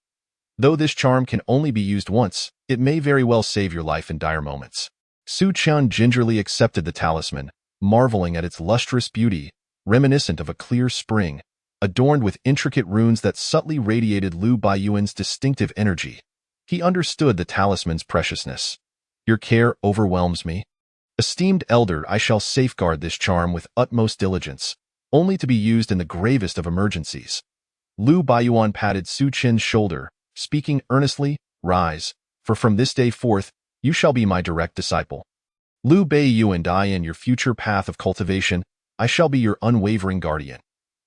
Though this charm can only be used once, it may very well save your life in dire moments." Su Chen gingerly accepted the talisman, marveling at its lustrous beauty, reminiscent of a clear spring, adorned with intricate runes that subtly radiated Lu Baiyuan's distinctive energy. He understood the talisman's preciousness. "Your care overwhelms me. Esteemed elder, I shall safeguard this charm with utmost diligence, only to be used in the gravest of emergencies." Lu Baiyuan patted Su Chen's shoulder, speaking earnestly, "Rise, for from this day forth, you shall be my direct disciple. Lu Baiyuan, in your future path of cultivation, I shall be your unwavering guardian."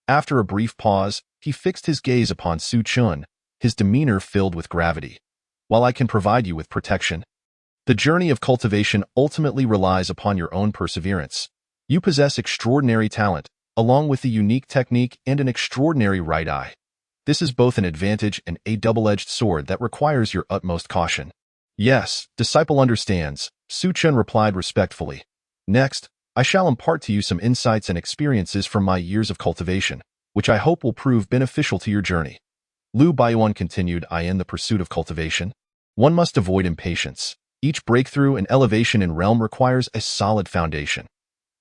After a brief pause, he fixed his gaze upon Su Chen, his demeanor filled with gravity. "While I can provide you with protection, the journey of cultivation ultimately relies upon your own perseverance. You possess extraordinary talent, along with the unique technique and an extraordinary right eye. This is both an advantage and a double-edged sword that requires your utmost caution. Yes, disciple understands, Su Chen replied respectfully. Next, I shall impart to you some insights and experiences from my years of cultivation, which I hope will prove beneficial to your journey. Lu Baiyuan continued, in the pursuit of cultivation, one must avoid impatience. Each breakthrough and elevation in realm requires a solid foundation.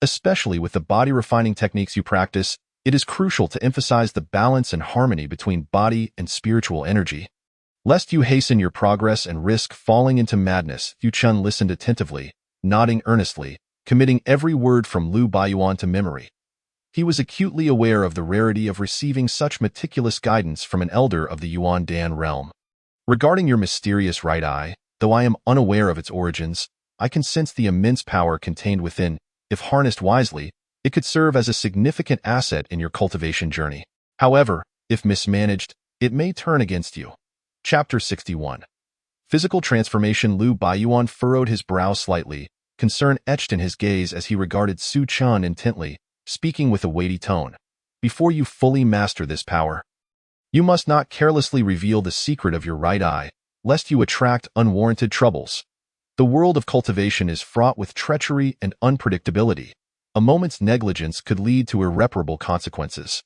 Especially with the body-refining techniques you practice, it is crucial to emphasize the balance and harmony between body and spiritual energy. Lest you hasten your progress and risk falling into madness, Yu Chun listened attentively, nodding earnestly, committing every word from Lu Baiyuan to memory. He was acutely aware of the rarity of receiving such meticulous guidance from an elder of the Yuan Dan realm. Regarding your mysterious right eye, though I am unaware of its origins, I can sense the immense power contained within. If harnessed wisely, it could serve as a significant asset in your cultivation journey. However, if mismanaged, it may turn against you. Chapter 61. Physical transformation. Lu Baiyuan furrowed his brow slightly, concern etched in his gaze as he regarded Su Chen intently, speaking with a weighty tone. Before you fully master this power, you must not carelessly reveal the secret of your right eye, lest you attract unwarranted troubles. The world of cultivation is fraught with treachery and unpredictability. A moment's negligence could lead to irreparable consequences.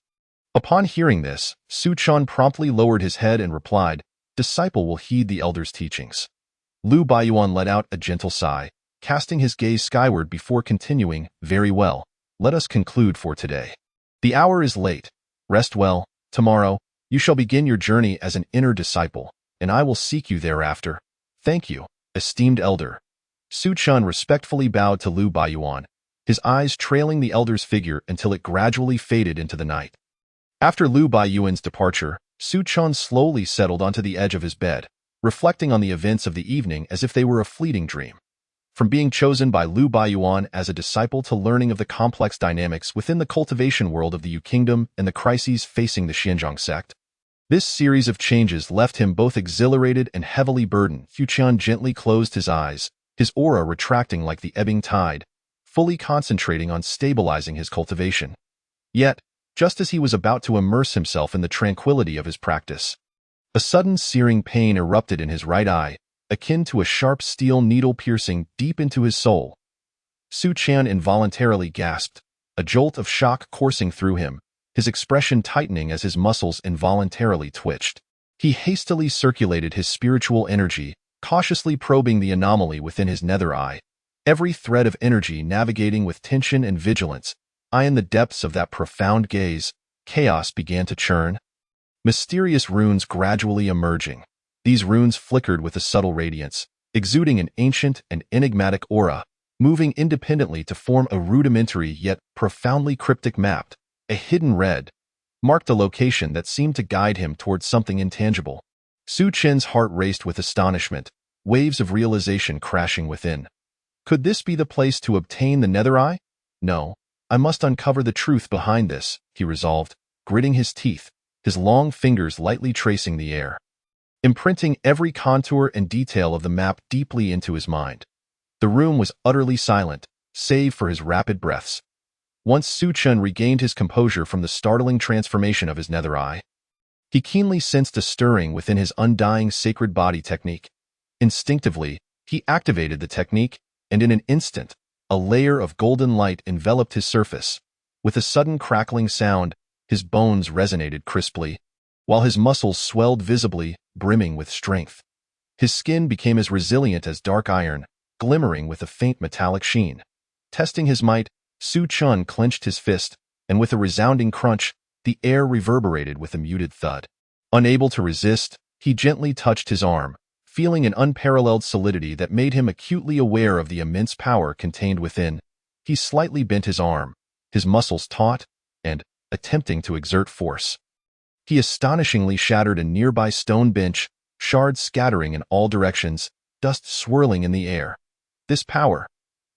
Upon hearing this, Su Chen promptly lowered his head and replied, "Disciple will heed the elder's teachings." Lu Baiyuan let out a gentle sigh, casting his gaze skyward before continuing, "Very well, let us conclude for today. The hour is late. Rest well. Tomorrow, you shall begin your journey as an inner disciple, and I will seek you thereafter. Thank you, esteemed elder." Su Chen respectfully bowed to Lu Baiyuan, his eyes trailing the elder's figure until it gradually faded into the night. After Lu Baiyuan's departure, Su Chen slowly settled onto the edge of his bed, reflecting on the events of the evening as if they were a fleeting dream. From being chosen by Lu Baiyuan as a disciple to learning of the complex dynamics within the cultivation world of the Yu Kingdom and the crises facing the Xianzhong sect, this series of changes left him both exhilarated and heavily burdened. Yu Chen gently closed his eyes, his aura retracting like the ebbing tide, fully concentrating on stabilizing his cultivation. Yet, just as he was about to immerse himself in the tranquility of his practice, a sudden searing pain erupted in his right eye, akin to a sharp steel needle piercing deep into his soul. Su Chen involuntarily gasped, a jolt of shock coursing through him, his expression tightening as his muscles involuntarily twitched. He hastily circulated his spiritual energy, cautiously probing the anomaly within his nether eye, every thread of energy navigating with tension and vigilance. In the depths of that profound gaze, chaos began to churn. Mysterious runes gradually emerging. These runes flickered with a subtle radiance, exuding an ancient and enigmatic aura, moving independently to form a rudimentary yet profoundly cryptic map. A hidden red marked a location that seemed to guide him towards something intangible. Su Chen's heart raced with astonishment, waves of realization crashing within. Could this be the place to obtain the nether eye? No, I must uncover the truth behind this, he resolved, gritting his teeth, his long fingers lightly tracing the air, imprinting every contour and detail of the map deeply into his mind. The room was utterly silent, save for his rapid breaths. Once Su Chen regained his composure from the startling transformation of his nether eye, he keenly sensed a stirring within his undying sacred body technique. Instinctively, he activated the technique, and in an instant, a layer of golden light enveloped his surface. With a sudden crackling sound, his bones resonated crisply, while his muscles swelled visibly, brimming with strength. His skin became as resilient as dark iron, glimmering with a faint metallic sheen. Testing his might, Su Chen clenched his fist, and with a resounding crunch, the air reverberated with a muted thud. Unable to resist, he gently touched his arm, feeling an unparalleled solidity that made him acutely aware of the immense power contained within. He slightly bent his arm, his muscles taut, and, attempting to exert force, he astonishingly shattered a nearby stone bench, shards scattering in all directions, dust swirling in the air. This power!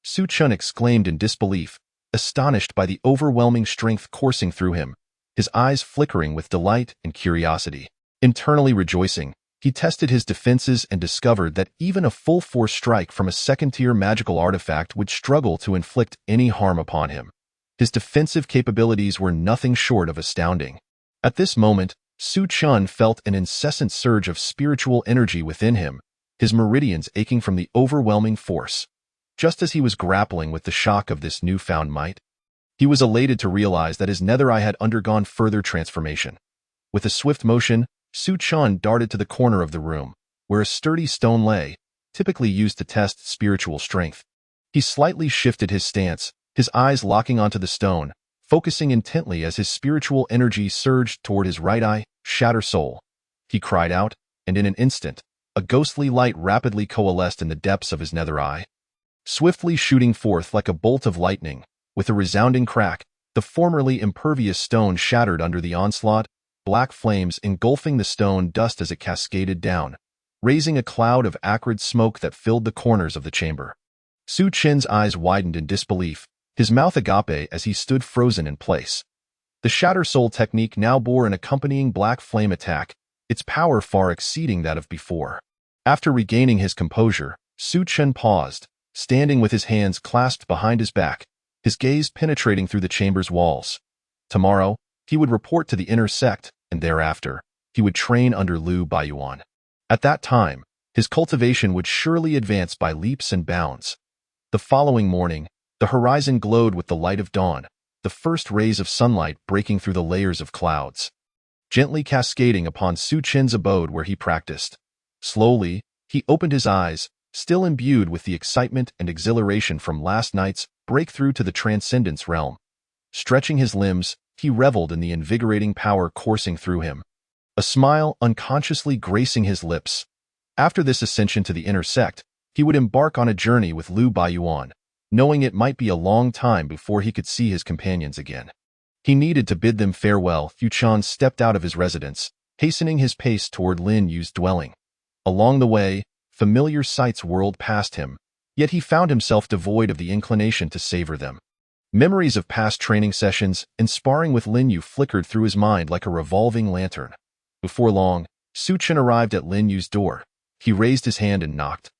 Su Chen exclaimed in disbelief, astonished by the overwhelming strength coursing through him, his eyes flickering with delight and curiosity. Internally rejoicing, he tested his defenses and discovered that even a full-force strike from a second-tier magical artifact would struggle to inflict any harm upon him. His defensive capabilities were nothing short of astounding. At this moment, Su Chun felt an incessant surge of spiritual energy within him, his meridians aching from the overwhelming force. Just as he was grappling with the shock of this newfound might, he was elated to realize that his nether eye had undergone further transformation. With a swift motion, Su Chun darted to the corner of the room, where a sturdy stone lay, typically used to test spiritual strength. He slightly shifted his stance, his eyes locking onto the stone, focusing intently as his spiritual energy surged toward his right eye. Shatter soul. He cried out, and in an instant, a ghostly light rapidly coalesced in the depths of his nether eye. Swiftly shooting forth like a bolt of lightning, with a resounding crack, the formerly impervious stone shattered under the onslaught, black flames engulfing the stone dust as it cascaded down, raising a cloud of acrid smoke that filled the corners of the chamber. Su Chin's eyes widened in disbelief, his mouth agape as he stood frozen in place. The Shatter Soul technique now bore an accompanying black flame attack, its power far exceeding that of before. After regaining his composure, Su Chin paused, standing with his hands clasped behind his back, his gaze penetrating through the chamber's walls. Tomorrow, he would report to the inner sect, and thereafter, he would train under Liu Baiyuan. At that time, his cultivation would surely advance by leaps and bounds. The following morning, the horizon glowed with the light of dawn, the first rays of sunlight breaking through the layers of clouds, gently cascading upon Su Chin's abode where he practiced. Slowly, he opened his eyes, still imbued with the excitement and exhilaration from last night's breakthrough to the Transcendence realm. Stretching his limbs, he reveled in the invigorating power coursing through him, a smile unconsciously gracing his lips. After this ascension to the inner sect, he would embark on a journey with Liu Baiyuan, knowing it might be a long time before he could see his companions again. He needed to bid them farewell. Yu Chan stepped out of his residence, hastening his pace toward Lin Yu's dwelling. Along the way, familiar sights whirled past him, yet he found himself devoid of the inclination to savor them. Memories of past training sessions and sparring with Lin Yu flickered through his mind like a revolving lantern. Before long, Su Chin arrived at Lin Yu's door. He raised his hand and knocked,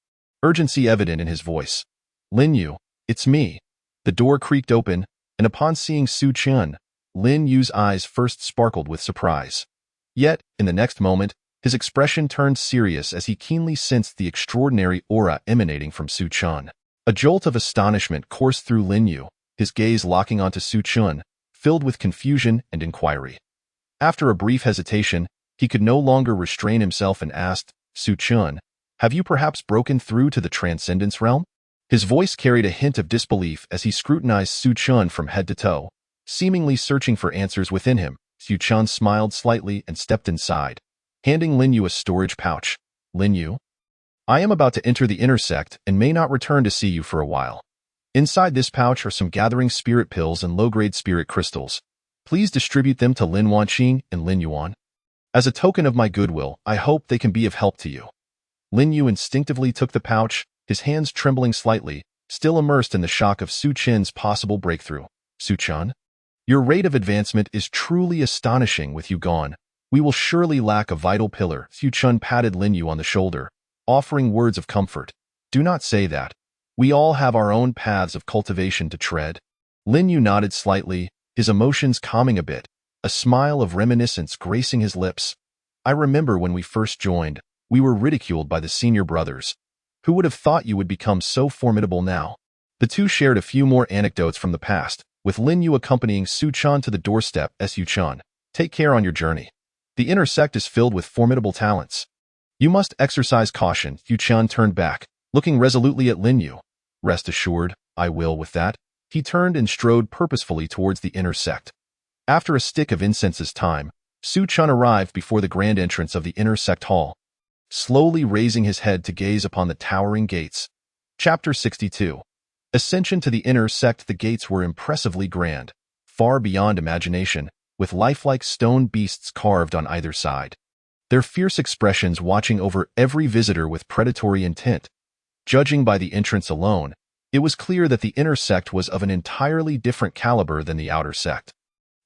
urgency evident in his voice. "Lin Yu, it's me." The door creaked open, and upon seeing Su Chin, Lin Yu's eyes first sparkled with surprise. Yet, in the next moment, his expression turned serious as he keenly sensed the extraordinary aura emanating from Su Chin. A jolt of astonishment coursed through Lin Yu, his gaze locking onto Su Chin, filled with confusion and inquiry. After a brief hesitation, he could no longer restrain himself and asked, "Su Chin, have you perhaps broken through to the Transcendence realm?" His voice carried a hint of disbelief as he scrutinized Su Chin from head to toe, seemingly searching for answers within him. Su Chin smiled slightly and stepped inside, handing Lin Yu a storage pouch. "Lin Yu, I am about to enter the inner sect and may not return to see you for a while. Inside this pouch are some gathering spirit pills and low-grade spirit crystals. Please distribute them to Lin Wanqing and Lin Yuan. As a token of my goodwill, I hope they can be of help to you." Lin Yu instinctively took the pouch, his hands trembling slightly, still immersed in the shock of Su Chin's possible breakthrough. "Su Chin, your rate of advancement is truly astonishing. With you gone, we will surely lack a vital pillar." Su Chin patted Lin Yu on the shoulder, offering words of comfort. "Do not say that. We all have our own paths of cultivation to tread." Lin Yu nodded slightly, his emotions calming a bit, a smile of reminiscence gracing his lips. "I remember when we first joined, we were ridiculed by the senior brothers. Who would have thought you would become so formidable now?" The two shared a few more anecdotes from the past, with Lin Yu accompanying Su Chin to the doorstep. "Su Chin, take care on your journey. The inner sect is filled with formidable talents. You must exercise caution." Su Chin turned back, looking resolutely at Lin Yu. "Rest assured, I will." With that, he turned and strode purposefully towards the inner sect. After a stick of incense's time, Su Chin arrived before the grand entrance of the inner sect hall, slowly raising his head to gaze upon the towering gates. Chapter 62. Ascension to the inner sect. The gates were impressively grand, far beyond imagination, with lifelike stone beasts carved on either side, their fierce expressions watching over every visitor with predatory intent. Judging by the entrance alone, it was clear that the inner sect was of an entirely different caliber than the outer sect.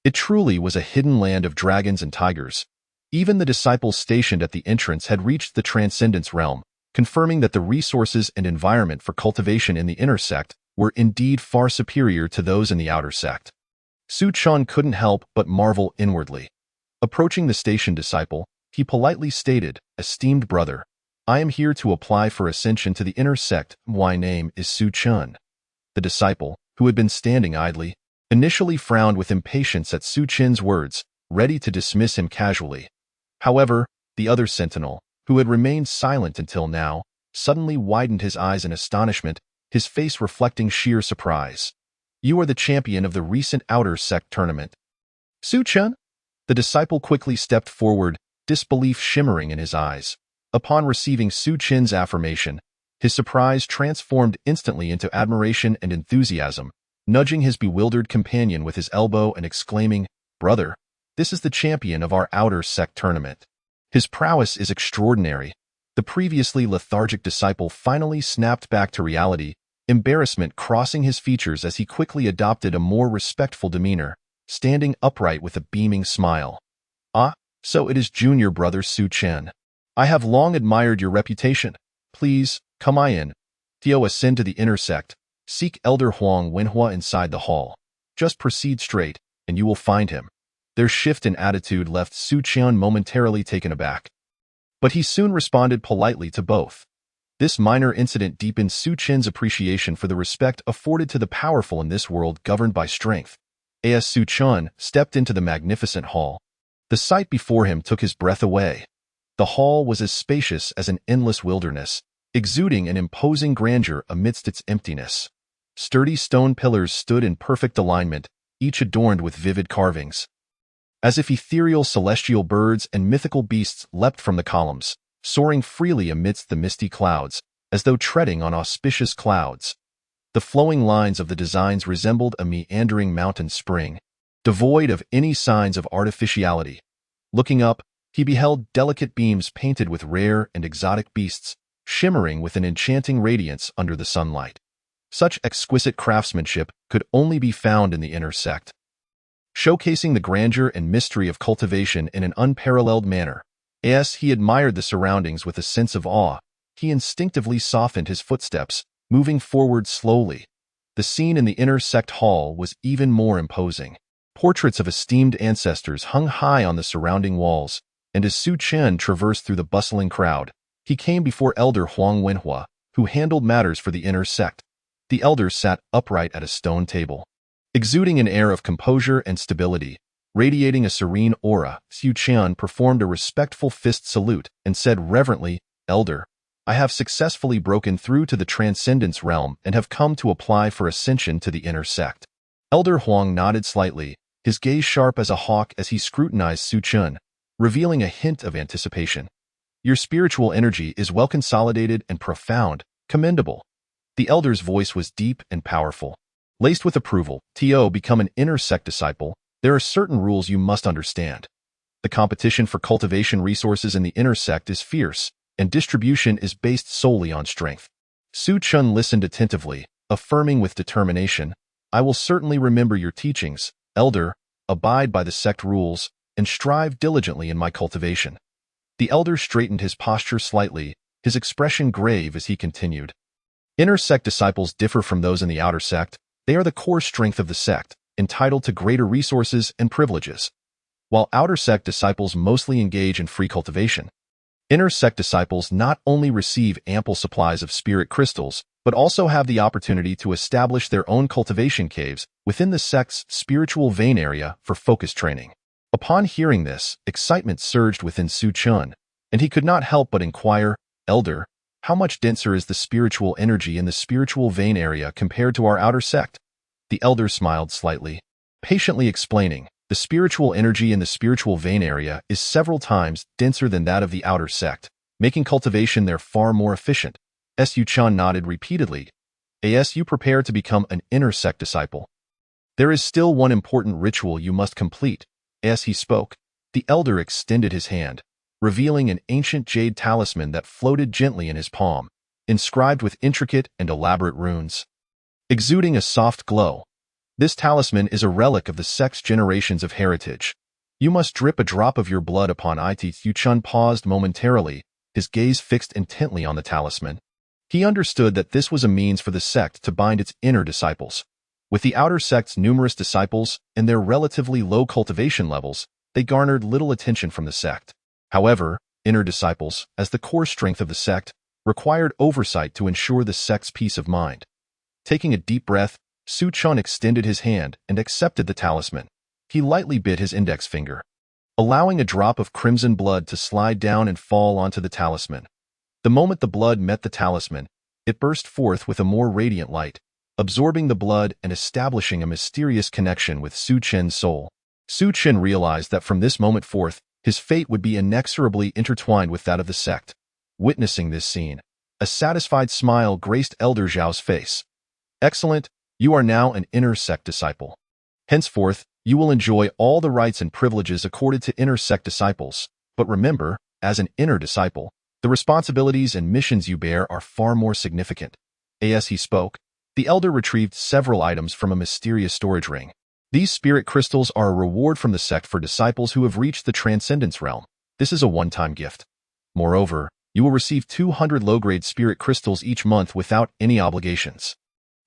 It truly was a hidden land of dragons and tigers. Even the disciples stationed at the entrance had reached the Transcendence realm, confirming that the resources and environment for cultivation in the inner sect were indeed far superior to those in the outer sect. Su Chun couldn't help but marvel inwardly. Approaching the station disciple, he politely stated, "Esteemed brother, I am here to apply for ascension to the inner sect. My name is Su Chun." The disciple, who had been standing idly, initially frowned with impatience at Su Chin's words, ready to dismiss him casually. However, the other sentinel, who had remained silent until now, suddenly widened his eyes in astonishment, his face reflecting sheer surprise. "You are the champion of the recent Outer Sect tournament." "Su Chun?" The disciple quickly stepped forward, disbelief shimmering in his eyes. Upon receiving Su Chin's affirmation, his surprise transformed instantly into admiration and enthusiasm, nudging his bewildered companion with his elbow and exclaiming, "Brother, this is the champion of our Outer Sect tournament. His prowess is extraordinary." The previously lethargic disciple finally snapped back to reality, embarrassment crossing his features as he quickly adopted a more respectful demeanor, standing upright with a beaming smile. "Ah, so it is junior brother Su Chen. I have long admired your reputation. Please, come in. Theo, ascend to the inner sect. Seek Elder Huang Wenhua inside the hall. Just proceed straight, and you will find him." Their shift in attitude left Su Chen momentarily taken aback. But he soon responded politely to both. This minor incident deepened Su Chen's appreciation for the respect afforded to the powerful in this world governed by strength. As Su Chen stepped into the magnificent hall, the sight before him took his breath away. The hall was as spacious as an endless wilderness, exuding an imposing grandeur amidst its emptiness. Sturdy stone pillars stood in perfect alignment, each adorned with vivid carvings. As if ethereal celestial birds and mythical beasts leapt from the columns, soaring freely amidst the misty clouds, as though treading on auspicious clouds. The flowing lines of the designs resembled a meandering mountain spring, devoid of any signs of artificiality. Looking up, he beheld delicate beams painted with rare and exotic beasts, shimmering with an enchanting radiance under the sunlight. Such exquisite craftsmanship could only be found in the inner sect, showcasing the grandeur and mystery of cultivation in an unparalleled manner. As he admired the surroundings with a sense of awe, he instinctively softened his footsteps, moving forward slowly. The scene in the inner sect hall was even more imposing. Portraits of esteemed ancestors hung high on the surrounding walls, and as Su Chen traversed through the bustling crowd, he came before Elder Huang Wenhua, who handled matters for the inner sect. The elder sat upright at a stone table, exuding an air of composure and stability. Radiating a serene aura, Su Chen performed a respectful fist salute and said reverently, "Elder, I have successfully broken through to the Transcendence realm and have come to apply for ascension to the inner sect." Elder Huang nodded slightly, his gaze sharp as a hawk as he scrutinized Su Chen, revealing a hint of anticipation. "Your spiritual energy is well consolidated and profound, commendable." The elder's voice was deep and powerful, laced with approval. "To become an inner sect disciple, there are certain rules you must understand. The competition for cultivation resources in the inner sect is fierce, and distribution is based solely on strength." Su Chen listened attentively, affirming with determination, "I will certainly remember your teachings, Elder, abide by the sect rules, and strive diligently in my cultivation." The elder straightened his posture slightly, his expression grave as he continued. "Inner sect disciples differ from those in the outer sect. They are the core strength of the sect, entitled to greater resources and privileges. While outer sect disciples mostly engage in free cultivation, inner sect disciples not only receive ample supplies of spirit crystals, but also have the opportunity to establish their own cultivation caves within the sect's spiritual vein area for focused training." Upon hearing this, excitement surged within Su Chen, and he could not help but inquire, "Elder, how much denser is the spiritual energy in the spiritual vein area compared to our outer sect?" The elder smiled slightly, patiently explaining, "The spiritual energy in the spiritual vein area is several times denser than that of the outer sect, making cultivation there far more efficient." Su Chen nodded repeatedly. "As you prepare to become an inner sect disciple, there is still one important ritual you must complete." As he spoke, the elder extended his hand, revealing an ancient jade talisman that floated gently in his palm, inscribed with intricate and elaborate runes, exuding a soft glow. This talisman is a relic of the sect's generations of heritage. "You must drip a drop of your blood upon it." Su Chen paused momentarily, his gaze fixed intently on the talisman. He understood that this was a means for the sect to bind its inner disciples. With the outer sect's numerous disciples and their relatively low cultivation levels, they garnered little attention from the sect. However, inner disciples, as the core strength of the sect, required oversight to ensure the sect's peace of mind. Taking a deep breath, Su Chun extended his hand and accepted the talisman. He lightly bit his index finger, allowing a drop of crimson blood to slide down and fall onto the talisman. The moment the blood met the talisman, it burst forth with a more radiant light, absorbing the blood and establishing a mysterious connection with Su Chen's soul. Su Chen realized that from this moment forth, his fate would be inexorably intertwined with that of the sect. Witnessing this scene, a satisfied smile graced Elder Zhao's face. Excellent, you are now an inner sect disciple. Henceforth, you will enjoy all the rights and privileges accorded to inner sect disciples, but remember, as an inner disciple, the responsibilities and missions you bear are far more significant. As he spoke, the elder retrieved several items from a mysterious storage ring. These spirit crystals are a reward from the sect for disciples who have reached the transcendence realm. This is a one-time gift. Moreover, you will receive 200 low-grade spirit crystals each month without any obligations.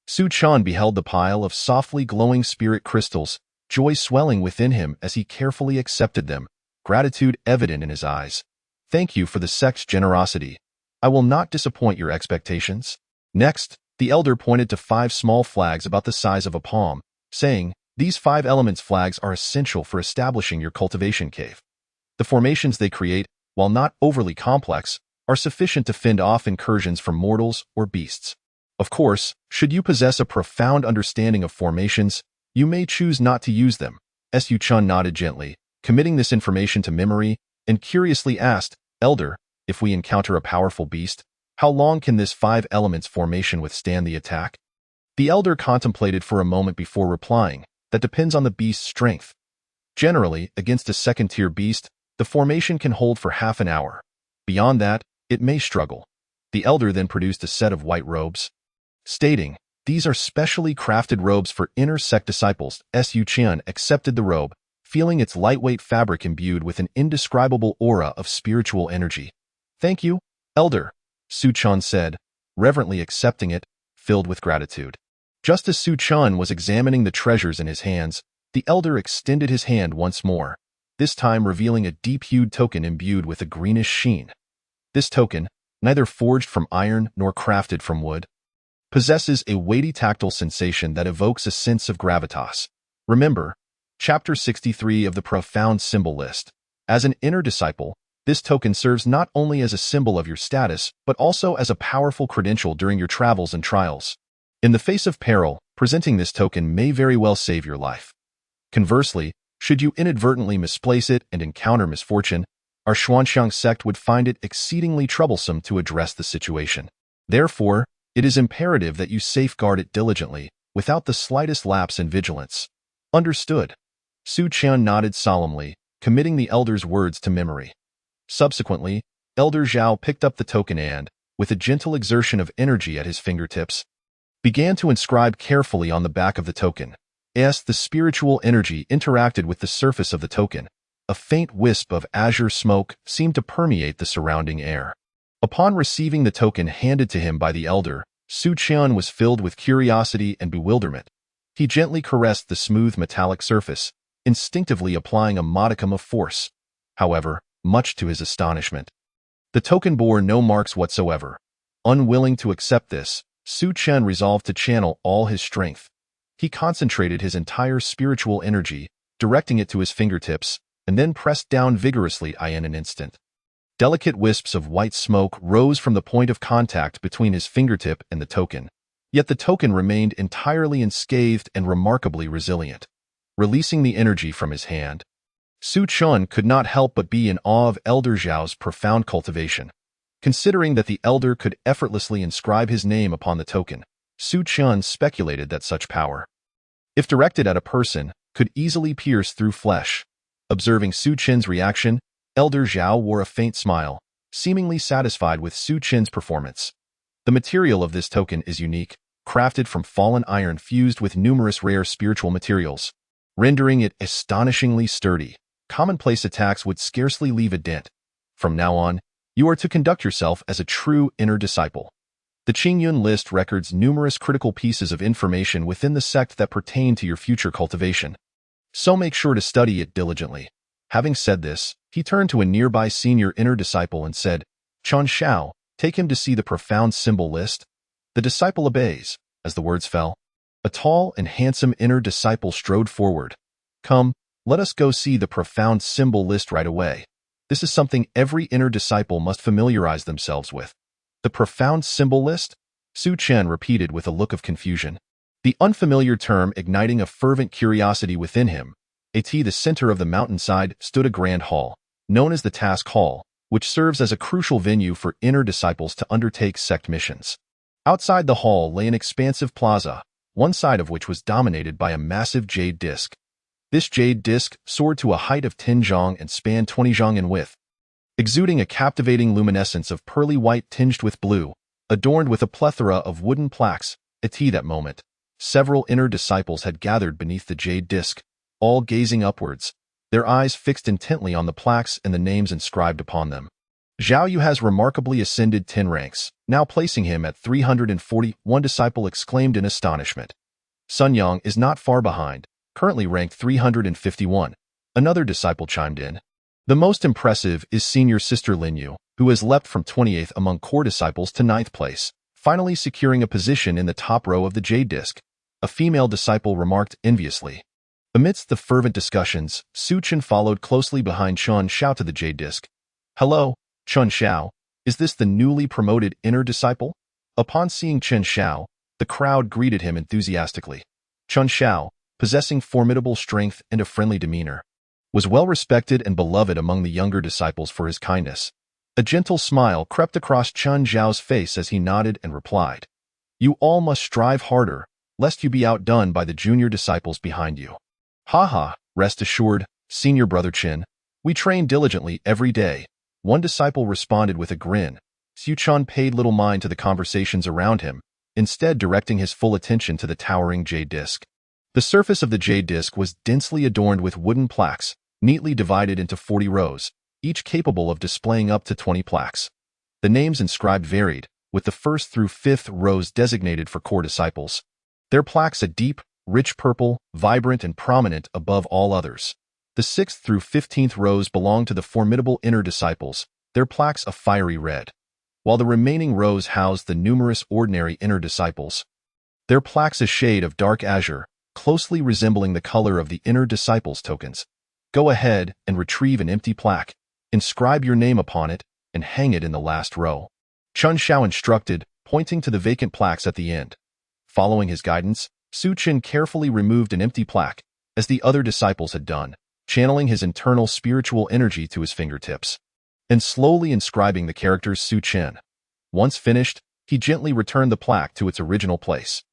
Su Chan beheld the pile of softly glowing spirit crystals, joy swelling within him as he carefully accepted them, gratitude evident in his eyes. Thank you for the sect's generosity. I will not disappoint your expectations. Next, the elder pointed to 5 small flags about the size of a palm, saying, these 5 elements flags are essential for establishing your cultivation cave. The formations they create, while not overly complex, are sufficient to fend off incursions from mortals or beasts. Of course, should you possess a profound understanding of formations, you may choose not to use them. Su Chun nodded gently, committing this information to memory, and curiously asked, Elder, if we encounter a powerful beast, how long can this 5 elements formation withstand the attack? The elder contemplated for a moment before replying, that depends on the beast's strength. Generally, against a second-tier beast, the formation can hold for half an hour. Beyond that, it may struggle. The elder then produced a set of white robes, stating, these are specially crafted robes for inner sect disciples. Su Chen accepted the robe, feeling its lightweight fabric imbued with an indescribable aura of spiritual energy. Thank you, elder, Su Chen said, reverently accepting it, filled with gratitude. Just as Su Chen was examining the treasures in his hands, the elder extended his hand once more, this time revealing a deep-hued token imbued with a greenish sheen. This token, neither forged from iron nor crafted from wood, possesses a weighty tactile sensation that evokes a sense of gravitas. Remember, Chapter 63 of the Profound Symbol List. As an inner disciple, this token serves not only as a symbol of your status, but also as a powerful credential during your travels and trials. In the face of peril, presenting this token may very well save your life. Conversely, should you inadvertently misplace it and encounter misfortune, our Xuanxiang sect would find it exceedingly troublesome to address the situation. Therefore, it is imperative that you safeguard it diligently, without the slightest lapse in vigilance. Understood. Su Chen nodded solemnly, committing the elder's words to memory. Subsequently, Elder Zhao picked up the token and, with a gentle exertion of energy at his fingertips, began to inscribe carefully on the back of the token. As the spiritual energy interacted with the surface of the token, a faint wisp of azure smoke seemed to permeate the surrounding air. Upon receiving the token handed to him by the elder, Su Chen was filled with curiosity and bewilderment. He gently caressed the smooth metallic surface, instinctively applying a modicum of force. However, much to his astonishment, the token bore no marks whatsoever. Unwilling to accept this, Su Chen resolved to channel all his strength. He concentrated his entire spiritual energy, directing it to his fingertips, and then pressed down vigorously in an instant. Delicate wisps of white smoke rose from the point of contact between his fingertip and the token. Yet the token remained entirely unscathed and remarkably resilient. Releasing the energy from his hand, Su Chen could not help but be in awe of Elder Zhao's profound cultivation. Considering that the elder could effortlessly inscribe his name upon the token, Su Chen speculated that such power, if directed at a person, could easily pierce through flesh. Observing Su Chen's reaction, Elder Zhao wore a faint smile, seemingly satisfied with Su Chen's performance. The material of this token is unique, crafted from fallen iron fused with numerous rare spiritual materials, rendering it astonishingly sturdy. Commonplace attacks would scarcely leave a dent. From now on, you are to conduct yourself as a true inner disciple. The Qingyun list records numerous critical pieces of information within the sect that pertain to your future cultivation. So make sure to study it diligently. Having said this, he turned to a nearby senior inner disciple and said, Chen Xiao, take him to see the profound symbol list. The disciple obeys. As the words fell, a tall and handsome inner disciple strode forward. Come, let us go see the profound symbol list right away. This is something every inner disciple must familiarize themselves with. The profound symbol list? Su Chen repeated with a look of confusion. The unfamiliar term igniting a fervent curiosity within him. At the center of the mountainside stood a grand hall, known as the Task Hall, which serves as a crucial venue for inner disciples to undertake sect missions. Outside the hall lay an expansive plaza, one side of which was dominated by a massive jade disc. This jade disc soared to a height of 10 zhang and spanned 20 zhang in width, exuding a captivating luminescence of pearly white tinged with blue, adorned with a plethora of wooden plaques. At that moment, several inner disciples had gathered beneath the jade disc, all gazing upwards, their eyes fixed intently on the plaques and the names inscribed upon them. Zhao Yu has remarkably ascended 10 ranks, now placing him at 340, one disciple exclaimed in astonishment. Sun Yang is not far behind, currently ranked 351. Another disciple chimed in. The most impressive is senior sister Lin Yu, who has leapt from 28th among core disciples to 9th place, finally securing a position in the top row of the jade disc. A female disciple remarked enviously. Amidst the fervent discussions, Su Chen followed closely behind Chen Xiao to the jade disc. Hello, Chen Xiao, is this the newly promoted inner disciple? Upon seeing Chen Xiao, the crowd greeted him enthusiastically. Chen Xiao, possessing formidable strength and a friendly demeanor, was well respected and beloved among the younger disciples for his kindness. A gentle smile crept across Chen Xiao's face as he nodded and replied, You all must strive harder, lest you be outdone by the junior disciples behind you. Ha, rest assured, senior brother Chen, we train diligently every day. One disciple responded with a grin. Su Chen paid little mind to the conversations around him, instead directing his full attention to the towering jade disc. The surface of the jade disc was densely adorned with wooden plaques, neatly divided into 40 rows, each capable of displaying up to 20 plaques. The names inscribed varied, with the 1st through 5th rows designated for core disciples. Their plaques a deep, rich purple, vibrant and prominent above all others. The 6th through 15th rows belong to the formidable inner disciples, their plaques a fiery red, while the remaining rows house the numerous ordinary inner disciples. Their plaques a shade of dark azure, closely resembling the color of the inner disciples' tokens. Go ahead and retrieve an empty plaque, inscribe your name upon it, and hang it in the last row. Chen Xiao instructed, pointing to the vacant plaques at the end. Following his guidance, Su Chen carefully removed an empty plaque, as the other disciples had done, channeling his internal spiritual energy to his fingertips, and slowly inscribing the characters Su Chen. Once finished, he gently returned the plaque to its original place.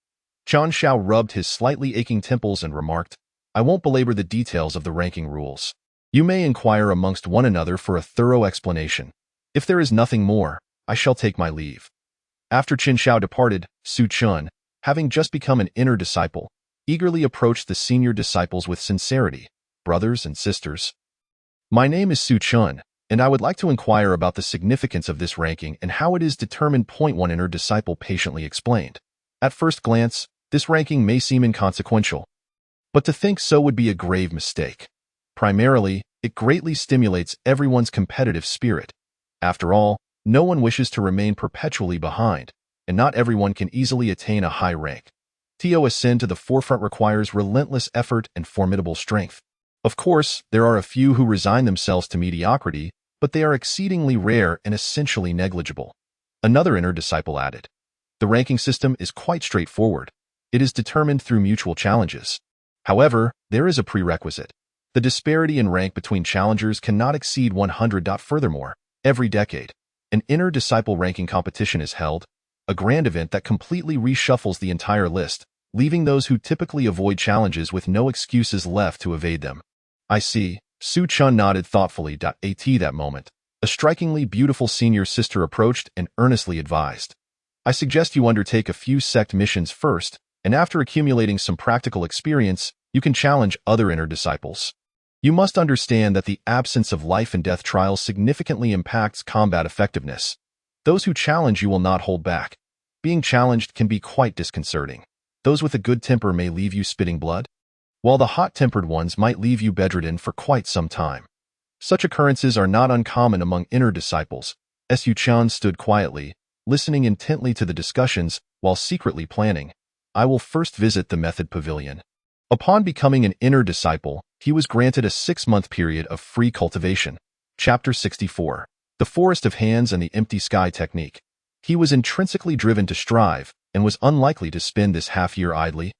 Chen Xiao rubbed his slightly aching temples and remarked, I won't belabor the details of the ranking rules. You may inquire amongst one another for a thorough explanation. If there is nothing more, I shall take my leave. After Chen Xiao departed, Su Chen, having just become an inner disciple, eagerly approached the senior disciples with sincerity. Brothers and sisters, my name is Su Chen, and I would like to inquire about the significance of this ranking and how it is determined. One inner disciple patiently explained. At first glance, this ranking may seem inconsequential, but to think so would be a grave mistake. Primarily, it greatly stimulates everyone's competitive spirit. After all, no one wishes to remain perpetually behind, and not everyone can easily attain a high rank. To ascend to the forefront requires relentless effort and formidable strength. Of course, there are a few who resign themselves to mediocrity, but they are exceedingly rare and essentially negligible. Another inner disciple added. The ranking system is quite straightforward. It is determined through mutual challenges. However, there is a prerequisite. The disparity in rank between challengers cannot exceed 100. Furthermore, every decade, an inner disciple ranking competition is held, a grand event that completely reshuffles the entire list, leaving those who typically avoid challenges with no excuses left to evade them. I see. Su Chen nodded thoughtfully. At that moment, a strikingly beautiful senior sister approached and earnestly advised. I suggest you undertake a few sect missions first, and after accumulating some practical experience, you can challenge other inner disciples. You must understand that the absence of life and death trials significantly impacts combat effectiveness. Those who challenge you will not hold back. being challenged can be quite disconcerting. Those with a good temper may leave you spitting blood, while the hot-tempered ones might leave you bedridden for quite some time. Such occurrences are not uncommon among inner disciples. Su Chan stood quietly, listening intently to the discussions while secretly planning. I will first visit the Method Pavilion. Upon becoming an inner disciple, he was granted a 6-month period of free cultivation. Chapter 64. The Forest of Hands and the Empty Sky Technique. He was intrinsically driven to strive and was unlikely to spend this half-year idly.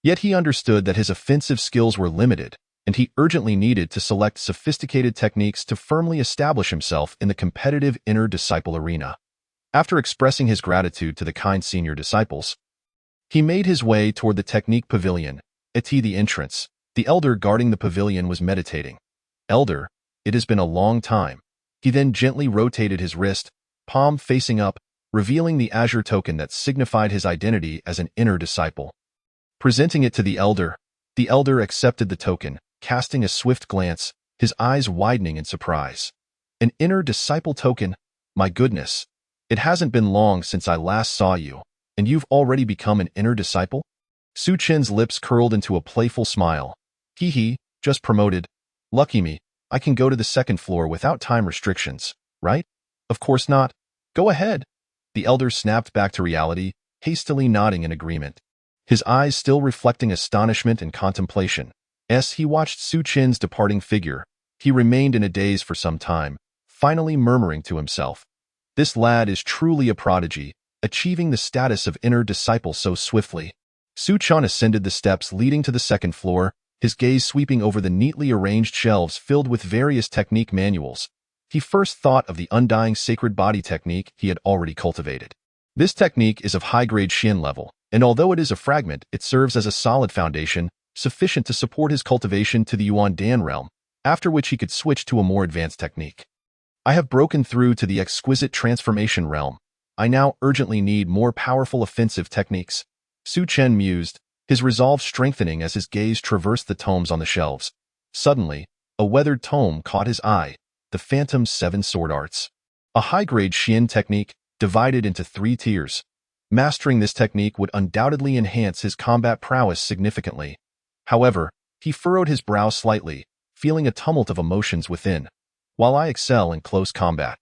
Yet he understood that his offensive skills were limited, and he urgently needed to select sophisticated techniques to firmly establish himself in the competitive inner disciple arena. After expressing his gratitude to the kind senior disciples, he made his way toward the Technique Pavilion. At the entrance, the elder guarding the pavilion was meditating. "Elder, it has been a long time." He then gently rotated his wrist, palm facing up, revealing the azure token that signified his identity as an inner disciple. Presenting it to the elder accepted the token, casting a swift glance, his eyes widening in surprise. "An inner disciple token? My goodness. It hasn't been long since I last saw you, and you've already become an inner disciple?" Su Chen's lips curled into a playful smile. "Hee, just promoted. Lucky me, I can go to the second floor without time restrictions, right?" "Of course not. Go ahead." The elder snapped back to reality, hastily nodding in agreement. His eyes still reflecting astonishment and contemplation. As he watched Su Chen's departing figure, he remained in a daze for some time, finally murmuring to himself, "This lad is truly a prodigy, achieving the status of inner disciple so swiftly." Su Chen ascended the steps leading to the second floor, his gaze sweeping over the neatly arranged shelves filled with various technique manuals. He first thought of the Undying Sacred Body technique he had already cultivated. This technique is of high-grade Xian level, and although it is a fragment, it serves as a solid foundation, sufficient to support his cultivation to the Yuan Dan realm, after which he could switch to a more advanced technique. "I have broken through to the exquisite transformation realm. I now urgently need more powerful offensive techniques." Su Chen mused, his resolve strengthening as his gaze traversed the tomes on the shelves. Suddenly, a weathered tome caught his eye, the Phantom's 7 Sword Arts. A high-grade Xian technique, divided into 3 tiers. Mastering this technique would undoubtedly enhance his combat prowess significantly. However, he furrowed his brow slightly, feeling a tumult of emotions within. "While I excel in close combat,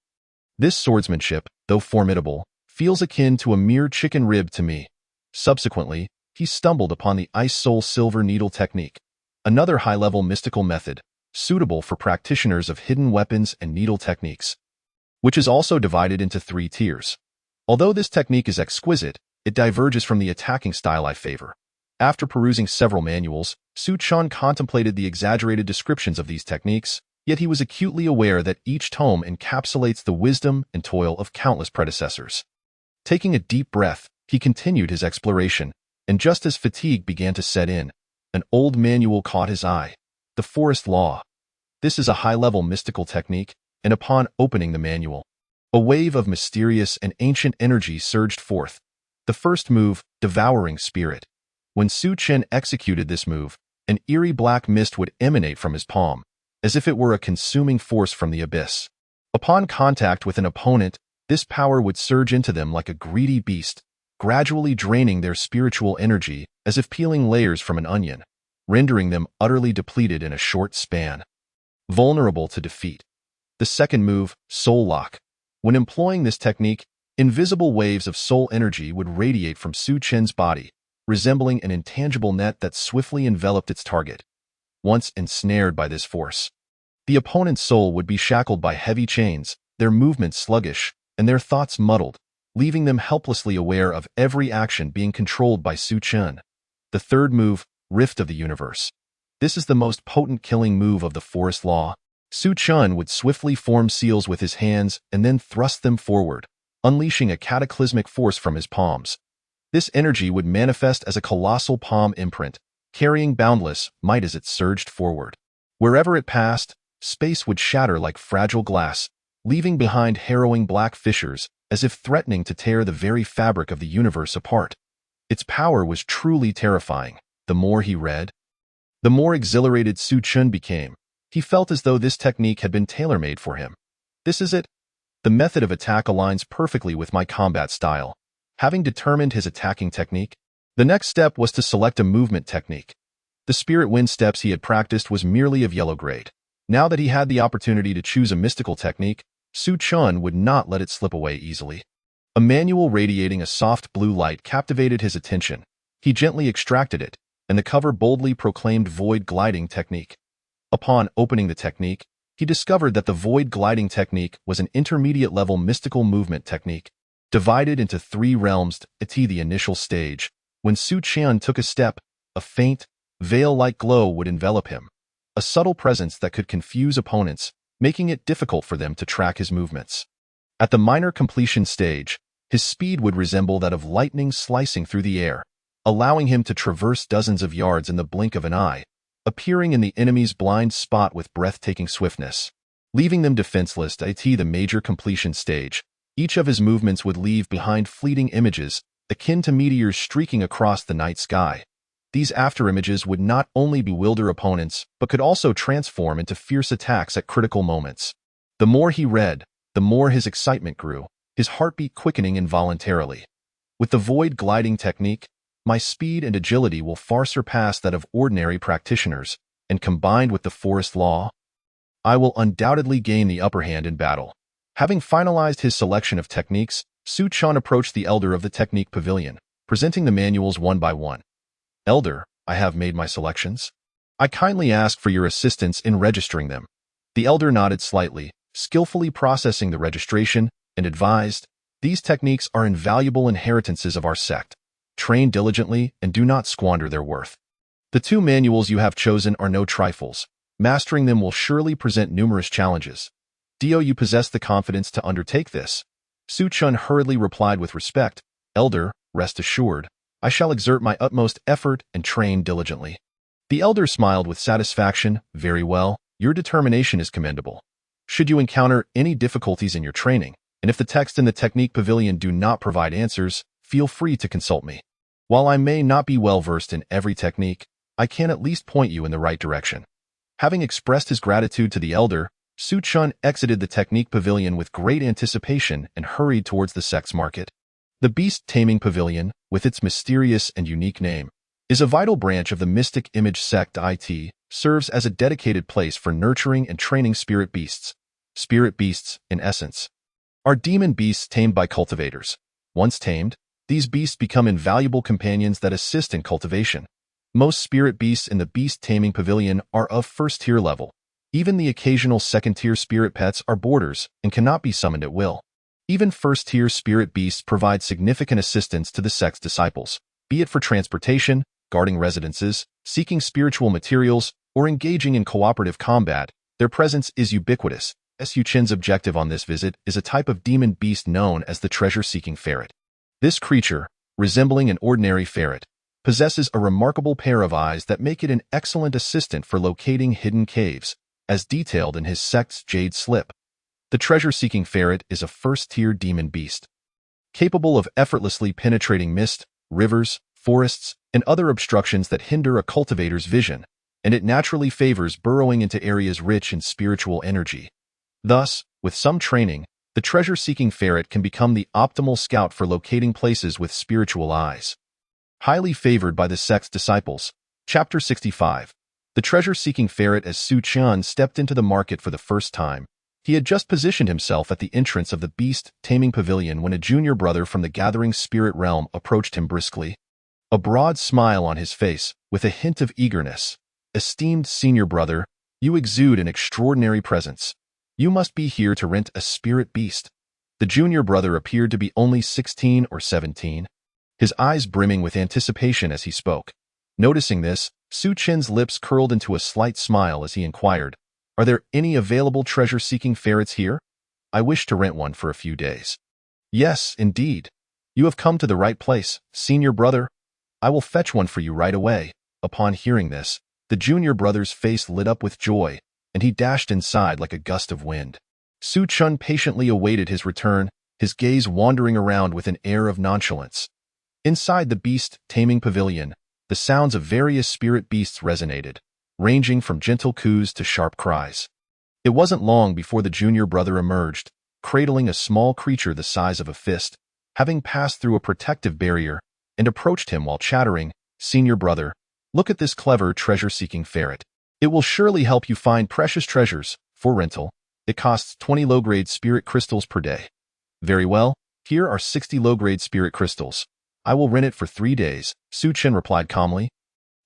this swordsmanship, though formidable, feels akin to a mere chicken rib to me." Subsequently, he stumbled upon the Ice Soul Silver Needle technique, another high-level mystical method, suitable for practitioners of hidden weapons and needle techniques, which is also divided into 3 tiers. Although this technique is exquisite, it diverges from the attacking style I favor. After perusing several manuals, Su Chen contemplated the exaggerated descriptions of these techniques, yet he was acutely aware that each tome encapsulates the wisdom and toil of countless predecessors. Taking a deep breath, he continued his exploration, and just as fatigue began to set in, an old manual caught his eye. The Forest Law. This is a high-level mystical technique, and upon opening the manual, a wave of mysterious and ancient energy surged forth. The first move, Devouring Spirit. When Su Chen executed this move, an eerie black mist would emanate from his palm, as if it were a consuming force from the abyss. Upon contact with an opponent, this power would surge into them like a greedy beast, gradually draining their spiritual energy as if peeling layers from an onion, rendering them utterly depleted in a short span. Vulnerable to defeat. The second move, Soul Lock. When employing this technique, invisible waves of soul energy would radiate from Su Chen's body, resembling an intangible net that swiftly enveloped its target. Once ensnared by this force, the opponent's soul would be shackled by heavy chains, their movements sluggish, and their thoughts muddled, leaving them helplessly aware of every action being controlled by Su Chen. The third move, Rift of the Universe. This is the most potent killing move of the Forest Law. Su Chen would swiftly form seals with his hands and then thrust them forward, unleashing a cataclysmic force from his palms. This energy would manifest as a colossal palm imprint, carrying boundless might as it surged forward. Wherever it passed, space would shatter like fragile glass, leaving behind harrowing black fissures as if threatening to tear the very fabric of the universe apart. Its power was truly terrifying. The more he read, the more exhilarated Su Chen became. He felt as though this technique had been tailor-made for him. "This is it. The method of attack aligns perfectly with my combat style. Having determined his attacking technique, the next step was to select a movement technique. The spirit wind steps he had practiced was merely of yellow grade. Now that he had the opportunity to choose a mystical technique, Su Chun would not let it slip away easily. A manual radiating a soft blue light captivated his attention. He gently extracted it, and the cover boldly proclaimed Void Gliding Technique. Upon opening the technique, he discovered that the Void Gliding Technique was an intermediate-level mystical movement technique, divided into 3 realms. At the initial stage, when Su Chun took a step, a faint, veil-like glow would envelop him, a subtle presence that could confuse opponents, making it difficult for them to track his movements. At the minor completion stage, his speed would resemble that of lightning slicing through the air, allowing him to traverse dozens of yards in the blink of an eye, appearing in the enemy's blind spot with breathtaking swiftness, leaving them defenseless. At the major completion stage, each of his movements would leave behind fleeting images, akin to meteors streaking across the night sky. These afterimages would not only bewilder opponents, but could also transform into fierce attacks at critical moments. The more he read, the more his excitement grew, his heartbeat quickening involuntarily. With the Void Gliding Technique, my speed and agility will far surpass that of ordinary practitioners, and combined with the Forest Law, I will undoubtedly gain the upper hand in battle. Having finalized his selection of techniques, Su Chun approached the Elder of the Technique Pavilion, presenting the manuals one by one. Elder, I have made my selections. I kindly ask for your assistance in registering them. The Elder nodded slightly, skillfully processing the registration, and advised, these techniques are invaluable inheritances of our sect. Train diligently and do not squander their worth. The 2 manuals you have chosen are no trifles. Mastering them will surely present numerous challenges. Do you possess the confidence to undertake this? Su Chun hurriedly replied with respect, Elder, rest assured, I shall exert my utmost effort and train diligently. The Elder smiled with satisfaction. Very well, your determination is commendable. Should you encounter any difficulties in your training, and if the text in the Technique Pavilion do not provide answers, feel free to consult me. While I may not be well versed in every technique, I can at least point you in the right direction. Having expressed his gratitude to the Elder, Su Chun exited the Technique Pavilion with great anticipation and hurried towards the sect's market. The Beast Taming Pavilion, with its mysterious and unique name, is a vital branch of the Mystic Image sect. It serves as a dedicated place for nurturing and training spirit beasts. Spirit beasts, in essence, are demon beasts tamed by cultivators. Once tamed, these beasts become invaluable companions that assist in cultivation. Most spirit beasts in the Beast Taming Pavilion are of first-tier level. Even the occasional second-tier spirit pets are boarders and cannot be summoned at will. Even first-tier spirit beasts provide significant assistance to the sect's disciples, be it for transportation, guarding residences, seeking spiritual materials, or engaging in cooperative combat. Their presence is ubiquitous. Su Chun's objective on this visit is a type of demon beast known as the treasure-seeking ferret. This creature, resembling an ordinary ferret, possesses a remarkable pair of eyes that make it an excellent assistant for locating hidden caves, as detailed in his sect's Jade Slip. The treasure-seeking ferret is a first-tier demon beast, capable of effortlessly penetrating mist, rivers, forests, and other obstructions that hinder a cultivator's vision, and it naturally favors burrowing into areas rich in spiritual energy. Thus, with some training, the treasure-seeking ferret can become the optimal scout for locating places with spiritual eyes. Highly favored by the sect's disciples. Chapter 65. The treasure-seeking ferret. As Su Chun stepped into the market for the first time, he had just positioned himself at the entrance of the Beast Taming Pavilion when a junior brother from the Gathering Spirit Realm approached him briskly. A broad smile on his face, with a hint of eagerness. Esteemed senior brother, you exude an extraordinary presence. You must be here to rent a spirit beast. The junior brother appeared to be only 16 or 17, his eyes brimming with anticipation as he spoke. Noticing this, Su Chun's lips curled into a slight smile as he inquired, Are there any available treasure-seeking ferrets here? I wish to rent one for a few days. Yes, indeed. You have come to the right place, senior brother. I will fetch one for you right away. Upon hearing this, the junior brother's face lit up with joy, and he dashed inside like a gust of wind. Su Chun patiently awaited his return, his gaze wandering around with an air of nonchalance. Inside the Beast Taming Pavilion, the sounds of various spirit beasts resonated, ranging from gentle coos to sharp cries. It wasn't long before the junior brother emerged, cradling a small creature the size of a fist. having passed through a protective barrier, and approached him while chattering, "Senior brother, look at this clever treasure-seeking ferret. It will surely help you find precious treasures. For rental, it costs 20 low-grade spirit crystals per day." "Very well, here are 60 low-grade spirit crystals. I will rent it for 3 days," Su Chen replied calmly,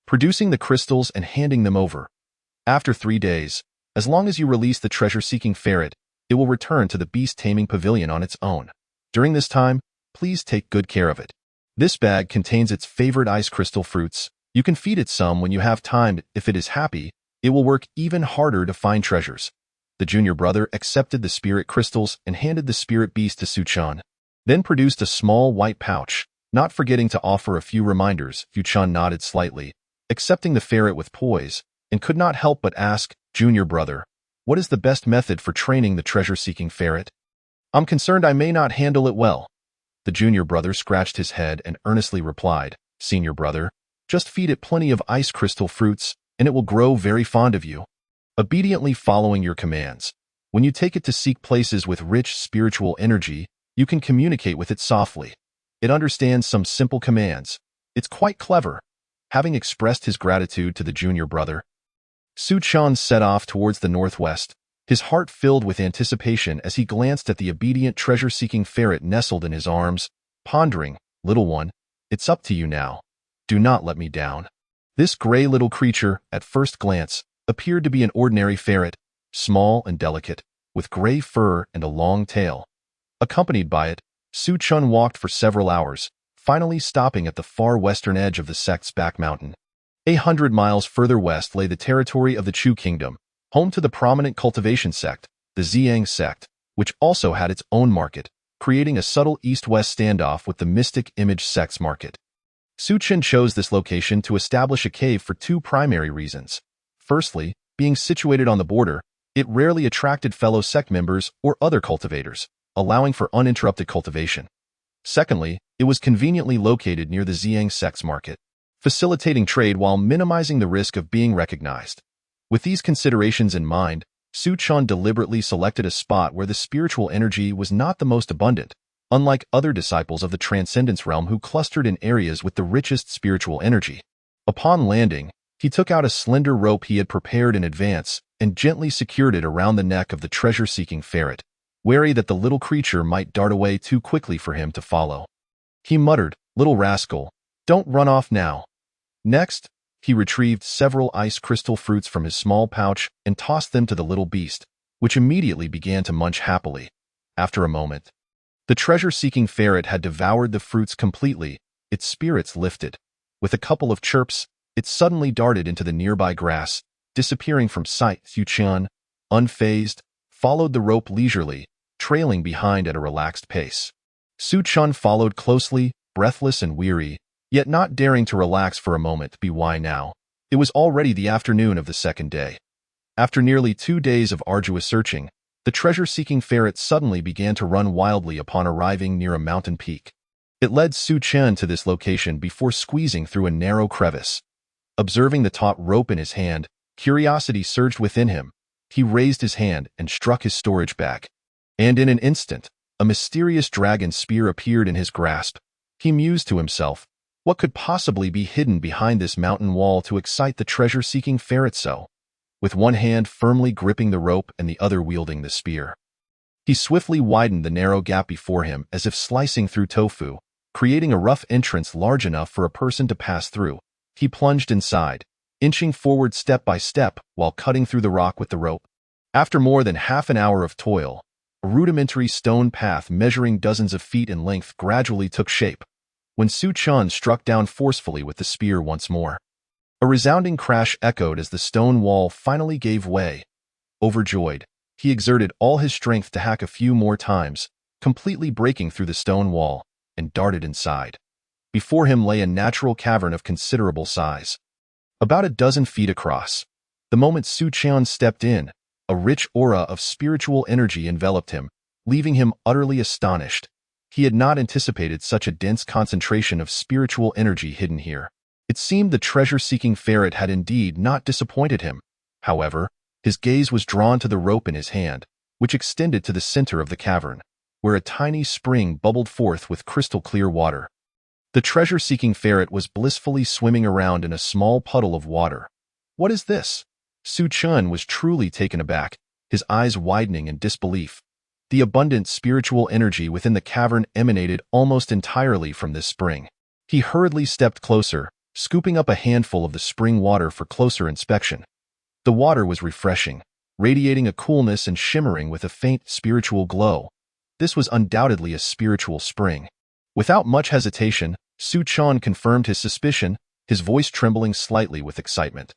producing the crystals and handing them over. "After 3 days, as long as you release the treasure-seeking ferret, it will return to the beast-taming pavilion on its own. During this time, please take good care of it. This bag contains its favorite ice crystal fruits. You can feed it some when you have time. If it is happy, it will work even harder to find treasures." The junior brother accepted the spirit crystals and handed the spirit beast to Su Chen, then produced a small white pouch, not forgetting to offer a few reminders. Su Chen nodded slightly, accepting the ferret with poise, and could not help but ask, "Junior brother, what is the best method for training the treasure-seeking ferret? I'm concerned I may not handle it well." The junior brother scratched his head and earnestly replied, "Senior brother, just feed it plenty of ice crystal fruits, and it will grow very fond of you, obediently following your commands. When you take it to seek places with rich spiritual energy, you can communicate with it softly. It understands some simple commands. It's quite clever." Having expressed his gratitude to the junior brother, Su Chen set off towards the northwest, his heart filled with anticipation as he glanced at the obedient treasure-seeking ferret nestled in his arms, pondering, "Little one, it's up to you now. Do not let me down." This gray little creature, at first glance, appeared to be an ordinary ferret, small and delicate, with gray fur and a long tail. Accompanied by it, Su Chen walked for several hours, finally stopping at the far western edge of the sect's back mountain. 100 miles further west lay the territory of the Chu Kingdom, home to the prominent cultivation sect, the Ziyang sect, which also had its own market, creating a subtle east-west standoff with the Mystic Image sect's market. Su Chen chose this location to establish a cave for 2 primary reasons. Firstly, being situated on the border, it rarely attracted fellow sect members or other cultivators, allowing for uninterrupted cultivation. Secondly, it was conveniently located near the Ziyang sect's market, facilitating trade while minimizing the risk of being recognized. With these considerations in mind, Su Chen deliberately selected a spot where the spiritual energy was not the most abundant, unlike other disciples of the Transcendence Realm who clustered in areas with the richest spiritual energy. Upon landing, he took out a slender rope he had prepared in advance and gently secured it around the neck of the treasure-seeking ferret, wary that the little creature might dart away too quickly for him to follow. He muttered, "Little rascal, don't run off now." Next, he retrieved several ice crystal fruits from his small pouch and tossed them to the little beast, which immediately began to munch happily. After a moment, the treasure-seeking ferret had devoured the fruits completely, its spirits lifted. With a couple of chirps, it suddenly darted into the nearby grass, disappearing from sight. Su Chen, unfazed, followed the rope leisurely, trailing behind at a relaxed pace. Su Chen followed closely, breathless and weary, yet not daring to relax for a moment. Why now? It was already the afternoon of the second day. After nearly 2 days of arduous searching, the treasure-seeking ferret suddenly began to run wildly upon arriving near a mountain peak. It led Su Chen to this location before squeezing through a narrow crevice. Observing the taut rope in his hand, curiosity surged within him. He raised his hand and struck his storage bag. And in an instant, a mysterious dragon spear appeared in his grasp. He mused to himself, what could possibly be hidden behind this mountain wall to excite the treasure-seeking ferret so? With one hand firmly gripping the rope and the other wielding the spear, he swiftly widened the narrow gap before him as if slicing through tofu, creating a rough entrance large enough for a person to pass through. He plunged inside, inching forward step by step while cutting through the rock with the rope. After more than half an hour of toil, a rudimentary stone path measuring dozens of feet in length gradually took shape, when Su Chen struck down forcefully with the spear once more. A resounding crash echoed as the stone wall finally gave way. Overjoyed, he exerted all his strength to hack a few more times, completely breaking through the stone wall, and darted inside. Before him lay a natural cavern of considerable size, about a dozen feet across. The moment Su Chen stepped in, a rich aura of spiritual energy enveloped him, leaving him utterly astonished. He had not anticipated such a dense concentration of spiritual energy hidden here. It seemed the treasure-seeking ferret had indeed not disappointed him. However, his gaze was drawn to the rope in his hand, which extended to the center of the cavern. where a tiny spring bubbled forth with crystal-clear water. The treasure-seeking ferret was blissfully swimming around in a small puddle of water. "What is this?" Su Chun was truly taken aback, his eyes widening in disbelief. The abundant spiritual energy within the cavern emanated almost entirely from this spring. He hurriedly stepped closer, scooping up a handful of the spring water for closer inspection. The water was refreshing, radiating a coolness and shimmering with a faint spiritual glow. This was undoubtedly a spiritual spring. Without much hesitation, Su Chun confirmed his suspicion, his voice trembling slightly with excitement.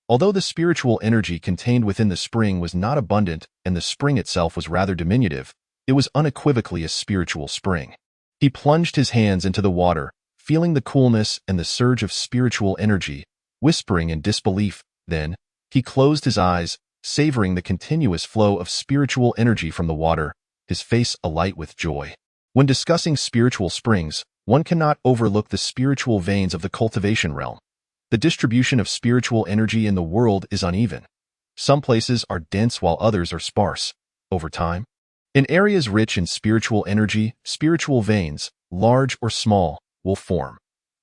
Although the spiritual energy contained within the spring was not abundant and the spring itself was rather diminutive, it was unequivocally a spiritual spring. He plunged his hands into the water, feeling the coolness and the surge of spiritual energy, whispering in disbelief. Then, he closed his eyes, savoring the continuous flow of spiritual energy from the water, his face alight with joy. When discussing spiritual springs, one cannot overlook the spiritual veins of the cultivation realm. The distribution of spiritual energy in the world is uneven. Some places are dense while others are sparse. Over time, in areas rich in spiritual energy, spiritual veins, large or small, will form.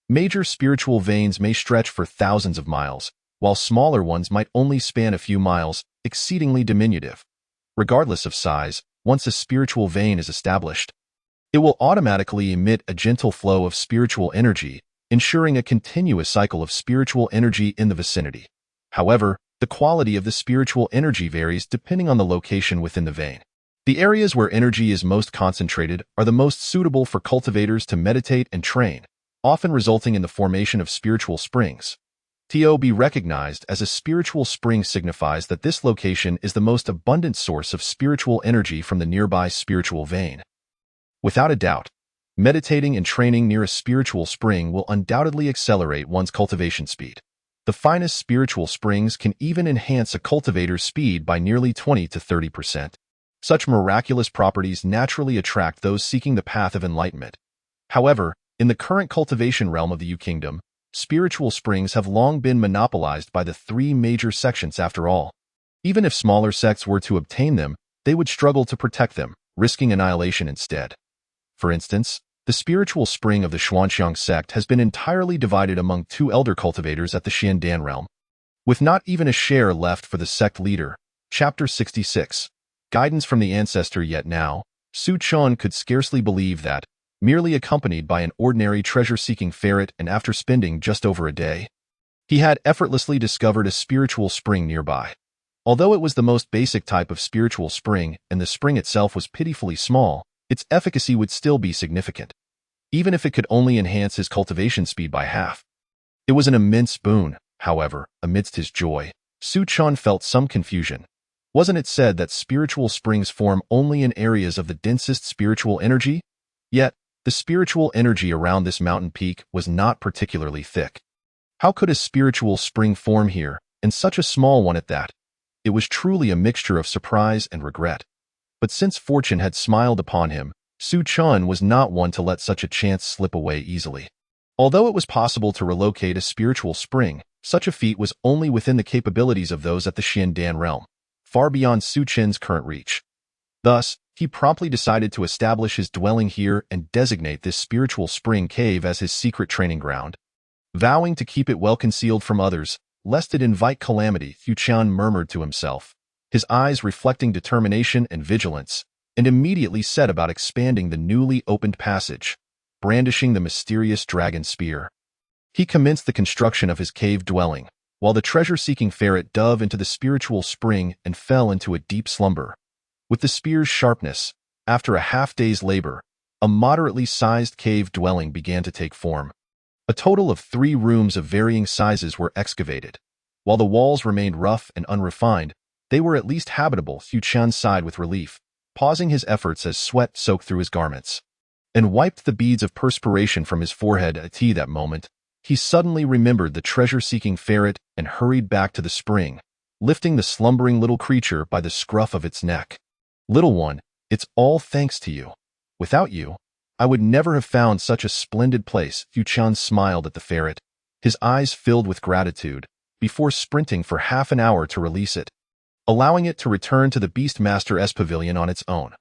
Major spiritual veins may stretch for thousands of miles, while smaller ones might only span a few miles, exceedingly diminutive. Regardless of size, once a spiritual vein is established, it will automatically emit a gentle flow of spiritual energy, ensuring a continuous cycle of spiritual energy in the vicinity. However, the quality of the spiritual energy varies depending on the location within the vein. The areas where energy is most concentrated are the most suitable for cultivators to meditate and train, often resulting in the formation of spiritual springs. To be recognized as a spiritual spring signifies that this location is the most abundant source of spiritual energy from the nearby spiritual vein. Without a doubt, meditating and training near a spiritual spring will undoubtedly accelerate one's cultivation speed. The finest spiritual springs can even enhance a cultivator's speed by nearly 20 to 30%. Such miraculous properties naturally attract those seeking the path of enlightenment. However, in the current cultivation realm of the Yu Kingdom, spiritual springs have long been monopolized by the three major sections after all. Even if smaller sects were to obtain them, they would struggle to protect them, risking annihilation instead. For instance, the spiritual spring of the Xuanxiang sect has been entirely divided among two elder cultivators at the Xiandan realm. With not even a share left for the sect leader. Chapter 66. Guidance from the ancestor. Yet now, Su Chun could scarcely believe that, merely accompanied by an ordinary treasure-seeking ferret and after spending just over a day, he had effortlessly discovered a spiritual spring nearby. Although it was the most basic type of spiritual spring and the spring itself was pitifully small, its efficacy would still be significant, even if it could only enhance his cultivation speed by half. It was an immense boon. However, amidst his joy, Su Chun felt some confusion. Wasn't it said that spiritual springs form only in areas of the densest spiritual energy? Yet, the spiritual energy around this mountain peak was not particularly thick. How could a spiritual spring form here, and such a small one at that? It was truly a mixture of surprise and regret. But since fortune had smiled upon him, Su Chun was not one to let such a chance slip away easily. Although it was possible to relocate a spiritual spring, such a feat was only within the capabilities of those at the Xiandan realm, far beyond Su Chen's current reach. Thus, he promptly decided to establish his dwelling here and designate this spiritual spring cave as his secret training ground. Vowing to keep it well concealed from others, lest it invite calamity, Yu Qian murmured to himself, his eyes reflecting determination and vigilance, and immediately set about expanding the newly opened passage, brandishing the mysterious dragon spear. He commenced the construction of his cave dwelling, while the treasure-seeking ferret dove into the spiritual spring and fell into a deep slumber. With the spear's sharpness, after a half-day's labor, a moderately sized cave dwelling began to take form. A total of 3 rooms of varying sizes were excavated. While the walls remained rough and unrefined, they were at least habitable. Yu Qian sighed with relief, pausing his efforts as sweat soaked through his garments, and wiped the beads of perspiration from his forehead. At that moment, he suddenly remembered the treasure-seeking ferret and hurried back to the spring, lifting the slumbering little creature by the scruff of its neck. "Little one, it's all thanks to you. Without you, I would never have found such a splendid place." Yu Qian smiled at the ferret, his eyes filled with gratitude, before sprinting for half an hour to release it, allowing it to return to the Beastmaster's pavilion on its own.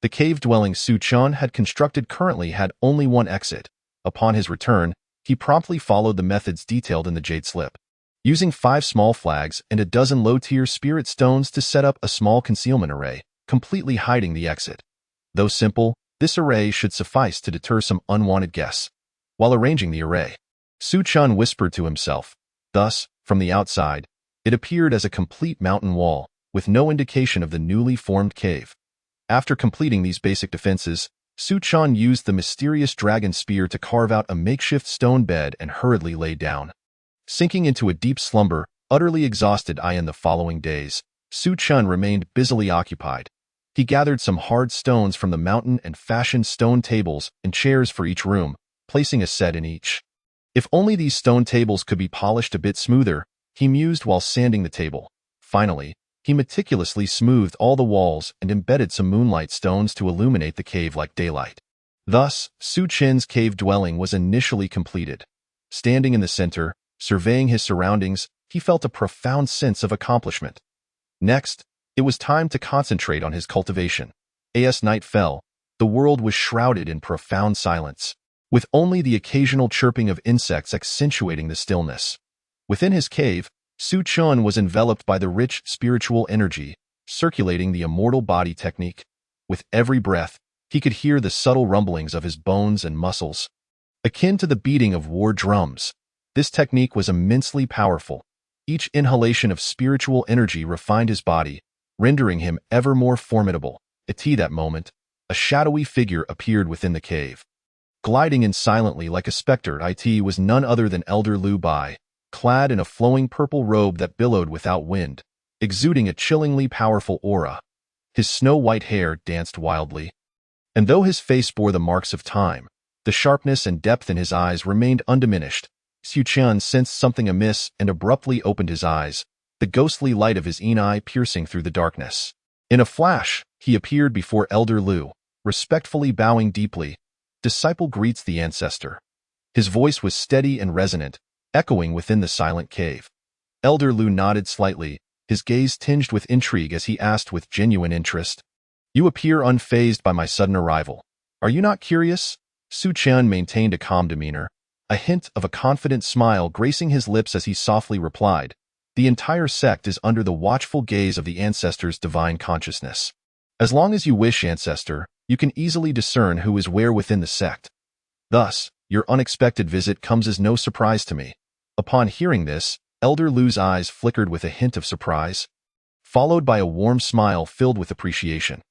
The cave-dwelling Su Chun had constructed currently had only one exit. Upon his return, he promptly followed the methods detailed in the Jade Slip, using 5 small flags and a dozen low-tier spirit stones to set up a small concealment array, completely hiding the exit. Though simple, this array should suffice to deter some unwanted guests. While arranging the array, Su Chun whispered to himself. Thus, from the outside, it appeared as a complete mountain wall, with no indication of the newly formed cave. After completing these basic defenses, Su Chun used the mysterious dragon spear to carve out a makeshift stone bed and hurriedly lay down. Sinking into a deep slumber, utterly exhausted in the following days, Su Chun remained busily occupied. He gathered some hard stones from the mountain and fashioned stone tables and chairs for each room, placing a set in each. If only these stone tables could be polished a bit smoother, he mused while sanding the table. Finally, he meticulously smoothed all the walls and embedded some moonlight stones to illuminate the cave like daylight. Thus, Su Chun's cave dwelling was initially completed. Standing in the center, surveying his surroundings, he felt a profound sense of accomplishment. Next, it was time to concentrate on his cultivation. As night fell, the world was shrouded in profound silence, with only the occasional chirping of insects accentuating the stillness. Within his cave, Su Chun was enveloped by the rich spiritual energy, circulating the immortal body technique. With every breath, he could hear the subtle rumblings of his bones and muscles. Akin to the beating of war drums, this technique was immensely powerful. Each inhalation of spiritual energy refined his body, rendering him ever more formidable. At that moment, a shadowy figure appeared within the cave. Gliding in silently like a specter, it was none other than Elder Lu Bai, clad in a flowing purple robe that billowed without wind, exuding a chillingly powerful aura. His snow-white hair danced wildly, and though his face bore the marks of time, the sharpness and depth in his eyes remained undiminished. Su Chun sensed something amiss and abruptly opened his eyes, the ghostly light of his eye piercing through the darkness. In a flash, he appeared before Elder Lu, respectfully bowing deeply. Disciple greets the ancestor. His voice was steady and resonant, echoing within the silent cave. Elder Lu nodded slightly, his gaze tinged with intrigue as he asked with genuine interest, "You appear unfazed by my sudden arrival. Are you not curious?" Su Chun maintained a calm demeanor, a hint of a confident smile gracing his lips as he softly replied, "The entire sect is under the watchful gaze of the ancestor's divine consciousness. As long as you wish, ancestor, you can easily discern who is where within the sect. Thus, your unexpected visit comes as no surprise to me." Upon hearing this, Elder Lu's eyes flickered with a hint of surprise, followed by a warm smile filled with appreciation.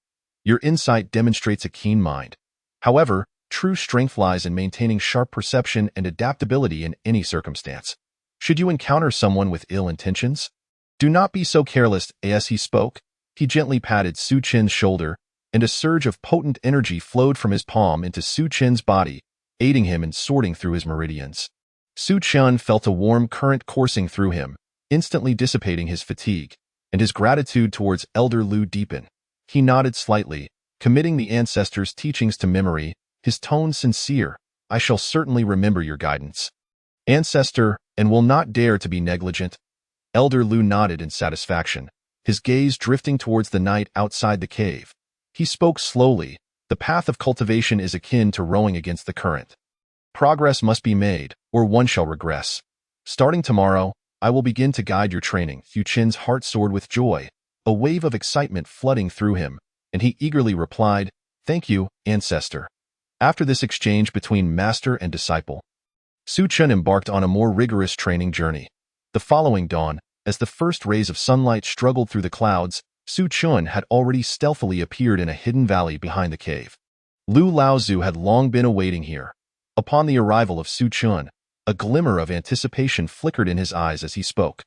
"Your insight demonstrates a keen mind. However, true strength lies in maintaining sharp perception and adaptability in any circumstance. Should you encounter someone with ill intentions, do not be so careless." As he spoke, he gently patted Su Chun's shoulder, and a surge of potent energy flowed from his palm into Su Chun's body, aiding him in sorting through his meridians. Su Chun felt a warm current coursing through him, instantly dissipating his fatigue, and his gratitude towards Elder Lu deepened. He nodded slightly, committing the ancestor's teachings to memory, his tone sincere. "I shall certainly remember your guidance, ancestor, and will not dare to be negligent." Elder Lu nodded in satisfaction, his gaze drifting towards the night outside the cave. He spoke slowly. "The path of cultivation is akin to rowing against the current. Progress must be made, or one shall regress. Starting tomorrow, I will begin to guide your training." Su Chun's heart soared with joy, a wave of excitement flooding through him, and he eagerly replied, "Thank you, ancestor." After this exchange between master and disciple, Su Chun embarked on a more rigorous training journey. The following dawn, as the first rays of sunlight struggled through the clouds, Su Chun had already stealthily appeared in a hidden valley behind the cave. Lu Laozu had long been awaiting here. Upon the arrival of Su Chun, a glimmer of anticipation flickered in his eyes as he spoke.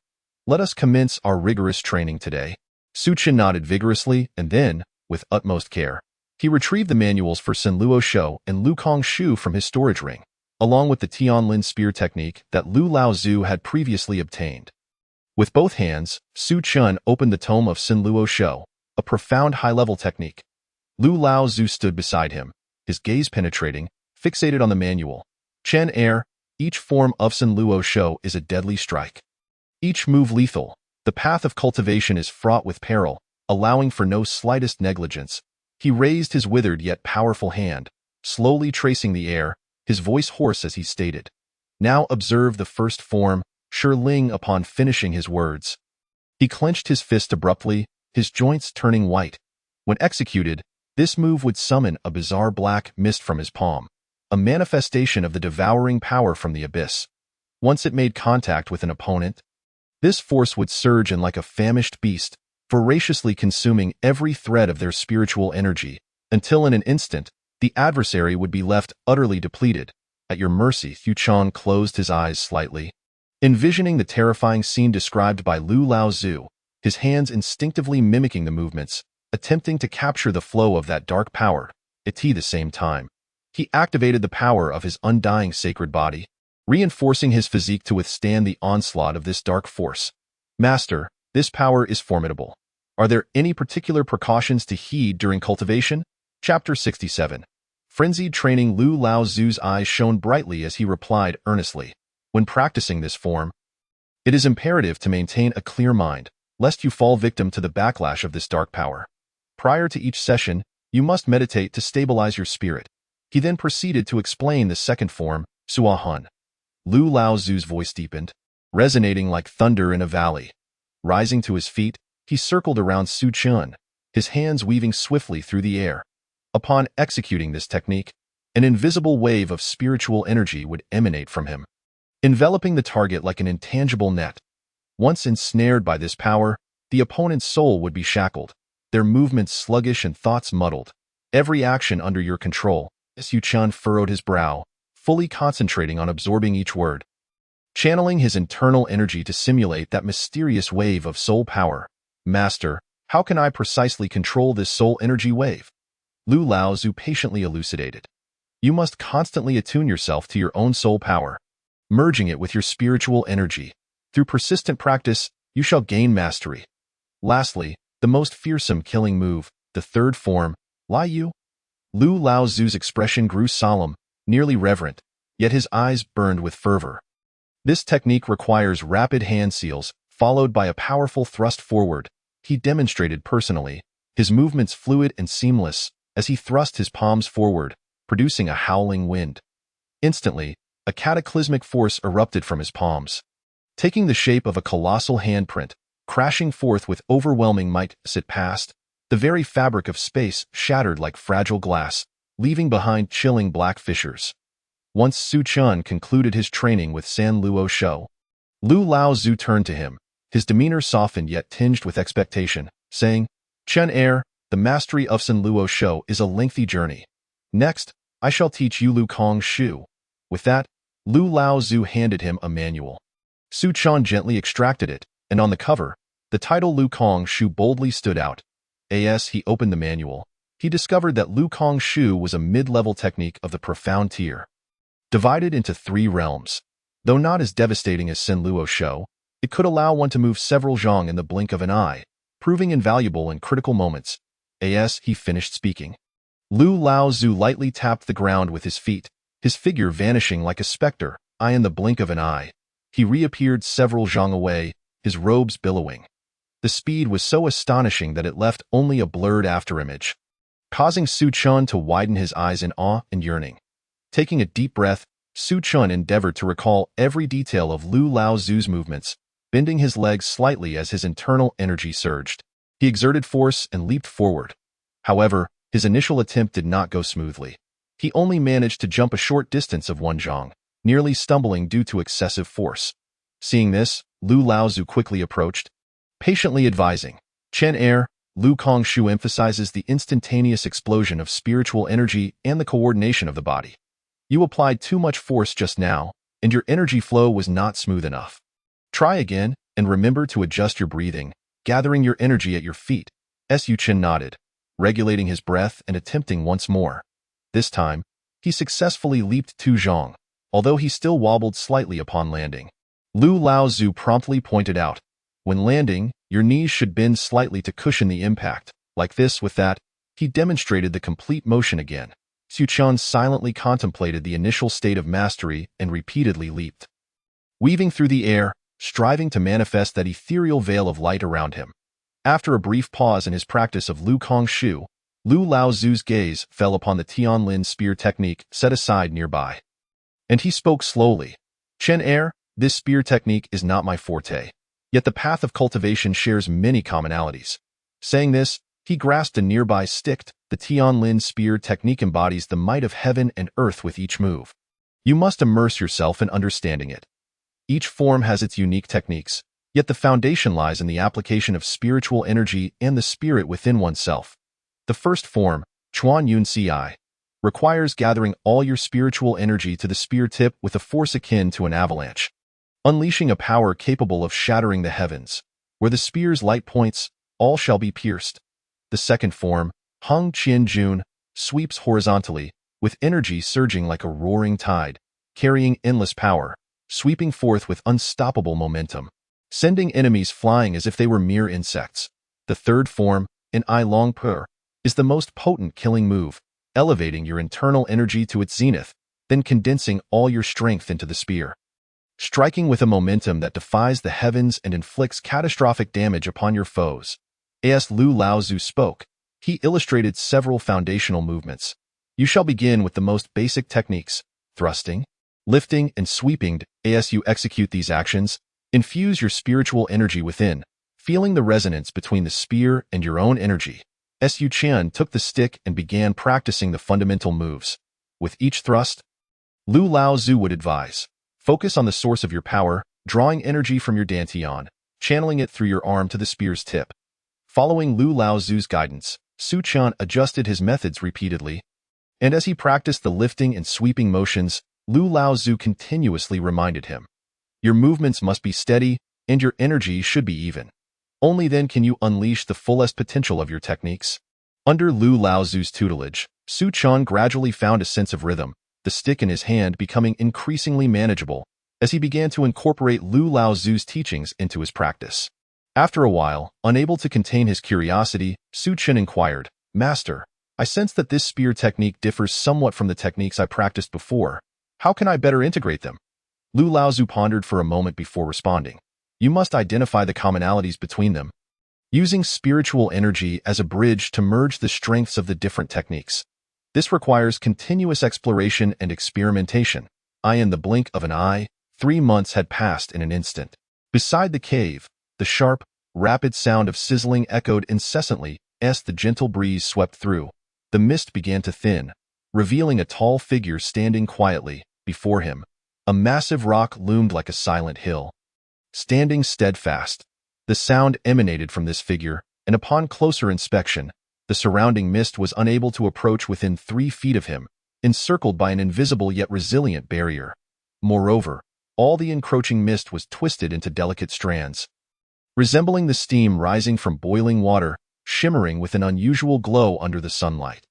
"Let us commence our rigorous training today." Su Chun nodded vigorously, and then, with utmost care, he retrieved the manuals for Sun Luo Shou and Lu Kong Shu from his storage ring, along with the Tianlin spear technique that Lu Laozu had previously obtained. With both hands, Su Chun opened the tome of Sun Luo Shou, a profound high-level technique. Lu Laozu stood beside him, his gaze penetrating, fixated on the manual. "Chen Er, each form of Sun Luo Shou is a deadly strike. Each move lethal. The path of cultivation is fraught with peril, allowing for no slightest negligence. He raised his withered yet powerful hand, slowly tracing the air, his voice hoarse as he stated, "Now observe the first form," Shi Ling upon finishing his words. He clenched his fist abruptly, his joints turning white. When executed, this move would summon a bizarre black mist from his palm, a manifestation of the devouring power from the abyss. Once it made contact with an opponent, this force would surge in like a famished beast, voraciously consuming every thread of their spiritual energy, until in an instant, the adversary would be left utterly depleted. At your mercy, Xuchen closed his eyes slightly. Envisioning the terrifying scene described by Lu Laozu, his hands instinctively mimicking the movements, attempting to capture the flow of that dark power, at the same time, he activated the power of his undying sacred body, reinforcing his physique to withstand the onslaught of this dark force. Master, this power is formidable. Are there any particular precautions to heed during cultivation? Chapter 67. Frenzied training. Lu Laozu's eyes shone brightly as he replied earnestly. When practicing this form, it is imperative to maintain a clear mind, lest you fall victim to the backlash of this dark power. Prior to each session, you must meditate to stabilize your spirit. He then proceeded to explain the second form, Suahun. Lu Laozu's voice deepened, resonating like thunder in a valley. Rising to his feet, he circled around Xuchen, his hands weaving swiftly through the air. Upon executing this technique, an invisible wave of spiritual energy would emanate from him, enveloping the target like an intangible net. Once ensnared by this power, the opponent's soul would be shackled, their movements sluggish and thoughts muddled. Every action under your control. Xuchen furrowed his brow, fully concentrating on absorbing each word, channeling his internal energy to simulate that mysterious wave of soul power. Master, how can I precisely control this soul energy wave? Lu Laozu patiently elucidated. You must constantly attune yourself to your own soul power, merging it with your spiritual energy. Through persistent practice, you shall gain mastery. Lastly, the most fearsome killing move, the third form, Liu. Lu Laozu's expression grew solemn, nearly reverent, yet his eyes burned with fervor. This technique requires rapid hand seals, followed by a powerful thrust forward. He demonstrated personally, his movements fluid and seamless, as he thrust his palms forward, producing a howling wind. Instantly, a cataclysmic force erupted from his palms, taking the shape of a colossal handprint, crashing forth with overwhelming might. As it passed, the very fabric of space shattered like fragile glass, leaving behind chilling black fissures. Once Xuchen concluded his training with San Luo Shou, Lu Laozu turned to him, his demeanor softened yet tinged with expectation, saying, Chen Er, the mastery of San Luo Shou is a lengthy journey. Next, I shall teach you Lu Kong Shu. With that, Lu Laozu handed him a manual. Xuchen gently extracted it, and on the cover, the title Lu Kong Shu boldly stood out. As he opened the manual, he discovered that Lu Kong Shu was a mid-level technique of the profound tier, divided into 3 realms. Though not as devastating as San Luo Shou, it could allow one to move several zhang in the blink of an eye, proving invaluable in critical moments. As he finished speaking, Lu Laozu lightly tapped the ground with his feet, his figure vanishing like a specter. In the blink of an eye, he reappeared several zhang away, his robes billowing. The speed was so astonishing that it left only a blurred afterimage, causing Xuchen to widen his eyes in awe and yearning. Taking a deep breath, Xuchen endeavored to recall every detail of Lu Laozu's movements, bending his legs slightly as his internal energy surged. He exerted force and leaped forward. However, his initial attempt did not go smoothly. He only managed to jump a short distance of 1 zhang, nearly stumbling due to excessive force. Seeing this, Lu Laozu quickly approached, patiently advising, Chen Er, Lu Kong Shu emphasizes the instantaneous explosion of spiritual energy and the coordination of the body. You applied too much force just now, and your energy flow was not smooth enough. Try again, and remember to adjust your breathing, gathering your energy at your feet. Xuchen nodded, regulating his breath and attempting once more. This time, he successfully leaped 2 zhang, although he still wobbled slightly upon landing. Lu Laozu promptly pointed out, when landing, your knees should bend slightly to cushion the impact. Like this. With that, he demonstrated the complete motion again. Xuchen silently contemplated the initial state of mastery and repeatedly leaped, weaving through the air, striving to manifest that ethereal veil of light around him. After a brief pause in his practice of Lu Kong Shu, Lu Laozu's gaze fell upon the Tianlin spear technique set aside nearby. And he spoke slowly. Chen Er, this spear technique is not my forte. Yet the path of cultivation shares many commonalities. Saying this, he grasped a nearby stick. The Tianlin spear technique embodies the might of heaven and earth with each move. You must immerse yourself in understanding it. Each form has its unique techniques, yet the foundation lies in the application of spiritual energy and the spirit within oneself. The first form, Chuan Yun Ci, requires gathering all your spiritual energy to the spear tip with a force akin to an avalanche, unleashing a power capable of shattering the heavens. Where the spear's light points, all shall be pierced. The second form, Hung Qian Jun, sweeps horizontally, with energy surging like a roaring tide, carrying endless power, sweeping forth with unstoppable momentum, sending enemies flying as if they were mere insects. The third form, an I Long Pur, is the most potent killing move, elevating your internal energy to its zenith, then condensing all your strength into the spear. Striking with a momentum that defies the heavens and inflicts catastrophic damage upon your foes. As Lu Laozu spoke, he illustrated several foundational movements. You shall begin with the most basic techniques, thrusting, lifting, and sweeping. As you execute these actions, infuse your spiritual energy within, feeling the resonance between the spear and your own energy. Su Qian took the stick and began practicing the fundamental moves. With each thrust, Lu Laozu would advise, focus on the source of your power, drawing energy from your dantian, channeling it through your arm to the spear's tip. Following Lu Laozu's guidance, Su Qian adjusted his methods repeatedly, and as he practiced the lifting and sweeping motions, Lu Laozu continuously reminded him, your movements must be steady, and your energy should be even. Only then can you unleash the fullest potential of your techniques. Under Lu Laozu's tutelage, Su Qian gradually found a sense of rhythm, the stick in his hand becoming increasingly manageable as he began to incorporate Lu Laozu's teachings into his practice. After a while, unable to contain his curiosity, Su Qian inquired, Master, I sense that this spear technique differs somewhat from the techniques I practiced before. How can I better integrate them? Lu Laozu pondered for a moment before responding. You must identify the commonalities between them, using spiritual energy as a bridge to merge the strengths of the different techniques. This requires continuous exploration and experimentation. In the blink of an eye, 3 months had passed in an instant. Beside the cave, the sharp, rapid sound of sizzling echoed incessantly as the gentle breeze swept through. The mist began to thin, revealing a tall figure standing quietly before him. A massive rock loomed like a silent hill. Standing steadfast, the sound emanated from this figure, and upon closer inspection, the surrounding mist was unable to approach within 3 feet of him, encircled by an invisible yet resilient barrier. Moreover, all the encroaching mist was twisted into delicate strands, resembling the steam rising from boiling water, shimmering with an unusual glow under the sunlight.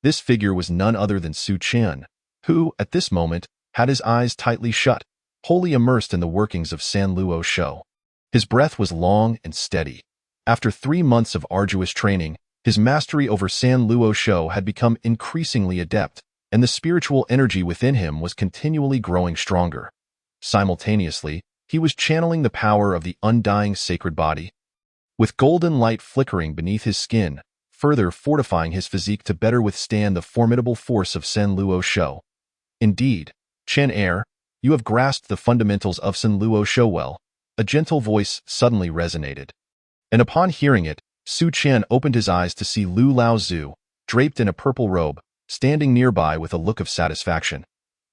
This figure was none other than Su Qian, who, at this moment, had his eyes tightly shut, wholly immersed in the workings of San Luo Shou. His breath was long and steady. After 3 months of arduous training, his mastery over San Luo Shou had become increasingly adept, and the spiritual energy within him was continually growing stronger. Simultaneously, he was channeling the power of the undying sacred body, with golden light flickering beneath his skin, further fortifying his physique to better withstand the formidable force of San Luo Shou. Indeed, Chen Er, you have grasped the fundamentals of San Luo Shou well, a gentle voice suddenly resonated. And upon hearing it, Su Qian opened his eyes to see Lu Laozu, draped in a purple robe, standing nearby with a look of satisfaction.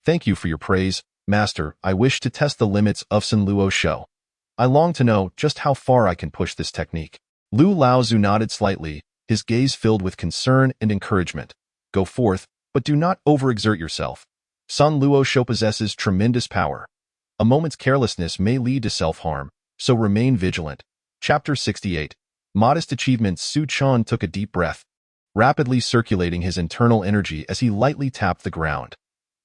Thank you for your praise, Master. I wish to test the limits of San Luo Shou. I long to know just how far I can push this technique. Lu Laozu nodded slightly, his gaze filled with concern and encouragement. Go forth, but do not overexert yourself. San Luo Shou possesses tremendous power. A moment's carelessness may lead to self-harm, so remain vigilant. Chapter 68. Modest Achievements. Su Qian took a deep breath, rapidly circulating his internal energy as he lightly tapped the ground.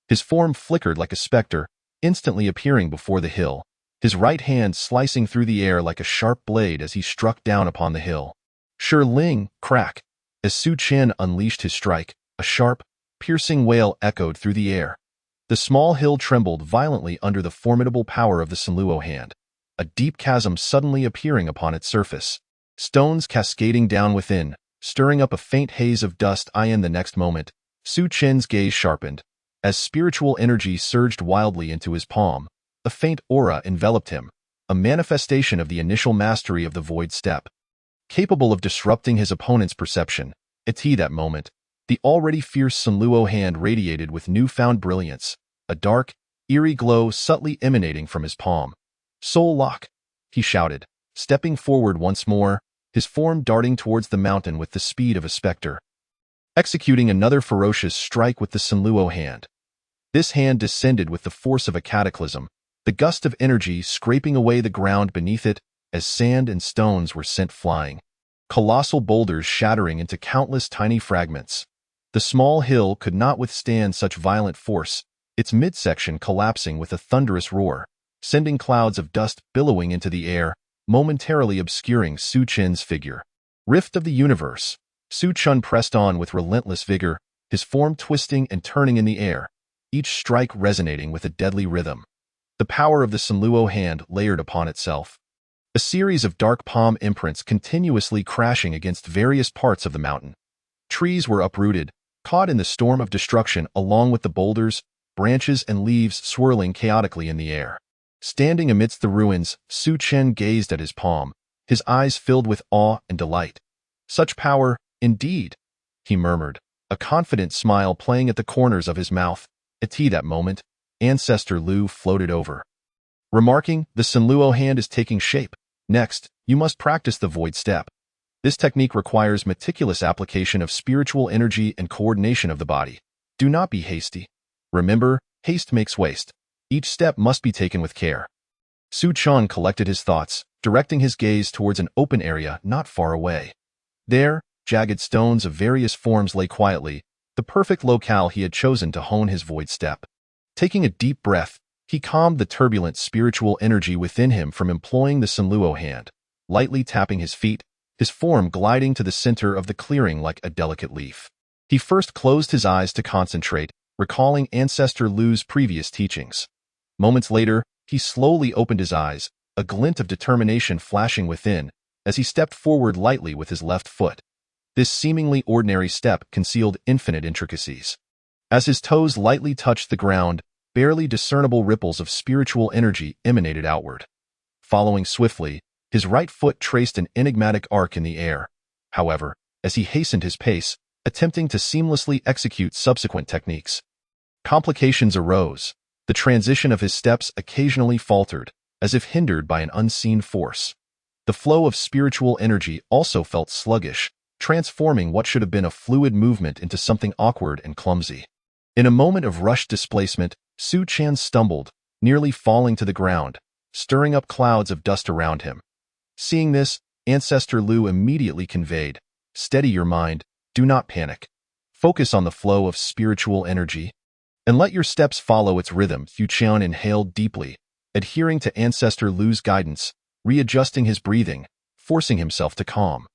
His form flickered like a specter, instantly appearing before the hill, his right hand slicing through the air like a sharp blade as he struck down upon the hill. Shi Ling, crack! As Su Qian unleashed his strike, a sharp, piercing wail echoed through the air. The small hill trembled violently under the formidable power of the San Luo hand, a deep chasm suddenly appearing upon its surface. Stones cascading down within, stirring up a faint haze of dust. In the next moment, Su Chen's gaze sharpened. As spiritual energy surged wildly into his palm, a faint aura enveloped him, a manifestation of the initial mastery of the void step. Capable of disrupting his opponent's perception, at that moment, the already fierce Sun Luo hand radiated with newfound brilliance, a dark, eerie glow subtly emanating from his palm. "Soul Lock!" he shouted, stepping forward once more, his form darting towards the mountain with the speed of a specter. Executing another ferocious strike with the Sun Luo hand. This hand descended with the force of a cataclysm, the gust of energy scraping away the ground beneath it as sand and stones were sent flying, colossal boulders shattering into countless tiny fragments. The small hill could not withstand such violent force, its midsection collapsing with a thunderous roar, sending clouds of dust billowing into the air, momentarily obscuring Su Chen's figure. Rift of the universe. Su Chen pressed on with relentless vigor, his form twisting and turning in the air, each strike resonating with a deadly rhythm. The power of the Sun Luo hand layered upon itself. A series of dark palm imprints continuously crashing against various parts of the mountain. Trees were uprooted, caught in the storm of destruction along with the boulders, branches and leaves swirling chaotically in the air. Standing amidst the ruins, Su Chen gazed at his palm, his eyes filled with awe and delight. "Such power, indeed," he murmured, a confident smile playing at the corners of his mouth. At that moment, Ancestor Lu floated over. Remarking, "The Sun Luo hand is taking shape. Next, you must practice the void step. This technique requires meticulous application of spiritual energy and coordination of the body. Do not be hasty. Remember, haste makes waste. Each step must be taken with care." Su Chen collected his thoughts, directing his gaze towards an open area not far away. There, jagged stones of various forms lay quietly, the perfect locale he had chosen to hone his void step. Taking a deep breath, he calmed the turbulent spiritual energy within him from employing the Sun Luo hand, lightly tapping his feet, his form gliding to the center of the clearing like a delicate leaf. He first closed his eyes to concentrate, recalling Ancestor Lu's previous teachings. Moments later, he slowly opened his eyes, a glint of determination flashing within, as he stepped forward lightly with his left foot. This seemingly ordinary step concealed infinite intricacies. As his toes lightly touched the ground, barely discernible ripples of spiritual energy emanated outward. Following swiftly, his right foot traced an enigmatic arc in the air. However, as he hastened his pace, attempting to seamlessly execute subsequent techniques, complications arose. The transition of his steps occasionally faltered, as if hindered by an unseen force. The flow of spiritual energy also felt sluggish, transforming what should have been a fluid movement into something awkward and clumsy. In a moment of rushed displacement, Su Chen stumbled, nearly falling to the ground, stirring up clouds of dust around him. Seeing this, Ancestor Lu immediately conveyed, "Steady your mind, do not panic. Focus on the flow of spiritual energy, and let your steps follow its rhythm." Su Chen inhaled deeply, adhering to Ancestor Lu's guidance, readjusting his breathing, forcing himself to calm.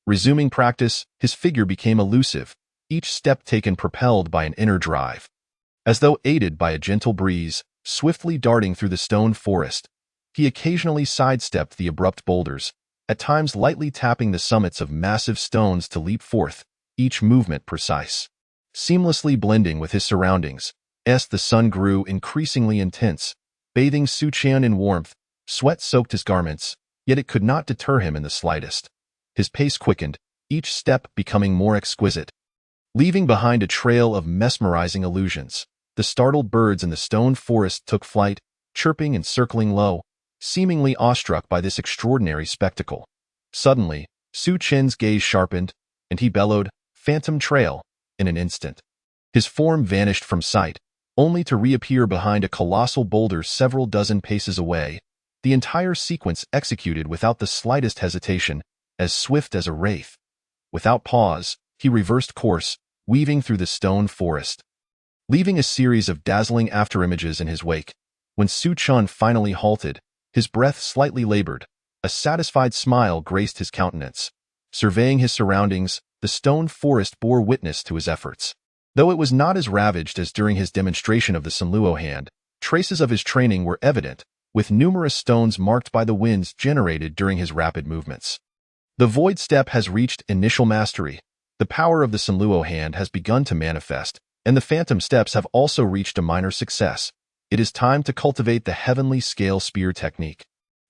Resuming practice, his figure became elusive, each step taken propelled by an inner drive. As though aided by a gentle breeze, swiftly darting through the stone forest, he occasionally sidestepped the abrupt boulders, at times lightly tapping the summits of massive stones to leap forth, each movement precise. Seamlessly blending with his surroundings, the sun grew increasingly intense, bathing Su Chen in warmth. Sweat soaked his garments, yet it could not deter him in the slightest. His pace quickened, each step becoming more exquisite. Leaving behind a trail of mesmerizing illusions, the startled birds in the stone forest took flight, chirping and circling low, seemingly awestruck by this extraordinary spectacle. Suddenly, Su Chen's gaze sharpened, and he bellowed, "Phantom Trail," in an instant. His form vanished from sight, only to reappear behind a colossal boulder several dozen paces away, the entire sequence executed without the slightest hesitation, as swift as a wraith. Without pause, he reversed course, weaving through the stone forest, leaving a series of dazzling afterimages in his wake. When Su Chen finally halted, his breath slightly labored, a satisfied smile graced his countenance. Surveying his surroundings, the stone forest bore witness to his efforts. Though it was not as ravaged as during his demonstration of the Sun Luo hand, traces of his training were evident, with numerous stones marked by the winds generated during his rapid movements. The Void Step has reached initial mastery. The power of the Sanluo hand has begun to manifest, and the Phantom Steps have also reached a minor success. It is time to cultivate the Heavenly Scale Spear technique.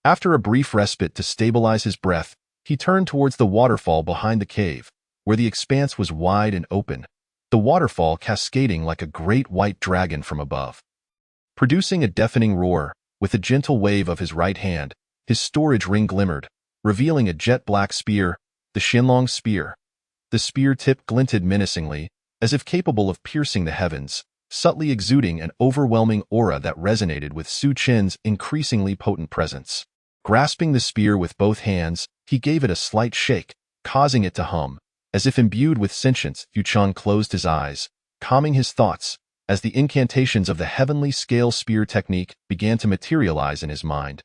After a brief respite to stabilize his breath, he turned towards the waterfall behind the cave, where the expanse was wide and open, the waterfall cascading like a great white dragon from above. Producing a deafening roar, with a gentle wave of his right hand, his storage ring glimmered, revealing a jet-black spear, the Shenlong Spear. The spear tip glinted menacingly, as if capable of piercing the heavens, subtly exuding an overwhelming aura that resonated with Su Chen's increasingly potent presence. Grasping the spear with both hands, he gave it a slight shake, causing it to hum. As if imbued with sentience, Yu Chen closed his eyes, calming his thoughts, as the incantations of the Heavenly Scale Spear technique began to materialize in his mind.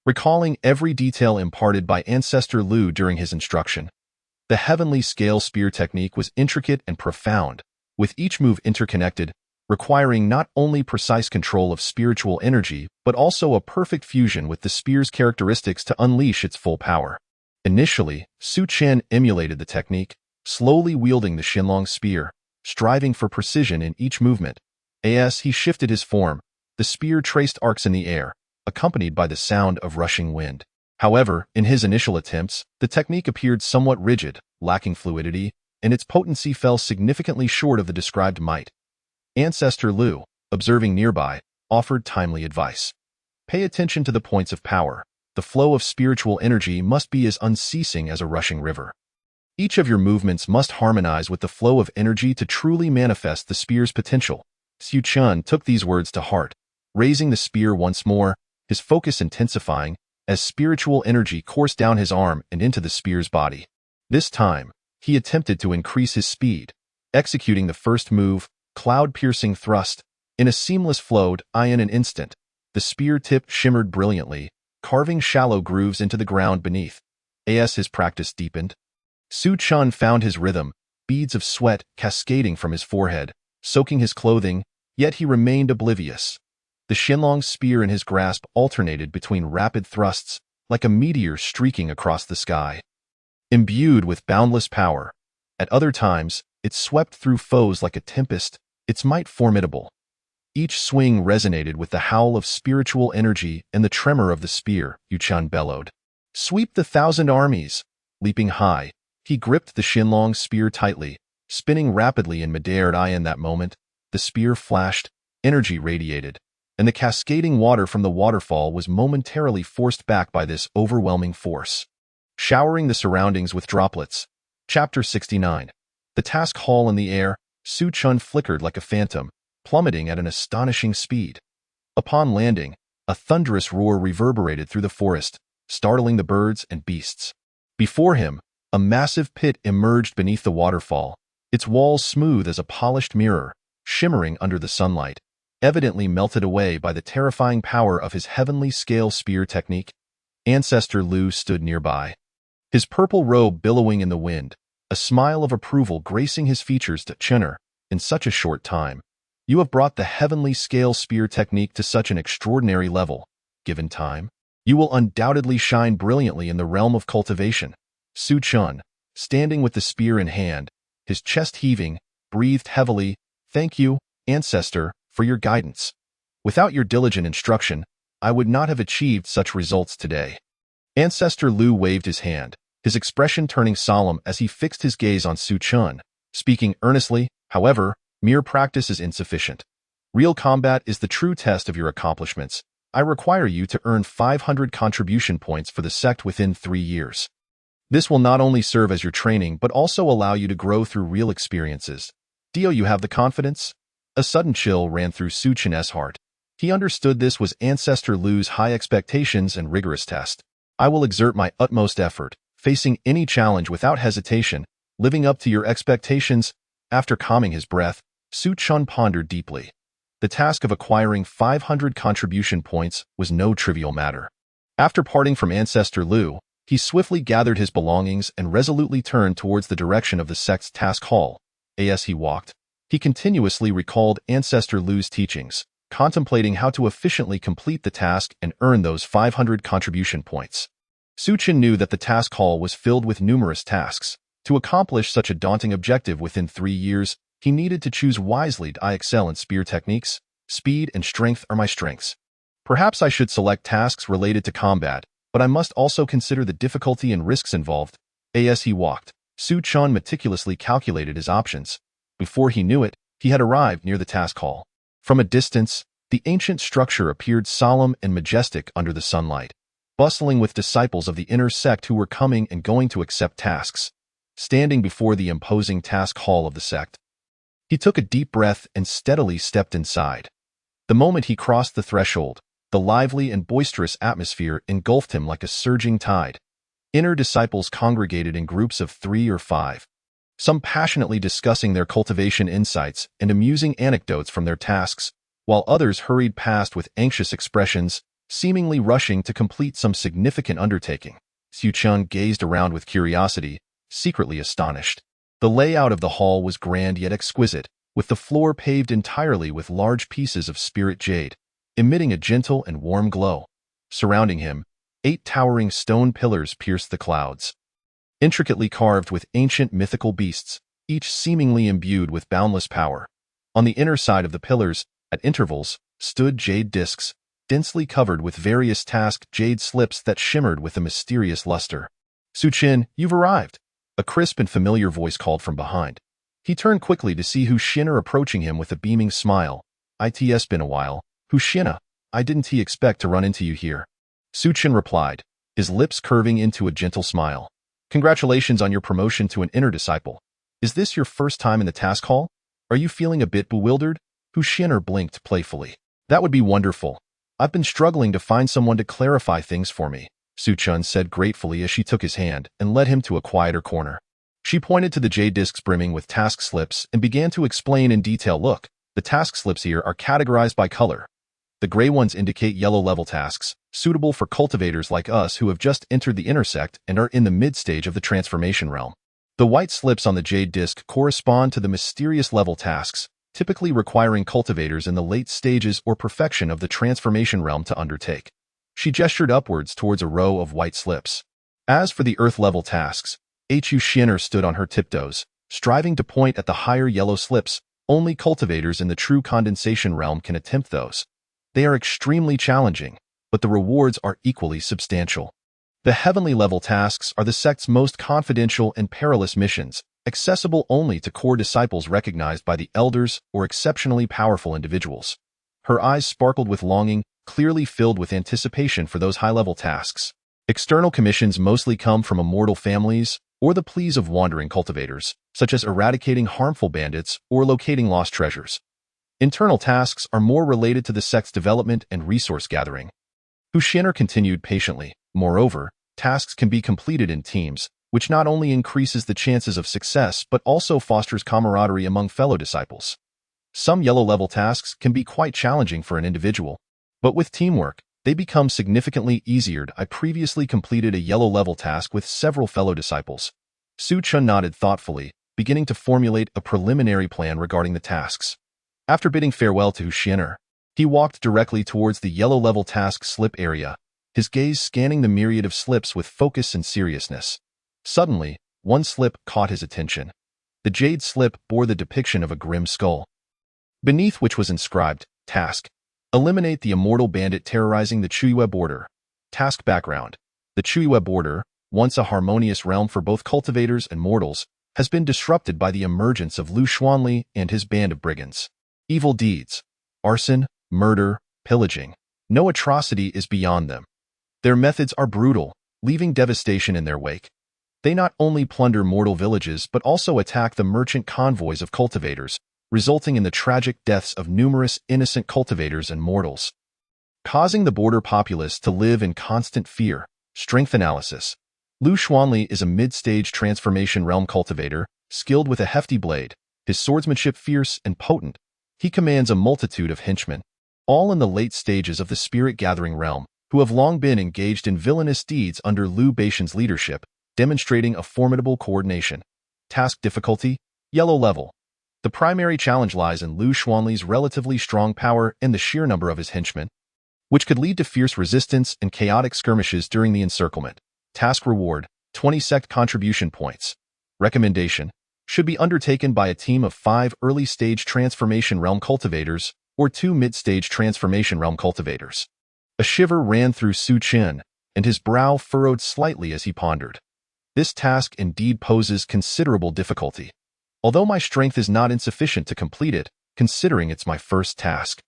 Recalling every detail imparted by Ancestor Lu during his instruction, the Heavenly Scale Spear technique was intricate and profound, with each move interconnected, requiring not only precise control of spiritual energy but also a perfect fusion with the spear's characteristics to unleash its full power. Initially, Su Chen emulated the technique, slowly wielding the Shenlong Spear, striving for precision in each movement. As he shifted his form, the spear traced arcs in the air, accompanied by the sound of rushing wind. However, in his initial attempts, the technique appeared somewhat rigid, lacking fluidity, and its potency fell significantly short of the described might. Ancestor Lu, observing nearby, offered timely advice. Pay attention to the points of power. The flow of spiritual energy must be as unceasing as a rushing river. Each of your movements must harmonize with the flow of energy to truly manifest the spear's potential. Su Chen took these words to heart, raising the spear once more, his focus intensifying as spiritual energy coursed down his arm and into the spear's body. This time, he attempted to increase his speed, executing the first move, cloud-piercing thrust, in a seamless flow. In an instant, the spear tip shimmered brilliantly, carving shallow grooves into the ground beneath. As his practice deepened, Su Chen found his rhythm, beads of sweat cascading from his forehead, soaking his clothing, yet he remained oblivious. The Shenlong Spear in his grasp alternated between rapid thrusts, like a meteor streaking across the sky. Imbued with boundless power, at other times, it swept through foes like a tempest, its might formidable. Each swing resonated with the howl of spiritual energy and the tremor of the spear, Yu Chen bellowed. Sweep the 1,000 armies! Leaping high, he gripped the Shenlong Spear tightly, spinning rapidly in midair. In that moment, the spear flashed, energy radiated, and the cascading water from the waterfall was momentarily forced back by this overwhelming force, showering the surroundings with droplets. Chapter 69. The task hall in the air, Su Chen flickered like a phantom, plummeting at an astonishing speed. Upon landing, a thunderous roar reverberated through the forest, startling the birds and beasts. Before him, a massive pit emerged beneath the waterfall, its walls smooth as a polished mirror, shimmering under the sunlight, evidently melted away by the terrifying power of his Heavenly Scale Spear technique. Ancestor Lu stood nearby, his purple robe billowing in the wind, a smile of approval gracing his features. Chener, in such a short time, you have brought the Heavenly Scale Spear technique to such an extraordinary level. Given time, you will undoubtedly shine brilliantly in the realm of cultivation. Su Chen, standing with the spear in hand, his chest heaving, breathed heavily. Thank you, Ancestor, for your guidance. Without your diligent instruction, I would not have achieved such results today. Ancestor Lu waved his hand, his expression turning solemn as he fixed his gaze on Su Chen, speaking earnestly. However, mere practice is insufficient. Real combat is the true test of your accomplishments. I require you to earn 500 contribution points for the sect within 3 years. This will not only serve as your training but also allow you to grow through real experiences. Do you have the confidence? A sudden chill ran through Su Chen's heart. He understood this was Ancestor Lu's high expectations and rigorous test. I will exert my utmost effort, facing any challenge without hesitation, living up to your expectations. After calming his breath, Su Chen pondered deeply. The task of acquiring 500 contribution points was no trivial matter. After parting from Ancestor Lu, he swiftly gathered his belongings and resolutely turned towards the direction of the sect's task hall. As he walked, he continuously recalled Ancestor Lu's teachings, contemplating how to efficiently complete the task and earn those 500 contribution points. Su Chen knew that the task hall was filled with numerous tasks. To accomplish such a daunting objective within 3 years, he needed to choose wisely. I excel in spear techniques. Speed and strength are my strengths. Perhaps I should select tasks related to combat, but I must also consider the difficulty and risks involved. As he walked, Su Chen meticulously calculated his options. Before he knew it, he had arrived near the task hall. From a distance, the ancient structure appeared solemn and majestic under the sunlight, bustling with disciples of the inner sect who were coming and going to accept tasks. Standing before the imposing task hall of the sect, he took a deep breath and steadily stepped inside. The moment he crossed the threshold, the lively and boisterous atmosphere engulfed him like a surging tide. Inner disciples congregated in groups of 3 or 5, some passionately discussing their cultivation insights and amusing anecdotes from their tasks, while others hurried past with anxious expressions, seemingly rushing to complete some significant undertaking. Su Chen gazed around with curiosity, secretly astonished. The layout of the hall was grand yet exquisite, with the floor paved entirely with large pieces of spirit jade, emitting a gentle and warm glow. Surrounding him, 8 towering stone pillars pierced the clouds, intricately carved with ancient mythical beasts, each seemingly imbued with boundless power. On the inner side of the pillars, at intervals, stood jade discs, densely covered with various tasked jade slips that shimmered with a mysterious luster. Su Chen, you've arrived, a crisp and familiar voice called from behind. He turned quickly to see Hu Xin'er approaching him with a beaming smile. It's been a while. Hu Xin'er, I didn't expect to run into you here. Su Chen replied, his lips curving into a gentle smile. Congratulations on your promotion to an inner disciple. Is this your first time in the task hall? Are you feeling a bit bewildered? Hu Xin'er blinked playfully. That would be wonderful. I've been struggling to find someone to clarify things for me, Su Chen said gratefully as she took his hand and led him to a quieter corner. She pointed to the jade discs brimming with task slips and began to explain in detail. Look, the task slips here are categorized by color. The gray ones indicate yellow-level tasks, suitable for cultivators like us who have just entered the intersect and are in the mid-stage of the transformation realm. The white slips on the jade disc correspond to the mysterious level tasks, typically requiring cultivators in the late stages or perfection of the transformation realm to undertake. She gestured upwards towards a row of white slips. As for the earth-level tasks, Hu Xin'er stood on her tiptoes, striving to point at the higher yellow slips. Only cultivators in the true condensation realm can attempt those. They are extremely challenging, but the rewards are equally substantial. The heavenly level tasks are the sect's most confidential and perilous missions, accessible only to core disciples recognized by the elders or exceptionally powerful individuals. Her eyes sparkled with longing, clearly filled with anticipation for those high-level tasks. External commissions mostly come from immortal families or the pleas of wandering cultivators, such as eradicating harmful bandits or locating lost treasures. Internal tasks are more related to the sect's development and resource gathering. Hu Xin'er continued patiently. Moreover, tasks can be completed in teams, which not only increases the chances of success but also fosters camaraderie among fellow disciples. Some yellow-level tasks can be quite challenging for an individual, but with teamwork, they become significantly easier. I previously completed a yellow-level task with several fellow disciples. Su Chen nodded thoughtfully, beginning to formulate a preliminary plan regarding the tasks. After bidding farewell to Hu Xin'er, he walked directly towards the yellow-level task slip area, his gaze scanning the myriad of slips with focus and seriousness. Suddenly, one slip caught his attention. The jade slip bore the depiction of a grim skull, beneath which was inscribed, Task: eliminate the immortal bandit terrorizing the Chuyue border. Task background: the Chuyue border, once a harmonious realm for both cultivators and mortals, has been disrupted by the emergence of Lu Xuanli and his band of brigands. Evil deeds: arson, murder, pillaging. No atrocity is beyond them. Their methods are brutal, leaving devastation in their wake. They not only plunder mortal villages but also attack the merchant convoys of cultivators, resulting in the tragic deaths of numerous innocent cultivators and mortals, causing the border populace to live in constant fear. Strength analysis: Lu Xuanli is a mid-stage transformation realm cultivator, skilled with a hefty blade, his swordsmanship fierce and potent. He commands a multitude of henchmen, all in the late stages of the spirit-gathering realm, who have long been engaged in villainous deeds under Liu Beixian's leadership, demonstrating a formidable coordination. Task difficulty: yellow level. The primary challenge lies in Lu Xuanli's relatively strong power and the sheer number of his henchmen, which could lead to fierce resistance and chaotic skirmishes during the encirclement. Task reward, 20 sect contribution points. Recommendation, should be undertaken by a team of 5 early-stage Transformation Realm cultivators or 2 mid-stage Transformation Realm cultivators. A shiver ran through Su Chen, and his brow furrowed slightly as he pondered. This task indeed poses considerable difficulty. Although my strength is not insufficient to complete it, considering it's my first task,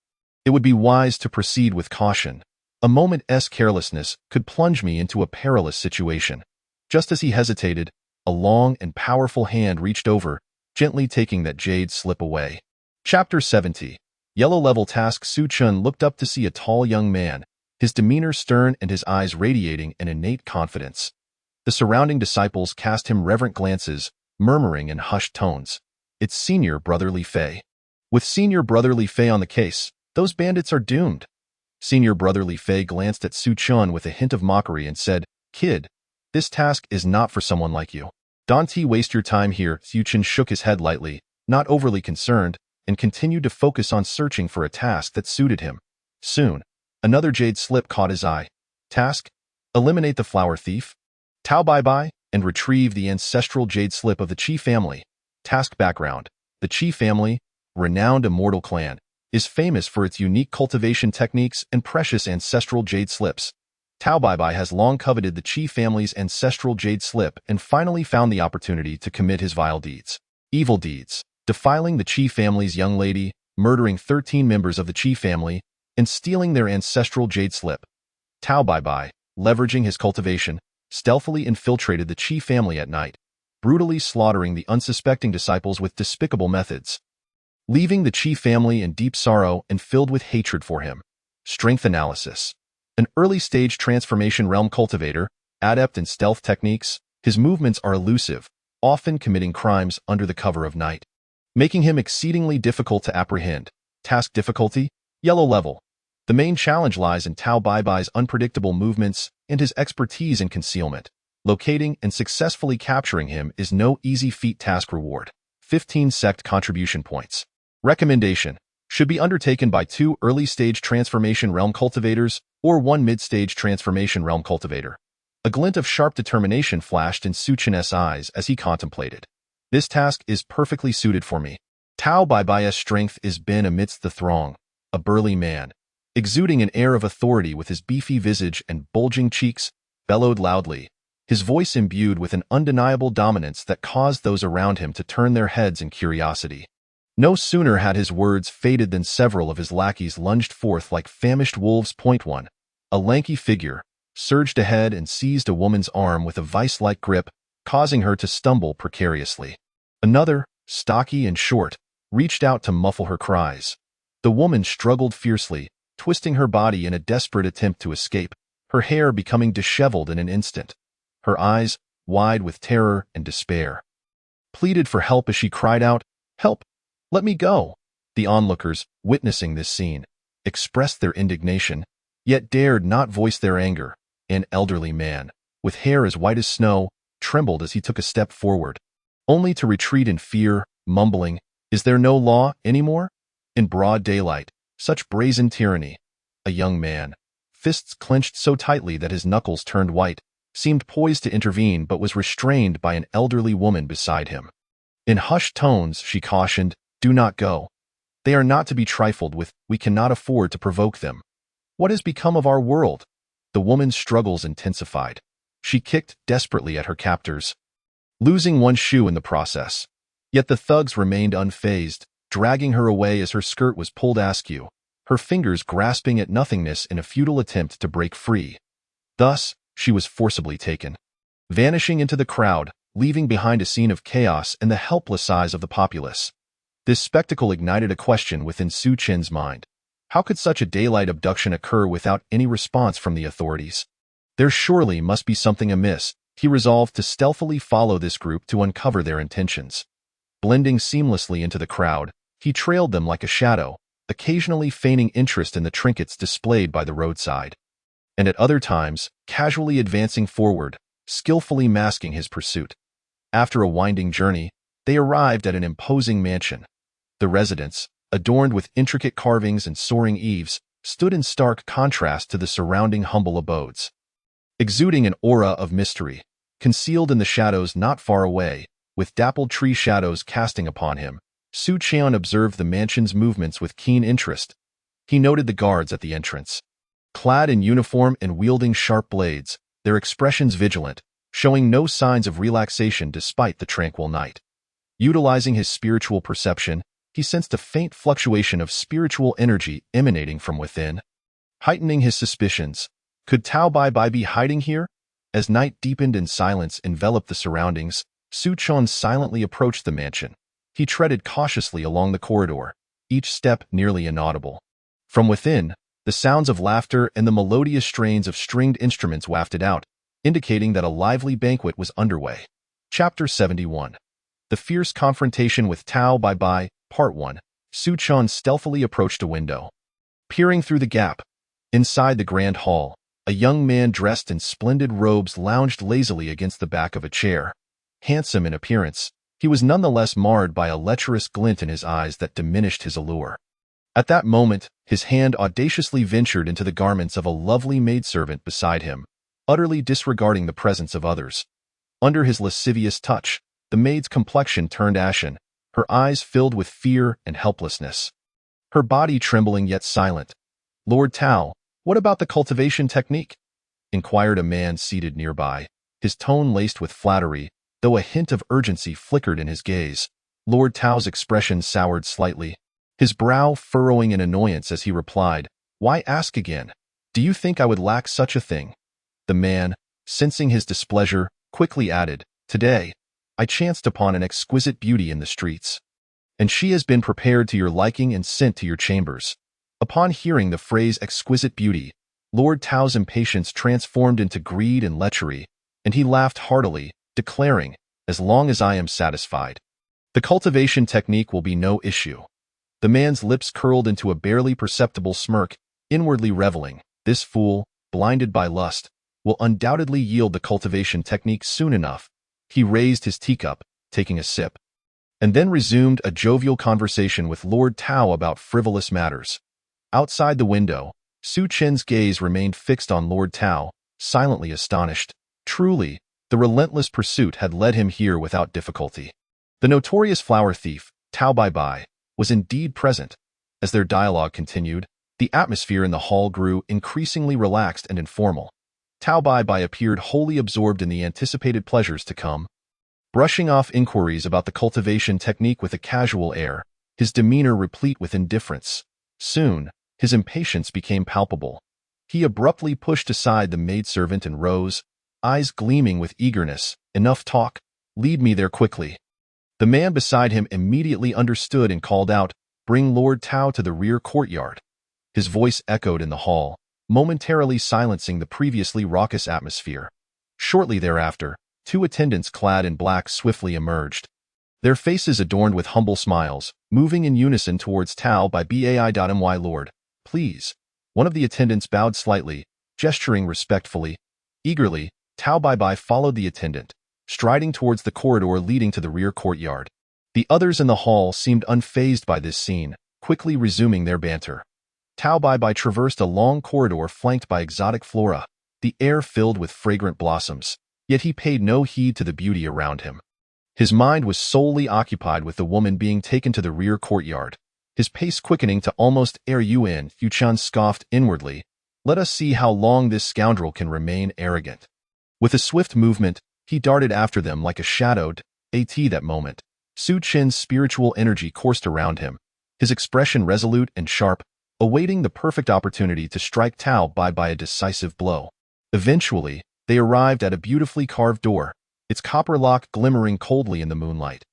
it would be wise to proceed with caution. A moment's carelessness could plunge me into a perilous situation. Just as he hesitated, a long and powerful hand reached over, gently taking that jade slip away. Chapter 70. Yellow level task. Su Chen looked up to see a tall young man, his demeanor stern and his eyes radiating an innate confidence. The surrounding disciples cast him reverent glances, murmuring in hushed tones, "It's Senior Brother Li Fei." With Senior Brother Li Fei on the case, those bandits are doomed. Senior Brother Li Fei glanced at Su Chen with a hint of mockery and said, "Kid, this task is not for someone like you. Don't waste your time here." Su Chen shook his head lightly, not overly concerned, and continued to focus on searching for a task that suited him. Soon, another jade slip caught his eye. Task: eliminate the flower thief. Tao Bai Bai and retrieve the ancestral jade slip of the Qi family. Task background: the Qi family, renowned immortal clan, is famous for its unique cultivation techniques and precious ancestral jade slips. Tao Bai Bai has long coveted the Qi family's ancestral jade slip and finally found the opportunity to commit his vile deeds. Evil deeds: defiling the Qi family's young lady, murdering 13 members of the Qi family, and stealing their ancestral jade slip. Tao Bai Bai, leveraging his cultivation, stealthily infiltrated the Qi family at night, brutally slaughtering the unsuspecting disciples with despicable methods, leaving the Qi family in deep sorrow and filled with hatred for him. Strength analysis: an early-stage Transformation Realm cultivator, adept in stealth techniques, his movements are elusive, often committing crimes under the cover of night, making him exceedingly difficult to apprehend. Task difficulty: yellow level. The main challenge lies in Tao Bai Bai's unpredictable movements and his expertise in concealment. Locating and successfully capturing him is no easy feat. Task reward: 15 sect contribution points. Recommendation: should be undertaken by 2 early-stage Transformation Realm cultivators or 1 mid-stage Transformation Realm cultivator. A glint of sharp determination flashed in Su Chen's eyes as he contemplated. This task is perfectly suited for me. Tao Bai Bai's strength is been amidst the throng, a burly man, exuding an air of authority with his beefy visage and bulging cheeks, bellowed loudly, his voice imbued with an undeniable dominance that caused those around him to turn their heads in curiosity. No sooner had his words faded than several of his lackeys lunged forth like famished wolves. Point 1. A lanky figure surged ahead and seized a woman's arm with a vice-like grip, causing her to stumble precariously. Another, stocky and short, reached out to muffle her cries. The woman struggled fiercely, twisting her body in a desperate attempt to escape, her hair becoming disheveled in an instant. Her eyes, wide with terror and despair, pleaded for help as she cried out, "Help! Let me go!" The onlookers, witnessing this scene, expressed their indignation, yet dared not voice their anger. An elderly man, with hair as white as snow, trembled as he took a step forward, only to retreat in fear, mumbling, "Is there no law anymore?" In broad daylight, such brazen tyranny. A young man, fists clenched so tightly that his knuckles turned white, seemed poised to intervene but was restrained by an elderly woman beside him. In hushed tones, she cautioned, "Do not go. They are not to be trifled with. We cannot afford to provoke them. What has become of our world?" The woman's struggles intensified. She kicked desperately at her captors, losing one shoe in the process. Yet the thugs remained unfazed, dragging her away as her skirt was pulled askew, her fingers grasping at nothingness in a futile attempt to break free. Thus, she was forcibly taken, vanishing into the crowd, leaving behind a scene of chaos and the helpless eyes of the populace. This spectacle ignited a question within Su Chen's mind. How could such a daylight abduction occur without any response from the authorities? There surely must be something amiss. He resolved to stealthily follow this group to uncover their intentions. Blending seamlessly into the crowd, he trailed them like a shadow, occasionally feigning interest in the trinkets displayed by the roadside, and at other times, casually advancing forward, skillfully masking his pursuit. After a winding journey, they arrived at an imposing mansion. The residence, adorned with intricate carvings and soaring eaves, stood in stark contrast to the surrounding humble abodes. exuding an aura of mystery. Concealed in the shadows not far away, with dappled tree shadows casting upon him, Su Qian observed the mansion's movements with keen interest. He noted the guards at the entrance. Clad in uniform and wielding sharp blades, their expressions vigilant, showing no signs of relaxation despite the tranquil night. Utilizing his spiritual perception, he sensed a faint fluctuation of spiritual energy emanating from within. Heightening his suspicions, could Tao Bai Bai be hiding here? As night deepened and silence enveloped the surroundings, Su Qian silently approached the mansion. He treaded cautiously along the corridor, each step nearly inaudible. From within, the sounds of laughter and the melodious strains of stringed instruments wafted out, indicating that a lively banquet was underway. Chapter 71. The Fierce Confrontation with Tao Bai Bai, Part 1. Su Qian stealthily approached a window. Peering through the gap, inside the grand hall, a young man dressed in splendid robes lounged lazily against the back of a chair. Handsome in appearance, he was nonetheless marred by a lecherous glint in his eyes that diminished his allure. At that moment, his hand audaciously ventured into the garments of a lovely maidservant beside him, utterly disregarding the presence of others. Under his lascivious touch, the maid's complexion turned ashen, her eyes filled with fear and helplessness. Her body trembling yet silent. "Lord Tao, what about the cultivation technique?" inquired a man seated nearby, his tone laced with flattery, though a hint of urgency flickered in his gaze. Lord Tao's expression soured slightly, his brow furrowing in annoyance as he replied, "Why ask again? Do you think I would lack such a thing?" The man, sensing his displeasure, quickly added, "Today, I chanced upon an exquisite beauty in the streets, and she has been prepared to your liking and sent to your chambers." Upon hearing the phrase exquisite beauty, Lord Tao's impatience transformed into greed and lechery, and he laughed heartily, declaring, "As long as I am satisfied, the cultivation technique will be no issue." The man's lips curled into a barely perceptible smirk, inwardly reveling, "This fool, blinded by lust, will undoubtedly yield the cultivation technique soon enough." He raised his teacup, taking a sip, and then resumed a jovial conversation with Lord Tao about frivolous matters. Outside the window, Su Qian's gaze remained fixed on Lord Tao, silently astonished. Truly, the relentless pursuit had led him here without difficulty. The notorious flower thief, Tao Bai Bai, was indeed present. As their dialogue continued, the atmosphere in the hall grew increasingly relaxed and informal. Tao Bai Bai appeared wholly absorbed in the anticipated pleasures to come. Brushing off inquiries about the cultivation technique with a casual air, his demeanor replete with indifference. Soon, his impatience became palpable. He abruptly pushed aside the maidservant and rose, eyes gleaming with eagerness. "Enough talk, lead me there quickly." The man beside him immediately understood and called out, "Bring Lord Tao to the rear courtyard." His voice echoed in the hall, momentarily silencing the previously raucous atmosphere. Shortly thereafter, two attendants clad in black swiftly emerged, their faces adorned with humble smiles, moving in unison towards Tao by Bai. "Lord, please." One of the attendants bowed slightly, gesturing respectfully. Eagerly, Tao Bai Bai followed the attendant, striding towards the corridor leading to the rear courtyard. The others in the hall seemed unfazed by this scene, quickly resuming their banter. Tao Bai Bai traversed a long corridor flanked by exotic flora, the air filled with fragrant blossoms, yet he paid no heed to the beauty around him. His mind was solely occupied with the woman being taken to the rear courtyard, his pace quickening to almost Yu Qian scoffed inwardly, "Let us see how long this scoundrel can remain arrogant." With a swift movement, he darted after them like a shadow. That moment, Su Qian's spiritual energy coursed around him, his expression resolute and sharp, awaiting the perfect opportunity to strike Tao Bai Bai a decisive blow. Eventually, they arrived at a beautifully carved door, its copper lock glimmering coldly in the moonlight.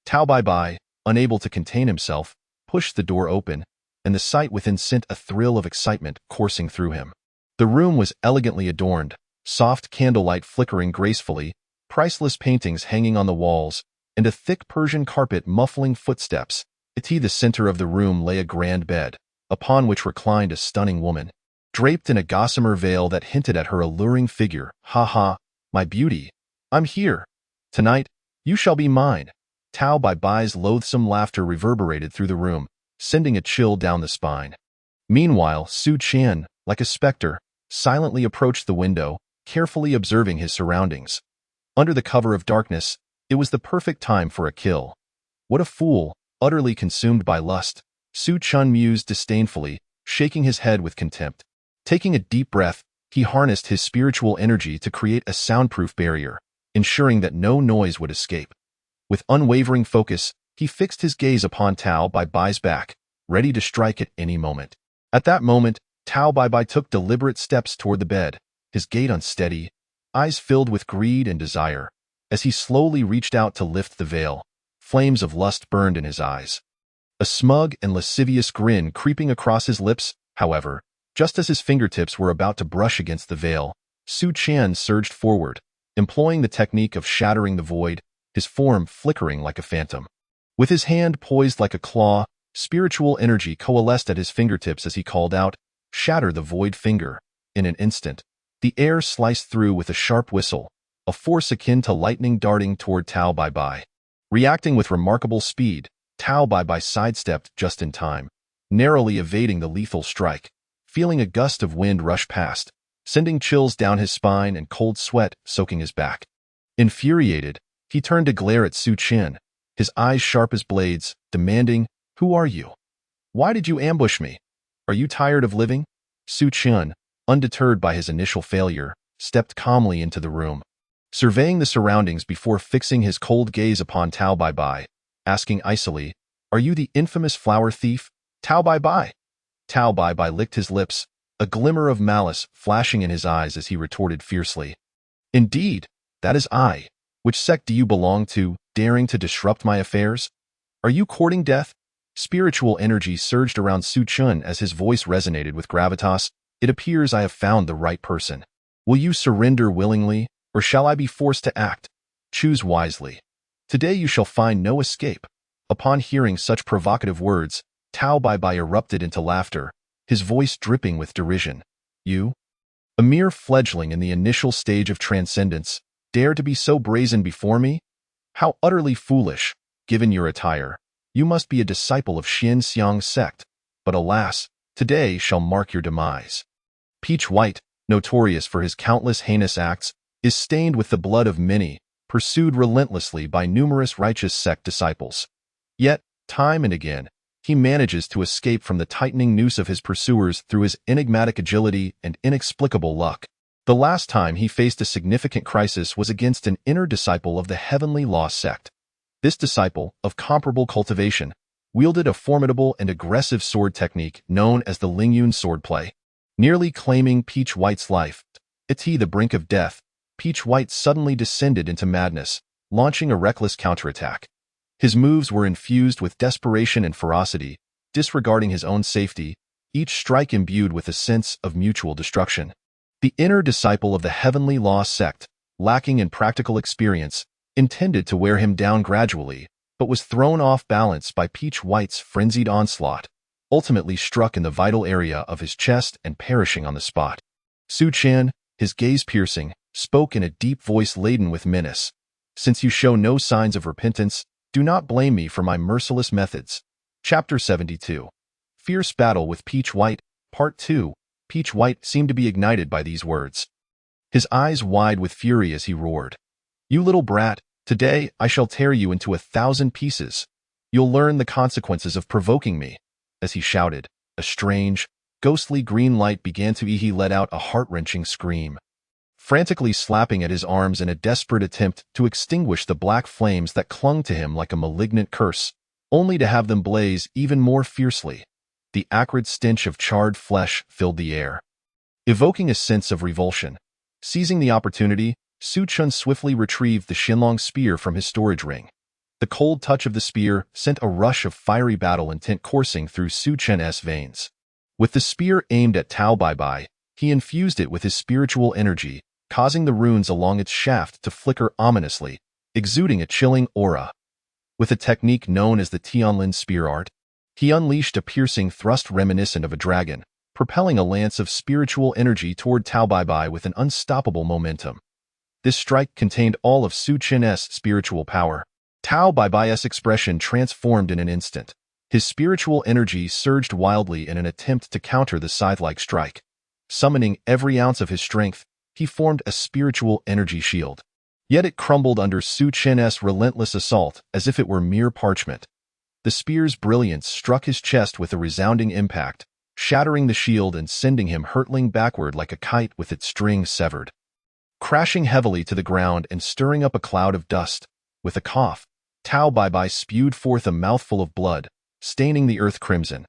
Tao Bai Bai, unable to contain himself, pushed the door open, and the sight within sent a thrill of excitement coursing through him. The room was elegantly adorned, soft candlelight flickering gracefully, priceless paintings hanging on the walls, and a thick Persian carpet muffling footsteps. At the center of the room lay a grand bed, upon which reclined a stunning woman, draped in a gossamer veil that hinted at her alluring figure. "Ha ha, my beauty, I'm here. Tonight, you shall be mine." Tao Bai Bai's loathsome laughter reverberated through the room, sending a chill down the spine. Meanwhile, Su Qian, like a specter, silently approached the window, carefully observing his surroundings. Under the cover of darkness, it was the perfect time for a kill. What a fool, utterly consumed by lust, Su Chun mused disdainfully, shaking his head with contempt. Taking a deep breath, he harnessed his spiritual energy to create a soundproof barrier, ensuring that no noise would escape. With unwavering focus, he fixed his gaze upon Tao Bai Bai's back, ready to strike at any moment. At that moment, Tao Bai Bai took deliberate steps toward the bed, his gait unsteady, eyes filled with greed and desire. As he slowly reached out to lift the veil, flames of lust burned in his eyes. A smug and lascivious grin creeping across his lips, however, just as his fingertips were about to brush against the veil, Su Qian surged forward, employing the technique of shattering the void, his form flickering like a phantom. With his hand poised like a claw, spiritual energy coalesced at his fingertips as he called out, "Shatter the void finger." In an instant, the air sliced through with a sharp whistle, a force akin to lightning darting toward Tao Bai Bai. Reacting with remarkable speed, Tao Bai Bai sidestepped just in time, narrowly evading the lethal strike. Feeling a gust of wind rush past, sending chills down his spine and cold sweat soaking his back. Infuriated, he turned to glare at Su Qian, his eyes sharp as blades, demanding, "Who are you? Why did you ambush me? Are you tired of living?" Su Qian, undeterred by his initial failure, stepped calmly into the room, surveying the surroundings before fixing his cold gaze upon Tao Bai Bai, asking icily, "Are you the infamous flower thief, Tao Bai Bai?" Tao Bai Bai licked his lips, a glimmer of malice flashing in his eyes as he retorted fiercely, "Indeed, that is I. Which sect do you belong to, daring to disrupt my affairs? Are you courting death?" Spiritual energy surged around Su Chun as his voice resonated with gravitas. "It appears I have found the right person. Will you surrender willingly, or shall I be forced to act? Choose wisely. Today you shall find no escape." Upon hearing such provocative words, Tao Bai Bai erupted into laughter, his voice dripping with derision. "You? A mere fledgling in the initial stage of transcendence, dare to be so brazen before me? How utterly foolish, given your attire. You must be a disciple of Xian Xiang sect, but alas, today shall mark your demise." Peach White, notorious for his countless heinous acts, is stained with the blood of many, pursued relentlessly by numerous righteous sect disciples. Yet, time and again, he manages to escape from the tightening noose of his pursuers through his enigmatic agility and inexplicable luck. The last time he faced a significant crisis was against an inner disciple of the Heavenly Law sect. This disciple, of comparable cultivation, wielded a formidable and aggressive sword technique known as the Lingyun swordplay. Nearly claiming Peach White's life, at the brink of death, Peach White suddenly descended into madness, launching a reckless counterattack. His moves were infused with desperation and ferocity, disregarding his own safety, each strike imbued with a sense of mutual destruction. The inner disciple of the Heavenly Law sect, lacking in practical experience, intended to wear him down gradually, but was thrown off balance by Peach White's frenzied onslaught, ultimately struck in the vital area of his chest and perishing on the spot. Su Qian, his gaze piercing, spoke in a deep voice laden with menace. "Since you show no signs of repentance, do not blame me for my merciless methods." Chapter 72. Fierce Battle with Peach White, Part 2. Peach White seemed to be ignited by these words, his eyes wide with fury as he roared, "You little brat, today I shall tear you into 1,000 pieces. You'll learn the consequences of provoking me." As he shouted, a strange, ghostly green light began to he let out a heart-wrenching scream. Frantically slapping at his arms in a desperate attempt to extinguish the black flames that clung to him like a malignant curse, only to have them blaze even more fiercely. The acrid stench of charred flesh filled the air, evoking a sense of revulsion. Seizing the opportunity, Su Chun swiftly retrieved the Xinlong spear from his storage ring. The cold touch of the spear sent a rush of fiery battle intent coursing through Su Chen's veins. With the spear aimed at Tao Bai Bai, he infused it with his spiritual energy, causing the runes along its shaft to flicker ominously, exuding a chilling aura. With a technique known as the Tianlin spear art, he unleashed a piercing thrust reminiscent of a dragon, propelling a lance of spiritual energy toward Tao Bai Bai with an unstoppable momentum. This strike contained all of Su Chen's spiritual power. Tao Bai Bai's expression transformed in an instant. His spiritual energy surged wildly in an attempt to counter the scythe-like strike. Summoning every ounce of his strength, he formed a spiritual energy shield. Yet it crumbled under Su Chen's relentless assault as if it were mere parchment. The spear's brilliance struck his chest with a resounding impact, shattering the shield and sending him hurtling backward like a kite with its string severed. Crashing heavily to the ground and stirring up a cloud of dust, with a cough, Tao Baibai spewed forth a mouthful of blood, staining the earth crimson.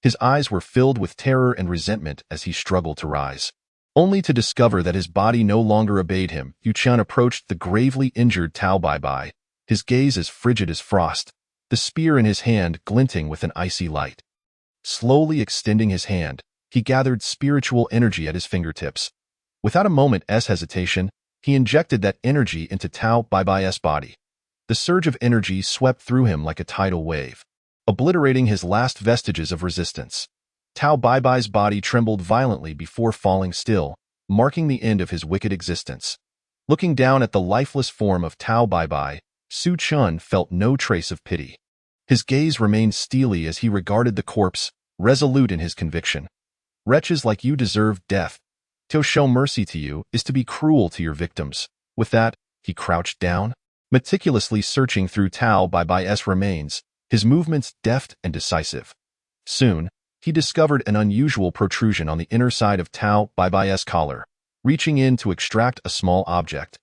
His eyes were filled with terror and resentment as he struggled to rise. Only to discover that his body no longer obeyed him, Yu Qian approached the gravely injured Tao Baibai, his gaze as frigid as frost, the spear in his hand glinting with an icy light. Slowly extending his hand, he gathered spiritual energy at his fingertips. Without a moment's hesitation, he injected that energy into Tao Baibai's body. The surge of energy swept through him like a tidal wave, obliterating his last vestiges of resistance. Tao Baibai's body trembled violently before falling still, marking the end of his wicked existence. Looking down at the lifeless form of Tao Baibai, Su Chen felt no trace of pity. His gaze remained steely as he regarded the corpse, resolute in his conviction. Wretches like you deserve death. To show mercy to you is to be cruel to your victims. With that, he crouched down, meticulously searching through Tao Baibai's remains, his movements deft and decisive. Soon, he discovered an unusual protrusion on the inner side of Tao Baibai's collar, reaching in to extract a small object.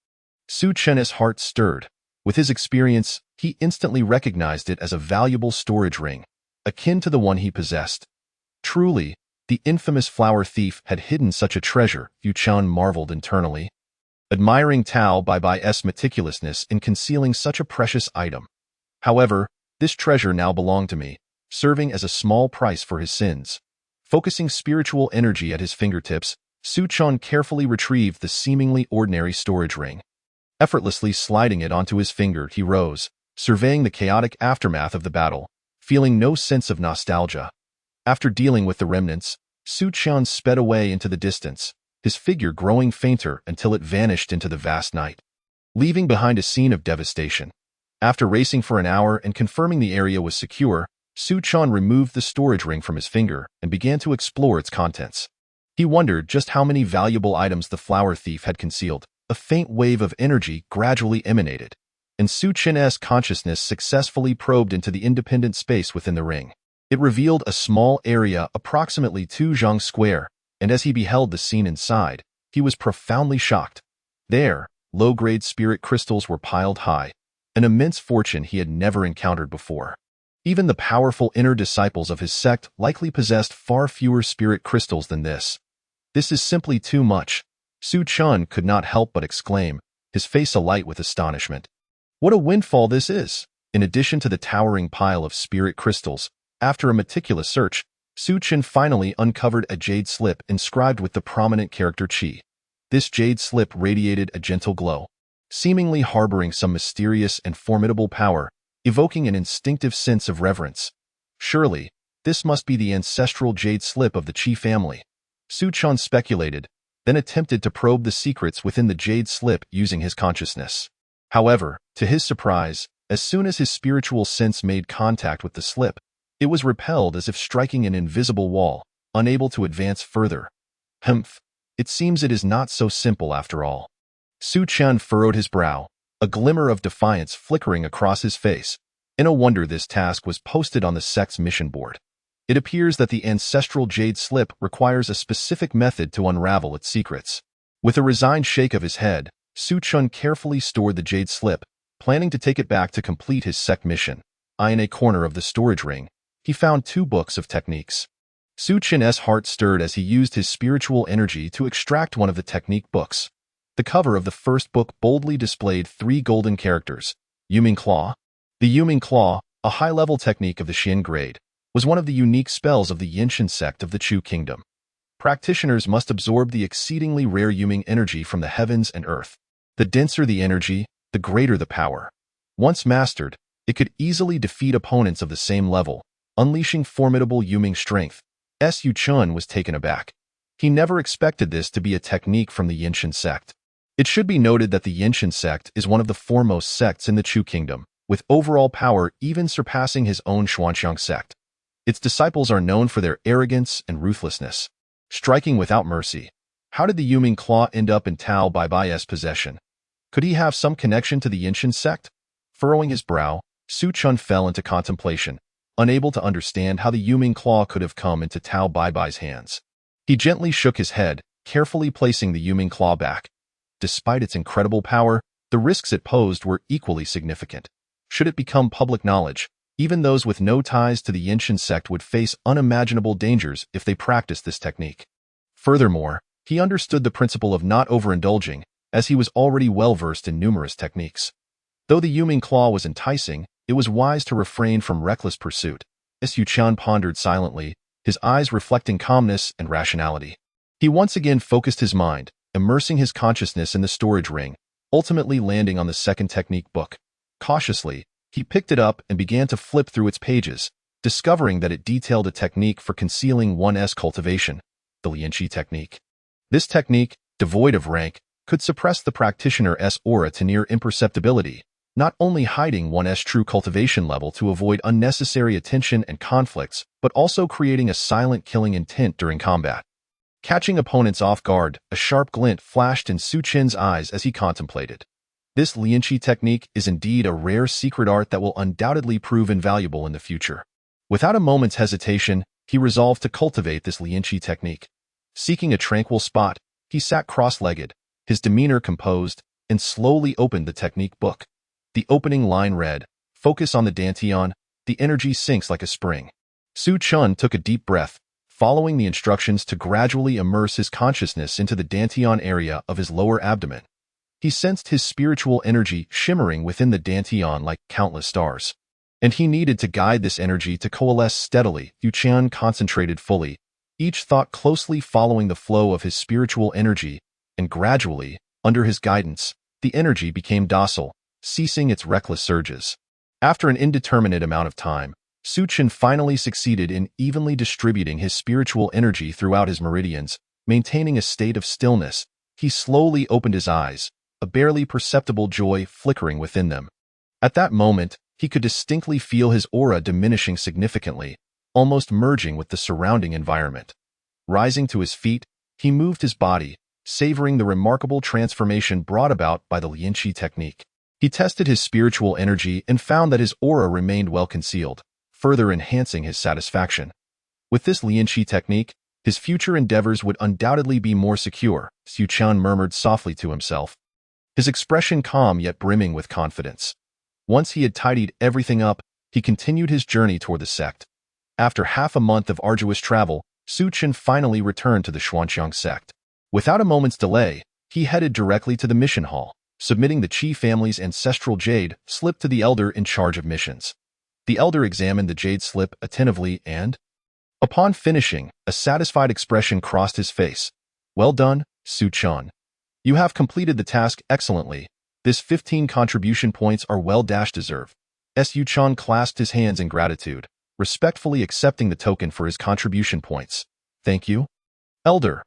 Su Chen's heart stirred. With his experience, he instantly recognized it as a valuable storage ring, akin to the one he possessed. Truly, the infamous flower thief had hidden such a treasure, Yu Qian marveled internally, admiring Tao Baibai's meticulousness in concealing such a precious item. However, this treasure now belonged to me, serving as a small price for his sins. Focusing spiritual energy at his fingertips, Su Chen carefully retrieved the seemingly ordinary storage ring. Effortlessly sliding it onto his finger, he rose, surveying the chaotic aftermath of the battle, feeling no sense of nostalgia. After dealing with the remnants, Su Chen sped away into the distance, his figure growing fainter until it vanished into the vast night, leaving behind a scene of devastation. After racing for an hour and confirming the area was secure, Su Chen removed the storage ring from his finger and began to explore its contents. He wondered just how many valuable items the flower thief had concealed. A faint wave of energy gradually emanated, and Su Chen's consciousness successfully probed into the independent space within the ring. It revealed a small area approximately 2 zhang square, and as he beheld the scene inside, he was profoundly shocked. There, low-grade spirit crystals were piled high, an immense fortune he had never encountered before. Even the powerful inner disciples of his sect likely possessed far fewer spirit crystals than this. This is simply too much, Su Chen could not help but exclaim, his face alight with astonishment. What a windfall this is! In addition to the towering pile of spirit crystals, after a meticulous search, Su Chen finally uncovered a jade slip inscribed with the prominent character Qi. This jade slip radiated a gentle glow, seemingly harboring some mysterious and formidable power, evoking an instinctive sense of reverence. Surely, this must be the ancestral jade slip of the Qi family, Su Chen speculated, then attempted to probe the secrets within the jade slip using his consciousness. However, to his surprise, as soon as his spiritual sense made contact with the slip, it was repelled as if striking an invisible wall, unable to advance further. Humph, it seems it is not so simple after all. Su Chen furrowed his brow, a glimmer of defiance flickering across his face. No wonder this task was posted on the sect's mission board. It appears that the ancestral jade slip requires a specific method to unravel its secrets. With a resigned shake of his head, Su Chen carefully stored the jade slip, planning to take it back to complete his sect mission. In a corner of the storage ring, he found 2 books of techniques. Su Chen's heart stirred as he used his spiritual energy to extract one of the technique books. The cover of the first book boldly displayed 3 golden characters, Yuming Claw. The Yuming Claw, a high-level technique of the Xian grade, was one of the unique spells of the Yinshan sect of the Chu kingdom. Practitioners must absorb the exceedingly rare Yuming energy from the heavens and earth. The denser the energy, the greater the power. Once mastered, it could easily defeat opponents of the same level, unleashing formidable Yuming strength. Yu Chen was taken aback. He never expected this to be a technique from the Yinshan sect. It should be noted that the Yinshan sect is one of the foremost sects in the Chu kingdom, with overall power even surpassing his own Xuanxiang sect. Its disciples are known for their arrogance and ruthlessness, striking without mercy. How did the Yuming Claw end up in Tao Baibai's possession? Could he have some connection to the Yinshan sect? Furrowing his brow, Su Chun fell into contemplation, unable to understand how the Yuming Claw could have come into Tao Baibai's hands. He gently shook his head, carefully placing the Yuming Claw back. Despite its incredible power, the risks it posed were equally significant. Should it become public knowledge, even those with no ties to the Yinshan sect would face unimaginable dangers if they practiced this technique. Furthermore, he understood the principle of not overindulging, as he was already well-versed in numerous techniques. Though the Yuming Claw was enticing, it was wise to refrain from reckless pursuit. Su Chan pondered silently, his eyes reflecting calmness and rationality. He once again focused his mind, immersing his consciousness in the storage ring, ultimately landing on the second technique book. Cautiously, he picked it up and began to flip through its pages, discovering that it detailed a technique for concealing one's cultivation, the Lianqi technique. This technique, devoid of rank, could suppress the practitioner's aura to near imperceptibility, not only hiding one's true cultivation level to avoid unnecessary attention and conflicts, but also creating a silent killing intent during combat. Catching opponents off guard, a sharp glint flashed in Su Chen's eyes as he contemplated. This Lianqi technique is indeed a rare secret art that will undoubtedly prove invaluable in the future. Without a moment's hesitation, he resolved to cultivate this Lianqi technique. Seeking a tranquil spot, he sat cross-legged, his demeanor composed, and slowly opened the technique book. The opening line read, "Focus on the dantian, the energy sinks like a spring." Su Chun took a deep breath, following the instructions to gradually immerse his consciousness into the dantian area of his lower abdomen. He sensed his spiritual energy shimmering within the dantian like countless stars. And he needed to guide this energy to coalesce steadily. Su Chan concentrated fully, each thought closely following the flow of his spiritual energy, and gradually, under his guidance, the energy became docile, ceasing its reckless surges. After an indeterminate amount of time, Su Chan finally succeeded in evenly distributing his spiritual energy throughout his meridians, maintaining a state of stillness. He slowly opened his eyes, a barely perceptible joy flickering within them. At that moment, he could distinctly feel his aura diminishing significantly, almost merging with the surrounding environment. Rising to his feet, he moved his body, savoring the remarkable transformation brought about by the Lianqi technique. He tested his spiritual energy and found that his aura remained well concealed, further enhancing his satisfaction. With this Lianqi technique, his future endeavors would undoubtedly be more secure, Su Chan murmured softly to himself, his expression calm yet brimming with confidence. Once he had tidied everything up, he continued his journey toward the sect. After half a month of arduous travel, Su Chan finally returned to the Xuanqiang sect. Without a moment's delay, he headed directly to the mission hall, submitting the Qi family's ancestral jade slip to the elder in charge of missions. The elder examined the jade slip attentively and, upon finishing, a satisfied expression crossed his face. "Well done, Su Chan. You have completed the task excellently. This 15 contribution points are well-deserved." Su Chan clasped his hands in gratitude, respectfully accepting the token for his contribution points. "Thank you, Elder."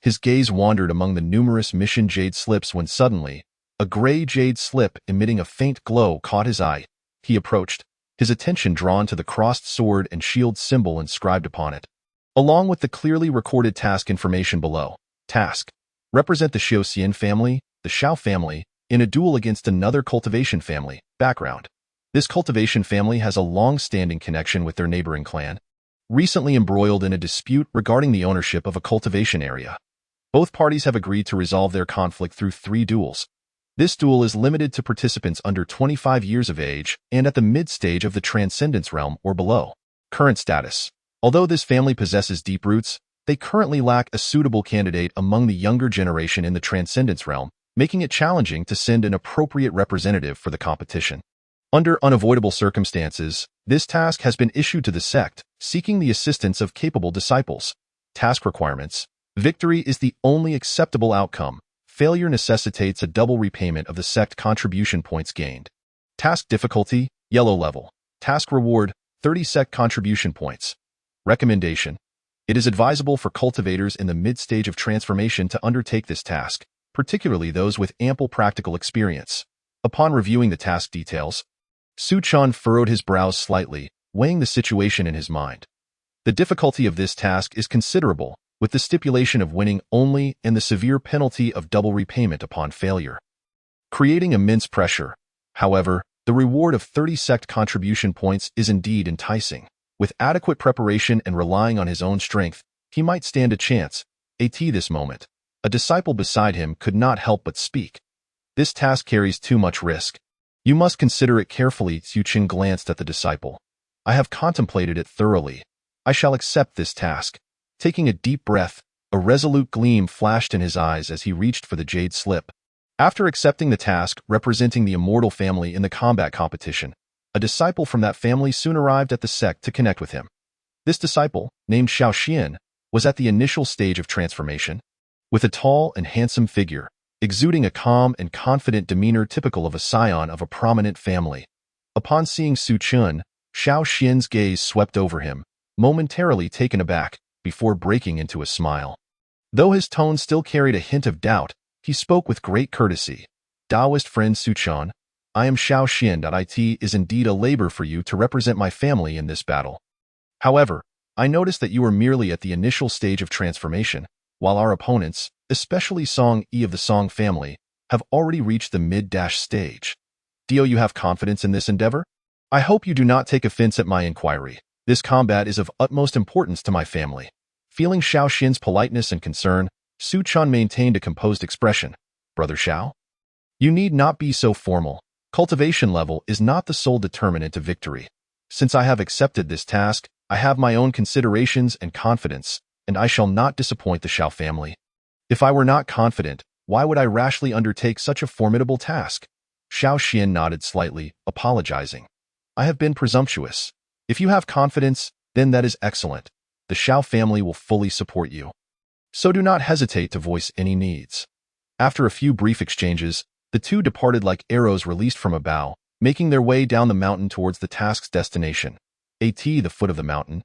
His gaze wandered among the numerous mission jade slips when suddenly, a gray jade slip emitting a faint glow caught his eye. He approached, his attention drawn to the crossed sword and shield symbol inscribed upon it, along with the clearly recorded task information below. Task: represent the Xiaoxian family, the Xiao family, in a duel against another cultivation family. Background: this cultivation family has a long-standing connection with their neighboring clan, recently embroiled in a dispute regarding the ownership of a cultivation area. Both parties have agreed to resolve their conflict through 3 duels. This duel is limited to participants under 25 years of age and at the mid-stage of the Transcendence realm or below. Current status: although this family possesses deep roots, they currently lack a suitable candidate among the younger generation in the Transcendence realm, making it challenging to send an appropriate representative for the competition. Under unavoidable circumstances, this task has been issued to the sect, seeking the assistance of capable disciples. Task requirements: victory is the only acceptable outcome. Failure necessitates a double repayment of the sect contribution points gained. Task difficulty: yellow level. Task reward: 30 sect contribution points. Recommendation: it is advisable for cultivators in the mid-stage of transformation to undertake this task, particularly those with ample practical experience. Upon reviewing the task details, Su Chan furrowed his brows slightly, weighing the situation in his mind. The difficulty of this task is considerable, with the stipulation of winning only and the severe penalty of double repayment upon failure. Creating immense pressure. However, the reward of 30 sect contribution points is indeed enticing. With adequate preparation and relying on his own strength, he might stand a chance. This moment, a disciple beside him could not help but speak. This task carries too much risk. You must consider it carefully. Su Chen glanced at the disciple. I have contemplated it thoroughly. I shall accept this task. Taking a deep breath, a resolute gleam flashed in his eyes as he reached for the jade slip. After accepting the task representing the immortal family in the combat competition, a disciple from that family soon arrived at the sect to connect with him. This disciple, named Xiao Xian, was at the initial stage of transformation. With a tall and handsome figure, exuding a calm and confident demeanor typical of a scion of a prominent family. Upon seeing Su Chen, Xiao Xian's gaze swept over him, momentarily taken aback, before breaking into a smile. Though his tone still carried a hint of doubt, he spoke with great courtesy. Taoist friend Su Chen, I am Xiao Xian. It is indeed a labor for you to represent my family in this battle. However, I noticed that you are merely at the initial stage of transformation, while our opponents, especially Song Yi of the Song family, have already reached the mid-stage. Do you have confidence in this endeavor? I hope you do not take offense at my inquiry. This combat is of utmost importance to my family. Feeling Xiao Xian's politeness and concern, Su Chen maintained a composed expression. Brother Xiao? You need not be so formal. Cultivation level is not the sole determinant of victory. Since I have accepted this task, I have my own considerations and confidence, and I shall not disappoint the Xiao family. If I were not confident, why would I rashly undertake such a formidable task? Xiao Xian nodded slightly, apologizing. I have been presumptuous. If you have confidence, then that is excellent. The Xiao family will fully support you. So do not hesitate to voice any needs. After a few brief exchanges, the two departed like arrows released from a bow, making their way down the mountain towards the task's destination. At the foot of the mountain,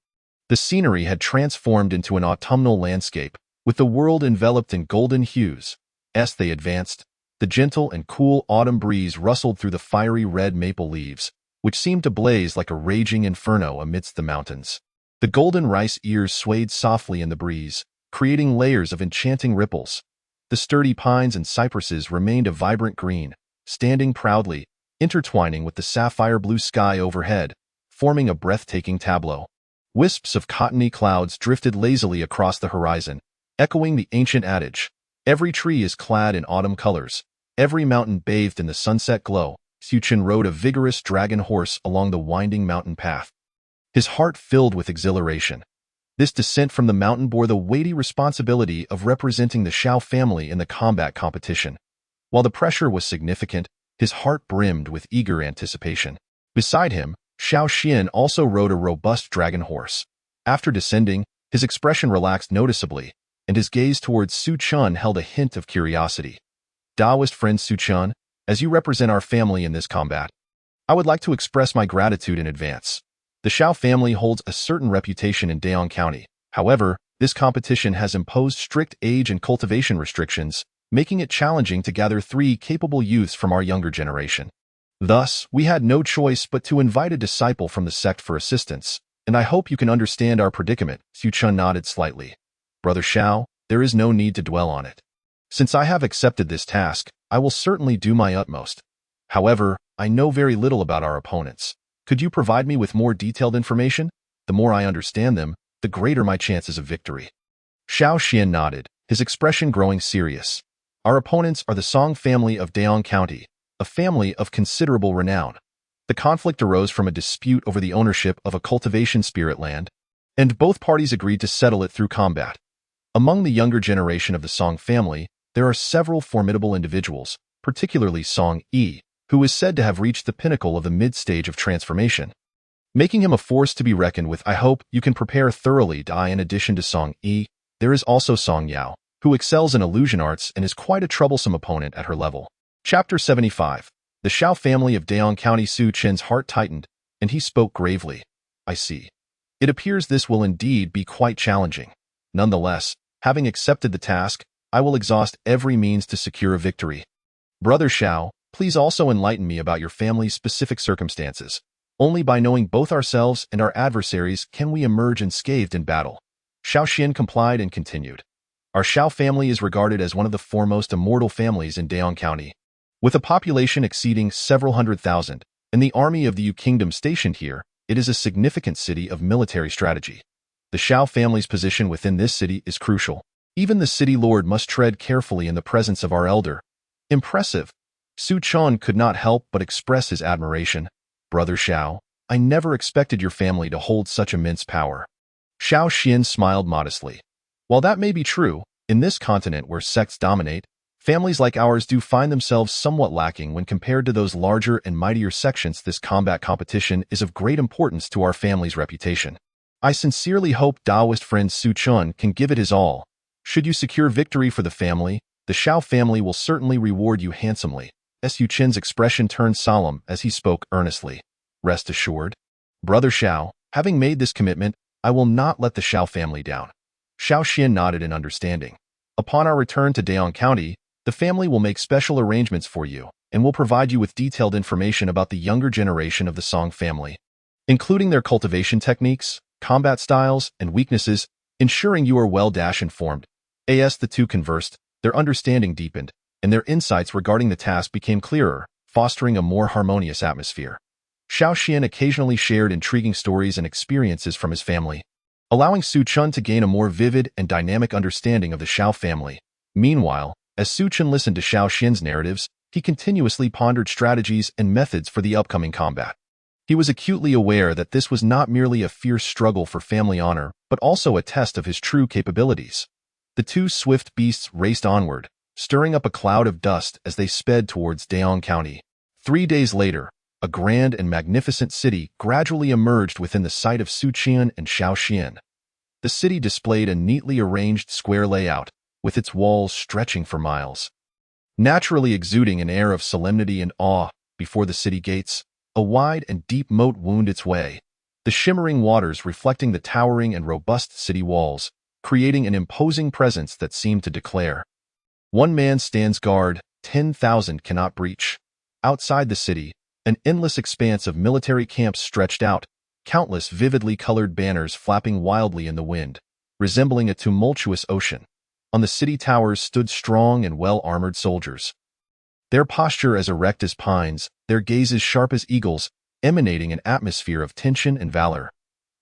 the scenery had transformed into an autumnal landscape, with the world enveloped in golden hues. As they advanced, the gentle and cool autumn breeze rustled through the fiery red maple leaves, which seemed to blaze like a raging inferno amidst the mountains. The golden rice ears swayed softly in the breeze, creating layers of enchanting ripples. The sturdy pines and cypresses remained a vibrant green, standing proudly, intertwining with the sapphire blue sky overhead, forming a breathtaking tableau. Wisps of cottony clouds drifted lazily across the horizon, echoing the ancient adage, every tree is clad in autumn colors, every mountain bathed in the sunset glow. Su Chen rode a vigorous dragon horse along the winding mountain path, his heart filled with exhilaration. This descent from the mountain bore the weighty responsibility of representing the Xiao family in the combat competition. While the pressure was significant, his heart brimmed with eager anticipation. Beside him, Xiao Xian also rode a robust dragon horse. After descending, his expression relaxed noticeably, and his gaze towards Su Chen held a hint of curiosity. Taoist friend Su Chen, as you represent our family in this combat, I would like to express my gratitude in advance. The Xiao family holds a certain reputation in Dayong County. However, this competition has imposed strict age and cultivation restrictions, making it challenging to gather 3 capable youths from our younger generation. Thus, we had no choice but to invite a disciple from the sect for assistance, and I hope you can understand our predicament. Su Chen nodded slightly. Brother Xiao, there is no need to dwell on it. Since I have accepted this task, I will certainly do my utmost. However, I know very little about our opponents. Could you provide me with more detailed information? The more I understand them, the greater my chances of victory. Xiao Xian nodded, his expression growing serious. Our opponents are the Song family of Dayong County, a family of considerable renown. The conflict arose from a dispute over the ownership of a cultivation spirit land, and both parties agreed to settle it through combat. Among the younger generation of the Song family, there are several formidable individuals, particularly Song Yi, who is said to have reached the pinnacle of the mid-stage of transformation. Making him a force to be reckoned with, I hope you can prepare thoroughly. In addition to Song Yi, there is also Song Yao, who excels in illusion arts and is quite a troublesome opponent at her level. Chapter 75. The Xiao family of Dayong County. Su Chen's heart tightened, and he spoke gravely. I see. It appears this will indeed be quite challenging. Nonetheless, having accepted the task, I will exhaust every means to secure a victory. Brother Xiao, please also enlighten me about your family's specific circumstances. Only by knowing both ourselves and our adversaries can we emerge unscathed in battle. Xiao Xian complied and continued. Our Xiao family is regarded as one of the foremost immortal families in Daong County. With a population exceeding several hundred thousand, and the army of the Yu Kingdom stationed here, it is a significant city of military strategy. The Xiao family's position within this city is crucial. Even the city lord must tread carefully in the presence of our elder. Impressive. Su Chun could not help but express his admiration. Brother Xiao, I never expected your family to hold such immense power. Xiao Xian smiled modestly. While that may be true, in this continent where sects dominate, families like ours do find themselves somewhat lacking when compared to those larger and mightier sections. This combat competition is of great importance to our family's reputation. I sincerely hope Daoist friend Su Chun can give it his all. Should you secure victory for the family, the Xiao family will certainly reward you handsomely. Su Chen's expression turned solemn as he spoke earnestly. Rest assured, Brother Xiao, having made this commitment, I will not let the Xiao family down. Xiao Xian nodded in understanding. Upon our return to Daong County, the family will make special arrangements for you and will provide you with detailed information about the younger generation of the Song family, including their cultivation techniques, combat styles, and weaknesses, ensuring you are well-informed. As the two conversed, their understanding deepened, and their insights regarding the task became clearer, fostering a more harmonious atmosphere. Xiao Xian occasionally shared intriguing stories and experiences from his family, allowing Su Chun to gain a more vivid and dynamic understanding of the Xiao family. Meanwhile, as Su Chun listened to Xiao Xian's narratives, he continuously pondered strategies and methods for the upcoming combat. He was acutely aware that this was not merely a fierce struggle for family honor, but also a test of his true capabilities. The two swift beasts raced onward, stirring up a cloud of dust as they sped towards Daong County. 3 days later, a grand and magnificent city gradually emerged within the sight of Su Chun and Xiao Xian. The city displayed a neatly arranged square layout, with its walls stretching for miles. Naturally exuding an air of solemnity and awe, before the city gates, a wide and deep moat wound its way, the shimmering waters reflecting the towering and robust city walls, creating an imposing presence that seemed to declare, "One man stands guard, 10,000 cannot breach." Outside the city, an endless expanse of military camps stretched out, countless vividly colored banners flapping wildly in the wind, resembling a tumultuous ocean. On the city towers stood strong and well-armored soldiers, their posture as erect as pines, their gazes sharp as eagles, emanating an atmosphere of tension and valor.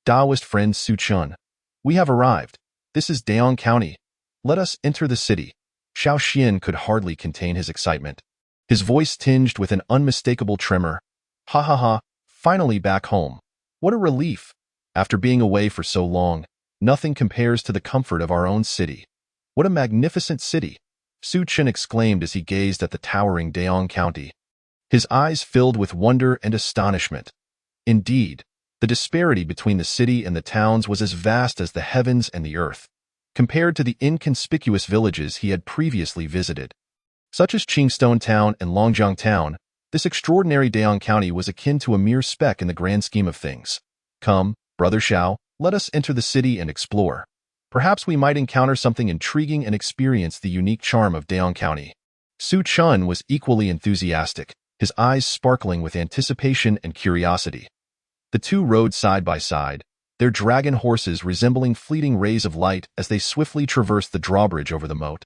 Daoist friend Su Chun, we have arrived. This is Daong County. Let us enter the city. Xiao Xian could hardly contain his excitement, his voice tinged with an unmistakable tremor. Ha ha ha, finally back home. What a relief. After being away for so long, nothing compares to the comfort of our own city. What a magnificent city, Su Chun exclaimed as he gazed at the towering Daong County. His eyes filled with wonder and astonishment. Indeed, the disparity between the city and the towns was as vast as the heavens and the earth, compared to the inconspicuous villages he had previously visited. Such as Qingstone Town and Longjiang Town, this extraordinary Daong County was akin to a mere speck in the grand scheme of things. Come, Brother Xiao, let us enter the city and explore. Perhaps we might encounter something intriguing and experience the unique charm of Daong County. Su Chun was equally enthusiastic, his eyes sparkling with anticipation and curiosity. The two rode side by side, their dragon horses resembling fleeting rays of light as they swiftly traversed the drawbridge over the moat.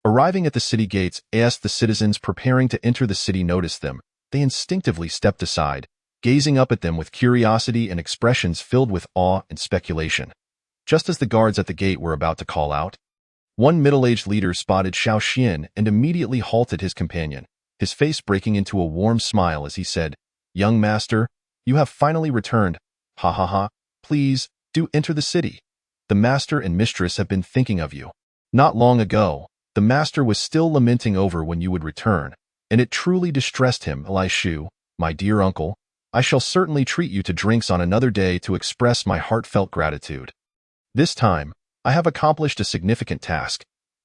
Arriving at the city gates, as the citizens preparing to enter the city noticed them, they instinctively stepped aside, gazing up at them with curiosity and expressions filled with awe and speculation. Just as the guards at the gate were about to call out, one middle-aged leader spotted Xiao Xian and immediately halted his companion, his face breaking into a warm smile as he said, "Young master, you have finally returned. Ha ha ha, please, do enter the city. The master and mistress have been thinking of you. Not long ago, the master was still lamenting over when you would return, and it truly distressed him. Li Shu, my dear uncle, I shall certainly treat you to drinks on another day to express my heartfelt gratitude. This time, I have accomplished a significant task.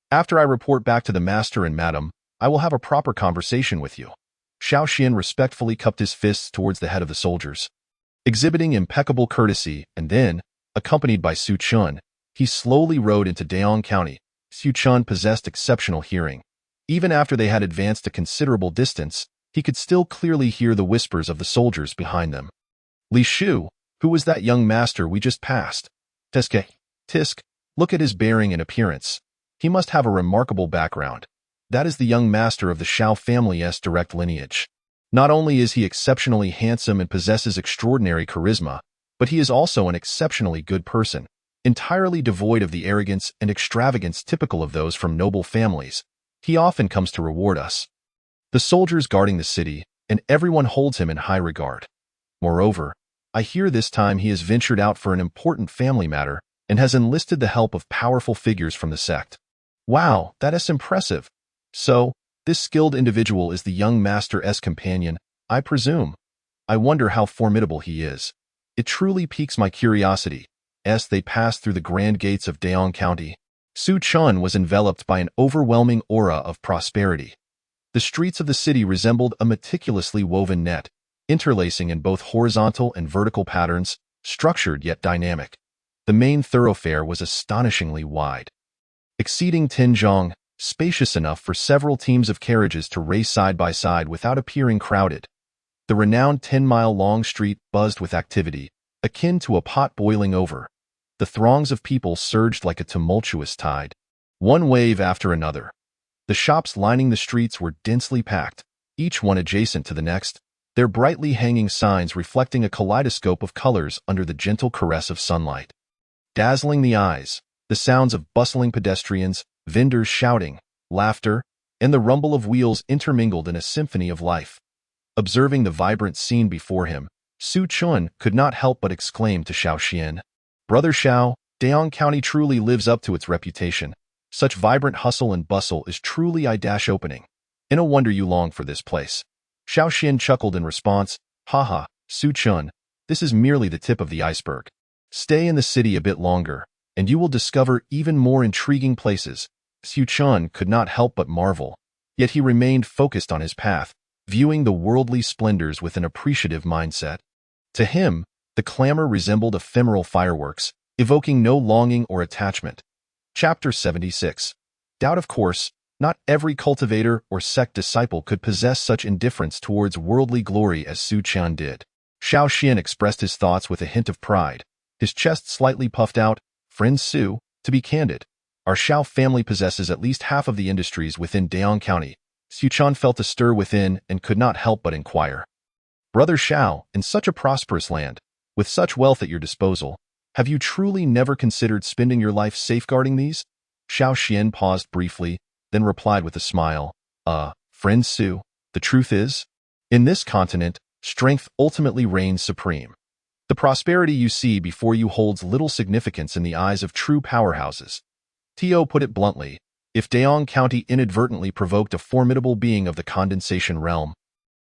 After I report back to the master and madam, I will have a proper conversation with you." Xiao Xian respectfully cupped his fists towards the head of the soldiers, exhibiting impeccable courtesy, and then, accompanied by Su Chun, he slowly rode into Daong County. Su Chun possessed exceptional hearing. Even after they had advanced a considerable distance, he could still clearly hear the whispers of the soldiers behind them. "Li Shu, who was that young master we just passed? Tisk, Look at his bearing and appearance. He must have a remarkable background. That is the young master of the Shao family's direct lineage. Not only is he exceptionally handsome and possesses extraordinary charisma, but he is also an exceptionally good person, entirely devoid of the arrogance and extravagance typical of those from noble families. He often comes to reward us. The soldiers guarding the city, and everyone holds him in high regard. Moreover, I hear this time he has ventured out for an important family matter and has enlisted the help of powerful figures from the sect. Wow, that is impressive. So, this skilled individual is the young master's companion, I presume. I wonder how formidable he is. It truly piques my curiosity. As they passed through the grand gates of Daong County, Su Chun was enveloped by an overwhelming aura of prosperity. The streets of the city resembled a meticulously woven net, interlacing in both horizontal and vertical patterns, structured yet dynamic. The main thoroughfare was astonishingly wide, exceeding 10 zhong, spacious enough for several teams of carriages to race side by side without appearing crowded. The renowned 10-mile-long street buzzed with activity, akin to a pot boiling over. The throngs of people surged like a tumultuous tide, one wave after another. The shops lining the streets were densely packed, each one adjacent to the next, their brightly hanging signs reflecting a kaleidoscope of colors under the gentle caress of sunlight. Dazzling the eyes, the sounds of bustling pedestrians, vendors shouting, laughter, and the rumble of wheels intermingled in a symphony of life. Observing the vibrant scene before him, Su Chun could not help but exclaim to Shao Xian, "Brother Shao, Daong County truly lives up to its reputation. Such vibrant hustle and bustle is truly eye-opening. And no wonder you long for this place." Shao Xian chuckled in response, "Haha, Su Chun, this is merely the tip of the iceberg. Stay in the city a bit longer, and you will discover even more intriguing places." Su Chun could not help but marvel, yet he remained focused on his path, viewing the worldly splendors with an appreciative mindset. To him, the clamor resembled ephemeral fireworks, evoking no longing or attachment. Chapter 76. Doubt. Of course, not every cultivator or sect disciple could possess such indifference towards worldly glory as Su Chun did. Shao Xian expressed his thoughts with a hint of pride, his chest slightly puffed out. "Friend Su, to be candid, our Shao family possesses at least half of the industries within Daong County." Su Chun felt a stir within and could not help but inquire. "Brother Shao, in such a prosperous land, with such wealth at your disposal, have you truly never considered spending your life safeguarding these?" Shao Xian paused briefly, then replied with a smile, Friend Su, the truth is, in this continent, strength ultimately reigns supreme. The prosperity you see before you holds little significance in the eyes of true powerhouses. Tio put it bluntly, if Daong County inadvertently provoked a formidable being of the condensation realm,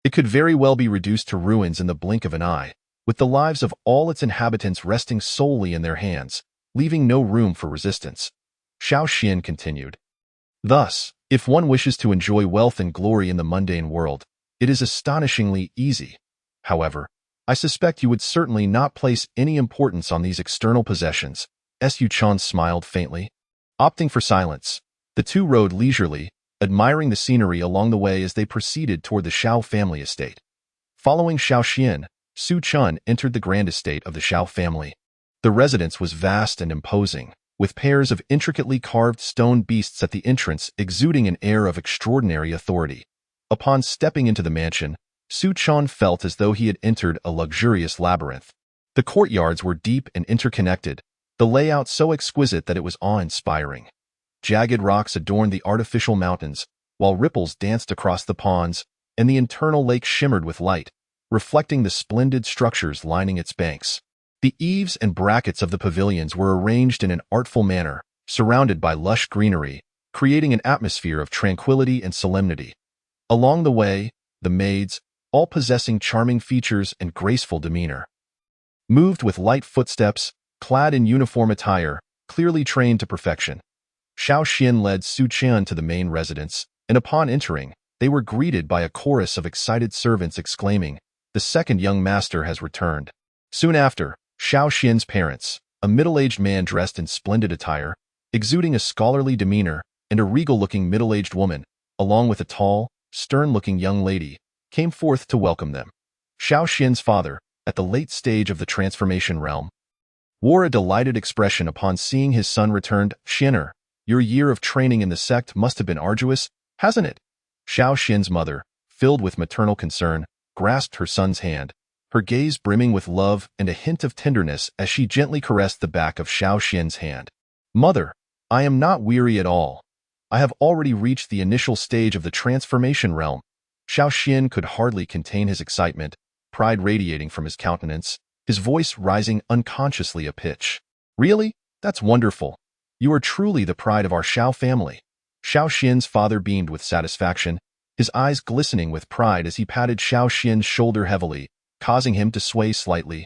it could very well be reduced to ruins in the blink of an eye, with the lives of all its inhabitants resting solely in their hands, leaving no room for resistance. Shao Xian continued. Thus, if one wishes to enjoy wealth and glory in the mundane world, it is astonishingly easy. However, I suspect you would certainly not place any importance on these external possessions. Su Chun smiled faintly. Opting for silence, the two rode leisurely, admiring the scenery along the way as they proceeded toward the Shao family estate. Following Shao Xian, Su Chun entered the grand estate of the Shao family. The residence was vast and imposing, with pairs of intricately carved stone beasts at the entrance exuding an air of extraordinary authority. Upon stepping into the mansion, Su Chun felt as though he had entered a luxurious labyrinth. The courtyards were deep and interconnected, the layout so exquisite that it was awe-inspiring. Jagged rocks adorned the artificial mountains, while ripples danced across the ponds, and the internal lake shimmered with light, reflecting the splendid structures lining its banks. The eaves and brackets of the pavilions were arranged in an artful manner, surrounded by lush greenery, creating an atmosphere of tranquility and solemnity. Along the way, the maids, all possessing charming features and graceful demeanor, moved with light footsteps, clad in uniform attire, clearly trained to perfection. Shao Xian led Su Chun to the main residence, and upon entering, they were greeted by a chorus of excited servants exclaiming, "The second young master has returned." Soon after, Shao Xian's parents, a middle-aged man dressed in splendid attire, exuding a scholarly demeanor, and a regal-looking middle-aged woman, along with a tall, stern-looking young lady, came forth to welcome them. Shao Xian's father, at the late stage of the transformation realm, wore a delighted expression upon seeing his son returned. Xin'er, your year of training in the sect must have been arduous, hasn't it? Xiao Xin's mother, filled with maternal concern, grasped her son's hand, her gaze brimming with love and a hint of tenderness as she gently caressed the back of Xiao Xin's hand. Mother, I am not weary at all. I have already reached the initial stage of the transformation realm. Xiao Xin could hardly contain his excitement, pride radiating from his countenance, his voice rising unconsciously a pitch. Really? That's wonderful. You are truly the pride of our Xiao family. Xiao Xin's father beamed with satisfaction, his eyes glistening with pride as he patted Xiao Xin's shoulder heavily, causing him to sway slightly.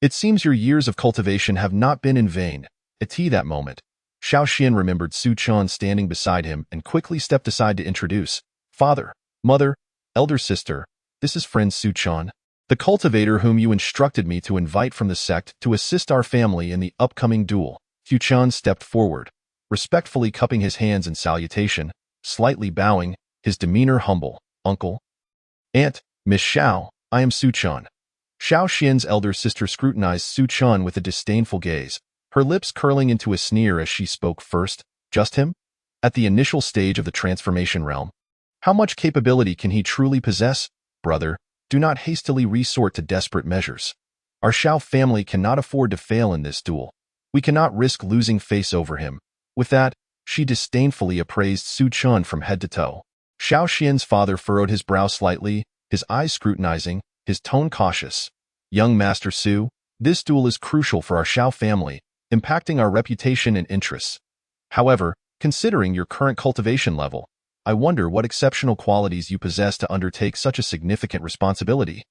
It seems your years of cultivation have not been in vain. At that moment, Xiao Xin remembered Su Chan standing beside him and quickly stepped aside to introduce, Father, Mother, Elder Sister, this is friend Su Chan, the cultivator whom you instructed me to invite from the sect to assist our family in the upcoming duel. Su Chan stepped forward, respectfully cupping his hands in salutation, slightly bowing, his demeanor humble. Uncle, Aunt, Miss Xiao, I am Su Chan. Xiao Xin's elder sister scrutinized Su Chan with a disdainful gaze, her lips curling into a sneer as she spoke first. Just him? At the initial stage of the transformation realm. How much capability can he truly possess? Brother, do not hastily resort to desperate measures. Our Xiao family cannot afford to fail in this duel. We cannot risk losing face over him. With that, she disdainfully appraised Su Chan from head to toe. Xiao Xin's father furrowed his brow slightly, his eyes scrutinizing, his tone cautious. Young Master Su, this duel is crucial for our Xiao family, impacting our reputation and interests. However, considering your current cultivation level, I wonder what exceptional qualities you possess to undertake such a significant responsibility.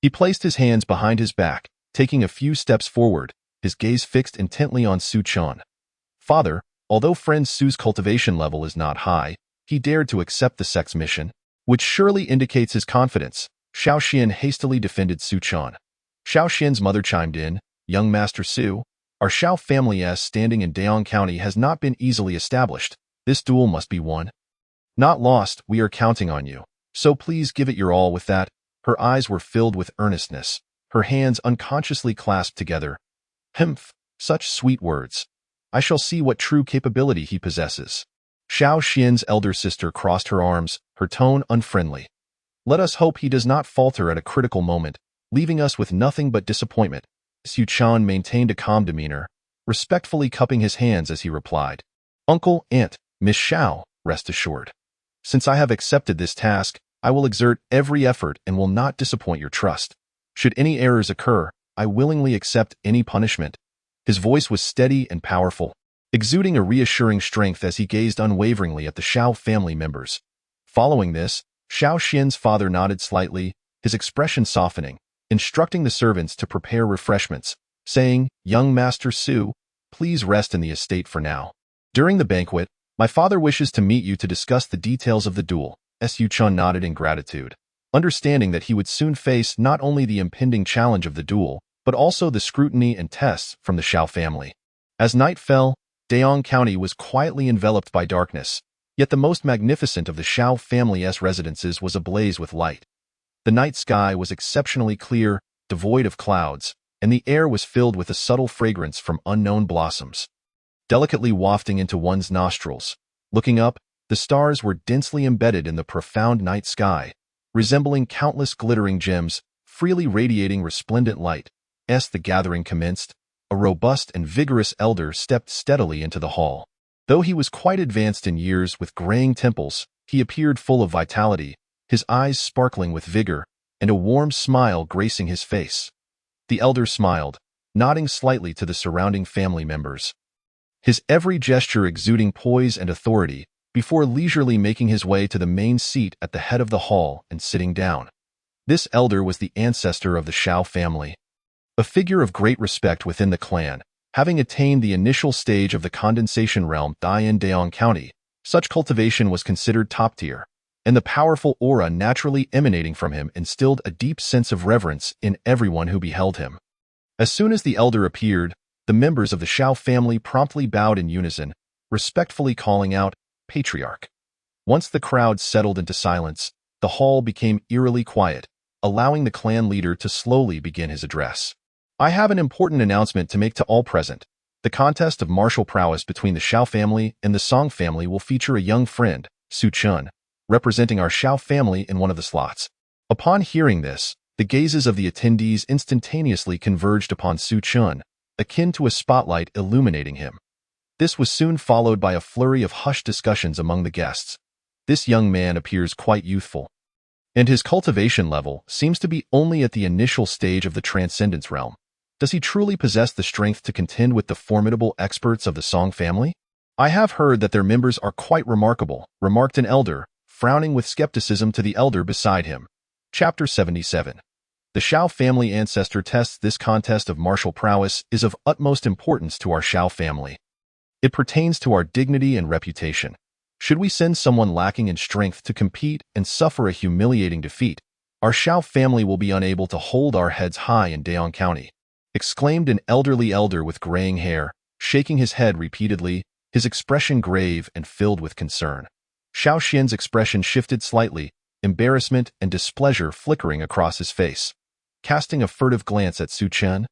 He placed his hands behind his back, taking a few steps forward, his gaze fixed intently on Su Chan. Father, although friend Su's cultivation level is not high, he dared to accept the sect's mission, which surely indicates his confidence. Xiao Xin hastily defended Su Chan. Xiao Xin's mother chimed in, Young Master Su, our Xiao family's standing in Dayong County has not been easily established. This duel must be won. Not lost, we are counting on you. So please give it your all. With that, her eyes were filled with earnestness, her hands unconsciously clasped together. Humph, such sweet words. I shall see what true capability he possesses. Xiao Xin's elder sister crossed her arms, her tone unfriendly. Let us hope he does not falter at a critical moment, leaving us with nothing but disappointment. Su Chan maintained a calm demeanor, respectfully cupping his hands as he replied, Uncle, Aunt, Miss Xiao, rest assured. Since I have accepted this task, I will exert every effort and will not disappoint your trust. Should any errors occur, I willingly accept any punishment. His voice was steady and powerful, exuding a reassuring strength as he gazed unwaveringly at the Xiao family members. Following this, Xiao Xin's father nodded slightly, his expression softening, instructing the servants to prepare refreshments, saying, Young Master Su, please rest in the estate for now. During the banquet, my father wishes to meet you to discuss the details of the duel. Su Chan nodded in gratitude, understanding that he would soon face not only the impending challenge of the duel, but also the scrutiny and tests from the Xiao family. As night fell, Dayong County was quietly enveloped by darkness, yet the most magnificent of the Xiao family's residences was ablaze with light. The night sky was exceptionally clear, devoid of clouds, and the air was filled with a subtle fragrance from unknown blossoms, delicately wafting into one's nostrils. Looking up, the stars were densely embedded in the profound night sky, resembling countless glittering gems, freely radiating resplendent light. As the gathering commenced, a robust and vigorous elder stepped steadily into the hall. Though he was quite advanced in years with graying temples, he appeared full of vitality, his eyes sparkling with vigor, and a warm smile gracing his face. The elder smiled, nodding slightly to the surrounding family members, his every gesture exuding poise and authority, before leisurely making his way to the main seat at the head of the hall and sitting down. This elder was the ancestor of the Xiao family, a figure of great respect within the clan, having attained the initial stage of the condensation realm in Dayong County. Such cultivation was considered top tier, and the powerful aura naturally emanating from him instilled a deep sense of reverence in everyone who beheld him. As soon as the elder appeared, the members of the Xiao family promptly bowed in unison, respectfully calling out, Patriarch. Once the crowd settled into silence, the hall became eerily quiet, allowing the clan leader to slowly begin his address. I have an important announcement to make to all present. The contest of martial prowess between the Xiao family and the Song family will feature a young friend, Su Chun, representing our Xiao family in one of the slots. Upon hearing this, the gazes of the attendees instantaneously converged upon Su Chun, akin to a spotlight illuminating him. This was soon followed by a flurry of hushed discussions among the guests. This young man appears quite youthful, and his cultivation level seems to be only at the initial stage of the Transcendence realm. Does he truly possess the strength to contend with the formidable experts of the Song family? I have heard that their members are quite remarkable, remarked an elder, frowning with skepticism to the elder beside him. Chapter 77. The Xiao family ancestor tests. This contest of martial prowess is of utmost importance to our Xiao family. It pertains to our dignity and reputation. Should we send someone lacking in strength to compete and suffer a humiliating defeat, our Xiao family will be unable to hold our heads high in Daong County, exclaimed an elderly elder with graying hair, shaking his head repeatedly, his expression grave and filled with concern. Xiao Xian's expression shifted slightly, embarrassment and displeasure flickering across his face. Casting a furtive glance at Su Chen,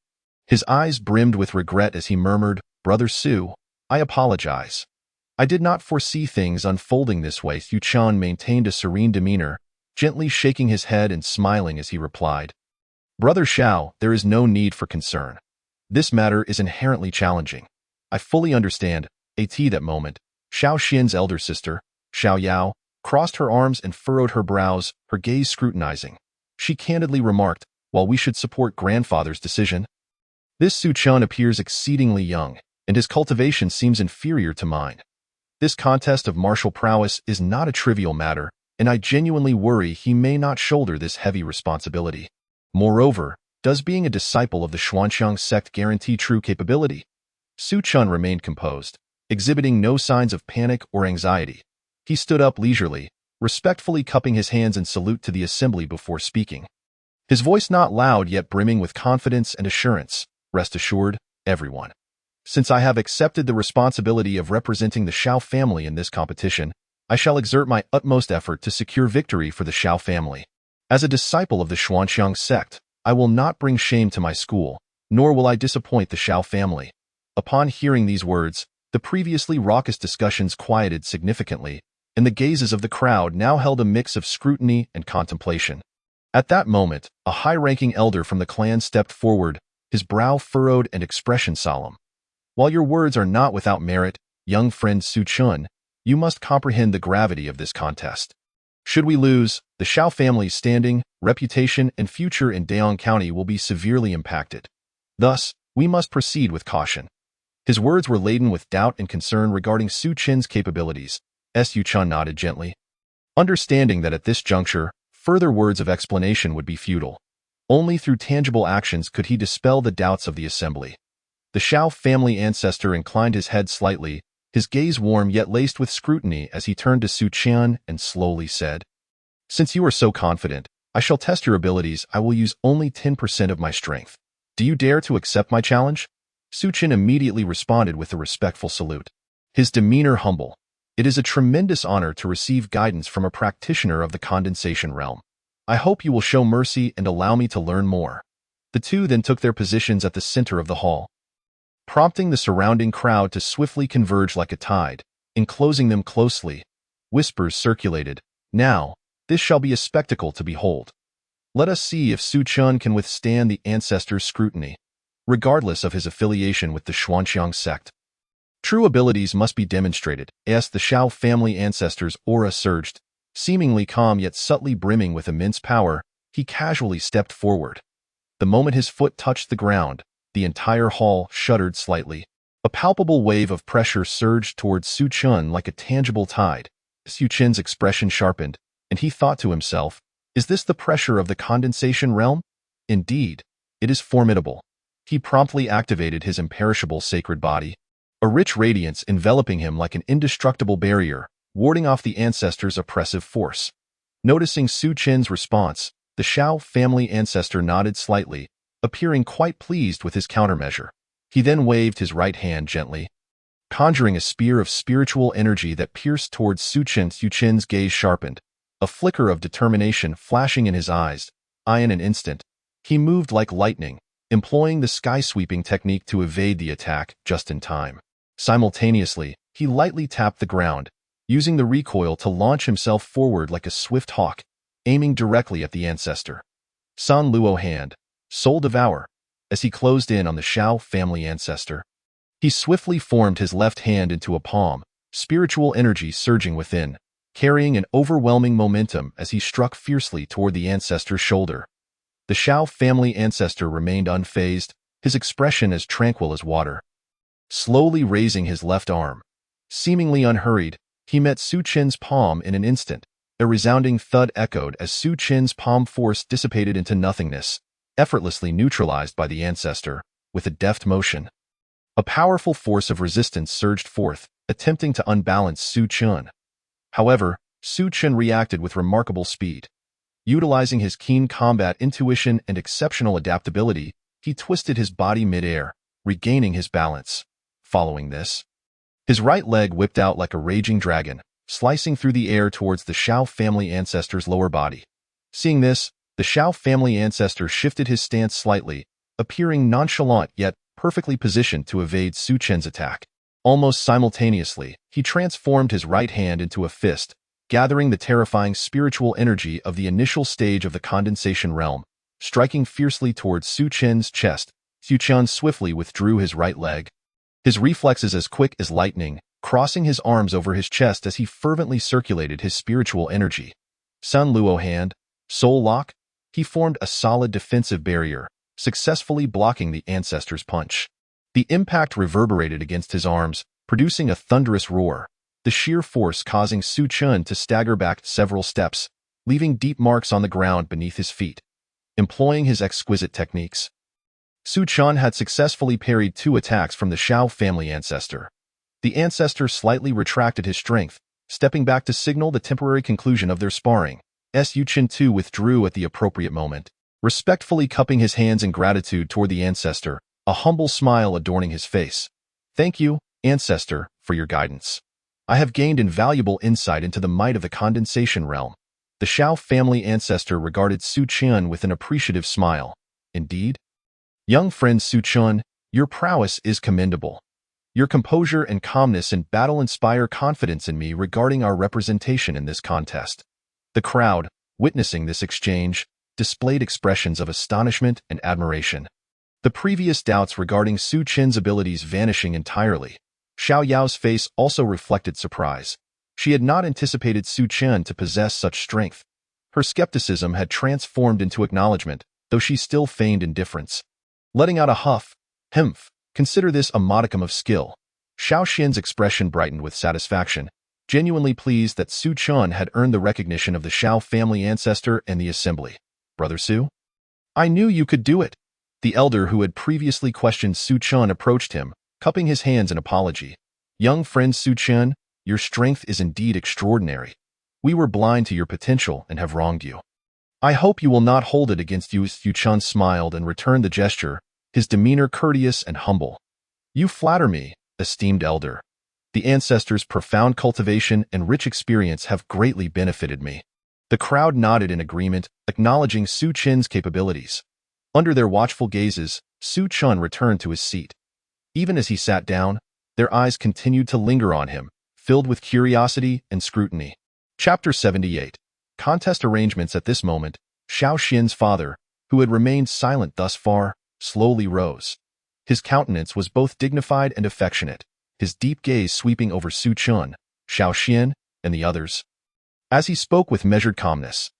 his eyes brimmed with regret as he murmured, "Brother Su, I apologize. I did not foresee things unfolding this way." Su Chen maintained a serene demeanor, gently shaking his head and smiling as he replied, "Brother Xiao, there is no need for concern. This matter is inherently challenging. I fully understand." At that moment, Xiao Xian's elder sister, Xiao Yao, crossed her arms and furrowed her brows, her gaze scrutinizing. She candidly remarked, "While we should support grandfather's decision, this Su Chen appears exceedingly young, and his cultivation seems inferior to mine. This contest of martial prowess is not a trivial matter, and I genuinely worry he may not shoulder this heavy responsibility. Moreover, does being a disciple of the Xuanxiang sect guarantee true capability?" Su Chen remained composed, exhibiting no signs of panic or anxiety. He stood up leisurely, respectfully cupping his hands in salute to the assembly before speaking. His voice not loud yet brimming with confidence and assurance. "Rest assured, everyone. Since I have accepted the responsibility of representing the Xiao family in this competition, I shall exert my utmost effort to secure victory for the Xiao family. As a disciple of the Xuanxiang sect, I will not bring shame to my school, nor will I disappoint the Xiao family." Upon hearing these words, the previously raucous discussions quieted significantly, and the gazes of the crowd now held a mix of scrutiny and contemplation. At that moment, a high-ranking elder from the clan stepped forward, his brow furrowed and expression solemn. "While your words are not without merit, young friend Su Chun, you must comprehend the gravity of this contest. Should we lose, the Xiao family's standing, reputation, and future in Daong County will be severely impacted. Thus, we must proceed with caution." His words were laden with doubt and concern regarding Su Chen's capabilities. Su Chen nodded gently, understanding that at this juncture, further words of explanation would be futile. Only through tangible actions could he dispel the doubts of the assembly. The Xiao family ancestor inclined his head slightly, his gaze warm yet laced with scrutiny as he turned to Su Chen and slowly said, "Since you are so confident, I shall test your abilities. I will use only 10% of my strength. Do you dare to accept my challenge?" Su Chen immediately responded with a respectful salute, his demeanor humble. "It is a tremendous honor to receive guidance from a practitioner of the condensation realm. I hope you will show mercy and allow me to learn more." The two then took their positions at the center of the hall, prompting the surrounding crowd to swiftly converge like a tide, enclosing them closely. Whispers circulated, "Now, this shall be a spectacle to behold. Let us see if Su Chen can withstand the ancestors' scrutiny, regardless of his affiliation with the Xuanxiang sect. True abilities must be demonstrated." As the Xiao family ancestor's aura surged, seemingly calm yet subtly brimming with immense power, he casually stepped forward. The moment his foot touched the ground, the entire hall shuddered slightly. A palpable wave of pressure surged towards Su Chen like a tangible tide. Su Chen's expression sharpened, and he thought to himself, "Is this the pressure of the condensation realm? Indeed, it is formidable." He promptly activated his imperishable sacred body, a rich radiance enveloping him like an indestructible barrier, warding off the ancestor's oppressive force. Noticing Su Chen's response, the Xiao family ancestor nodded slightly, appearing quite pleased with his countermeasure. He then waved his right hand gently, conjuring a spear of spiritual energy that pierced towards Su Chen. Su Chen's gaze sharpened, a flicker of determination flashing in his eyes. In an instant, he moved like lightning, employing the sky-sweeping technique to evade the attack just in time. Simultaneously, he lightly tapped the ground, using the recoil to launch himself forward like a swift hawk, aiming directly at the ancestor. San Luo hand, Soul Devour, as he closed in on the Shao family ancestor. He swiftly formed his left hand into a palm, spiritual energy surging within, carrying an overwhelming momentum as he struck fiercely toward the ancestor's shoulder. The Shao family ancestor remained unfazed, his expression as tranquil as water. Slowly raising his left arm, seemingly unhurried, he met Su Qin's palm in an instant. A resounding thud echoed as Su Qin's palm force dissipated into nothingness, effortlessly neutralized by the ancestor, with a deft motion. A powerful force of resistance surged forth, attempting to unbalance Su Qin. However, Su Qin reacted with remarkable speed. Utilizing his keen combat intuition and exceptional adaptability, he twisted his body mid-air, regaining his balance. Following this, his right leg whipped out like a raging dragon, slicing through the air towards the Shao family ancestor's lower body. Seeing this, the Shao family ancestor shifted his stance slightly, appearing nonchalant yet perfectly positioned to evade Su Qin's attack. Almost simultaneously, he transformed his right hand into a fist, gathering the terrifying spiritual energy of the initial stage of the condensation realm. Striking fiercely towards Su Qin's chest, Su Qin swiftly withdrew his right leg. His reflexes as quick as lightning, crossing his arms over his chest as he fervently circulated his spiritual energy. San Luo hand, Soul Lock, he formed a solid defensive barrier, successfully blocking the ancestor's punch. The impact reverberated against his arms, producing a thunderous roar, the sheer force causing Su Qin to stagger back several steps, leaving deep marks on the ground beneath his feet. Employing his exquisite techniques, Su Qin had successfully parried 2 attacks from the Shao family ancestor. The ancestor slightly retracted his strength, stepping back to signal the temporary conclusion of their sparring. Su Qin too withdrew at the appropriate moment, respectfully cupping his hands in gratitude toward the ancestor, a humble smile adorning his face. Thank you, ancestor, for your guidance. I have gained invaluable insight into the might of the condensation realm. The Shao family ancestor regarded Su Qin with an appreciative smile. Indeed? Young friend Su Qin, your prowess is commendable. Your composure and calmness in battle inspire confidence in me regarding our representation in this contest. The crowd, witnessing this exchange, displayed expressions of astonishment and admiration. The previous doubts regarding Su Qin's abilities vanishing entirely. Xiao Yao's face also reflected surprise. She had not anticipated Su Qin to possess such strength. Her skepticism had transformed into acknowledgement, though she still feigned indifference. Letting out a huff, "Humph, consider this a modicum of skill." Xiao Xian's expression brightened with satisfaction, genuinely pleased that Su Qin had earned the recognition of the Shao family ancestor and the assembly. Brother Su? I knew you could do it. The elder who had previously questioned Su Qin approached him, cupping his hands in apology. Young friend Su Qin, your strength is indeed extraordinary. We were blind to your potential and have wronged you. I hope you will not hold it against you. Su Qin smiled and returned the gesture, his demeanor courteous and humble. You flatter me, esteemed elder. The ancestors' profound cultivation and rich experience have greatly benefited me. The crowd nodded in agreement, acknowledging Su Qin's capabilities. Under their watchful gazes, Su Qin returned to his seat. Even as he sat down, their eyes continued to linger on him, filled with curiosity and scrutiny. Chapter 78. Contest arrangements. At this moment, Xiao Xian's father, who had remained silent thus far, slowly rose. His countenance was both dignified and affectionate, his deep gaze sweeping over Su Qin, Xiao Xian, and the others. As he spoke with measured calmness,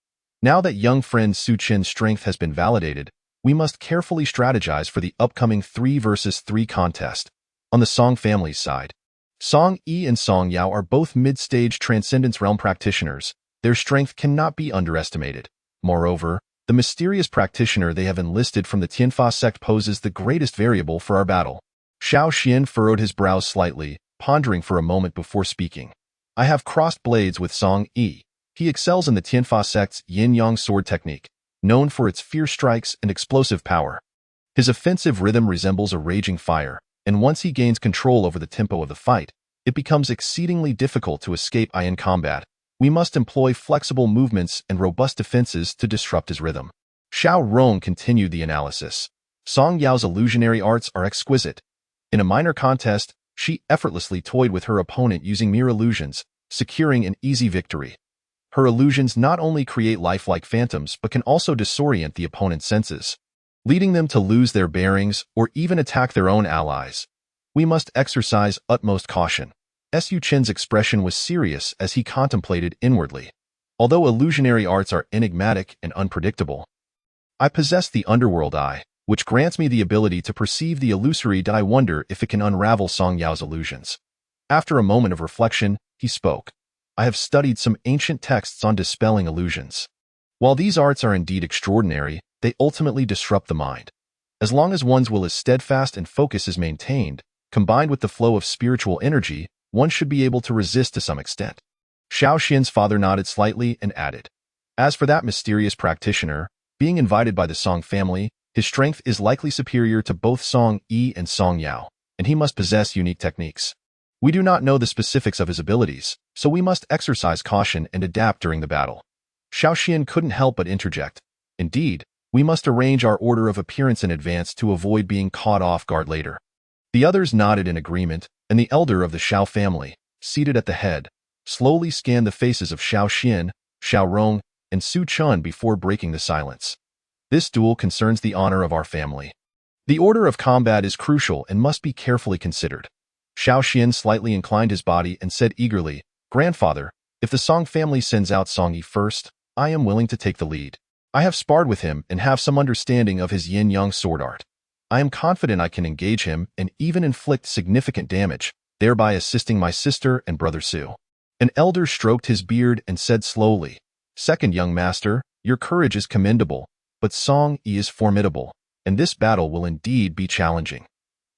now that young friend Su Qin's strength has been validated, we must carefully strategize for the upcoming 3 versus 3 contest. On the Song family's side, Song Yi and Song Yao are both mid-stage Transcendence Realm practitioners. Their strength cannot be underestimated. Moreover, the mysterious practitioner they have enlisted from the Tianfa sect poses the greatest variable for our battle. Xiao Xian furrowed his brows slightly, pondering for a moment before speaking. I have crossed blades with Song Yi. He excels in the Tianfa sect's yin-yang sword technique, known for its fierce strikes and explosive power. His offensive rhythm resembles a raging fire, and once he gains control over the tempo of the fight, it becomes exceedingly difficult to escape in combat. We must employ flexible movements and robust defenses to disrupt his rhythm. Xiao Rong continued the analysis. Song Yao's illusionary arts are exquisite. In a minor contest, she effortlessly toyed with her opponent using mere illusions, securing an easy victory. Her illusions not only create lifelike phantoms but can also disorient the opponent's senses, leading them to lose their bearings or even attack their own allies. We must exercise utmost caution. Su Chen's expression was serious as he contemplated inwardly. Although illusionary arts are enigmatic and unpredictable, I possess the underworld eye, which grants me the ability to perceive the illusory. I wonder if it can unravel Song Yao's illusions. After a moment of reflection, he spoke. I have studied some ancient texts on dispelling illusions. While these arts are indeed extraordinary, they ultimately disrupt the mind. As long as one's will is steadfast and focus is maintained, combined with the flow of spiritual energy, one should be able to resist to some extent. Xiao Xian's father nodded slightly and added, as for that mysterious practitioner, being invited by the Song family, his strength is likely superior to both Song Yi and Song Yao, and he must possess unique techniques. We do not know the specifics of his abilities, so we must exercise caution and adapt during the battle. Xiao Xian couldn't help but interject. Indeed, we must arrange our order of appearance in advance to avoid being caught off guard later. The others nodded in agreement, and the elder of the Xiao family, seated at the head, slowly scanned the faces of Xiao Xian, Xiao Rong, and Su Chun before breaking the silence. This duel concerns the honor of our family. The order of combat is crucial and must be carefully considered. Xiao Xian slightly inclined his body and said eagerly, Grandfather, if the Song family sends out Song Yi first, I am willing to take the lead. I have sparred with him and have some understanding of his yin-yang sword art. I am confident I can engage him and even inflict significant damage, thereby assisting my sister and brother Su. An elder stroked his beard and said slowly, Second young master, your courage is commendable, but Song Yi is formidable, and this battle will indeed be challenging.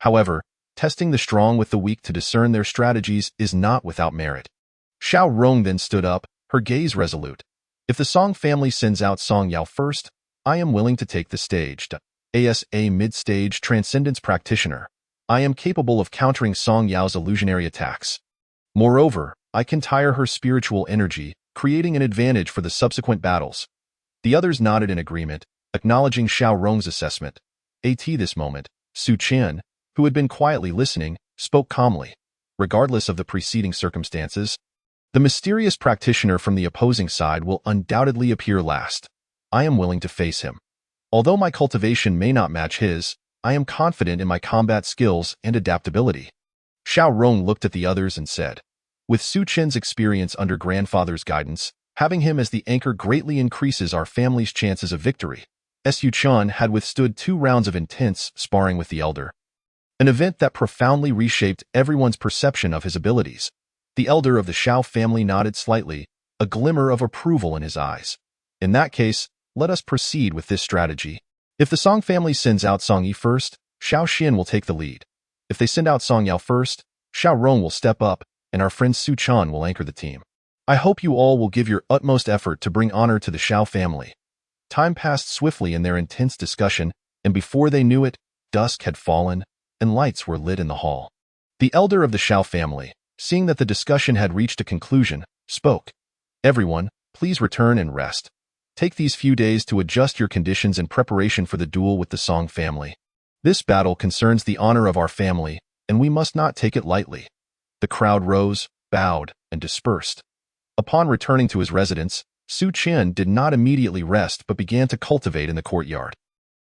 However, testing the strong with the weak to discern their strategies is not without merit. Xiao Rong then stood up, her gaze resolute. If the Song family sends out Song Yao first, I am willing to take the stage. As a mid-stage transcendence practitioner, I am capable of countering Song Yao's illusionary attacks. Moreover, I can tire her spiritual energy, creating an advantage for the subsequent battles. The others nodded in agreement, acknowledging Xiao Rong's assessment. At this moment, Su Chen, who had been quietly listening, spoke calmly. Regardless of the preceding circumstances, the mysterious practitioner from the opposing side will undoubtedly appear last. I am willing to face him. Although my cultivation may not match his, I am confident in my combat skills and adaptability. Xiao Rong looked at the others and said, with Su Chen's experience under grandfather's guidance, having him as the anchor greatly increases our family's chances of victory. Su Chen had withstood 2 rounds of intense sparring with the elder, an event that profoundly reshaped everyone's perception of his abilities. The elder of the Xiao family nodded slightly, a glimmer of approval in his eyes. In that case, let us proceed with this strategy. If the Song family sends out Song Yi first, Xiao Xian will take the lead. If they send out Song Yao first, Xiao Rong will step up, and our friend Su Chen will anchor the team. I hope you all will give your utmost effort to bring honor to the Xiao family. Time passed swiftly in their intense discussion, and before they knew it, dusk had fallen, and lights were lit in the hall. The elder of the Xiao family, seeing that the discussion had reached a conclusion, spoke. Everyone, please return and rest. Take these few days to adjust your conditions in preparation for the duel with the Song family. This battle concerns the honor of our family, and we must not take it lightly. The crowd rose, bowed, and dispersed. Upon returning to his residence, Su Chen did not immediately rest but began to cultivate in the courtyard.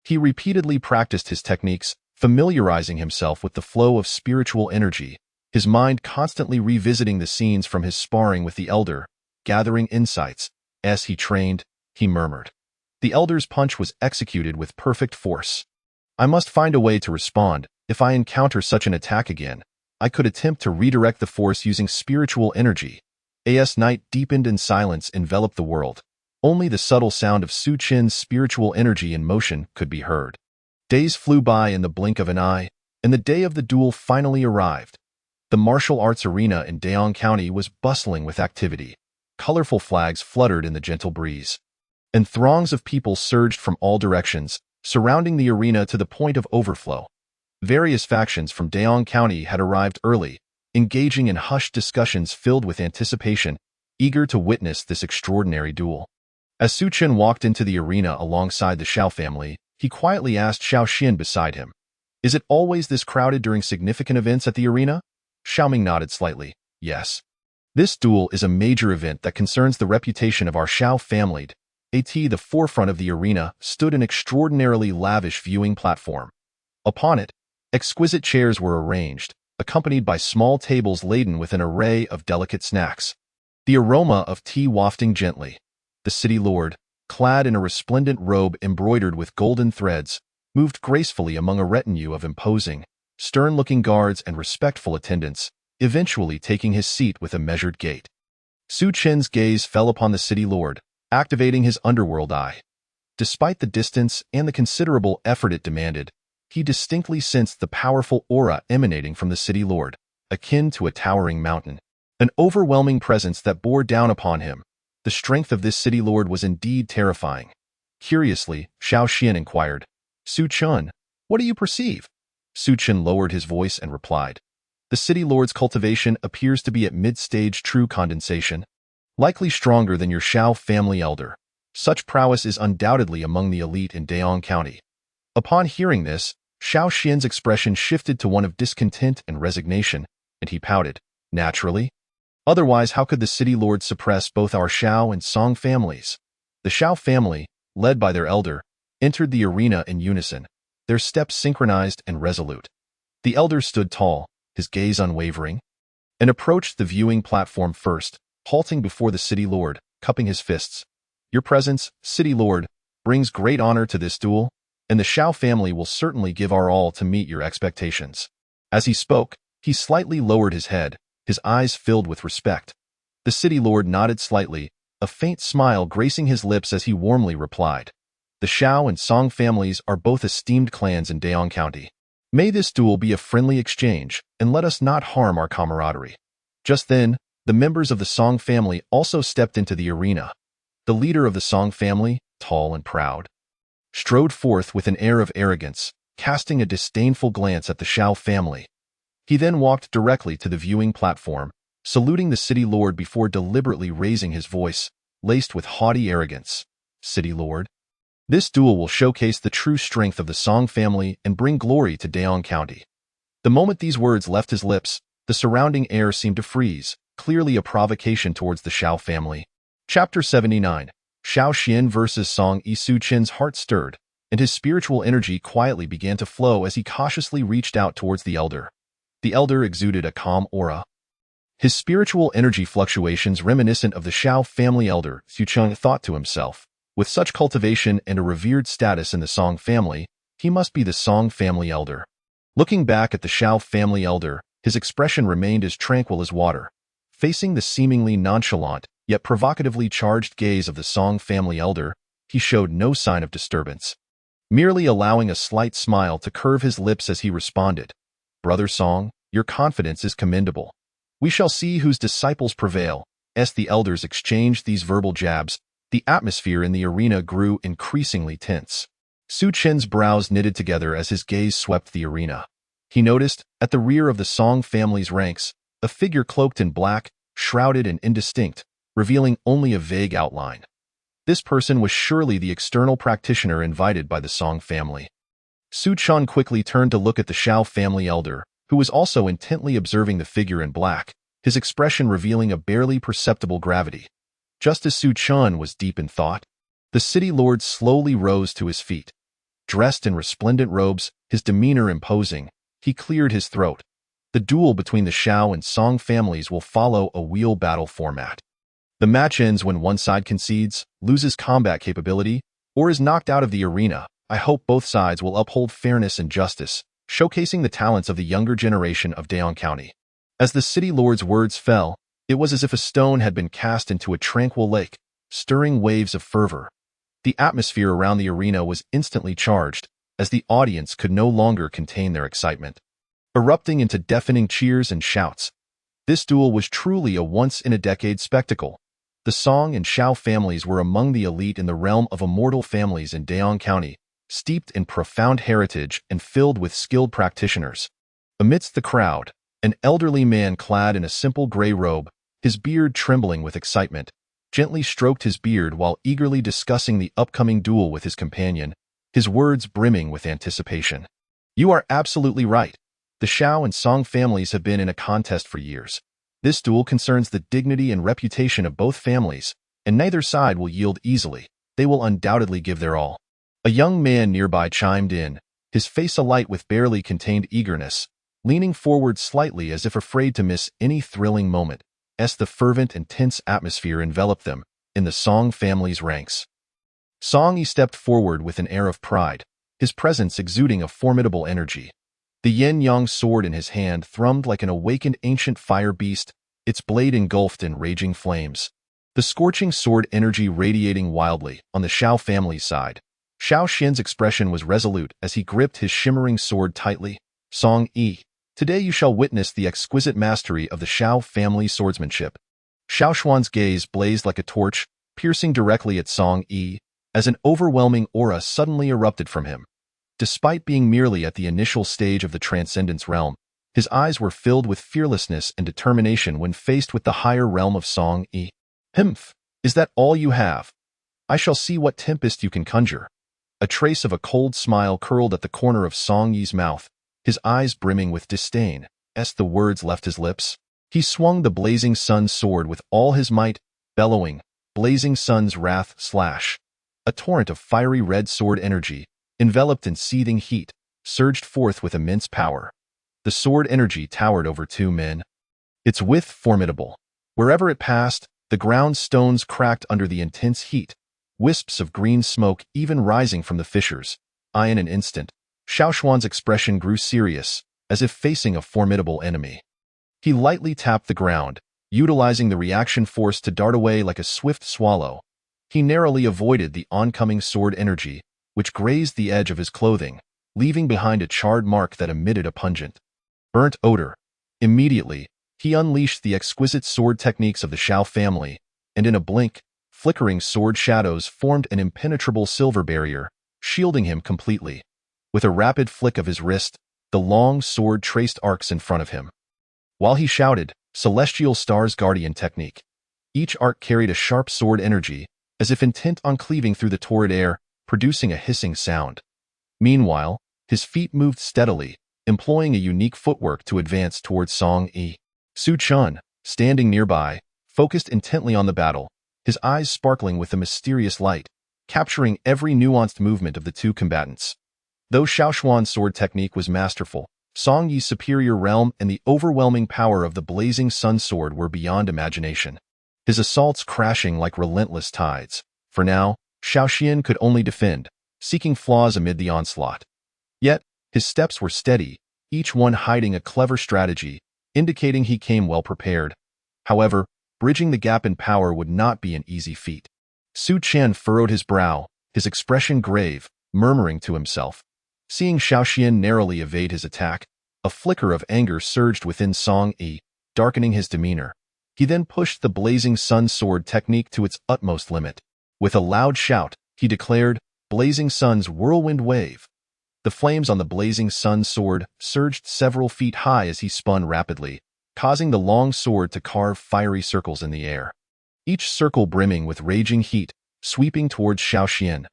He repeatedly practiced his techniques, familiarizing himself with the flow of spiritual energy, his mind constantly revisiting the scenes from his sparring with the elder, gathering insights. As he trained, he murmured. The elder's punch was executed with perfect force. I must find a way to respond. If I encounter such an attack again, I could attempt to redirect the force using spiritual energy. As night deepened and silence enveloped the world, only the subtle sound of Su Chen's spiritual energy in motion could be heard. Days flew by in the blink of an eye, and the day of the duel finally arrived. The martial arts arena in Daong County was bustling with activity. Colorful flags fluttered in the gentle breeze, and throngs of people surged from all directions, surrounding the arena to the point of overflow. Various factions from Daong County had arrived early, engaging in hushed discussions filled with anticipation, eager to witness this extraordinary duel. As Su Chen walked into the arena alongside the Xiao family, He quietly asked Xiao Xian beside him. Is it always this crowded during significant events at the arena? Xiaoming nodded slightly. Yes. This duel is a major event that concerns the reputation of our Xiao family. At the forefront of the arena stood an extraordinarily lavish viewing platform. Upon it, exquisite chairs were arranged, accompanied by small tables laden with an array of delicate snacks. The aroma of tea wafting gently. The city lord, clad in a resplendent robe embroidered with golden threads, moved gracefully among a retinue of imposing, stern-looking guards and respectful attendants, eventually taking his seat with a measured gait. Su Chen's gaze fell upon the city lord, activating his underworld eye. Despite the distance and the considerable effort it demanded, he distinctly sensed the powerful aura emanating from the city lord, akin to a towering mountain, an overwhelming presence that bore down upon him. The strength of this city lord was indeed terrifying. Curiously, Xiao Xian inquired, Su Chen, what do you perceive? Su Chen lowered his voice and replied, the city lord's cultivation appears to be at mid-stage true condensation, likely stronger than your Xiao family elder. Such prowess is undoubtedly among the elite in Dayong County. Upon hearing this, Xiao Xian's expression shifted to one of discontent and resignation, and he pouted, naturally. Otherwise, how could the city lord suppress both our Xiao and Song families? The Xiao family, led by their elder, entered the arena in unison, their steps synchronized and resolute. The elder stood tall, his gaze unwavering, and approached the viewing platform first, halting before the city lord, cupping his fists. Your presence, city lord, brings great honor to this duel, and the Xiao family will certainly give our all to meet your expectations. As he spoke, he slightly lowered his head, his eyes filled with respect. The city lord nodded slightly, a faint smile gracing his lips as he warmly replied, the Xiao and Song families are both esteemed clans in Dayong County. May this duel be a friendly exchange, and let us not harm our camaraderie. Just then, the members of the Song family also stepped into the arena. The leader of the Song family, tall and proud, strode forth with an air of arrogance, casting a disdainful glance at the Xiao family. He then walked directly to the viewing platform, saluting the city lord before deliberately raising his voice, laced with haughty arrogance. City lord, this duel will showcase the true strength of the Song family and bring glory to Dayong County. The moment these words left his lips, the surrounding air seemed to freeze, clearly a provocation towards the Xiao family. Chapter 79. Xiao Xian vs. Song Yi. Su Chen's heart stirred, and his spiritual energy quietly began to flow as he cautiously reached out towards the elder. The elder exuded a calm aura. His spiritual energy fluctuations reminiscent of the Xiao family elder, Su Chen thought to himself. With such cultivation and a revered status in the Song family, he must be the Song family elder. Looking back at the Xiao family elder, his expression remained as tranquil as water. Facing the seemingly nonchalant, yet provocatively charged gaze of the Song family elder, he showed no sign of disturbance, merely allowing a slight smile to curve his lips as he responded, Brother Song, your confidence is commendable. We shall see whose disciples prevail. As the elders exchanged these verbal jabs, the atmosphere in the arena grew increasingly tense. Su Chen's brows knitted together as his gaze swept the arena. He noticed, at the rear of the Song family's ranks, a figure cloaked in black, shrouded and indistinct, revealing only a vague outline. This person was surely the external practitioner invited by the Song family. Su Chen quickly turned to look at the Xiao family elder, who was also intently observing the figure in black, his expression revealing a barely perceptible gravity. Just as Su Chen was deep in thought, the city lord slowly rose to his feet. Dressed in resplendent robes, his demeanor imposing, he cleared his throat. The duel between the Xiao and Song families will follow a wheel battle format. The match ends when one side concedes, loses combat capability, or is knocked out of the arena. I hope both sides will uphold fairness and justice, showcasing the talents of the younger generation of Dayong County. As the city lord's words fell, it was as if a stone had been cast into a tranquil lake, stirring waves of fervor. The atmosphere around the arena was instantly charged, as the audience could no longer contain their excitement, erupting into deafening cheers and shouts. This duel was truly a once-in-a-decade spectacle. The Song and Xiao families were among the elite in the realm of immortal families in Dayong County, steeped in profound heritage and filled with skilled practitioners. Amidst the crowd, an elderly man clad in a simple gray robe, his beard trembling with excitement, gently stroked his beard while eagerly discussing the upcoming duel with his companion. his words brimming with anticipation. You are absolutely right. The Shao and Song families have been in a contest for years. This duel concerns the dignity and reputation of both families, and neither side will yield easily. They will undoubtedly give their all. A young man nearby chimed in, his face alight with barely contained eagerness, leaning forward slightly as if afraid to miss any thrilling moment, as the fervent and tense atmosphere enveloped them in the Song family's ranks. Song Yi stepped forward with an air of pride, his presence exuding a formidable energy. The yin-yang sword in his hand thrummed like an awakened ancient fire beast, its blade engulfed in raging flames. The scorching sword energy radiating wildly on the Shao family's side. Shao Xian's expression was resolute as he gripped his shimmering sword tightly. Song Yi, today you shall witness the exquisite mastery of the Shao family swordsmanship. Xiao Xuan's gaze blazed like a torch, piercing directly at Song Yi, as an overwhelming aura suddenly erupted from him. Despite being merely at the initial stage of the Transcendence realm, his eyes were filled with fearlessness and determination when faced with the higher realm of Song Yi. Humph, is that all you have? I shall see what tempest you can conjure. A trace of a cold smile curled at the corner of Song Yi's mouth, his eyes brimming with disdain, as the words left his lips. He swung the Blazing Sun's sword with all his might, bellowing, Blazing Sun's wrath slash. A torrent of fiery red sword energy, enveloped in seething heat, surged forth with immense power. The sword energy towered over two men. Its width formidable. Wherever it passed, the ground stones cracked under the intense heat, wisps of green smoke even rising from the fissures. In an instant, Xiao Xuan's expression grew serious, as if facing a formidable enemy. He lightly tapped the ground, utilizing the reaction force to dart away like a swift swallow. He narrowly avoided the oncoming sword energy, which grazed the edge of his clothing, leaving behind a charred mark that emitted a pungent, burnt odor. Immediately, he unleashed the exquisite sword techniques of the Shao family, and in a blink, flickering sword shadows formed an impenetrable silver barrier, shielding him completely. With a rapid flick of his wrist, the long sword traced arcs in front of him. While he shouted, Celestial Star's Guardian Technique. Each arc carried a sharp sword energy, as if intent on cleaving through the torrid air, producing a hissing sound. Meanwhile, his feet moved steadily, employing a unique footwork to advance towards Song Yi. Su Chun, standing nearby, focused intently on the battle, his eyes sparkling with a mysterious light, capturing every nuanced movement of the two combatants. Though Xiao Xuan's sword technique was masterful, Song Yi's superior realm and the overwhelming power of the Blazing Sun sword were beyond imagination. His assaults crashing like relentless tides. For now, Xiao Xian could only defend, seeking flaws amid the onslaught. Yet, his steps were steady, each one hiding a clever strategy, indicating he came well prepared. However, bridging the gap in power would not be an easy feat. Su Chen furrowed his brow, his expression grave, murmuring to himself. Seeing Xiao Xian narrowly evade his attack, a flicker of anger surged within Song Yi, darkening his demeanor. He then pushed the Blazing Sun sword technique to its utmost limit. With a loud shout, he declared, Blazing Sun's whirlwind wave. The flames on the Blazing Sun sword surged several feet high as he spun rapidly, causing the long sword to carve fiery circles in the air. Each circle brimming with raging heat, sweeping towards Xiao Xian.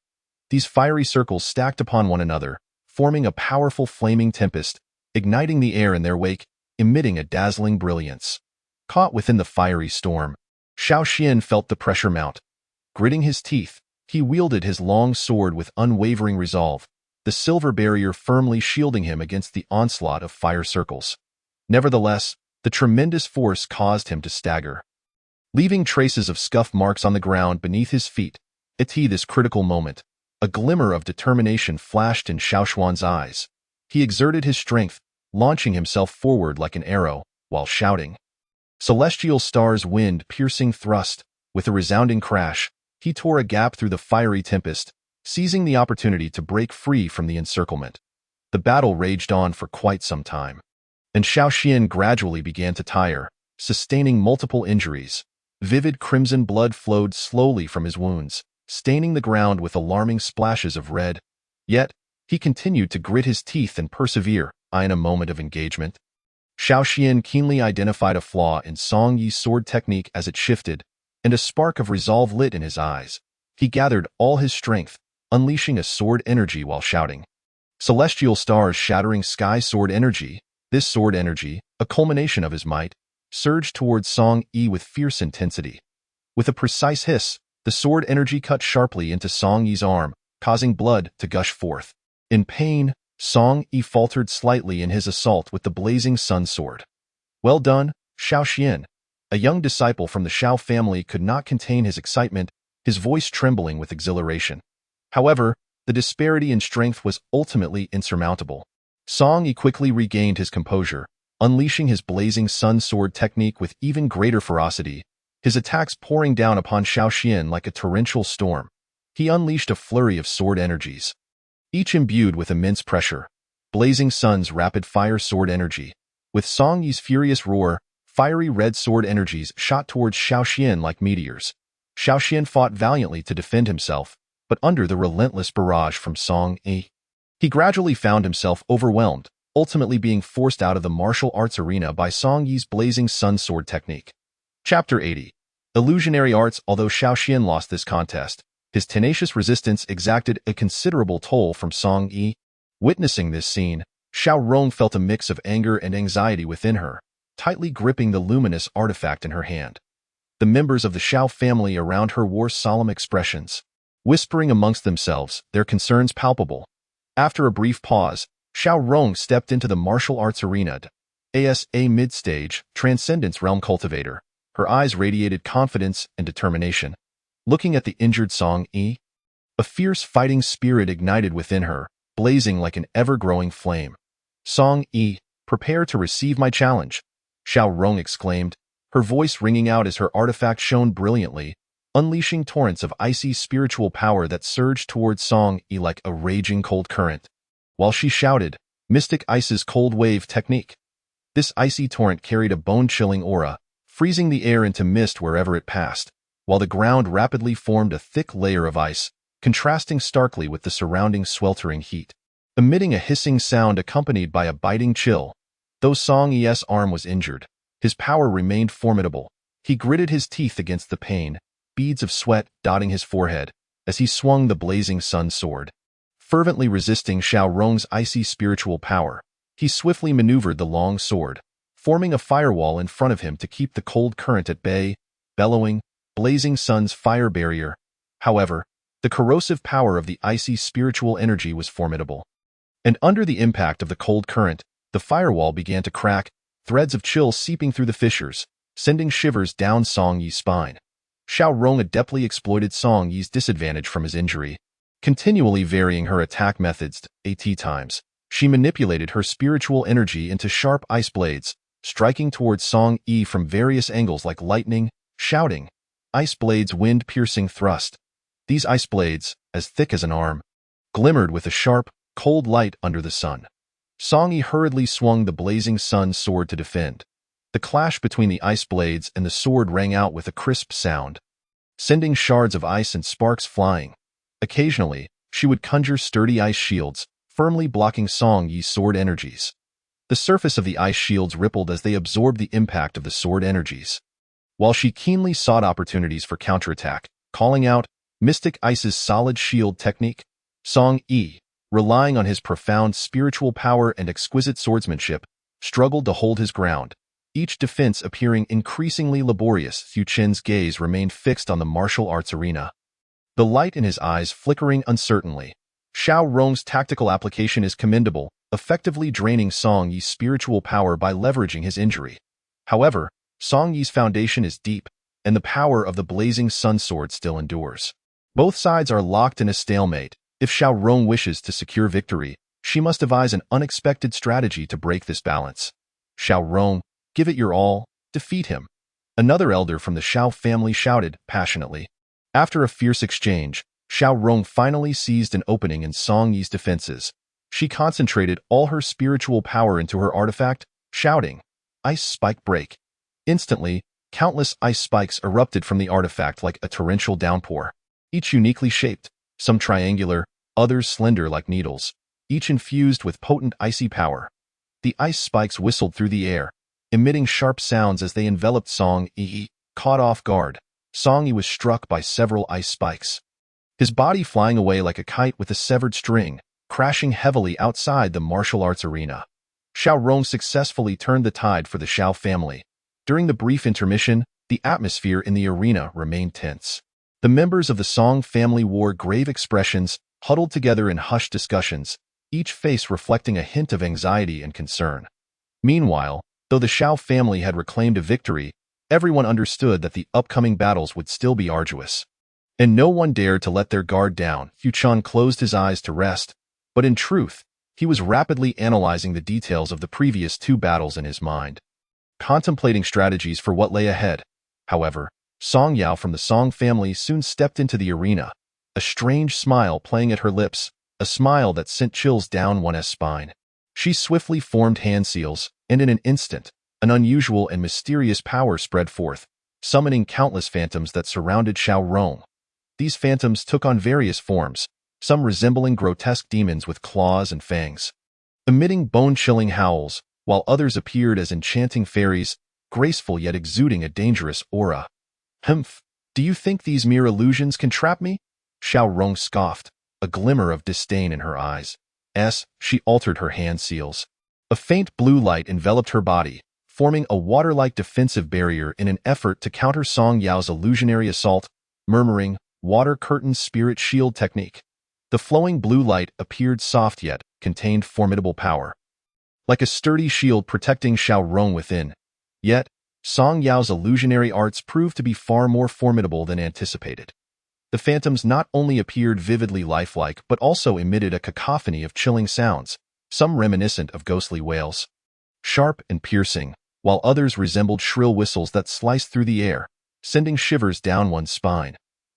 These fiery circles stacked upon one another, forming a powerful flaming tempest, igniting the air in their wake, emitting a dazzling brilliance. Caught within the fiery storm, Xiao Xian felt the pressure mount. Gritting his teeth, he wielded his long sword with unwavering resolve, the silver barrier firmly shielding him against the onslaught of fire circles. Nevertheless, the tremendous force caused him to stagger, leaving traces of scuff marks on the ground beneath his feet. At this critical moment, a glimmer of determination flashed in Xiao Xuan's eyes. He exerted his strength, launching himself forward like an arrow, while shouting, Celestial Star's wind-piercing thrust. With a resounding crash, he tore a gap through the fiery tempest, seizing the opportunity to break free from the encirclement. The battle raged on for quite some time, and Xiao Xian gradually began to tire, sustaining multiple injuries. Vivid crimson blood flowed slowly from his wounds, staining the ground with alarming splashes of red. Yet, he continued to grit his teeth and persevere. In a moment of engagement, Xiao Xian keenly identified a flaw in Song Yi's sword technique as it shifted, and a spark of resolve lit in his eyes. He gathered all his strength, unleashing a sword energy while shouting. Celestial stars shattering sky sword energy. This sword energy, a culmination of his might, surged towards Song Yi with fierce intensity. With a precise hiss, the sword energy cut sharply into Song Yi's arm, causing blood to gush forth. In pain, Song Yi faltered slightly in his assault with the blazing sun sword. Well done, Xiao Xian. A young disciple from the Xiao family could not contain his excitement, his voice trembling with exhilaration. However, the disparity in strength was ultimately insurmountable. Song Yi quickly regained his composure, unleashing his blazing sun sword technique with even greater ferocity, his attacks pouring down upon Xiao Xian like a torrential storm. He unleashed a flurry of sword energies, each imbued with immense pressure. Blazing Sun's rapid-fire sword energy. With Song Yi's furious roar, fiery red sword energies shot towards Xiao Xian like meteors. Xiao Xian fought valiantly to defend himself, but under the relentless barrage from Song Yi, he gradually found himself overwhelmed, ultimately being forced out of the martial arts arena by Song Yi's blazing sun sword technique. Chapter 80. Illusionary Arts. Although Xiao Xian lost this contest, his tenacious resistance exacted a considerable toll from Song Yi. Witnessing this scene, Xiao Rong felt a mix of anger and anxiety within her, tightly gripping the luminous artifact in her hand. The members of the Xiao family around her wore solemn expressions, whispering amongst themselves, their concerns palpable. After a brief pause, Xiao Rong stepped into the martial arts arena. As a mid-stage, Transcendence Realm Cultivator, her eyes radiated confidence and determination. Looking at the injured Song Yi, a fierce fighting spirit ignited within her, blazing like an ever-growing flame. Song Yi, prepare to receive my challenge, Xiao Rong exclaimed, her voice ringing out as her artifact shone brilliantly, unleashing torrents of icy spiritual power that surged towards Song Yi like a raging cold current. While she shouted, Mystic Ice's cold wave technique. This icy torrent carried a bone-chilling aura, freezing the air into mist wherever it passed, while the ground rapidly formed a thick layer of ice, contrasting starkly with the surrounding sweltering heat. Emitting a hissing sound accompanied by a biting chill, though Song Yi's arm was injured, his power remained formidable. He gritted his teeth against the pain, beads of sweat dotting his forehead, as he swung the blazing sun sword. Fervently resisting Xiao Rong's icy spiritual power, he swiftly maneuvered the long sword, forming a firewall in front of him to keep the cold current at bay, bellowing, blazing sun's fire barrier. However, the corrosive power of the icy spiritual energy was formidable. And under the impact of the cold current, the firewall began to crack, threads of chill seeping through the fissures, sending shivers down Song Yi's spine. Xiao Rong adeptly exploited Song Yi's disadvantage from his injury, continually varying her attack methods times. She manipulated her spiritual energy into sharp ice blades, striking towards Song Yi from various angles like lightning, shouting, ice blades wind-piercing thrust. These ice blades, as thick as an arm, glimmered with a sharp, cold light under the sun. Song Yi hurriedly swung the blazing sun sword to defend. The clash between the ice blades and the sword rang out with a crisp sound, sending shards of ice and sparks flying. Occasionally, she would conjure sturdy ice shields, firmly blocking Song Yi's sword energies. The surface of the ice shields rippled as they absorbed the impact of the sword energies. While she keenly sought opportunities for counterattack, calling out, Mystic Ice's solid shield technique, Song Yi, relying on his profound spiritual power and exquisite swordsmanship, struggled to hold his ground. Each defense appearing increasingly laborious, Fu Chen's gaze remained fixed on the martial arts arena, the light in his eyes flickering uncertainly. Xiao Rong's tactical application is commendable, effectively draining Song Yi's spiritual power by leveraging his injury. However, Song Yi's foundation is deep, and the power of the blazing sun sword still endures. Both sides are locked in a stalemate. If Xiao Rong wishes to secure victory, she must devise an unexpected strategy to break this balance. Xiao Rong, give it your all, defeat him. Another elder from the Xiao family shouted passionately. After a fierce exchange, Xiao Rong finally seized an opening in Song Yi's defenses. She concentrated all her spiritual power into her artifact, shouting, Ice Spike Break. Instantly, countless ice spikes erupted from the artifact like a torrential downpour, each uniquely shaped, some triangular, others slender like needles, each infused with potent icy power. The ice spikes whistled through the air, emitting sharp sounds as they enveloped Song Yi. Caught off guard, Song Yi was struck by several ice spikes. his body flying away like a kite with a severed string, crashing heavily outside the martial arts arena. Xiao Rong successfully turned the tide for the Xiao family. During the brief intermission, the atmosphere in the arena remained tense. The members of the Song family wore grave expressions, huddled together in hushed discussions, each face reflecting a hint of anxiety and concern. Meanwhile, though the Xiao family had reclaimed a victory, everyone understood that the upcoming battles would still be arduous. And no one dared to let their guard down. Hu Chun closed his eyes to rest, but in truth, he was rapidly analyzing the details of the previous two battles in his mind, contemplating strategies for what lay ahead. However, Song Yao from the Song family soon stepped into the arena, a strange smile playing at her lips, a smile that sent chills down one's spine. She swiftly formed hand seals, and in an instant, an unusual and mysterious power spread forth, summoning countless phantoms that surrounded Xiao Rong. These phantoms took on various forms, some resembling grotesque demons with claws and fangs, emitting bone-chilling howls, while others appeared as enchanting fairies, graceful yet exuding a dangerous aura. "Humph, do you think these mere illusions can trap me?" Xiao Rong scoffed, a glimmer of disdain in her eyes. She altered her hand seals. A faint blue light enveloped her body, forming a water-like defensive barrier in an effort to counter Song Yao's illusionary assault, murmuring, "Water curtain spirit shield technique." The flowing blue light appeared soft yet contained formidable power, like a sturdy shield protecting Xiao Rong within. Yet, Song Yao's illusionary arts proved to be far more formidable than anticipated. The phantoms not only appeared vividly lifelike but also emitted a cacophony of chilling sounds, some reminiscent of ghostly wails, sharp and piercing, while others resembled shrill whistles that sliced through the air, sending shivers down one's spine.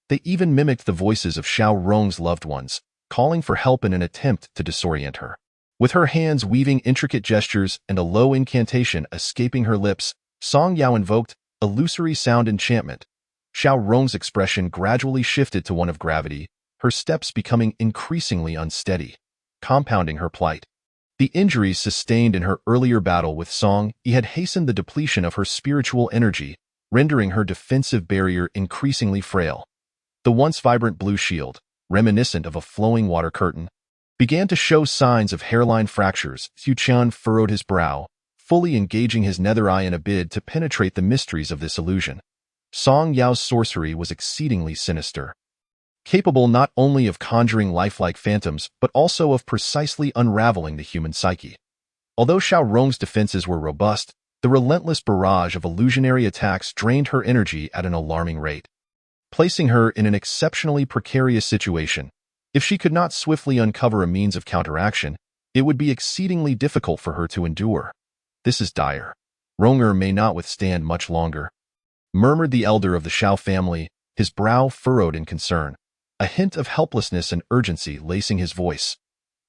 They even mimicked the voices of Xiao Rong's loved ones, calling for help in an attempt to disorient her. With her hands weaving intricate gestures and a low incantation escaping her lips, Song Yao invoked illusory sound enchantment. Xiao Rong's expression gradually shifted to one of gravity, her steps becoming increasingly unsteady, compounding her plight. The injuries sustained in her earlier battle with Song Yi had hastened the depletion of her spiritual energy, rendering her defensive barrier increasingly frail. The once vibrant blue shield, reminiscent of a flowing water curtain, began to show signs of hairline fractures. Hu Chun furrowed his brow, fully engaging his nether eye in a bid to penetrate the mysteries of this illusion. Song Yao's sorcery was exceedingly sinister, capable not only of conjuring lifelike phantoms but also of precisely unraveling the human psyche. Although Xiao Rong's defenses were robust, the relentless barrage of illusionary attacks drained her energy at an alarming rate, placing her in an exceptionally precarious situation. If she could not swiftly uncover a means of counteraction, it would be exceedingly difficult for her to endure. "This is dire. Ronger may not withstand much longer," murmured the elder of the Xiao family, his brow furrowed in concern, a hint of helplessness and urgency lacing his voice.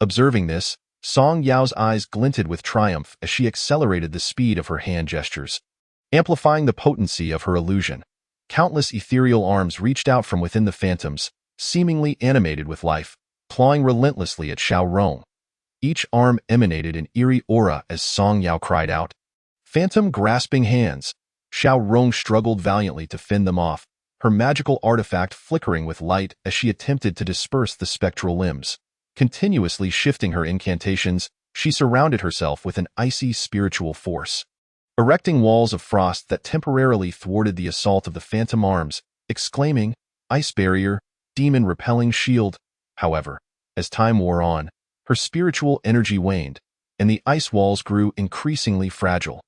Observing this, Song Yao's eyes glinted with triumph as she accelerated the speed of her hand gestures, amplifying the potency of her illusion. Countless ethereal arms reached out from within the phantoms, seemingly animated with life, clawing relentlessly at Xiao Rong. Each arm emanated an eerie aura as Song Yao cried out, "Phantom grasping hands!" Xiao Rong struggled valiantly to fend them off, her magical artifact flickering with light as she attempted to disperse the spectral limbs. Continuously shifting her incantations, she surrounded herself with an icy spiritual force, erecting walls of frost that temporarily thwarted the assault of the phantom arms, exclaiming, "Ice barrier, demon-repelling shield." However, as time wore on, her spiritual energy waned, and the ice walls grew increasingly fragile.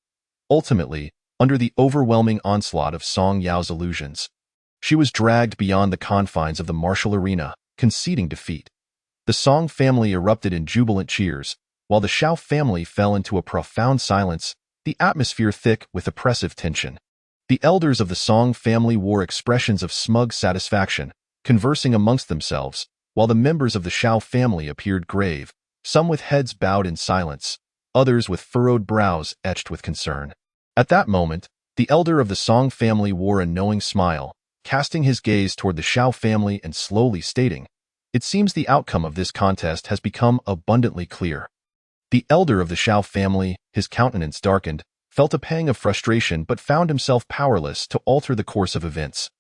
Ultimately, under the overwhelming onslaught of Song Yao's illusions, she was dragged beyond the confines of the martial arena, conceding defeat. The Song family erupted in jubilant cheers, while the Xiao family fell into a profound silence, the atmosphere thick with oppressive tension. The elders of the Song family wore expressions of smug satisfaction, conversing amongst themselves, while the members of the Xiao family appeared grave, some with heads bowed in silence, others with furrowed brows etched with concern. At that moment, the elder of the Song family wore a knowing smile, casting his gaze toward the Xiao family and slowly stating, "It seems the outcome of this contest has become abundantly clear." The elder of the Xiao family, his countenance darkened, felt a pang of frustration but found himself powerless to alter the course of events.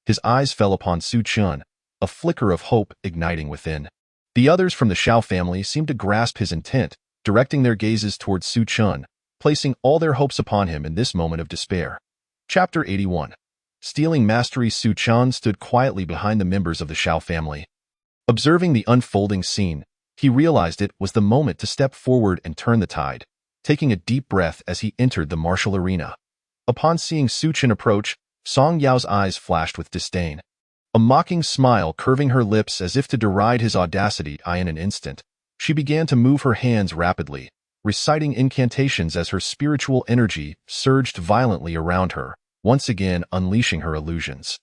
His eyes fell upon Su Chun, a flicker of hope igniting within. The others from the Xiao family seemed to grasp his intent, directing their gazes towards Su Chun, placing all their hopes upon him in this moment of despair. Chapter 81. Stealing Mastery. Su Chun stood quietly behind the members of the Xiao family. Observing the unfolding scene, he realized it was the moment to step forward and turn the tide, taking a deep breath as he entered the martial arena. Upon seeing Su Chun approach, Song Yao's eyes flashed with disdain. A mocking smile curving her lips as if to deride his audacity. In an instant, she began to move her hands rapidly, reciting incantations as her spiritual energy surged violently around her, once again unleashing her illusions.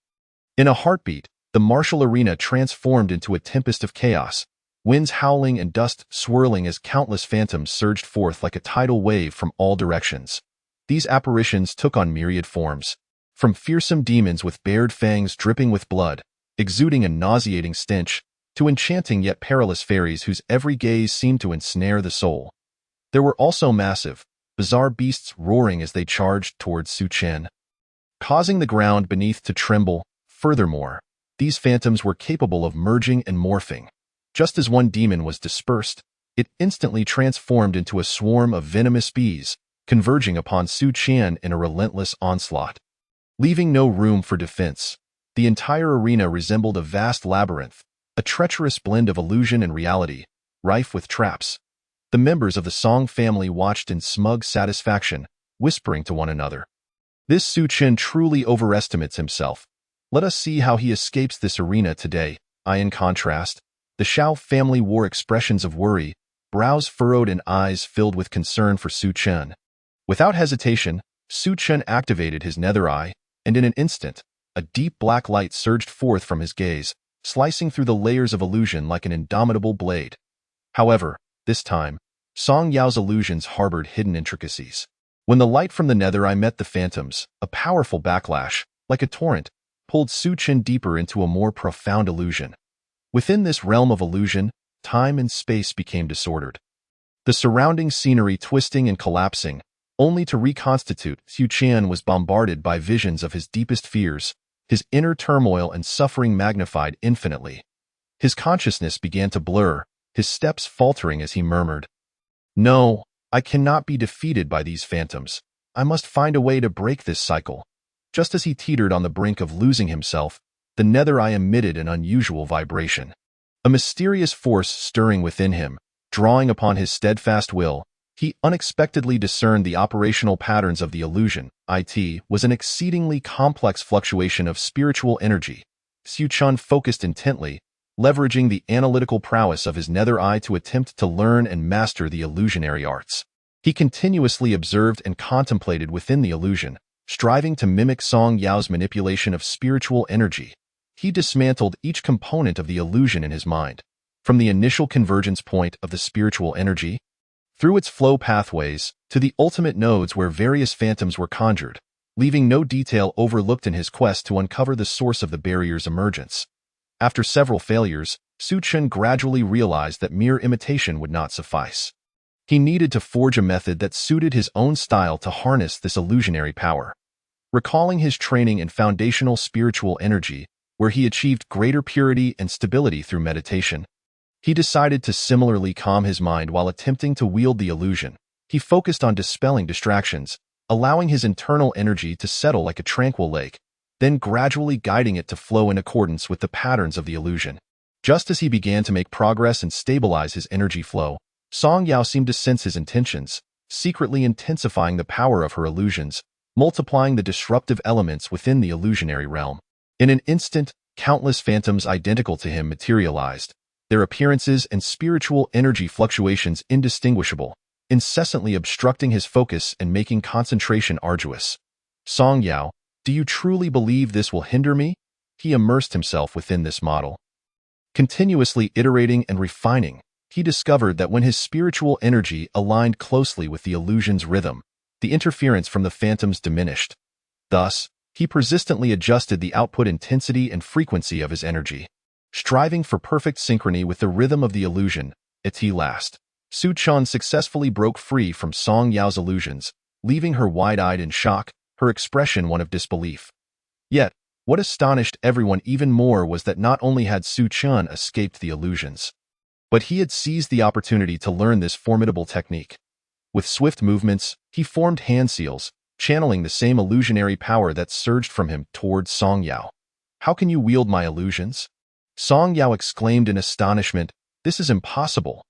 In a heartbeat, the martial arena transformed into a tempest of chaos, winds howling and dust swirling as countless phantoms surged forth like a tidal wave from all directions. These apparitions took on myriad forms, from fearsome demons with bared fangs dripping with blood, exuding a nauseating stench, to enchanting yet perilous fairies whose every gaze seemed to ensnare the soul. There were also massive, bizarre beasts roaring as they charged towards Su Chun, causing the ground beneath to tremble. Furthermore, these phantoms were capable of merging and morphing. Just as one demon was dispersed, it instantly transformed into a swarm of venomous bees, converging upon Su Chun in a relentless onslaught. Leaving no room for defense, the entire arena resembled a vast labyrinth, a treacherous blend of illusion and reality, rife with traps. The members of the Song family watched in smug satisfaction, whispering to one another, "This Su Chun truly overestimates himself. Let us see how he escapes this arena today." In contrast, the Xiao family wore expressions of worry, brows furrowed and eyes filled with concern for Su Chun. Without hesitation, Su Chun activated his nether eye, and in an instant, a deep black light surged forth from his gaze, slicing through the layers of illusion like an indomitable blade. However, this time, Song Yao's illusions harbored hidden intricacies. When the light from the nether eye met the phantoms, a powerful backlash, like a torrent, pulled Su Chun deeper into a more profound illusion. Within this realm of illusion, time and space became disordered. The surrounding scenery twisting and collapsing, only to reconstitute. Su Chun was bombarded by visions of his deepest fears, his inner turmoil and suffering magnified infinitely. His consciousness began to blur, his steps faltering as he murmured, "No, I cannot be defeated by these phantoms. I must find a way to break this cycle." Just as he teetered on the brink of losing himself, the nether eye emitted an unusual vibration. A mysterious force stirring within him, drawing upon his steadfast will, he unexpectedly discerned the operational patterns of the illusion. It was an exceedingly complex fluctuation of spiritual energy. Su Chun focused intently, leveraging the analytical prowess of his nether eye to attempt to learn and master the illusionary arts. He continuously observed and contemplated within the illusion, striving to mimic Song Yao's manipulation of spiritual energy. He dismantled each component of the illusion in his mind, from the initial convergence point of the spiritual energy, through its flow pathways, to the ultimate nodes where various phantoms were conjured, leaving no detail overlooked in his quest to uncover the source of the barrier's emergence. After several failures, Su Chun gradually realized that mere imitation would not suffice. He needed to forge a method that suited his own style to harness this illusionary power. Recalling his training in foundational spiritual energy, where he achieved greater purity and stability through meditation, he decided to similarly calm his mind while attempting to wield the illusion. He focused on dispelling distractions, allowing his internal energy to settle like a tranquil lake, then gradually guiding it to flow in accordance with the patterns of the illusion. Just as he began to make progress and stabilize his energy flow, Song Yao seemed to sense his intentions, secretly intensifying the power of her illusions, multiplying the disruptive elements within the illusionary realm. In an instant, countless phantoms identical to him materialized, their appearances and spiritual energy fluctuations indistinguishable, incessantly obstructing his focus and making concentration arduous. "Song Yao, do you truly believe this will hinder me?" He immersed himself within this model. Continuously iterating and refining, he discovered that when his spiritual energy aligned closely with the illusion's rhythm, the interference from the phantoms diminished. Thus, he persistently adjusted the output intensity and frequency of his energy, striving for perfect synchrony with the rhythm of the illusion. At last, Su Chun successfully broke free from Song Yao's illusions, leaving her wide-eyed in shock, her expression one of disbelief. Yet, What astonished everyone even more was that not only had Su Qian escaped the illusions, but he had seized the opportunity to learn this formidable technique. With swift movements, he formed hand seals, channeling the same illusionary power that surged from him towards Song Yao. "How can you wield my illusions?" Song Yao exclaimed in astonishment. "This is impossible.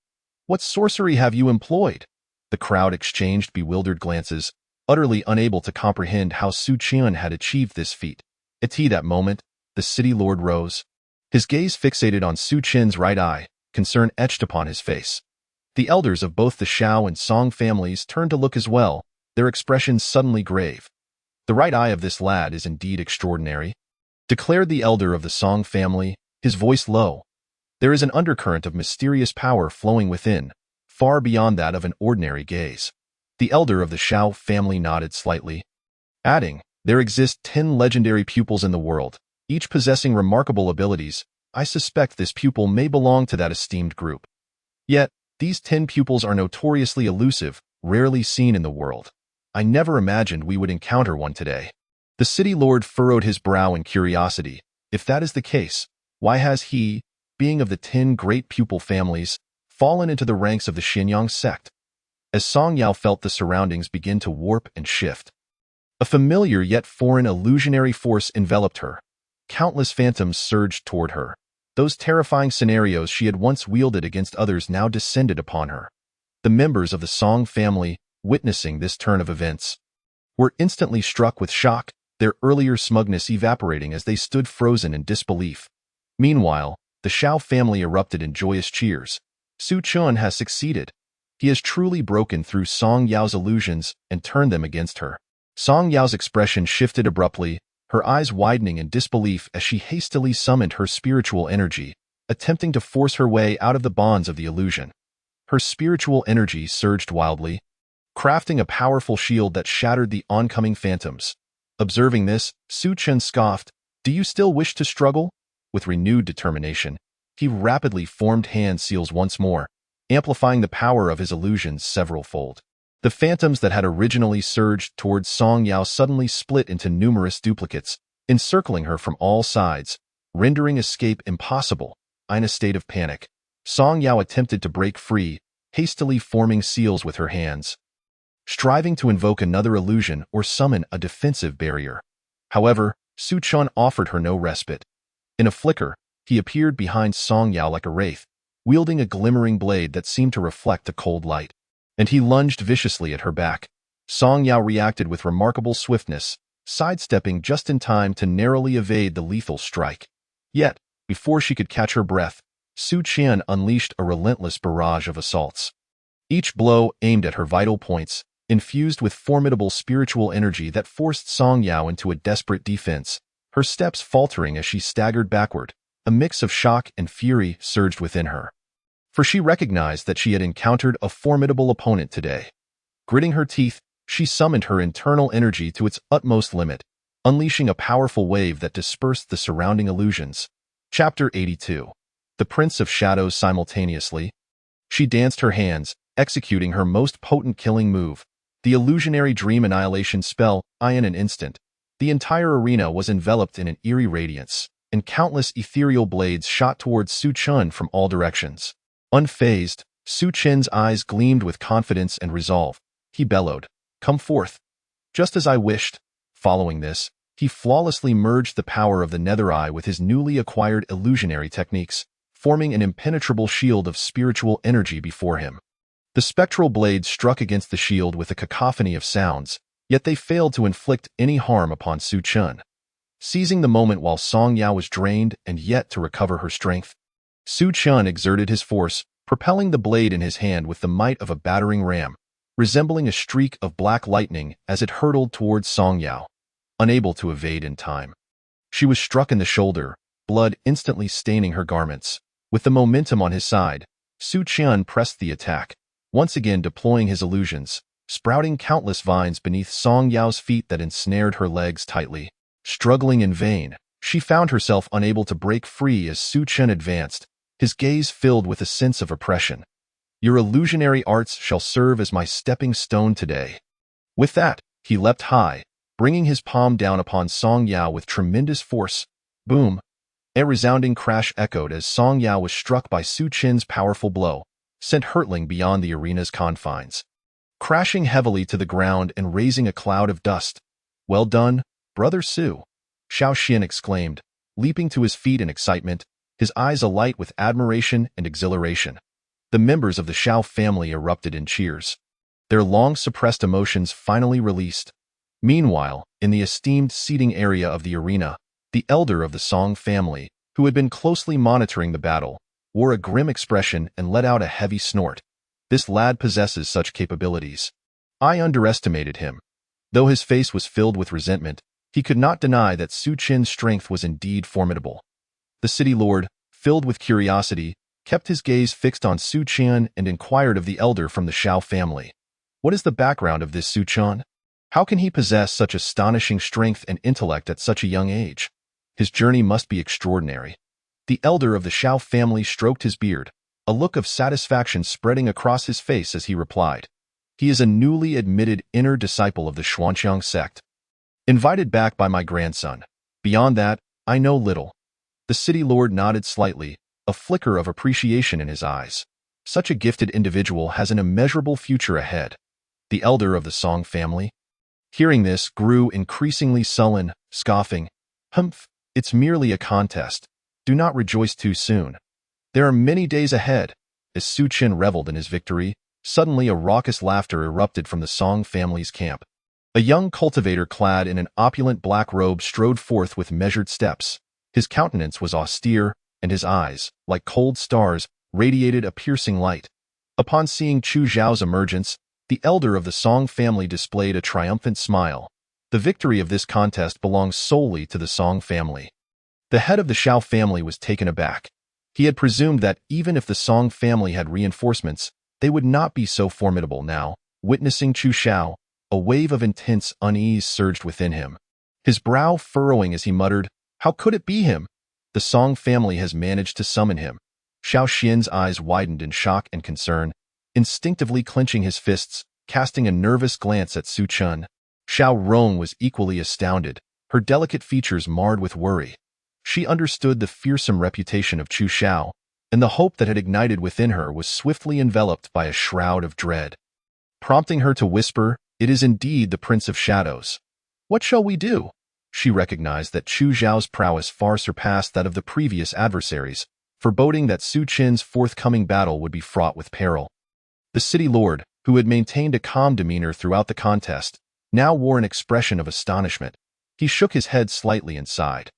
What sorcery have you employed?" The crowd exchanged bewildered glances, utterly unable to comprehend how Su Qian had achieved this feat. At that moment, the city lord rose. His gaze fixated on Su Qian's right eye, concern etched upon his face. The elders of both the Shao and Song families turned to look as well, their expressions suddenly grave. "The right eye of this lad is indeed extraordinary," declared the elder of the Song family, his voice low. "There is an undercurrent of mysterious power flowing within, far beyond that of an ordinary gaze." The elder of the Shao family nodded slightly, adding, "There exist 10 legendary pupils in the world, each possessing remarkable abilities. I suspect this pupil may belong to that esteemed group. Yet, these 10 pupils are notoriously elusive, rarely seen in the world. I never imagined we would encounter one today." The city lord furrowed his brow in curiosity. If that is the case, why has he, being of the 10 great pupil families, fallen into the ranks of the Xinyang sect? As Song Yao felt the surroundings begin to warp and shift, a familiar yet foreign illusionary force enveloped her. Countless phantoms surged toward her. Those terrifying scenarios she had once wielded against others now descended upon her. The members of the Song family, witnessing this turn of events, were instantly struck with shock, their earlier smugness evaporating as they stood frozen in disbelief. Meanwhile, the Shao family erupted in joyous cheers. "Su Qian has succeeded. He has truly broken through Song Yao's illusions and turned them against her." Song Yao's expression shifted abruptly, her eyes widening in disbelief as she hastily summoned her spiritual energy, attempting to force her way out of the bonds of the illusion. Her spiritual energy surged wildly, crafting a powerful shield that shattered the oncoming phantoms. Observing this, Su Qian scoffed, "Do you still wish to struggle?" With renewed determination, he rapidly formed hand seals once more, amplifying the power of his illusions several-fold. The phantoms that had originally surged towards Song Yao suddenly split into numerous duplicates, encircling her from all sides, rendering escape impossible. In a state of panic, Song Yao attempted to break free, hastily forming seals with her hands, striving to invoke another illusion or summon a defensive barrier. However, Su Qian offered her no respite. In a flicker, he appeared behind Song Yao like a wraith, wielding a glimmering blade that seemed to reflect a cold light, and he lunged viciously at her back. Song Yao reacted with remarkable swiftness, sidestepping just in time to narrowly evade the lethal strike. Yet, before she could catch her breath, Su Qian unleashed a relentless barrage of assaults. Each blow aimed at her vital points, infused with formidable spiritual energy that forced Song Yao into a desperate defense, her steps faltering as she staggered backward. A mix of shock and fury surged within her, for she recognized that she had encountered a formidable opponent today. Gritting her teeth, she summoned her internal energy to its utmost limit, unleashing a powerful wave that dispersed the surrounding illusions. Chapter 82. The Prince of Shadows. Simultaneously, she danced her hands, executing her most potent killing move, the illusionary dream annihilation spell. In an instant, the entire arena was enveloped in an eerie radiance, and countless ethereal blades shot towards Su Qian from all directions. Unfazed, Su Qian's eyes gleamed with confidence and resolve. He bellowed, "Come forth." Just as I wished. Following this, he flawlessly merged the power of the Nether Eye with his newly acquired illusionary techniques, forming an impenetrable shield of spiritual energy before him. The spectral blades struck against the shield with a cacophony of sounds, yet they failed to inflict any harm upon Su Qian. Seizing the moment while Song Yao was drained and yet to recover her strength, Su Qian exerted his force, propelling the blade in his hand with the might of a battering ram, resembling a streak of black lightning as it hurtled towards Song Yao. Unable to evade in time, she was struck in the shoulder, blood instantly staining her garments. With the momentum on his side, Su Qian pressed the attack, once again deploying his illusions, sprouting countless vines beneath Song Yao's feet that ensnared her legs tightly. Struggling in vain, she found herself unable to break free as Su Qian advanced, his gaze filled with a sense of oppression. "Your illusionary arts shall serve as my stepping stone today." With that, he leapt high, bringing his palm down upon Song Yao with tremendous force. Boom! A resounding crash echoed as Song Yao was struck by Su Qin's powerful blow, sent hurtling beyond the arena's confines, crashing heavily to the ground and raising a cloud of dust. "Well done, Brother Su," Xiao Xian exclaimed, leaping to his feet in excitement, his eyes alight with admiration and exhilaration. The members of the Xiao family erupted in cheers, their long-suppressed emotions finally released. Meanwhile, in the esteemed seating area of the arena, the elder of the Song family, who had been closely monitoring the battle, wore a grim expression and let out a heavy snort. "This lad possesses such capabilities. I underestimated him." Though his face was filled with resentment, he could not deny that Su Qin's strength was indeed formidable. The city lord, filled with curiosity, kept his gaze fixed on Su Qian and inquired of the elder from the Xiao family. "What is the background of this Su Qian? How can he possess such astonishing strength and intellect at such a young age? His journey must be extraordinary." The elder of the Xiao family stroked his beard, a look of satisfaction spreading across his face as he replied, "He is a newly admitted inner disciple of the Xuanqiang sect, invited back by my grandson. Beyond that, I know little." The city lord nodded slightly, a flicker of appreciation in his eyes. Such a gifted individual has an immeasurable future ahead. The elder of the Song family, hearing this, grew increasingly sullen, scoffing, "Humph, it's merely a contest. Do not rejoice too soon. There are many days ahead." As Su Qin reveled in his victory, suddenly a raucous laughter erupted from the Song family's camp. A young cultivator clad in an opulent black robe strode forth with measured steps. His countenance was austere, and his eyes, like cold stars, radiated a piercing light. Upon seeing Chu Zhao's emergence, the elder of the Song family displayed a triumphant smile. The victory of this contest belongs solely to the Song family. The head of the Xiao family was taken aback. He had presumed that even if the Song family had reinforcements, they would not be so formidable now. Witnessing Chu Xiao, a wave of intense unease surged within him, his brow furrowing as he muttered, "How could it be him? The Song family has managed to summon him." Xiao Xian's eyes widened in shock and concern, instinctively clenching his fists, casting a nervous glance at Su Qian. Xiao Rong was equally astounded, her delicate features marred with worry. She understood the fearsome reputation of Chu Xiao, and the hope that had ignited within her was swiftly enveloped by a shroud of dread, prompting her to whisper, "It is indeed the Prince of Shadows. What shall we do?" She recognized that Chu Zhao's prowess far surpassed that of the previous adversaries, foreboding that Su Qin's forthcoming battle would be fraught with peril. The city lord, who had maintained a calm demeanor throughout the contest, now wore an expression of astonishment. He shook his head slightly and sighed.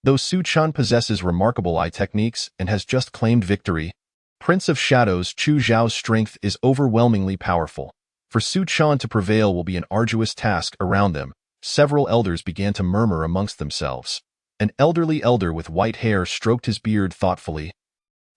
Though Su Qian possesses remarkable eye techniques and has just claimed victory, Prince of Shadows Chu Zhao's strength is overwhelmingly powerful. For Su Qian to prevail will be an arduous task. Around them, several elders began to murmur amongst themselves. An elderly elder with white hair stroked his beard thoughtfully,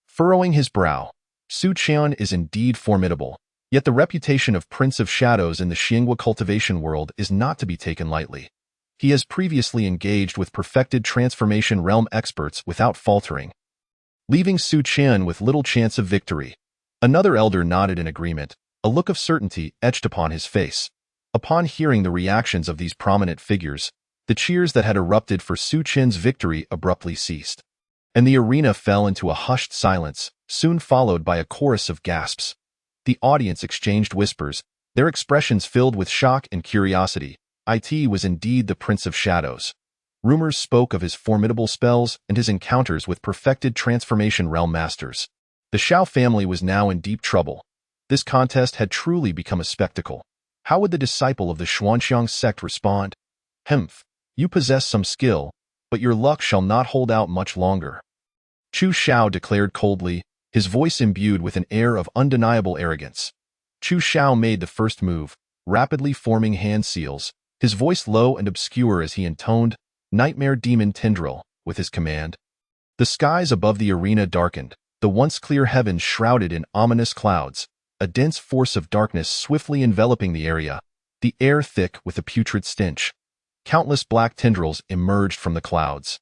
furrowing his brow. Su Qian is indeed formidable, yet the reputation of Prince of Shadows in the Xinghua cultivation world is not to be taken lightly. He has previously engaged with perfected transformation realm experts without faltering, leaving Su Qian with little chance of victory. Another elder nodded in agreement, a look of certainty etched upon his face. Upon hearing the reactions of these prominent figures, the cheers that had erupted for Su Qian's victory abruptly ceased, and the arena fell into a hushed silence, soon followed by a chorus of gasps. The audience exchanged whispers, their expressions filled with shock and curiosity. It was indeed the Prince of Shadows. Rumors spoke of his formidable spells and his encounters with perfected transformation realm masters. The Xiao family was now in deep trouble. This contest had truly become a spectacle. How would the disciple of the Xuanqiang sect respond? "Humph, you possess some skill, but your luck shall not hold out much longer," Chu Xiao declared coldly, his voice imbued with an air of undeniable arrogance. Chu Xiao made the first move, rapidly forming hand seals, his voice low and obscure as he intoned, "Nightmare Demon Tendril," with his command. The skies above the arena darkened, the once clear heavens shrouded in ominous clouds, a dense force of darkness swiftly enveloping the area, the air thick with a putrid stench. Countless black tendrils emerged from the clouds,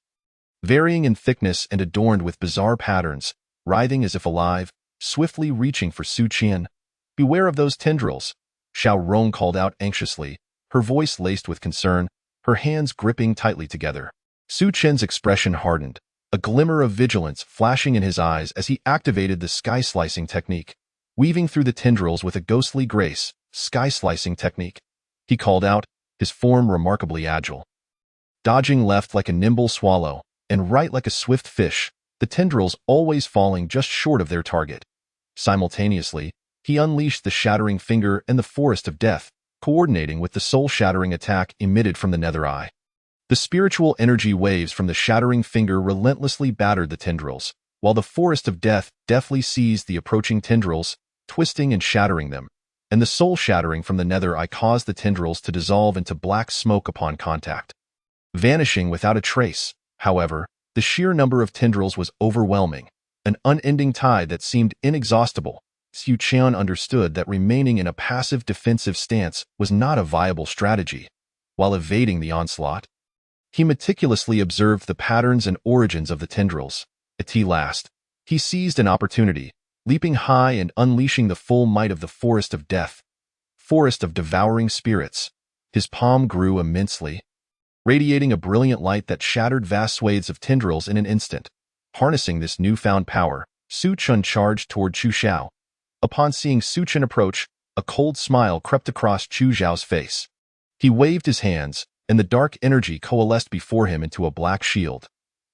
varying in thickness and adorned with bizarre patterns, writhing as if alive, swiftly reaching for Su Qian. "Beware of those tendrils," Xiao Rong called out anxiously, her voice laced with concern. her hands gripping tightly together. Su Chen's expression hardened, a glimmer of vigilance flashing in his eyes as he activated the sky-slicing technique. Weaving through the tendrils with a ghostly grace, sky-slicing technique, he called out, his form remarkably agile. Dodging left like a nimble swallow, and right like a swift fish, the tendrils always falling just short of their target. Simultaneously, he unleashed the Shattering Finger and the Forest of Death, coordinating with the soul-shattering attack emitted from the Nether Eye. The spiritual energy waves from the Shattering Finger relentlessly battered the tendrils, while the Forest of Death deftly seized the approaching tendrils, twisting and shattering them, and the soul shattering from the Nether Eye caused the tendrils to dissolve into black smoke upon contact. Vanishing without a trace, however, the sheer number of tendrils was overwhelming, an unending tide that seemed inexhaustible. Su Chen understood that remaining in a passive defensive stance was not a viable strategy. While evading the onslaught, he meticulously observed the patterns and origins of the tendrils. At last, he seized an opportunity, leaping high and unleashing the full might of the Forest of Death, Forest of Devouring Spirits. His palm grew immensely, radiating a brilliant light that shattered vast swathes of tendrils in an instant. Harnessing this newfound power, Su Chen charged toward Chu Xiao. Upon seeing Su Chen approach, a cold smile crept across Chu Xiao's face. He waved his hands, and the dark energy coalesced before him into a black shield.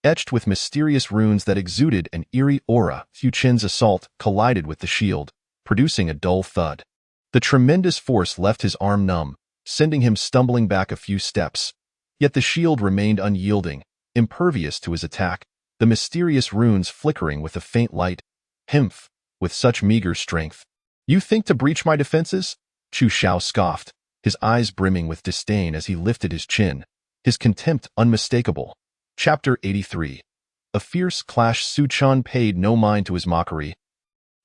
Etched with mysterious runes that exuded an eerie aura, Su Chen's assault collided with the shield, producing a dull thud. The tremendous force left his arm numb, sending him stumbling back a few steps. Yet the shield remained unyielding, impervious to his attack, the mysterious runes flickering with a faint light. Himph, with such meager strength. You think to breach my defenses? Chu Xiao scoffed, his eyes brimming with disdain as he lifted his chin, his contempt unmistakable. Chapter 83. A fierce clash. Su Chen paid no mind to his mockery,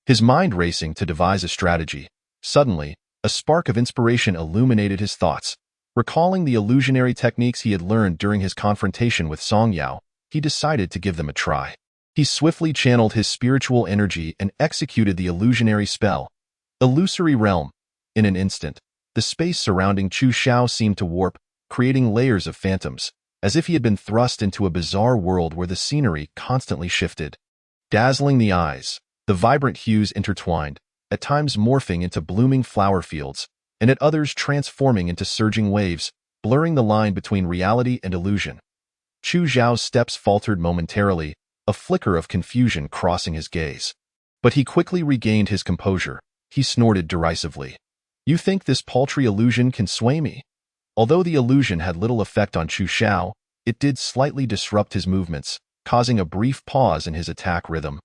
his mind racing to devise a strategy. Suddenly, a spark of inspiration illuminated his thoughts. Recalling the illusionary techniques he had learned during his confrontation with Song Yao, he decided to give them a try. He swiftly channeled his spiritual energy and executed the illusionary spell. Illusory Realm. In an instant, the space surrounding Chu Xiao seemed to warp, creating layers of phantoms, as if he had been thrust into a bizarre world where the scenery constantly shifted. Dazzling the eyes, the vibrant hues intertwined, at times morphing into blooming flower fields, and at others transforming into surging waves, blurring the line between reality and illusion. Chu Xiao's steps faltered momentarily, a flicker of confusion crossing his gaze. But he quickly regained his composure. He snorted derisively. You think this paltry illusion can sway me? Although the illusion had little effect on Chu Xiao, it did slightly disrupt his movements, causing a brief pause in his attack rhythm,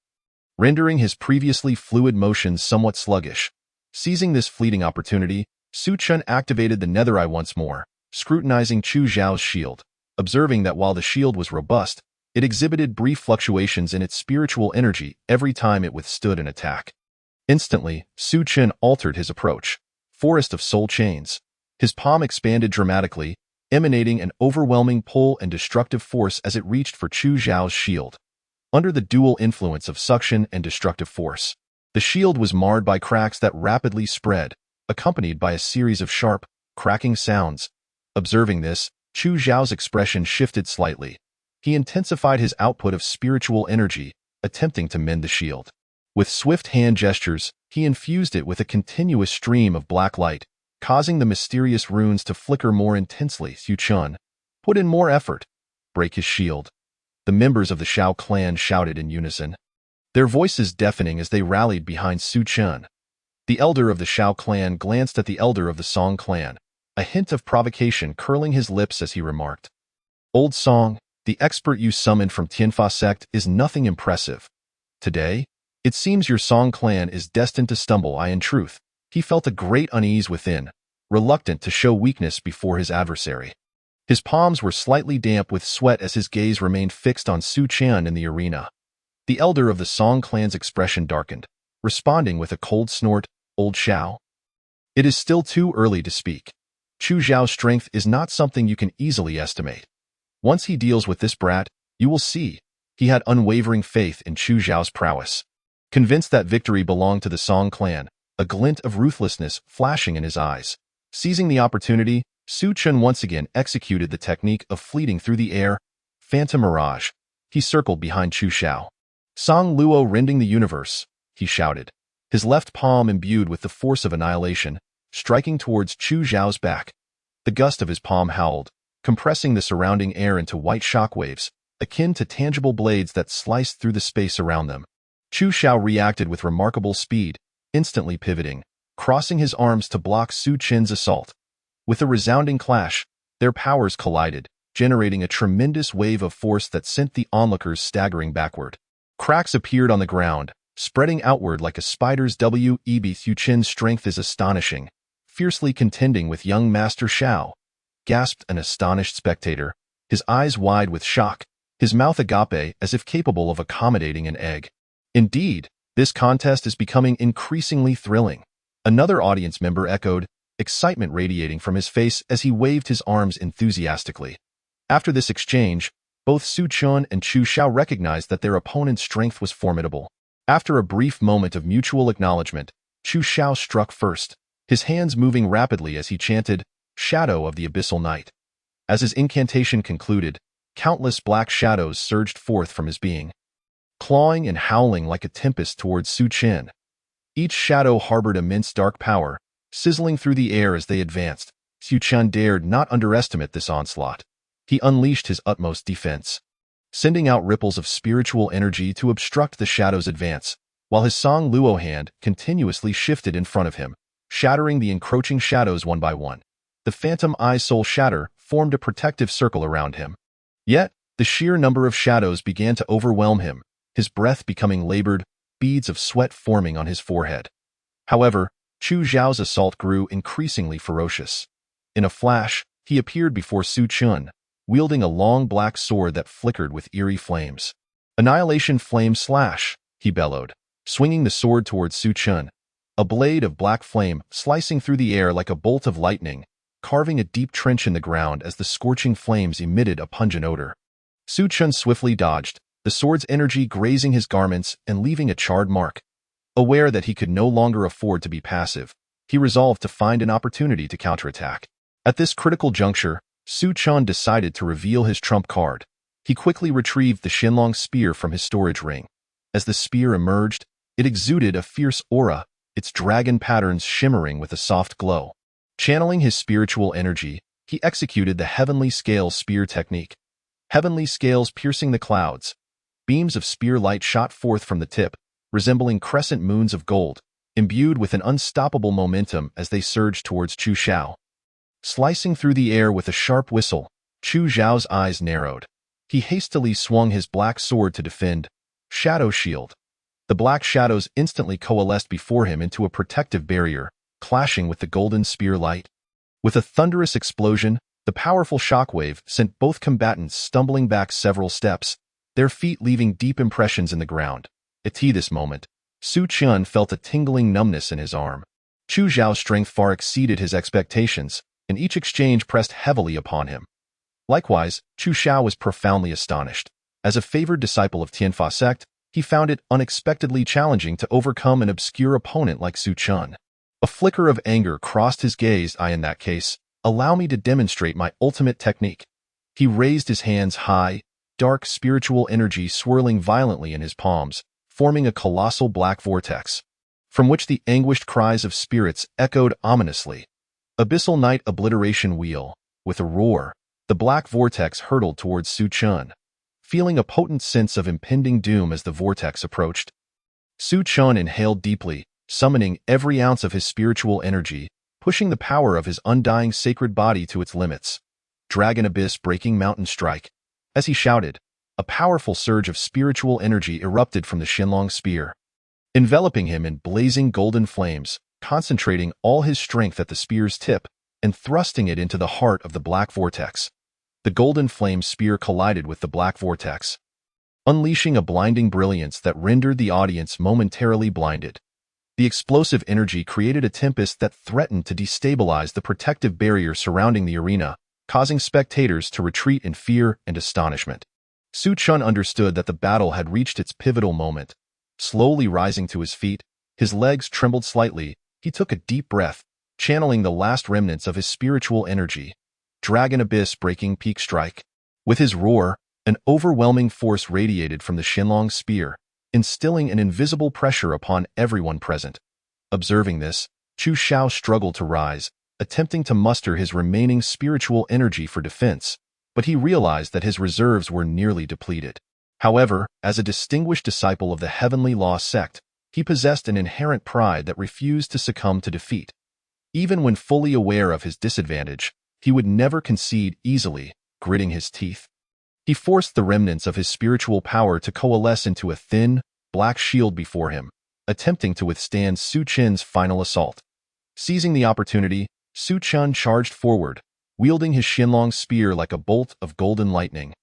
rendering his previously fluid motions somewhat sluggish. Seizing this fleeting opportunity, Su Chen activated the Nether Eye once more, scrutinizing Chu Xiao's shield, observing that while the shield was robust, it exhibited brief fluctuations in its spiritual energy every time it withstood an attack. Instantly, Su Chen altered his approach. Forest of Soul Chains. His palm expanded dramatically, emanating an overwhelming pull and destructive force as it reached for Chu Xiao's shield. Under the dual influence of suction and destructive force, the shield was marred by cracks that rapidly spread, accompanied by a series of sharp, cracking sounds. Observing this, Chu Xiao's expression shifted slightly. He intensified his output of spiritual energy, attempting to mend the shield. With swift hand gestures, he infused it with a continuous stream of black light, causing the mysterious runes to flicker more intensely. Su Chen, put in more effort. Break his shield. The members of the Xiao clan shouted in unison, their voices deafening as they rallied behind Su Chen. The elder of the Xiao clan glanced at the elder of the Song clan, a hint of provocation curling his lips as he remarked, Old Song, the expert you summoned from Tianfa sect is nothing impressive. Today, it seems your Song clan is destined to stumble. In truth, he felt a great unease within, reluctant to show weakness before his adversary. His palms were slightly damp with sweat as his gaze remained fixed on Su Chen in the arena. The elder of the Song clan's expression darkened, responding with a cold snort, Old Xiao. It is still too early to speak. Chu Xiao's strength is not something you can easily estimate. Once he deals with this brat, you will see. He had unwavering faith in Chu Xiao's prowess. Convinced that victory belonged to the Song clan, a glint of ruthlessness flashing in his eyes. Seizing the opportunity, Su Chen once again executed the technique of fleeting through the air, phantom mirage. He circled behind Chu Xiao. Song Luo rending the universe, he shouted, his left palm imbued with the force of annihilation, striking towards Chu Xiao's back. The gust of his palm howled, compressing the surrounding air into white shockwaves, akin to tangible blades that sliced through the space around them. Chu Xiao reacted with remarkable speed, instantly pivoting, crossing his arms to block Su Chen's assault. With a resounding clash, their powers collided, generating a tremendous wave of force that sent the onlookers staggering backward. Cracks appeared on the ground, spreading outward like a spider's web. Su Chen's strength is astonishing. Fiercely contending with young Master Xiao, gasped an astonished spectator, his eyes wide with shock, his mouth agape as if capable of accommodating an egg. Indeed, this contest is becoming increasingly thrilling. Another audience member echoed, excitement radiating from his face as he waved his arms enthusiastically. After this exchange, both Su Chen and Chu Xiao recognized that their opponent's strength was formidable. After a brief moment of mutual acknowledgement, Chu Xiao struck first, his hands moving rapidly as he chanted, "Shadow of the Abyssal Night." As his incantation concluded, countless black shadows surged forth from his being, clawing and howling like a tempest towards Su Chen. Each shadow harbored immense dark power, sizzling through the air as they advanced. Su Chen dared not underestimate this onslaught. He unleashed his utmost defense, sending out ripples of spiritual energy to obstruct the shadow's advance, while his Song Luo hand continuously shifted in front of him, shattering the encroaching shadows one by one. The phantom eye soul shatter formed a protective circle around him. Yet, the sheer number of shadows began to overwhelm him, his breath becoming labored, beads of sweat forming on his forehead. However, Chu Xiao's assault grew increasingly ferocious. In a flash, he appeared before Su Chen, wielding a long black sword that flickered with eerie flames. "Annihilation flame slash," he bellowed, swinging the sword towards Su Chen. A blade of black flame slicing through the air like a bolt of lightning, carving a deep trench in the ground as the scorching flames emitted a pungent odor. Su Chen swiftly dodged, the sword's energy grazing his garments and leaving a charred mark. Aware that he could no longer afford to be passive, he resolved to find an opportunity to counterattack. At this critical juncture, Su Chen decided to reveal his trump card. He quickly retrieved the Shenlong spear from his storage ring. As the spear emerged, it exuded a fierce aura, its dragon patterns shimmering with a soft glow. Channeling his spiritual energy, he executed the Heavenly Scales spear technique. Heavenly scales piercing the clouds. Beams of spear light shot forth from the tip, resembling crescent moons of gold, imbued with an unstoppable momentum as they surged towards Chu Xiao. Slicing through the air with a sharp whistle, Chu Xiao's eyes narrowed. He hastily swung his black sword to defend. Shadow Shield. The black shadows instantly coalesced before him into a protective barrier, clashing with the golden spear light. With a thunderous explosion, the powerful shockwave sent both combatants stumbling back several steps, their feet leaving deep impressions in the ground. At this moment, Su Chen felt a tingling numbness in his arm. Chu Xiao's strength far exceeded his expectations, and each exchange pressed heavily upon him. Likewise, Chu Xiao was profoundly astonished. As a favored disciple of Tianfa sect, he found it unexpectedly challenging to overcome an obscure opponent like Su Chen. A flicker of anger crossed his gaze. In that case, allow me to demonstrate my ultimate technique. He raised his hands high, dark spiritual energy swirling violently in his palms, forming a colossal black vortex, from which the anguished cries of spirits echoed ominously. Abyssal Night Obliteration Wheel. With a roar, the black vortex hurtled towards Su Chen. Feeling a potent sense of impending doom as the vortex approached, Su Chen inhaled deeply, summoning every ounce of his spiritual energy, pushing the power of his undying sacred body to its limits. Dragon Abyss Breaking Mountain Strike. As he shouted, a powerful surge of spiritual energy erupted from the Shenlong spear, enveloping him in blazing golden flames, concentrating all his strength at the spear's tip and thrusting it into the heart of the black vortex. The golden flame spear collided with the black vortex, unleashing a blinding brilliance that rendered the audience momentarily blinded. The explosive energy created a tempest that threatened to destabilize the protective barrier surrounding the arena, causing spectators to retreat in fear and astonishment. Su Chen understood that the battle had reached its pivotal moment. Slowly rising to his feet, his legs trembled slightly, he took a deep breath, channeling the last remnants of his spiritual energy. Dragon Abyss breaking peak strike. With his roar, an overwhelming force radiated from the Shenlong spear, instilling an invisible pressure upon everyone present. Observing this, Chu Xiao struggled to rise, attempting to muster his remaining spiritual energy for defense, but he realized that his reserves were nearly depleted. However, as a distinguished disciple of the Heavenly Law sect, he possessed an inherent pride that refused to succumb to defeat. Even when fully aware of his disadvantage, he would never concede easily, gritting his teeth. He forced the remnants of his spiritual power to coalesce into a thin, black shield before him, attempting to withstand Su Chen's final assault. Seizing the opportunity, Su Chen charged forward, wielding his Shenlong spear like a bolt of golden lightning.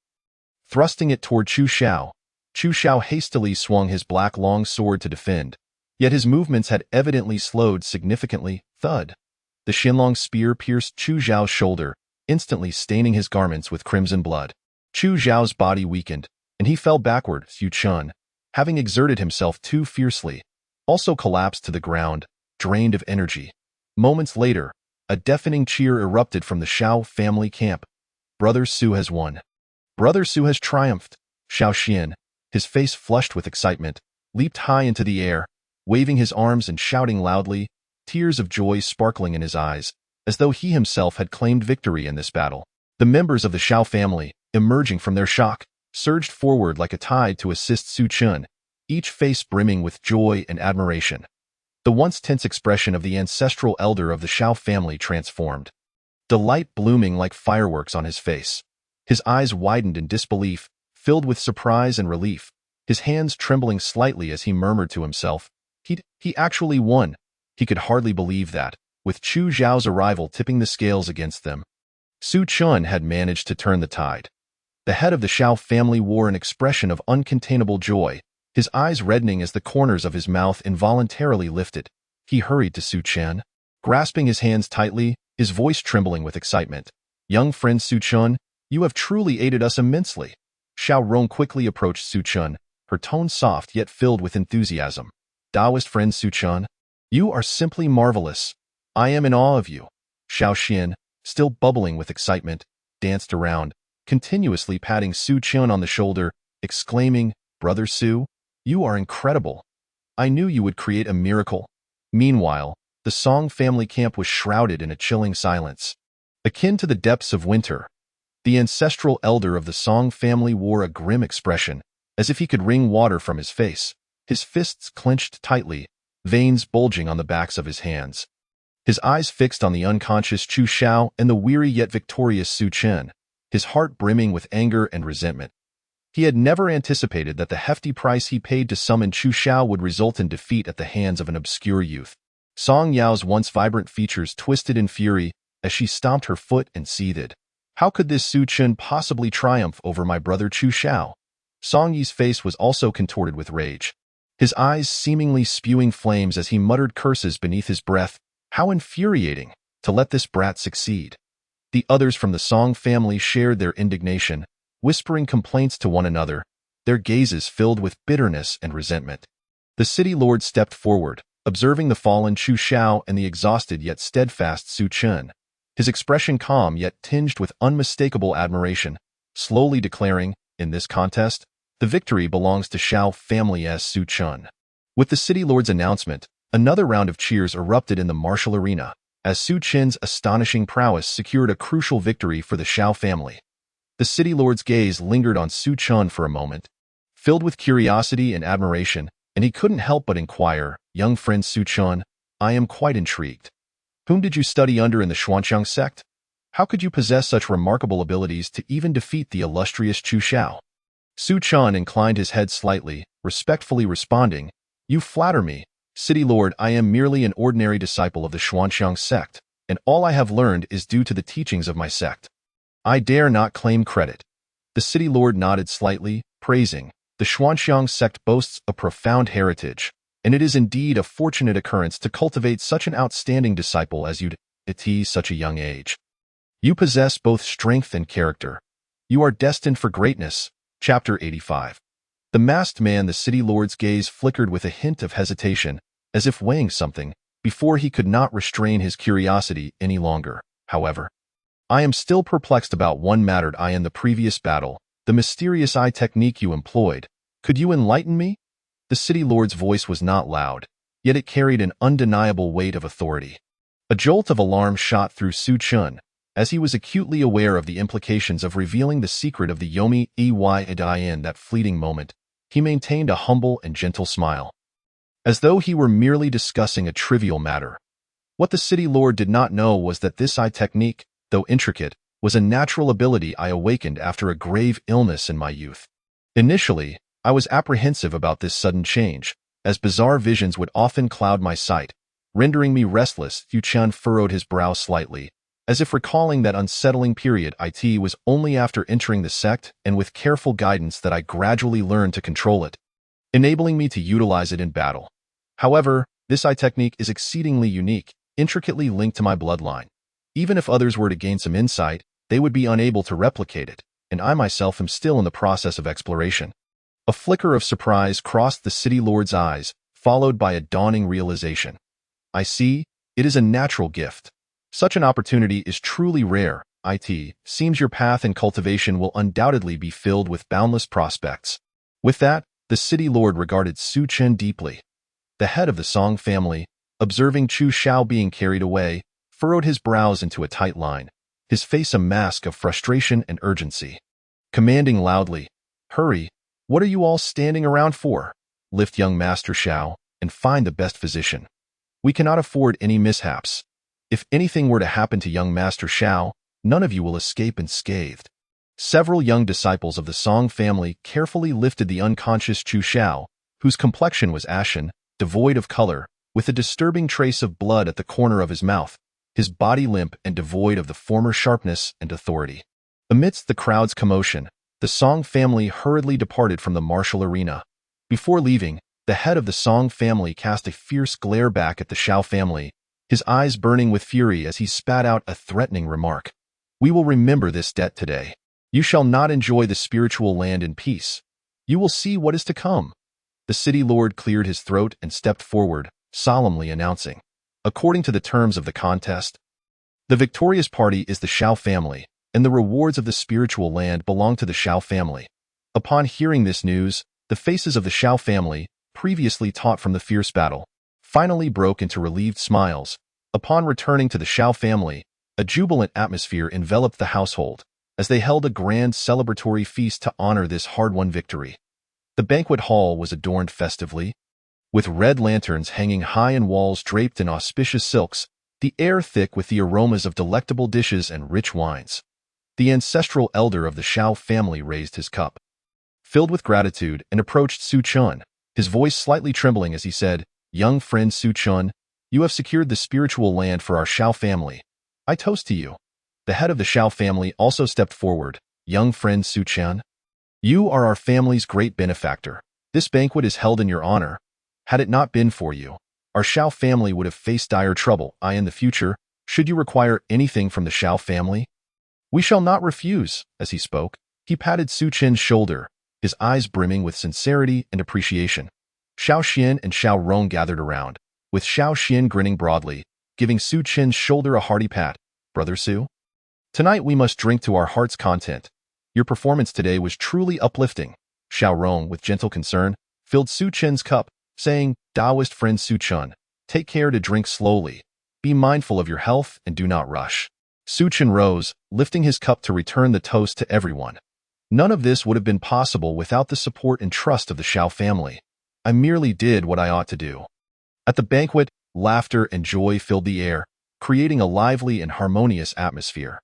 Thrusting it toward Chu Xiao hastily swung his black long sword to defend, yet his movements had evidently slowed significantly. Thud! The Shenlong spear pierced Chu Xiao's shoulder, instantly staining his garments with crimson blood. Chu Xiao's body weakened, and he fell backward. Su Chen, having exerted himself too fiercely, also collapsed to the ground, drained of energy. Moments later, a deafening cheer erupted from the Xiao family camp. Brother Su has won. Brother Su has triumphed. Xiao Xian, his face flushed with excitement, leaped high into the air, waving his arms and shouting loudly, tears of joy sparkling in his eyes, as though he himself had claimed victory in this battle. The members of the Xiao family, emerging from their shock, surged forward like a tide to assist Su Chen, each face brimming with joy and admiration. The once tense expression of the ancestral elder of the Xiao family transformed, delight blooming like fireworks on his face. His eyes widened in disbelief, filled with surprise and relief, his hands trembling slightly as he murmured to himself, He actually won. He could hardly believe that, with Chu Xiao's arrival tipping the scales against them. Su Chen had managed to turn the tide. The head of the Xiao family wore an expression of uncontainable joy, his eyes reddening as the corners of his mouth involuntarily lifted. He hurried to Su Chen, grasping his hands tightly, his voice trembling with excitement. Young friend Su Chen, you have truly aided us immensely. Xiao Rong quickly approached Su Chen, her tone soft yet filled with enthusiasm. Taoist friend Su Chen, you are simply marvelous. I am in awe of you. Xiao Xian, still bubbling with excitement, danced around, continuously patting Su Chen on the shoulder, exclaiming, Brother Su, you are incredible. I knew you would create a miracle. Meanwhile, the Song family camp was shrouded in a chilling silence, akin to the depths of winter. The ancestral elder of the Song family wore a grim expression, as if he could wring water from his face, his fists clenched tightly, veins bulging on the backs of his hands. His eyes fixed on the unconscious Chu Xiao and the weary yet victorious Su Chen, his heart brimming with anger and resentment. He had never anticipated that the hefty price he paid to summon Chu Xiao would result in defeat at the hands of an obscure youth. Song Yao's once vibrant features twisted in fury as she stomped her foot and seethed. How could this Su Chen possibly triumph over my brother Chu Xiao? Song Yi's face was also contorted with rage, his eyes seemingly spewing flames as he muttered curses beneath his breath. How infuriating to let this brat succeed. The others from the Song family shared their indignation, whispering complaints to one another, their gazes filled with bitterness and resentment. The city lord stepped forward, observing the fallen Chu Xiao and the exhausted yet steadfast Su Chen, his expression calm yet tinged with unmistakable admiration, slowly declaring, in this contest, the victory belongs to Xiao family's Su Chen. With the city lord's announcement, another round of cheers erupted in the martial arena, as Su Chen's astonishing prowess secured a crucial victory for the Xiao family. The city lord's gaze lingered on Su Chen for a moment, filled with curiosity and admiration, and he couldn't help but inquire, young friend Su Chen, I am quite intrigued. Whom did you study under in the Xuanqiang sect? How could you possess such remarkable abilities to even defeat the illustrious Chu Xiao? Su Chen inclined his head slightly, respectfully responding, You flatter me, City Lord. I am merely an ordinary disciple of the Xuanqiang sect, and all I have learned is due to the teachings of my sect. I dare not claim credit. The City Lord nodded slightly, praising, the Xuanqiang sect boasts a profound heritage, and it is indeed a fortunate occurrence to cultivate such an outstanding disciple as you at such a young age. You possess both strength and character. You are destined for greatness. Chapter 85. The masked man. The City Lord's gaze flickered with a hint of hesitation, as if weighing something, before he could not restrain his curiosity any longer. However, I am still perplexed about one matter. In the previous battle, the mysterious eye technique you employed. Could you enlighten me? The city lord's voice was not loud, yet it carried an undeniable weight of authority. A jolt of alarm shot through Su Chun, as he was acutely aware of the implications of revealing the secret of the Yomi Ey in that fleeting moment. He maintained a humble and gentle smile, as though he were merely discussing a trivial matter. What the city lord did not know was that this eye technique, though intricate, was a natural ability I awakened after a grave illness in my youth. Initially, I was apprehensive about this sudden change, as bizarre visions would often cloud my sight, rendering me restless. Yu Qian furrowed his brow slightly, as if recalling that unsettling period. It was only after entering the sect and with careful guidance that I gradually learned to control it, enabling me to utilize it in battle. However, this eye technique is exceedingly unique, intricately linked to my bloodline. Even if others were to gain some insight, they would be unable to replicate it, and I myself am still in the process of exploration. A flicker of surprise crossed the city lord's eyes, followed by a dawning realization. I see, it is a natural gift. Such an opportunity is truly rare. It seems your path in cultivation will undoubtedly be filled with boundless prospects. With that, the city lord regarded Su Chen deeply. The head of the Song family, observing Chu Xiao being carried away, furrowed his brows into a tight line, his face a mask of frustration and urgency. Commanding loudly, "Hurry, what are you all standing around for? Lift young Master Xiao and find the best physician. We cannot afford any mishaps. If anything were to happen to young Master Xiao, none of you will escape unscathed." Several young disciples of the Song family carefully lifted the unconscious Chu Xiao, whose complexion was ashen, devoid of color, with a disturbing trace of blood at the corner of his mouth, his body limp and devoid of the former sharpness and authority. Amidst the crowd's commotion, the Song family hurriedly departed from the martial arena. Before leaving, the head of the Song family cast a fierce glare back at the Xiao family, his eyes burning with fury as he spat out a threatening remark. "We will remember this debt today. You shall not enjoy the spiritual land in peace. You will see what is to come." The city lord cleared his throat and stepped forward, solemnly announcing, "According to the terms of the contest, the victorious party is the Xiao family, and the rewards of the spiritual land belong to the Xiao family." Upon hearing this news, the faces of the Xiao family, previously taut from the fierce battle, finally broke into relieved smiles. Upon returning to the Xiao family, a jubilant atmosphere enveloped the household, as they held a grand celebratory feast to honor this hard-won victory. The banquet hall was adorned festively, with red lanterns hanging high in walls draped in auspicious silks, the air thick with the aromas of delectable dishes and rich wines. The ancestral elder of the Xiao family raised his cup, filled with gratitude, and approached Su Chun, his voice slightly trembling as he said, "Young friend Su Chun, you have secured the spiritual land for our Xiao family. I toast to you." The head of the Xiao family also stepped forward. "Young friend Su Chun, you are our family's great benefactor. This banquet is held in your honor. Had it not been for you, our Xiao family would have faced dire trouble. In the future, should you require anything from the Xiao family, we shall not refuse." As he spoke, he patted Su Chen's shoulder, his eyes brimming with sincerity and appreciation. Xiao Xian and Xiao Rong gathered around, with Xiao Xian grinning broadly, giving Su Chen's shoulder a hearty pat. "Brother Su, tonight we must drink to our heart's content. Your performance today was truly uplifting." Xiao Rong, with gentle concern, filled Su Chen's cup, saying, "Taoist friend Su Chun, take care to drink slowly. Be mindful of your health and do not rush." Su Chen rose, lifting his cup to return the toast to everyone. None of this would have been possible without the support and trust of the Xiao family. I merely did what I ought to do. At the banquet, laughter and joy filled the air, creating a lively and harmonious atmosphere.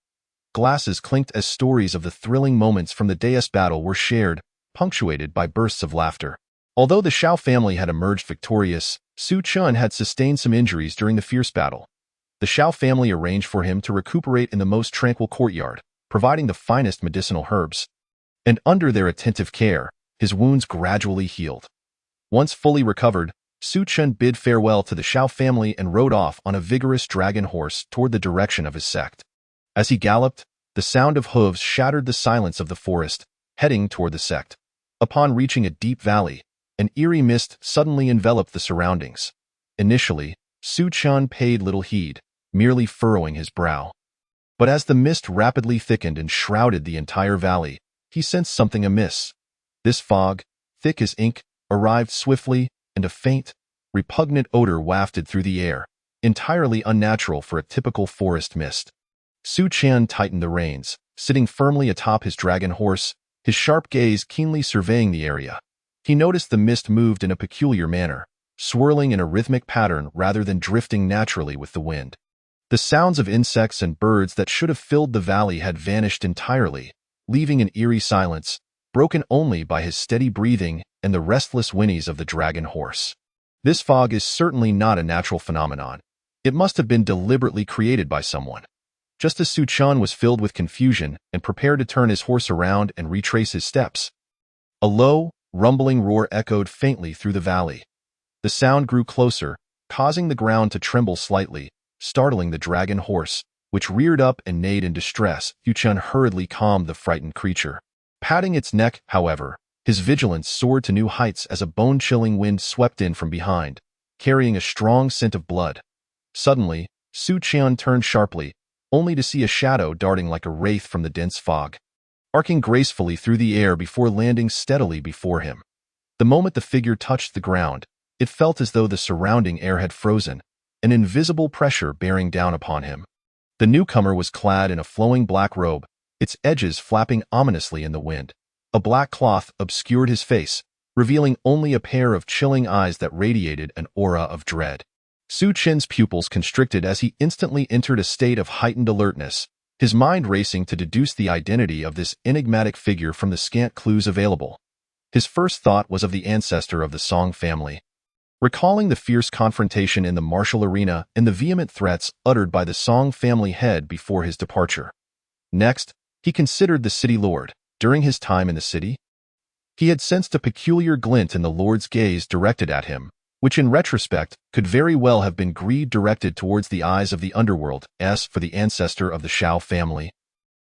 Glasses clinked as stories of the thrilling moments from the dais battle were shared, punctuated by bursts of laughter. Although the Xiao family had emerged victorious, Su Chun had sustained some injuries during the fierce battle. The Xiao family arranged for him to recuperate in the most tranquil courtyard, providing the finest medicinal herbs. And under their attentive care, his wounds gradually healed. Once fully recovered, Su Chun bid farewell to the Xiao family and rode off on a vigorous dragon horse toward the direction of his sect. As he galloped, the sound of hooves shattered the silence of the forest, heading toward the sect. Upon reaching a deep valley, an eerie mist suddenly enveloped the surroundings. Initially, Su Qian paid little heed, merely furrowing his brow. But as the mist rapidly thickened and shrouded the entire valley, he sensed something amiss. This fog, thick as ink, arrived swiftly, and a faint, repugnant odor wafted through the air, entirely unnatural for a typical forest mist. Su Qian tightened the reins, sitting firmly atop his dragon horse, his sharp gaze keenly surveying the area. He noticed the mist moved in a peculiar manner, swirling in a rhythmic pattern rather than drifting naturally with the wind. The sounds of insects and birds that should have filled the valley had vanished entirely, leaving an eerie silence, broken only by his steady breathing and the restless whinnies of the dragon horse. This fog is certainly not a natural phenomenon. It must have been deliberately created by someone. Just as Su Qian was filled with confusion and prepared to turn his horse around and retrace his steps, a low, rumbling roar echoed faintly through the valley. The sound grew closer, causing the ground to tremble slightly, startling the dragon horse, which reared up and neighed in distress. Su Qian hurriedly calmed the frightened creature. Patting its neck, however, his vigilance soared to new heights as a bone-chilling wind swept in from behind, carrying a strong scent of blood. Suddenly, Su Qian turned sharply, only to see a shadow darting like a wraith from the dense fog, arcing gracefully through the air before landing steadily before him. The moment the figure touched the ground, it felt as though the surrounding air had frozen, an invisible pressure bearing down upon him. The newcomer was clad in a flowing black robe, its edges flapping ominously in the wind. A black cloth obscured his face, revealing only a pair of chilling eyes that radiated an aura of dread. Su Qian's pupils constricted as he instantly entered a state of heightened alertness, his mind racing to deduce the identity of this enigmatic figure from the scant clues available. His first thought was of the ancestor of the Song family. Recalling the fierce confrontation in the martial arena and the vehement threats uttered by the Song family head before his departure. Next, he considered the city lord. During his time in the city, he had sensed a peculiar glint in the lord's gaze directed at him, which in retrospect could very well have been greed directed towards the eyes of the underworld, as for the ancestor of the Shao family.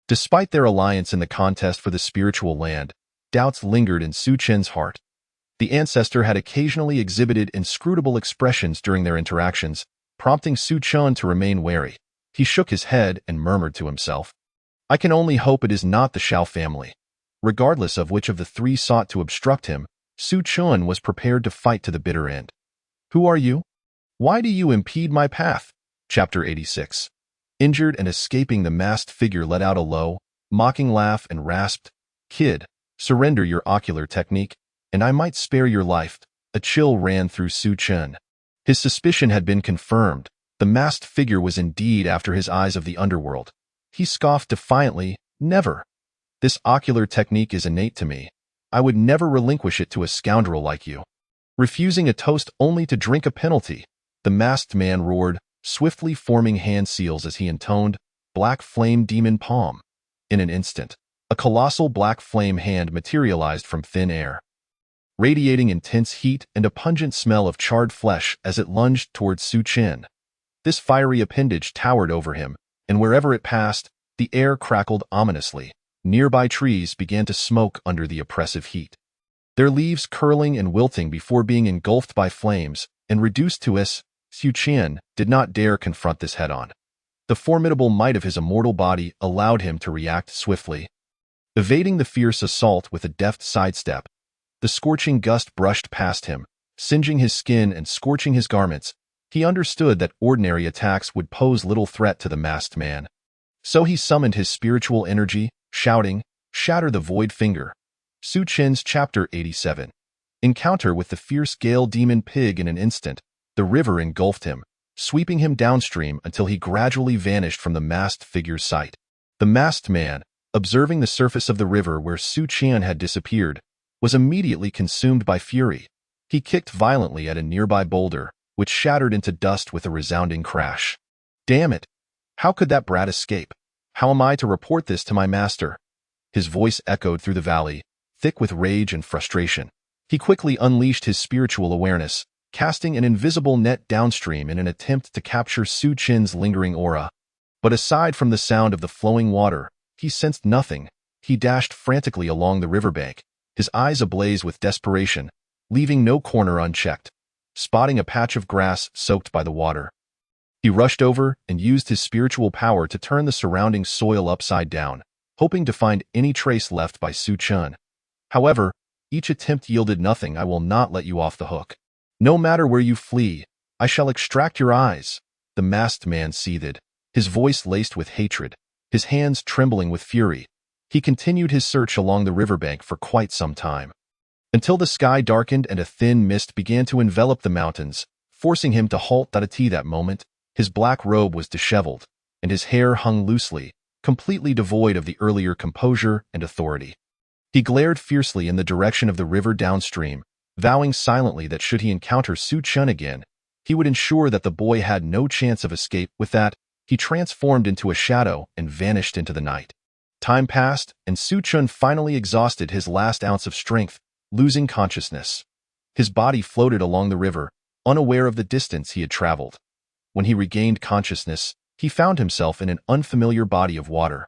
Despite their alliance in the contest for the spiritual land, doubts lingered in Su Qian's heart. The ancestor had occasionally exhibited inscrutable expressions during their interactions, prompting Su Qian to remain wary. He shook his head and murmured to himself, "I can only hope it is not the Shao family." Regardless of which of the three sought to obstruct him, Su Qian was prepared to fight to the bitter end. "Who are you? Why do you impede my path?" Chapter 86. Injured and escaping, the masked figure let out a low, mocking laugh and rasped, "Kid, surrender your ocular technique, and I might spare your life." A chill ran through Su Qian. His suspicion had been confirmed. The masked figure was indeed after his eyes of the underworld. He scoffed defiantly, "Never. This ocular technique is innate to me. I would never relinquish it to a scoundrel like you." Refusing a toast only to drink a penalty, the masked man roared, swiftly forming hand seals as he intoned, "Black Flame Demon Palm." In an instant, a colossal black flame hand materialized from thin air, radiating intense heat and a pungent smell of charred flesh as it lunged towards Su Qian. This fiery appendage towered over him, and wherever it passed, the air crackled ominously. Nearby trees began to smoke under the oppressive heat, their leaves curling and wilting before being engulfed by flames and reduced to ice. Su Qian did not dare confront this head-on. The formidable might of his immortal body allowed him to react swiftly. Evading the fierce assault with a deft sidestep, the scorching gust brushed past him, singeing his skin and scorching his garments. He understood that ordinary attacks would pose little threat to the masked man. So he summoned his spiritual energy, shouting, "Shatter the void finger." Su Qian's Chapter 87. Encounter with the fierce Gale Demon Pig. In an instant, the river engulfed him, sweeping him downstream until he gradually vanished from the masked figure's sight. The masked man, observing the surface of the river where Su Qian had disappeared, was immediately consumed by fury. He kicked violently at a nearby boulder, which shattered into dust with a resounding crash. "Damn it! How could that brat escape? How am I to report this to my master?" His voice echoed through the valley, thick with rage and frustration. He quickly unleashed his spiritual awareness, casting an invisible net downstream in an attempt to capture Su Qian's lingering aura. But aside from the sound of the flowing water, he sensed nothing. He dashed frantically along the riverbank, his eyes ablaze with desperation, leaving no corner unchecked. spotting a patch of grass soaked by the water. He rushed over and used his spiritual power to turn the surrounding soil upside down, hoping to find any trace left by Su Chun. However, each attempt yielded nothing. I will not let you off the hook. No matter where you flee, I shall extract your eyes. The masked man seethed, his voice laced with hatred, his hands trembling with fury. He continued his search along the riverbank for quite some time, until the sky darkened and a thin mist began to envelop the mountains, forcing him to halt. At that moment, his black robe was disheveled, and his hair hung loosely, completely devoid of the earlier composure and authority. He glared fiercely in the direction of the river downstream, vowing silently that should he encounter Su Chun again, he would ensure that the boy had no chance of escape. With that, he transformed into a shadow and vanished into the night. Time passed, and Su Chun finally exhausted his last ounce of strength, losing consciousness. His body floated along the river, unaware of the distance he had traveled. When he regained consciousness, he found himself in an unfamiliar body of water,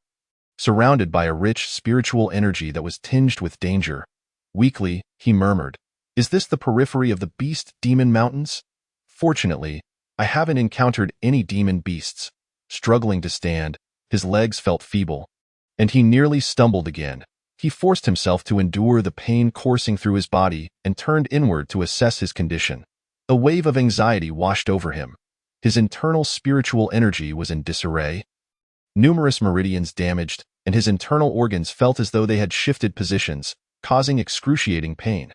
surrounded by a rich spiritual energy that was tinged with danger. Weakly, he murmured, "Is this the periphery of the Beast Demon Mountains? Fortunately, I haven't encountered any demon beasts." Struggling to stand, his legs felt feeble, and he nearly stumbled again. He forced himself to endure the pain coursing through his body and turned inward to assess his condition. A wave of anxiety washed over him. His internal spiritual energy was in disarray. Numerous meridians damaged, and his internal organs felt as though they had shifted positions, causing excruciating pain.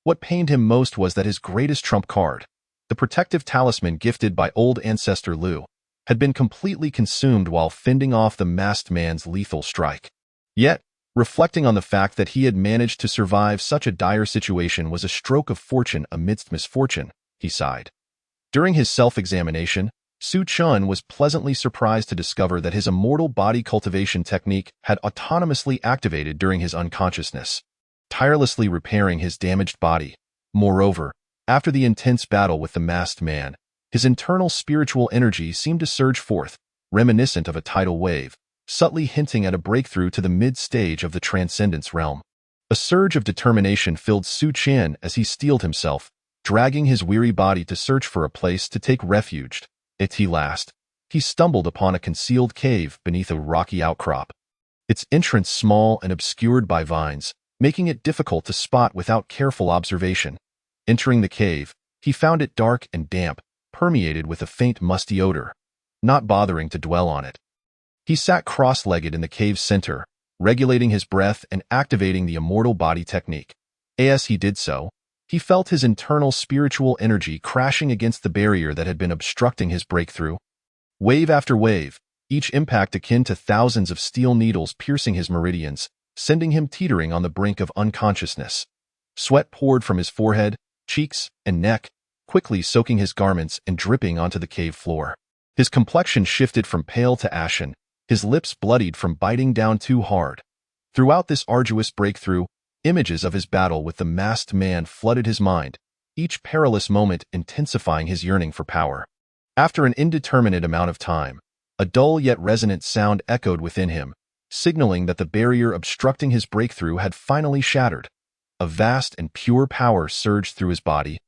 What pained him most was that his greatest trump card, the protective talisman gifted by old ancestor Lu, had been completely consumed while fending off the masked man's lethal strike. Yet, reflecting on the fact that he had managed to survive such a dire situation was a stroke of fortune amidst misfortune, he sighed. During his self-examination, Su Chun was pleasantly surprised to discover that his immortal body cultivation technique had autonomously activated during his unconsciousness, tirelessly repairing his damaged body. Moreover, after the intense battle with the masked man, his internal spiritual energy seemed to surge forth, reminiscent of a tidal wave, subtly hinting at a breakthrough to the mid-stage of the transcendence realm. A surge of determination filled Su Chun as he steeled himself, dragging his weary body to search for a place to take refuge. At last, he stumbled upon a concealed cave beneath a rocky outcrop, its entrance small and obscured by vines, making it difficult to spot without careful observation. Entering the cave, he found it dark and damp, permeated with a faint musty odor. Not bothering to dwell on it, he sat cross-legged in the cave's center, regulating his breath and activating the immortal body technique. As he did so, he felt his internal spiritual energy crashing against the barrier that had been obstructing his breakthrough. Wave after wave, each impact akin to thousands of steel needles piercing his meridians, sending him teetering on the brink of unconsciousness. Sweat poured from his forehead, cheeks, and neck, quickly soaking his garments and dripping onto the cave floor. His complexion shifted from pale to ashen, his lips bloodied from biting down too hard. Throughout this arduous breakthrough, images of his battle with the masked man flooded his mind, each perilous moment intensifying his yearning for power. After an indeterminate amount of time, a dull yet resonant sound echoed within him, signaling that the barrier obstructing his breakthrough had finally shattered. A vast and pure power surged through his body,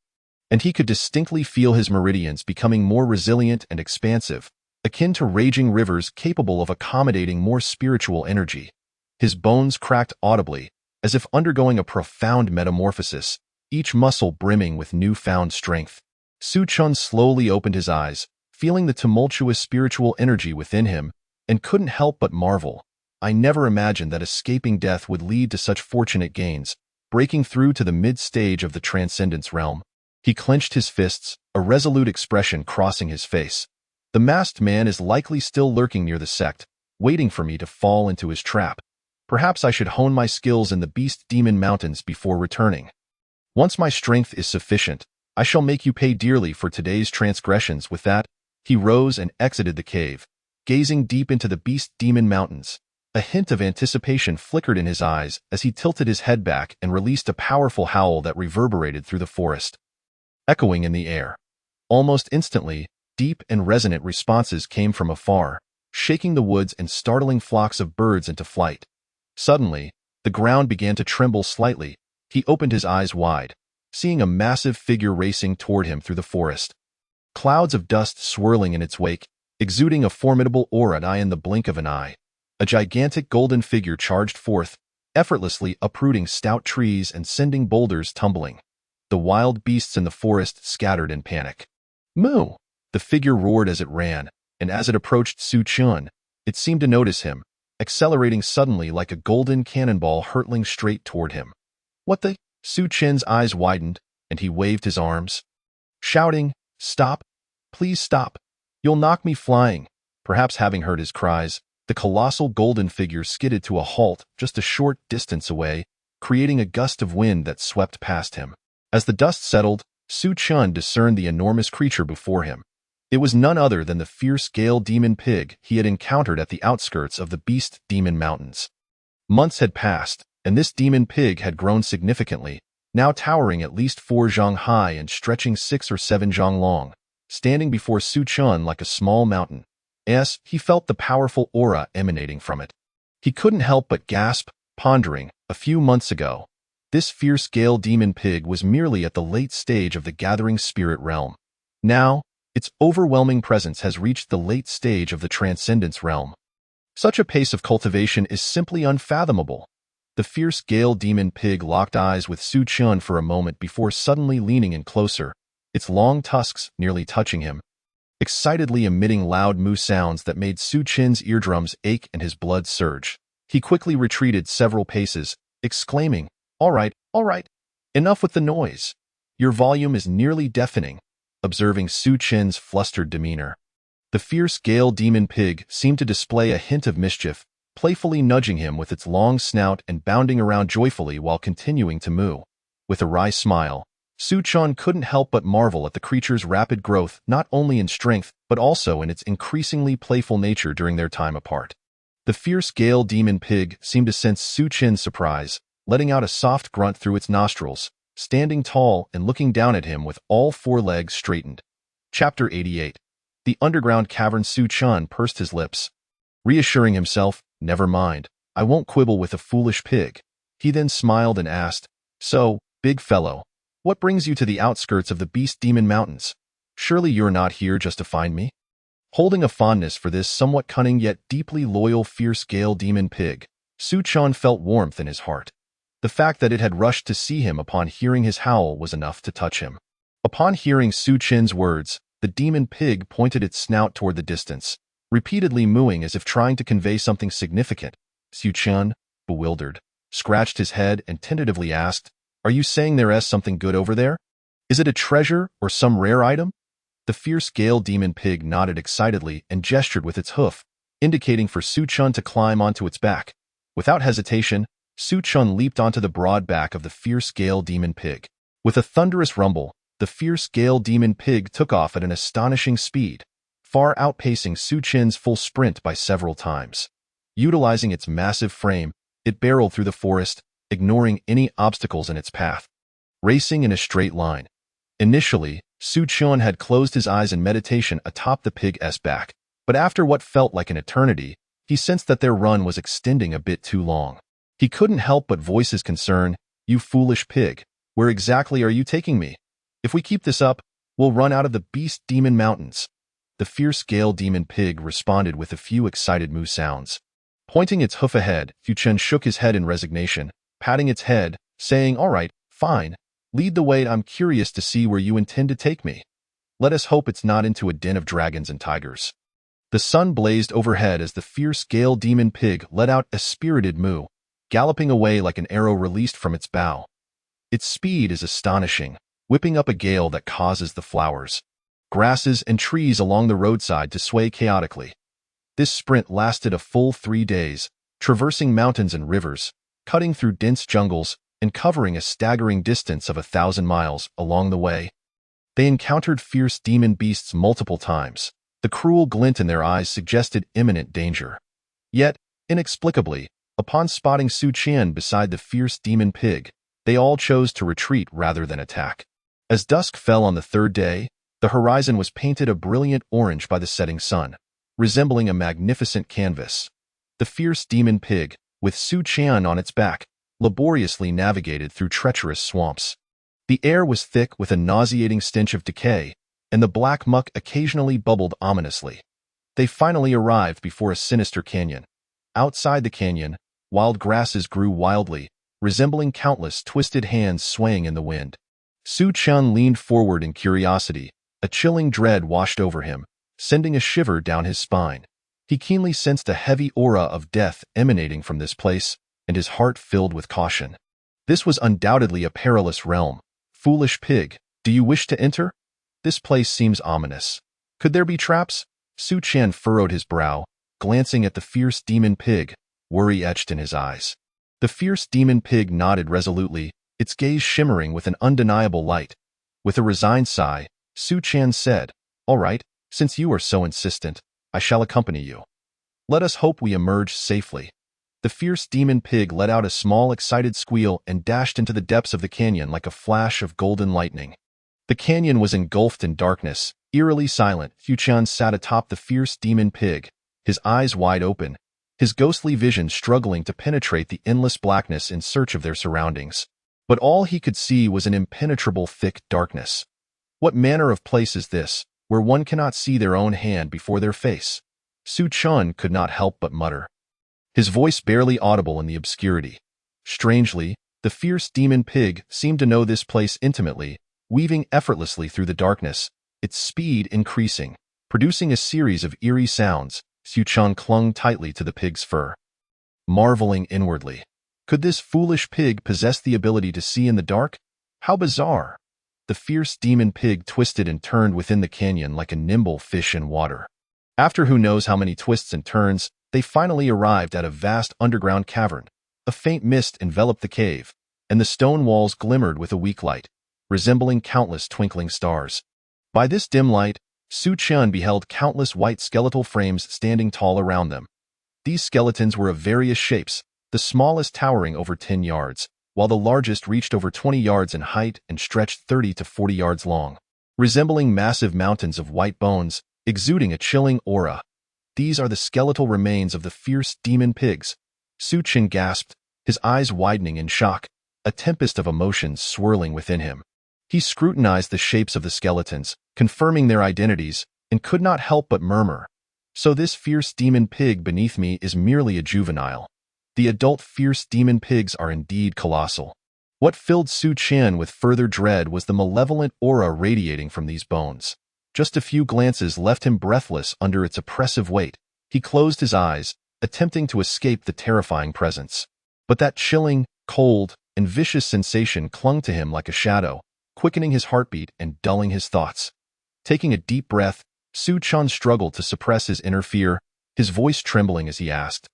and he could distinctly feel his meridians becoming more resilient and expansive, akin to raging rivers capable of accommodating more spiritual energy. His bones cracked audibly, as if undergoing a profound metamorphosis, each muscle brimming with newfound strength. Su Chun slowly opened his eyes, feeling the tumultuous spiritual energy within him, and couldn't help but marvel. I never imagined that escaping death would lead to such fortunate gains, breaking through to the mid-stage of the transcendence realm. He clenched his fists, a resolute expression crossing his face. The masked man is likely still lurking near the sect, waiting for me to fall into his trap. Perhaps I should hone my skills in the Beast Demon Mountains before returning. Once my strength is sufficient, I shall make you pay dearly for today's transgressions. With that, he rose and exited the cave, gazing deep into the Beast Demon Mountains. A hint of anticipation flickered in his eyes as he tilted his head back and released a powerful howl that reverberated through the forest, echoing in the air. Almost instantly, deep and resonant responses came from afar, shaking the woods and startling flocks of birds into flight. Suddenly, the ground began to tremble slightly. He opened his eyes wide, seeing a massive figure racing toward him through the forest. Clouds of dust swirling in its wake, exuding a formidable aura in the blink of an eye. A gigantic golden figure charged forth, effortlessly uprooting stout trees and sending boulders tumbling. The wild beasts in the forest scattered in panic. "Moo!" The figure roared as it ran, and as it approached Su Qian, it seemed to notice him, accelerating suddenly like a golden cannonball hurtling straight toward him. "What the?" Su Qian's eyes widened, and he waved his arms, shouting, "Stop! Please stop! You'll knock me flying!" Perhaps having heard his cries, the colossal golden figure skidded to a halt just a short distance away, creating a gust of wind that swept past him. As the dust settled, Su Qian discerned the enormous creature before him. It was none other than the fierce Gale Demon Pig he had encountered at the outskirts of the Beast Demon Mountains. Months had passed, and this demon pig had grown significantly, now towering at least 4 zhang high and stretching 6 or 7 zhang long, standing before Su Qian like a small mountain. Yes, he felt the powerful aura emanating from it. He couldn't help but gasp, pondering, a few months ago, this fierce Gale Demon Pig was merely at the late stage of the gathering spirit realm. Now, its overwhelming presence has reached the late stage of the Transcendence realm. Such a pace of cultivation is simply unfathomable. The fierce Gale Demon Pig locked eyes with Su Qian for a moment before suddenly leaning in closer, its long tusks nearly touching him, excitedly emitting loud moo sounds that made Su Qian's eardrums ache and his blood surge. He quickly retreated several paces, exclaiming, all right, enough with the noise. Your volume is nearly deafening," observing Su Qian's flustered demeanor. The fierce Gale Demon Pig seemed to display a hint of mischief, playfully nudging him with its long snout and bounding around joyfully while continuing to moo. With a wry smile, Su Qian couldn't help but marvel at the creature's rapid growth not only in strength but also in its increasingly playful nature during their time apart. The fierce Gale Demon Pig seemed to sense Su Qian's surprise, letting out a soft grunt through its nostrils, standing tall and looking down at him with all 4 legs straightened. Chapter 88. The Underground Cavern. Su Qian pursed his lips, reassuring himself, "Never mind, I won't quibble with a foolish pig." He then smiled and asked, "So, big fellow, what brings you to the outskirts of the Beast Demon Mountains? Surely you're not here just to find me?" Holding a fondness for this somewhat cunning yet deeply loyal fierce Gale Demon Pig, Su Qian felt warmth in his heart. The fact that it had rushed to see him upon hearing his howl was enough to touch him. Upon hearing Su Qian's words, the demon pig pointed its snout toward the distance, repeatedly mooing as if trying to convey something significant. Su Qian, bewildered, scratched his head and tentatively asked, "Are you saying there is something good over there? Is it a treasure or some rare item?" The fierce Gale Demon Pig nodded excitedly and gestured with its hoof, indicating for Su Qian to climb onto its back. Without hesitation, Su Qian leaped onto the broad back of the fierce Gale Demon Pig. With a thunderous rumble, the fierce Gale Demon Pig took off at an astonishing speed, far outpacing Su Qian's full sprint by several times. Utilizing its massive frame, it barreled through the forest, ignoring any obstacles in its path, racing in a straight line. Initially, Su Qian had closed his eyes in meditation atop the pig's back, but after what felt like an eternity, he sensed that their run was extending a bit too long. He couldn't help but voice his concern, "You foolish pig, where exactly are you taking me? If we keep this up, we'll run out of the Beast Demon Mountains." The fierce Gale Demon Pig responded with a few excited moo sounds. Pointing its hoof ahead, Su Qian shook his head in resignation, patting its head, saying, "All right, fine. Lead the way. I'm curious to see where you intend to take me. Let us hope it's not into a den of dragons and tigers." The sun blazed overhead as the fierce Gale Demon Pig let out a spirited moo, galloping away like an arrow released from its bow. Its speed is astonishing, whipping up a gale that causes the flowers, grasses, and trees along the roadside to sway chaotically. This sprint lasted a full 3 days, traversing mountains and rivers, cutting through dense jungles, and covering a staggering distance of 1,000 miles along the way. They encountered fierce demon beasts multiple times. The cruel glint in their eyes suggested imminent danger. Yet, inexplicably, upon spotting Su Qian beside the fierce demon pig, they all chose to retreat rather than attack. As dusk fell on the 3rd day, the horizon was painted a brilliant orange by the setting sun, resembling a magnificent canvas. The fierce demon pig, with Su Qian on its back, laboriously navigated through treacherous swamps. The air was thick with a nauseating stench of decay, and the black muck occasionally bubbled ominously. They finally arrived before a sinister canyon. Outside the canyon, wild grasses grew wildly, resembling countless twisted hands swaying in the wind. Su Qian leaned forward in curiosity. A chilling dread washed over him, sending a shiver down his spine. He keenly sensed a heavy aura of death emanating from this place, and his heart filled with caution. This was undoubtedly a perilous realm. Foolish pig, do you wish to enter? This place seems ominous. Could there be traps? Su Qian furrowed his brow, glancing at the fierce demon pig, worry etched in his eyes. The fierce demon pig nodded resolutely, its gaze shimmering with an undeniable light. With a resigned sigh, Su Qian said, "All right, since you are so insistent, I shall accompany you. Let us hope we emerge safely." The fierce demon pig let out a small, excited squeal and dashed into the depths of the canyon like a flash of golden lightning. The canyon was engulfed in darkness, eerily silent. Su Qian sat atop the fierce demon pig, his eyes wide open, his ghostly vision struggling to penetrate the endless blackness in search of their surroundings. But all he could see was an impenetrable thick darkness. What manner of place is this, where one cannot see their own hand before their face? Su Qian could not help but mutter, his voice barely audible in the obscurity. Strangely, the fierce demon pig seemed to know this place intimately, weaving effortlessly through the darkness, its speed increasing, producing a series of eerie sounds. Su Qian clung tightly to the pig's fur, marveling inwardly. Could this foolish pig possess the ability to see in the dark? How bizarre! The fierce demon pig twisted and turned within the canyon like a nimble fish in water. After who knows how many twists and turns, they finally arrived at a vast underground cavern. A faint mist enveloped the cave, and the stone walls glimmered with a weak light, resembling countless twinkling stars. By this dim light, Su Qian beheld countless white skeletal frames standing tall around them. These skeletons were of various shapes, the smallest towering over 10 yards, while the largest reached over 20 yards in height and stretched 30 to 40 yards long, resembling massive mountains of white bones, exuding a chilling aura. These are the skeletal remains of the fierce demon pigs. Su Qian gasped, his eyes widening in shock, a tempest of emotions swirling within him. He scrutinized the shapes of the skeletons, confirming their identities, and could not help but murmur, "So this fierce demon pig beneath me is merely a juvenile. The adult fierce demon pigs are indeed colossal." What filled Su Qian with further dread was the malevolent aura radiating from these bones. Just a few glances left him breathless under its oppressive weight. He closed his eyes, attempting to escape the terrifying presence. But that chilling, cold, and vicious sensation clung to him like a shadow, quickening his heartbeat and dulling his thoughts. Taking a deep breath, Su Qian struggled to suppress his inner fear, his voice trembling as he asked,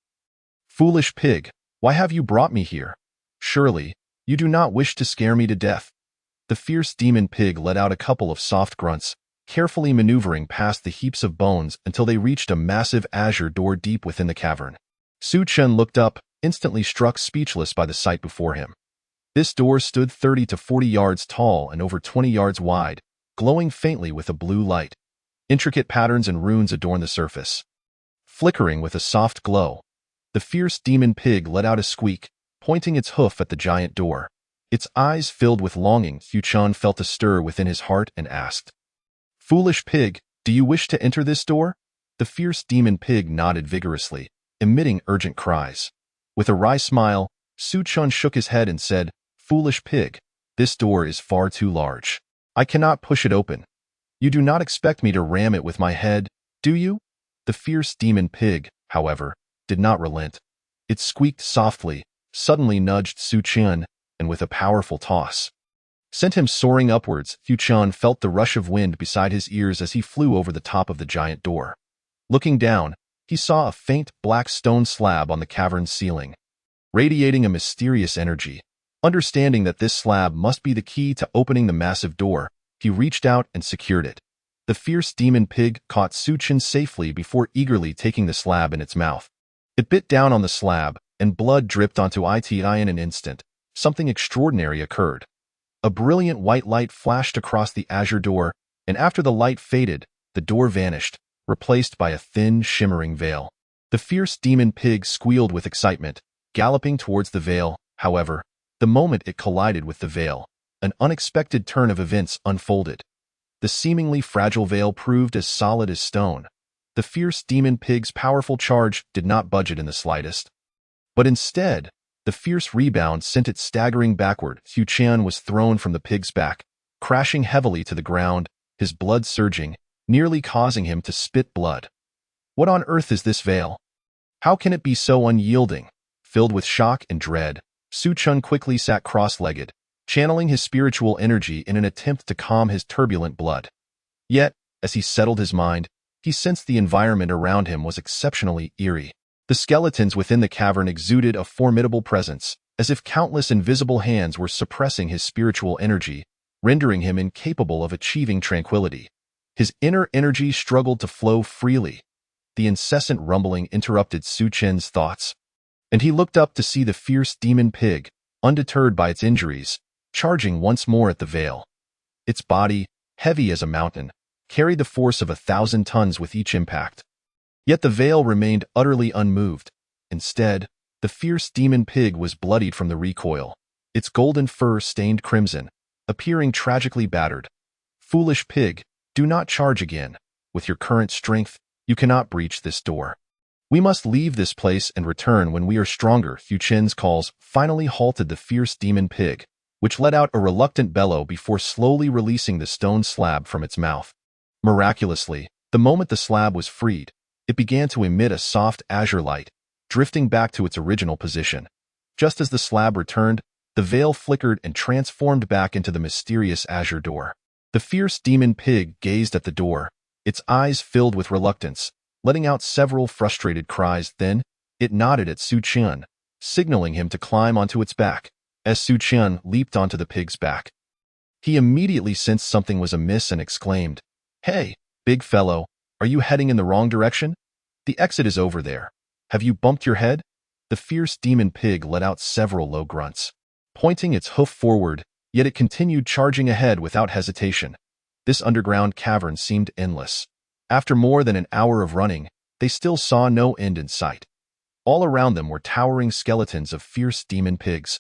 "Foolish pig, why have you brought me here? Surely, you do not wish to scare me to death." The fierce demon pig let out a couple of soft grunts, carefully maneuvering past the heaps of bones until they reached a massive azure door deep within the cavern. Su Qian looked up, instantly struck speechless by the sight before him. This door stood 30 to 40 yards tall and over 20 yards wide, glowing faintly with a blue light. Intricate patterns and runes adorned the surface. Flickering with a soft glow, the fierce demon pig let out a squeak, pointing its hoof at the giant door. Its eyes filled with longing. Su Qian felt a stir within his heart and asked, "Foolish pig, do you wish to enter this door?" The fierce demon pig nodded vigorously, emitting urgent cries. With a wry smile, Su Qian shook his head and said, "Foolish pig, this door is far too large. I cannot push it open. You do not expect me to ram it with my head, do you?" The fierce demon pig, however, did not relent. It squeaked softly, suddenly nudged Su Qian, and with a powerful toss, sent him soaring upwards. Su Qian felt the rush of wind beside his ears as he flew over the top of the giant door. Looking down, he saw a faint black stone slab on the cavern's ceiling, radiating a mysterious energy. Understanding that this slab must be the key to opening the massive door, he reached out and secured it. The fierce demon pig caught Su Qian safely before eagerly taking the slab in its mouth. It bit down on the slab, and blood dripped onto it. In an instant, something extraordinary occurred. A brilliant white light flashed across the azure door, and after the light faded, the door vanished, replaced by a thin, shimmering veil. The fierce demon pig squealed with excitement, galloping towards the veil. However, the moment it collided with the veil, an unexpected turn of events unfolded. The seemingly fragile veil proved as solid as stone. The fierce demon pig's powerful charge did not budge it in the slightest. But instead, the fierce rebound sent it staggering backward. Su Qian was thrown from the pig's back, crashing heavily to the ground, his blood surging, nearly causing him to spit blood. What on earth is this veil? How can it be so unyielding? Filled with shock and dread, Su Qian quickly sat cross-legged, channeling his spiritual energy in an attempt to calm his turbulent blood. Yet, as he settled his mind, he sensed the environment around him was exceptionally eerie. The skeletons within the cavern exuded a formidable presence, as if countless invisible hands were suppressing his spiritual energy, rendering him incapable of achieving tranquility. His inner energy struggled to flow freely. The incessant rumbling interrupted Su Qian's thoughts, and he looked up to see the fierce demon pig, undeterred by its injuries, charging once more at the veil. Its body, heavy as a mountain, carried the force of 1,000 tons with each impact. Yet the veil remained utterly unmoved. Instead, the fierce demon pig was bloodied from the recoil, its golden fur stained crimson, appearing tragically battered. Foolish pig, do not charge again. With your current strength, you cannot breach this door. We must leave this place and return when we are stronger. Su Qian's calls finally halted the fierce demon pig, which let out a reluctant bellow before slowly releasing the stone slab from its mouth. Miraculously, the moment the slab was freed, it began to emit a soft azure light, drifting back to its original position. Just as the slab returned, the veil flickered and transformed back into the mysterious azure door. The fierce demon pig gazed at the door, its eyes filled with reluctance, letting out several frustrated cries. Then, it nodded at Su Qian, signaling him to climb onto its back. As Su Qian leaped onto the pig's back, he immediately sensed something was amiss and exclaimed, "Hey, big fellow, are you heading in the wrong direction? The exit is over there. Have you bumped your head?" The fierce demon pig let out several low grunts, pointing its hoof forward, yet it continued charging ahead without hesitation. This underground cavern seemed endless. After more than an hour of running, they still saw no end in sight. All around them were towering skeletons of fierce demon pigs,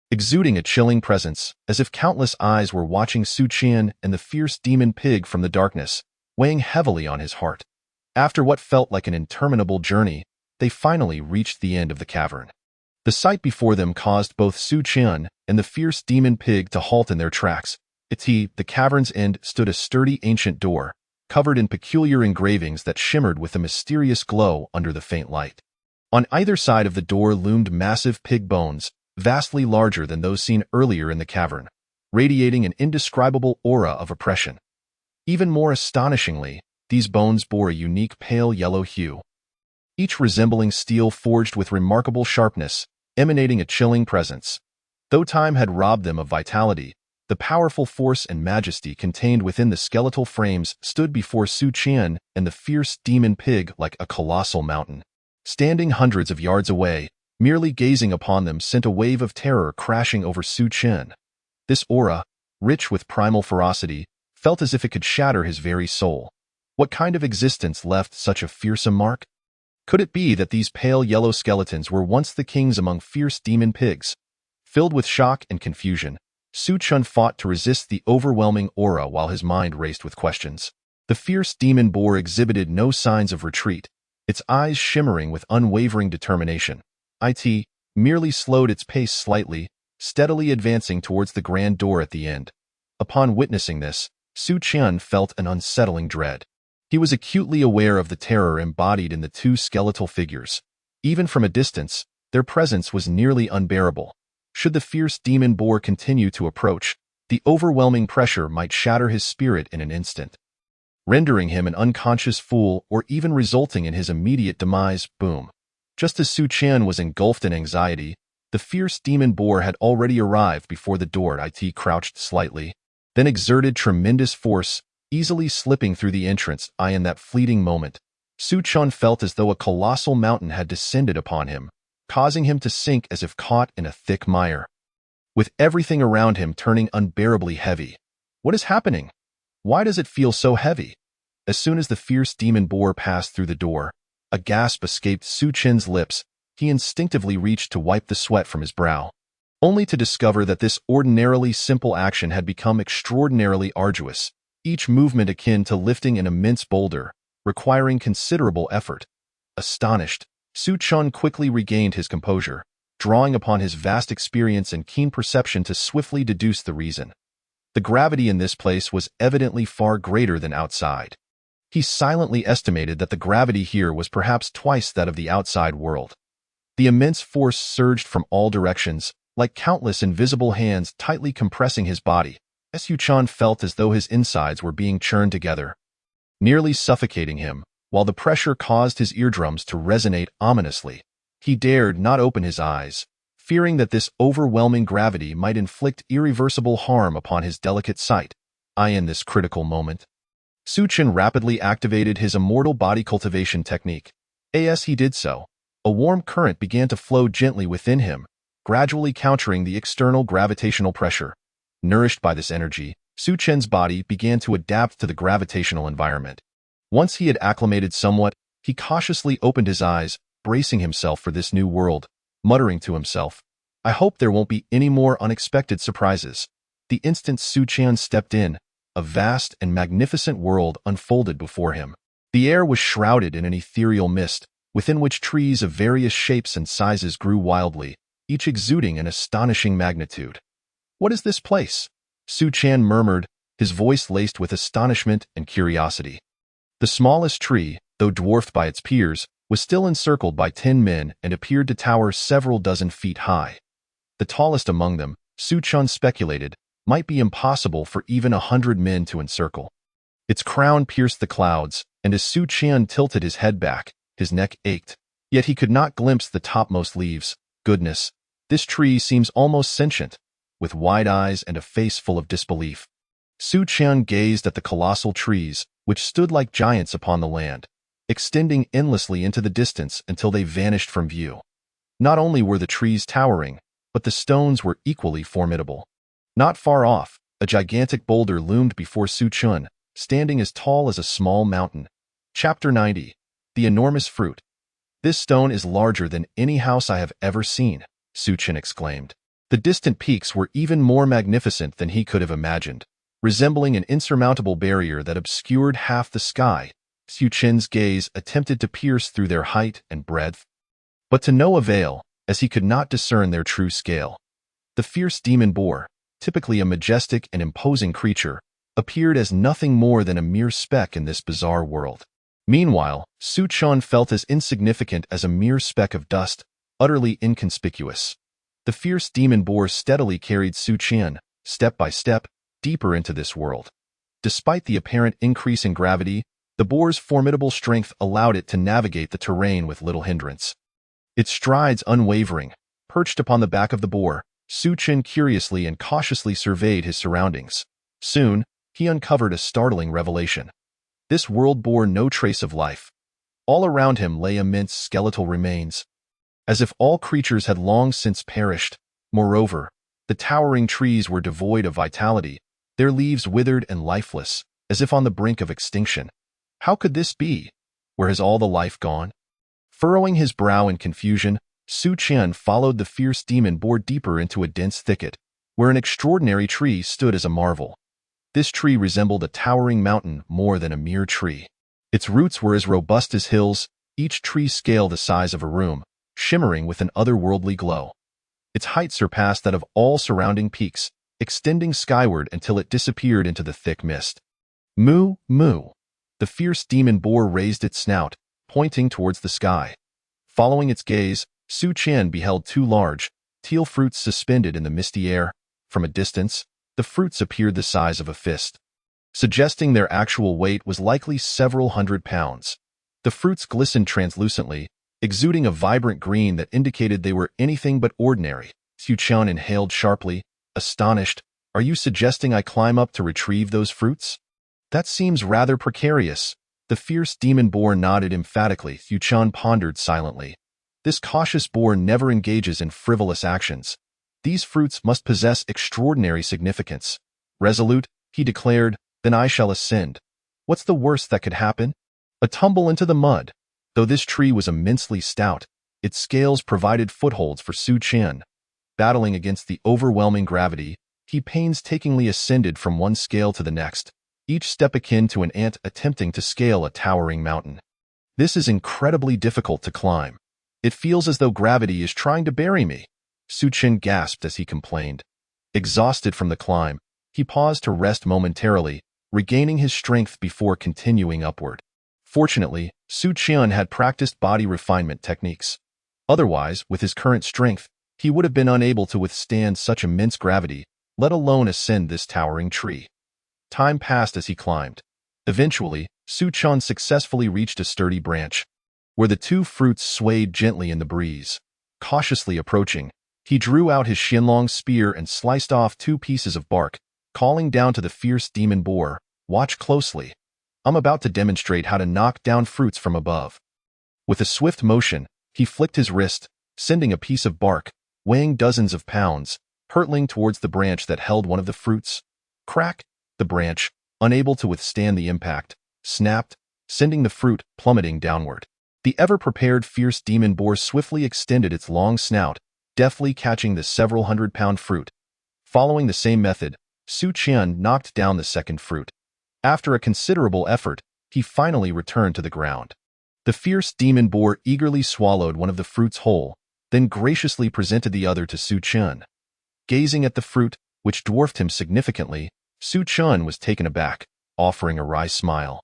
exuding a chilling presence, as if countless eyes were watching Su Qian and the fierce demon pig from the darkness, weighing heavily on his heart. After what felt like an interminable journey, they finally reached the end of the cavern. The sight before them caused both Su Qian and the fierce demon pig to halt in their tracks. At the cavern's end stood a sturdy ancient door, covered in peculiar engravings that shimmered with a mysterious glow under the faint light. On either side of the door loomed massive pig bones, vastly larger than those seen earlier in the cavern, radiating an indescribable aura of oppression. Even more astonishingly, these bones bore a unique pale yellow hue, each resembling steel forged with remarkable sharpness, emanating a chilling presence. Though time had robbed them of vitality, the powerful force and majesty contained within the skeletal frames stood before Su Qian and the fierce demon pig like a colossal mountain. Standing hundreds of yards away, merely gazing upon them sent a wave of terror crashing over Su Qian. This aura, rich with primal ferocity, felt as if it could shatter his very soul. What kind of existence left such a fearsome mark? Could it be that these pale yellow skeletons were once the kings among fierce demon pigs? Filled with shock and confusion, Su Qian fought to resist the overwhelming aura while his mind raced with questions. The fierce demon boar exhibited no signs of retreat, its eyes shimmering with unwavering determination. It merely slowed its pace slightly, steadily advancing towards the grand door at the end. Upon witnessing this, Su Qian felt an unsettling dread. He was acutely aware of the terror embodied in the two skeletal figures. Even from a distance, their presence was nearly unbearable. Should the fierce demon boar continue to approach, the overwhelming pressure might shatter his spirit in an instant, rendering him an unconscious fool or even resulting in his immediate demise. Boom. Just as Su Qian was engulfed in anxiety, the fierce demon boar had already arrived before the door. It crouched slightly, then exerted tremendous force, easily slipping through the entrance. In that fleeting moment, Su Qian felt as though a colossal mountain had descended upon him, causing him to sink as if caught in a thick mire, with everything around him turning unbearably heavy. What is happening? Why does it feel so heavy? As soon as the fierce demon boar passed through the door, a gasp escaped Su Qian's lips. He instinctively reached to wipe the sweat from his brow. only to discover that this ordinarily simple action had become extraordinarily arduous, each movement akin to lifting an immense boulder, requiring considerable effort. Astonished, Su Chun quickly regained his composure, drawing upon his vast experience and keen perception to swiftly deduce the reason. The gravity in this place was evidently far greater than outside. He silently estimated that the gravity here was perhaps twice that of the outside world. The immense force surged from all directions, like countless invisible hands tightly compressing his body. Su Chun felt as though his insides were being churned together, nearly suffocating him, while the pressure caused his eardrums to resonate ominously. He dared not open his eyes, fearing that this overwhelming gravity might inflict irreversible harm upon his delicate sight. In this critical moment, Su Chun rapidly activated his immortal body cultivation technique. As he did so, a warm current began to flow gently within him, gradually countering the external gravitational pressure. Nourished by this energy, Su Chun's body began to adapt to the gravitational environment. Once he had acclimated somewhat, he cautiously opened his eyes, bracing himself for this new world, muttering to himself, "I hope there won't be any more unexpected surprises." The instant Su Chun stepped in, a vast and magnificent world unfolded before him. The air was shrouded in an ethereal mist, within which trees of various shapes and sizes grew wildly, each exuding an astonishing magnitude. "What is this place?" Su Chun murmured, his voice laced with astonishment and curiosity. The smallest tree, though dwarfed by its peers, was still encircled by 10 men and appeared to tower several dozen feet high. The tallest among them, Su Chun speculated, might be impossible for even 100 men to encircle. Its crown pierced the clouds, and as Su Chun tilted his head back, his neck ached. Yet he could not glimpse the topmost leaves. Goodness, this tree seems almost sentient, with wide eyes and a face full of disbelief. Su Chun gazed at the colossal trees, which stood like giants upon the land, extending endlessly into the distance until they vanished from view. Not only were the trees towering, but the stones were equally formidable. Not far off, a gigantic boulder loomed before Su Chun, standing as tall as a small mountain. Chapter 90. The Enormous Fruit. "This stone is larger than any house I have ever seen," Su Chun exclaimed. The distant peaks were even more magnificent than he could have imagined, resembling an insurmountable barrier that obscured half the sky. Su Chun's gaze attempted to pierce through their height and breadth, but to no avail, as he could not discern their true scale. The fierce demon boar, typically a majestic and imposing creature, appeared as nothing more than a mere speck in this bizarre world. Meanwhile, Su Chun felt as insignificant as a mere speck of dust, utterly inconspicuous. The fierce demon boar steadily carried Su Chun, step by step, deeper into this world. Despite the apparent increase in gravity, the boar's formidable strength allowed it to navigate the terrain with little hindrance. Its strides unwavering, perched upon the back of the boar, Su Chun curiously and cautiously surveyed his surroundings. Soon, he uncovered a startling revelation. This world bore no trace of life. All around him lay immense skeletal remains, as if all creatures had long since perished. Moreover, the towering trees were devoid of vitality, their leaves withered and lifeless, as if on the brink of extinction. How could this be? Where has all the life gone? Furrowing his brow in confusion, Su Chun followed the fierce demon boar deeper into a dense thicket, where an extraordinary tree stood as a marvel. This tree resembled a towering mountain more than a mere tree. Its roots were as robust as hills, each tree scale the size of a room, shimmering with an otherworldly glow. Its height surpassed that of all surrounding peaks, extending skyward until it disappeared into the thick mist. Moo, moo. The fierce demon boar raised its snout, pointing towards the sky. Following its gaze, Su Chun beheld 2 large, teal fruits suspended in the misty air. From a distance, the fruits appeared the size of a fist, suggesting their actual weight was likely several hundred pounds. The fruits glistened translucently, exuding a vibrant green that indicated they were anything but ordinary. Su Chun inhaled sharply, astonished. "Are you suggesting I climb up to retrieve those fruits?" "That seems rather precarious." The fierce demon boar nodded emphatically. Su Chun pondered silently. This cautious boar never engages in frivolous actions. These fruits must possess extraordinary significance. Resolute, he declared, "Then I shall ascend. What's the worst that could happen? A tumble into the mud." Though this tree was immensely stout, its scales provided footholds for Su Chun. battling against the overwhelming gravity, he painstakingly ascended from one scale to the next, each step akin to an ant attempting to scale a towering mountain. This is incredibly difficult to climb. It feels as though gravity is trying to bury me, Su Chen gasped as he complained. Exhausted from the climb, he paused to rest momentarily, regaining his strength before continuing upward. Fortunately, Su Chen had practiced body refinement techniques. Otherwise, with his current strength, he would have been unable to withstand such immense gravity, let alone ascend this towering tree. Time passed as he climbed. Eventually, Su Chen successfully reached a sturdy branch, where the two fruits swayed gently in the breeze. Cautiously approaching, he drew out his Xianlong spear and sliced off 2 pieces of bark, calling down to the fierce demon boar, "Watch closely. I'm about to demonstrate how to knock down fruits from above." With a swift motion, he flicked his wrist, sending a piece of bark, weighing dozens of pounds, hurtling towards the branch that held one of the fruits. Crack! The branch, unable to withstand the impact, snapped, sending the fruit plummeting downward. The ever-prepared fierce demon boar swiftly extended its long snout, deftly catching the several hundred-pound fruit. Following the same method, Su Chen knocked down the second fruit. After a considerable effort, he finally returned to the ground. The fierce demon boar eagerly swallowed one of the fruits whole, then graciously presented the other to Su Chen. Gazing at the fruit, which dwarfed him significantly, Su Chen was taken aback, offering a wry smile.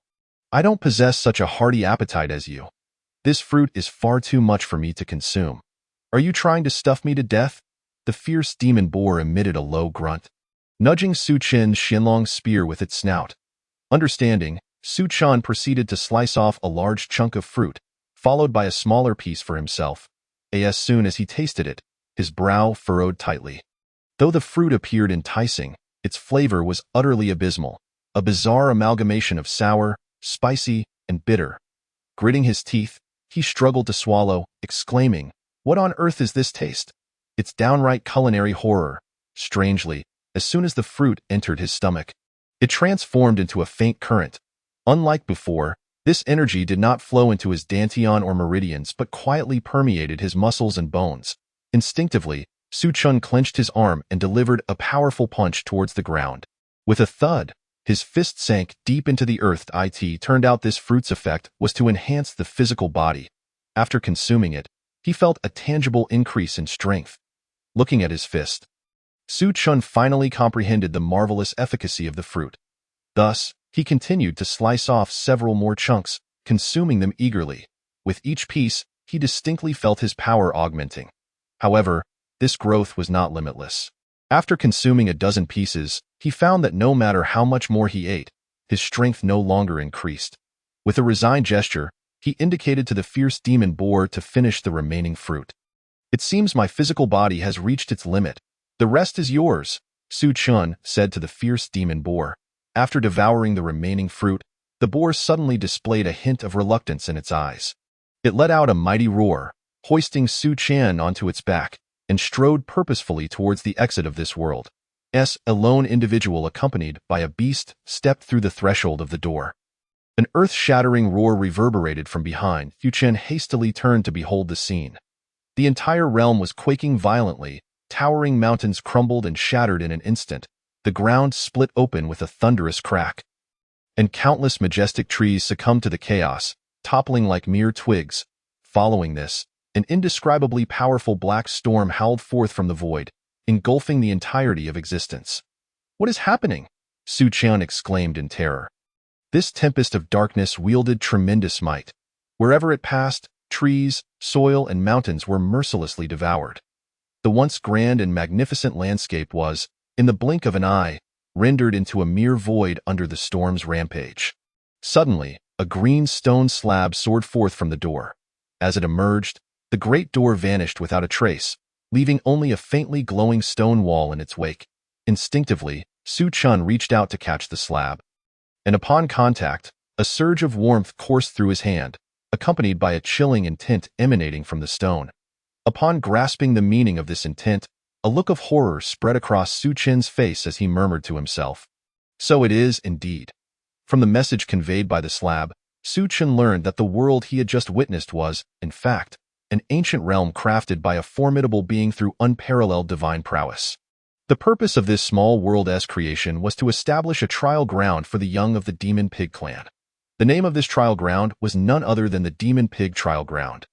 "I don't possess such a hearty appetite as you. This fruit is far too much for me to consume. Are you trying to stuff me to death?" The fierce demon boar emitted a low grunt, nudging Su Chen's Xianlong spear with its snout. Understanding, Su Chen proceeded to slice off a large chunk of fruit, followed by a smaller piece for himself. As soon as he tasted it, his brow furrowed tightly. Though the fruit appeared enticing, its flavor was utterly abysmal, a bizarre amalgamation of sour, spicy, and bitter. Gritting his teeth, he struggled to swallow, exclaiming, "What on earth is this taste?" It's downright culinary horror. Strangely, as soon as the fruit entered his stomach, it transformed into a faint current. Unlike before, this energy did not flow into his dantian or meridians but quietly permeated his muscles and bones. Instinctively, Su Chen clenched his arm and delivered a powerful punch towards the ground. With a thud, his fist sank deep into the earth. It turned out this fruit's effect was to enhance the physical body. After consuming it, he felt a tangible increase in strength. Looking at his fist, Su Chen finally comprehended the marvelous efficacy of the fruit. Thus, he continued to slice off several more chunks, consuming them eagerly. With each piece, he distinctly felt his power augmenting. However, this growth was not limitless. After consuming a dozen pieces, he found that no matter how much more he ate, his strength no longer increased. With a resigned gesture, he indicated to the fierce demon boar to finish the remaining fruit. "It seems my physical body has reached its limit. The rest is yours," Su Chen said to the fierce demon boar. After devouring the remaining fruit, the boar suddenly displayed a hint of reluctance in its eyes. It let out a mighty roar, hoisting Su Chen onto its back, and strode purposefully towards the exit of this world. A lone individual accompanied by a beast stepped through the threshold of the door. An earth-shattering roar reverberated from behind. Su Chen hastily turned to behold the scene. The entire realm was quaking violently, towering mountains crumbled and shattered in an instant, the ground split open with a thunderous crack, and countless majestic trees succumbed to the chaos, toppling like mere twigs. Following this, an indescribably powerful black storm howled forth from the void, engulfing the entirety of existence. "What is happening?" Su Chen exclaimed in terror. This tempest of darkness wielded tremendous might. Wherever it passed, trees, soil, and mountains were mercilessly devoured. The once grand and magnificent landscape was, in the blink of an eye, rendered into a mere void under the storm's rampage. Suddenly, a green stone slab soared forth from the door. As it emerged, the great door vanished without a trace, leaving only a faintly glowing stone wall in its wake. Instinctively, Su Chen reached out to catch the slab. And upon contact, a surge of warmth coursed through his hand, accompanied by a chilling intent emanating from the stone. Upon grasping the meaning of this intent, a look of horror spread across Su Chen's face as he murmured to himself, "So it is, indeed." From the message conveyed by the slab, Su Chen learned that the world he had just witnessed was, in fact, an ancient realm crafted by a formidable being through unparalleled divine prowess. The purpose of this small world-esque creation was to establish a trial ground for the young of the Demon Pig clan. The name of this trial ground was none other than the Demon Pig Trial Ground.